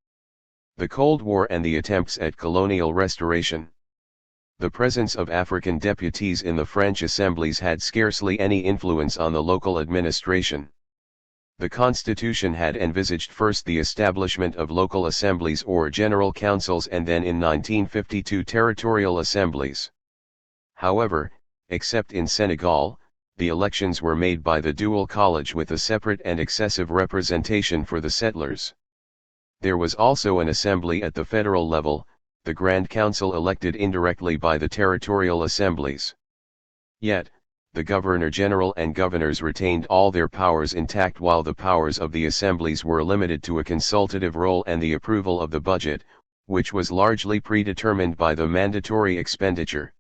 The Cold War and the attempts at colonial restoration. The presence of African deputies in the French assemblies had scarcely any influence on the local administration. The constitution had envisaged first the establishment of local assemblies or general councils and then in 1952 territorial assemblies. However, except in Senegal, the elections were made by the dual college with a separate and excessive representation for the settlers. There was also an assembly at the federal level, the Grand Council elected indirectly by the territorial assemblies. Yet, the Governor-General and governors retained all their powers intact while the powers of the assemblies were limited to a consultative role and the approval of the budget, which was largely predetermined by the mandatory expenditure.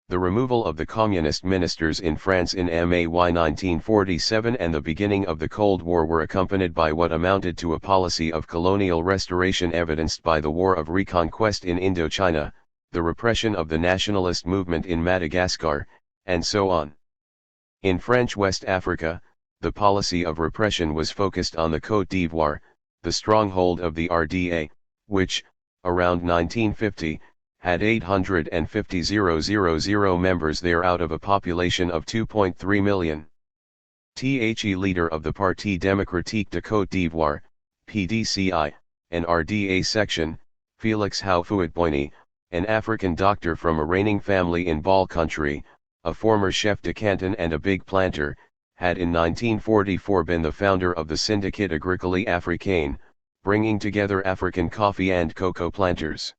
The removal of the communist ministers in France in May 1947 and the beginning of the Cold War were accompanied by what amounted to a policy of colonial restoration evidenced by the War of Reconquest in Indochina, the repression of the nationalist movement in Madagascar, and so on. In French West Africa, the policy of repression was focused on the Côte d'Ivoire, the stronghold of the RDA, which, around 1950, had 850,000 members there out of a population of 2.3 million. The leader of the Parti Démocratique de Côte d'Ivoire, PDCI, an RDA section, Félix Houphouët-Boigny, an African doctor from a reigning family in Ball country, a former chef de canton and a big planter, had in 1944 been the founder of the Syndicate Agricole Africain, bringing together African coffee and cocoa planters.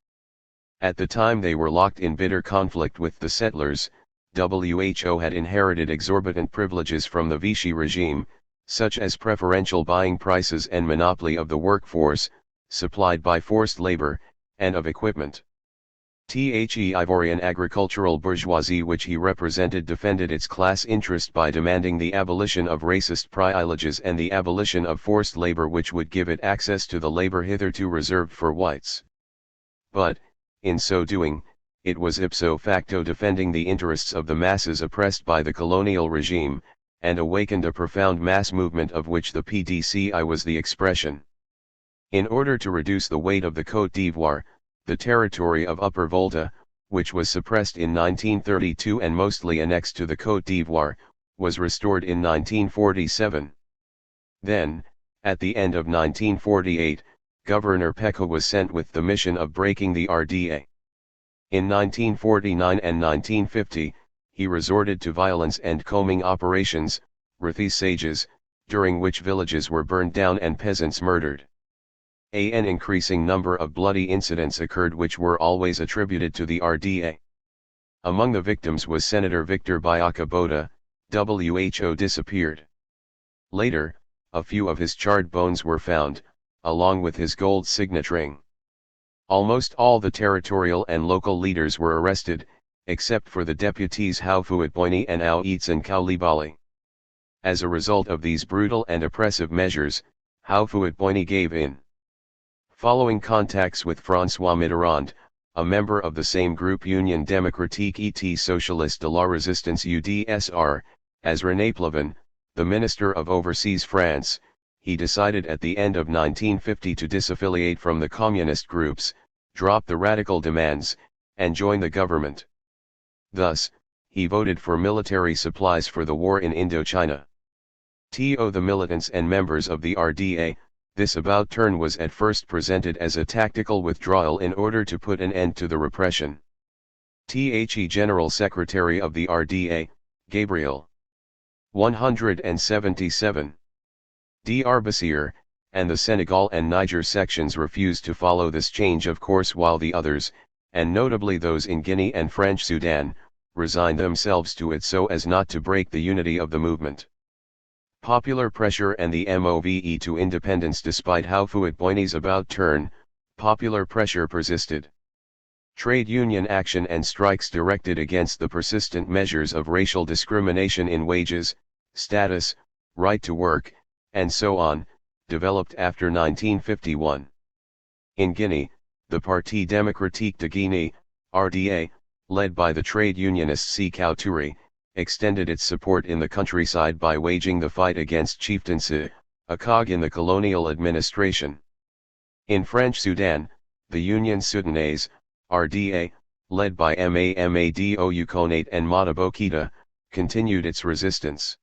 At the time they were locked in bitter conflict with the settlers. WHO had inherited exorbitant privileges from the Vichy regime, such as preferential buying prices and monopoly of the workforce, supplied by forced labor, and of equipment. The Ivorian agricultural bourgeoisie which he represented defended its class interest by demanding the abolition of racist privileges and the abolition of forced labor which would give it access to the labor hitherto reserved for whites. But, in so doing, it was ipso facto defending the interests of the masses oppressed by the colonial regime, and awakened a profound mass movement of which the PDCI was the expression. In order to reduce the weight of the Côte d'Ivoire, the territory of Upper Volta, which was suppressed in 1932 and mostly annexed to the Côte d'Ivoire, was restored in 1947. Then, at the end of 1948, Governor Peko was sent with the mission of breaking the RDA. In 1949 and 1950, he resorted to violence and combing operations, ratisssages, during which villages were burned down and peasants murdered. An increasing number of bloody incidents occurred which were always attributed to the RDA. Among the victims was Senator Victor Byaka Bota, who disappeared. Later, a few of his charred bones were found, along with his gold signet ring. Almost all the territorial and local leaders were arrested, except for the deputies Houphouët-Boigny and Ouattara Coulibaly. As a result of these brutal and oppressive measures, Houphouët-Boigny gave in. Following contacts with François Mitterrand, a member of the same group Union Démocratique et Socialiste de la Résistance UDSR, as René Plavin, the Minister of Overseas France, he decided at the end of 1950 to disaffiliate from the communist groups, drop the radical demands, and join the government. Thus, he voted for military supplies for the war in Indochina. To the militants and members of the RDA, this about-turn was at first presented as a tactical withdrawal in order to put an end to the repression. The General Secretary of the RDA, Gabriel 177. D'Arbassière, and the Senegal and Niger sections refused to follow this change of course while the others, and notably those in Guinea and French Sudan, resigned themselves to it so as not to break the unity of the movement. Popular pressure and the move to independence. Despite Houphouët-Boigny's about-turn, popular pressure persisted. Trade union action and strikes directed against the persistent measures of racial discrimination in wages, status, right to work, and so on, developed after 1951. In Guinea, the Parti démocratique de Guinée, RDA, led by the trade unionist Sékou Touré, extended its support in the countryside by waging the fight against chieftaincy, a cog in the colonial administration. In French Sudan, the Union Soudanaise, RDA, led by Mamadou Konaté and Modibo Keïta, continued its resistance.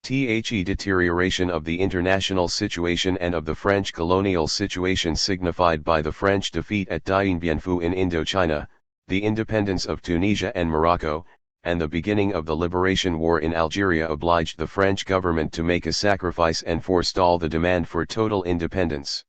The deterioration of the international situation and of the French colonial situation signified by the French defeat at Dien Bien Phu in Indochina, the independence of Tunisia and Morocco, and the beginning of the Liberation War in Algeria obliged the French government to make a sacrifice and forestall the demand for total independence.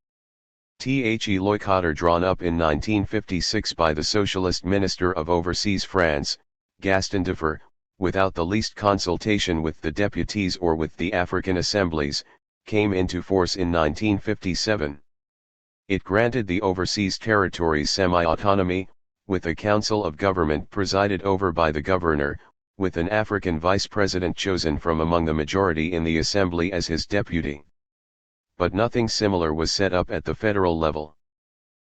The boycott drawn up in 1956 by the Socialist Minister of Overseas France, Gaston Defferre, without the least consultation with the deputies or with the African assemblies, came into force in 1957. It granted the overseas territories semi-autonomy, with a council of government presided over by the governor, with an African vice president chosen from among the majority in the assembly as his deputy. But nothing similar was set up at the federal level.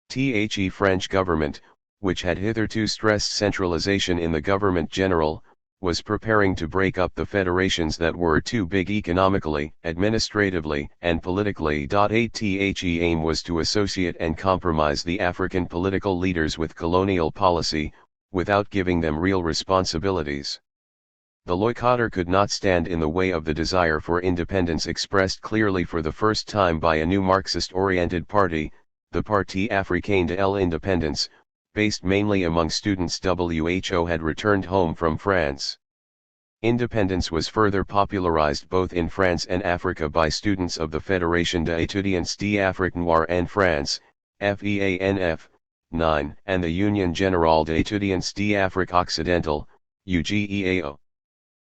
The French government, which had hitherto stressed centralization in the government general, was preparing to break up the federations that were too big economically, administratively, and politically. The aim was to associate and compromise the African political leaders with colonial policy, without giving them real responsibilities. The boycotter could not stand in the way of the desire for independence expressed clearly for the first time by a new Marxist-oriented party, the Parti Africain de l'Indépendance, based mainly among students who had returned home from France. Independence was further popularized both in France and Africa by students of the Fédération d'étudiants d'Afrique Noire en France, FEANF, 9, and the Union Générale d'étudiants d'Afrique Occidentale, UGEAO.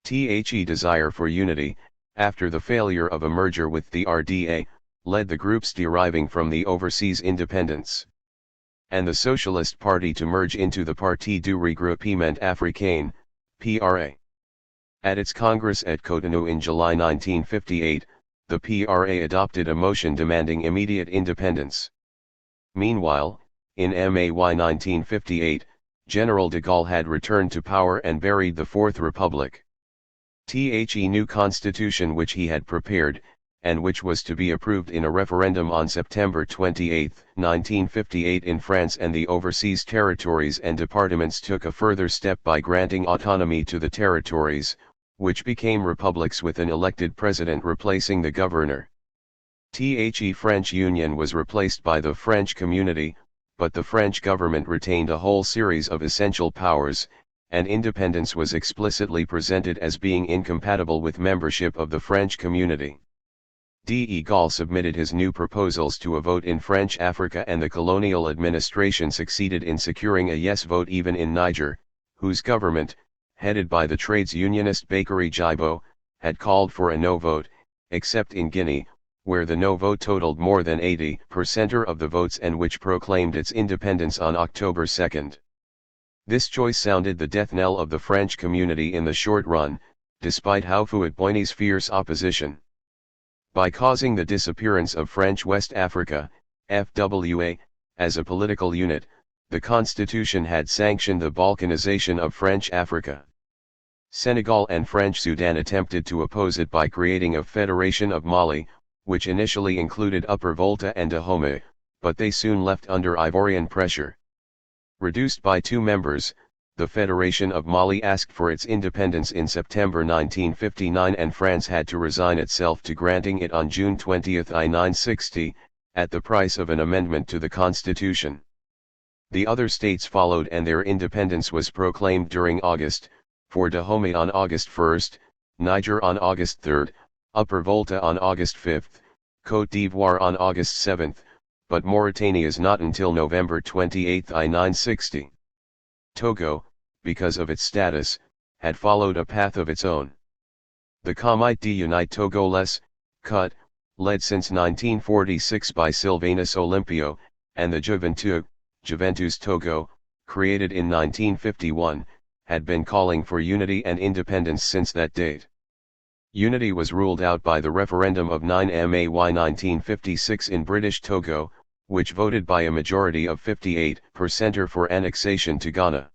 The desire for unity, after the failure of a merger with the RDA, led the groups deriving from the overseas independence and the Socialist Party to merge into the Parti du Regroupement Africain, PRA. At its Congress at Cotonou in July 1958, the PRA adopted a motion demanding immediate independence. Meanwhile, in May 1958, General de Gaulle had returned to power and buried the Fourth Republic. The new constitution which he had prepared, and which was to be approved in a referendum on September 28, 1958 in France and the overseas territories and departments, took a further step by granting autonomy to the territories, which became republics with an elected president replacing the governor. The French Union was replaced by the French Community, but the French government retained a whole series of essential powers, and independence was explicitly presented as being incompatible with membership of the French Community. De Gaulle submitted his new proposals to a vote in French Africa, and the colonial administration succeeded in securing a yes vote even in Niger, whose government, headed by the trades unionist Bakary Djibo, had called for a no vote, except in Guinea, where the no vote totaled more than 80% of the votes and which proclaimed its independence on October 2. This choice sounded the death knell of the French community in the short run, despite Houphouët-Boigny's fierce opposition. By causing the disappearance of French West Africa, FWA, as a political unit, the constitution had sanctioned the balkanization of French Africa. Senegal and French Sudan attempted to oppose it by creating a Federation of Mali, which initially included Upper Volta and Dahomey, but they soon left under Ivorian pressure. Reduced by 2 members, the Federation of Mali asked for its independence in September 1959, and France had to resign itself to granting it on June 20, 1960, at the price of an amendment to the constitution. The other states followed and their independence was proclaimed during August, for Dahomey on August 1, Niger on August 3, Upper Volta on August 5, Côte d'Ivoire on August 7, but Mauritania's not until November 28, 1960. Togo, because of its status, had followed a path of its own. The Comité d'Unité Togolese, CUT, led since 1946 by Sylvanus Olympio, and the Juventus Togo, created in 1951, had been calling for unity and independence since that date. Unity was ruled out by the referendum of 9 May 1956 in British Togo, which voted by a majority of 58% for annexation to Ghana.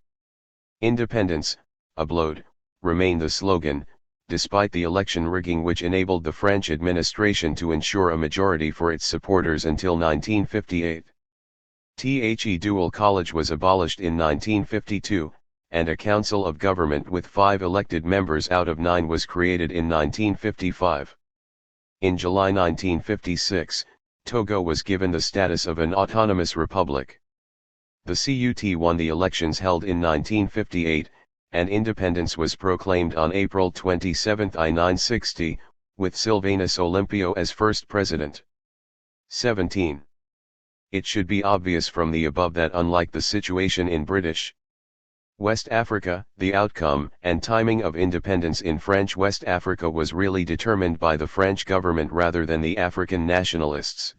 Independence, abloed, remained the slogan, despite the election rigging which enabled the French administration to ensure a majority for its supporters until 1958. The dual college was abolished in 1952, and a council of government with 5 elected members out of 9 was created in 1955. In July 1956, Togo was given the status of an autonomous republic. The CUT won the elections held in 1958, and independence was proclaimed on April 27, 1960, with Sylvanus Olympio as first president. 17. It should be obvious from the above that unlike the situation in British West Africa, the outcome and timing of independence in French West Africa was really determined by the French government rather than the African nationalists.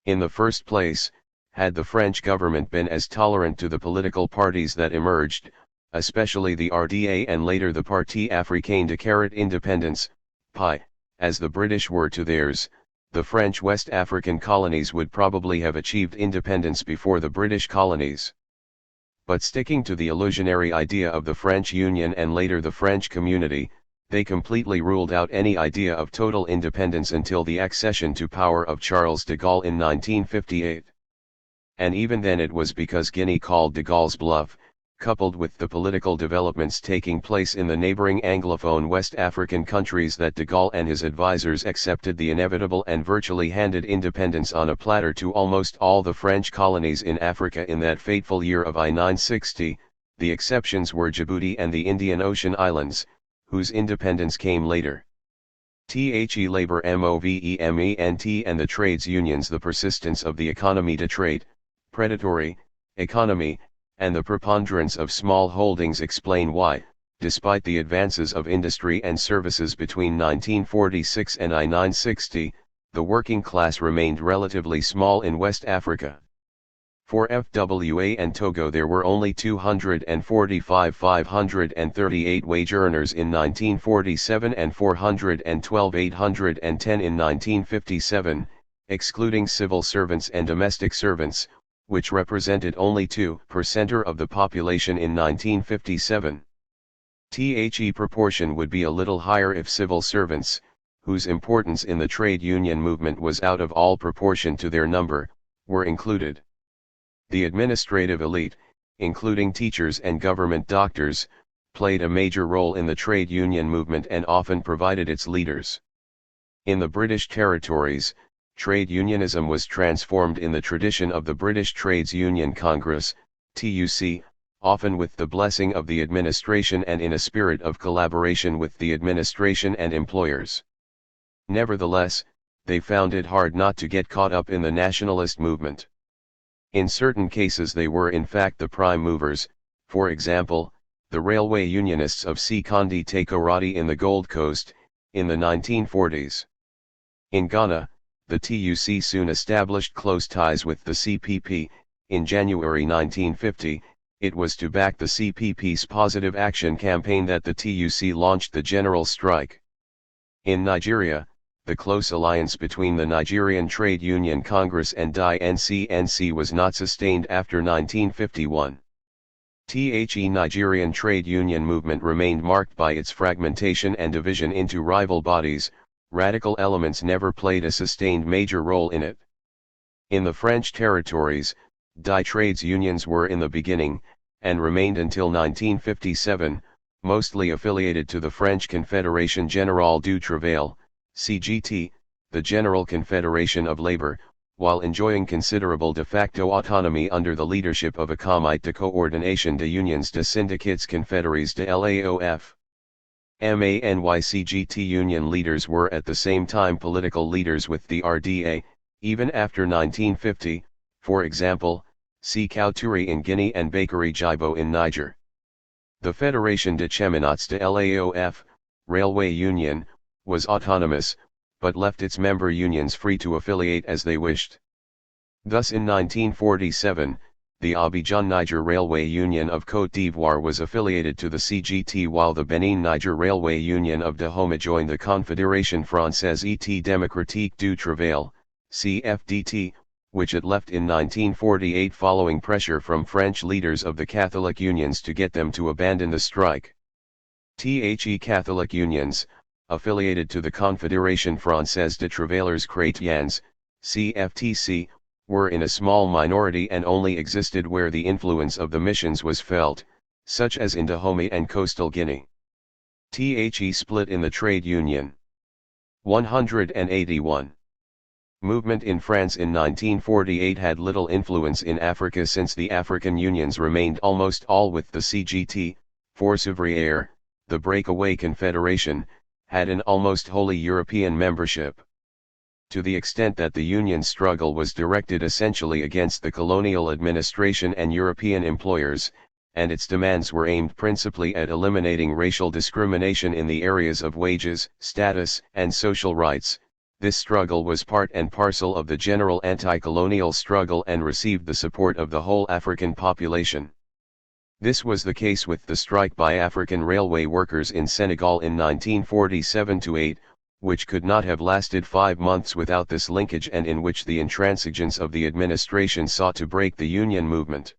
In the first place, had the French government been as tolerant to the political parties that emerged, especially the RDA and later the Parti Africain de Independence, PI, as the British were to theirs, the French West African colonies would probably have achieved independence before the British colonies. But sticking to the illusionary idea of the French Union and later the French Community, they completely ruled out any idea of total independence until the accession to power of Charles de Gaulle in 1958. And even then it was because Guinea called de Gaulle's bluff, coupled with the political developments taking place in the neighboring Anglophone West African countries, that de Gaulle and his advisers accepted the inevitable and virtually handed independence on a platter to almost all the French colonies in Africa in that fateful year of 1960. The exceptions were Djibouti and the Indian Ocean Islands, whose independence came later. The labor movement and the trades unions, the persistence of the economy de trade, predatory economy, and the preponderance of small holdings explain why, despite the advances of industry and services between 1946 and 1960, the working class remained relatively small in West Africa. For FWA and Togo there were only 245,538 wage earners in 1947 and 412,810 in 1957, excluding civil servants and domestic servants, which represented only 2% of the population in 1957. The proportion would be a little higher if civil servants, whose importance in the trade union movement was out of all proportion to their number, were included. The administrative elite, including teachers and government doctors, played a major role in the trade union movement and often provided its leaders. In the British territories, trade unionism was transformed in the tradition of the British Trades Union Congress, TUC, often with the blessing of the administration and in a spirit of collaboration with the administration and employers. Nevertheless, they found it hard not to get caught up in the nationalist movement. In certain cases they were in fact the prime movers, for example, the railway unionists of Sekondi Takoradi in the Gold Coast, in the 1940s. In Ghana, the TUC soon established close ties with the CPP. In January 1950, it was to back the CPP's positive action campaign that the TUC launched the general strike. In Nigeria, the close alliance between the Nigerian Trade Union Congress and DI-NCNC was not sustained after 1951. The Nigerian trade union movement remained marked by its fragmentation and division into rival bodies. Radical elements never played a sustained major role in it. In the French territories, DI trades unions were in the beginning, and remained until 1957, mostly affiliated to the French Confédération Générale du Travail, CGT, the General Confederation of Labor, while enjoying considerable de facto autonomy under the leadership of a Comité de Coordination des Unions de Syndicats Confédérés de l'AOF. MANYCGT union leaders were at the same time political leaders with the RDA, even after 1950, for example, Sékou Touré in Guinea and Bakary Djibo in Niger. The Fédération des Cheminots de l'AOF, railway union, was autonomous, but left its member unions free to affiliate as they wished. Thus in 1947, the Abidjan-Niger Railway Union of Côte d'Ivoire was affiliated to the CGT while the Benin-Niger Railway Union of Dahomey joined the Confédération Française et Démocratique du Travail, CFDT, which it left in 1948 following pressure from French leaders of the Catholic unions to get them to abandon the strike. The Catholic unions, affiliated to the Confédération Française de Travailleurs Chrétiens, CFTC, were in a small minority and only existed where the influence of the missions was felt, such as in Dahomey and coastal Guinea. The split in the trade union. 181. Movement in France in 1948 had little influence in Africa since the African unions remained almost all with the CGT. Force ouvrière, the breakaway confederation, had an almost wholly European membership. To the extent that the union struggle was directed essentially against the colonial administration and European employers, and its demands were aimed principally at eliminating racial discrimination in the areas of wages, status, and social rights, this struggle was part and parcel of the general anti-colonial struggle and received the support of the whole African population. This was the case with the strike by African railway workers in Senegal in 1947-8, which could not have lasted 5 months without this linkage and in which the intransigence of the administration sought to break the union movement.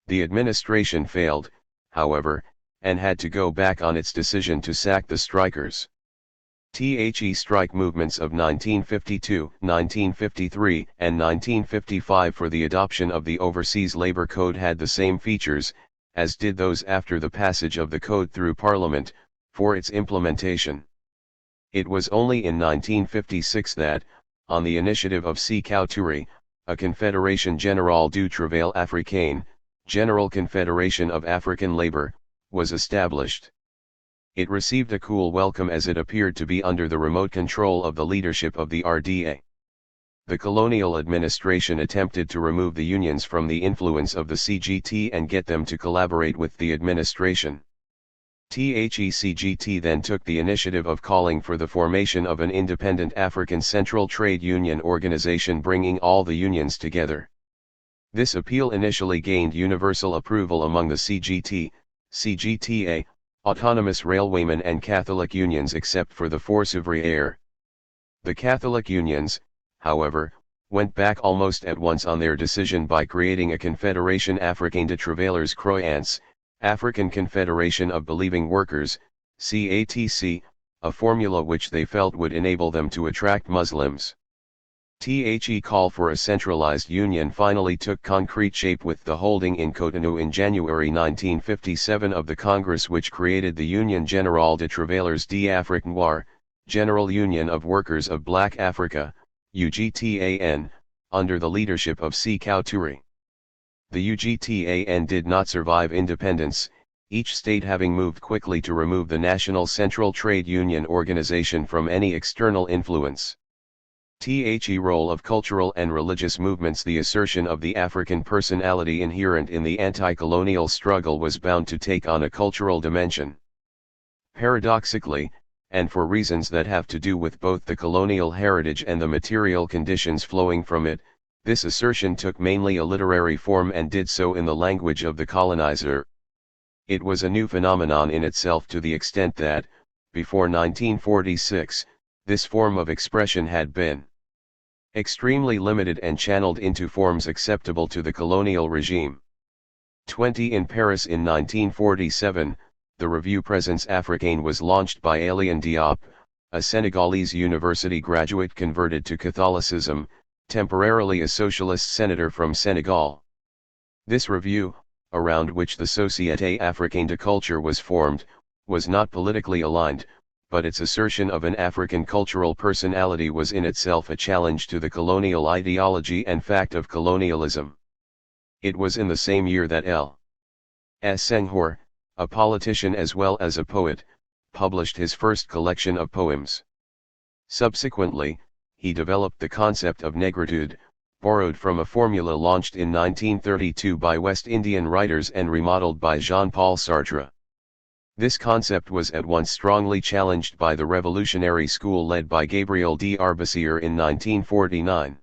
The administration failed, however, and had to go back on its decision to sack the strikers. The strike movements of 1952, 1953, and 1955 for the adoption of the Overseas Labor Code had the same features, as did those after the passage of the code through Parliament, for its implementation. It was only in 1956 that, on the initiative of Sékou Touré, a Confédération Générale du Travail Africain, General Confederation of African Labor, was established. It received a cool welcome as it appeared to be under the remote control of the leadership of the RDA. The colonial administration attempted to remove the unions from the influence of the CGT and get them to collaborate with the administration. CGT then took the initiative of calling for the formation of an independent African Central Trade Union organization bringing all the unions together. This appeal initially gained universal approval among the CGT, CGTA, autonomous railwaymen and Catholic unions except for the Force ouvrière. The Catholic unions, however, went back almost at once on their decision by creating a Confédération Africaine de Travailleurs Croyants, African Confederation of Believing Workers, CATC, a formula which they felt would enable them to attract Muslims. The call for a centralized union finally took concrete shape with the holding in Cotonou in January 1957 of the Congress which created the Union Générale des Travailleurs d'Afrique Noire, General Union of Workers of Black Africa, UGTAN, under the leadership of Sékou Touré. The UGTAN did not survive independence, each state having moved quickly to remove the National Central Trade Union Organization from any external influence. The role of cultural and religious movements. The assertion of the African personality inherent in the anti-colonial struggle was bound to take on a cultural dimension. Paradoxically, and for reasons that have to do with both the colonial heritage and the material conditions flowing from it, this assertion took mainly a literary form and did so in the language of the colonizer. It was a new phenomenon in itself to the extent that, before 1946, this form of expression had been extremely limited and channeled into forms acceptable to the colonial regime. 20 in Paris in 1947, the review Présence Africaine was launched by Eliane Diop, a Senegalese university graduate converted to Catholicism, temporarily a socialist senator from Senegal. This review, around which the Société Africaine de Culture was formed, was not politically aligned, but its assertion of an African cultural personality was in itself a challenge to the colonial ideology and fact of colonialism. It was in the same year that L. S. Senghor, a politician as well as a poet, published his first collection of poems. Subsequently, he developed the concept of negritude, borrowed from a formula launched in 1932 by West Indian writers and remodeled by Jean-Paul Sartre. This concept was at once strongly challenged by the revolutionary school led by Gabriel d'Arbessire in 1949.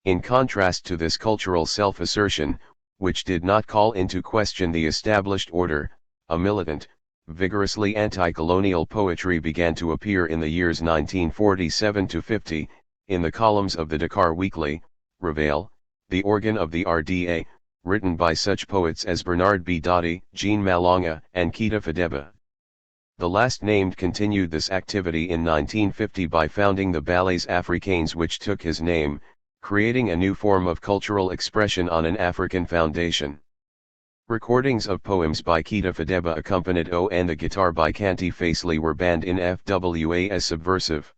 In contrast to this cultural self-assertion, which did not call into question the established order, a militant, vigorously anti-colonial poetry began to appear in the years 1947–50, in the columns of the Dakar Weekly, Reveil, the organ of the RDA, written by such poets as Bernard B. Dotty, Jean Malonga, and Keita Fadeba. The last named continued this activity in 1950 by founding the Ballets Africains, which took his name, creating a new form of cultural expression on an African foundation. Recordings of poems by Keita Fadeba accompanied O and the guitar by Kanti Faisli were banned in FWA as subversive.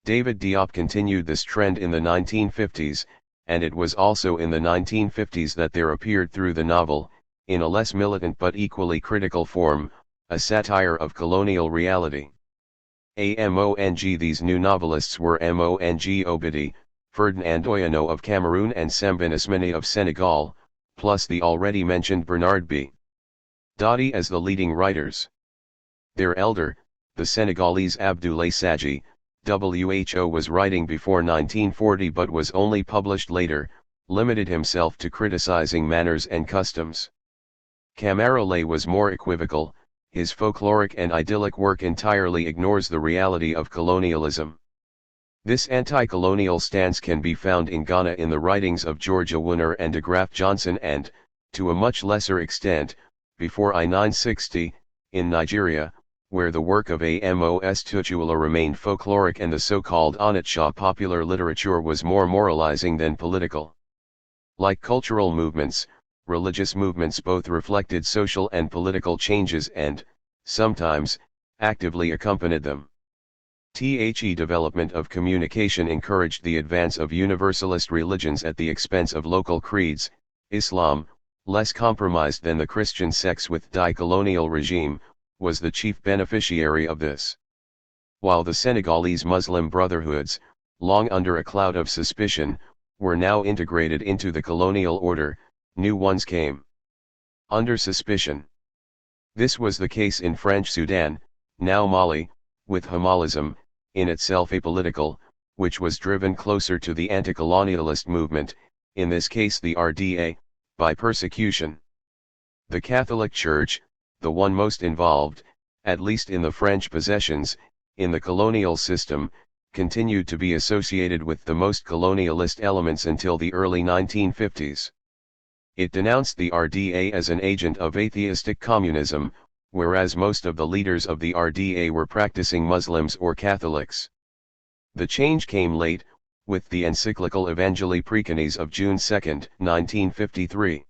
David Diop continued this trend in the 1950s, and it was also in the 1950s that there appeared through the novel, in a less militant but equally critical form, a satire of colonial reality. Among these new novelists were Mong Obidi, Ferdinand Oyano of Cameroon and Sembène Ousmane of Senegal, plus the already mentioned Bernard B. Dotty as the leading writers. Their elder, the Senegalese Abdoulaye Sadji, WHO was writing before 1940 but was only published later, limited himself to criticizing manners and customs. Camarolais was more equivocal, his folkloric and idyllic work entirely ignores the reality of colonialism. This anti-colonial stance can be found in Ghana in the writings of George Awunar and de Graaf Johnson and, to a much lesser extent, before I-960, in Nigeria, where the work of Amos Tutuola remained folkloric and the so-called Onitsha popular literature was more moralizing than political. Like cultural movements, religious movements both reflected social and political changes and, sometimes, actively accompanied them. The development of communication encouraged the advance of universalist religions at the expense of local creeds. Islam, less compromised than the Christian sects with the colonial regime, was the chief beneficiary of this. While the Senegalese Muslim brotherhoods, long under a cloud of suspicion, were now integrated into the colonial order, new ones came under suspicion. This was the case in French Sudan, now Mali, with Hamolism, in itself apolitical, which was driven closer to the anti-colonialist movement, in this case the RDA, by persecution. The Catholic Church, the one most involved, at least in the French possessions, in the colonial system, continued to be associated with the most colonialist elements until the early 1950s. It denounced the RDA as an agent of atheistic communism, whereas most of the leaders of the RDA were practicing Muslims or Catholics. The change came late, with the encyclical Evangelii Praecanis of June 2, 1953.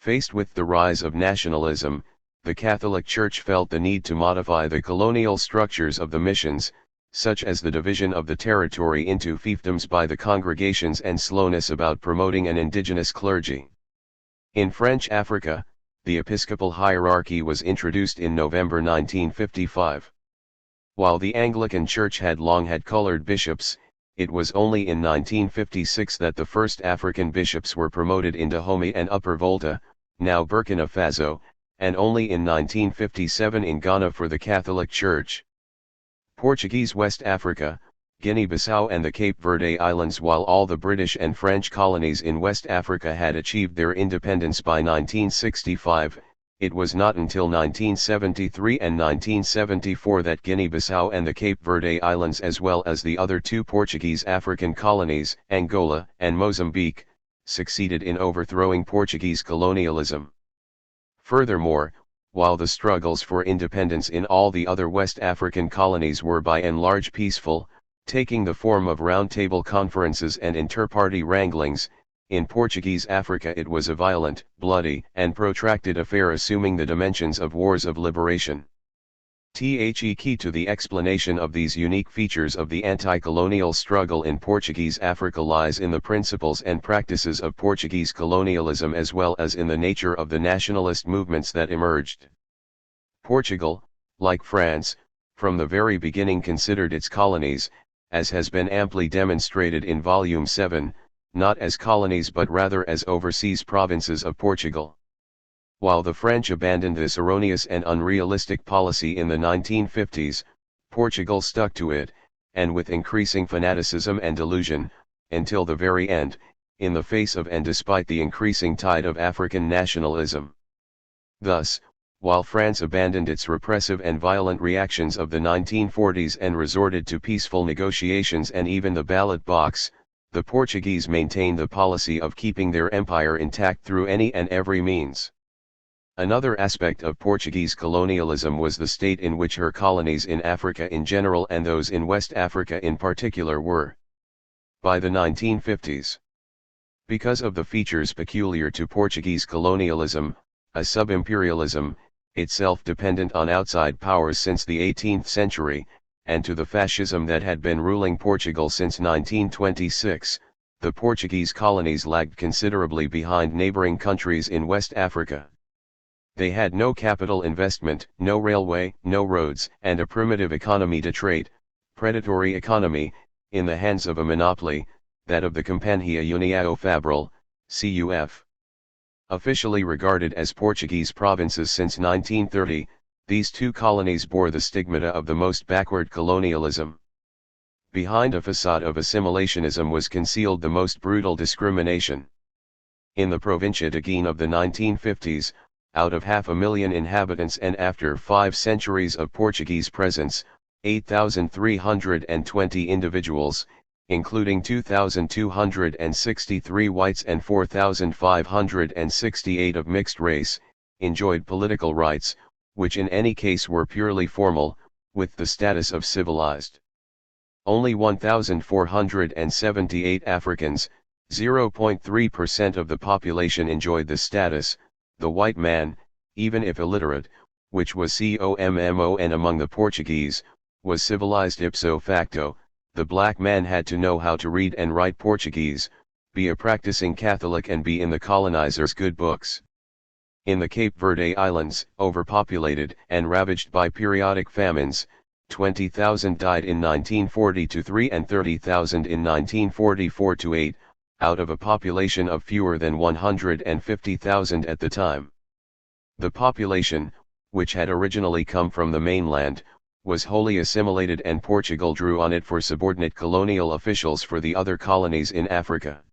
Faced with the rise of nationalism, the Catholic Church felt the need to modify the colonial structures of the missions, such as the division of the territory into fiefdoms by the congregations and slowness about promoting an indigenous clergy. In French Africa, the episcopal hierarchy was introduced in November 1955. While the Anglican Church had long had colored bishops, it was only in 1956 that the first African bishops were promoted in Dahomey and Upper Volta, now Burkina Faso, and only in 1957 in Ghana for the Catholic Church. Portuguese West Africa, Guinea-Bissau and the Cape Verde Islands. While all the British and French colonies in West Africa had achieved their independence by 1965, it was not until 1973 and 1974 that Guinea-Bissau and the Cape Verde Islands, as well as the other two Portuguese African colonies, Angola and Mozambique, succeeded in overthrowing Portuguese colonialism. Furthermore, while the struggles for independence in all the other West African colonies were by and large peaceful, taking the form of round-table conferences and inter-party wranglings, in Portuguese Africa it was a violent, bloody, and protracted affair, assuming the dimensions of wars of liberation. The key to the explanation of these unique features of the anti-colonial struggle in Portuguese Africa lies in the principles and practices of Portuguese colonialism, as well as in the nature of the nationalist movements that emerged. Portugal, like France, from the very beginning considered its colonies, as has been amply demonstrated in Volume 7, not as colonies but rather as overseas provinces of Portugal. While the French abandoned this erroneous and unrealistic policy in the 1950s, Portugal stuck to it, and with increasing fanaticism and delusion, until the very end, in the face of and despite the increasing tide of African nationalism. Thus, while France abandoned its repressive and violent reactions of the 1940s and resorted to peaceful negotiations and even the ballot box, the Portuguese maintained the policy of keeping their empire intact through any and every means. Another aspect of Portuguese colonialism was the state in which her colonies in Africa in general and those in West Africa in particular were. By the 1950s, because of the features peculiar to Portuguese colonialism, a sub-imperialism, itself dependent on outside powers since the 18th century, and to the fascism that had been ruling Portugal since 1926, the Portuguese colonies lagged considerably behind neighboring countries in West Africa. They had no capital investment, no railway, no roads, and a primitive economy de trade, predatory economy, in the hands of a monopoly, that of the Companhia União Fabril, CUF. Officially regarded as Portuguese provinces since 1930, these two colonies bore the stigmata of the most backward colonialism. Behind a facade of assimilationism was concealed the most brutal discrimination. In the Província de Guiné of the 1950s, out of 500,000 inhabitants and after 5 centuries of Portuguese presence, 8,320 individuals, including 2,263 whites and 4,568 of mixed race, enjoyed political rights, which in any case were purely formal, with the status of civilized. Only 1,478 Africans, 0.3% of the population, enjoyed this status. The white man, even if illiterate, which was common among the Portuguese, was civilized ipso facto. The black man had to know how to read and write Portuguese, be a practicing Catholic and be in the colonizer's good books. In the Cape Verde Islands, overpopulated and ravaged by periodic famines, 20,000 died in 1940-3 and 30,000 in 1944-8, out of a population of fewer than 150,000 at the time. The population, which had originally come from the mainland, was wholly assimilated, and Portugal drew on it for subordinate colonial officials for the other colonies in Africa.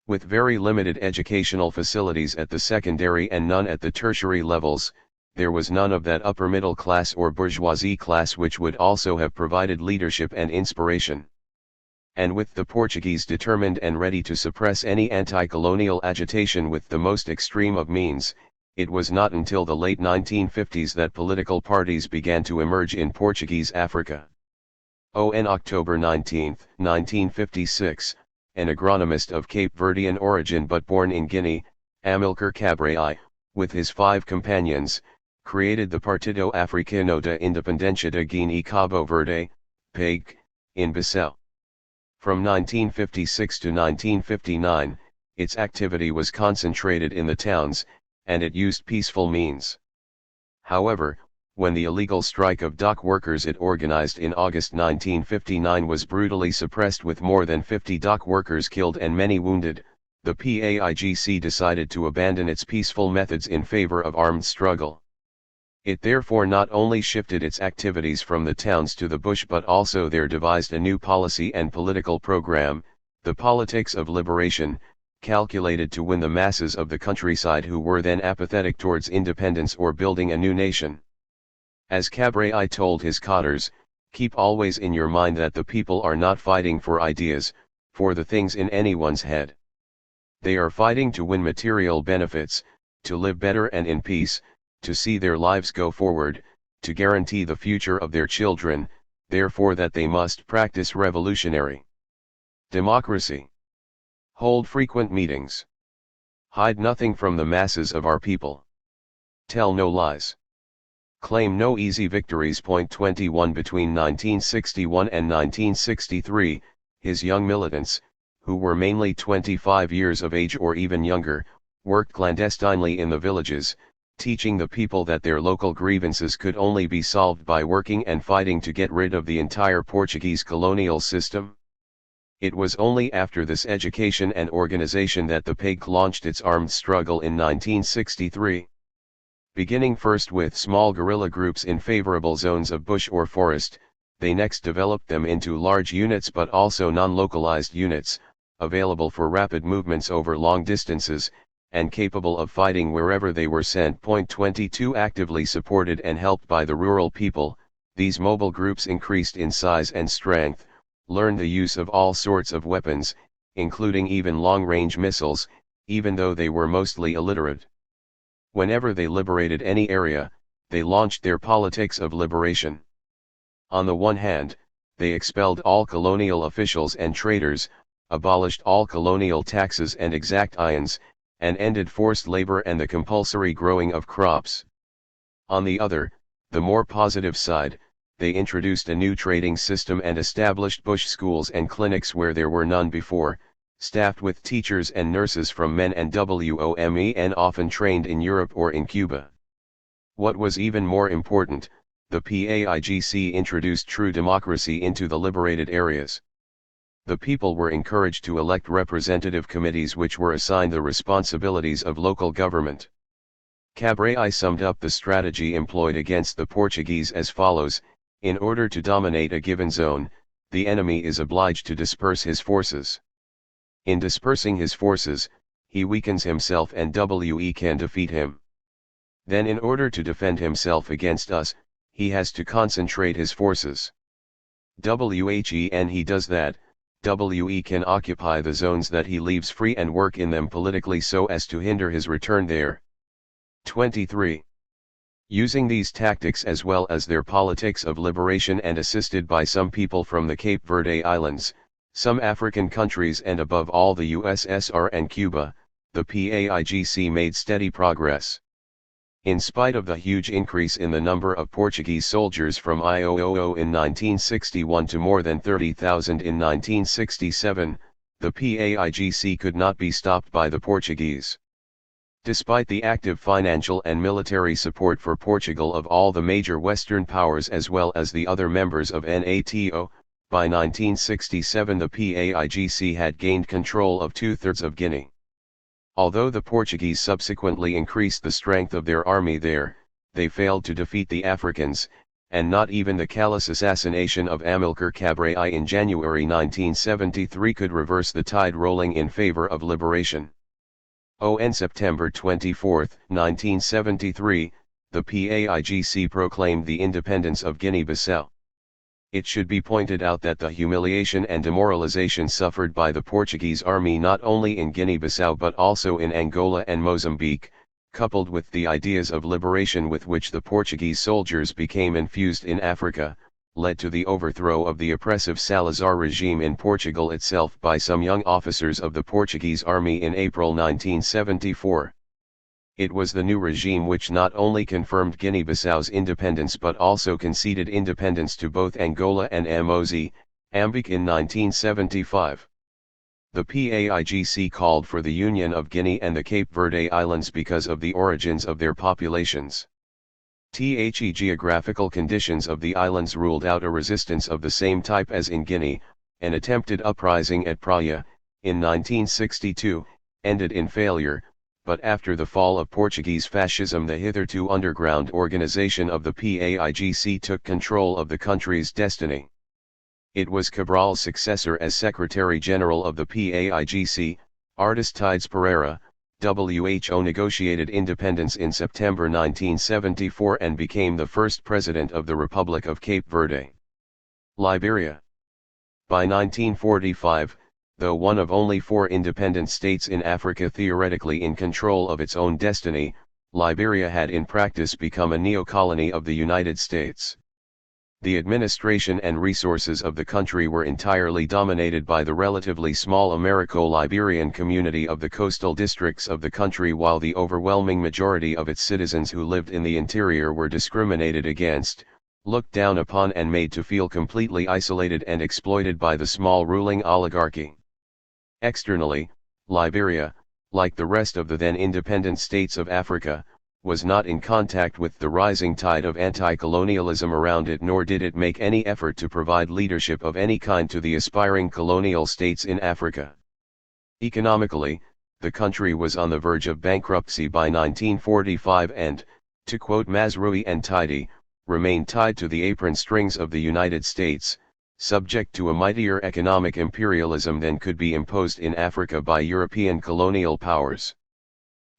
With very limited educational facilities at the secondary and none at the tertiary levels, there was none of that upper middle class or bourgeoisie class which would also have provided leadership and inspiration. And with the Portuguese determined and ready to suppress any anti-colonial agitation with the most extreme of means, it was not until the late 1950s that political parties began to emerge in Portuguese Africa. On October 19, 1956, an agronomist of Cape Verdean origin but born in Guinea, Amilcar Cabral, with his 5 companions, created the Partido Africano de Independencia de Guinea-Cabo Verde, PAIGC, in Bissau. From 1956 to 1959, its activity was concentrated in the towns, and it used peaceful means. However, when the illegal strike of dock workers it organized in August 1959 was brutally suppressed with more than 50 dock workers killed and many wounded, the PAIGC decided to abandon its peaceful methods in favor of armed struggle. It therefore not only shifted its activities from the towns to the bush but also there devised a new policy and political program, the politics of liberation, calculated to win the masses of the countryside who were then apathetic towards independence or building a new nation. As Cabral told his cadres, keep always in your mind that the people are not fighting for ideas, for the things in anyone's head. They are fighting to win material benefits, to live better and in peace, to see their lives go forward, to guarantee the future of their children, therefore that they must practice revolutionary democracy. Hold frequent meetings. Hide nothing from the masses of our people. Tell no lies. Claim no easy victories. Point 21. Between 1961 and 1963, his young militants, who were mainly 25 years of age or even younger, worked clandestinely in the villages, teaching the people that their local grievances could only be solved by working and fighting to get rid of the entire Portuguese colonial system. It was only after this education and organization that the PAIGC launched its armed struggle in 1963. Beginning first with small guerrilla groups in favorable zones of bush or forest, they next developed them into large units but also non-localized units, available for rapid movements over long distances, and capable of fighting wherever they were sent. Point 22. Actively supported and helped by the rural people, these mobile groups increased in size and strength, learned the use of all sorts of weapons, including even long-range missiles, even though they were mostly illiterate. Whenever they liberated any area, they launched their politics of liberation. On the one hand, they expelled all colonial officials and traders, abolished all colonial taxes and exactions, and ended forced labor and the compulsory growing of crops. On the other, the more positive side, they introduced a new trading system and established bush schools and clinics where there were none before, staffed with teachers and nurses from men and women often trained in Europe or in Cuba. What was even more important, the PAIGC introduced true democracy into the liberated areas. The people were encouraged to elect representative committees which were assigned the responsibilities of local government. Cabral summed up the strategy employed against the Portuguese as follows: in order to dominate a given zone, the enemy is obliged to disperse his forces. In dispersing his forces, he weakens himself and we can defeat him. Then in order to defend himself against us, he has to concentrate his forces. When he does that, we can occupy the zones that he leaves free and work in them politically so as to hinder his return there. 23. Using these tactics as well as their politics of liberation and assisted by some people from the Cape Verde Islands, some African countries and above all the USSR and Cuba, the PAIGC made steady progress. In spite of the huge increase in the number of Portuguese soldiers from IOOO in 1961 to more than 30,000 in 1967, the PAIGC could not be stopped by the Portuguese. Despite the active financial and military support for Portugal of all the major Western powers as well as the other members of NATO, by 1967 the PAIGC had gained control of two-thirds of Guinea. Although the Portuguese subsequently increased the strength of their army there, they failed to defeat the Africans, and not even the callous assassination of Amilcar Cabral in January 1973 could reverse the tide rolling in favor of liberation. On September 24, 1973, the PAIGC proclaimed the independence of Guinea-Bissau. It should be pointed out that the humiliation and demoralization suffered by the Portuguese army not only in Guinea-Bissau but also in Angola and Mozambique, coupled with the ideas of liberation with which the Portuguese soldiers became infused in Africa, led to the overthrow of the oppressive Salazar regime in Portugal itself by some young officers of the Portuguese army in April 1974. It was the new regime which not only confirmed Guinea-Bissau's independence but also conceded independence to both Angola and Mozambique in 1975. The PAIGC called for the union of Guinea and the Cape Verde Islands because of the origins of their populations. The geographical conditions of the islands ruled out a resistance of the same type as in Guinea. An attempted uprising at Praia, in 1962, ended in failure, but after the fall of Portuguese fascism the hitherto underground organization of the PAIGC took control of the country's destiny. It was Cabral's successor as Secretary-General of the PAIGC, Aristides Pereira, WHO negotiated independence in September 1974 and became the first president of the Republic of Cape Verde. Liberia. By 1945, though one of only 4 independent states in Africa theoretically in control of its own destiny, Liberia had in practice become a neo-colony of the United States. The administration and resources of the country were entirely dominated by the relatively small Americo-Liberian community of the coastal districts of the country, while the overwhelming majority of its citizens who lived in the interior were discriminated against, looked down upon and made to feel completely isolated and exploited by the small ruling oligarchy. Externally, Liberia, like the rest of the then independent states of Africa, was not in contact with the rising tide of anti-colonialism around it, nor did it make any effort to provide leadership of any kind to the aspiring colonial states in Africa. Economically, the country was on the verge of bankruptcy by 1945 and, to quote Mazrui and Tidy, remained tied to the apron strings of the United States, subject to a mightier economic imperialism than could be imposed in Africa by European colonial powers.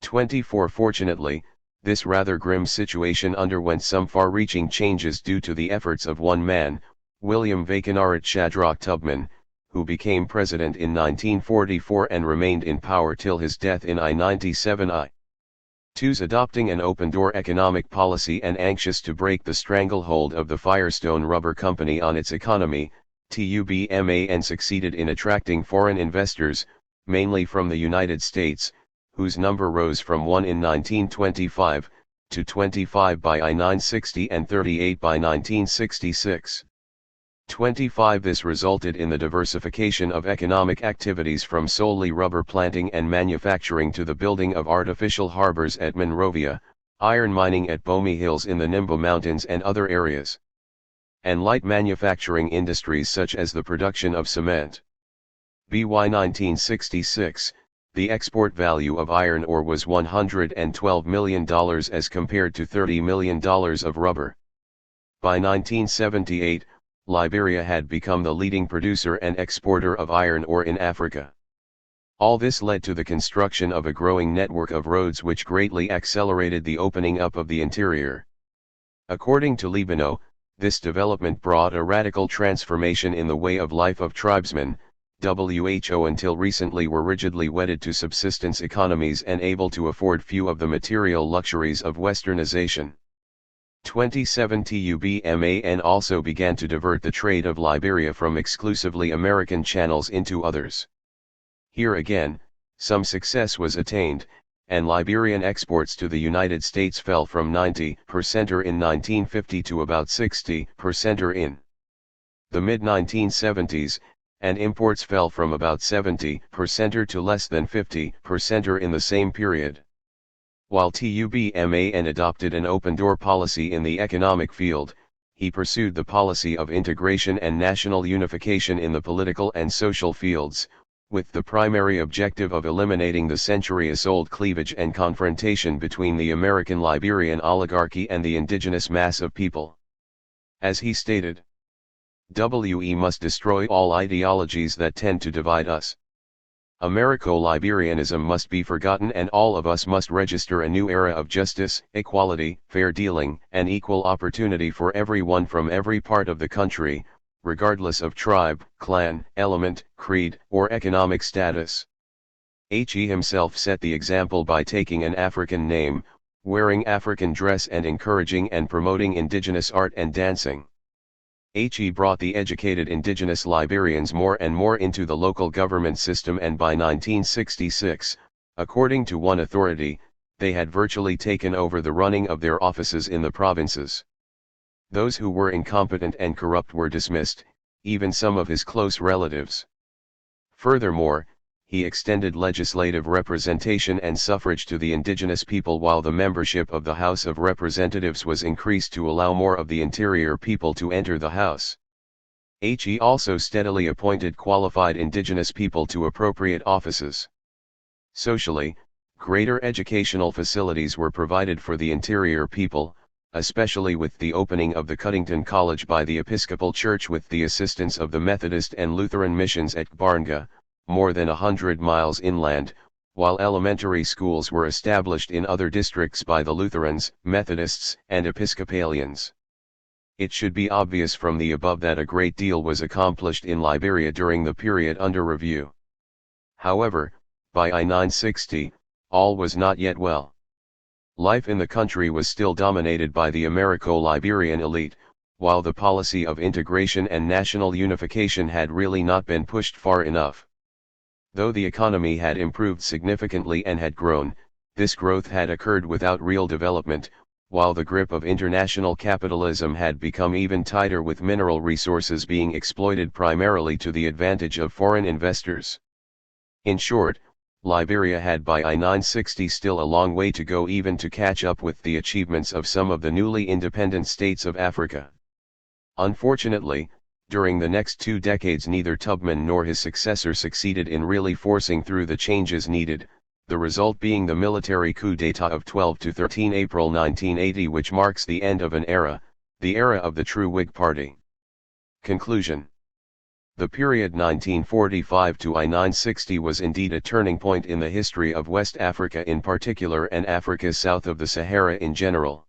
24 Fortunately, this rather grim situation underwent some far-reaching changes due to the efforts of one man, William Vakenarit Shadrach Tubman, who became president in 1944 and remained in power till his death in I-97. I-2's adopting an open-door economic policy and anxious to break the stranglehold of the Firestone Rubber Company on its economy, TUBMAN succeeded in attracting foreign investors, mainly from the United States, whose number rose from 1 in 1925, to 25 by I-960 and 38 by 1966. 25 This resulted in the diversification of economic activities from solely rubber planting and manufacturing to the building of artificial harbors at Monrovia, iron mining at Bomi Hills in the Nimba Mountains and other areas, and light manufacturing industries such as the production of cement. By 1966, the export value of iron ore was $112 million as compared to $30 million of rubber. By 1978, Liberia had become the leading producer and exporter of iron ore in Africa. All this led to the construction of a growing network of roads which greatly accelerated the opening up of the interior. According to Libano, this development brought a radical transformation in the way of life of tribesmen, who until recently were rigidly wedded to subsistence economies and able to afford few of the material luxuries of westernization. 27 TUBMAN also began to divert the trade of Liberia from exclusively American channels into others. Here again, some success was attained, and Liberian exports to the United States fell from 90% in 1950 to about 60% in the mid-1970s, and imports fell from about 70% to less than 50% in the same period. While TUBMAN adopted an open-door policy in the economic field, he pursued the policy of integration and national unification in the political and social fields, with the primary objective of eliminating the centuries-old cleavage and confrontation between the American Liberian oligarchy and the indigenous mass of people. As he stated, "We must destroy all ideologies that tend to divide us. Americo-Liberianism must be forgotten and all of us must register a new era of justice, equality, fair dealing, and equal opportunity for everyone from every part of the country, regardless of tribe, clan, element, creed, or economic status." He himself set the example by taking an African name, wearing African dress and encouraging and promoting indigenous art and dancing. He brought the educated indigenous Liberians more and more into the local government system, and by 1966, according to one authority, they had virtually taken over the running of their offices in the provinces. Those who were incompetent and corrupt were dismissed, even some of his close relatives. Furthermore, he extended legislative representation and suffrage to the indigenous people, while the membership of the House of Representatives was increased to allow more of the interior people to enter the House. He also steadily appointed qualified indigenous people to appropriate offices. Socially, greater educational facilities were provided for the interior people, especially with the opening of the Cuddington College by the Episcopal Church with the assistance of the Methodist and Lutheran missions at Barnga, more than 100 miles inland, while elementary schools were established in other districts by the Lutherans, Methodists, and Episcopalians. It should be obvious from the above that a great deal was accomplished in Liberia during the period under review. However, by I-960, all was not yet well. Life in the country was still dominated by the Americo-Liberian elite, while the policy of integration and national unification had really not been pushed far enough. Though the economy had improved significantly and had grown, this growth had occurred without real development, while the grip of international capitalism had become even tighter, with mineral resources being exploited primarily to the advantage of foreign investors. In short, Liberia had by I-960 still a long way to go even to catch up with the achievements of some of the newly independent states of Africa. Unfortunately, during the next 2 decades neither Tubman nor his successor succeeded in really forcing through the changes needed, the result being the military coup d'état of 12–13 April 1980, which marks the end of an era, the era of the true Whig Party. Conclusion. The period 1945 to I-960 was indeed a turning point in the history of West Africa in particular and Africa south of the Sahara in general.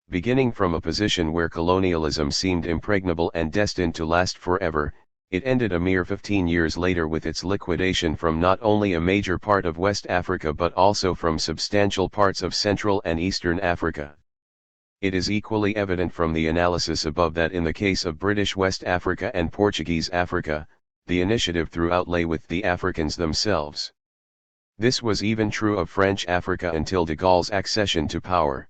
Beginning from a position where colonialism seemed impregnable and destined to last forever, it ended a mere 15 years later with its liquidation from not only a major part of West Africa but also from substantial parts of Central and Eastern Africa. It is equally evident from the analysis above that in the case of British West Africa and Portuguese Africa, the initiative throughout lay with the Africans themselves. This was even true of French Africa until de Gaulle's accession to power.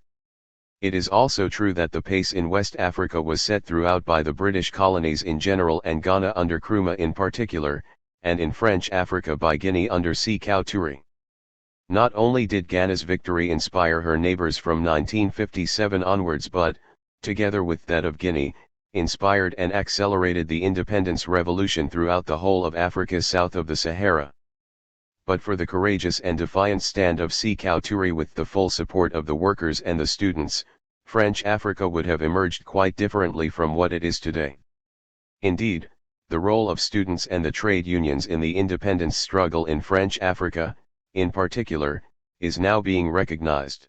It is also true that the pace in West Africa was set throughout by the British colonies in general and Ghana under Nkrumah in particular, and in French Africa by Guinea under Sékou Touré. Not only did Ghana's victory inspire her neighbors from 1957 onwards but, together with that of Guinea, inspired and accelerated the independence revolution throughout the whole of Africa south of the Sahara. But for the courageous and defiant stand of Sékou Touré with the full support of the workers and the students, French Africa would have emerged quite differently from what it is today. Indeed, the role of students and the trade unions in the independence struggle in French Africa, in particular, is now being recognized.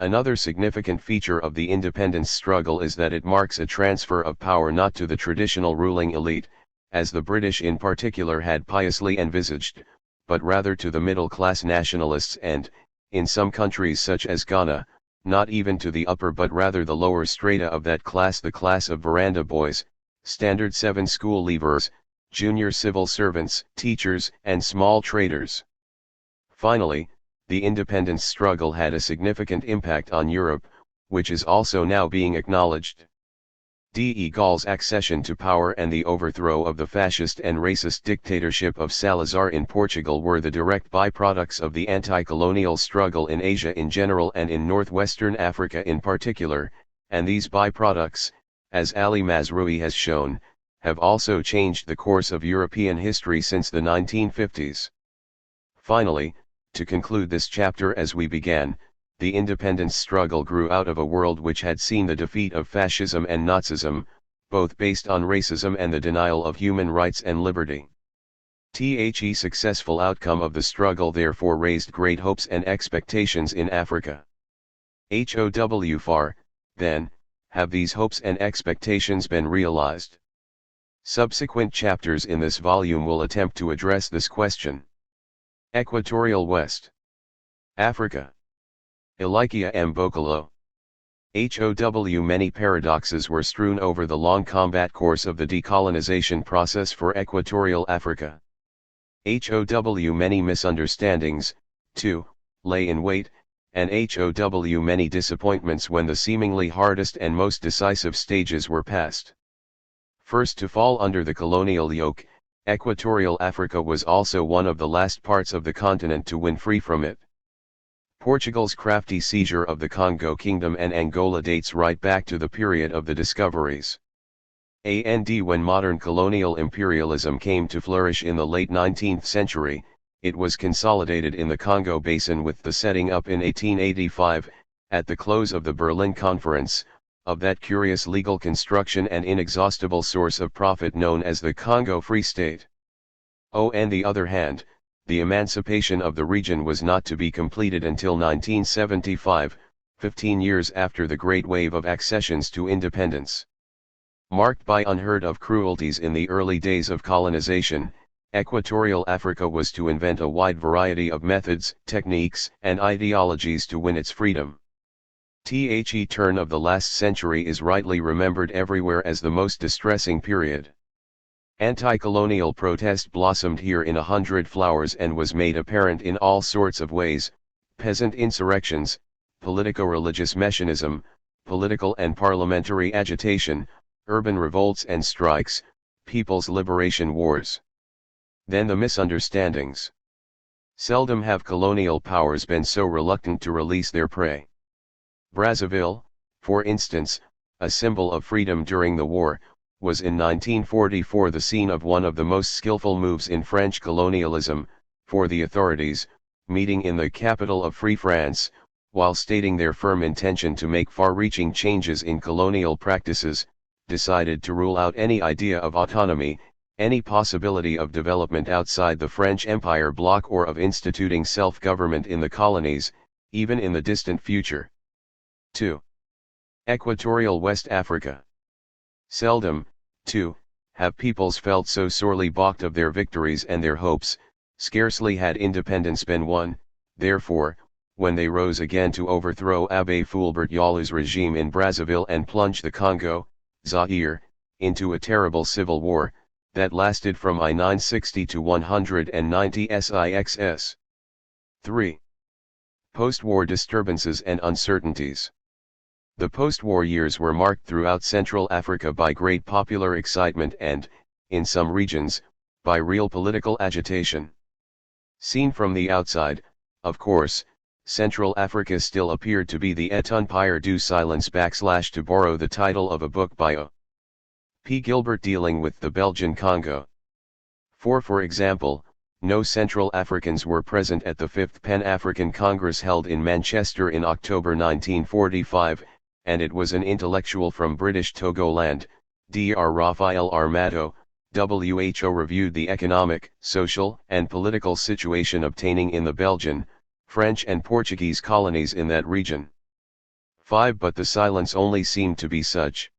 Another significant feature of the independence struggle is that it marks a transfer of power not to the traditional ruling elite, as the British in particular had piously envisaged, but rather to the middle-class nationalists and, in some countries such as Ghana, not even to the upper but rather the lower strata of that class, the class of veranda boys, Standard 7 school leavers, junior civil servants, teachers, and small traders. Finally, the independence struggle had a significant impact on Europe, which is also now being acknowledged. De Gaulle's accession to power and the overthrow of the fascist and racist dictatorship of Salazar in Portugal were the direct byproducts of the anti-colonial struggle in Asia in general and in northwestern Africa in particular, and these byproducts, as Ali Mazrui has shown, have also changed the course of European history since the 1950s. Finally, to conclude this chapter as we began, the independence struggle grew out of a world which had seen the defeat of fascism and Nazism, both based on racism and the denial of human rights and liberty. The successful outcome of the struggle therefore raised great hopes and expectations in Africa. How far, then, have these hopes and expectations been realized? Subsequent chapters in this volume will attempt to address this question. Equatorial West Africa. Ilikia Mbokolo. How many paradoxes were strewn over the long combat course of the decolonization process for Equatorial Africa. How many misunderstandings, too, lay in wait, and how many disappointments when the seemingly hardest and most decisive stages were passed. First to fall under the colonial yoke, Equatorial Africa was also one of the last parts of the continent to win free from it. Portugal's crafty seizure of the Congo Kingdom and Angola dates right back to the period of the discoveries. When modern colonial imperialism came to flourish in the late 19th century, it was consolidated in the Congo Basin with the setting up in 1885, at the close of the Berlin Conference, of that curious legal construction and inexhaustible source of profit known as the Congo Free State. On the other hand, the emancipation of the region was not to be completed until 1975, 15 years after the great wave of accessions to independence. Marked by unheard-of cruelties in the early days of colonization, Equatorial Africa was to invent a wide variety of methods, techniques, and ideologies to win its freedom. The turn of the last century is rightly remembered everywhere as the most distressing period. Anti-colonial protest blossomed here in 100 flowers and was made apparent in all sorts of ways: peasant insurrections, politico-religious messianism, political and parliamentary agitation, urban revolts and strikes, people's liberation wars. Then the misunderstandings. Seldom have colonial powers been so reluctant to release their prey. Brazzaville, for instance, a symbol of freedom during the war, was in 1944 the scene of one of the most skillful moves in French colonialism, for the authorities, meeting in the capital of Free France, while stating their firm intention to make far-reaching changes in colonial practices, decided to rule out any idea of autonomy, any possibility of development outside the French Empire bloc or of instituting self-government in the colonies, even in the distant future. 2. Equatorial West Africa. Seldom, too, have peoples felt so sorely balked of their victories and their hopes. Scarcely had independence been won, therefore, when they rose again to overthrow Abbé Fulbert Yalou's regime in Brazzaville and plunge the Congo, Zaire, into a terrible civil war, that lasted from I-960 to 190 SIXS. 3. Post-war disturbances and uncertainties. The post-war years were marked throughout Central Africa by great popular excitement and, in some regions, by real political agitation. Seen from the outside, of course, Central Africa still appeared to be the Empire du silence / to borrow the title of a book by O. P. Gilbert dealing with the Belgian Congo. For example, no Central Africans were present at the 5th Pan-African Congress held in Manchester in October 1945, and it was an intellectual from British Togoland, Dr. Rafael Armato, WHO reviewed the economic, social, and political situation obtaining in the Belgian, French and Portuguese colonies in that region. 5. But the silence only seemed to be such.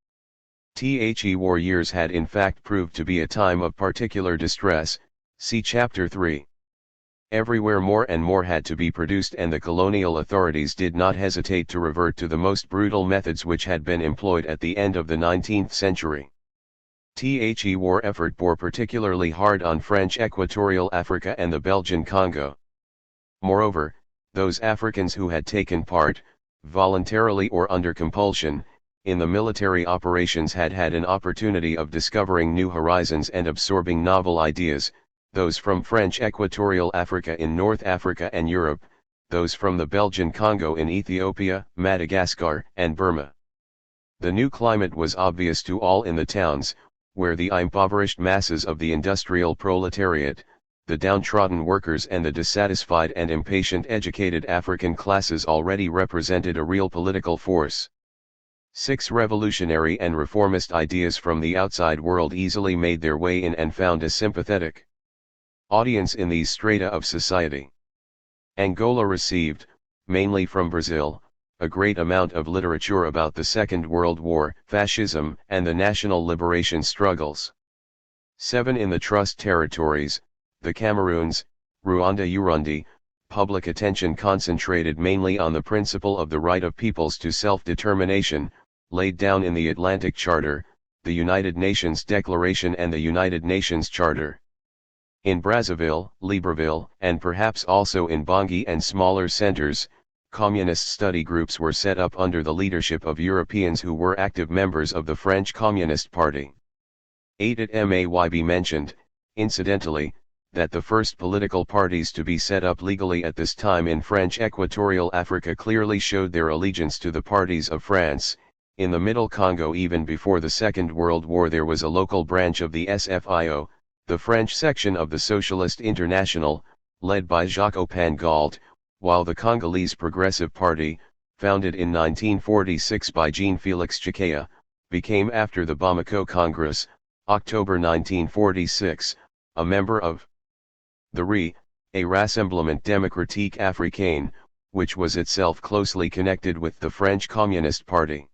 The war years had in fact proved to be a time of particular distress, see Chapter 3. Everywhere more and more had to be produced, and the colonial authorities did not hesitate to revert to the most brutal methods which had been employed at the end of the 19th century. The war effort bore particularly hard on French Equatorial Africa and the Belgian Congo. Moreover, those Africans who had taken part, voluntarily or under compulsion, in the military operations had had an opportunity of discovering new horizons and absorbing novel ideas, those from French Equatorial Africa in North Africa and Europe, those from the Belgian Congo in Ethiopia, Madagascar, and Burma. The new climate was obvious to all in the towns, where the impoverished masses of the industrial proletariat, the downtrodden workers and the dissatisfied and impatient educated African classes already represented a real political force. 6. Revolutionary and reformist ideas from the outside world easily made their way in and found a sympathetic audience in these strata of society. Angola received, mainly from Brazil, a great amount of literature about the Second World War, fascism, and the national liberation struggles. 7. In the Trust territories, the Cameroons, Rwanda-Urundi, public attention concentrated mainly on the principle of the right of peoples to self-determination, laid down in the Atlantic Charter, the United Nations Declaration and the United Nations Charter. In Brazzaville, Libreville, and perhaps also in Bangui and smaller centers, communist study groups were set up under the leadership of Europeans who were active members of the French Communist Party. 8. It may be mentioned, Incidentally, that the first political parties to be set up legally at this time in French Equatorial Africa clearly showed their allegiance to the parties of France. In the Middle Congo, even before the Second World War, there was a local branch of the SFIO, the French section of the Socialist International, led by Jacques Opin-Galt, while the Congolese Progressive Party, founded in 1946 by Jean-Félix Chikaya, became after the Bamako Congress, October 1946, a member of the RE, a Rassemblement Démocratique Africain, which was itself closely connected with the French Communist Party.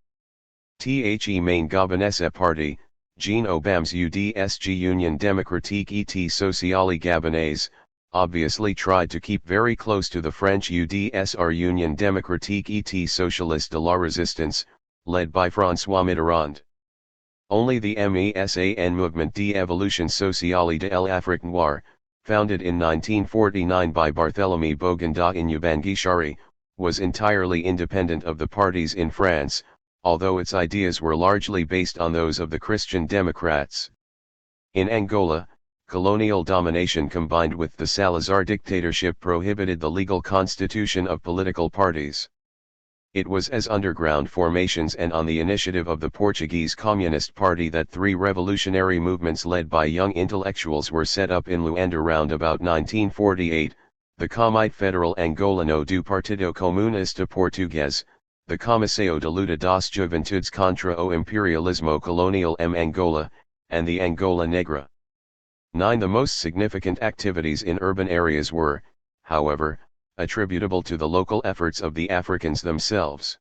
The main Gabonese party, Jean Aubam's UDSG Union Démocratique et Sociale Gabonaise, obviously tried to keep very close to the French UDSR Union Démocratique et Socialiste de la Résistance, led by François Mitterrand. Only the MESAN Mouvement d'Évolution Sociale de l'Afrique Noire, founded in 1949 by Barthélemy Boganda in Ubangi-Chari, was entirely independent of the parties in France, although its ideas were largely based on those of the Christian Democrats. In Angola, colonial domination combined with the Salazar dictatorship prohibited the legal constitution of political parties. It was as underground formations and on the initiative of the Portuguese Communist Party that three revolutionary movements led by young intellectuals were set up in Luanda round about 1948, the Comite Federal Angolano do Partido Comunista Português, the Comissão de Luta das Juventudes contra o Imperialismo Colonial Angola, and the Angola Negra. 9. The most significant activities in urban areas were, however, attributable to the local efforts of the Africans themselves.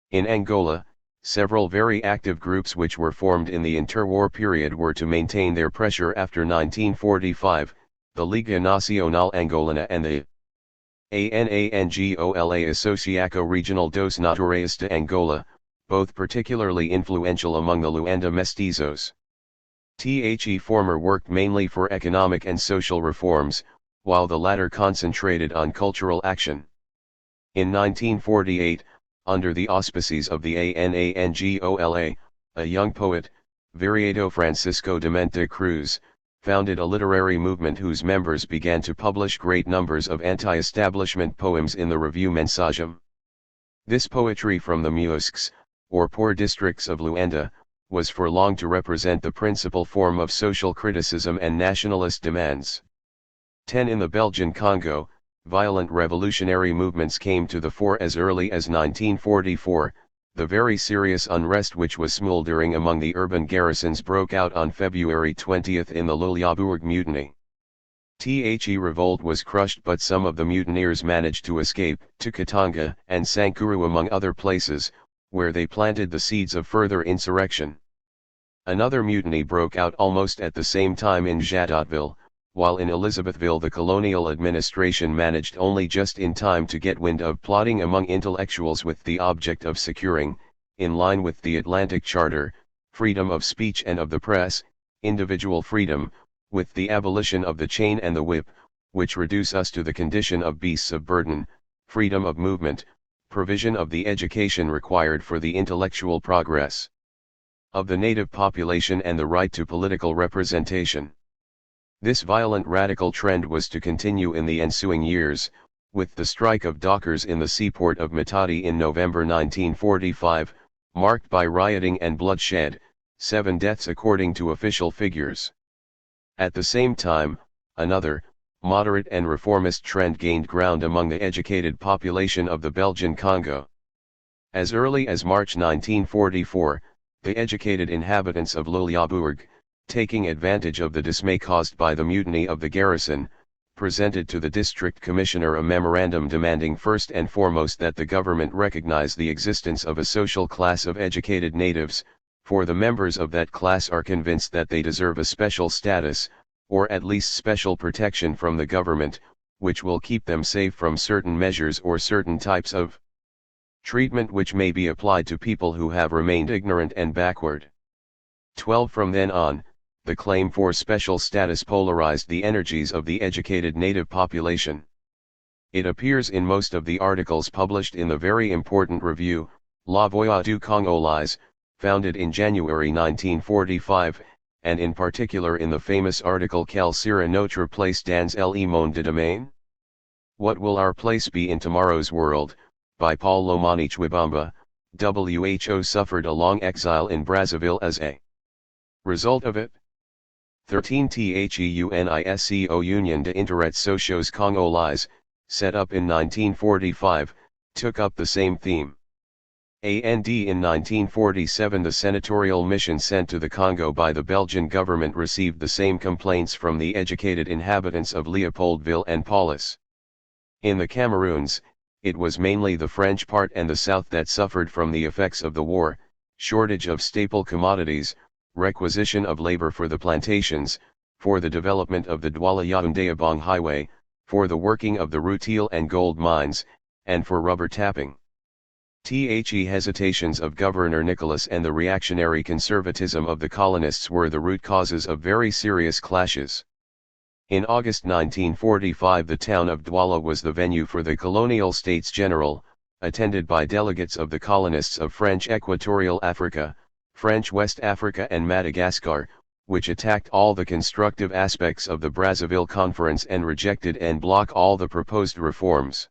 In Angola, several very active groups which were formed in the interwar period were to maintain their pressure after 1945, the Liga Nacional Angolana and the ANANGOLA Asociação Regional dos Naturais de Angola, both particularly influential among the Luanda mestizos. The former worked mainly for economic and social reforms, while the latter concentrated on cultural action. In 1948, under the auspices of the ANANGOLA, a young poet, Viriato Francisco de Mente Cruz, founded a literary movement whose members began to publish great numbers of anti-establishment poems in the review Mensagem. This poetry from the Muisques, or poor districts of Luanda, was for long to represent the principal form of social criticism and nationalist demands. 10. In the Belgian Congo, violent revolutionary movements came to the fore as early as 1944. The very serious unrest which was smoldering among the urban garrisons broke out on February 20 in the Lulyaburg Mutiny. The revolt was crushed, but some of the mutineers managed to escape to Katanga and Sankuru among other places, where they planted the seeds of further insurrection. Another mutiny broke out almost at the same time in Jadotville, while in Elizabethville the colonial administration managed only just in time to get wind of plotting among intellectuals with the object of securing, in line with the Atlantic Charter, freedom of speech and of the press, individual freedom, with the abolition of the chain and the whip, which reduce us to the condition of beasts of burden, freedom of movement, provision of the education required for the intellectual progress of the native population and the right to political representation. This violent radical trend was to continue in the ensuing years, with the strike of dockers in the seaport of Matadi in November 1945, marked by rioting and bloodshed, 7 deaths according to official figures. At the same time, another, moderate and reformist trend gained ground among the educated population of the Belgian Congo. As early as March 1944, the educated inhabitants of Lulyaburg, taking advantage of the dismay caused by the mutiny of the garrison, presented to the district commissioner a memorandum demanding first and foremost that the government recognize the existence of a social class of educated natives, for the members of that class are convinced that they deserve a special status, or at least special protection from the government, which will keep them safe from certain measures or certain types of treatment which may be applied to people who have remained ignorant and backward. 12. From then on, the claim for special status polarized the energies of the educated native population. It appears in most of the articles published in the very important review, La Voix du Congolais, founded in January 1945, and in particular in the famous article Quelle sera notre place dans le monde de demain? What will our place be in tomorrow's world, by Paul Lomani Chwibamba. WHO suffered a long exile in Brazzaville as a result of it. 13 THEUNISCO Union de Intérêts Sociaux Congolais, set up in 1945, took up the same theme. In 1947 the senatorial mission sent to the Congo by the Belgian government received the same complaints from the educated inhabitants of Leopoldville and Paulus. In the Cameroons, it was mainly the French part and the south that suffered from the effects of the war, shortage of staple commodities, requisition of labor for the plantations, for the development of the Douala-Yaoundé-Abong highway, for the working of the rutile and gold mines, and for rubber tapping. The hesitations of Governor Nicholas and the reactionary conservatism of the colonists were the root causes of very serious clashes. In August 1945 the town of Douala was the venue for the Colonial States General, attended by delegates of the colonists of French Equatorial Africa, French West Africa and Madagascar, which attacked all the constructive aspects of the Brazzaville Conference and rejected en bloc all the proposed reforms.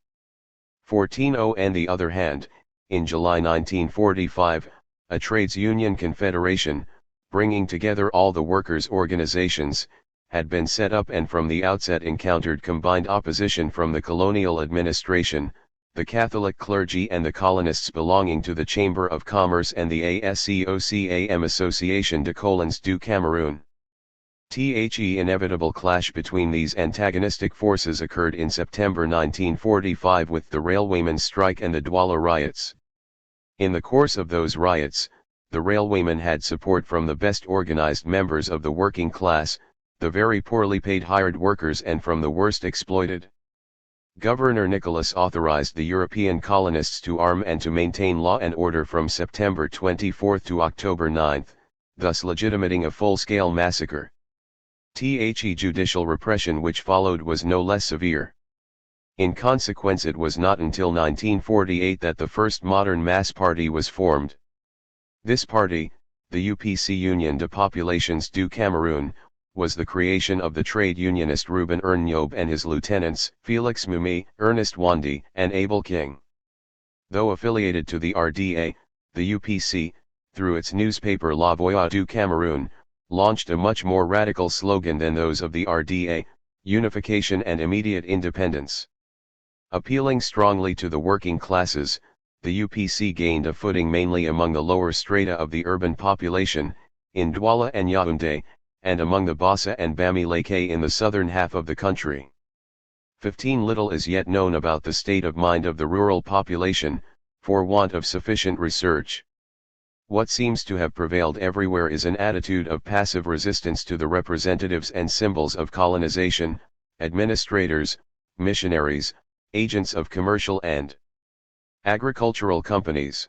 14 On the other hand, in July 1945, a trades union confederation, bringing together all the workers' organizations, had been set up and from the outset encountered combined opposition from the colonial administration, the Catholic clergy and the colonists belonging to the Chamber of Commerce and the ASCOCAM Association de Colons du Cameroun. The inevitable clash between these antagonistic forces occurred in September 1945 with the railwaymen's strike and the Douala riots. In the course of those riots, the railwaymen had support from the best organized members of the working class, the very poorly paid hired workers and from the worst exploited. Governor Nicholas authorized the European colonists to arm and to maintain law and order from September 24 to October 9, thus legitimating a full-scale massacre. The judicial repression which followed was no less severe. In consequence it was not until 1948 that the first modern mass party was formed. This party, the UPC Union de Populations du Cameroun, was the creation of the trade unionist Reuben Ernyob and his lieutenants, Felix Mumi, Ernest Wandi, and Abel King. Though affiliated to the RDA, the UPC, through its newspaper La Voix du Cameroun, launched a much more radical slogan than those of the RDA, unification and immediate independence. Appealing strongly to the working classes, the UPC gained a footing mainly among the lower strata of the urban population, in Douala and Yaoundé, and among the Bassa and Bamileke in the southern half of the country. 15 Little is yet known about the state of mind of the rural population, for want of sufficient research. What seems to have prevailed everywhere is an attitude of passive resistance to the representatives and symbols of colonization, administrators, missionaries, agents of commercial and agricultural companies.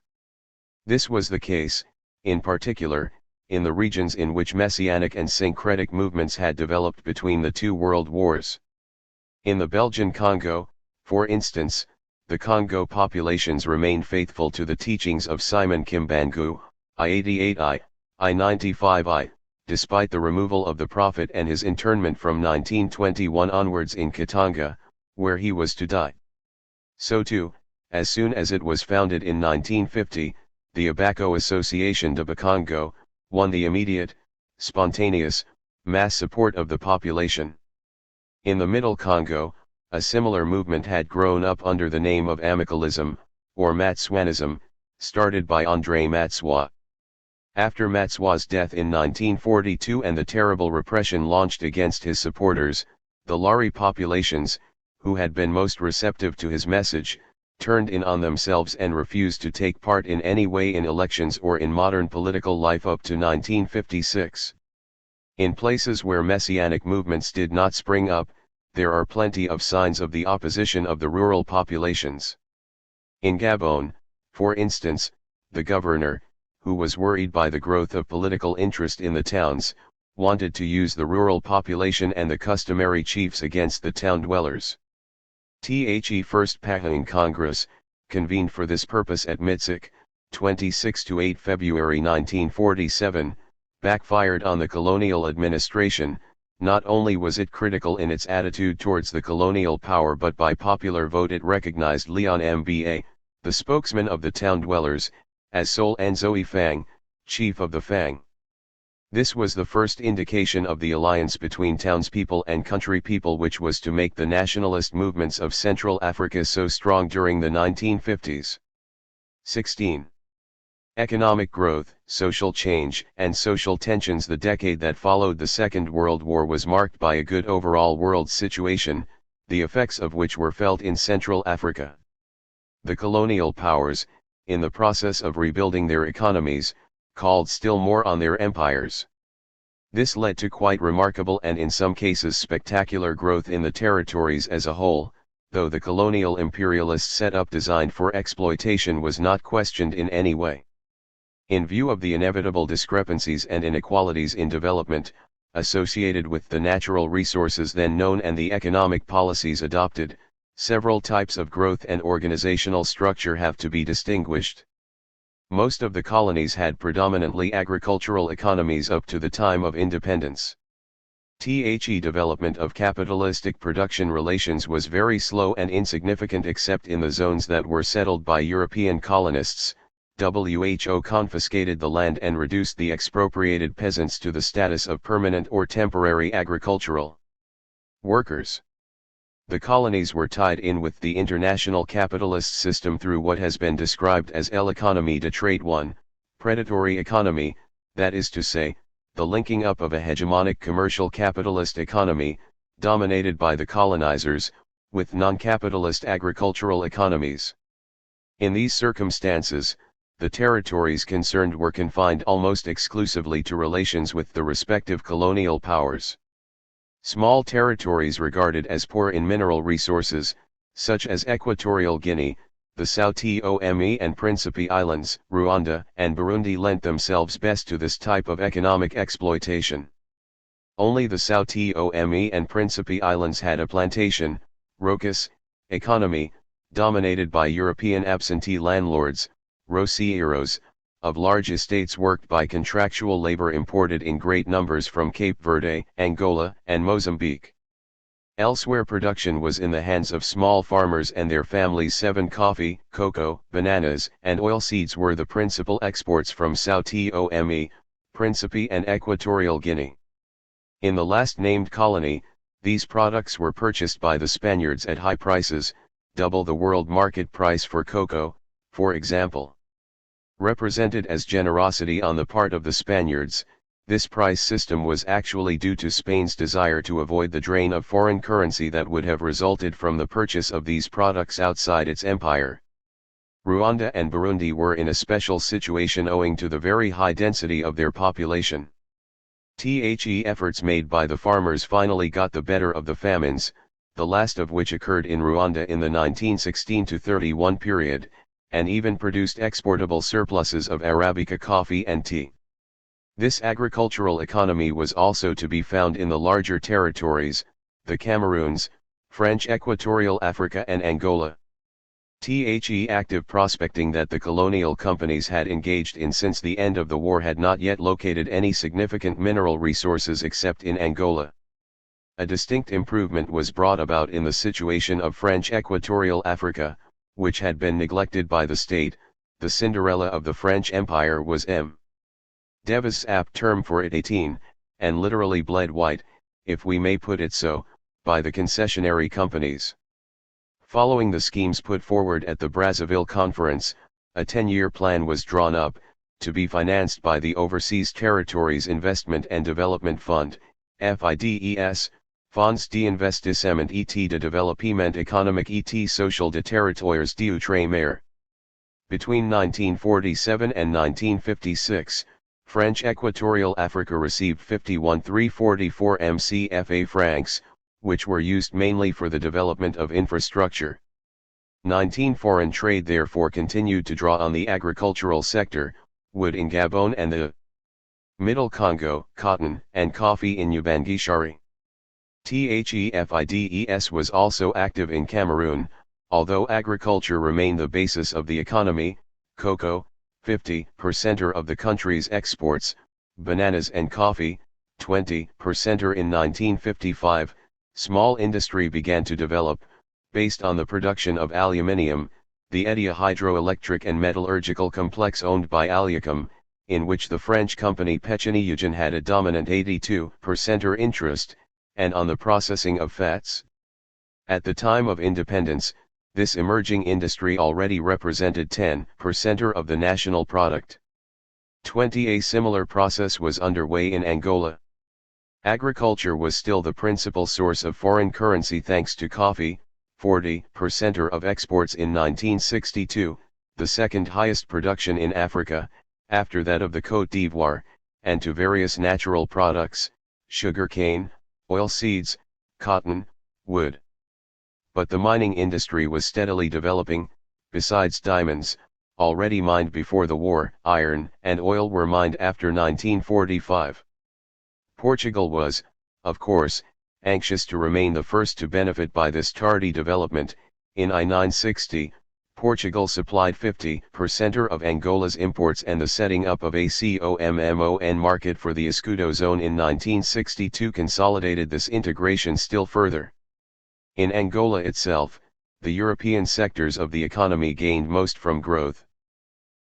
This was the case, in particular, in the regions in which messianic and syncretic movements had developed between the two world wars. In the Belgian Congo, for instance, the Congo populations remained faithful to the teachings of Simon Kimbangu, I-88I, I-95I, despite the removal of the prophet and his internment from 1921 onwards in Katanga, where he was to die. So too, as soon as it was founded in 1950, the Abaco Association de Bakongo, won the immediate, spontaneous, mass support of the population. In the Middle Congo, a similar movement had grown up under the name of Amicalism, or Matswanism, started by André Matswa. After Matswa's death in 1942 and the terrible repression launched against his supporters, the Lari populations, who had been most receptive to his message, turned in on themselves and refused to take part in any way in elections or in modern political life up to 1956. In places where messianic movements did not spring up, there are plenty of signs of the opposition of the rural populations. In Gabon, for instance, the governor, who was worried by the growth of political interest in the towns, wanted to use the rural population and the customary chiefs against the town dwellers. The First Pahang Congress, convened for this purpose at Mitsik, 26–8 February 1947, backfired on the colonial administration. Not only was it critical in its attitude towards the colonial power, but by popular vote it recognized Leon Mba, the spokesman of the town dwellers, as Sol Nzoi Fang, chief of the Fang. This was the first indication of the alliance between townspeople and country people, which was to make the nationalist movements of Central Africa so strong during the 1950s. 16. Economic growth, social change, and social tensions. The decade that followed the Second World War was marked by a good overall world situation, the effects of which were felt in Central Africa. The colonial powers, in the process of rebuilding their economies, called still more on their empires. This led to quite remarkable and in some cases spectacular growth in the territories as a whole, though the colonial imperialist setup designed for exploitation was not questioned in any way. In view of the inevitable discrepancies and inequalities in development, associated with the natural resources then known and the economic policies adopted, several types of growth and organizational structure have to be distinguished. Most of the colonies had predominantly agricultural economies up to the time of independence. The development of capitalistic production relations was very slow and insignificant except in the zones that were settled by European colonists. WHO confiscated the land and reduced the expropriated peasants to the status of permanent or temporary agricultural workers. The colonies were tied in with the international capitalist system through what has been described as l'économie de trade. 1. Predatory economy, that is to say, the linking up of a hegemonic commercial capitalist economy, dominated by the colonizers, with non-capitalist agricultural economies. In these circumstances, the territories concerned were confined almost exclusively to relations with the respective colonial powers. Small territories regarded as poor in mineral resources, such as Equatorial Guinea, the Sao Tome and Principe Islands, Rwanda, and Burundi lent themselves best to this type of economic exploitation. Only the Sao Tome and Principe Islands had a plantation, rocus, economy, dominated by European absentee landlords, roceiros, of large estates worked by contractual labor imported in great numbers from Cape Verde, Angola, and Mozambique. Elsewhere production was in the hands of small farmers and their families. 7. Coffee, cocoa, bananas, and oilseeds were the principal exports from Sao Tome, Principe and Equatorial Guinea. In the last named colony, these products were purchased by the Spaniards at high prices, double the world market price for cocoa, for example. Represented as generosity on the part of the Spaniards, this price system was actually due to Spain's desire to avoid the drain of foreign currency that would have resulted from the purchase of these products outside its empire. Rwanda and Burundi were in a special situation owing to the very high density of their population. The efforts made by the farmers finally got the better of the famines, the last of which occurred in Rwanda in the 1916-31 period, and even produced exportable surpluses of Arabica coffee and tea. This agricultural economy was also to be found in the larger territories, the Cameroons, French Equatorial Africa and Angola. The active prospecting that the colonial companies had engaged in since the end of the war had not yet located any significant mineral resources except in Angola. A distinct improvement was brought about in the situation of French Equatorial Africa, which had been neglected by the state. The Cinderella of the French Empire was M. Deva's apt term for it 18, and literally bled white, if we may put it so, by the concessionary companies. Following the schemes put forward at the Brazzaville Conference, a 10-year plan was drawn up, to be financed by the Overseas Territories Investment and Development Fund, FIDES, Fonds d'investissement et de développement économique et social des territoires d'outre-mer. Between 1947 and 1956, French Equatorial Africa received 51,344 MCFA francs, which were used mainly for the development of infrastructure. 19. Foreign trade therefore continued to draw on the agricultural sector, wood in Gabon and the Middle Congo, cotton and coffee in Ubangishari. THEFIDES was also active in Cameroon, although agriculture remained the basis of the economy. Cocoa, 50% of the country's exports, bananas and coffee, 20% in 1955, small industry began to develop, based on the production of aluminium, the Edia hydroelectric and metallurgical complex owned by Aliacom, in which the French company Pechiney-Eugen had a dominant 82% interest, and on the processing of fats. At the time of independence, this emerging industry already represented 10% of the national product. A similar process was underway in Angola. Agriculture was still the principal source of foreign currency thanks to coffee, 40% of exports in 1962, the second highest production in Africa, after that of the Côte d'Ivoire, and to various natural products, sugarcane, oilseeds, cotton, wood. But the mining industry was steadily developing. Besides diamonds, already mined before the war, iron and oil were mined after 1945. Portugal was, of course, anxious to remain the first to benefit by this tardy development. In I-960, Portugal supplied 50% of Angola's imports, and the setting up of a COMMON market for the Escudo zone in 1962 consolidated this integration still further. In Angola itself, the European sectors of the economy gained most from growth.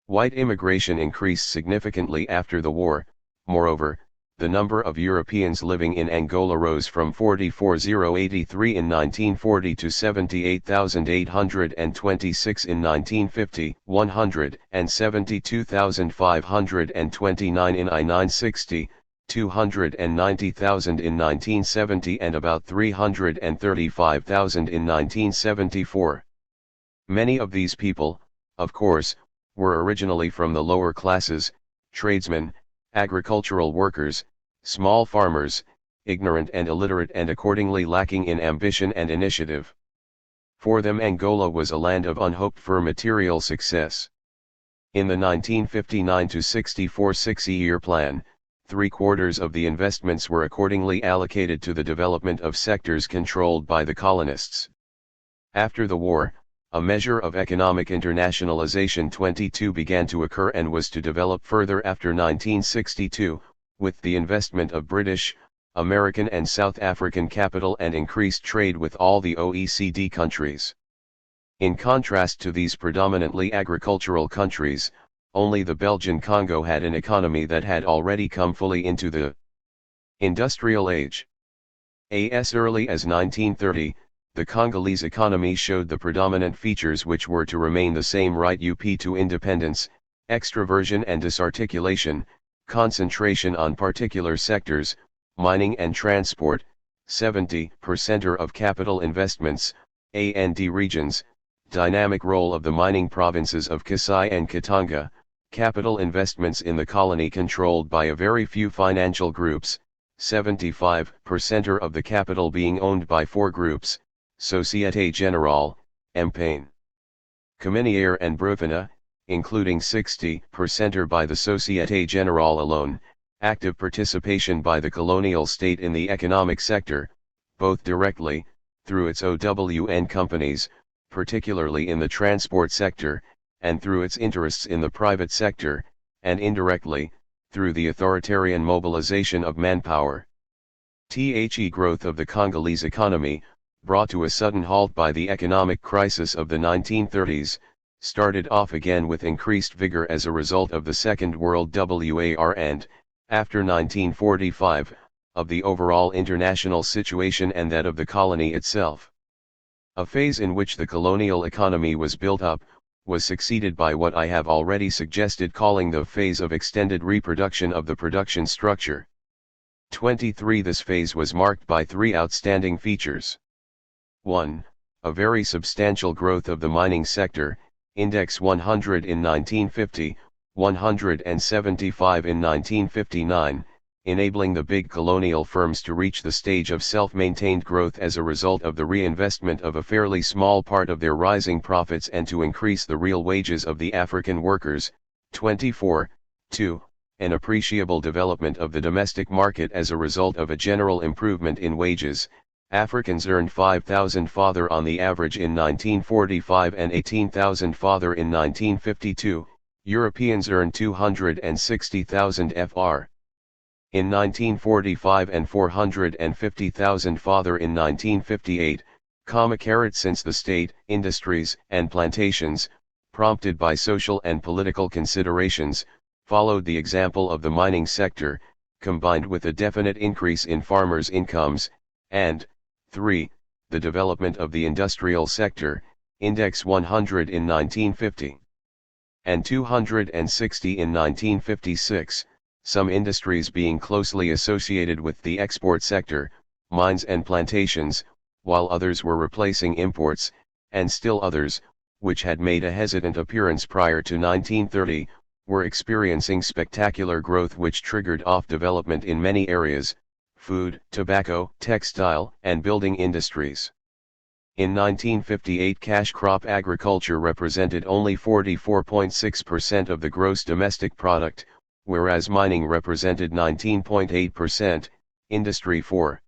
White immigration increased significantly after the war. Moreover, the number of Europeans living in Angola rose from 44,083 in 1940 to 78,826 in 1950, 172,529 in I-960, 290,000 in 1970 and about 335,000 in 1974. Many of these people, of course, were originally from the lower classes, tradesmen, agricultural workers, small farmers, ignorant and illiterate and accordingly lacking in ambition and initiative. For them Angola was a land of unhoped-for material success. In the 1959-64 60-year plan, 3/4 of the investments were accordingly allocated to the development of sectors controlled by the colonists. After the war, a measure of economic internationalization 22 began to occur and was to develop further after 1962, with the investment of British, American and South African capital and increased trade with all the OECD countries. In contrast to these predominantly agricultural countries, only the Belgian Congo had an economy that had already come fully into the industrial age. As early as 1930, the Congolese economy showed the predominant features which were to remain the same right up to independence: extroversion and disarticulation, concentration on particular sectors, mining and transport, 70% of capital investments, and regions, dynamic role of the mining provinces of Kasai and Katanga, capital investments in the colony controlled by a very few financial groups, 75% of the capital being owned by 4 groups: Société Générale, Empain, Cominière and Brufina, including 60% by the Société Générale alone, active participation by the colonial state in the economic sector, both directly, through its OWN companies, particularly in the transport sector, and through its interests in the private sector, and indirectly, through the authoritarian mobilization of manpower. The growth of the Congolese economy, brought to a sudden halt by the economic crisis of the 1930s, started off again with increased vigor as a result of the Second World War and, after 1945, of the overall international situation and that of the colony itself. A phase in which the colonial economy was built up, was succeeded by what I have already suggested calling the phase of extended reproduction of the production structure. 23 This phase was marked by 3 outstanding features. 1. A very substantial growth of the mining sector, index 100 in 1950, 175 in 1959, enabling the big colonial firms to reach the stage of self-maintained growth as a result of the reinvestment of a fairly small part of their rising profits and to increase the real wages of the African workers. 24. 2. An appreciable development of the domestic market as a result of a general improvement in wages. Africans earned 5,000 father on the average in 1945 and 18,000 father in 1952, Europeans earned 260,000 fr. in 1945 and 450,000 father in 1958, since the state, industries, and plantations, prompted by social and political considerations, followed the example of the mining sector, combined with a definite increase in farmers' incomes, and 3. The development of the industrial sector, index 100 in 1950, and 260 in 1956, some industries being closely associated with the export sector, mines and plantations, while others were replacing imports, and still others, which had made a hesitant appearance prior to 1930, were experiencing spectacular growth which triggered off development in many areas: food, tobacco, textile, and building industries. In 1958, cash crop agriculture represented only 44.6% of the gross domestic product, whereas mining represented 19.8%, industry 4.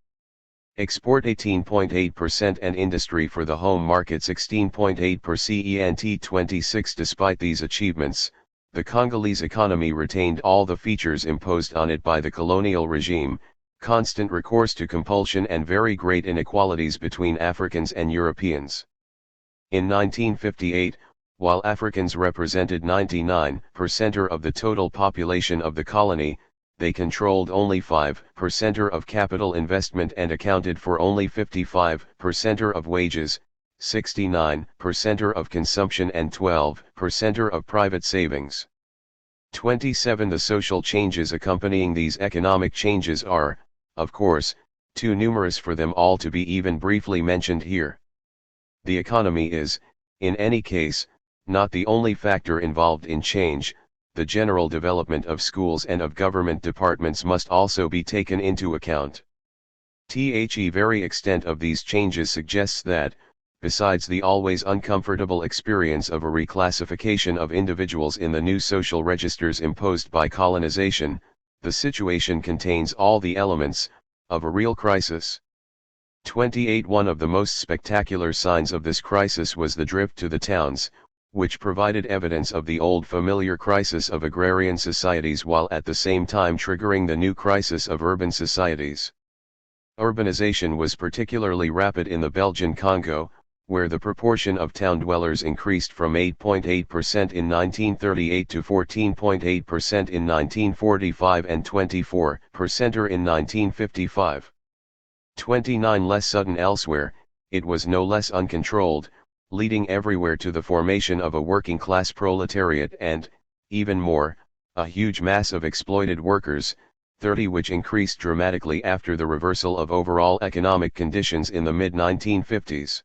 Export 18.8% and industry for the home market 16.8%. 26. Despite these achievements, the Congolese economy retained all the features imposed on it by the colonial regime: constant recourse to compulsion and very great inequalities between Africans and Europeans. In 1958, while Africans represented 99% of the total population of the colony, they controlled only 5% of capital investment and accounted for only 55% of wages, 69% of consumption and 12% of private savings. 27. The social changes accompanying these economic changes are, of course, too numerous for them all to be even briefly mentioned here. The economy is, in any case, not the only factor involved in change. The general development of schools and of government departments must also be taken into account. The very extent of these changes suggests that, besides the always uncomfortable experience of a reclassification of individuals in the new social registers imposed by colonization, the situation contains all the elements of a real crisis. 28. One of the most spectacular signs of this crisis was the drift to the towns, which provided evidence of the old familiar crisis of agrarian societies while at the same time triggering the new crisis of urban societies. Urbanization was particularly rapid in the Belgian Congo, where the proportion of town dwellers increased from 8.8% in 1938 to 14.8% in 1945 and 24% in 1955. 29. Less sudden elsewhere, it was no less uncontrolled, leading everywhere to the formation of a working-class proletariat and, even more, a huge mass of exploited workers, 30, which increased dramatically after the reversal of overall economic conditions in the mid-1950s.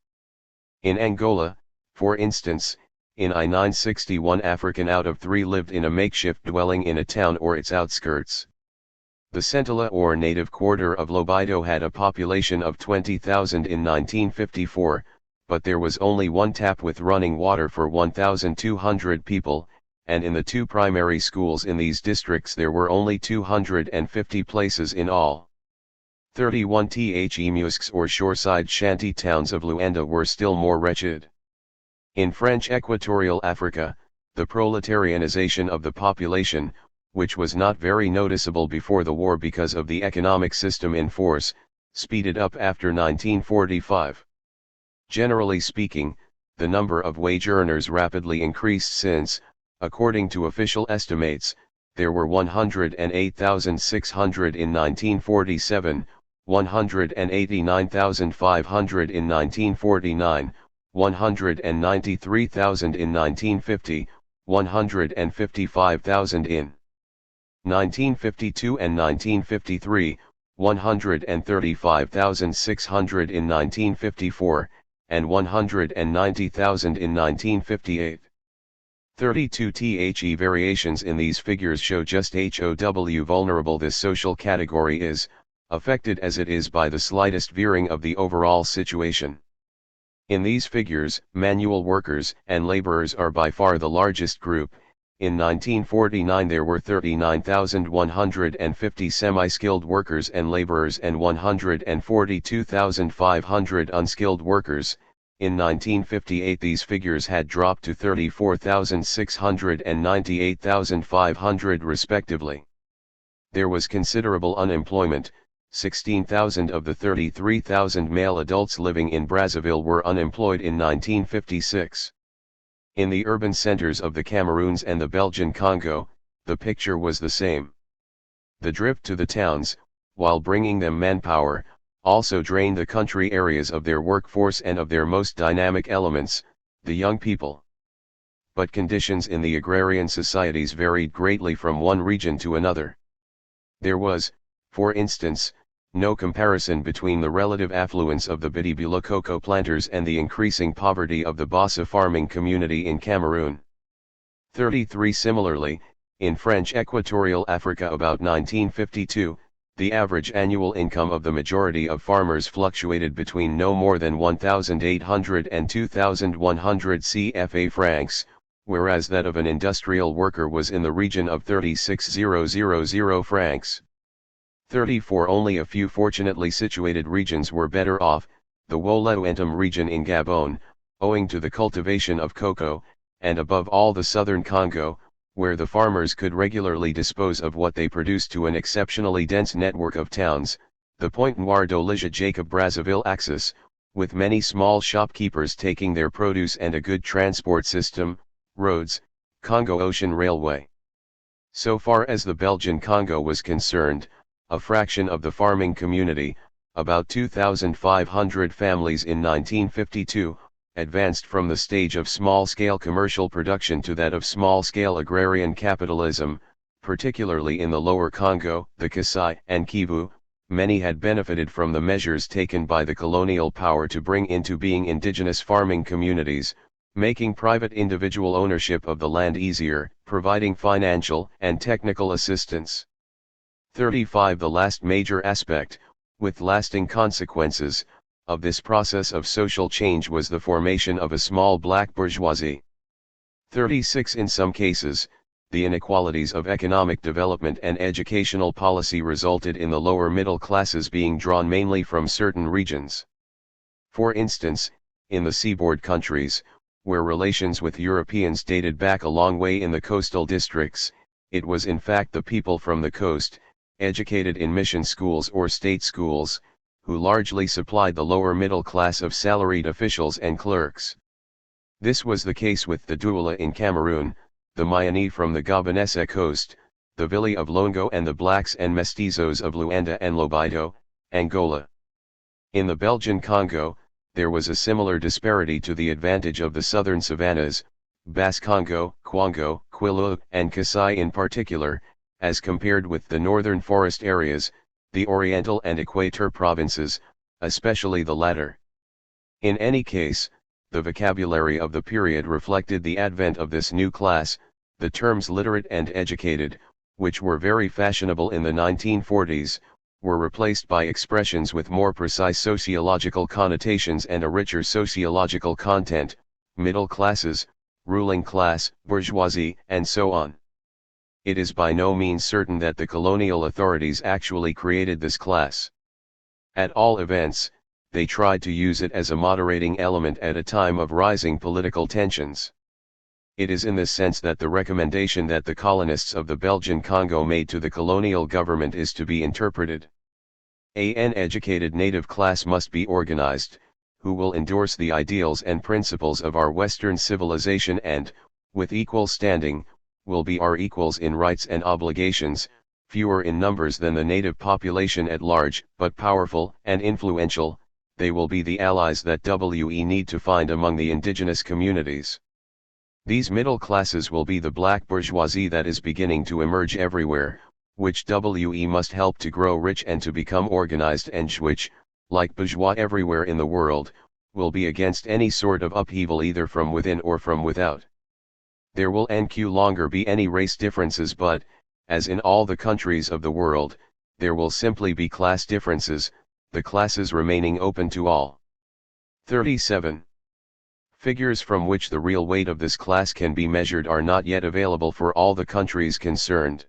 In Angola, for instance, in 1961 African out of 3 lived in a makeshift dwelling in a town or its outskirts. The Centilla or native quarter of Lobido had a population of 20,000 in 1954, but there was only one tap with running water for 1,200 people, and in the 2 primary schools in these districts there were only 250 places in all. 31. Musques or shoreside shanty towns of Luanda were still more wretched. In French Equatorial Africa, the proletarianization of the population, which was not very noticeable before the war because of the economic system in force, speeded up after 1945. Generally speaking, the number of wage earners rapidly increased since, according to official estimates, there were 108,600 in 1947, 189,500 in 1949, 193,000 in 1950, 155,000 in 1952 and 1953, 135,600 in 1954, and 190,000 in 1958. 32. The variations in these figures show just how vulnerable this social category is, affected as it is by the slightest veering of the overall situation. In these figures, manual workers and laborers are by far the largest group. In 1949 there were 39,150 semi-skilled workers and laborers and 142,500 unskilled workers. In 1958 these figures had dropped to 34,600 and 98,500 respectively. There was considerable unemployment. 16,000 of the 33,000 male adults living in Brazzaville were unemployed in 1956. In the urban centers of the Cameroons and the Belgian Congo, the picture was the same. The drift to the towns, while bringing them manpower, also drained the country areas of their workforce and of their most dynamic elements, the young people. But conditions in the agrarian societies varied greatly from one region to another. There was, for instance, no comparison between the relative affluence of the Bidibula cocoa planters and the increasing poverty of the Bassa farming community in Cameroon. 33 Similarly, in French Equatorial Africa about 1952, the average annual income of the majority of farmers fluctuated between no more than 1,800 and 2,100 CFA francs, whereas that of an industrial worker was in the region of 36,000 francs. 34 Only a few fortunately situated regions were better off, the Wola-Ouentum region in Gabon, owing to the cultivation of cocoa, and above all the southern Congo, where the farmers could regularly dispose of what they produced to an exceptionally dense network of towns, the Pointe Noire d'Olige Jacob Brazzaville axis, with many small shopkeepers taking their produce and a good transport system, roads, Congo Ocean Railway. So far as the Belgian Congo was concerned, a fraction of the farming community, about 2,500 families in 1952, advanced from the stage of small-scale commercial production to that of small-scale agrarian capitalism, particularly in the Lower Congo, the Kasai and Kivu. Many had benefited from the measures taken by the colonial power to bring into being indigenous farming communities, making private individual ownership of the land easier, providing financial and technical assistance. 35 The last major aspect, with lasting consequences, of this process of social change was the formation of a small black bourgeoisie. 36 In some cases, the inequalities of economic development and educational policy resulted in the lower middle classes being drawn mainly from certain regions. For instance, in the seaboard countries, where relations with Europeans dated back a long way in the coastal districts, it was in fact the people from the coast, educated in mission schools or state schools, who largely supplied the lower middle class of salaried officials and clerks. This was the case with the Douala in Cameroon, the Mayani from the Gabonese coast, the Vili of Longo and the blacks and mestizos of Luanda and Lobito, Angola. In the Belgian Congo, there was a similar disparity to the advantage of the southern savannas, Basse-Congo, Kwango, Kwilu, and Kasai in particular, as compared with the northern forest areas, the Oriental and Equator provinces, especially the latter. In any case, the vocabulary of the period reflected the advent of this new class, the terms literate and educated, which were very fashionable in the 1940s, were replaced by expressions with more precise sociological connotations and a richer sociological content, middle classes, ruling class, bourgeoisie, and so on. It is by no means certain that the colonial authorities actually created this class. At all events, they tried to use it as a moderating element at a time of rising political tensions. It is in this sense that the recommendation that the colonists of the Belgian Congo made to the colonial government is to be interpreted. An educated native class must be organized, who will endorse the ideals and principles of our Western civilization and, with equal standing, will be our equals in rights and obligations, fewer in numbers than the native population at large, but powerful and influential. They will be the allies that we need to find among the indigenous communities. These middle classes will be the black bourgeoisie that is beginning to emerge everywhere, which we must help to grow rich and to become organized, and which, like bourgeois everywhere in the world, will be against any sort of upheaval either from within or from without. There will no longer be any race differences, but, as in all the countries of the world, there will simply be class differences, the classes remaining open to all. 37. Figures from which the real weight of this class can be measured are not yet available for all the countries concerned.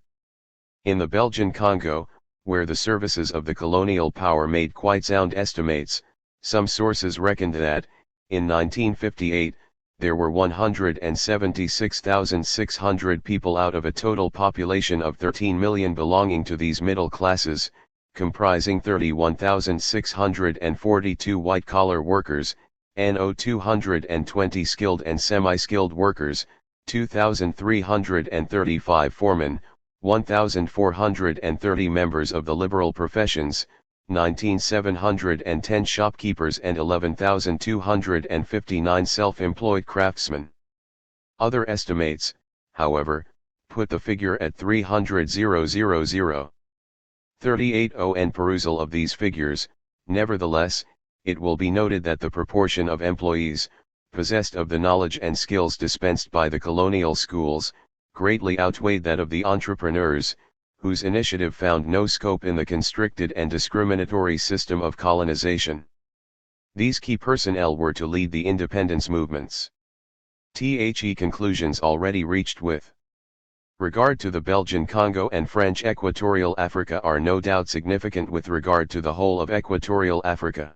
In the Belgian Congo, where the services of the colonial power made quite sound estimates, some sources reckoned that, in 1958, there were 176,600 people out of a total population of 13 million belonging to these middle classes, comprising 31,642 white-collar workers, no 220 skilled and semi-skilled workers, 2,335 foremen, 1,430 members of the liberal professions, 19,710 shopkeepers and 11,259 self-employed craftsmen. Other estimates, however, put the figure at 300,000. 38 on perusal of these figures. Nevertheless, it will be noted that the proportion of employees, possessed of the knowledge and skills dispensed by the colonial schools, greatly outweighed that of the entrepreneurs, whose initiative found no scope in the constricted and discriminatory system of colonization. These key personnel were to lead the independence movements. Conclusions already reached with regard to the Belgian Congo and French Equatorial Africa are no doubt significant with regard to the whole of Equatorial Africa.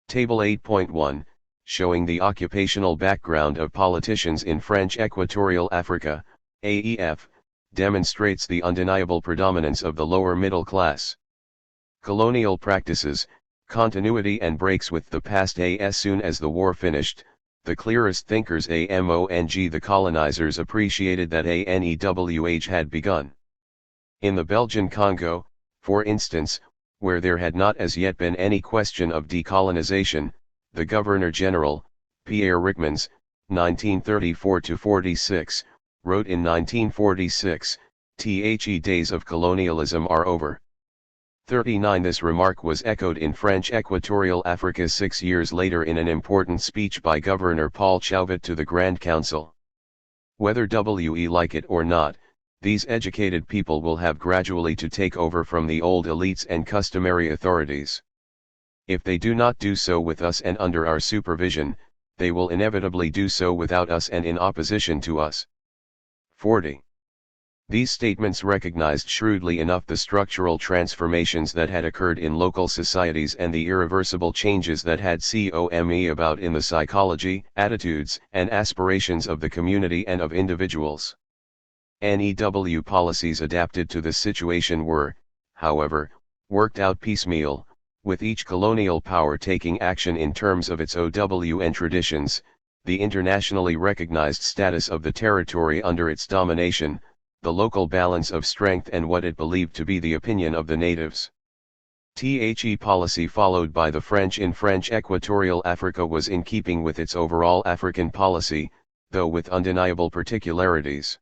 Table 8.1, showing the occupational background of politicians in French Equatorial Africa, AEF, demonstrates the undeniable predominance of the lower middle class. Colonial practices, continuity and breaks with the past. As soon as the war finished, the clearest thinkers among the colonizers appreciated that a new age had begun. In the Belgian Congo, for instance, where there had not as yet been any question of decolonization, the Governor-General, Pierre Ryckmans, 1934-46, wrote in 1946, "The days of colonialism are over." 39. This remark was echoed in French Equatorial Africa 6 years later in an important speech by Governor Paul Chauvet to the Grand Council. Whether we like it or not, these educated people will have gradually to take over from the old elites and customary authorities. If they do not do so with us and under our supervision, they will inevitably do so without us and in opposition to us. 40. These statements recognized shrewdly enough the structural transformations that had occurred in local societies and the irreversible changes that had come about in the psychology, attitudes, and aspirations of the community and of individuals. NEW policies adapted to this situation were, however, worked out piecemeal, with each colonial power taking action in terms of its OWN traditions, the internationally recognized status of the territory under its domination, the local balance of strength and what it believed to be the opinion of the natives. The policy followed by the French in French Equatorial Africa was in keeping with its overall African policy, though with undeniable particularities.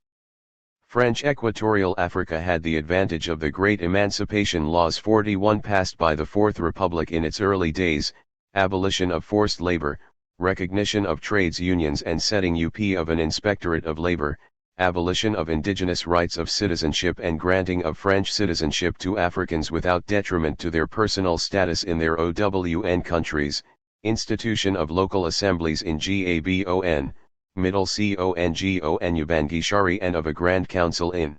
French Equatorial Africa had the advantage of the Great Emancipation Laws 41 passed by the Fourth Republic in its early days, abolition of forced labor, recognition of trades unions and setting up of an inspectorate of labor, abolition of indigenous rights of citizenship and granting of French citizenship to Africans without detriment to their personal status in their OWN countries, institution of local assemblies in Gabon, Middle Congo and Ubangishari and of a Grand Council in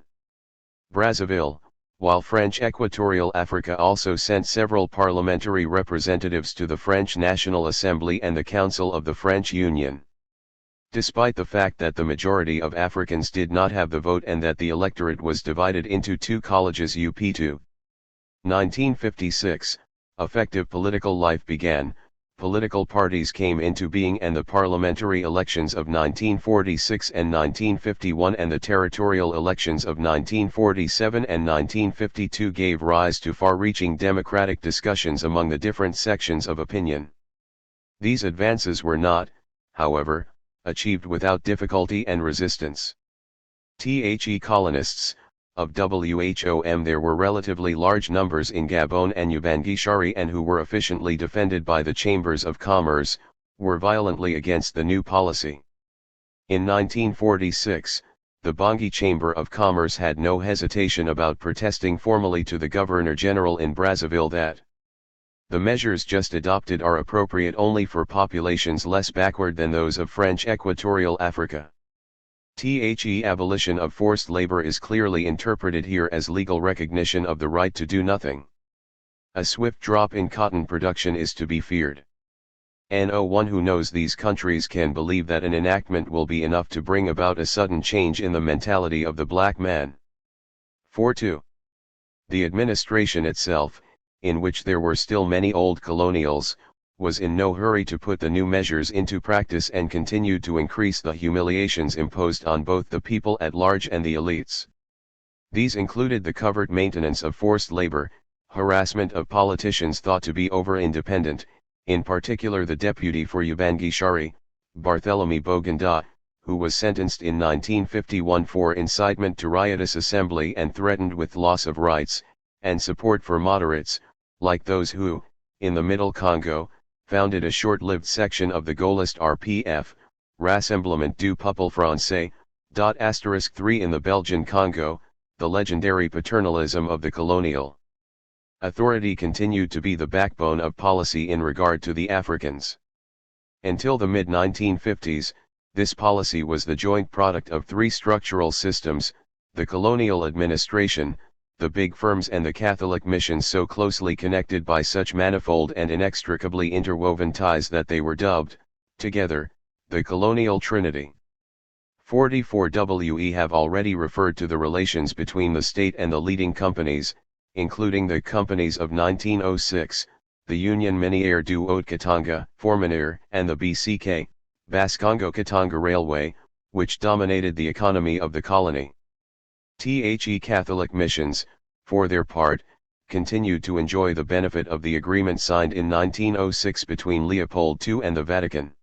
Brazzaville, while French Equatorial Africa also sent several parliamentary representatives to the French National Assembly and the Council of the French Union. Despite the fact that the majority of Africans did not have the vote and that the electorate was divided into two colleges up2. 1956, effective political life began, political parties came into being and the parliamentary elections of 1946 and 1951 and the territorial elections of 1947 and 1952 gave rise to far-reaching democratic discussions among the different sections of opinion. These advances were not, however, achieved without difficulty and resistance. Colonists, of WHOM there were relatively large numbers in Gabon and Ubangishari and who were efficiently defended by the chambers of commerce, were violently against the new policy. In 1946, the Bangui Chamber of Commerce had no hesitation about protesting formally to the Governor-General in Brazzaville that the measures just adopted are appropriate only for populations less backward than those of French Equatorial Africa. Abolition of forced labor is clearly interpreted here as legal recognition of the right to do nothing. A swift drop in cotton production is to be feared. No one who knows these countries can believe that an enactment will be enough to bring about a sudden change in the mentality of the black man. 4.2. The administration itself, in which there were still many old colonials, was in no hurry to put the new measures into practice and continued to increase the humiliations imposed on both the people at large and the elites. These included the covert maintenance of forced labor, harassment of politicians thought to be over-independent, in particular the deputy for Ubangi Shari, Barthélemy Boganda, who was sentenced in 1951 for incitement to riotous assembly and threatened with loss of rights, and support for moderates, like those who, in the Middle Congo, founded a short-lived section of the Gaullist RPF, Rassemblement du Peuple Français. 3 in the Belgian Congo, the legendary paternalism of the colonial authority continued to be the backbone of policy in regard to the Africans. Until the mid-1950s, this policy was the joint product of three structural systems: the colonial administration, the big firms and the Catholic missions, so closely connected by such manifold and inextricably interwoven ties that they were dubbed, together, the colonial trinity. 44. We have already referred to the relations between the state and the leading companies, including the companies of 1906, the Union Minière du Haut-Katanga, Fourminière, and the BCK, Basse-Congo-Katanga Railway, which dominated the economy of the colony. The Catholic missions, for their part, continued to enjoy the benefit of the agreement signed in 1906 between Leopold II and the Vatican.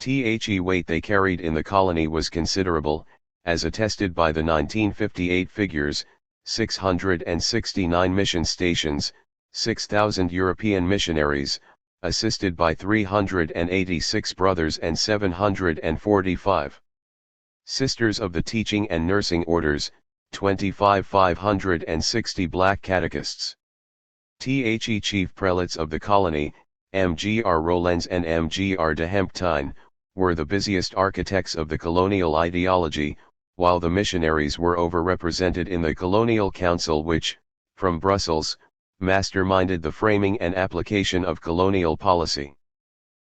The weight they carried in the colony was considerable, as attested by the 1958 figures: 669 mission stations, 6,000 European missionaries, assisted by 386 brothers and 745 sisters of the teaching and nursing orders, 560 black catechists. The chief prelates of the colony, Mgr Rollens and Mgr de Hemptine, were the busiest architects of the colonial ideology, while the missionaries were overrepresented in the colonial council which, from Brussels, masterminded the framing and application of colonial policy.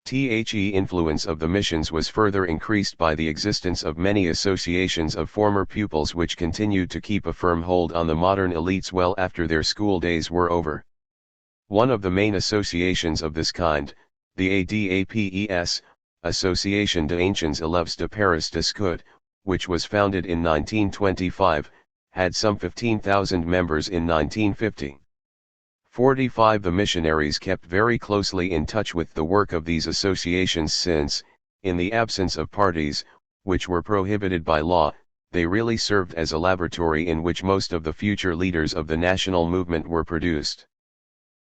The influence of the missions was further increased by the existence of many associations of former pupils which continued to keep a firm hold on the modern elites well after their school days were over. One of the main associations of this kind, the ADAPES, Association d'Anciens Élèves de Paris d'Escoute, which was founded in 1925, had some 15,000 members in 1950. 45. The missionaries kept very closely in touch with the work of these associations since, in the absence of parties, which were prohibited by law, they really served as a laboratory in which most of the future leaders of the national movement were produced.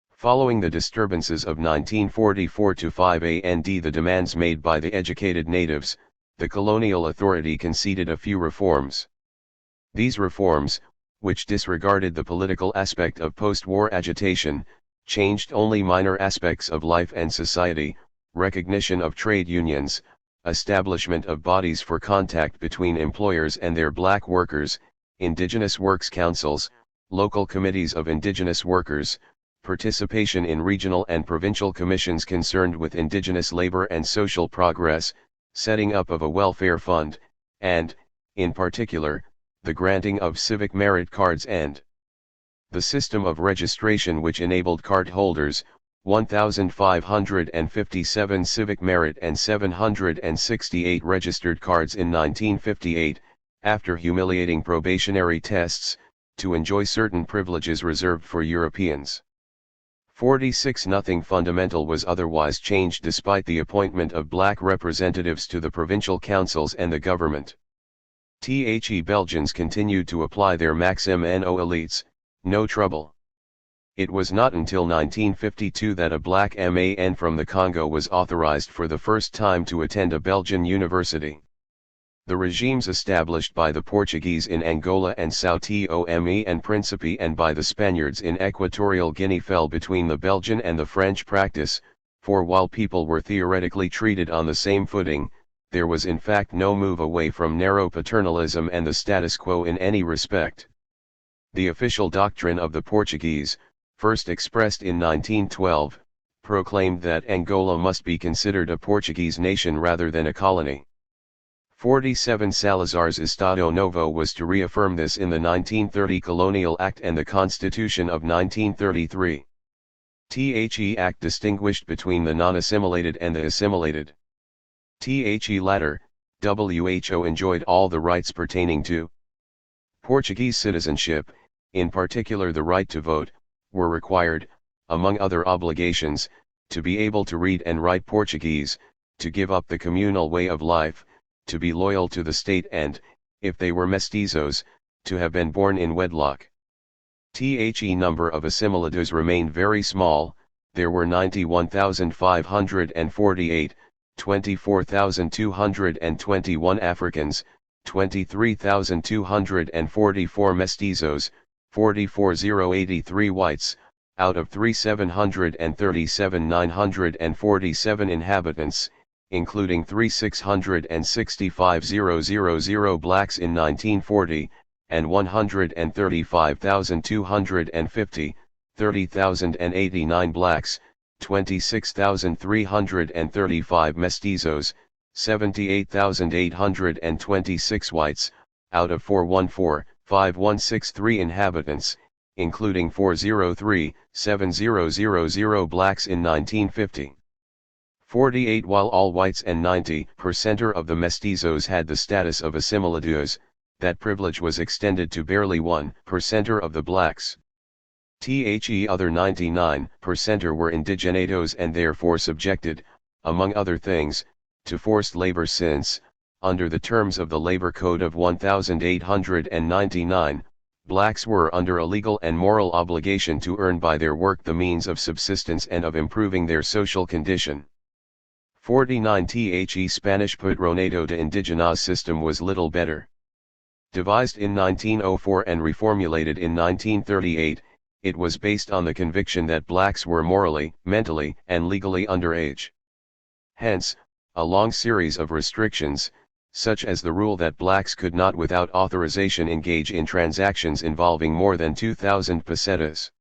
Following the disturbances of 1944-5 and the demands made by the educated natives, the colonial authority conceded a few reforms. These reforms, which disregarded the political aspect of post-war agitation, changed only minor aspects of life and society: recognition of trade unions, establishment of bodies for contact between employers and their black workers, indigenous works councils, local committees of indigenous workers, participation in regional and provincial commissions concerned with indigenous labor and social progress, setting up of a welfare fund, and, in particular, the granting of civic merit cards and the system of registration which enabled card holders, 1,557 civic merit and 768 registered cards in 1958, after humiliating probationary tests, to enjoy certain privileges reserved for Europeans. 46. Nothing fundamental was otherwise changed despite the appointment of black representatives to the provincial councils and the government. The Belgians continued to apply their maxim no elites, no trouble. It was not until 1952 that a black MAN from the Congo was authorized for the first time to attend a Belgian university. The regimes established by the Portuguese in Angola and São Tomé and Príncipe and by the Spaniards in Equatorial Guinea fell between the Belgian and the French practice, for while people were theoretically treated on the same footing, there was in fact no move away from narrow paternalism and the status quo in any respect. The official doctrine of the Portuguese, first expressed in 1912, proclaimed that Angola must be considered a Portuguese nation rather than a colony. 47 Salazar's Estado Novo was to reaffirm this in the 1930 Colonial Act and the Constitution of 1933. The Act distinguished between the non-assimilated and the assimilated. The latter, WHO enjoyed all the rights pertaining to Portuguese citizenship, in particular the right to vote, were required, among other obligations, to be able to read and write Portuguese, to give up the communal way of life, to be loyal to the state and, if they were mestizos, to have been born in wedlock. The number of assimilados remained very small, there were 91,548, 24,221 Africans, 23,244 mestizos, 44,083 whites, out of 3,737,947 inhabitants, including 3,665,000 blacks in 1940, and 135,250, 30,089 blacks, 26,335 mestizos, 78,826 whites, out of 414,563 inhabitants, including 403,700 blacks in 1950. 48 While all whites and 90% of the mestizos had the status of assimilados, that privilege was extended to barely 1% of the blacks. The other 99% were indigenados and therefore subjected, among other things, to forced labor since, under the terms of the Labor Code of 1899, blacks were under a legal and moral obligation to earn by their work the means of subsistence and of improving their social condition. 49 The Spanish Padronado de Indigenas system was little better. Devised in 1904 and reformulated in 1938, it was based on the conviction that blacks were morally, mentally, and legally underage. Hence, a long series of restrictions, such as the rule that blacks could not without authorization engage in transactions involving more than 2,000 pesetas.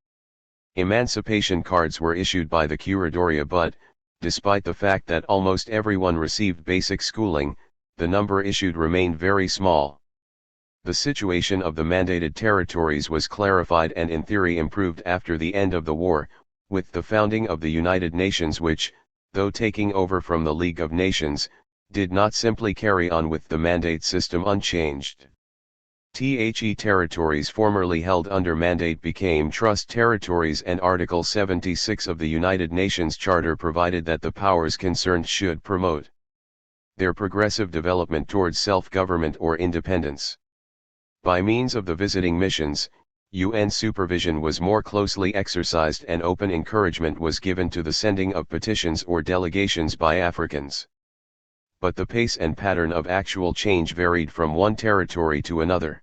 Emancipation cards were issued by the Curadoria but, despite the fact that almost everyone received basic schooling, the number issued remained very small. The situation of the mandated territories was clarified and in theory improved after the end of the war, with the founding of the United Nations which, though taking over from the League of Nations, did not simply carry on with the mandate system unchanged. The territories formerly held under mandate became trust territories and Article 76 of the United Nations Charter provided that the powers concerned should promote their progressive development towards self-government or independence. By means of the visiting missions, UN supervision was more closely exercised and open encouragement was given to the sending of petitions or delegations by Africans. But the pace and pattern of actual change varied from one territory to another.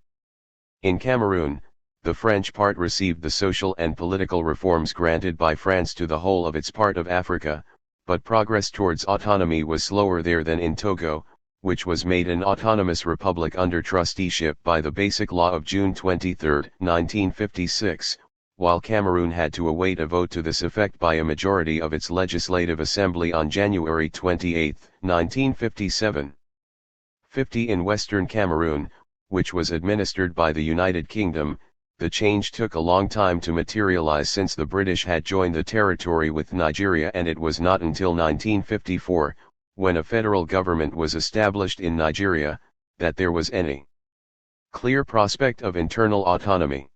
In Cameroon, the French part received the social and political reforms granted by France to the whole of its part of Africa, but progress towards autonomy was slower there than in Togo, which was made an autonomous republic under trusteeship by the Basic Law of June 23, 1956, while Cameroon had to await a vote to this effect by a majority of its legislative assembly on January 28, 1957. 50 In Western Cameroon, which was administered by the United Kingdom, the change took a long time to materialize since the British had joined the territory with Nigeria and it was not until 1954, when a federal government was established in Nigeria, that there was any clear prospect of internal autonomy.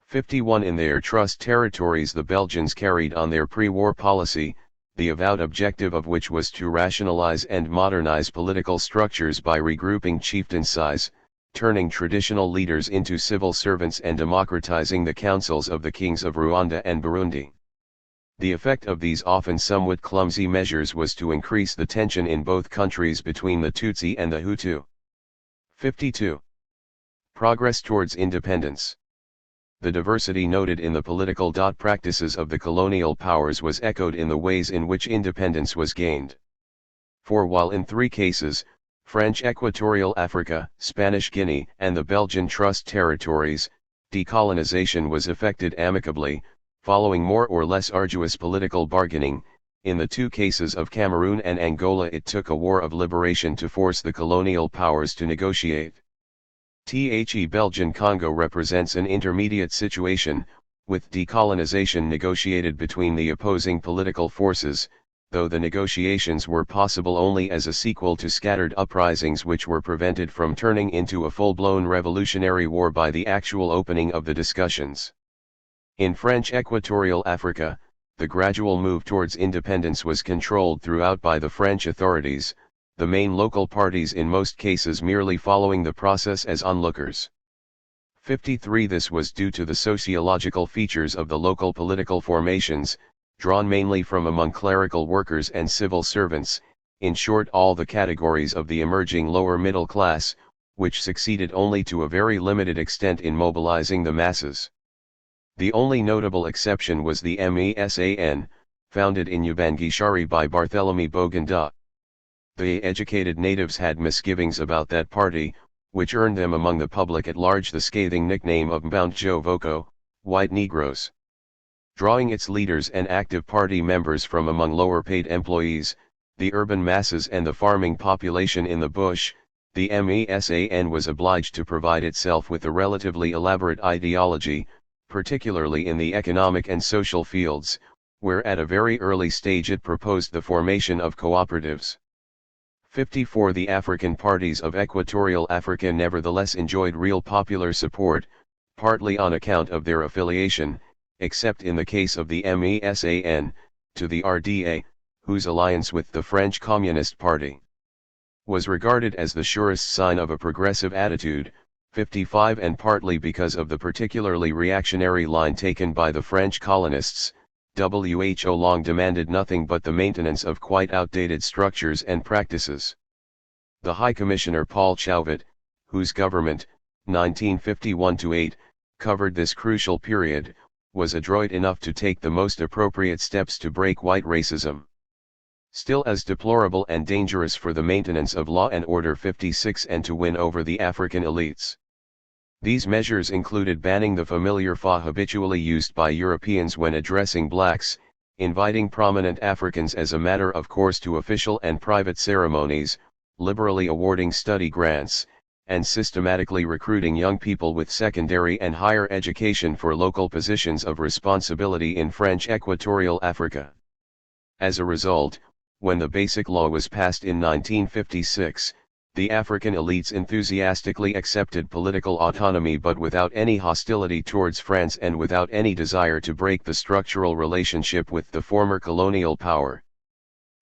51 In their trust territories the Belgians carried on their pre-war policy, the avowed objective of which was to rationalize and modernize political structures by regrouping chieftain size, turning traditional leaders into civil servants and democratizing the councils of the kings of Rwanda and Burundi. The effect of these often somewhat clumsy measures was to increase the tension in both countries between the Tutsi and the Hutu. 52. Progress towards independence. The diversity noted in the political practices of the colonial powers was echoed in the ways in which independence was gained. For while in 3 cases, French Equatorial Africa, Spanish Guinea, and the Belgian Trust territories, decolonization was effected amicably, Following more or less arduous political bargaining, in the two cases of Cameroon and Angola it took a war of liberation to force the colonial powers to negotiate. Belgian Congo represents an intermediate situation, with decolonization negotiated between the opposing political forces, though the negotiations were possible only as a sequel to scattered uprisings which were prevented from turning into a full-blown revolutionary war by the actual opening of the discussions. In French Equatorial Africa, the gradual move towards independence was controlled throughout by the French authorities, the main local parties in most cases merely following the process as onlookers. 53 This was due to the sociological features of the local political formations, drawn mainly from among clerical workers and civil servants, in short all the categories of the emerging lower middle class, which succeeded only to a very limited extent in mobilizing the masses. The only notable exception was the MESAN, founded in Ubangishari by Barthélemy Boganda. The educated natives had misgivings about that party, which earned them among the public at large the scathing nickname of Mbountjo Voko, white Negroes. Drawing its leaders and active party members from among lower-paid employees, the urban masses and the farming population in the bush, the MESAN was obliged to provide itself with a relatively elaborate ideology, particularly in the economic and social fields, where at a very early stage it proposed the formation of cooperatives. 54 The African parties of Equatorial Africa nevertheless enjoyed real popular support, partly on account of their affiliation, except in the case of the MESAN, to the RDA, whose alliance with the French Communist Party was regarded as the surest sign of a progressive attitude. 55 And partly because of the particularly reactionary line taken by the French colonists, WHO long demanded nothing but the maintenance of quite outdated structures and practices. The High Commissioner Paul Chauvet, whose government, 1951-8, covered this crucial period, was adroit enough to take the most appropriate steps to break white racism. Still as deplorable and dangerous for the maintenance of law and order. 56 And to win over the African elites. These measures included banning the familiar fa habitually used by Europeans when addressing blacks, inviting prominent Africans as a matter of course to official and private ceremonies, liberally awarding study grants, and systematically recruiting young people with secondary and higher education for local positions of responsibility in French Equatorial Africa. As a result, when the Basic Law was passed in 1956, the African elites enthusiastically accepted political autonomy but without any hostility towards France and without any desire to break the structural relationship with the former colonial power.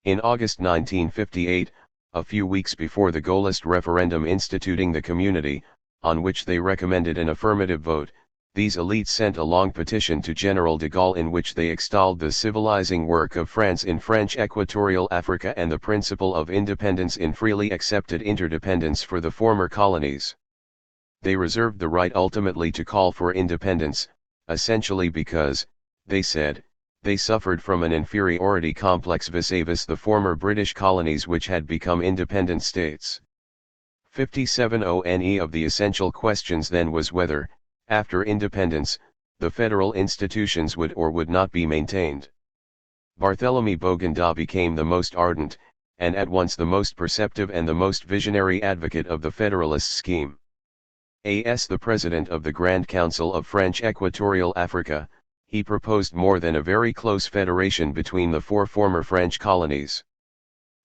In August 1958, a few weeks before the Gaullist referendum instituting the community, on which they recommended an affirmative vote, these elites sent a long petition to General de Gaulle in which they extolled the civilizing work of France in French Equatorial Africa and the principle of independence in freely accepted interdependence for the former colonies. They reserved the right ultimately to call for independence, essentially because, they said, they suffered from an inferiority complex vis-a-vis the former British colonies which had become independent states. 57 One of the essential questions then was whether, after independence, the federal institutions would or would not be maintained. Barthélemy Boganda became the most ardent, and at once the most perceptive and the most visionary advocate of the federalist scheme. As the president of the Grand Council of French Equatorial Africa, he proposed more than a very close federation between the four former French colonies.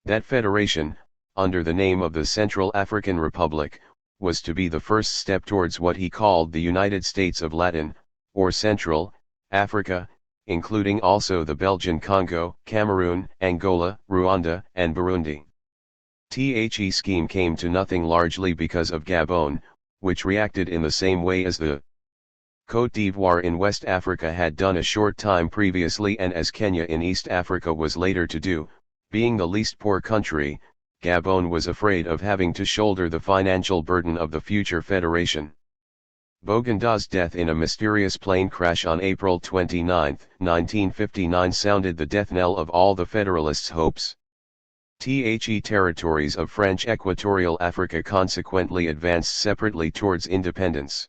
That federation, under the name of the Central African Republic, was to be the first step towards what he called the United States of Latin, or Central, Africa, including also the Belgian Congo, Cameroon, Angola, Rwanda, and Burundi. The scheme came to nothing largely because of Gabon, which reacted in the same way as the Côte d'Ivoire in West Africa had done a short time previously and as Kenya in East Africa was later to do. Being the least poor country, Gabon was afraid of having to shoulder the financial burden of the future federation. Boganda's death in a mysterious plane crash on April 29, 1959 sounded the death knell of all the Federalists' hopes. The territories of French Equatorial Africa consequently advanced separately towards independence.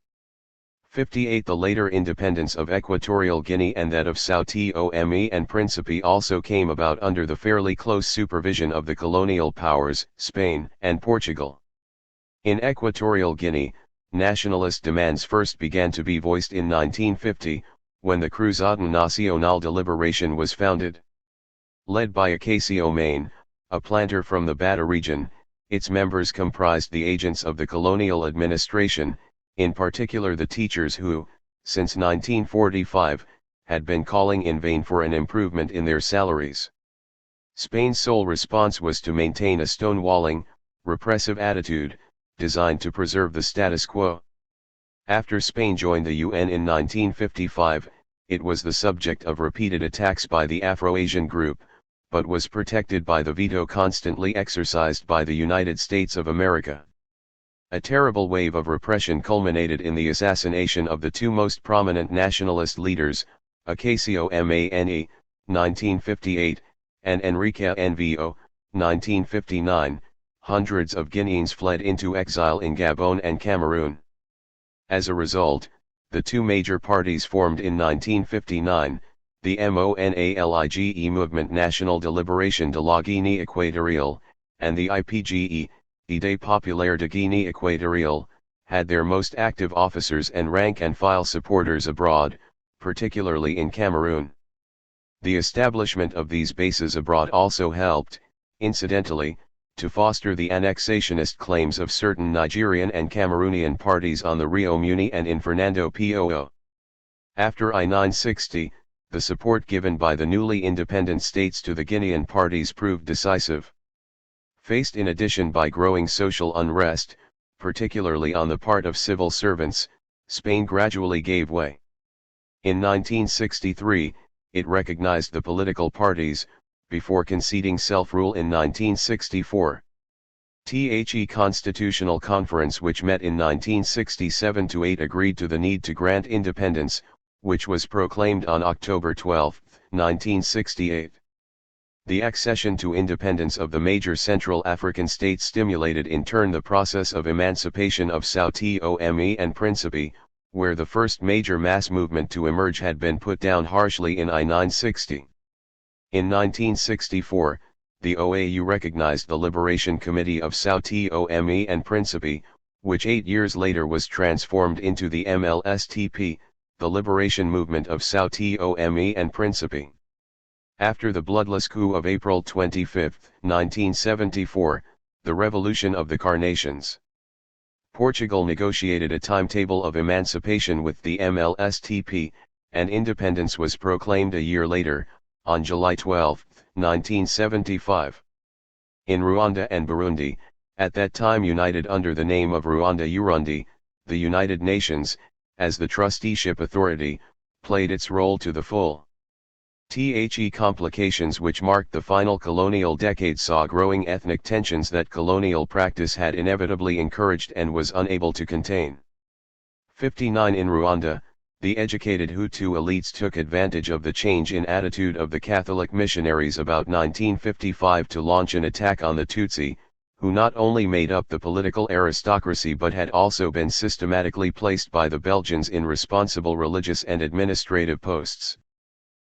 58 The later independence of Equatorial Guinea and that of Sao Tome and Principe also came about under the fairly close supervision of the colonial powers, Spain and Portugal. In Equatorial Guinea, nationalist demands first began to be voiced in 1950, when the Cruzada Nacional de Liberación was founded. Led by Acacio Main, a planter from the Bata region, its members comprised the agents of the colonial administration, in particular the teachers who, since 1945, had been calling in vain for an improvement in their salaries. Spain's sole response was to maintain a stonewalling, repressive attitude, designed to preserve the status quo. After Spain joined the UN in 1955, it was the subject of repeated attacks by the Afro-Asian group, but was protected by the veto constantly exercised by the United States of America. A terrible wave of repression culminated in the assassination of the two most prominent nationalist leaders, Acacio Mane, 1958, and Enrique Nvo, 1959. Hundreds of Guineans fled into exile in Gabon and Cameroon. As a result, the two major parties formed in 1959, the MONALIGE Movement National de Libération de la Guinée Équatoriale, and the IPGE, Idée Populaire de Guinée Équatoriale, had their most active officers and rank-and-file supporters abroad, particularly in Cameroon. The establishment of these bases abroad also helped, incidentally, to foster the annexationist claims of certain Nigerian and Cameroonian parties on the Rio Muni and in Fernando Poo. After I-960, the support given by the newly independent states to the Guinean parties proved decisive. Faced in addition by growing social unrest, particularly on the part of civil servants, Spain gradually gave way. In 1963, it recognized the political parties, before conceding self-rule in 1964. The Constitutional Conference, which met in 1967-8, agreed to the need to grant independence, which was proclaimed on October 12, 1968. The accession to independence of the major Central African states stimulated in turn the process of emancipation of Sao Tome and Principe, where the first major mass movement to emerge had been put down harshly in I-960. In 1964, the OAU recognized the Liberation Committee of Sao Tome and Principe, which 8 years later was transformed into the MLSTP, the Liberation Movement of Sao Tome and Principe. After the bloodless coup of April 25, 1974, the Revolution of the Carnations, Portugal negotiated a timetable of emancipation with the MLSTP, and independence was proclaimed a year later, on July 12, 1975. In Rwanda and Burundi, at that time united under the name of Rwanda-Urundi, the United Nations, as the trusteeship authority, played its role to the full. Complications which marked the final colonial decade saw growing ethnic tensions that colonial practice had inevitably encouraged and was unable to contain. 59 In Rwanda, the educated Hutu elites took advantage of the change in attitude of the Catholic missionaries about 1955 to launch an attack on the Tutsi, who not only made up the political aristocracy but had also been systematically placed by the Belgians in responsible religious and administrative posts.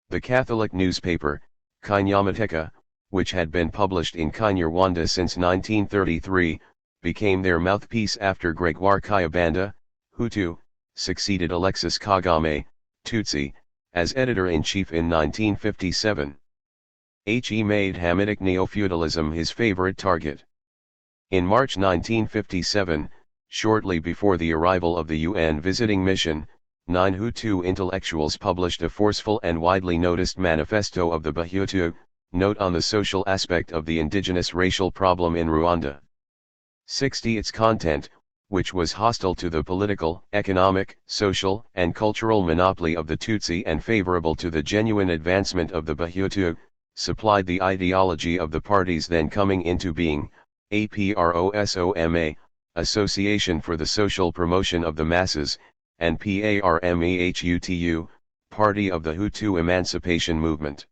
The Catholic newspaper, Kinyamateka, which had been published in Kinyarwanda since 1933, became their mouthpiece after Gregoire Kayibanda, Hutu, succeeded Alexis Kagame, Tutsi, as editor-in-chief in 1957. He made Hamitic neo-feudalism his favorite target. In March 1957, shortly before the arrival of the UN visiting mission, 9 Hutu intellectuals published a forceful and widely noticed manifesto of the Bahutu, note on the social aspect of the indigenous racial problem in Rwanda. 60 Its content, which was hostile to the political, economic, social, and cultural monopoly of the Tutsi and favorable to the genuine advancement of the Bahutu, supplied the ideology of the parties then coming into being, APROSOMA, Association for the Social Promotion of the Masses, and PARMEHUTU, Party of the Hutu Emancipation Movement.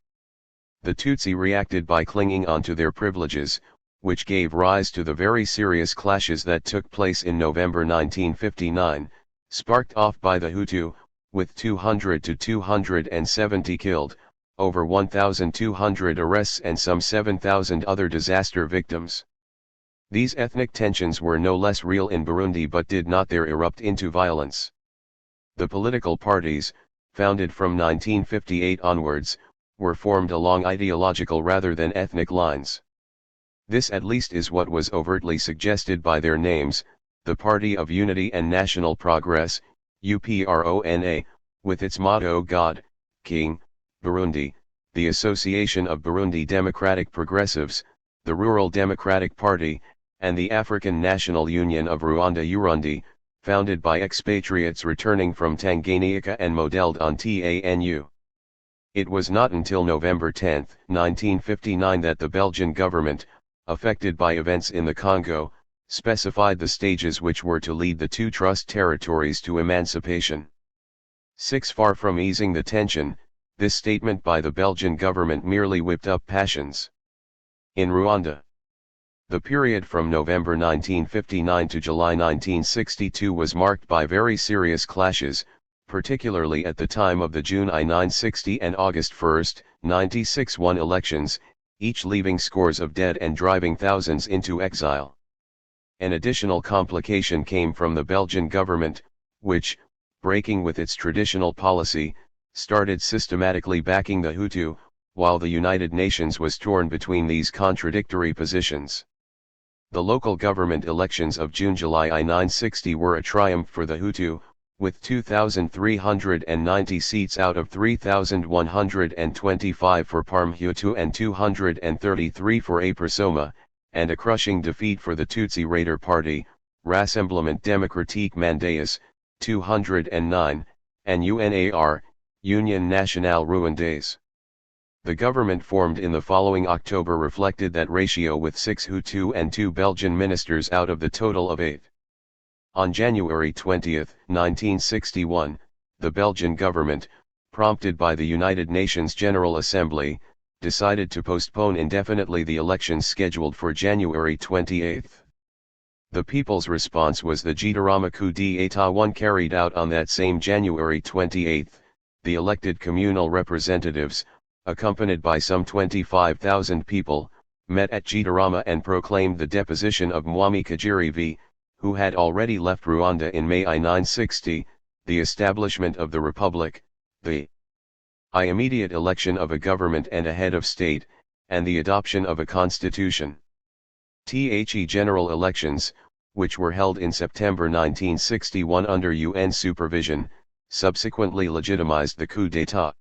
The Tutsi reacted by clinging on to their privileges, which gave rise to the very serious clashes that took place in November 1959, Sparked off by the Hutu, with 200 to 270 killed, over 1,200 arrests and some 7,000 other disaster victims. These ethnic tensions were no less real in Burundi but did not there erupt into violence. The political parties, founded from 1958 onwards, were formed along ideological rather than ethnic lines. This at least is what was overtly suggested by their names: the Party of Unity and National Progress, UPRONA, with its motto God, King, Burundi, the Association of Burundi Democratic Progressives, the Rural Democratic Party, and the African National Union of Rwanda Urundi, founded by expatriates returning from Tanganyika and modeled on TANU. It was not until November 10, 1959 that the Belgian government, affected by events in the Congo, specified the stages which were to lead the two trust territories to emancipation. Far from easing the tension, this statement by the Belgian government merely whipped up passions. In Rwanda, the period from November 1959 to July 1962 was marked by very serious clashes, particularly at the time of the June 1960 and August 1, 1961 elections, each leaving scores of dead and driving thousands into exile. An additional complication came from the Belgian government, which, breaking with its traditional policy, started systematically backing the Hutu, while the United Nations was torn between these contradictory positions. The local government elections of June-July 1960 were a triumph for the Hutu, with 2,390 seats out of 3,125 for Parm-Hutu and 233 for Aparsoma, and a crushing defeat for the Tutsi Raider Party, Rassemblement Démocratique Mandéus, 209, and UNAR, Union Nationale Rwandaise. The government formed in the following October reflected that ratio with 6 Hutu and 2 Belgian ministers out of the total of 8. On January 20, 1961, the Belgian government, prompted by the United Nations General Assembly, decided to postpone indefinitely the elections scheduled for January 28. The people's response was the Gitarama coup d'état one carried out on that same January 28. The elected communal representatives, accompanied by some 25,000 people, met at Gitarama and proclaimed the deposition of Mwami Kigeri V, who had already left Rwanda in May 1960, the establishment of the Republic, the immediate election of a government and a head of state, and the adoption of a constitution. The general elections, which were held in September 1961 under UN supervision, subsequently legitimized the coup d'état.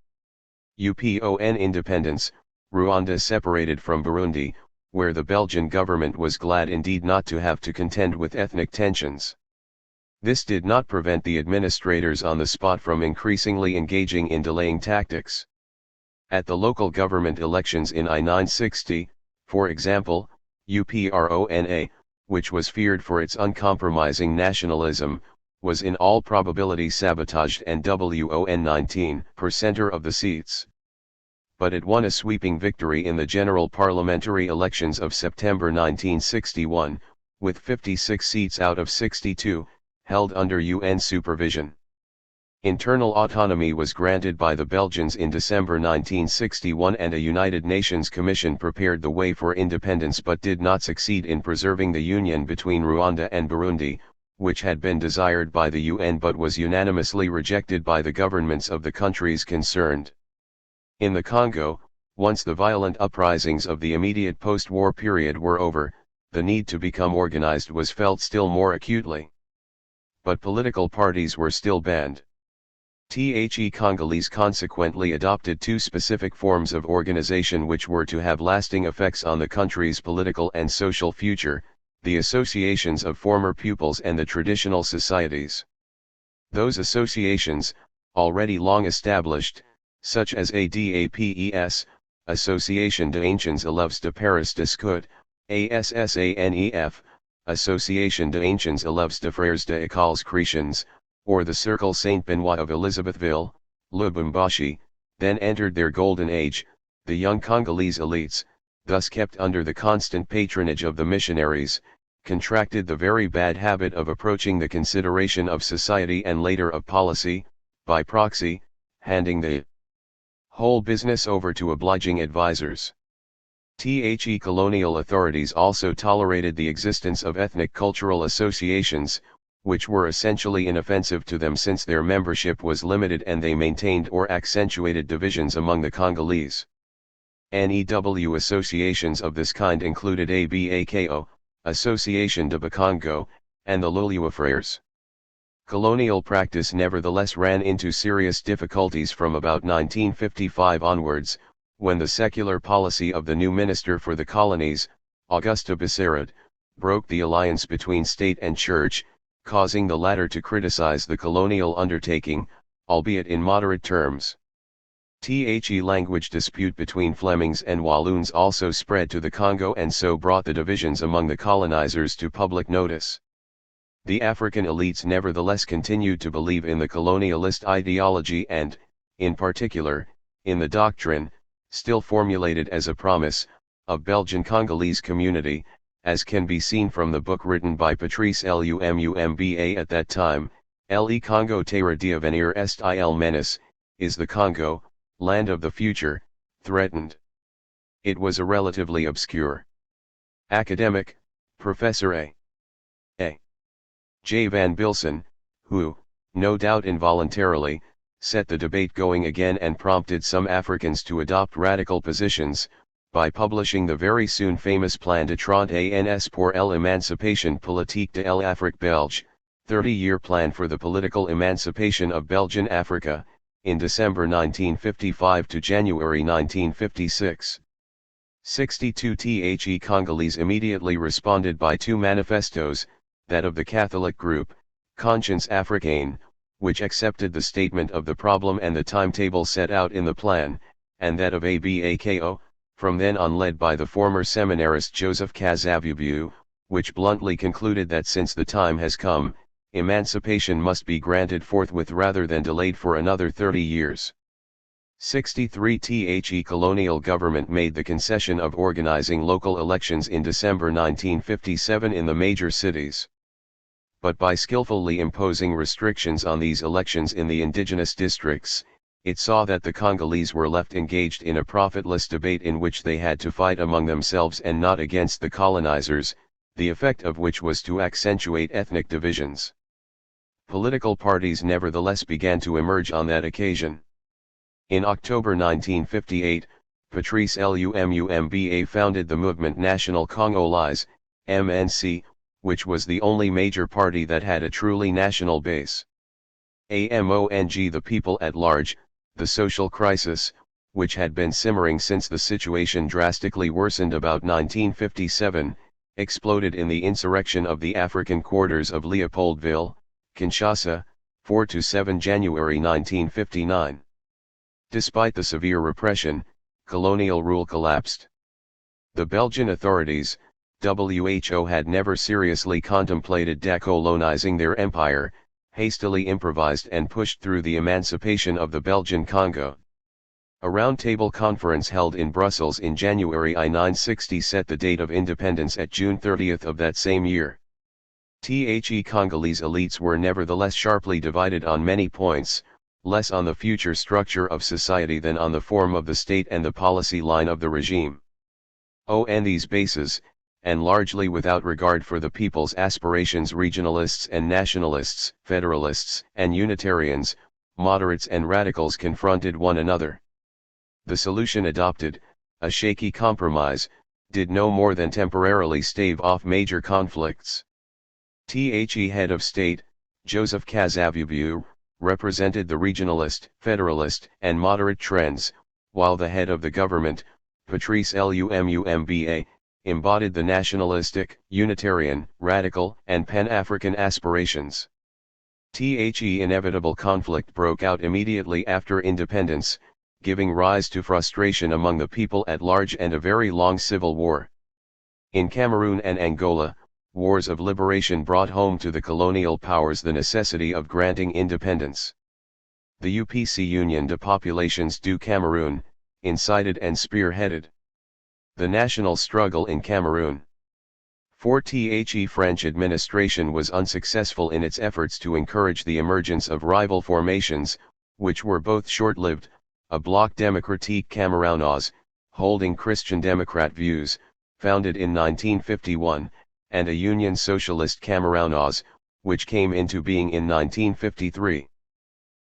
Upon independence, Rwanda separated from Burundi, where the Belgian government was glad indeed not to have to contend with ethnic tensions. This did not prevent the administrators on the spot from increasingly engaging in delaying tactics. At the local government elections in 1960, for example, UPRONA, which was feared for its uncompromising nationalism, was in all probability sabotaged and won 19% of the seats. But it won a sweeping victory in the general parliamentary elections of September 1961, with 56 seats out of 62, held under UN supervision. Internal autonomy was granted by the Belgians in December 1961 and a United Nations Commission prepared the way for independence but did not succeed in preserving the union between Rwanda and Burundi, which had been desired by the UN but was unanimously rejected by the governments of the countries concerned. In the Congo, once the violent uprisings of the immediate post-war period were over, the need to become organized was felt still more acutely. But political parties were still banned. The Congolese consequently adopted two specific forms of organization which were to have lasting effects on the country's political and social future: the associations of former pupils and the traditional societies. Those associations, already long established, such as ADAPES, Association d'Anciens Élèves de Paris Discut, ASSANEF, Association d'Anciens Élèves de Frères de Écoles Chrétiennes, or the Cercle Saint-Benoît of Elizabethville, Lubumbashi, then entered their golden age. The young Congolese elites, thus kept under the constant patronage of the missionaries, contracted the very bad habit of approaching the consideration of society and later of policy, by proxy, handing the whole business over to obliging advisors. The colonial authorities also tolerated the existence of ethnic cultural associations, which were essentially inoffensive to them since their membership was limited and they maintained or accentuated divisions among the Congolese. NEW associations of this kind included ABAKO, Association de Bakongo, and the Lulua Frères. Colonial practice nevertheless ran into serious difficulties from about 1955 onwards, when the secular policy of the new Minister for the Colonies, Auguste Bessarade, broke the alliance between state and church, causing the latter to criticize the colonial undertaking, albeit in moderate terms. The language dispute between Flemings and Walloons also spread to the Congo and so brought the divisions among the colonizers to public notice. The African elites nevertheless continued to believe in the colonialist ideology and, in particular, in the doctrine, still formulated as a promise, of Belgian Congolese community, as can be seen from the book written by Patrice Lumumba at that time, Le Congo terre d'avenir est il menace, is the Congo, land of the future, threatened. It was a relatively obscure academic, Professor A. J. Van Bilsen, who, no doubt involuntarily, set the debate going again and prompted some Africans to adopt radical positions, by publishing the very soon famous Plan de 30 ans pour l'émancipation politique de l'Afrique belge, 30-year plan for the political emancipation of Belgian Africa, in December 1955 to January 1956. 62 The Congolese immediately responded by two manifestos, that of the Catholic group, Conscience Africaine, which accepted the statement of the problem and the timetable set out in the plan, and that of ABAKO, from then on led by the former seminarist Joseph Kasavubu, which bluntly concluded that since the time has come, emancipation must be granted forthwith rather than delayed for another 30 years. 63 The colonial government made the concession of organizing local elections in December 1957 in the major cities. But by skillfully imposing restrictions on these elections in the indigenous districts, it saw that the Congolese were left engaged in a profitless debate in which they had to fight among themselves and not against the colonizers, the effect of which was to accentuate ethnic divisions. Political parties nevertheless began to emerge on that occasion. In October 1958, Patrice Lumumba founded the movement National Congolais, MNC, which was the only major party that had a truly national base. Among the people at large, the social crisis, which had been simmering since the situation drastically worsened about 1957, exploded in the insurrection of the African quarters of Leopoldville, Kinshasa, 4–7 January 1959. Despite the severe repression, colonial rule collapsed. The Belgian authorities, WHO had never seriously contemplated decolonizing their empire, hastily improvised and pushed through the emancipation of the Belgian Congo. A roundtable conference held in Brussels in January 1960 set the date of independence at June 30 of that same year. The Congolese elites were nevertheless sharply divided on many points, less on the future structure of society than on the form of the state and the policy line of the regime. On these bases, and largely without regard for the people's aspirations, regionalists and nationalists, federalists and Unitarians, moderates and radicals confronted one another. The solution adopted, a shaky compromise, did no more than temporarily stave off major conflicts. The head of state, Joseph Kasavubu, represented the regionalist, federalist and moderate trends, while the head of the government, Patrice Lumumba, embodied the nationalistic, Unitarian, radical, and Pan-African aspirations. The inevitable conflict broke out immediately after independence, giving rise to frustration among the people at large and a very long civil war. In Cameroon and Angola, wars of liberation brought home to the colonial powers the necessity of granting independence. The UPC Union de Populations du Cameroun, incited and spearheaded the national struggle in Cameroon. The French administration was unsuccessful in its efforts to encourage the emergence of rival formations, which were both short-lived, a Bloc Démocratique Camerounois, holding Christian Democrat views, founded in 1951, and a Union Socialist Camerounois, which came into being in 1953.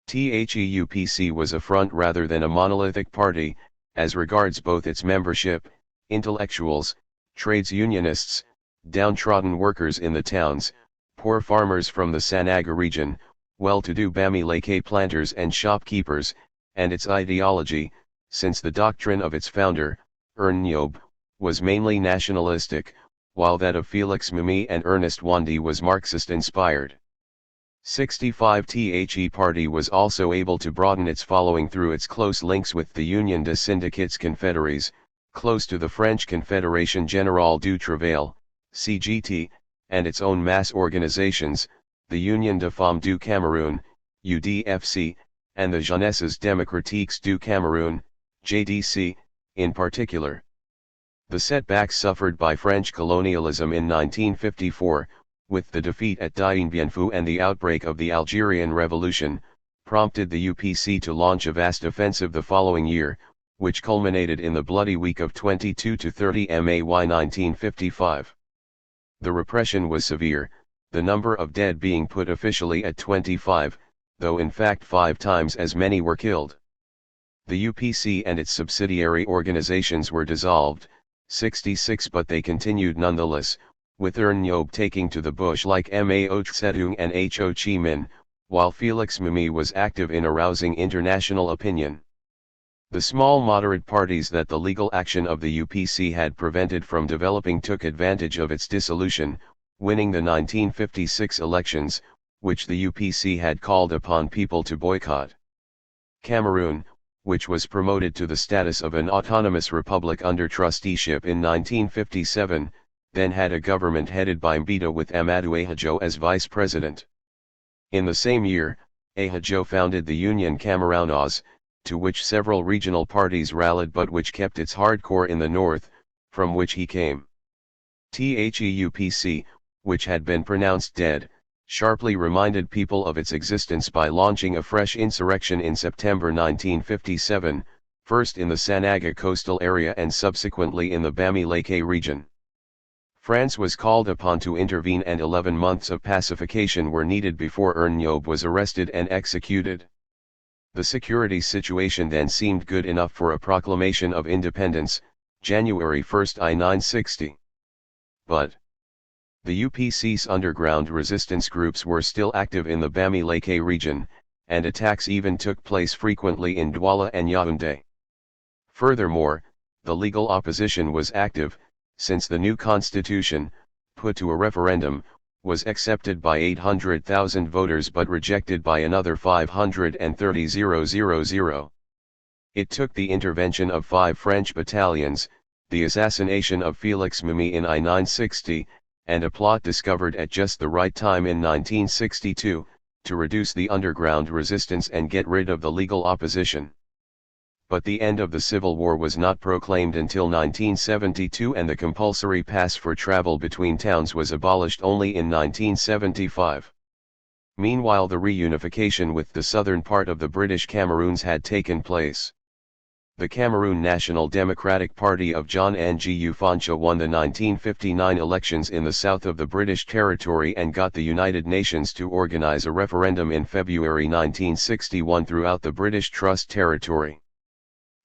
THEUPC was a front rather than a monolithic party, as regards both its membership, intellectuals, trades unionists, downtrodden workers in the towns, poor farmers from the Sanaga region, well-to-do Bamileke planters and shopkeepers, and its ideology, since the doctrine of its founder, Ernyob, was mainly nationalistic, while that of Felix Mimi and Ernest Wandi was Marxist-inspired. 65 The party was also able to broaden its following through its close links with the Union des Syndicats Confédérés, close to the French Confédération Générale du Travail, CGT, and its own mass organizations, the Union des Femmes du Cameroun, UDFC, and the Jeunesses Démocratiques du Cameroun, JDC, in particular. The setbacks suffered by French colonialism in 1954, with the defeat at Dien Bien Phu and the outbreak of the Algerian Revolution, prompted the UPC to launch a vast offensive the following year, which culminated in the bloody week of 22 to 30 May 1955. The repression was severe, the number of dead being put officially at 25, though in fact 5 times as many were killed. The UPC and its subsidiary organizations were dissolved, 66, but they continued nonetheless, with Ernyob taking to the bush like Mao Zedong and Ho Chi Minh, while Felix Mimi was active in arousing international opinion. The small moderate parties that the legal action of the UPC had prevented from developing took advantage of its dissolution, winning the 1956 elections, which the UPC had called upon people to boycott. Cameroon, which was promoted to the status of an autonomous republic under trusteeship in 1957, then had a government headed by Mbita with Amadou Ahidjo as vice president. In the same year, Ahidjo founded the Union Camerounoise, to which several regional parties rallied but which kept its hardcore in the north, from which he came. THEUPC, which had been pronounced dead, sharply reminded people of its existence by launching a fresh insurrection in September 1957, first in the Sanaga coastal area and subsequently in the Bamileke region. France was called upon to intervene and 11 months of pacification were needed before Ernyob was arrested and executed. The security situation then seemed good enough for a proclamation of independence, January 1, 1960. But the UPC's underground resistance groups were still active in the Bamileke region, and attacks even took place frequently in Douala and Yaoundé. Furthermore, the legal opposition was active, since the new constitution, put to a referendum, was accepted by 800,000 voters but rejected by another 530,000. It took the intervention of 5 French battalions, the assassination of Felix Mimi in 1960, and a plot discovered at just the right time in 1962, to reduce the underground resistance and get rid of the legal opposition. But the end of the Civil War was not proclaimed until 1972 and the compulsory pass for travel between towns was abolished only in 1975. Meanwhile the reunification with the southern part of the British Cameroons had taken place. The Cameroon National Democratic Party of John Ngou Fansha won the 1959 elections in the south of the British territory and got the United Nations to organize a referendum in February 1961 throughout the British Trust territory.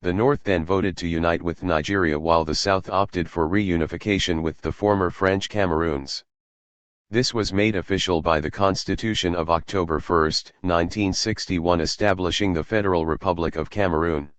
The North then voted to unite with Nigeria while the South opted for reunification with the former French Cameroons. This was made official by the Constitution of October 1, 1961 establishing the Federal Republic of Cameroon.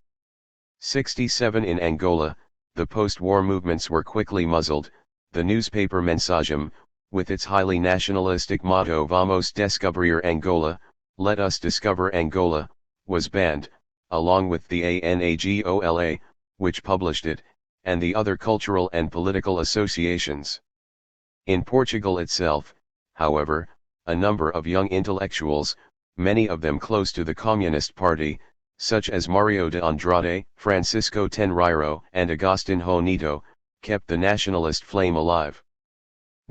67 In Angola, the post-war movements were quickly muzzled. The newspaper Mensagem, with its highly nationalistic motto Vamos descobrir Angola, Let us discover Angola, was banned, along with the ANAGOLA, which published it, and the other cultural and political associations. In Portugal itself, however, a number of young intellectuals, many of them close to the Communist Party, such as Mario de Andrade, Francisco Tenreiro and Agustin Honito, kept the nationalist flame alive.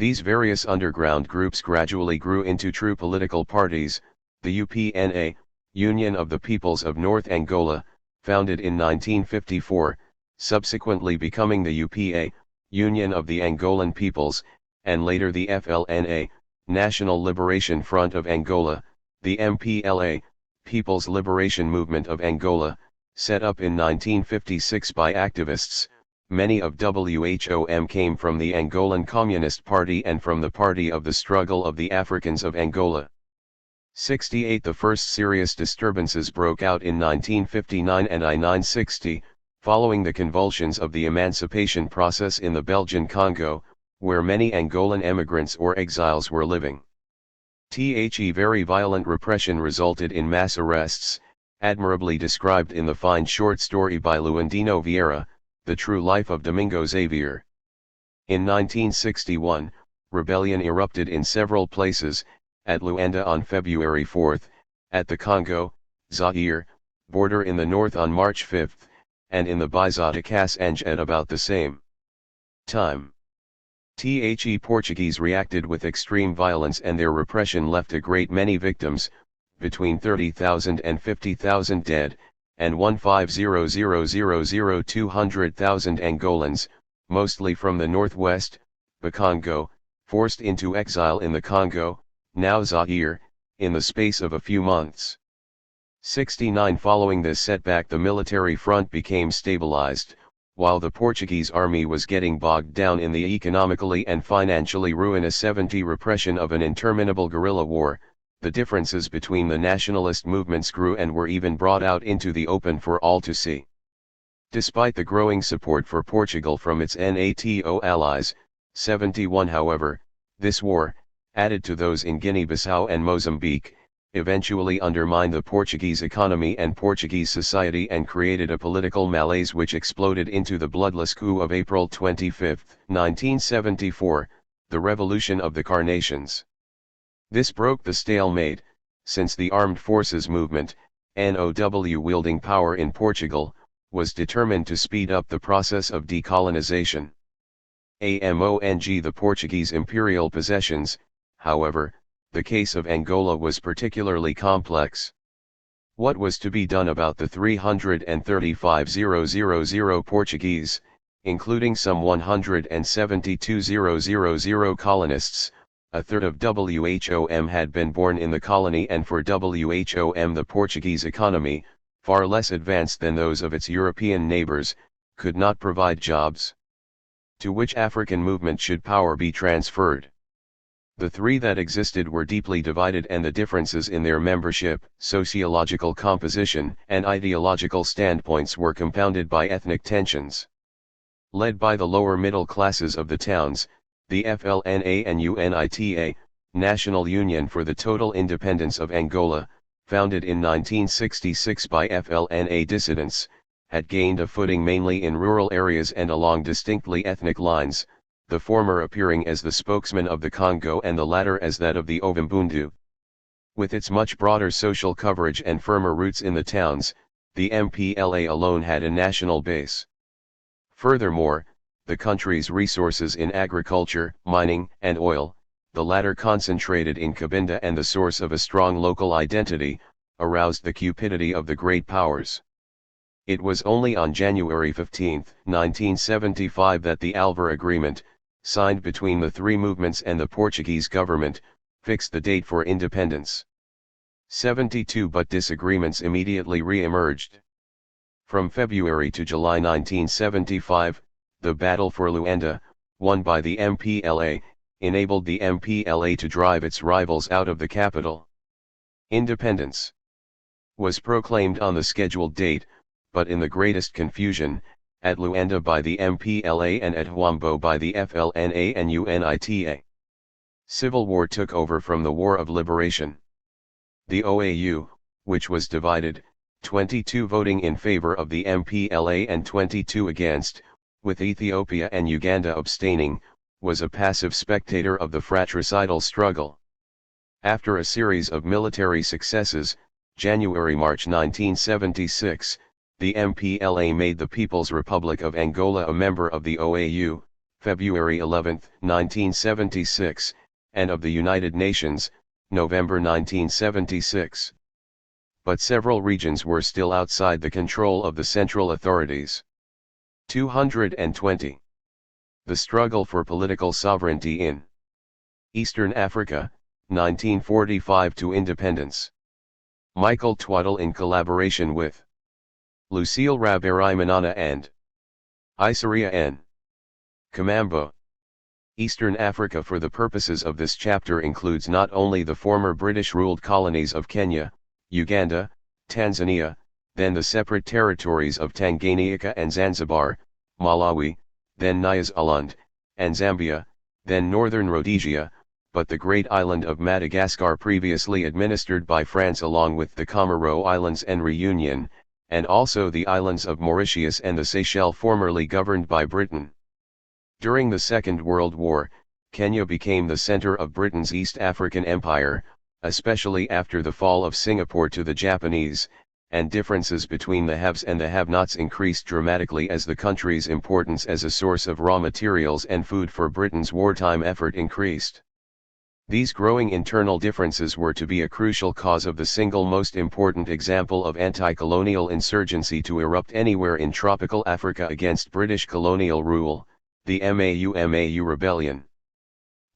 These various underground groups gradually grew into true political parties. The UPNA, Union of the Peoples of North Angola, founded in 1954, subsequently becoming the UPA, Union of the Angolan Peoples, and later the FLNA, National Liberation Front of Angola, the MPLA, People's Liberation Movement of Angola, set up in 1956 by activists. Many of WHOM came from the Angolan Communist Party and from the Party of the Struggle of the Africans of Angola. 68 The first serious disturbances broke out in 1959 and I-960, following the convulsions of the emancipation process in the Belgian Congo, where many Angolan emigrants or exiles were living. Very violent repression resulted in mass arrests, admirably described in the fine short story by Luandino Vieira, The True Life of Domingo Xavier. In 1961, rebellion erupted in several places, at Luanda on February 4, at the Congo, Zaire, border in the north on March 5, and in the Baixada Cassange at about the same time. Portuguese reacted with extreme violence and their repression left a great many victims, between 30,000 and 50,000 dead, and 200,000 Angolans, mostly from the northwest, Bakongo, forced into exile in the Congo, now Zaire, in the space of a few months. 69 Following this setback the military front became stabilized, while the Portuguese army was getting bogged down in the economically and financially ruinous 70 repression of an interminable guerrilla war. The differences between the nationalist movements grew and were even brought out into the open for all to see. Despite the growing support for Portugal from its NATO allies, 71 however, this war, added to those in Guinea-Bissau and Mozambique, eventually undermined the Portuguese economy and Portuguese society and created a political malaise which exploded into the bloodless coup of April 25, 1974, the Revolution of the Carnations. This broke the stalemate, since the armed forces movement, NOW wielding power in Portugal, was determined to speed up the process of decolonization. Among the Portuguese imperial possessions, however, the case of Angola was particularly complex. What was to be done about the 335,000 Portuguese, including some 172,000 colonists? A third of WHOM had been born in the colony, and for WHOM the Portuguese economy, far less advanced than those of its European neighbors, could not provide jobs. To which African movement should power be transferred? The three that existed were deeply divided, and the differences in their membership, sociological composition, and ideological standpoints were compounded by ethnic tensions. Led by the lower middle classes of the towns, the FLNA and UNITA, National Union for the Total Independence of Angola, founded in 1966 by FLNA dissidents, had gained a footing mainly in rural areas and along distinctly ethnic lines, the former appearing as the spokesman of the Congo and the latter as that of the Ovimbundu. With its much broader social coverage and firmer roots in the towns, the MPLA alone had a national base. Furthermore, the country's resources in agriculture, mining, and oil, the latter concentrated in Cabinda and the source of a strong local identity, aroused the cupidity of the great powers. It was only on January 15, 1975 that the Alvar Agreement, signed between the three movements and the Portuguese government, fixed the date for independence. 72 But disagreements immediately re-emerged. From February to July 1975, the battle for Luanda, won by the MPLA, enabled the MPLA to drive its rivals out of the capital. Independence was proclaimed on the scheduled date, but in the greatest confusion, at Luanda by the MPLA and at Huambo by the FLNA and UNITA. Civil war took over from the War of Liberation. The OAU, which was divided, 22 voting in favor of the MPLA and 22 against, with Ethiopia and Uganda abstaining, was a passive spectator of the fratricidal struggle. After a series of military successes, January-March 1976, the MPLA made the People's Republic of Angola a member of the OAU, February 11, 1976, and of the United Nations, November 1976. But several regions were still outside the control of the central authorities. 220. The struggle for political sovereignty in Eastern Africa, 1945 to independence. Michael Twaddle in collaboration with Lucille Rabarimanana and Isaria N. Kamambo. Eastern Africa for the purposes of this chapter includes not only the former British-ruled colonies of Kenya, Uganda, Tanzania, then the separate territories of Tanganyika and Zanzibar, Malawi, then Nyasaland, and Zambia, then northern Rhodesia, but the great island of Madagascar previously administered by France along with the Comoro Islands and Reunion, and also the islands of Mauritius and the Seychelles formerly governed by Britain. During the Second World War, Kenya became the center of Britain's East African Empire, especially after the fall of Singapore to the Japanese, and differences between the haves and the have-nots increased dramatically as the country's importance as a source of raw materials and food for Britain's wartime effort increased. These growing internal differences were to be a crucial cause of the single most important example of anti-colonial insurgency to erupt anywhere in tropical Africa against British colonial rule, the Mau Rebellion.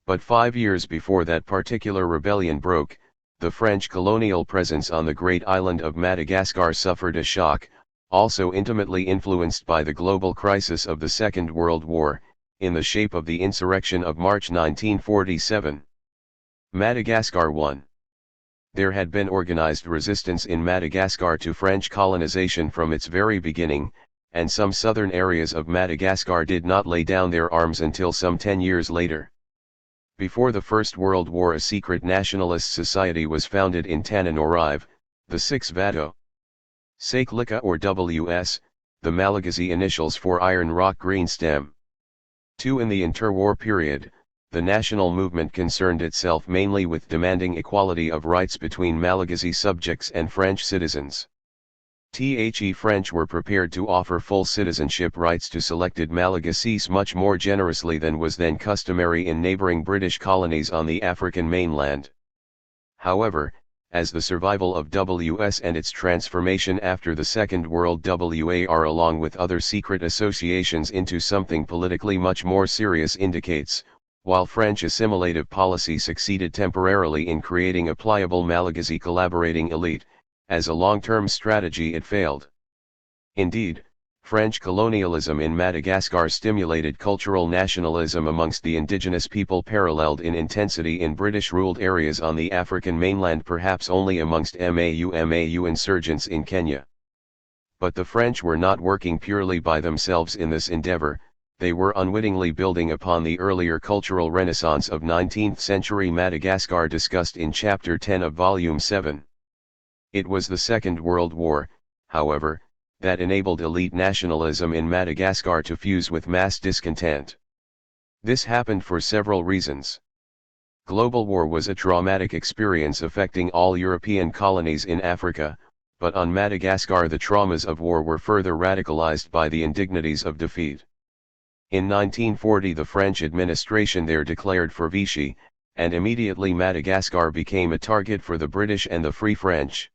But 5 years before that particular rebellion broke, the French colonial presence on the great island of Madagascar suffered a shock, also intimately influenced by the global crisis of the Second World War, in the shape of the insurrection of March 1947. Madagascar 1. There had been organized resistance in Madagascar to French colonization from its very beginning, and some southern areas of Madagascar did not lay down their arms until some 10 years later. Before the First World War a secret nationalist society was founded in Tananarive, the Six Vado Sakelika or WS, the Malagasy initials for Iron Rock Green Stem. 2. In the interwar period, the national movement concerned itself mainly with demanding equality of rights between Malagasy subjects and French citizens. The French were prepared to offer full citizenship rights to selected Malagasys much more generously than was then customary in neighboring British colonies on the African mainland. However, as the survival of WS and its transformation after the Second World War along with other secret associations into something politically much more serious indicates, while French assimilative policy succeeded temporarily in creating a pliable Malagasy collaborating elite, as a long-term strategy it failed. Indeed, French colonialism in Madagascar stimulated cultural nationalism amongst the indigenous people paralleled in intensity in British-ruled areas on the African mainland, perhaps only amongst Mau insurgents in Kenya. But the French were not working purely by themselves in this endeavor. They were unwittingly building upon the earlier cultural renaissance of 19th-century Madagascar discussed in Chapter 10 of Volume 7. It was the Second World War, however, that enabled elite nationalism in Madagascar to fuse with mass discontent. This happened for several reasons. Global war was a traumatic experience affecting all European colonies in Africa, but on Madagascar the traumas of war were further radicalized by the indignities of defeat. In 1940 the French administration there declared for Vichy, and immediately Madagascar became a target for the British and the Free French.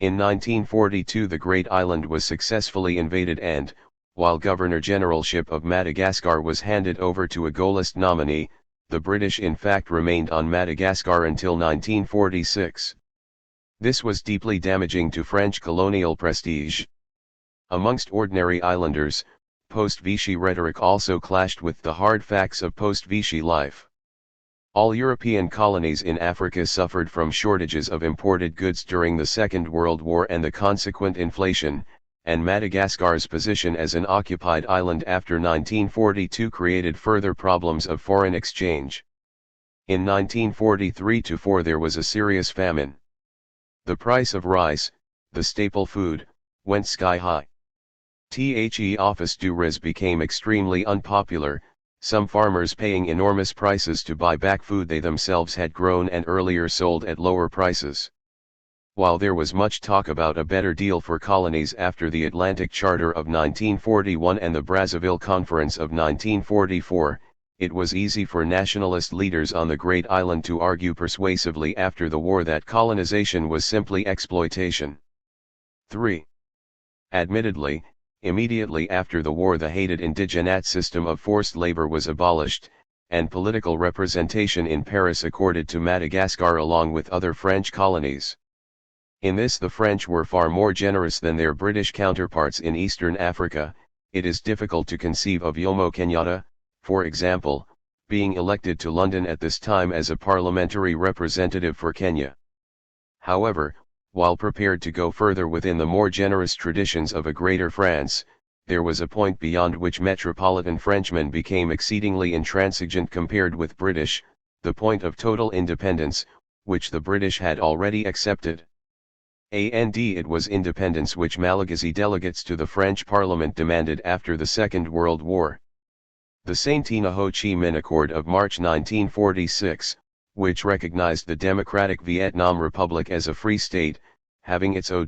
In 1942 the great island was successfully invaded and, while Governor-Generalship of Madagascar was handed over to a Gaullist nominee, the British in fact remained on Madagascar until 1946. This was deeply damaging to French colonial prestige. Amongst ordinary islanders, post-Vichy rhetoric also clashed with the hard facts of post-Vichy life. All European colonies in Africa suffered from shortages of imported goods during the Second World War and the consequent inflation, and Madagascar's position as an occupied island after 1942 created further problems of foreign exchange. In 1943-4 there was a serious famine. The price of rice, the staple food, went sky high. The office du riz became extremely unpopular, some farmers paying enormous prices to buy back food they themselves had grown and earlier sold at lower prices. While there was much talk about a better deal for colonies after the Atlantic Charter of 1941 and the Brazzaville Conference of 1944, it was easy for nationalist leaders on the Great Island to argue persuasively after the war that colonization was simply exploitation. 3. Admittedly, immediately after the war the hated indigenat system of forced labor was abolished, and political representation in Paris accorded to Madagascar along with other French colonies. In this the French were far more generous than their British counterparts in Eastern Africa. It is difficult to conceive of Jomo Kenyatta, for example, being elected to London at this time as a parliamentary representative for Kenya. However, while prepared to go further within the more generous traditions of a Greater France, there was a point beyond which metropolitan Frenchmen became exceedingly intransigent compared with British, the point of total independence, which the British had already accepted. It was independence which Malagasy delegates to the French Parliament demanded after the Second World War. The Saint-Ho Chi Minh Accord of March 1946, which recognized the Democratic Vietnam Republic as a free state, having its own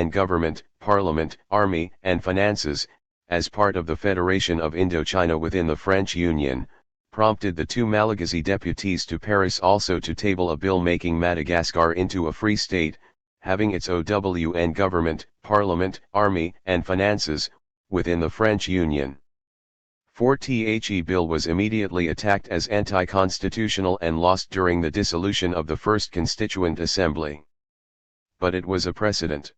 government, parliament, army, and finances, as part of the Federation of Indochina within the French Union, prompted the two Malagasy deputies to Paris also to table a bill making Madagascar into a free state, having its own government, parliament, army, and finances, within the French Union. 4th bill was immediately attacked as anti-constitutional and lost during the dissolution of the First Constituent Assembly. But it was a precedent.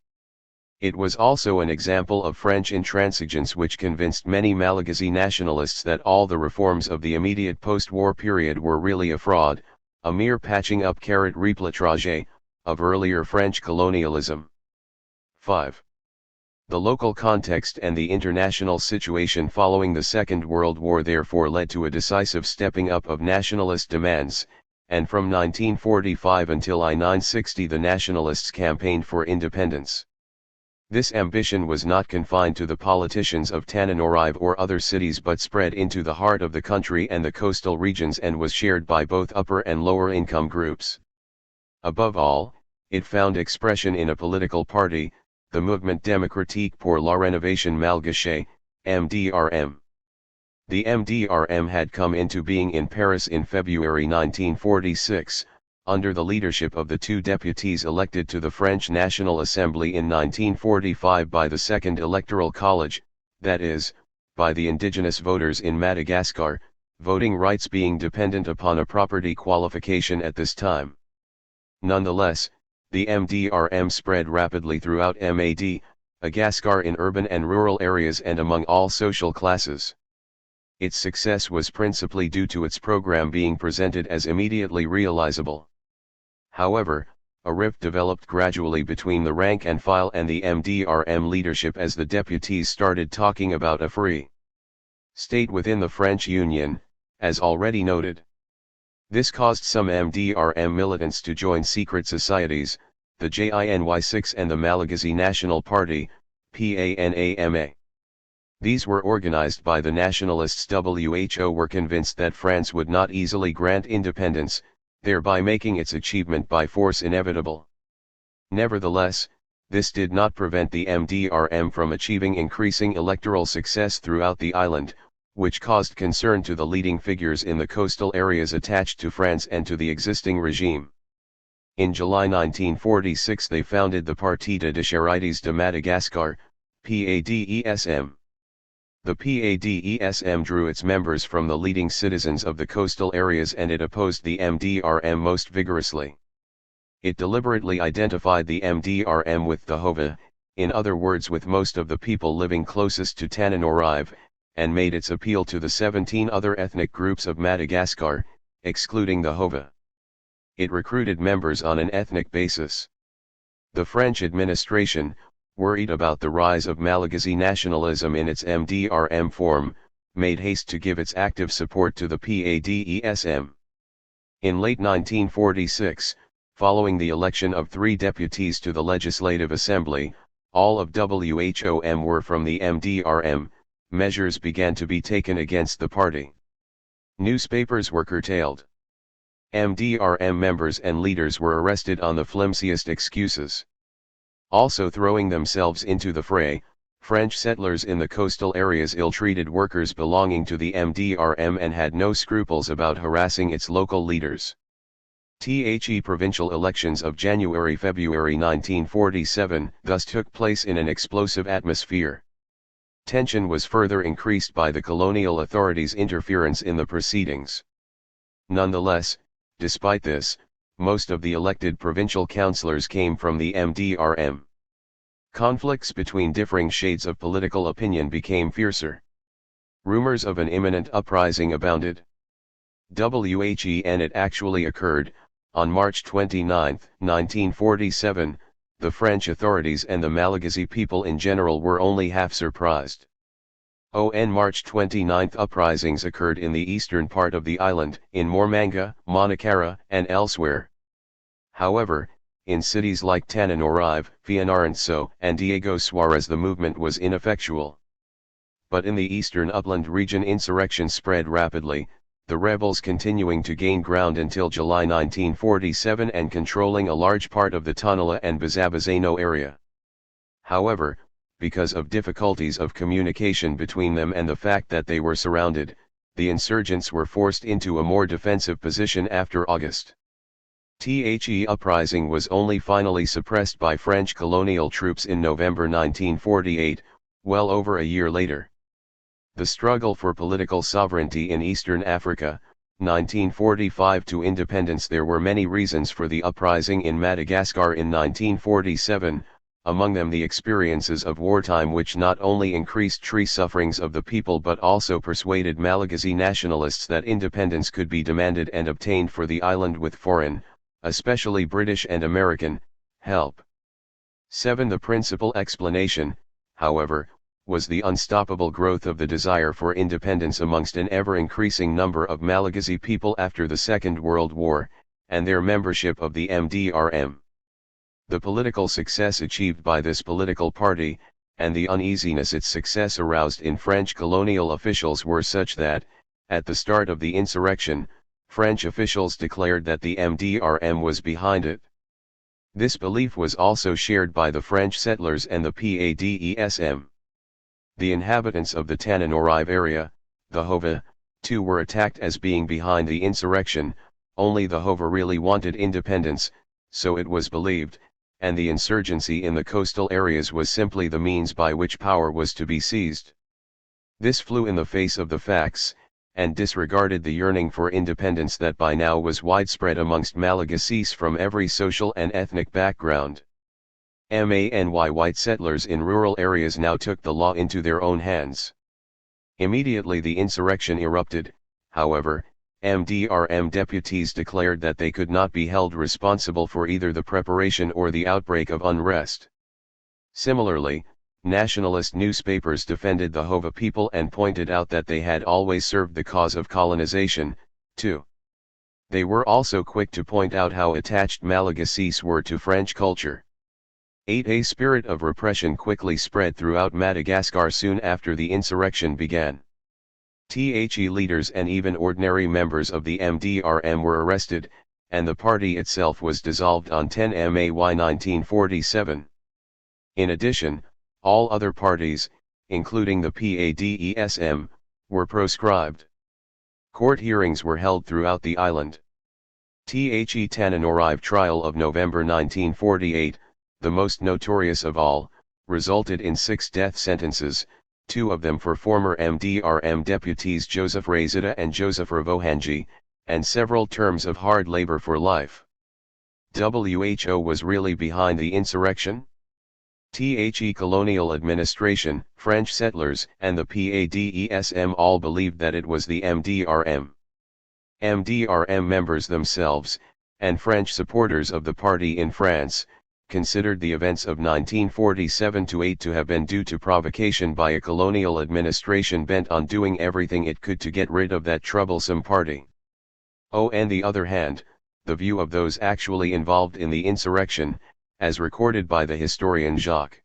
It was also an example of French intransigence which convinced many Malagasy nationalists that all the reforms of the immediate post-war period were really a fraud, a mere patching up replâtrage, of earlier French colonialism. 5. The local context and the international situation following the Second World War therefore led to a decisive stepping up of nationalist demands, and from 1945 until 1960 the nationalists campaigned for independence. This ambition was not confined to the politicians of Tananarive or other cities but spread into the heart of the country and the coastal regions and was shared by both upper and lower income groups. Above all, it found expression in a political party, the Mouvement Démocratique pour la Rénovation Malgache, MDRM. The MDRM had come into being in Paris in February 1946, under the leadership of the two deputies elected to the French National Assembly in 1945 by the Second Electoral College, that is, by the indigenous voters in Madagascar, voting rights being dependent upon a property qualification at this time. Nonetheless, the MDRM spread rapidly throughout Madagascar in urban and rural areas and among all social classes. Its success was principally due to its program being presented as immediately realizable. However, a rift developed gradually between the rank and file and the MDRM leadership as the deputies started talking about a free state within the French Union, as already noted. This caused some MDRM militants to join secret societies, the JINY6 and the Malagasy National Party, PANAMA. These were organized by the nationalists who were convinced that France would not easily grant independence, thereby making its achievement by force inevitable. Nevertheless, this did not prevent the MDRM from achieving increasing electoral success throughout the island, which caused concern to the leading figures in the coastal areas attached to France and to the existing regime. In July 1946 they founded the Partida de Charites de Madagascar, PADESM. The PADESM drew its members from the leading citizens of the coastal areas and it opposed the MDRM most vigorously. It deliberately identified the MDRM with the Hova, in other words with most of the people living closest to Tananarive, and made its appeal to the 17 other ethnic groups of Madagascar, excluding the Hova. It recruited members on an ethnic basis. The French administration, worried about the rise of Malagasy nationalism in its MDRM form, made haste to give its active support to the PADESM. In late 1946, following the election of 3 deputies to the Legislative Assembly, all of whom were from the MDRM, measures began to be taken against the party. Newspapers were curtailed. MDRM members and leaders were arrested on the flimsiest excuses. Also throwing themselves into the fray, French settlers in the coastal areas ill-treated workers belonging to the MDRM and had no scruples about harassing its local leaders. The provincial elections of January-February 1947 thus took place in an explosive atmosphere. Tension was further increased by the colonial authorities' interference in the proceedings. Nonetheless, despite this, most of the elected provincial councillors came from the MDRM. Conflicts between differing shades of political opinion became fiercer. Rumors of an imminent uprising abounded. And it actually occurred. On March 29, 1947, the French authorities and the Malagasy people in general were only half surprised. On March 29 uprisings occurred in the eastern part of the island, in Mormanga, Monacara, and elsewhere. However, in cities like Tananarive, Fianarantsoa, and Diego Suarez the movement was ineffectual. But in the eastern upland region insurrection spread rapidly, the rebels continuing to gain ground until July 1947 and controlling a large part of the Tonala and Bazabazano area. However, because of difficulties of communication between them and the fact that they were surrounded, the insurgents were forced into a more defensive position after August. The uprising was only finally suppressed by French colonial troops in November 1948, well over a year later. The struggle for political sovereignty in Eastern Africa, 1945 to independence. There were many reasons for the uprising in Madagascar in 1947, among them the experiences of wartime which not only increased sufferings of the people but also persuaded Malagasy nationalists that independence could be demanded and obtained for the island with foreign, especially British and American, help. 7. The principal explanation, however, was the unstoppable growth of the desire for independence amongst an ever-increasing number of Malagasy people after the Second World War, and their membership of the MDRM. The political success achieved by this political party, and the uneasiness its success aroused in French colonial officials were such that, at the start of the insurrection, French officials declared that the MDRM was behind it. This belief was also shared by the French settlers and the PADESM. The inhabitants of the Tananarive area, the Hova, too were attacked as being behind the insurrection. Only the Hova really wanted independence, so it was believed, and the insurgency in the coastal areas was simply the means by which power was to be seized. This flew in the face of the facts, and disregarded the yearning for independence that by now was widespread amongst Malagasys from every social and ethnic background. White settlers in rural areas now took the law into their own hands. Immediately the insurrection erupted, however, MDRM deputies declared that they could not be held responsible for either the preparation or the outbreak of unrest. Similarly, nationalist newspapers defended the Hova people and pointed out that they had always served the cause of colonization, too. They were also quick to point out how attached Malagasys were to French culture. 8. A spirit of repression quickly spread throughout Madagascar soon after the insurrection began. The leaders and even ordinary members of the MDRM were arrested, and the party itself was dissolved on 10 May 1947. In addition, all other parties, including the PADESM, were proscribed. Court hearings were held throughout the island. The Tananarive trial of November 1948, the most notorious of all, resulted in 6 death sentences, 2 of them for former MDRM deputies Joseph Razida and Joseph Ravohanji, and several terms of hard labor for life. WHO was really behind the insurrection? The colonial administration, French settlers, and the PADESM all believed that it was the MDRM. MDRM members themselves, and French supporters of the party in France, considered the events of 1947-8 to have been due to provocation by a colonial administration bent on doing everything it could to get rid of that troublesome party. On the other hand, the view of those actually involved in the insurrection, as recorded by the historian Jacques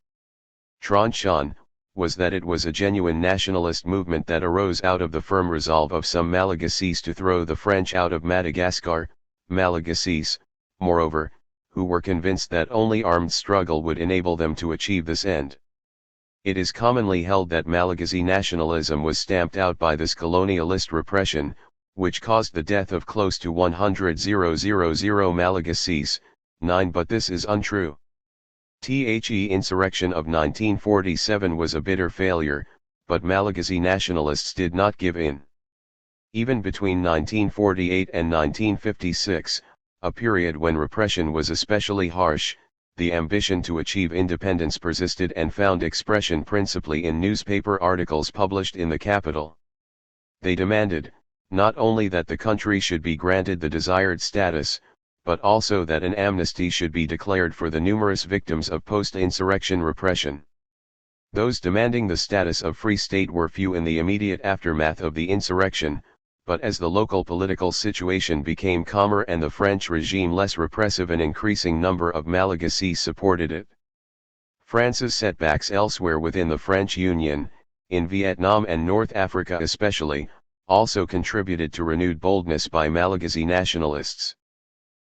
Tronchon, was that it was a genuine nationalist movement that arose out of the firm resolve of some Malagasys to throw the French out of Madagascar, Malagasys, moreover, who were convinced that only armed struggle would enable them to achieve this end. It is commonly held that Malagasy nationalism was stamped out by this colonialist repression, which caused the death of close to 100,000 Malagasys, 9, but this is untrue. The insurrection of 1947 was a bitter failure, but Malagasy nationalists did not give in. Even between 1948 and 1956, a period when repression was especially harsh, the ambition to achieve independence persisted and found expression principally in newspaper articles published in the capital. They demanded, not only that the country should be granted the desired status, but also that an amnesty should be declared for the numerous victims of post-insurrection repression. Those demanding the status of free state were few in the immediate aftermath of the insurrection, but as the local political situation became calmer and the French regime less repressive, an increasing number of Malagasy supported it. France's setbacks elsewhere within the French Union, in Vietnam and North Africa especially, also contributed to renewed boldness by Malagasy nationalists.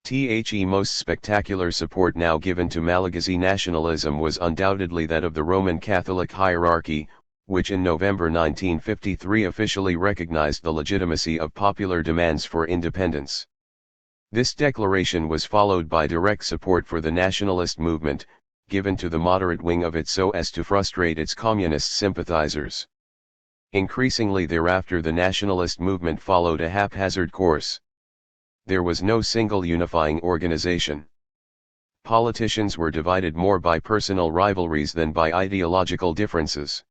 The most spectacular support now given to Malagasy nationalism was undoubtedly that of the Roman Catholic hierarchy, which in November 1953 officially recognized the legitimacy of popular demands for independence. This declaration was followed by direct support for the nationalist movement, given to the moderate wing of it so as to frustrate its communist sympathizers. Increasingly thereafter the nationalist movement followed a haphazard course. There was no single unifying organization. Politicians were divided more by personal rivalries than by ideological differences.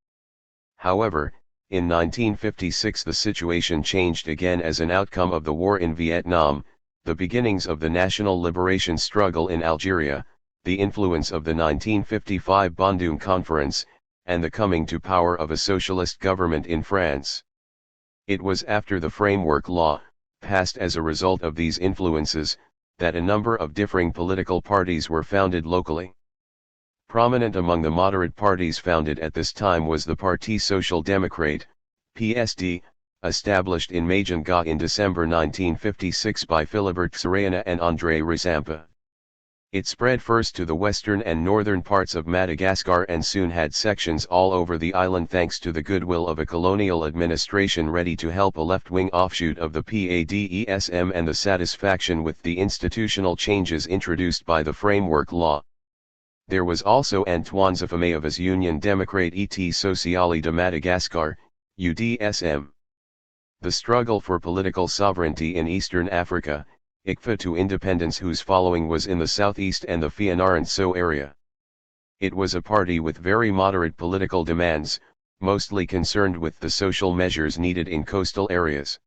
However, in 1956 the situation changed again as an outcome of the war in Vietnam, the beginnings of the national liberation struggle in Algeria, the influence of the 1955 Bandung Conference, and the coming to power of a socialist government in France. It was after the Framework Law, passed as a result of these influences, that a number of differing political parties were founded locally. Prominent among the moderate parties founded at this time was the Parti Social Démocrate, PSD, established in Majunga in December 1956 by Philibert Tsarayana and André Rizampa. It spread first to the western and northern parts of Madagascar and soon had sections all over the island thanks to the goodwill of a colonial administration ready to help a left-wing offshoot of the PADESM and the satisfaction with the institutional changes introduced by the Framework Law. There was also Antoine Zafame of his Union Démocrate et Sociale de Madagascar, UDSM. The struggle for political sovereignty in Eastern Africa, ICFA to independence, whose following was in the southeast and the Fianarantsoa area. It was a party with very moderate political demands, mostly concerned with the social measures needed in coastal areas.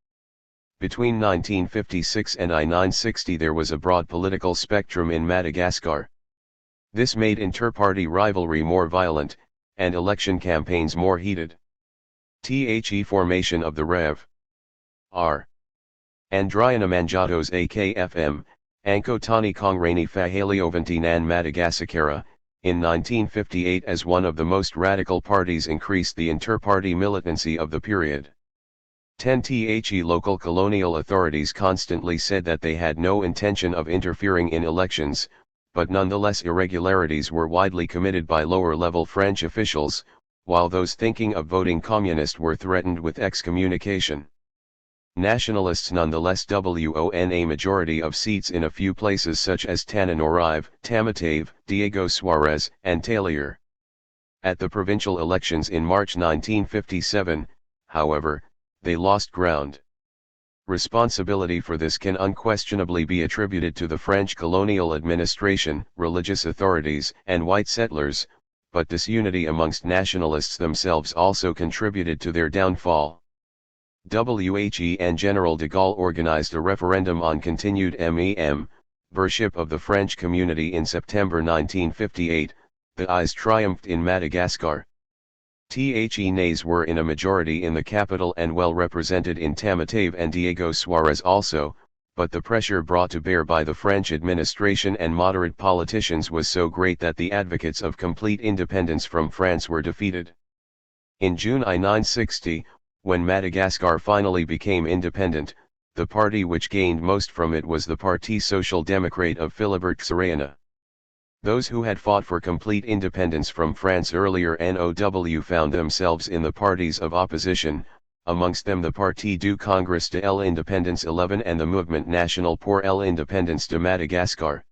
Between 1956 and 1960 there was a broad political spectrum in Madagascar. This made inter-party rivalry more violent, and election campaigns more heated. The formation of the Rev. R. Andriana Manjatos AKFM, Ankotani Kongrani Fahaleovanti Nan Madagascara, in 1958 as one of the most radical parties increased the inter-party militancy of the period. The local colonial authorities constantly said that they had no intention of interfering in elections, but nonetheless irregularities were widely committed by lower-level French officials, while those thinking of voting communist were threatened with excommunication. Nationalists nonetheless won a majority of seats in a few places such as Tananarive, Tamatave, Diego Suarez, and Talier. At the provincial elections in March 1957, however, they lost ground. Responsibility for this can unquestionably be attributed to the French colonial administration, religious authorities, and white settlers, but disunity amongst nationalists themselves also contributed to their downfall. And General de Gaulle organized a referendum on continued membership of the French community in September 1958, the ayes triumphed in Madagascar. The nays were in a majority in the capital and well represented in Tamatave and Diego Suarez also, but the pressure brought to bear by the French administration and moderate politicians was so great that the advocates of complete independence from France were defeated. In June 1960, when Madagascar finally became independent, the party which gained most from it was the Parti Social Démocrate of Philibert Soriano. Those who had fought for complete independence from France earlier NOW found themselves in the parties of opposition, amongst them the Parti du Congrès de l'Indépendance 11 and the Mouvement National pour l'Indépendance de Madagascar.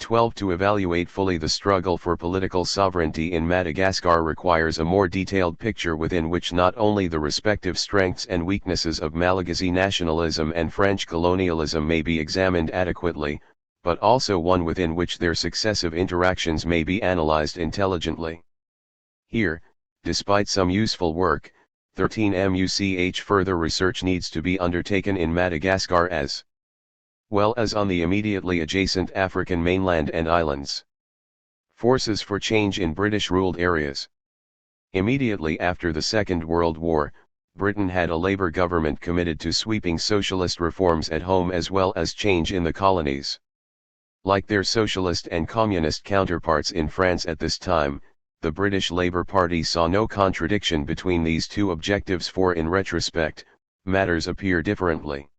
12. To evaluate fully the struggle for political sovereignty in Madagascar requires a more detailed picture within which not only the respective strengths and weaknesses of Malagasy nationalism and French colonialism may be examined adequately, but also one within which their successive interactions may be analyzed intelligently. Here, despite some useful work, 13 much further research needs to be undertaken in Madagascar as well as on the immediately adjacent African mainland and islands. Forces for change in British-ruled areas. Immediately after the Second World War, Britain had a Labour government committed to sweeping socialist reforms at home as well as change in the colonies. Like their socialist and communist counterparts in France at this time, the British Labour Party saw no contradiction between these two objectives, for in retrospect, matters appear differently.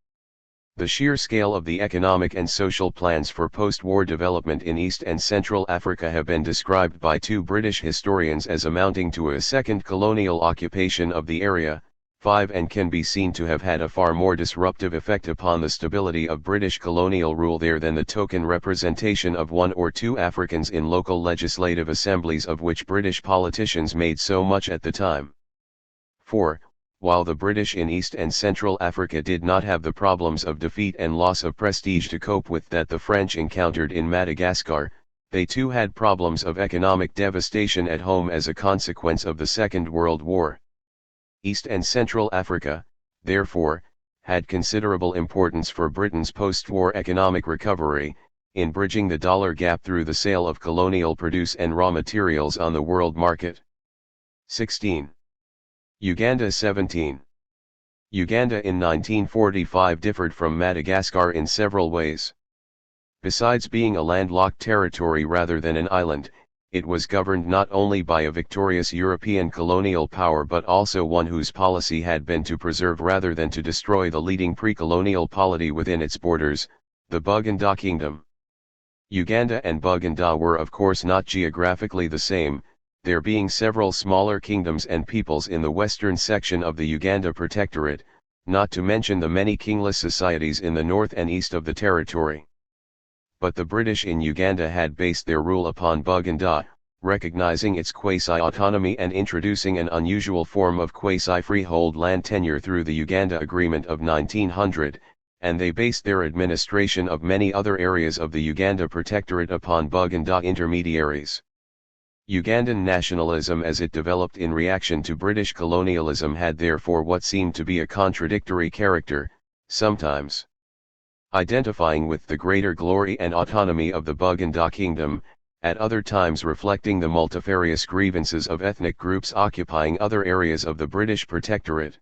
The sheer scale of the economic and social plans for post-war development in East and Central Africa have been described by two British historians as amounting to a second colonial occupation of the area, 5, and can be seen to have had a far more disruptive effect upon the stability of British colonial rule there than the token representation of one or two Africans in local legislative assemblies of which British politicians made so much at the time. 4. While the British in East and Central Africa did not have the problems of defeat and loss of prestige to cope with that the French encountered in Madagascar, they too had problems of economic devastation at home as a consequence of the Second World War. East and Central Africa, therefore, had considerable importance for Britain's post-war economic recovery, in bridging the dollar gap through the sale of colonial produce and raw materials on the world market. 16. Uganda 17. Uganda in 1945 differed from Madagascar in several ways. Besides being a landlocked territory rather than an island, it was governed not only by a victorious European colonial power but also one whose policy had been to preserve rather than to destroy the leading pre-colonial polity within its borders, the Buganda Kingdom. Uganda and Buganda were of course not geographically the same, there being several smaller kingdoms and peoples in the western section of the Uganda Protectorate, not to mention the many kingless societies in the north and east of the territory. But the British in Uganda had based their rule upon Buganda, recognizing its quasi-autonomy and introducing an unusual form of quasi-freehold land tenure through the Uganda Agreement of 1900, and they based their administration of many other areas of the Uganda Protectorate upon Buganda intermediaries. Ugandan nationalism as it developed in reaction to British colonialism had therefore what seemed to be a contradictory character, sometimes identifying with the greater glory and autonomy of the Buganda Kingdom, at other times reflecting the multifarious grievances of ethnic groups occupying other areas of the British Protectorate.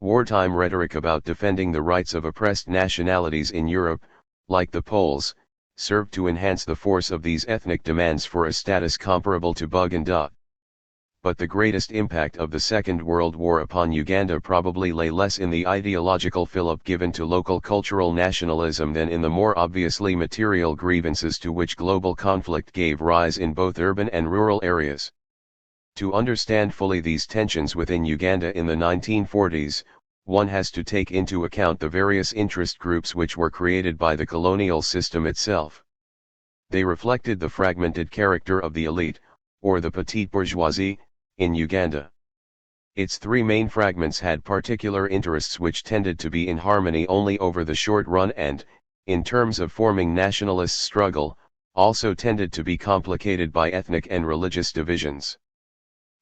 Wartime rhetoric about defending the rights of oppressed nationalities in Europe, like the Poles, served to enhance the force of these ethnic demands for a status comparable to Buganda. But the greatest impact of the Second World War upon Uganda probably lay less in the ideological fillip given to local cultural nationalism than in the more obviously material grievances to which global conflict gave rise in both urban and rural areas. To understand fully these tensions within Uganda in the 1940s, one has to take into account the various interest groups which were created by the colonial system itself. They reflected the fragmented character of the elite, or the petite bourgeoisie, in Uganda. Its three main fragments had particular interests which tended to be in harmony only over the short run and, in terms of forming nationalist struggle, also tended to be complicated by ethnic and religious divisions.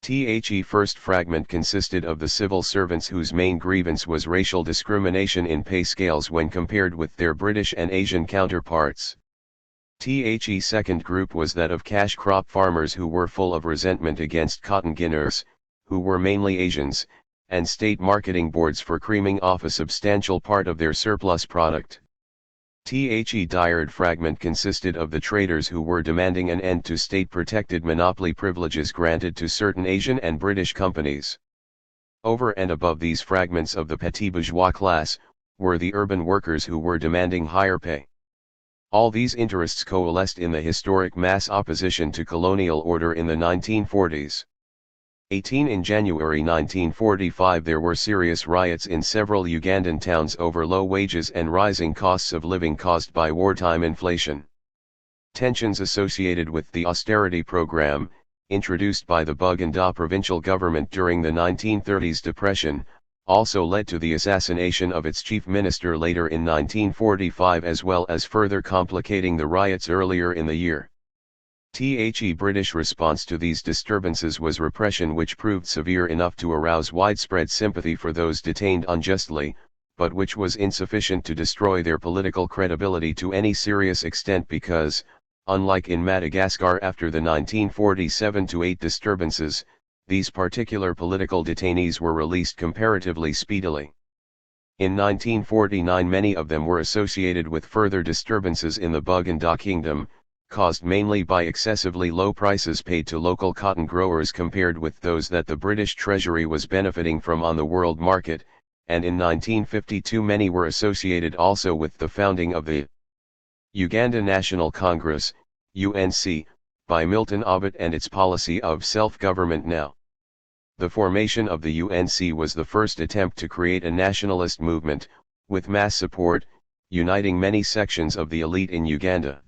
The first fragment consisted of the civil servants whose main grievance was racial discrimination in pay scales when compared with their British and Asian counterparts. The second group was that of cash crop farmers who were full of resentment against cotton ginners, who were mainly Asians, and state marketing boards for creaming off a substantial part of their surplus product. The third fragment consisted of the traders who were demanding an end to state-protected monopoly privileges granted to certain Asian and British companies. Over and above these fragments of the petit bourgeois class, were the urban workers who were demanding higher pay. All these interests coalesced in the historic mass opposition to colonial order in the 1940s. In January 1945 there were serious riots in several Ugandan towns over low wages and rising costs of living caused by wartime inflation. Tensions associated with the austerity program, introduced by the Buganda provincial government during the 1930s depression, also led to the assassination of its chief minister later in 1945 as well as further complicating the riots earlier in the year. The British response to these disturbances was repression which proved severe enough to arouse widespread sympathy for those detained unjustly, but which was insufficient to destroy their political credibility to any serious extent because, unlike in Madagascar after the 1947-8 disturbances, these particular political detainees were released comparatively speedily. In 1949 many of them were associated with further disturbances in the Buganda Kingdom, caused mainly by excessively low prices paid to local cotton growers compared with those that the British Treasury was benefiting from on the world market, and in 1952 many were associated also with the founding of the Uganda National Congress, UNC, by Milton Obote and its policy of self-government now. The formation of the UNC was the first attempt to create a nationalist movement, with mass support, uniting many sections of the elite in Uganda.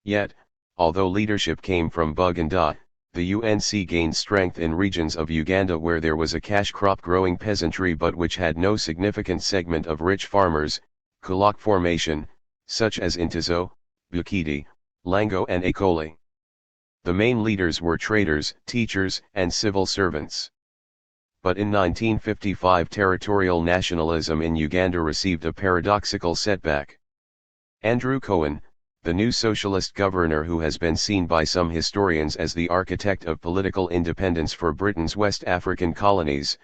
Yet, although leadership came from Buganda, the UNC gained strength in regions of Uganda where there was a cash crop growing peasantry but which had no significant segment of rich farmers, Kulak formation, such as Intizo, Bukiti, Lango and Akoli. The main leaders were traders, teachers, and civil servants. But in 1955 territorial nationalism in Uganda received a paradoxical setback. Andrew Cohen, the new socialist governor who has been seen by some historians as the architect of political independence for Britain's West African colonies,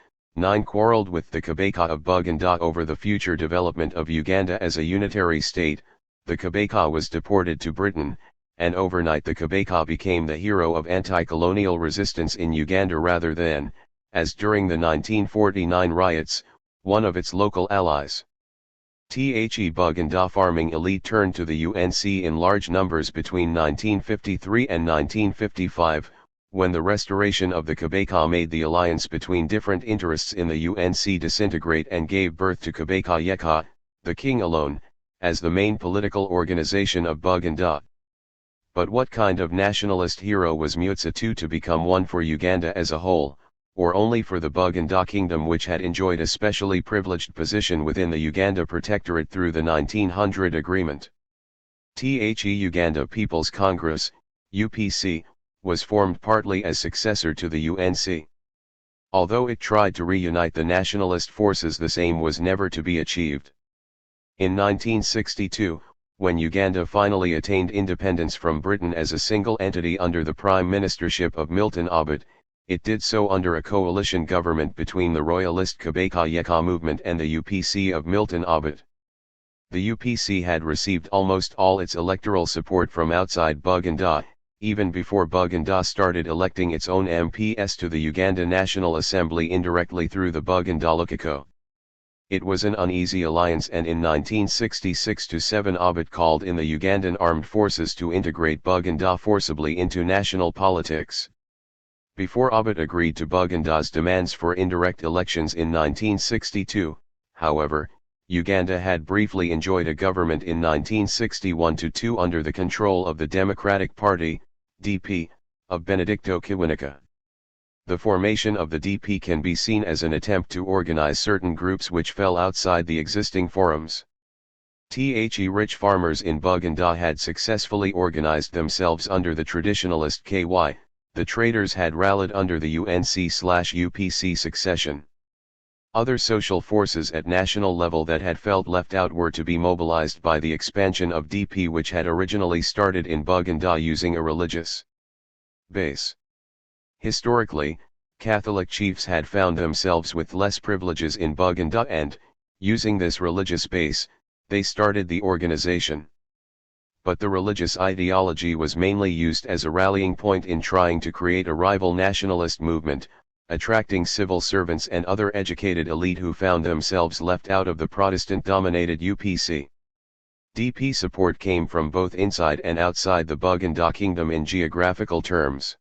quarreled with the Kabaka of Buganda over the future development of Uganda as a unitary state. The Kabaka was deported to Britain, and overnight the Kabaka became the hero of anti-colonial resistance in Uganda rather than, as during the 1949 riots, one of its local allies. The Buganda farming elite turned to the UNC in large numbers between 1953 and 1955, when the restoration of the Kabaka made the alliance between different interests in the UNC disintegrate and gave birth to Kabaka Yeka, the king alone, as the main political organization of Buganda. But what kind of nationalist hero was Mutsa II to become one for Uganda as a whole, or only for the Buganda kingdom which had enjoyed a specially privileged position within the Uganda Protectorate through the 1900 agreement? The Uganda People's Congress, UPC, was formed partly as successor to the UNC. Although it tried to reunite the nationalist forces, this aim was never to be achieved. In 1962, when Uganda finally attained independence from Britain as a single entity under the prime ministership of Milton Obote, it did so under a coalition government between the royalist Kabaka Yeka movement and the UPC of Milton Obote. The UPC had received almost all its electoral support from outside Buganda, even before Buganda started electing its own MPs to the Uganda National Assembly indirectly through the Buganda Lukiko. It was an uneasy alliance, and in 1966-7 Obote called in the Ugandan armed forces to integrate Buganda forcibly into national politics. Before Obote agreed to Buganda's demands for indirect elections in 1962, however, Uganda had briefly enjoyed a government in 1961-2 under the control of the Democratic Party, DP, of Benedicto Kiwanuka. The formation of the DP can be seen as an attempt to organize certain groups which fell outside the existing forums. The rich farmers in Buganda had successfully organized themselves under the traditionalist KY, the traders had rallied under the UNC/UPC succession. Other social forces at national level that had felt left out were to be mobilized by the expansion of DP, which had originally started in Buganda using a religious base. Historically, Catholic chiefs had found themselves with less privileges in Buganda and, using this religious base, they started the organization. But the religious ideology was mainly used as a rallying point in trying to create a rival nationalist movement, attracting civil servants and other educated elite who found themselves left out of the Protestant-dominated UPC. DP support came from both inside and outside the Buganda kingdom in geographical terms.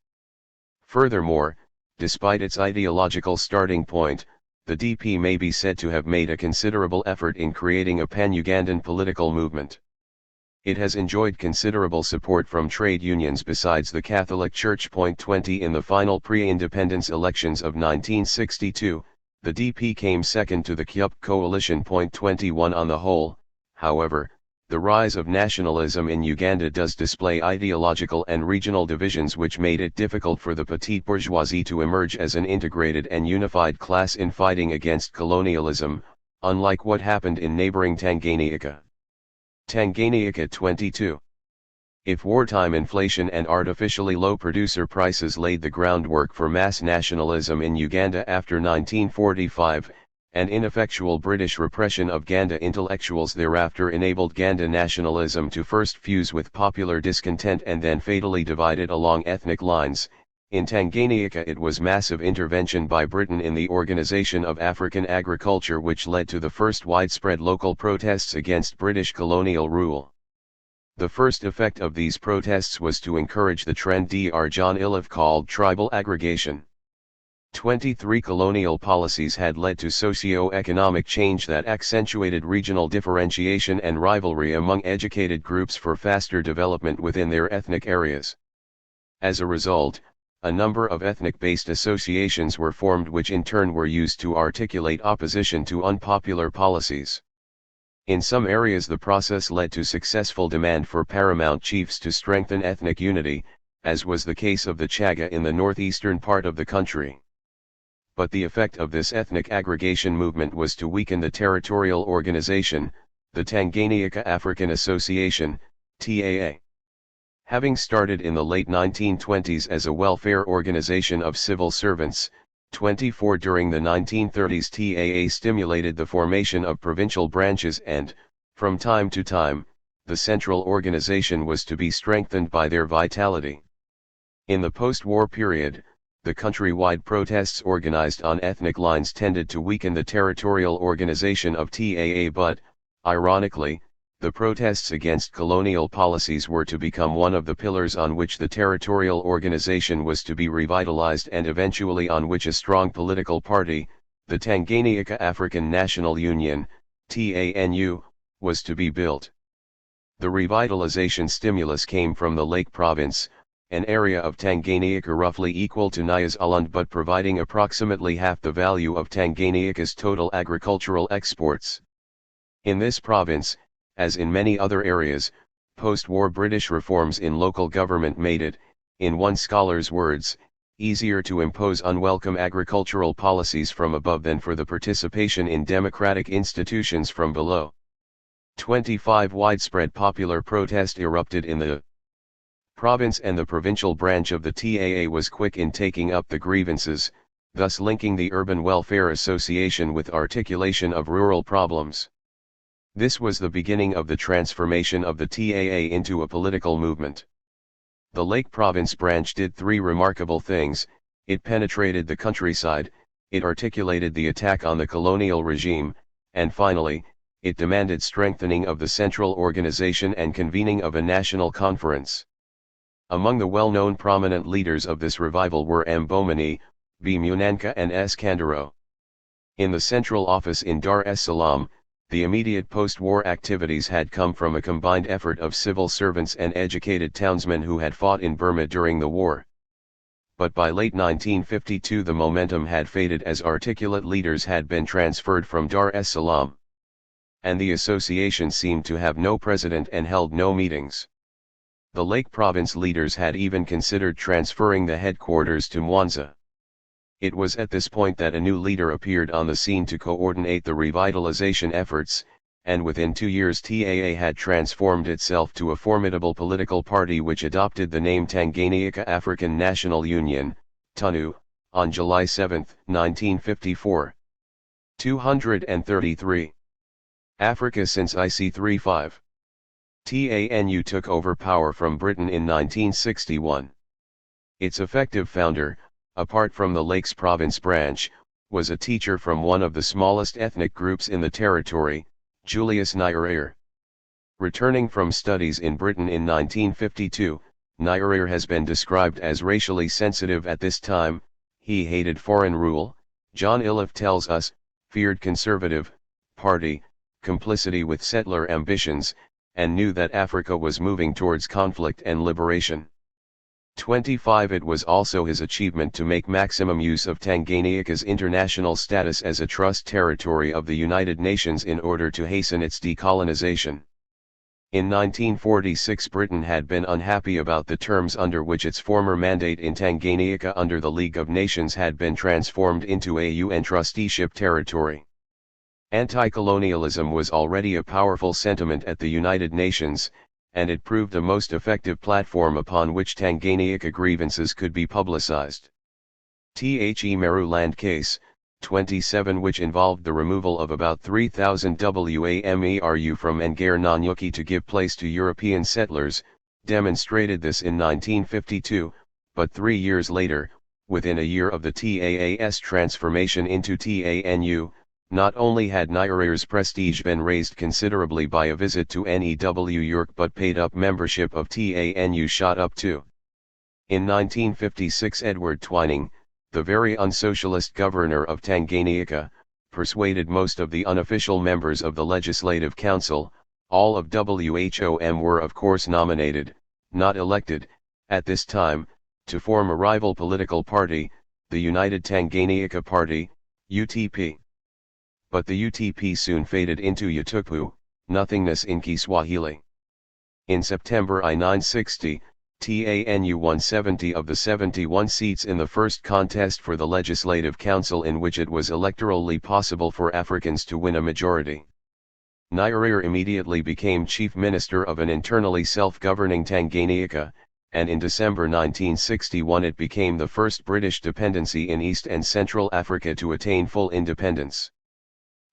Furthermore, despite its ideological starting point, the DP may be said to have made a considerable effort in creating a pan-Ugandan political movement. It has enjoyed considerable support from trade unions besides the Catholic Church. 20 In the final pre-independence elections of 1962, the DP came second to the KYUP coalition. 21 On the whole, however, the rise of nationalism in Uganda does display ideological and regional divisions which made it difficult for the petite bourgeoisie to emerge as an integrated and unified class in fighting against colonialism, unlike what happened in neighboring Tanganyika. Tanganyika 22. If wartime inflation and artificially low producer prices laid the groundwork for mass nationalism in Uganda after 1945, and ineffectual British repression of Ganda intellectuals thereafter enabled Ganda nationalism to first fuse with popular discontent and then fatally divide it along ethnic lines, in Tanganyika it was massive intervention by Britain in the organization of African agriculture which led to the first widespread local protests against British colonial rule. The first effect of these protests was to encourage the trend Dr. John Iliffe called tribal aggregation. 23 Colonial policies had led to socio-economic change that accentuated regional differentiation and rivalry among educated groups for faster development within their ethnic areas. As a result, a number of ethnic-based associations were formed which in turn were used to articulate opposition to unpopular policies. In some areas the process led to successful demand for paramount chiefs to strengthen ethnic unity, as was the case of the Chaga in the northeastern part of the country. But the effect of this ethnic aggregation movement was to weaken the territorial organization, the Tanganyika African Association, TAA. Having started in the late 1920s as a welfare organization of civil servants, 24 during the 1930s TAA stimulated the formation of provincial branches and, from time to time, the central organization was to be strengthened by their vitality. In the post-war period, the countrywide protests organized on ethnic lines tended to weaken the territorial organization of TAA but, ironically, the protests against colonial policies were to become one of the pillars on which the territorial organization was to be revitalized and eventually on which a strong political party, the Tanganyika African National Union, TANU, was to be built. The revitalization stimulus came from the Lake Province, an area of Tanganyika roughly equal to Nyasaland but providing approximately half the value of Tanganyika's total agricultural exports. In this province, as in many other areas, post-war British reforms in local government made it, in one scholar's words, easier to impose unwelcome agricultural policies from above than for the participation in democratic institutions from below. 25 Widespread popular protest erupted in the province and the provincial branch of the TAA was quick in taking up the grievances, thus linking the Urban Welfare Association with articulation of rural problems. This was the beginning of the transformation of the TAA into a political movement. The Lake Province branch did three remarkable things: it penetrated the countryside, it articulated the attack on the colonial regime, and finally, it demanded strengthening of the central organization and convening of a national conference. Among the well-known prominent leaders of this revival were M. Bomani, B. Munanka and S. Kandaro. In the central office in Dar es Salaam, the immediate post-war activities had come from a combined effort of civil servants and educated townsmen who had fought in Burma during the war. But by late 1952 the momentum had faded as articulate leaders had been transferred from Dar es Salaam. And the association seemed to have no president and held no meetings. The Lake Province leaders had even considered transferring the headquarters to Mwanza. It was at this point that a new leader appeared on the scene to coordinate the revitalization efforts, and within 2 years TAA had transformed itself to a formidable political party which adopted the name Tanganyika African National Union, TANU, on July 7, 1954. 233. Africa since IC 35. TANU took over power from Britain in 1961. Its effective founder, apart from the Lakes Province branch, was a teacher from one of the smallest ethnic groups in the territory, Julius Nyerere. Returning from studies in Britain in 1952, Nyerere has been described as racially sensitive at this time. He hated foreign rule, John Iliffe tells us, feared Conservative Party, complicity with settler ambitions, and knew that Africa was moving towards conflict and liberation. 25 It was also his achievement to make maximum use of Tanganyika's international status as a trust territory of the United Nations in order to hasten its decolonization. In 1946 Britain had been unhappy about the terms under which its former mandate in Tanganyika under the League of Nations had been transformed into a UN trusteeship territory. Anti-colonialism was already a powerful sentiment at the United Nations, and it proved a most effective platform upon which Tanganyika grievances could be publicized. The Meru land case, 27 which involved the removal of about 3,000 Wameru from Ngare Nanyuki to give place to European settlers, demonstrated this in 1952, but 3 years later, within a year of the TAA's transformation into TANU, not only had Nyerere's prestige been raised considerably by a visit to NEW York but paid-up membership of TANU shot up too. In 1956 Edward Twining, the very unsocialist governor of Tanganyika, persuaded most of the unofficial members of the Legislative Council, all of WHOM were of course nominated, not elected, at this time, to form a rival political party, the United Tanganyika Party, UTP. But the UTP soon faded into Utupu, nothingness in Kiswahili. In September 1960, TANU won 70 of the 71 seats in the first contest for the Legislative Council in which it was electorally possible for Africans to win a majority. Nyerere immediately became chief minister of an internally self-governing Tanganyika, and in December 1961 it became the first British dependency in East and Central Africa to attain full independence.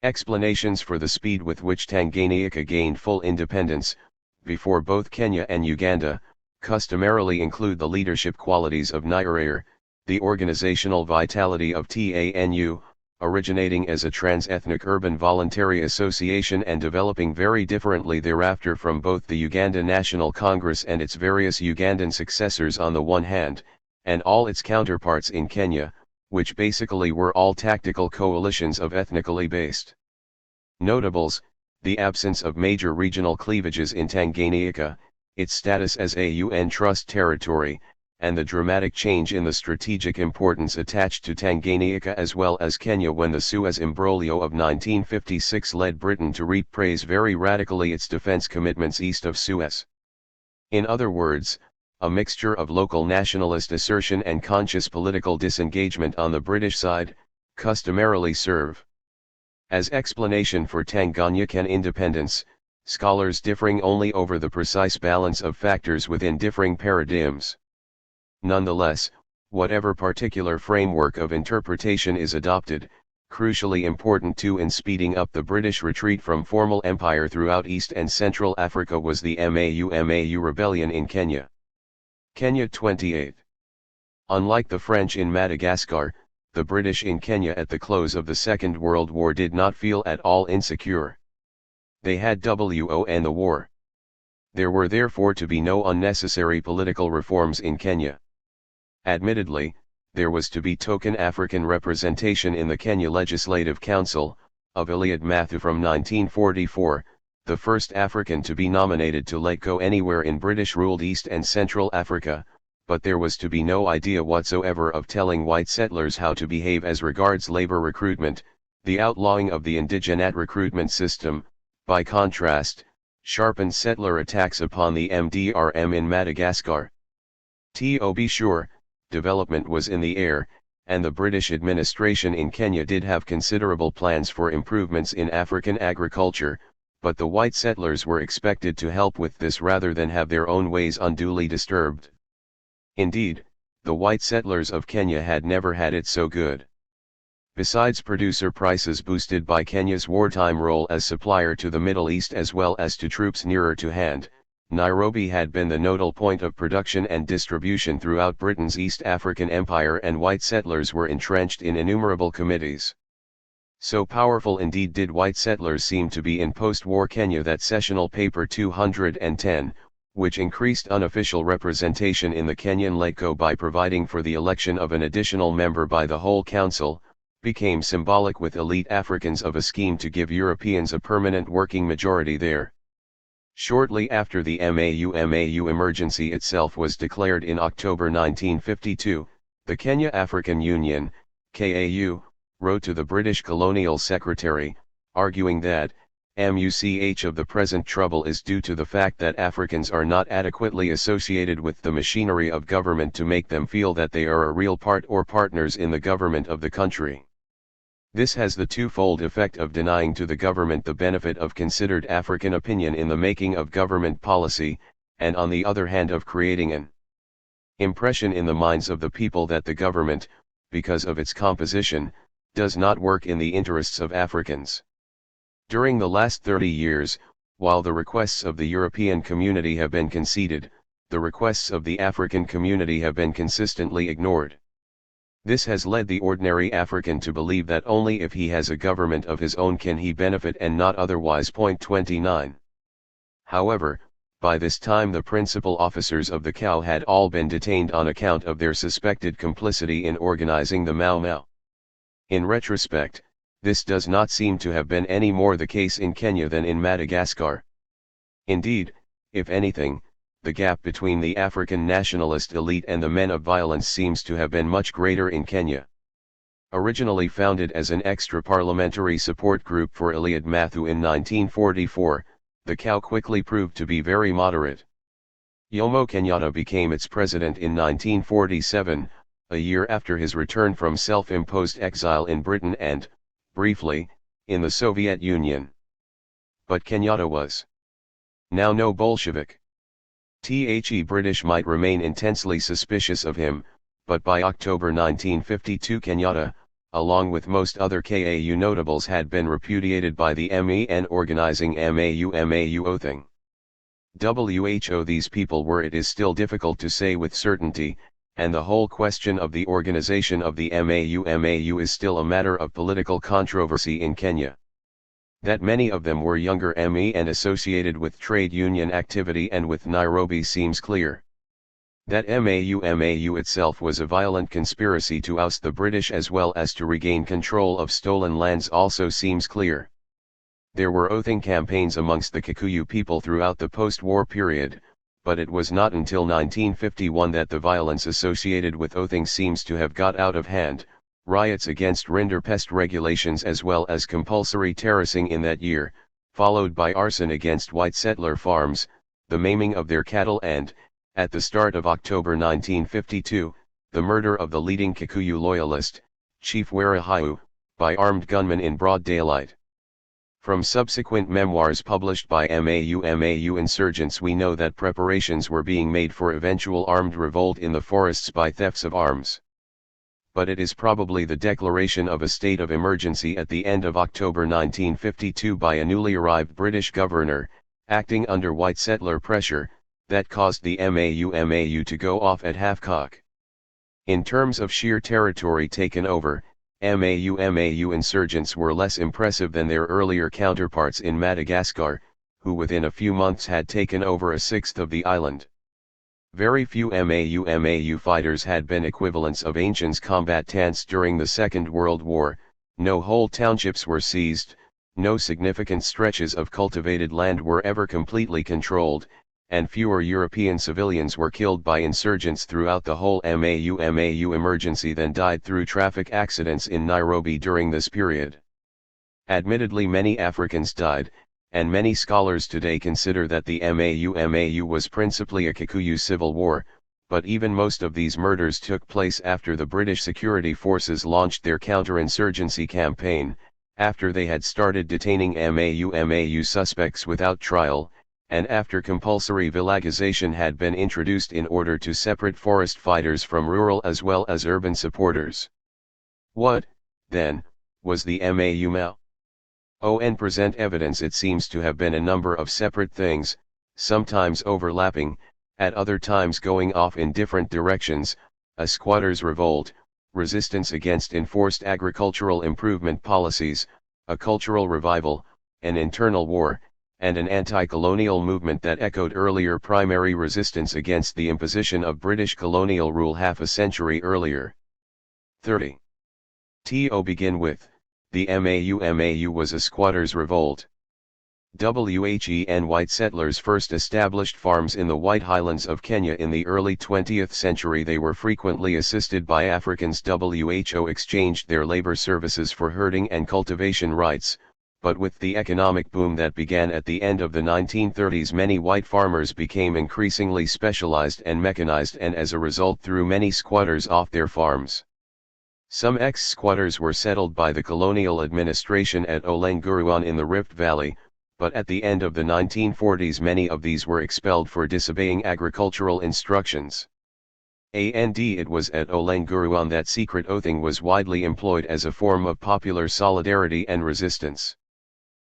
Explanations for the speed with which Tanganyika gained full independence, before both Kenya and Uganda, customarily include the leadership qualities of Nyerere, the organizational vitality of TANU, originating as a trans-ethnic urban voluntary association and developing very differently thereafter from both the Uganda National Congress and its various Ugandan successors on the one hand, and all its counterparts in Kenya, which basically were all tactical coalitions of ethnically based. Notables: the absence of major regional cleavages in Tanganyika, its status as a UN trust territory, and the dramatic change in the strategic importance attached to Tanganyika as well as Kenya when the Suez imbroglio of 1956 led Britain to rephrase very radically its defense commitments east of Suez. In other words, a mixture of local nationalist assertion and conscious political disengagement on the British side, customarily serve as explanation for Tanganyikan independence, scholars differing only over the precise balance of factors within differing paradigms. Nonetheless, whatever particular framework of interpretation is adopted, crucially important too in speeding up the British retreat from formal empire throughout East and Central Africa was the Mau rebellion in Kenya. Kenya 28. Unlike the French in Madagascar, the British in Kenya at the close of the Second World War did not feel at all insecure. They had won the war. There were therefore to be no unnecessary political reforms in Kenya. Admittedly, there was to be token African representation in the Kenya Legislative Council, of Iliad Matthew from 1944, the first African to be nominated to let go anywhere in British-ruled East and Central Africa, but there was to be no idea whatsoever of telling white settlers how to behave as regards labor recruitment. The outlawing of the indigenate recruitment system, by contrast, sharpened settler attacks upon the MDRM in Madagascar. To be sure, development was in the air, and the British administration in Kenya did have considerable plans for improvements in African agriculture, but the white settlers were expected to help with this rather than have their own ways unduly disturbed. Indeed, the white settlers of Kenya had never had it so good. Besides producer prices boosted by Kenya's wartime role as supplier to the Middle East as well as to troops nearer to hand, Nairobi had been the nodal point of production and distribution throughout Britain's East African Empire, and white settlers were entrenched in innumerable committees. So powerful indeed did white settlers seem to be in post-war Kenya that Sessional Paper 210, which increased unofficial representation in the Kenyan Leko by providing for the election of an additional member by the whole council, became symbolic with elite Africans of a scheme to give Europeans a permanent working majority there. Shortly after the MAU emergency itself was declared in October 1952, the Kenya African Union, KAU, wrote to the British Colonial Secretary, arguing that, much of the present trouble is due to the fact that Africans are not adequately associated with the machinery of government to make them feel that they are a real part or partners in the government of the country. This has the twofold effect of denying to the government the benefit of considered African opinion in the making of government policy, and on the other hand of creating an impression in the minds of the people that the government, because of its composition, does not work in the interests of Africans. During the last 30 years, while the requests of the European community have been conceded, the requests of the African community have been consistently ignored. This has led the ordinary African to believe that only if he has a government of his own can he benefit and not otherwise. 29. However, by this time the principal officers of the KAU had all been detained on account of their suspected complicity in organizing the Mau Mau. In retrospect, this does not seem to have been any more the case in Kenya than in Madagascar. Indeed, if anything, the gap between the African nationalist elite and the men of violence seems to have been much greater in Kenya. Originally founded as an extra-parliamentary support group for Eliud Mathu in 1944, the KAU quickly proved to be very moderate. Jomo Kenyatta became its president in 1947, a year after his return from self-imposed exile in Britain and, briefly, in the Soviet Union. But Kenyatta was now no Bolshevik. The British might remain intensely suspicious of him, but by October 1952 Kenyatta, along with most other KAU notables, had been repudiated by the MEN organizing MAU oathing. Who these people were it is still difficult to say with certainty, and the whole question of the organization of the MAU is still a matter of political controversy in Kenya. That many of them were younger MEN associated with trade union activity and with Nairobi seems clear. That MAU itself was a violent conspiracy to oust the British as well as to regain control of stolen lands also seems clear. There were oathing campaigns amongst the Kikuyu people throughout the post-war period, but it was not until 1951 that the violence associated with oathing seems to have got out of hand. Riots against rinderpest regulations as well as compulsory terracing in that year, followed by arson against white settler farms, the maiming of their cattle and, at the start of October 1952, the murder of the leading Kikuyu loyalist, Chief Werahayu, by armed gunmen in broad daylight. From subsequent memoirs published by MAU insurgents we know that preparations were being made for eventual armed revolt in the forests by thefts of arms. But it is probably the declaration of a state of emergency at the end of October 1952 by a newly arrived British governor, acting under white settler pressure, that caused the MAU to go off at half-cock. In terms of sheer territory taken over, MAU insurgents were less impressive than their earlier counterparts in Madagascar, who within a few months had taken over a sixth of the island. Very few MAU fighters had been equivalents of ancients combatants during the Second World War, no whole townships were seized, no significant stretches of cultivated land were ever completely controlled, and fewer European civilians were killed by insurgents throughout the whole MAU emergency than died through traffic accidents in Nairobi during this period. Admittedly many Africans died, and many scholars today consider that the MAU was principally a Kikuyu civil war, but even most of these murders took place after the British security forces launched their counterinsurgency campaign, after they had started detaining MAU suspects without trial, and after compulsory villagization had been introduced in order to separate forest fighters from rural as well as urban supporters. What, then, was the MAU? Present evidence it seems to have been a number of separate things, sometimes overlapping, at other times going off in different directions, a squatters' revolt, resistance against enforced agricultural improvement policies, a cultural revival, an internal war, and an anti-colonial movement that echoed earlier primary resistance against the imposition of British colonial rule half a century earlier. 30. To begin with, the Mau was a squatters' revolt. When white settlers first established farms in the White Highlands of Kenya in the early 20th century, they were frequently assisted by Africans. Who exchanged their labor services for herding and cultivation rights, but with the economic boom that began at the end of the 1930s, many white farmers became increasingly specialized and mechanized, and as a result threw many squatters off their farms. Some ex-squatters were settled by the colonial administration at Olenguruan in the Rift Valley, but at the end of the 1940s many of these were expelled for disobeying agricultural instructions. It was at Olenguruan that secret oathing was widely employed as a form of popular solidarity and resistance.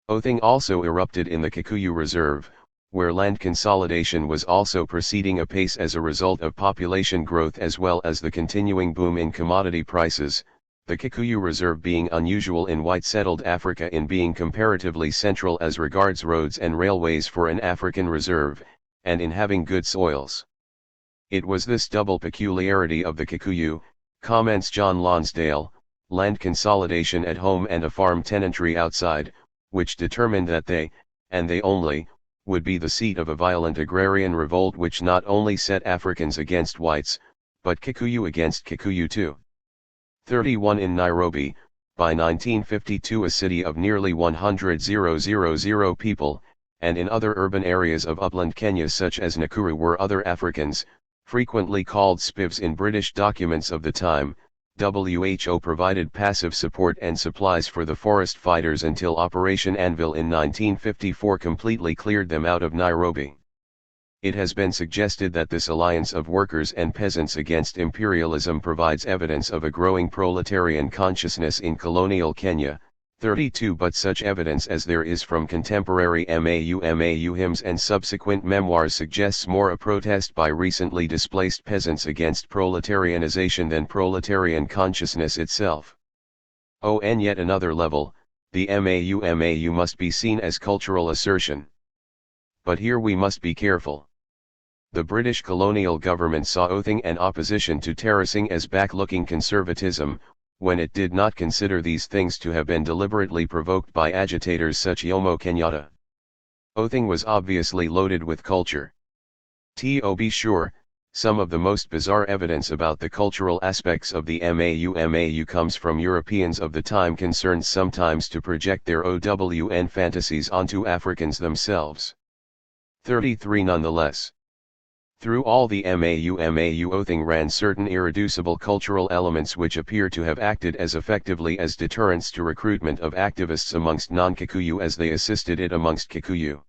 Oathing also erupted in the Kikuyu Reserve, where land consolidation was also proceeding apace as a result of population growth as well as the continuing boom in commodity prices, the Kikuyu Reserve being unusual in white-settled Africa in being comparatively central as regards roads and railways for an African reserve, and in having good soils. It was this double peculiarity of the Kikuyu, comments John Lonsdale, land consolidation at home and a farm tenantry outside, which determined that they, and they only, would be the seat of a violent agrarian revolt which not only set Africans against whites, but Kikuyu against Kikuyu too. 31 In Nairobi, by 1952 a city of nearly 100,000 people, and in other urban areas of upland Kenya such as Nakuru were other Africans, frequently called spivs in British documents of the time. WHO provided passive support and supplies for the forest fighters until Operation Anvil in 1954 completely cleared them out of Nairobi. It has been suggested that this alliance of workers and peasants against imperialism provides evidence of a growing proletarian consciousness in colonial Kenya. 32 But such evidence as there is from contemporary Mau hymns and subsequent memoirs suggests more a protest by recently displaced peasants against proletarianization than proletarian consciousness itself. On yet another level, the Mau must be seen as cultural assertion. But here we must be careful. The British colonial government saw oathing and opposition to terracing as back-looking conservatism, when it did not consider these things to have been deliberately provoked by agitators such Jomo Kenyatta. Oathing was obviously loaded with culture. To be sure, some of the most bizarre evidence about the cultural aspects of the Mau comes from Europeans of the time concerned sometimes to project their OWN fantasies onto Africans themselves. 33 Nonetheless, through all the Mau oathing ran certain irreducible cultural elements which appear to have acted as effectively as deterrents to recruitment of activists amongst non-Kikuyu as they assisted it amongst Kikuyu.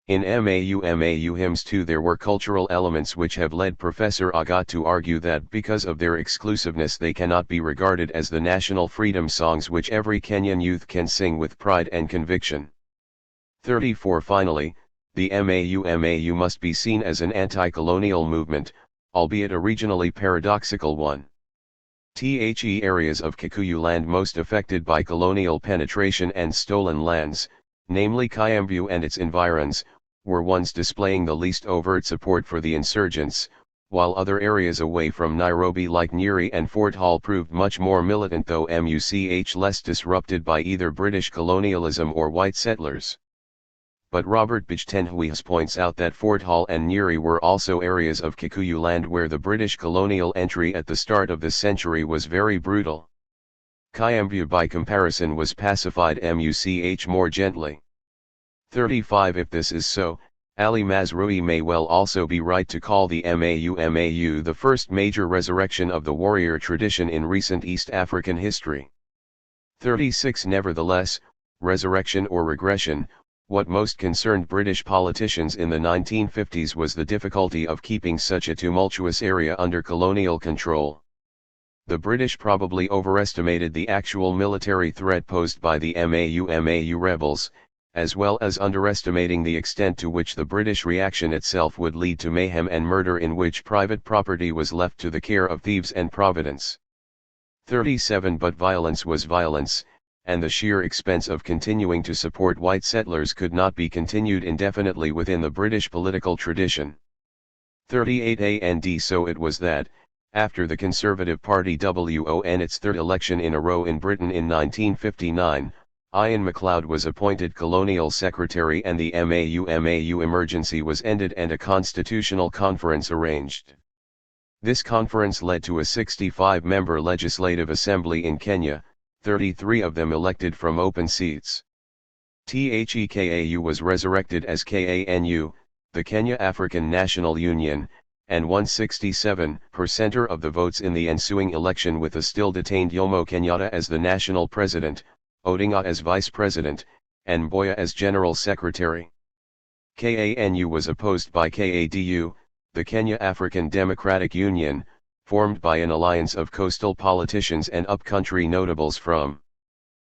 In Mau hymns too there were cultural elements which have led Professor Agat to argue that because of their exclusiveness they cannot be regarded as the national freedom songs which every Kenyan youth can sing with pride and conviction. 34 Finally, the Mau must be seen as an anti-colonial movement, albeit a regionally paradoxical one. The areas of Kikuyu land most affected by colonial penetration and stolen lands, namely Kiambu and its environs, were ones displaying the least overt support for the insurgents, while other areas away from Nairobi like Nyeri and Fort Hall proved much more militant, though much less disrupted by either British colonialism or white settlers. But Robert Bijtenhuis points out that Fort Hall and Nyeri were also areas of Kikuyu land where the British colonial entry at the start of the century was very brutal. Kiambu by comparison was pacified much more gently. 35 If this is so, Ali Mazrui may well also be right to call the Mau the first major resurrection of the warrior tradition in recent East African history. 36 Nevertheless, resurrection or regression, what most concerned British politicians in the 1950s was the difficulty of keeping such a tumultuous area under colonial control. The British probably overestimated the actual military threat posed by the Mau rebels, as well as underestimating the extent to which the British reaction itself would lead to mayhem and murder in which private property was left to the care of thieves and Providence. 37 But violence was violence, and the sheer expense of continuing to support white settlers could not be continued indefinitely within the British political tradition. 38 And so it was that, after the Conservative Party won its third election in a row in Britain in 1959, Ian MacLeod was appointed Colonial Secretary and the MAU emergency was ended and a constitutional conference arranged. This conference led to a 65-member legislative assembly in Kenya, 33 of them elected from open seats. THEKAU was resurrected as KANU, the Kenya African National Union, and won 67% of the votes in the ensuing election with a still-detained Jomo Kenyatta as the national president, Odinga as vice president, and Mboya as general secretary. KANU was opposed by KADU, the Kenya African Democratic Union, formed by an alliance of coastal politicians and upcountry notables from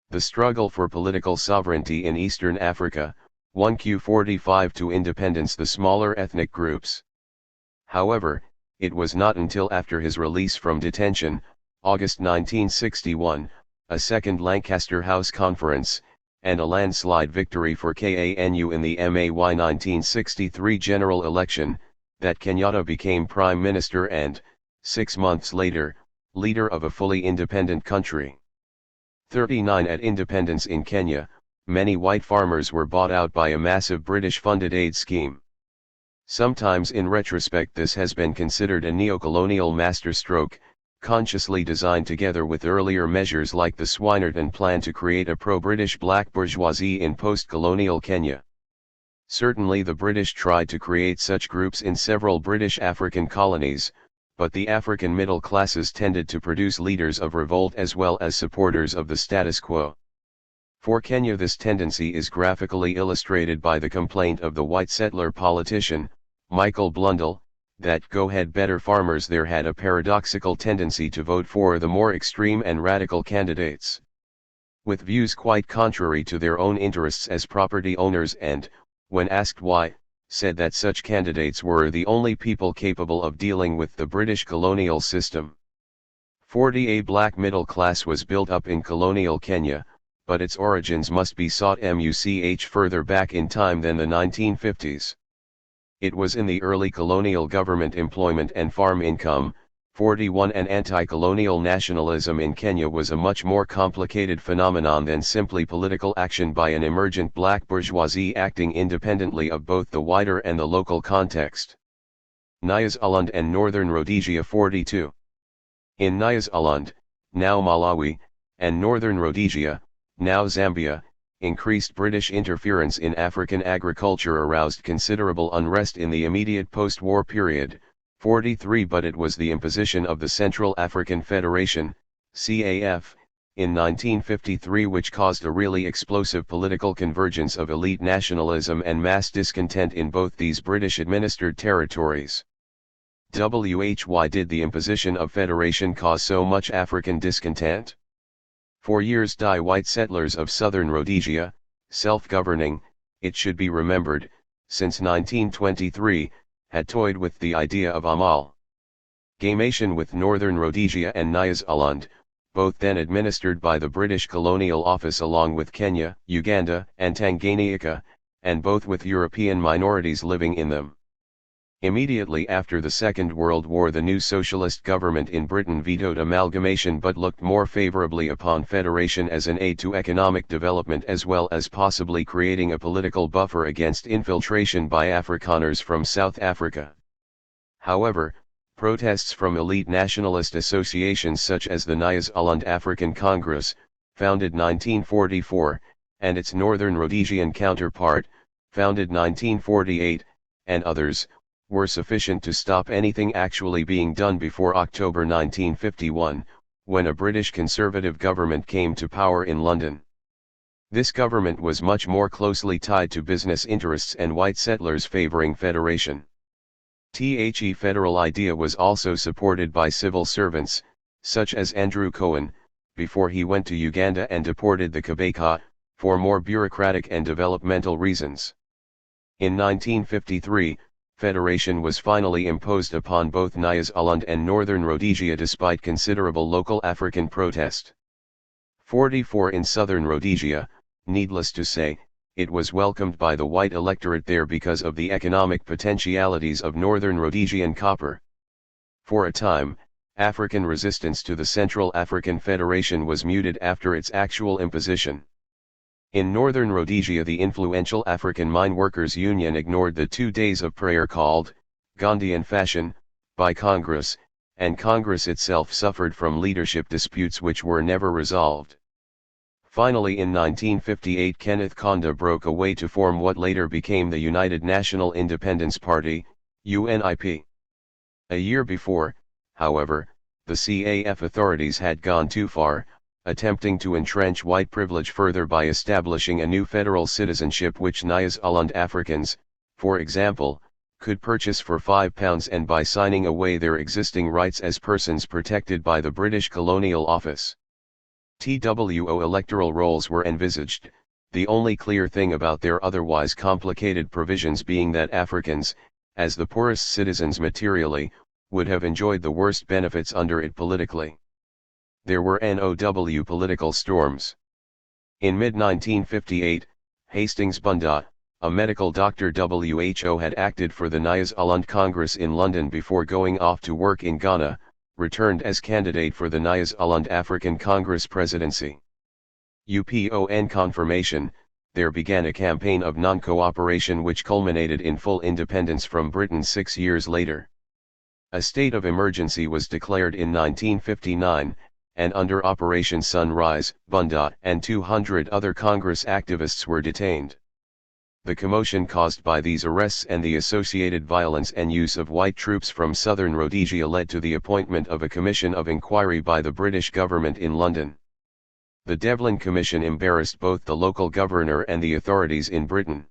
the struggle for political sovereignty in Eastern Africa, 1Q45 to independence the smaller ethnic groups. However, it was not until after his release from detention, August 1961, a second Lancaster House Conference, and a landslide victory for KANU in the May 1963 general election, that Kenyatta became Prime Minister and, 6 months later, leader of a fully independent country. 39 At independence in Kenya, many white farmers were bought out by a massive British-funded aid scheme. Sometimes in retrospect this has been considered a neo-colonial masterstroke, consciously designed together with earlier measures like the Swinnerton Plan to create a pro-British black bourgeoisie in post-colonial Kenya. Certainly the British tried to create such groups in several British African colonies, but the African middle classes tended to produce leaders of revolt as well as supporters of the status quo. For Kenya this tendency is graphically illustrated by the complaint of the white settler politician, Michael Blundell, that go-ahead-better farmers there had a paradoxical tendency to vote for the more extreme and radical candidates, with views quite contrary to their own interests as property owners and, when asked why, said that such candidates were the only people capable of dealing with the British colonial system. 40 A black middle class was built up in colonial Kenya, but its origins must be sought much further back in time than the 1950s. It was in the early colonial government employment and farm income. 41 And anti-colonial nationalism in Kenya was a much more complicated phenomenon than simply political action by an emergent black bourgeoisie acting independently of both the wider and the local context. Nyasaland and Northern Rhodesia. 42. In Nyasaland, now Malawi, and Northern Rhodesia, now Zambia, increased British interference in African agriculture aroused considerable unrest in the immediate post-war period. 43 But it was the imposition of the Central African Federation, CAF, in 1953 which caused a really explosive political convergence of elite nationalism and mass discontent in both these British-administered territories. Why did the imposition of federation cause so much African discontent? For years white settlers of southern Rhodesia, self-governing, it should be remembered, since 1923, had toyed with the idea of amalgamation with Northern Rhodesia and Nyasaland, both then administered by the British Colonial Office along with Kenya, Uganda, and Tanganyika, and both with European minorities living in them. Immediately after the Second World War the new socialist government in Britain vetoed amalgamation but looked more favourably upon federation as an aid to economic development as well as possibly creating a political buffer against infiltration by Afrikaners from South Africa. However, protests from elite nationalist associations such as the Nyasaland African Congress, founded 1944, and its Northern Rhodesian counterpart, founded 1948, and others, were sufficient to stop anything actually being done before October 1951, when a British Conservative government came to power in London. This government was much more closely tied to business interests and white settlers favouring federation. The federal idea was also supported by civil servants, such as Andrew Cohen, before he went to Uganda and deported the Kabaka, for more bureaucratic and developmental reasons. In 1953, federation was finally imposed upon both Nyasaland and Northern Rhodesia despite considerable local African protest. 44 In Southern Rhodesia, needless to say, it was welcomed by the white electorate there because of the economic potentialities of Northern Rhodesian copper. For a time, African resistance to the Central African Federation was muted after its actual imposition. In Northern Rhodesia, the influential African Mine Workers Union ignored the 2 days of prayer called, Gandhian fashion, by Congress, and Congress itself suffered from leadership disputes which were never resolved. Finally, in 1958, Kenneth Kaunda broke away to form what later became the United National Independence Party, UNIP. A year before, however, the CAF authorities had gone too far, attempting to entrench white privilege further by establishing a new federal citizenship which Nyasaland Africans, for example, could purchase for £5 and by signing away their existing rights as persons protected by the British Colonial Office. TWO electoral rolls were envisaged, the only clear thing about their otherwise complicated provisions being that Africans, as the poorest citizens materially, would have enjoyed the worst benefits under it politically. There were NOW political storms. In mid-1958, Hastings Bunda, a medical doctor WHO had acted for the Nyasaland Congress in London before going off to work in Ghana, returned as candidate for the Nyasaland African Congress presidency. Upon confirmation, there began a campaign of non-cooperation which culminated in full independence from Britain 6 years later. A state of emergency was declared in 1959, and under Operation Sunrise, Bunda and 200 other Congress activists were detained. The commotion caused by these arrests and the associated violence and use of white troops from southern Rhodesia led to the appointment of a commission of inquiry by the British government in London. The Devlin Commission embarrassed both the local governor and the authorities in Britain.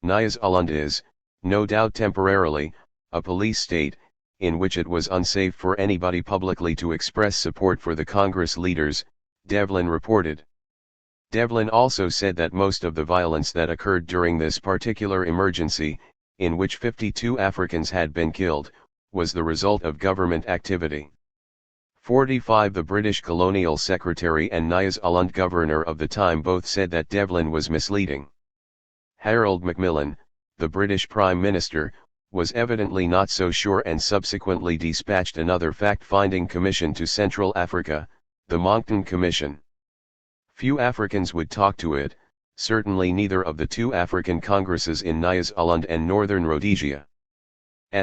Nyasaland is, no doubt temporarily, a police state, in which it was unsafe for anybody publicly to express support for the Congress leaders, Devlin reported. Devlin also said that most of the violence that occurred during this particular emergency, in which 52 Africans had been killed, was the result of government activity. 45 The British Colonial Secretary and Nyasaland Governor of the time both said that Devlin was misleading. Harold Macmillan, the British Prime Minister, was evidently not so sure and subsequently dispatched another fact-finding commission to Central Africa, the Monckton Commission. Few Africans would talk to it, certainly neither of the two African Congresses in Nyasaland and Northern Rhodesia.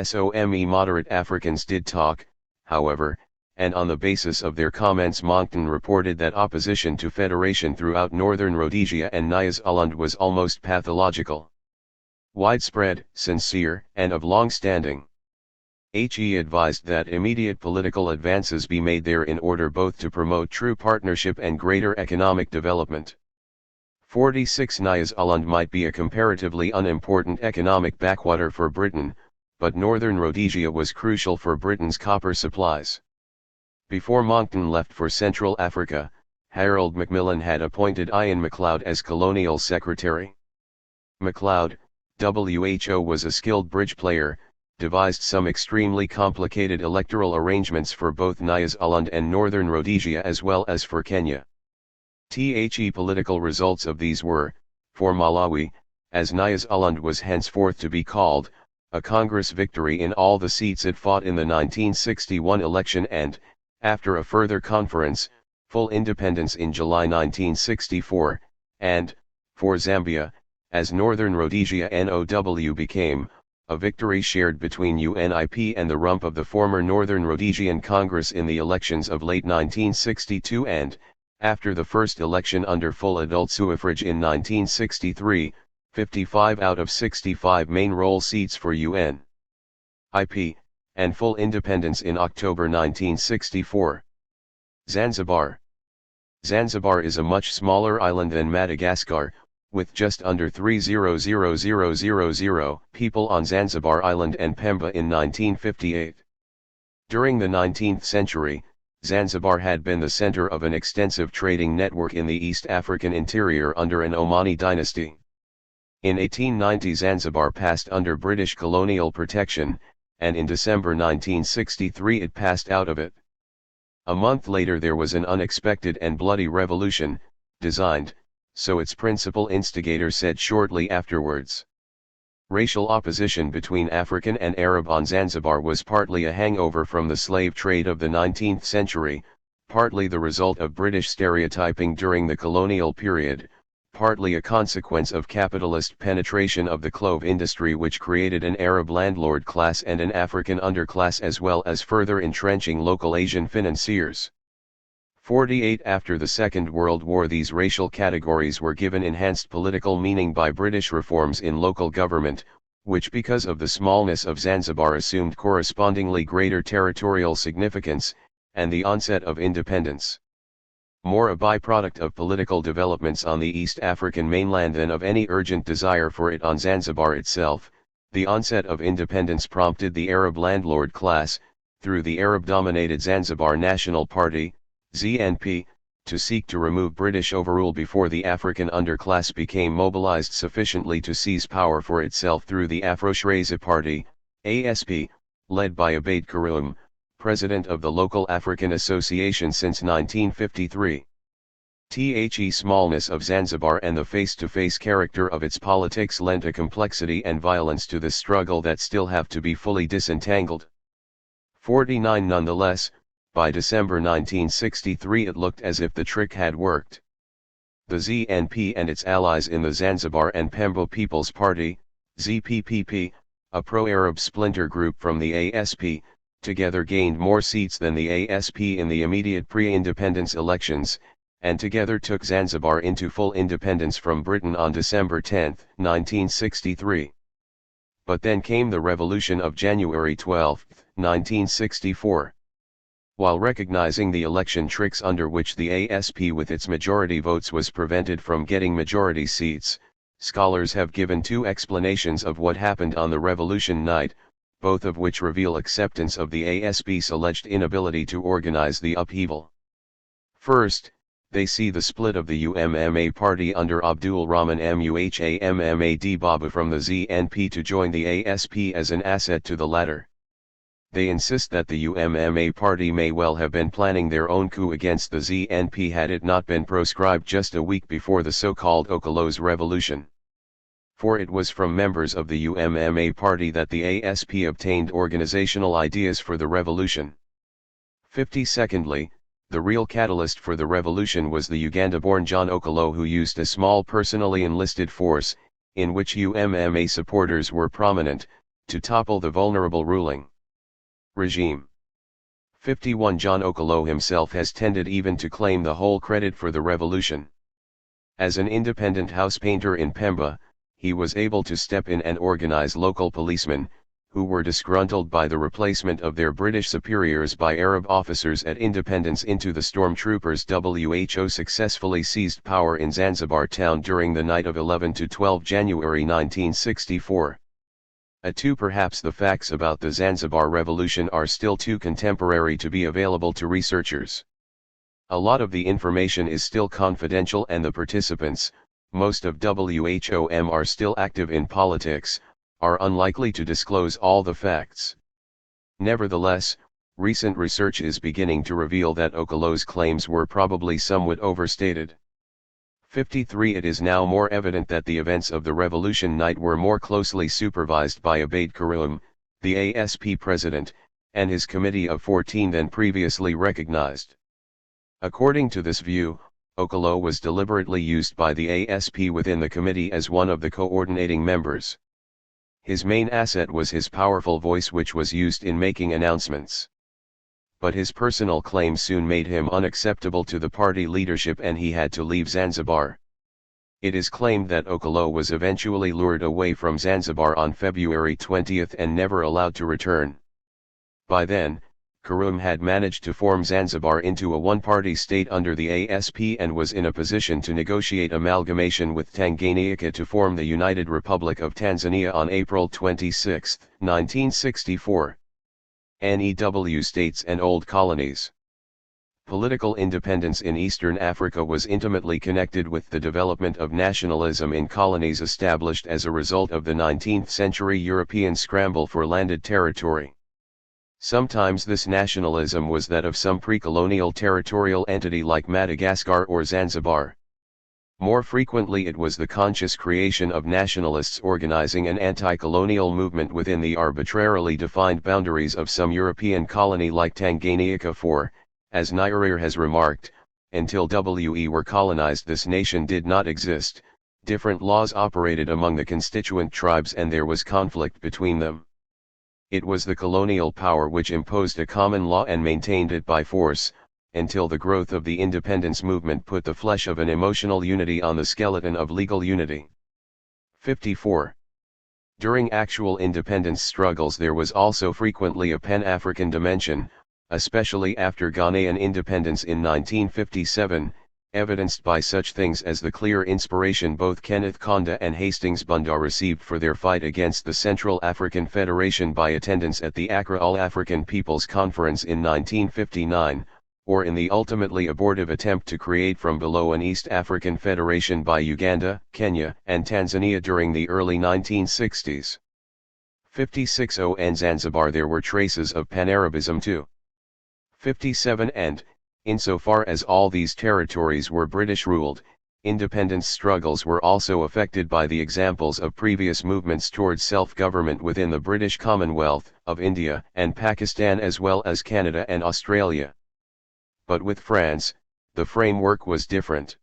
Some moderate Africans did talk, however, and on the basis of their comments Monckton reported that opposition to federation throughout Northern Rhodesia and Nyasaland was almost pathological. Widespread, sincere, and of long standing. He advised that immediate political advances be made there in order both to promote true partnership and greater economic development. 46 Nyasaland might be a comparatively unimportant economic backwater for Britain, but Northern Rhodesia was crucial for Britain's copper supplies. Before Monckton left for Central Africa, Harold Macmillan had appointed Ian MacLeod as Colonial Secretary. MacLeod, WHO was a skilled bridge player, devised some extremely complicated electoral arrangements for both Nyasaland and Northern Rhodesia as well as for Kenya. The political results of these were, for Malawi, as Nyasaland was henceforth to be called, a Congress victory in all the seats it fought in the 1961 election and, after a further conference, full independence in July 1964, and, for Zambia, as Northern Rhodesia NOW became, a victory shared between UNIP and the rump of the former Northern Rhodesian Congress in the elections of late 1962 and, after the first election under full adult suffrage in 1963, 55 out of 65 main roll seats for UNIP, and full independence in October 1964. Zanzibar. Zanzibar is a much smaller island than Madagascar, with just under 300,000 people on Zanzibar Island and Pemba in 1958. During the 19th century, Zanzibar had been the center of an extensive trading network in the East African interior under an Omani dynasty. In 1890 Zanzibar passed under British colonial protection, and in December 1963 it passed out of it. A month later there was an unexpected and bloody revolution, designed, so its principal instigator said shortly afterwards. Racial opposition between African and Arab on Zanzibar was partly a hangover from the slave trade of the 19th century, partly the result of British stereotyping during the colonial period, partly a consequence of capitalist penetration of the clove industry which created an Arab landlord class and an African underclass as well as further entrenching local Asian financiers. 48 After the Second World War these racial categories were given enhanced political meaning by British reforms in local government, which because of the smallness of Zanzibar assumed correspondingly greater territorial significance, and the onset of independence. More a byproduct of political developments on the East African mainland than of any urgent desire for it on Zanzibar itself, the onset of independence prompted the Arab landlord class, through the Arab-dominated Zanzibar National Party, ZNP, to seek to remove British overrule before the African underclass became mobilized sufficiently to seize power for itself through the Afro-Shirazi Party, ASP, led by Abeid Karum, president of the local African Association since 1953. The smallness of Zanzibar and the face-to-face character of its politics lent a complexity and violence to the struggle that still have to be fully disentangled. 49 Nonetheless, by December 1963 it looked as if the trick had worked. The ZNP and its allies in the Zanzibar and Pemba People's Party, ZPPP, a pro-Arab splinter group from the ASP, together gained more seats than the ASP in the immediate pre-independence elections, and together took Zanzibar into full independence from Britain on December 10, 1963. But then came the revolution of January 12, 1964. While recognizing the election tricks under which the ASP with its majority votes was prevented from getting majority seats, scholars have given two explanations of what happened on the revolution night, both of which reveal acceptance of the ASP's alleged inability to organize the upheaval. First, they see the split of the UMMA party under Abdul Rahman Muhammad Baba from the ZNP to join the ASP as an asset to the latter. They insist that the UMMA party may well have been planning their own coup against the ZNP had it not been proscribed just a week before the so-called Okolo's revolution. For it was from members of the UMMA party that the ASP obtained organizational ideas for the revolution. 52ndly, the real catalyst for the revolution was the Uganda-born John Okolo, who used a small personally enlisted force, in which UMMA supporters were prominent, to topple the vulnerable ruling regime. 51 John Okolo himself has tended even to claim the whole credit for the revolution. As an independent house painter in Pemba, he was able to step in and organize local policemen, who were disgruntled by the replacement of their British superiors by Arab officers at independence into the stormtroopers. WHO successfully seized power in Zanzibar town during the night of 11 to 12 January 1964. Perhaps the facts about the Zanzibar Revolution are still too contemporary to be available to researchers. A lot of the information is still confidential and the participants, most of WHOM are still active in politics, are unlikely to disclose all the facts. Nevertheless, recent research is beginning to reveal that Okolo's claims were probably somewhat overstated. 53 It is now more evident that the events of the revolution night were more closely supervised by Abeid Karum, the ASP president, and his committee of 14 than previously recognized. According to this view, Okolo was deliberately used by the ASP within the committee as one of the coordinating members. His main asset was his powerful voice, which was used in making announcements. But his personal claims soon made him unacceptable to the party leadership and he had to leave Zanzibar. It is claimed that Okolo was eventually lured away from Zanzibar on February 20 and never allowed to return. By then, Karum had managed to form Zanzibar into a one-party state under the ASP and was in a position to negotiate amalgamation with Tanganyika to form the United Republic of Tanzania on April 26, 1964. NEW States and Old Colonies. Political independence in Eastern Africa was intimately connected with the development of nationalism in colonies established as a result of the 19th century European scramble for landed territory. Sometimes this nationalism was that of some pre-colonial territorial entity like Madagascar or Zanzibar. More frequently it was the conscious creation of nationalists organizing an anti-colonial movement within the arbitrarily defined boundaries of some European colony like Tanganyika for, as Nyerere has remarked, until we were colonized this nation did not exist, different laws operated among the constituent tribes and there was conflict between them. It was the colonial power which imposed a common law and maintained it by force, until the growth of the independence movement put the flesh of an emotional unity on the skeleton of legal unity. 54. During actual independence struggles there was also frequently a Pan-African dimension, especially after Ghanaian independence in 1957, evidenced by such things as the clear inspiration both Kenneth Kaunda and Hastings Bunda received for their fight against the Central African Federation by attendance at the Accra All-African People's Conference in 1959, or in the ultimately abortive attempt to create from below an East African Federation by Uganda, Kenya, and Tanzania during the early 1960s. 56. In Zanzibar there were traces of Pan-Arabism too. 57. And, insofar as all these territories were British-ruled, independence struggles were also affected by the examples of previous movements towards self-government within the British Commonwealth, of India and Pakistan as well as Canada and Australia. But with France, the framework was different.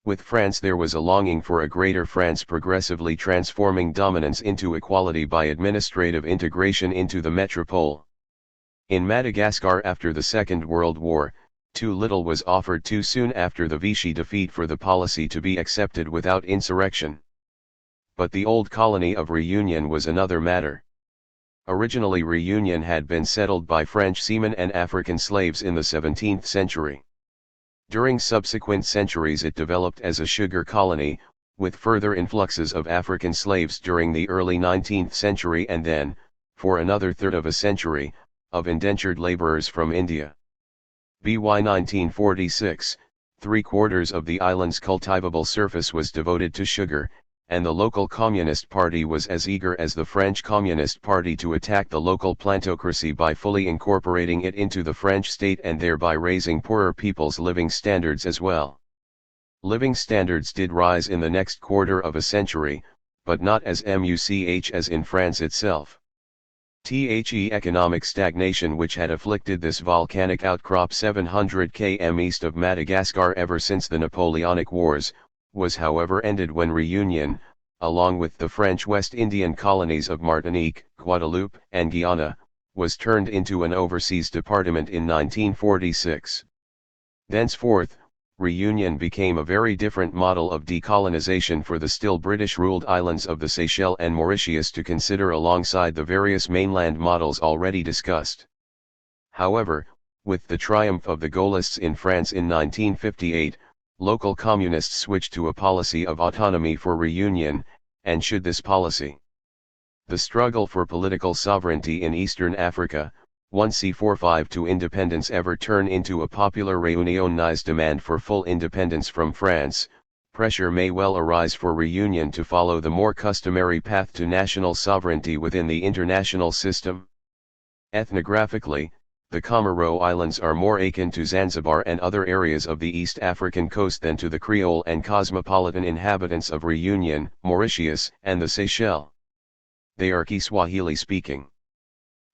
With France there was a longing for a greater France progressively transforming dominance into equality by administrative integration into the metropole. In Madagascar after the Second World War, too little was offered too soon after the Vichy defeat for the policy to be accepted without insurrection. But the old colony of Reunion was another matter. Originally Reunion had been settled by French seamen and African slaves in the 17th century. During subsequent centuries it developed as a sugar colony, with further influxes of African slaves during the early 19th century and then, for another third of a century, of indentured laborers from India. By 1946, 3/4 of the island's cultivable surface was devoted to sugar, and the local Communist Party was as eager as the French Communist Party to attack the local plantocracy by fully incorporating it into the French state and thereby raising poorer people's living standards as well. Living standards did rise in the next quarter of a century, but not as much as in France itself. The economic stagnation which had afflicted this volcanic outcrop 700 km east of Madagascar ever since the Napoleonic Wars, was however ended when Reunion, along with the French West Indian colonies of Martinique, Guadeloupe, and Guyana, was turned into an overseas department in 1946. Thenceforth, Reunion became a very different model of decolonization for the still British-ruled islands of the Seychelles and Mauritius to consider alongside the various mainland models already discussed. However, with the triumph of the Gaullists in France in 1958, local communists switched to a policy of autonomy for Reunion, and should this policy, the struggle for political sovereignty in Eastern Africa, 1C45 to independence ever turn into a popular Réunion's demand for full independence from France, pressure may well arise for Reunion to follow the more customary path to national sovereignty within the international system. Ethnographically, the Comoro Islands are more akin to Zanzibar and other areas of the East African coast than to the Creole and cosmopolitan inhabitants of Reunion, Mauritius, and the Seychelles. They are Kiswahili speaking.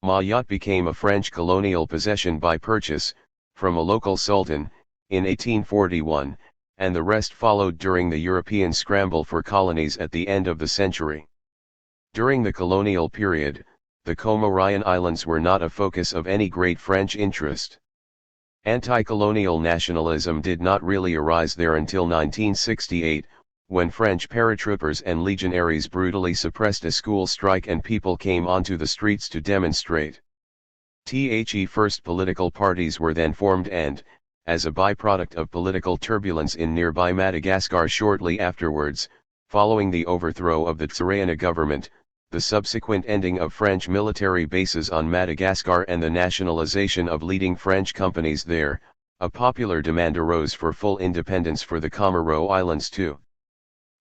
Mayotte became a French colonial possession by purchase, from a local sultan, in 1841, and the rest followed during the European scramble for colonies at the end of the century. During the colonial period, the Comorian Islands were not a focus of any great French interest. Anti-colonial nationalism did not really arise there until 1968, when French paratroopers and legionaries brutally suppressed a school strike and people came onto the streets to demonstrate. First political parties were then formed and, as a byproduct of political turbulence in nearby Madagascar shortly afterwards, following the overthrow of the Tsarana government, the subsequent ending of French military bases on Madagascar and the nationalization of leading French companies there, A popular demand arose for full independence for the Comoro Islands too.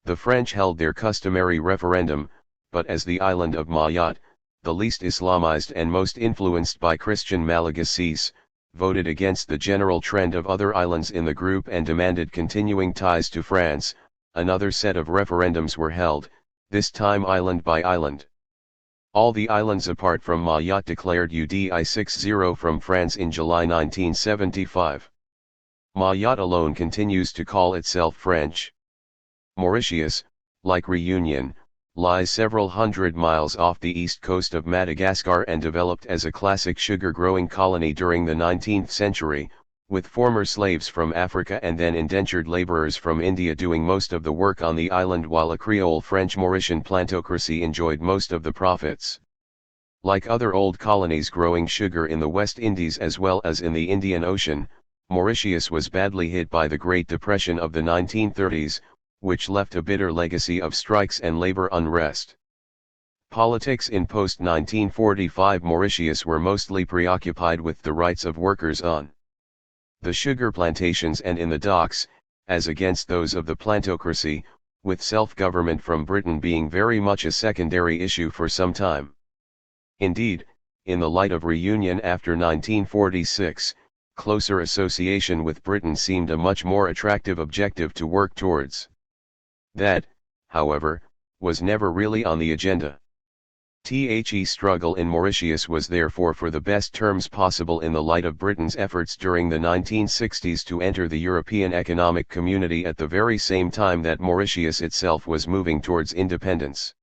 The French held their customary referendum, but as the island of Mayotte, the least Islamized and most influenced by Christian Malagasys, voted against the general trend of other islands in the group and demanded continuing ties to France, another set of referendums were held, this time island by island. All the islands apart from Mayotte declared UDI 6-0 from France in July 1975. Mayotte alone continues to call itself French. Mauritius, like Réunion, lies several hundred miles off the east coast of Madagascar and developed as a classic sugar-growing colony during the 19th century, with former slaves from Africa and then indentured laborers from India doing most of the work on the island while a Creole French Mauritian plantocracy enjoyed most of the profits. Like other old colonies growing sugar in the West Indies as well as in the Indian Ocean, Mauritius was badly hit by the Great Depression of the 1930s, which left a bitter legacy of strikes and labor unrest. Politics in post-1945 Mauritius were mostly preoccupied with the rights of workers on the sugar plantations and in the docks, as against those of the plantocracy, with self-government from Britain being very much a secondary issue for some time. Indeed, in the light of reunion after 1946, closer association with Britain seemed a much more attractive objective to work towards. That, however, was never really on the agenda. The struggle in Mauritius was therefore for the best terms possible in the light of Britain's efforts during the 1960s to enter the European Economic Community at the very same time that Mauritius itself was moving towards independence.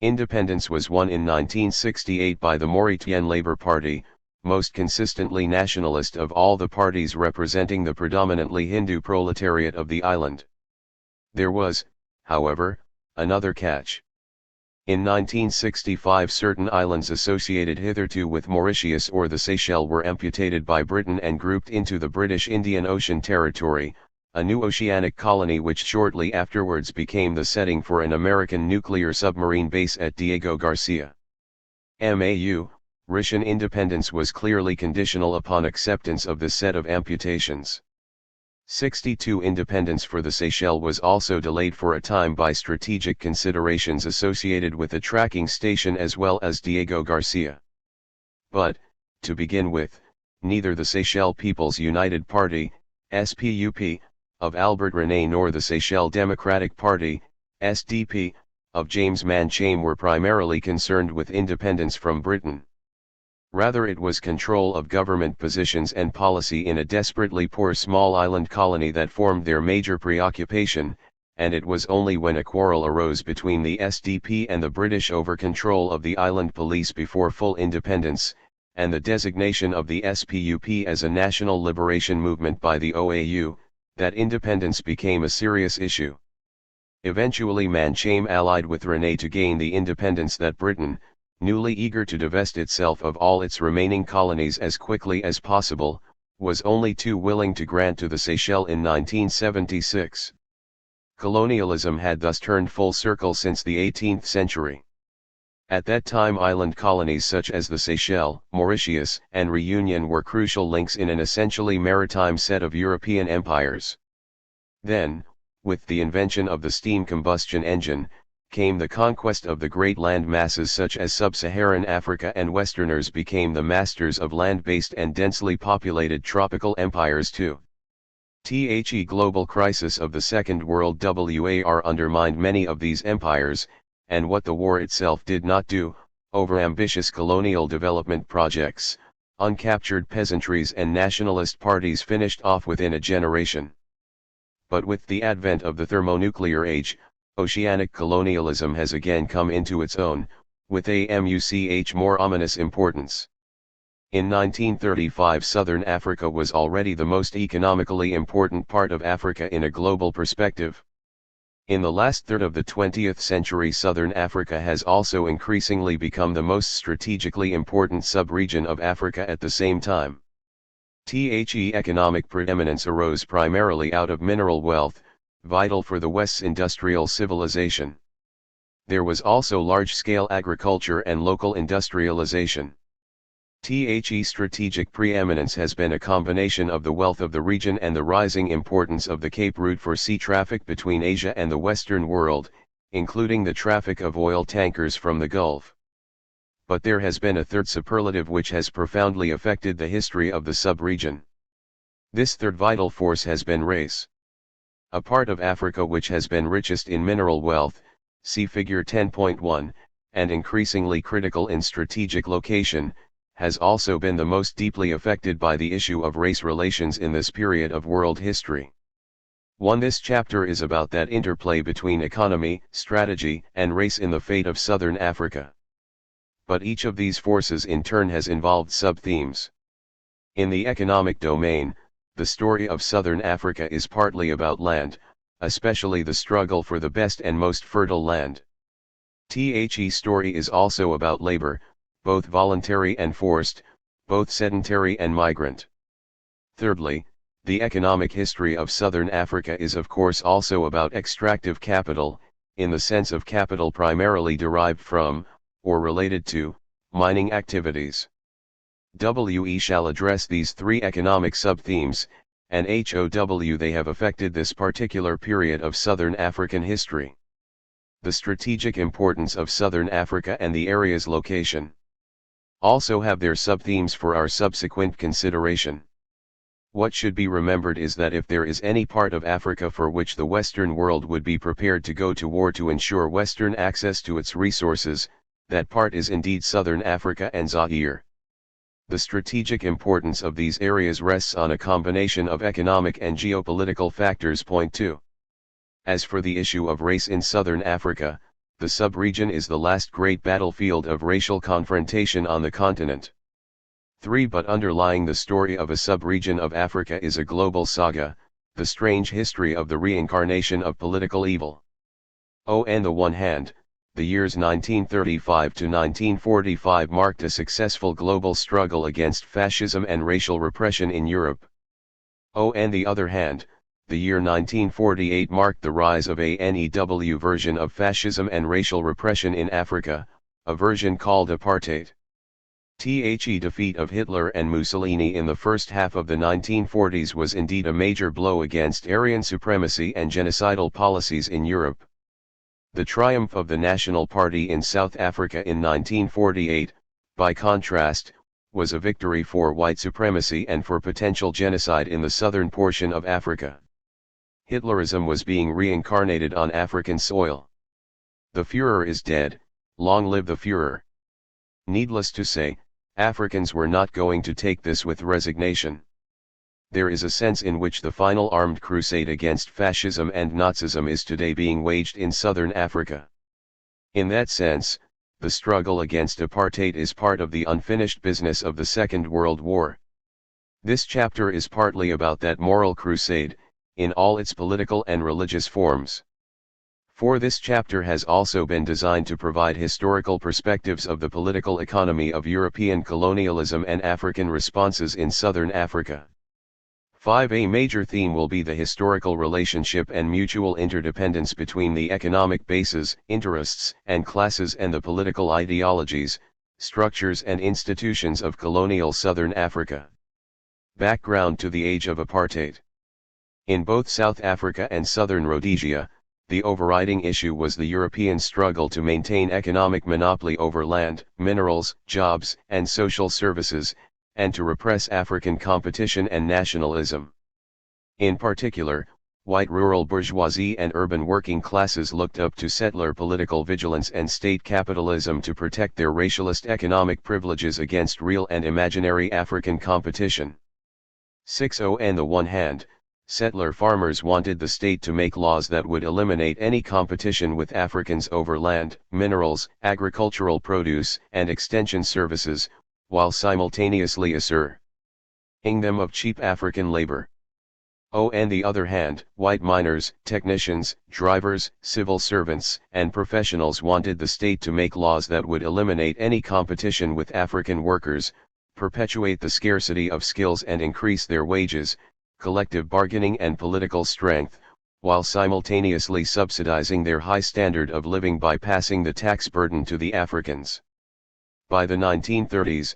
Independence was won in 1968 by the Mauritian Labour Party, most consistently nationalist of all the parties representing the predominantly Hindu proletariat of the island. There was, however, another catch. In 1965 certain islands associated hitherto with Mauritius or the Seychelles were amputated by Britain and grouped into the British Indian Ocean Territory, a new oceanic colony which shortly afterwards became the setting for an American nuclear submarine base at Diego Garcia. Mauritian independence was clearly conditional upon acceptance of this set of amputations. 62 independence for the Seychelles was also delayed for a time by strategic considerations associated with a tracking station as well as Diego Garcia. But, to begin with, neither the Seychelles People's United Party, SPUP, of Albert René nor the Seychelles Democratic Party, SDP, of James Manchame were primarily concerned with independence from Britain. Rather it was control of government positions and policy in a desperately poor small island colony that formed their major preoccupation, and it was only when a quarrel arose between the SDP and the British over control of the island police before full independence, and the designation of the SPUP as a national liberation movement by the OAU, that independence became a serious issue. Eventually Manchame allied with René to gain the independence that Britain, newly eager to divest itself of all its remaining colonies as quickly as possible, was only too willing to grant to the Seychelles in 1976. Colonialism had thus turned full circle since the 18th century. At that time island colonies such as the Seychelles, Mauritius, and Réunion were crucial links in an essentially maritime set of European empires. Then, with the invention of the steam combustion engine, came the conquest of the great land masses such as sub-Saharan Africa, and Westerners became the masters of land-based and densely populated tropical empires too. The global crisis of the Second World War undermined many of these empires, and what the war itself did not do, overambitious colonial development projects, uncaptured peasantries and nationalist parties finished off within a generation. But with the advent of the thermonuclear age, oceanic colonialism has again come into its own, with a much more ominous importance. In 1935 Southern Africa was already the most economically important part of Africa in a global perspective. In the last third of the 20th century Southern Africa has also increasingly become the most strategically important sub-region of Africa at the same time. The economic preeminence arose primarily out of mineral wealth, vital for the West's industrial civilization. There was also large-scale agriculture and local industrialization. The strategic preeminence has been a combination of the wealth of the region and the rising importance of the Cape route for sea traffic between Asia and the Western world, including the traffic of oil tankers from the Gulf. But there has been a third superlative which has profoundly affected the history of the sub-region. This third vital force has been race. A part of Africa which has been richest in mineral wealth, see figure 10.1, and increasingly critical in strategic location, has also been the most deeply affected by the issue of race relations in this period of world history. This chapter is about that interplay between economy, strategy, and race in the fate of Southern Africa. But each of these forces in turn has involved sub-themes. In the economic domain, the story of Southern Africa is partly about land, especially the struggle for the best and most fertile land. The story is also about labor, both voluntary and forced, both sedentary and migrant. Thirdly, the economic history of Southern Africa is of course also about extractive capital, in the sense of capital primarily derived from, or related to, mining activities. We shall address these three economic sub-themes, and how they have affected this particular period of Southern African history. The strategic importance of Southern Africa and the area's location also have their sub-themes for our subsequent consideration. What should be remembered is that if there is any part of Africa for which the Western world would be prepared to go to war to ensure Western access to its resources, that part is indeed Southern Africa and Zaire. The strategic importance of these areas rests on a combination of economic and geopolitical factors. Point 2. As for the issue of race in Southern Africa, the sub-region is the last great battlefield of racial confrontation on the continent. 3. But underlying the story of a sub-region of Africa is a global saga, the strange history of the reincarnation of political evil. On the one hand, the years 1935 to 1945 marked a successful global struggle against fascism and racial repression in Europe. On the other hand, the year 1948 marked the rise of a new version of fascism and racial repression in Africa, a version called apartheid. The defeat of Hitler and Mussolini in the first half of the 1940s was indeed a major blow against Aryan supremacy and genocidal policies in Europe. The triumph of the National Party in South Africa in 1948, by contrast, was a victory for white supremacy and for potential genocide in the southern portion of Africa. Hitlerism was being reincarnated on African soil. The Führer is dead, long live the Führer. Needless to say, Africans were not going to take this with resignation. There is a sense in which the final armed crusade against fascism and Nazism is today being waged in Southern Africa. In that sense, the struggle against apartheid is part of the unfinished business of the Second World War. This chapter is partly about that moral crusade, in all its political and religious forms. For this chapter has also been designed to provide historical perspectives of the political economy of European colonialism and African responses in Southern Africa. 5. A major theme will be the historical relationship and mutual interdependence between the economic bases, interests, and classes and the political ideologies, structures and institutions of colonial Southern Africa. Background to the age of apartheid. In both South Africa and Southern Rhodesia, the overriding issue was the European struggle to maintain economic monopoly over land, minerals, jobs, and social services, and to repress African competition and nationalism. In particular, white rural bourgeoisie and urban working classes looked up to settler political vigilance and state capitalism to protect their racialist economic privileges against real and imaginary African competition. 6. On the one hand, settler farmers wanted the state to make laws that would eliminate any competition with Africans over land, minerals, agricultural produce, and extension services, while simultaneously assuring them of cheap African labor. On the other hand, white miners, technicians, drivers, civil servants, and professionals wanted the state to make laws that would eliminate any competition with African workers, perpetuate the scarcity of skills and increase their wages, collective bargaining and political strength, while simultaneously subsidizing their high standard of living by passing the tax burden to the Africans. By the 1930s,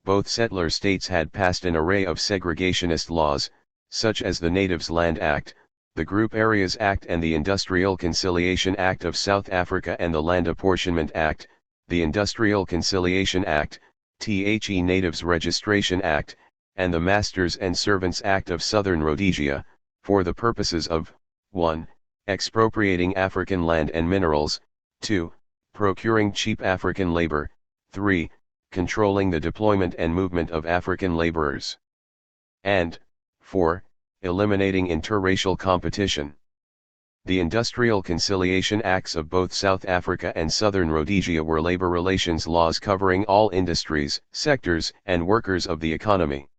both settler states had passed an array of segregationist laws, such as the Natives Land Act, the Group Areas Act and the Industrial Conciliation Act of South Africa and the Land Apportionment Act, the Industrial Conciliation Act, The Natives Registration Act, and the Masters and Servants Act of Southern Rhodesia, for the purposes of 1. Expropriating African land and minerals, 2. Procuring cheap African labor, 3. Controlling the deployment and movement of African laborers, and 4. Eliminating interracial competition. The Industrial Conciliation Acts of both South Africa and Southern Rhodesia were labor relations laws covering all industries, sectors, and workers of the economy.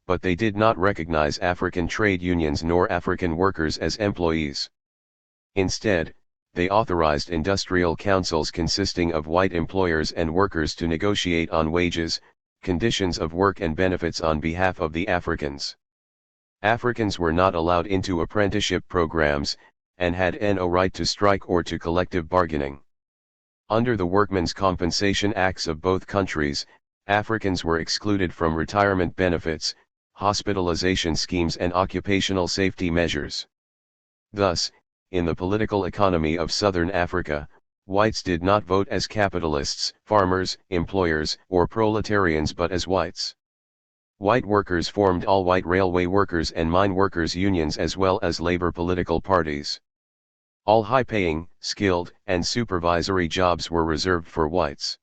But they did not recognize African trade unions nor African workers as employees. Instead, they authorized industrial councils consisting of white employers and workers to negotiate on wages, conditions of work and benefits on behalf of the Africans. Africans were not allowed into apprenticeship programs, and had no right to strike or to collective bargaining. Under the Workmen's Compensation Acts of both countries, Africans were excluded from retirement benefits, hospitalization schemes and occupational safety measures. Thus, in the political economy of Southern Africa, whites did not vote as capitalists, farmers, employers, or proletarians but as whites. White workers formed all-white railway workers and mine workers unions as well as labor political parties. All high-paying, skilled, and supervisory jobs were reserved for whites.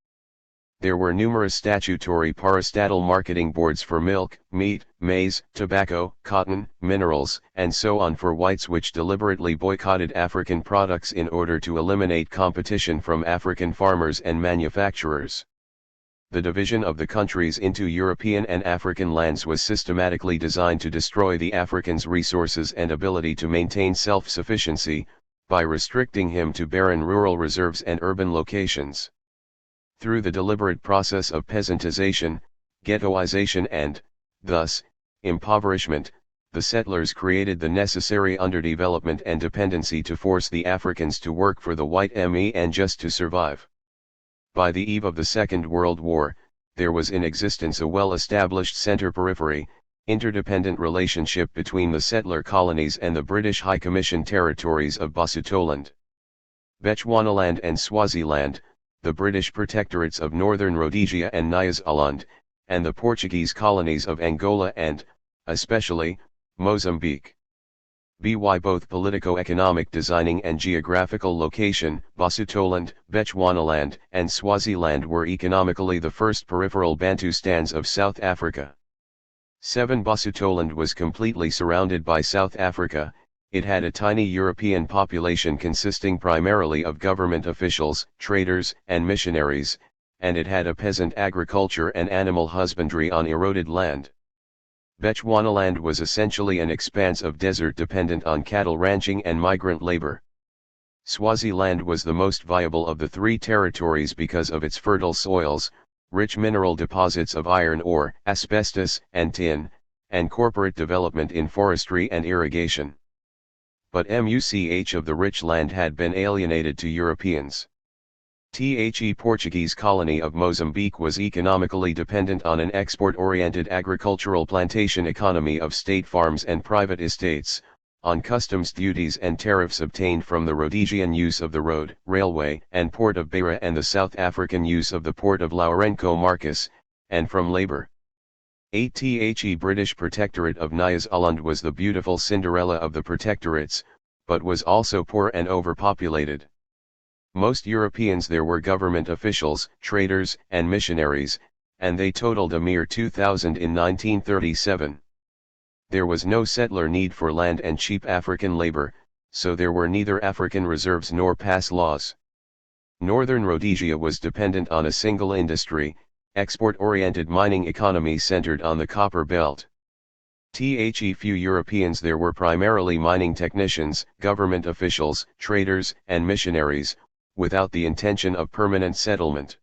There were numerous statutory parastatal marketing boards for milk, meat, maize, tobacco, cotton, minerals, and so on for whites which deliberately boycotted African products in order to eliminate competition from African farmers and manufacturers. The division of the countries into European and African lands was systematically designed to destroy the African's resources and ability to maintain self-sufficiency, by restricting him to barren rural reserves and urban locations. Through the deliberate process of peasantization, ghettoization and, thus, impoverishment, the settlers created the necessary underdevelopment and dependency to force the Africans to work for the white ME and just to survive. By the eve of the Second World War, there was in existence a well-established center-periphery, interdependent relationship between the settler colonies and the British High Commission territories of Basutoland, Bechuanaland and Swaziland, the British protectorates of Northern Rhodesia and Nyasaland, and the Portuguese colonies of Angola and, especially, Mozambique. By both politico-economic designing and geographical location, Basutoland, Bechuanaland, and Swaziland were economically the first peripheral Bantustans of South Africa. 7. Basutoland was completely surrounded by South Africa. It had a tiny European population consisting primarily of government officials, traders, and missionaries, and it had a peasant agriculture and animal husbandry on eroded land. Bechuanaland was essentially an expanse of desert dependent on cattle ranching and migrant labor. Swaziland was the most viable of the three territories because of its fertile soils, rich mineral deposits of iron ore, asbestos, and tin, and corporate development in forestry and irrigation. But much of the rich land had been alienated to Europeans. The Portuguese colony of Mozambique was economically dependent on an export-oriented agricultural plantation economy of state farms and private estates, on customs duties and tariffs obtained from the Rhodesian use of the road, railway, and port of Beira and the South African use of the port of Lourenço Marques, and from labor. The British Protectorate of Nyasaland was the beautiful Cinderella of the protectorates, but was also poor and overpopulated. Most Europeans there were government officials, traders, and missionaries, and they totaled a mere 2,000 in 1937. There was no settler need for land and cheap African labor, so there were neither African reserves nor pass laws. Northern Rhodesia was dependent on a single industry, export-oriented mining economy centered on the copper belt. Few Europeans there were primarily mining technicians, government officials, traders, and missionaries, without the intention of permanent settlement.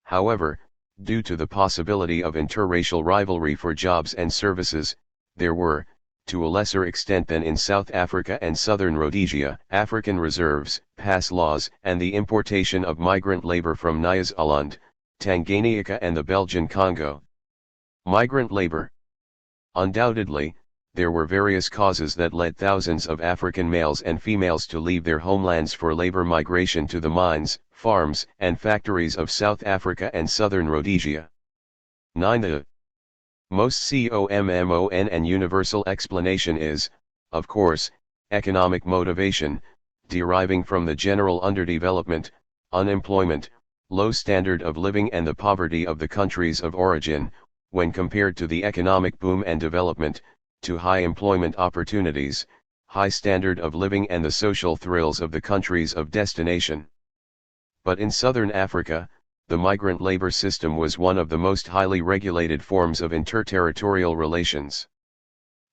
However, due to the possibility of interracial rivalry for jobs and services, there were, to a lesser extent than in South Africa and Southern Rhodesia, African reserves, pass laws, and the importation of migrant labor from Nyasaland, Tanganyika and the Belgian Congo. Migrant labor. Undoubtedly, there were various causes that led thousands of African males and females to leave their homelands for labor migration to the mines, farms, and factories of South Africa and southern Rhodesia. 9. The most common and universal explanation is, of course, economic motivation, deriving from the general underdevelopment, unemployment, low standard of living and the poverty of the countries of origin, when compared to the economic boom and development, to high employment opportunities, high standard of living and the social thrills of the countries of destination. But in southern Africa, the migrant labor system was one of the most highly regulated forms of interterritorial relations.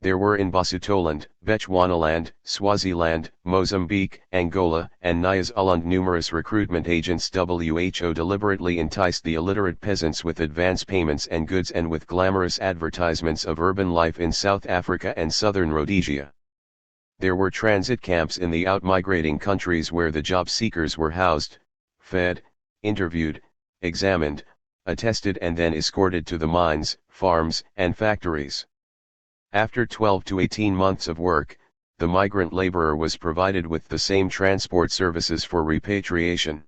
There were in Basutoland, Bechuanaland, Swaziland, Mozambique, Angola, and Nyasaland numerous recruitment agents. WHO deliberately enticed the illiterate peasants with advance payments and goods and with glamorous advertisements of urban life in South Africa and southern Rhodesia. There were transit camps in the out-migrating countries where the job seekers were housed, fed, interviewed, examined, attested and then escorted to the mines, farms, and factories. After 12 to 18 months of work, the migrant laborer was provided with the same transport services for repatriation.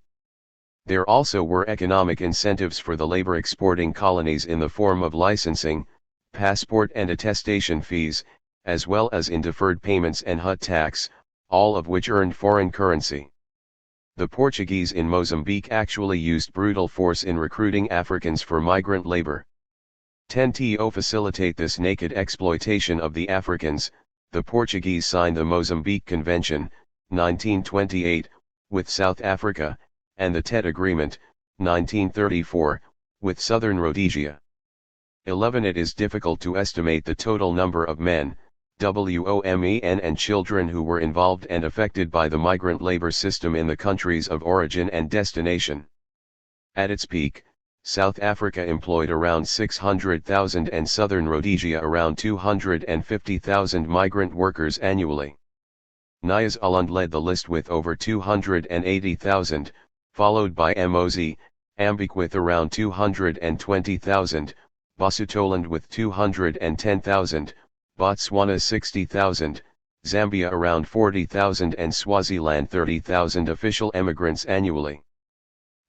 There also were economic incentives for the labor exporting colonies in the form of licensing, passport and attestation fees, as well as in deferred payments and hut tax, all of which earned foreign currency. The Portuguese in Mozambique actually used brutal force in recruiting Africans for migrant labor. 10 To facilitate this naked exploitation of the Africans, the Portuguese signed the Mozambique Convention, 1928, with South Africa, and the Tet Agreement, 1934, with Southern Rhodesia. 11 It is difficult to estimate the total number of men, women and children who were involved and affected by the migrant labor system in the countries of origin and destination. At its peak, South Africa employed around 600,000 and southern Rhodesia around 250,000 migrant workers annually. Nyasaland led the list with over 280,000, followed by Mozambique with around 220,000, Basutoland with 210,000, Botswana 60,000, Zambia around 40,000 and Swaziland 30,000 official emigrants annually.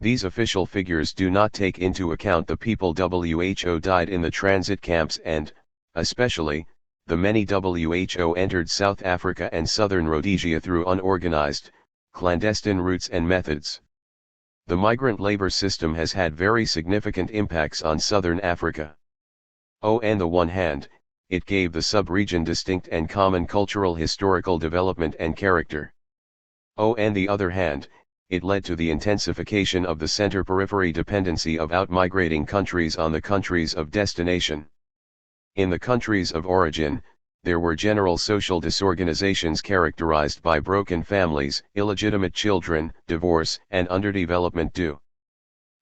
These official figures do not take into account the people WHO died in the transit camps and, especially, the many WHO entered South Africa and southern Rhodesia through unorganized, clandestine routes and methods. The migrant labor system has had very significant impacts on southern Africa. On the one hand, it gave the sub-region distinct and common cultural historical development and character. On the other hand, it led to the intensification of the center-periphery dependency of out-migrating countries on the countries of destination. In the countries of origin, there were general social disorganizations characterized by broken families, illegitimate children, divorce, and underdevelopment due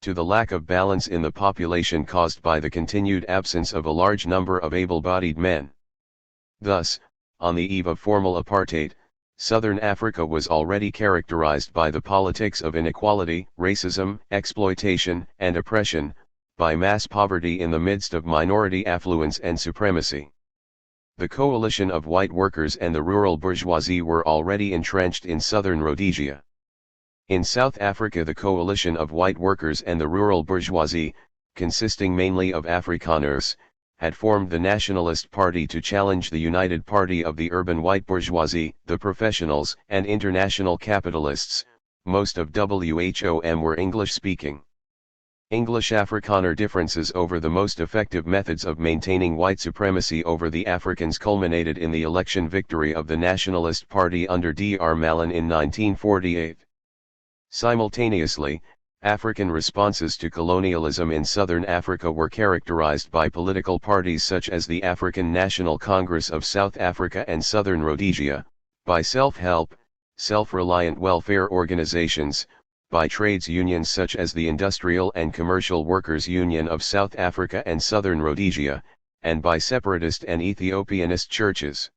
to the lack of balance in the population caused by the continued absence of a large number of able-bodied men. Thus, on the eve of formal apartheid, Southern Africa was already characterized by the politics of inequality, racism, exploitation, and oppression, by mass poverty in the midst of minority affluence and supremacy. The coalition of white workers and the rural bourgeoisie were already entrenched in southern Rhodesia. In South Africa, the coalition of white workers and the rural bourgeoisie, consisting mainly of Afrikaners, had formed the Nationalist Party to challenge the United Party of the urban white bourgeoisie, the professionals, and international capitalists. Most of WHOM were English-speaking. English-Afrikaner differences over the most effective methods of maintaining white supremacy over the Africans culminated in the election victory of the Nationalist Party under Dr. Mallon in 1948. Simultaneously, African responses to colonialism in southern Africa were characterized by political parties such as the African National Congress of South Africa and Southern Rhodesia, by self-help, self-reliant welfare organizations, by trades unions such as the Industrial and Commercial Workers Union of South Africa and Southern Rhodesia, and by separatist and Ethiopianist churches.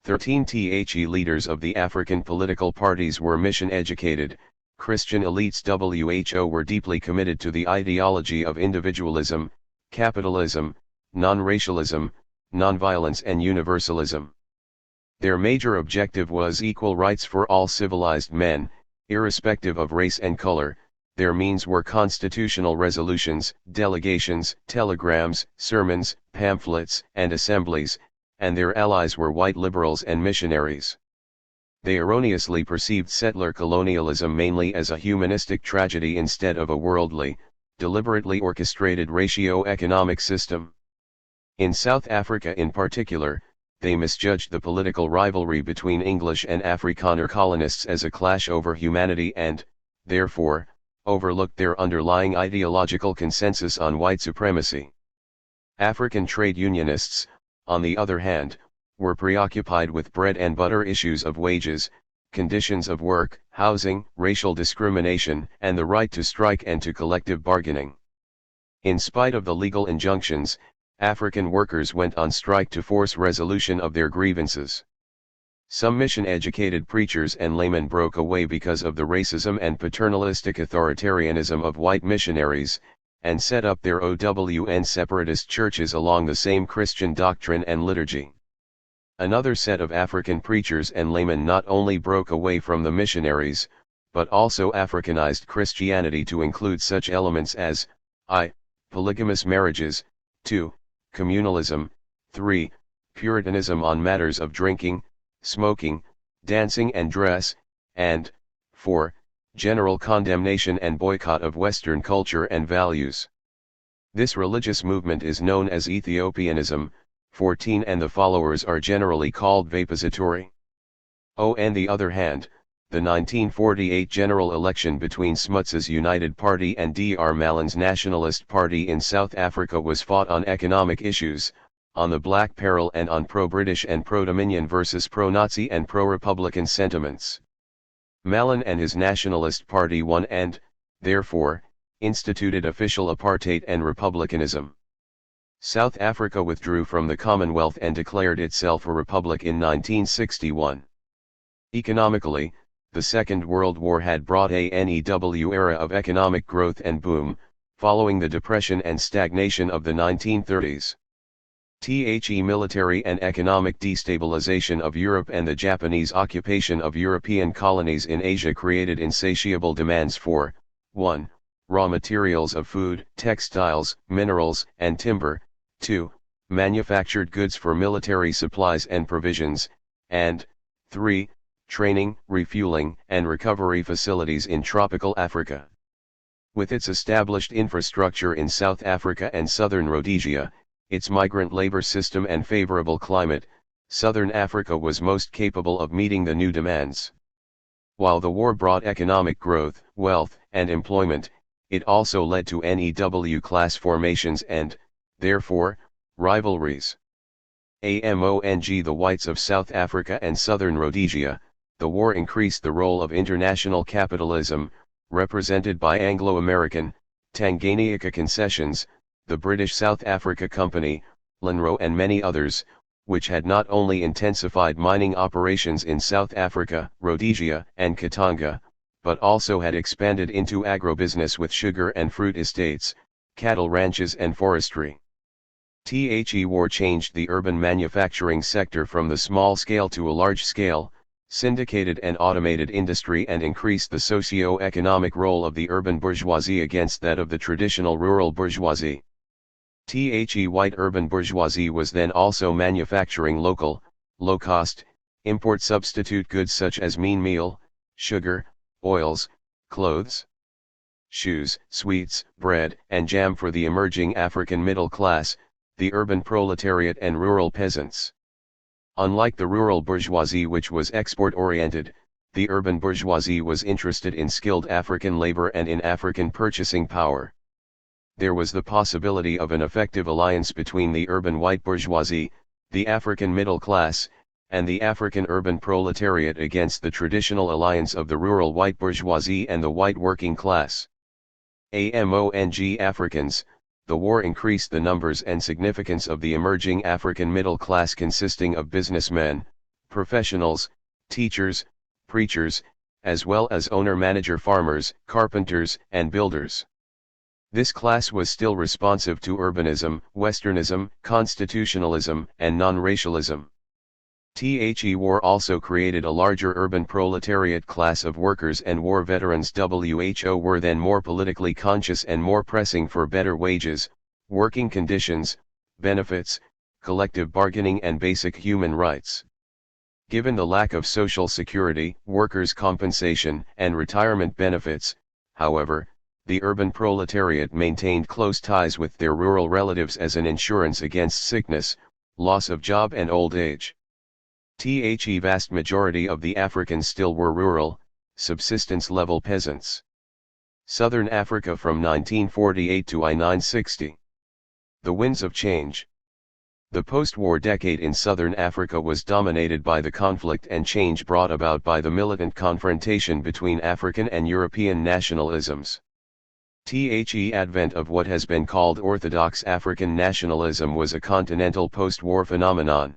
13 The leaders of the African political parties were mission-educated, Christian elites who were deeply committed to the ideology of individualism, capitalism, non-racialism, nonviolence and universalism. Their major objective was equal rights for all civilized men, irrespective of race and color. Their means were constitutional resolutions, delegations, telegrams, sermons, pamphlets, and assemblies, and their allies were white liberals and missionaries. They erroneously perceived settler colonialism mainly as a humanistic tragedy instead of a worldly, deliberately orchestrated ratio-economic system. In South Africa in particular, they misjudged the political rivalry between English and Afrikaner colonists as a clash over humanity and, therefore, overlooked their underlying ideological consensus on white supremacy. African trade unionists, on the other hand, were preoccupied with bread and butter issues of wages, conditions of work, housing, racial discrimination, and the right to strike and to collective bargaining. In spite of the legal injunctions, African workers went on strike to force resolution of their grievances. Some mission-educated preachers and laymen broke away because of the racism and paternalistic authoritarianism of white missionaries, and set up their OWN separatist churches along the same Christian doctrine and liturgy. Another set of African preachers and laymen not only broke away from the missionaries, but also Africanized Christianity to include such elements as I. Polygamous marriages, 2. Communalism, 3. Puritanism on matters of drinking, smoking, dancing and dress, and 4. General condemnation and boycott of Western culture and values. This religious movement is known as Ethiopianism, 14, and the followers are generally called Vapositori. On the other hand, the 1948 general election between Smuts's United Party and Dr. Malan's Nationalist Party in South Africa was fought on economic issues, on the Black Peril and on pro-British and pro-Dominion versus pro-Nazi and pro-Republican sentiments. Malan and his Nationalist Party won and, therefore, instituted official apartheid and republicanism. South Africa withdrew from the Commonwealth and declared itself a republic in 1961. Economically, the Second World War had brought a new era of economic growth and boom, following the depression and stagnation of the 1930s. Military and economic destabilization of Europe and the Japanese occupation of European colonies in Asia created insatiable demands for 1. Raw materials of food, textiles, minerals, and timber, 2. Manufactured goods for military supplies and provisions, and 3. Training, refueling, and recovery facilities in tropical Africa. With its established infrastructure in South Africa and southern Rhodesia, its migrant labor system and favorable climate, Southern Africa was most capable of meeting the new demands. While the war brought economic growth, wealth, and employment, it also led to new class formations and, therefore, rivalries. Among the whites of South Africa and southern Rhodesia, the war increased the role of international capitalism, represented by Anglo-American, Tanganyika concessions, the British South Africa Company, Lenro and many others, which had not only intensified mining operations in South Africa, Rhodesia, and Katanga, but also had expanded into agribusiness with sugar and fruit estates, cattle ranches and forestry. The war changed the urban manufacturing sector from the small scale to a large scale, syndicated and automated industry and increased the socio-economic role of the urban bourgeoisie against that of the traditional rural bourgeoisie. White urban bourgeoisie was then also manufacturing local, low-cost, import substitute goods such as mean meal, sugar, oils, clothes, shoes, sweets, bread, and jam for the emerging African middle class, the urban proletariat and rural peasants. Unlike the rural bourgeoisie which was export-oriented, the urban bourgeoisie was interested in skilled African labor and in African purchasing power. There was the possibility of an effective alliance between the urban white bourgeoisie, the African middle class, and the African urban proletariat against the traditional alliance of the rural white bourgeoisie and the white working class. Among Africans, the war increased the numbers and significance of the emerging African middle class consisting of businessmen, professionals, teachers, preachers, as well as owner-manager farmers, carpenters, and builders. This class was still responsive to urbanism, westernism, constitutionalism, and non-racialism. The war also created a larger urban proletariat class of workers, and war veterans who were then more politically conscious and more pressing for better wages, working conditions, benefits, collective bargaining and basic human rights. Given the lack of social security, workers' compensation, and retirement benefits, however, the urban proletariat maintained close ties with their rural relatives as an insurance against sickness, loss of job and old age. The vast majority of the Africans still were rural, subsistence-level peasants. Southern Africa from 1948 to 1960. The winds of change. The post-war decade in Southern Africa was dominated by the conflict and change brought about by the militant confrontation between African and European nationalisms. The advent of what has been called Orthodox African nationalism was a continental post-war phenomenon.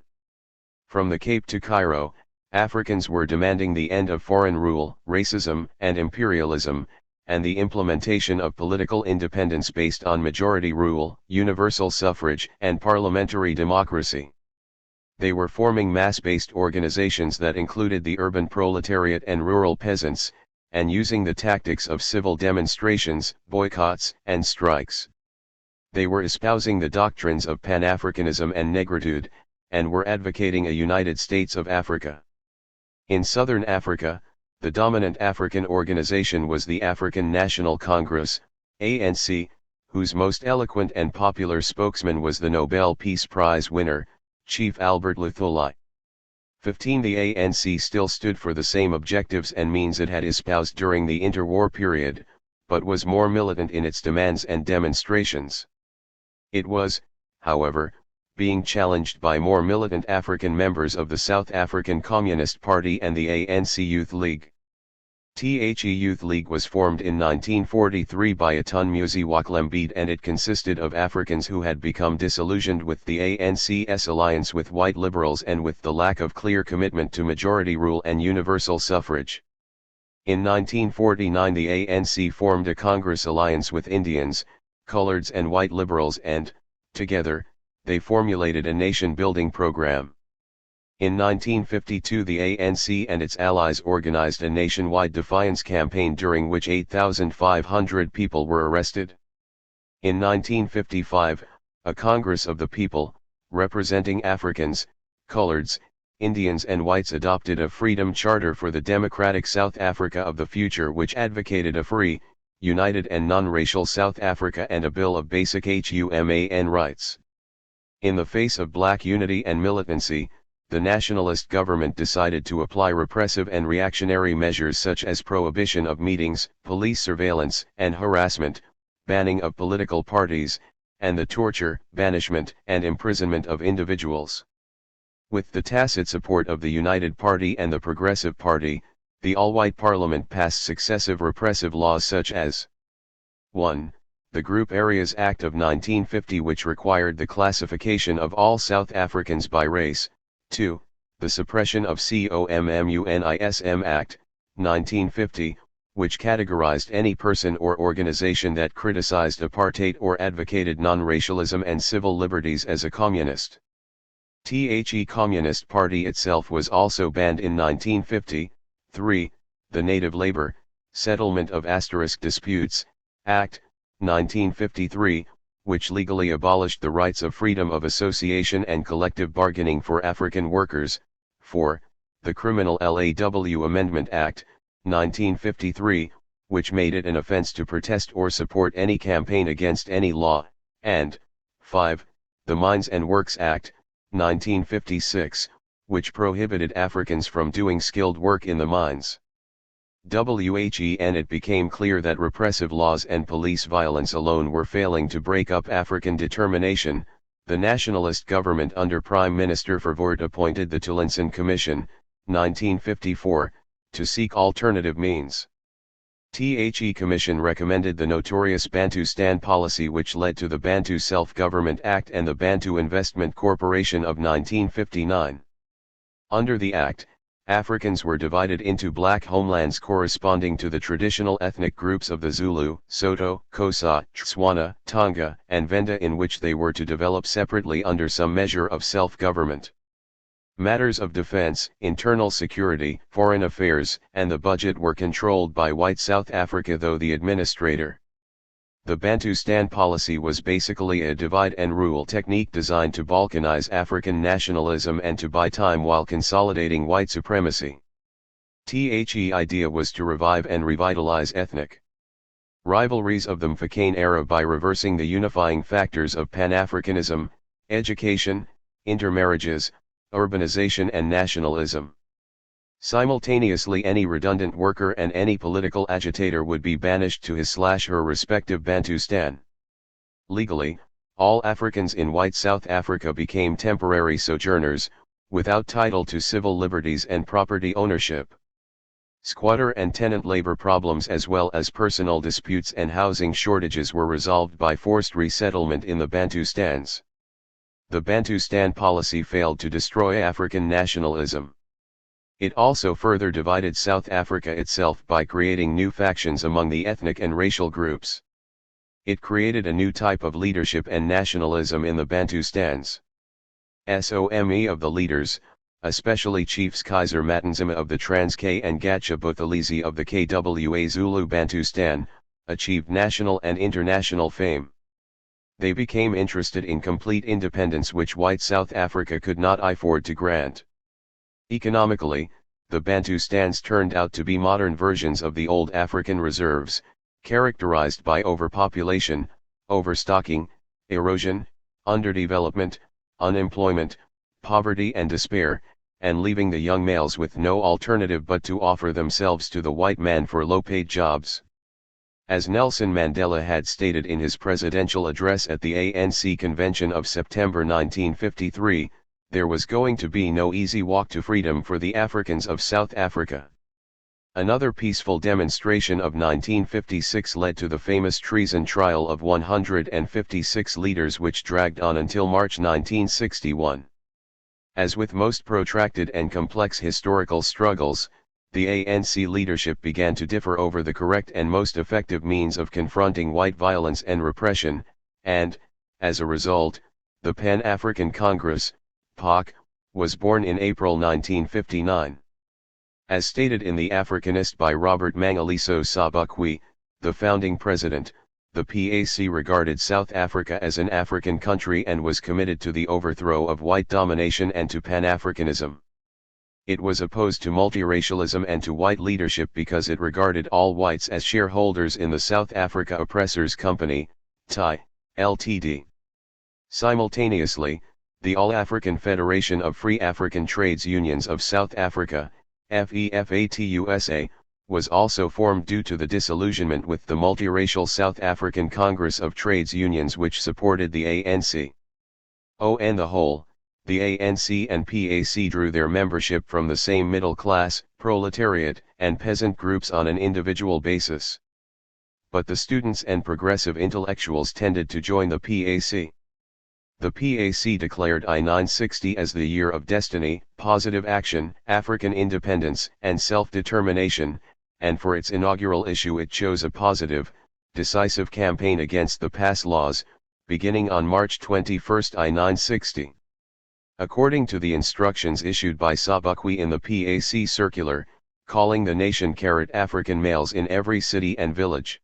From the Cape to Cairo, Africans were demanding the end of foreign rule, racism, and imperialism, and the implementation of political independence based on majority rule, universal suffrage, and parliamentary democracy. They were forming mass-based organizations that included the urban proletariat and rural peasants, and using the tactics of civil demonstrations, boycotts, and strikes. They were espousing the doctrines of Pan-Africanism and negritude, and were advocating a United States of Africa. In Southern Africa, the dominant African organization was the African National Congress, ANC, whose most eloquent and popular spokesman was the Nobel Peace Prize winner, Chief Albert Luthuli. 15. The ANC still stood for the same objectives and means it had espoused during the interwar period, but was more militant in its demands and demonstrations. It was, however, being challenged by more militant African members of the South African Communist Party and the ANC Youth League. The Youth League was formed in 1943 by Atunmuzi Waklembede, and it consisted of Africans who had become disillusioned with the ANC's alliance with white liberals and with the lack of clear commitment to majority rule and universal suffrage. In 1949 the ANC formed a Congress alliance with Indians, coloreds and white liberals and, together, they formulated a nation-building program. In 1952 the ANC and its allies organized a nationwide defiance campaign during which 8,500 people were arrested. In 1955, a Congress of the People, representing Africans, coloreds, Indians and whites adopted a Freedom Charter for the Democratic South Africa of the future, which advocated a free, united and non-racial South Africa and a Bill of Basic Human Rights. In the face of black unity and militancy, the nationalist government decided to apply repressive and reactionary measures such as prohibition of meetings, police surveillance and harassment, banning of political parties, and the torture, banishment, and imprisonment of individuals. With the tacit support of the United Party and the Progressive Party, the all-white parliament passed successive repressive laws such as 1. The Group Areas Act of 1950, which required the classification of all South Africans by race. 2. The Suppression of Communism Act, 1950, which categorized any person or organization that criticized apartheid or advocated non-racialism and civil liberties as a communist. The Communist Party itself was also banned in 1950. 3. The Native Labor, Settlement of Disputes, Act, 1953, which legally abolished the rights of freedom of association and collective bargaining for African workers. 4. The Criminal Law Amendment Act, 1953, which made it an offense to protest or support any campaign against any law, and 5. The Mines and Works Act, 1956, which prohibited Africans from doing skilled work in the mines. When it became clear that repressive laws and police violence alone were failing to break up African determination, the nationalist government under Prime Minister Verwoerd appointed the Tulinson Commission, 1954, to seek alternative means. The Commission recommended the notorious Bantustan policy, which led to the Bantu Self-Government Act and the Bantu Investment Corporation of 1959. Under the Act, Africans were divided into black homelands corresponding to the traditional ethnic groups of the Zulu, Soto, Xhosa, Tswana, Tonga, and Venda, in which they were to develop separately under some measure of self-government. Matters of defense, internal security, foreign affairs, and the budget were controlled by white South Africa, though the administrator. The Bantustan policy was basically a divide-and-rule technique designed to balkanize African nationalism and to buy time while consolidating white supremacy. The idea was to revive and revitalize ethnic rivalries of the Mfecane era by reversing the unifying factors of Pan-Africanism, education, intermarriages, urbanization and nationalism. Simultaneously, any redundant worker and any political agitator would be banished to his/her respective Bantustan. Legally, all Africans in white South Africa became temporary sojourners, without title to civil liberties and property ownership. Squatter and tenant labor problems as well as personal disputes and housing shortages were resolved by forced resettlement in the Bantustans. The Bantustan policy failed to destroy African nationalism. It also further divided South Africa itself by creating new factions among the ethnic and racial groups. It created a new type of leadership and nationalism in the Bantustans. Some of the leaders, especially Chiefs Kaiser Matanzima of the Transkei and Gatsha Buthelezi of the Kwa Zulu Bantustan, achieved national and international fame. They became interested in complete independence, which white South Africa could not afford to grant. Economically, the Bantustans turned out to be modern versions of the old African reserves, characterized by overpopulation, overstocking, erosion, underdevelopment, unemployment, poverty and despair, and leaving the young males with no alternative but to offer themselves to the white man for low-paid jobs. As Nelson Mandela had stated in his presidential address at the ANC convention of September 1953, there was going to be no easy walk to freedom for the Africans of South Africa. Another peaceful demonstration of 1956 led to the famous treason trial of 156 leaders, which dragged on until March 1961. As with most protracted and complex historical struggles, the ANC leadership began to differ over the correct and most effective means of confronting white violence and repression, and, as a result, the Pan-African Congress, PAC, was born in April 1959. As stated in The Africanist by Robert Mangaliso Sobukwe, the founding president, the PAC regarded South Africa as an African country and was committed to the overthrow of white domination and to Pan-Africanism. It was opposed to multiracialism and to white leadership because it regarded all whites as shareholders in the South Africa Oppressors Company, THI, Ltd. Simultaneously, the All-African Federation of Free African Trades Unions of South Africa, FEFATUSA, was also formed due to the disillusionment with the multiracial South African Congress of Trades Unions, which supported the ANC. On the whole, the ANC and PAC drew their membership from the same middle class, proletariat, and peasant groups on an individual basis. But the students and progressive intellectuals tended to join the PAC. The PAC declared I-960 as the year of destiny, positive action, African independence, and self-determination, and for its inaugural issue it chose a positive, decisive campaign against the pass laws, beginning on March 21 I-960. According to the instructions issued by Sobukwe in the PAC circular, calling the nation African males in every city and village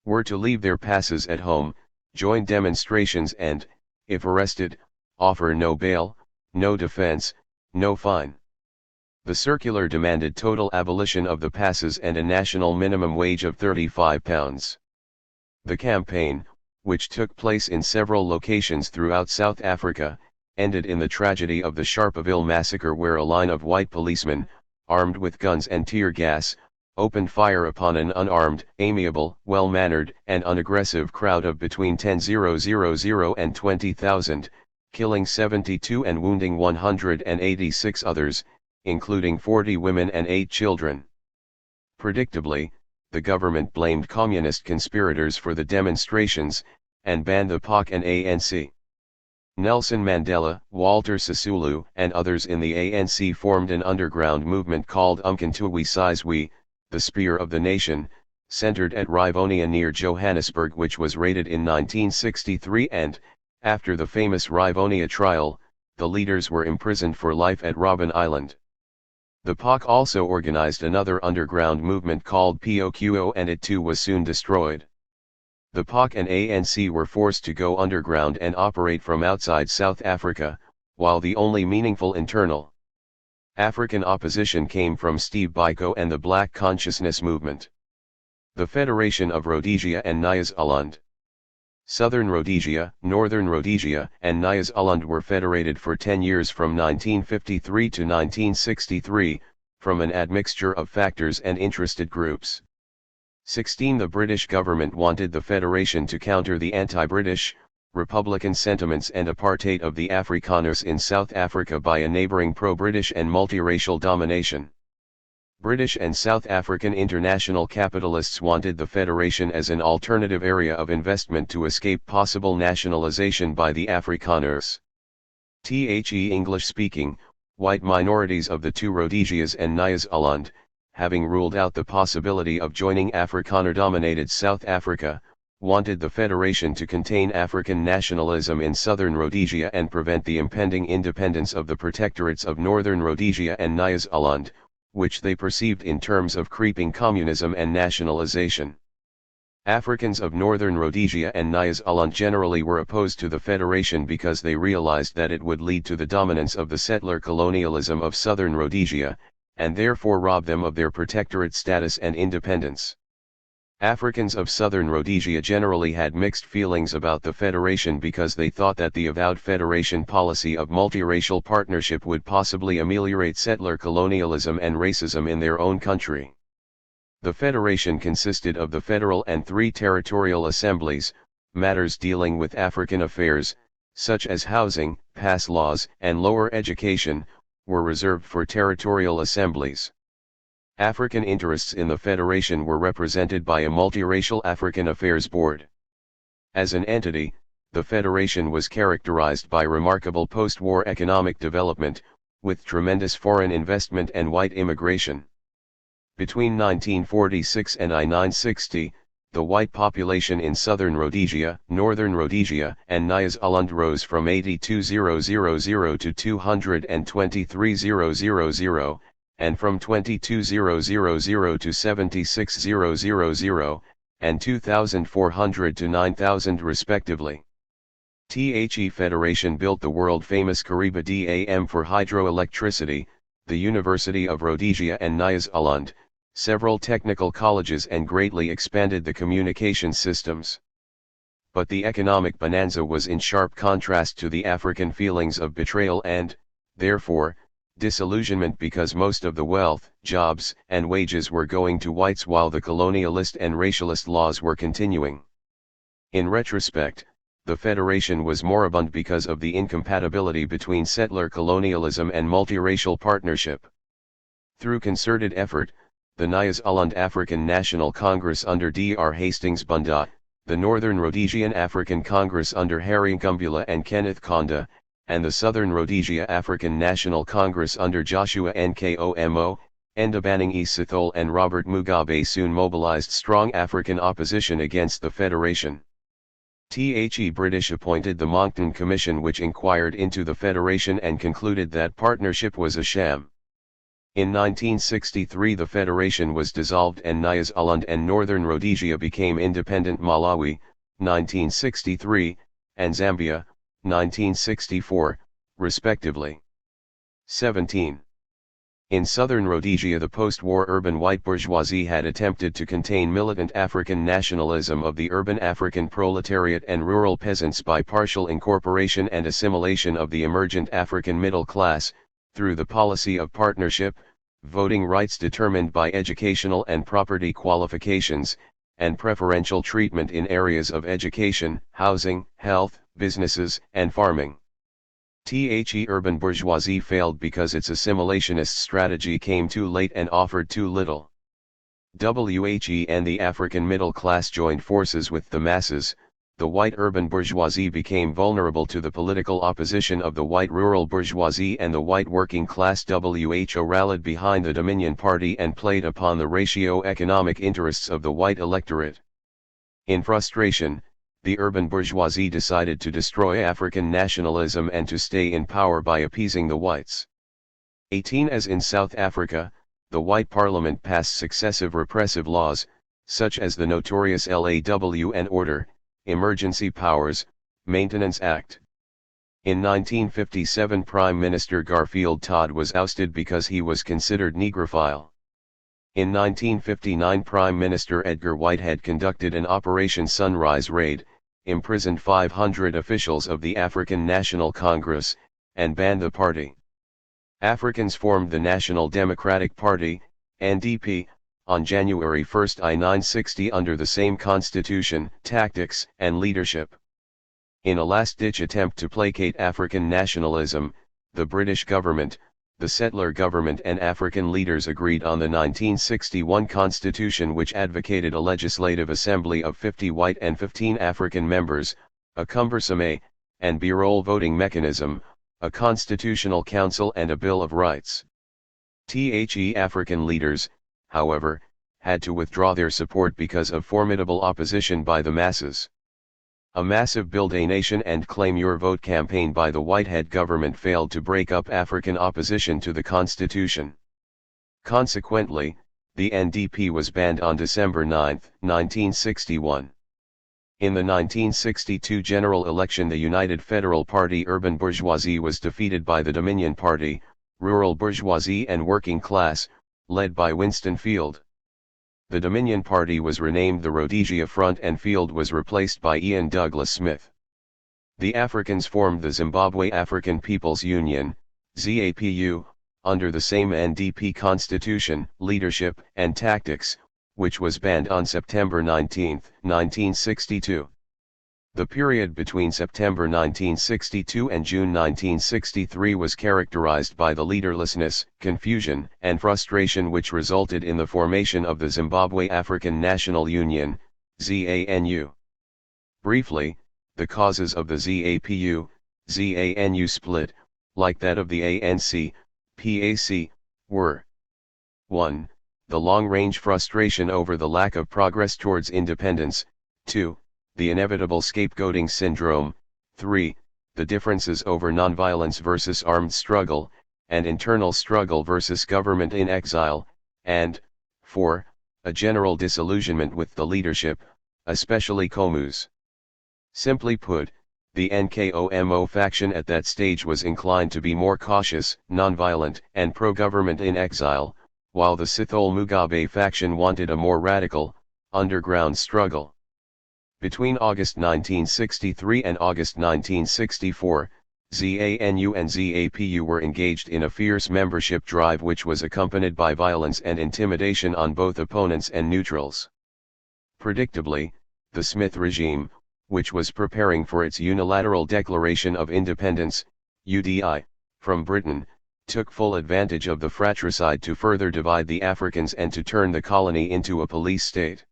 were to leave their passes at home, join demonstrations and, if arrested, offer no bail, no defense, no fine. The circular demanded total abolition of the passes and a national minimum wage of £35. The campaign, which took place in several locations throughout South Africa, ended in the tragedy of the Sharpeville massacre, where a line of white policemen, armed with guns and tear gas, opened fire upon an unarmed, amiable, well-mannered, and unaggressive crowd of between 10,000 and 20,000, killing 72 and wounding 186 others, including 40 women and 8 children. Predictably, the government blamed communist conspirators for the demonstrations, and banned the PAC and ANC. Nelson Mandela, Walter Sisulu, and others in the ANC formed an underground movement called Umkhonto Sizwe, the Spear of the Nation, centered at Rivonia near Johannesburg, which was raided in 1963 and, after the famous Rivonia trial, the leaders were imprisoned for life at Robben Island. The POC also organized another underground movement called POQO, and it too was soon destroyed. The POC and ANC were forced to go underground and operate from outside South Africa, while the only meaningful internal African opposition came from Steve Biko and the Black Consciousness Movement. The Federation of Rhodesia and Nyasaland. Southern Rhodesia, Northern Rhodesia, and Nyasaland were federated for 10 years from 1953 to 1963, from an admixture of factors and interested groups. 16. The British government wanted the federation to counter the anti-British, republican sentiments and apartheid of the Afrikaners in South Africa by a neighbouring pro-British and multiracial domination. British and South African international capitalists wanted the federation as an alternative area of investment to escape possible nationalisation by the Afrikaners. The English-speaking, white minorities of the two Rhodesias and Nyasaland, having ruled out the possibility of joining Afrikaner-dominated South Africa, wanted the federation to contain African nationalism in southern Rhodesia and prevent the impending independence of the protectorates of northern Rhodesia and Nyasaland, which they perceived in terms of creeping communism and nationalization. Africans of northern Rhodesia and Nyasaland generally were opposed to the federation because they realized that it would lead to the dominance of the settler colonialism of southern Rhodesia, and therefore rob them of their protectorate status and independence. Africans of southern Rhodesia generally had mixed feelings about the federation because they thought that the avowed federation policy of multiracial partnership would possibly ameliorate settler colonialism and racism in their own country. The federation consisted of the federal and 3 territorial assemblies. Matters dealing with African affairs, such as housing, pass laws, and lower education, were reserved for territorial assemblies. African interests in the federation were represented by a multiracial African Affairs Board. As an entity, the federation was characterized by remarkable post-war economic development, with tremendous foreign investment and white immigration. Between 1946 and 1960, the white population in southern Rhodesia, northern Rhodesia, and Nyasaland rose from 82,000 to 223,000, and from 22,000 to 76,000, and 2,400 to 9,000 respectively. The Federation built the world-famous Kariba Dam for hydroelectricity, the University of Rhodesia and Nyasaland, several technical colleges, and greatly expanded the communication systems. But the economic bonanza was in sharp contrast to the African feelings of betrayal and, therefore, disillusionment, because most of the wealth, jobs, and wages were going to whites while the colonialist and racialist laws were continuing. In retrospect, the federation was moribund because of the incompatibility between settler colonialism and multiracial partnership. Through concerted effort, the Nyasaland African National Congress under Dr. Hastings Bunda, the Northern Rhodesian African Congress under Harry Ngumbula and Kenneth Kaunda, and the Southern Rhodesia African National Congress under Joshua Nkomo, Ndabaningile Sithole and Robert Mugabe soon mobilized strong African opposition against the federation. The British appointed the Monckton Commission, which inquired into the federation and concluded that partnership was a sham. In 1963 the federation was dissolved and Nyasaland and Northern Rhodesia became independent. Malawi, 1963, and Zambia, 1964, respectively. 17. In southern Rhodesia the post-war urban white bourgeoisie had attempted to contain militant African nationalism of the urban African proletariat and rural peasants by partial incorporation and assimilation of the emergent African middle class, through the policy of partnership, voting rights determined by educational and property qualifications, and preferential treatment in areas of education, housing, health, businesses, and farming. The urban bourgeoisie failed because its assimilationist strategy came too late and offered too little. And the African middle class joined forces with the masses, the white urban bourgeoisie became vulnerable to the political opposition of the white rural bourgeoisie, and the white working class WHO rallied behind the Dominion Party and played upon the ratio-economic interests of the white electorate. In frustration, the urban bourgeoisie decided to destroy African nationalism and to stay in power by appeasing the whites. 18 As in South Africa, the white parliament passed successive repressive laws, such as the notorious Law and Order, Emergency Powers, Maintenance Act. In 1957, Prime Minister Garfield Todd was ousted because he was considered Negrophile. In 1959, Prime Minister Edgar Whitehead conducted an Operation Sunrise raid, imprisoned 500 officials of the African National Congress, and banned the party. Africans formed the National Democratic Party, NDP, on January 1, 1960 under the same constitution, tactics, and leadership. In a last-ditch attempt to placate African nationalism, the British government, the settler government and African leaders agreed on the 1961 constitution, which advocated a legislative assembly of 50 white and 15 African members, a cumbersome A and B roll voting mechanism, a constitutional council and a Bill of Rights. African leaders, however, had to withdraw their support because of formidable opposition by the masses. A massive Build a Nation and Claim Your Vote campaign by the Whitehead government failed to break up African opposition to the Constitution. Consequently, the NDP was banned on December 9, 1961. In the 1962 general election, the United Federal Party urban bourgeoisie was defeated by the Dominion Party, rural bourgeoisie and working class, led by Winston Field. The Dominion Party was renamed the Rhodesia Front and Field was replaced by Ian Douglas Smith. The Africans formed the Zimbabwe African People's Union, ZAPU, under the same NDP constitution, leadership, and tactics, which was banned on September 19, 1962. The period between September 1962 and June 1963 was characterized by the leaderlessness, confusion, and frustration which resulted in the formation of the Zimbabwe African National Union, ZANU. Briefly, the causes of the ZAPU-ZANU split, like that of the ANC-PAC, were: 1. The long-range frustration over the lack of progress towards independence, 2. The inevitable scapegoating syndrome, 3. The differences over nonviolence versus armed struggle, and internal struggle versus government in exile, and 4. A general disillusionment with the leadership, especially Comu's. Simply put, the NKOMO faction at that stage was inclined to be more cautious, nonviolent, and pro-government in exile, while the Sithole Mugabe faction wanted a more radical, underground struggle. Between August 1963 and August 1964, ZANU and ZAPU were engaged in a fierce membership drive which was accompanied by violence and intimidation on both opponents and neutrals. Predictably, the Smith regime, which was preparing for its unilateral declaration of independence, UDI, from Britain, took full advantage of the fratricide to further divide the Africans and to turn the colony into a police state.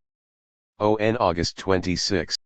On August 26,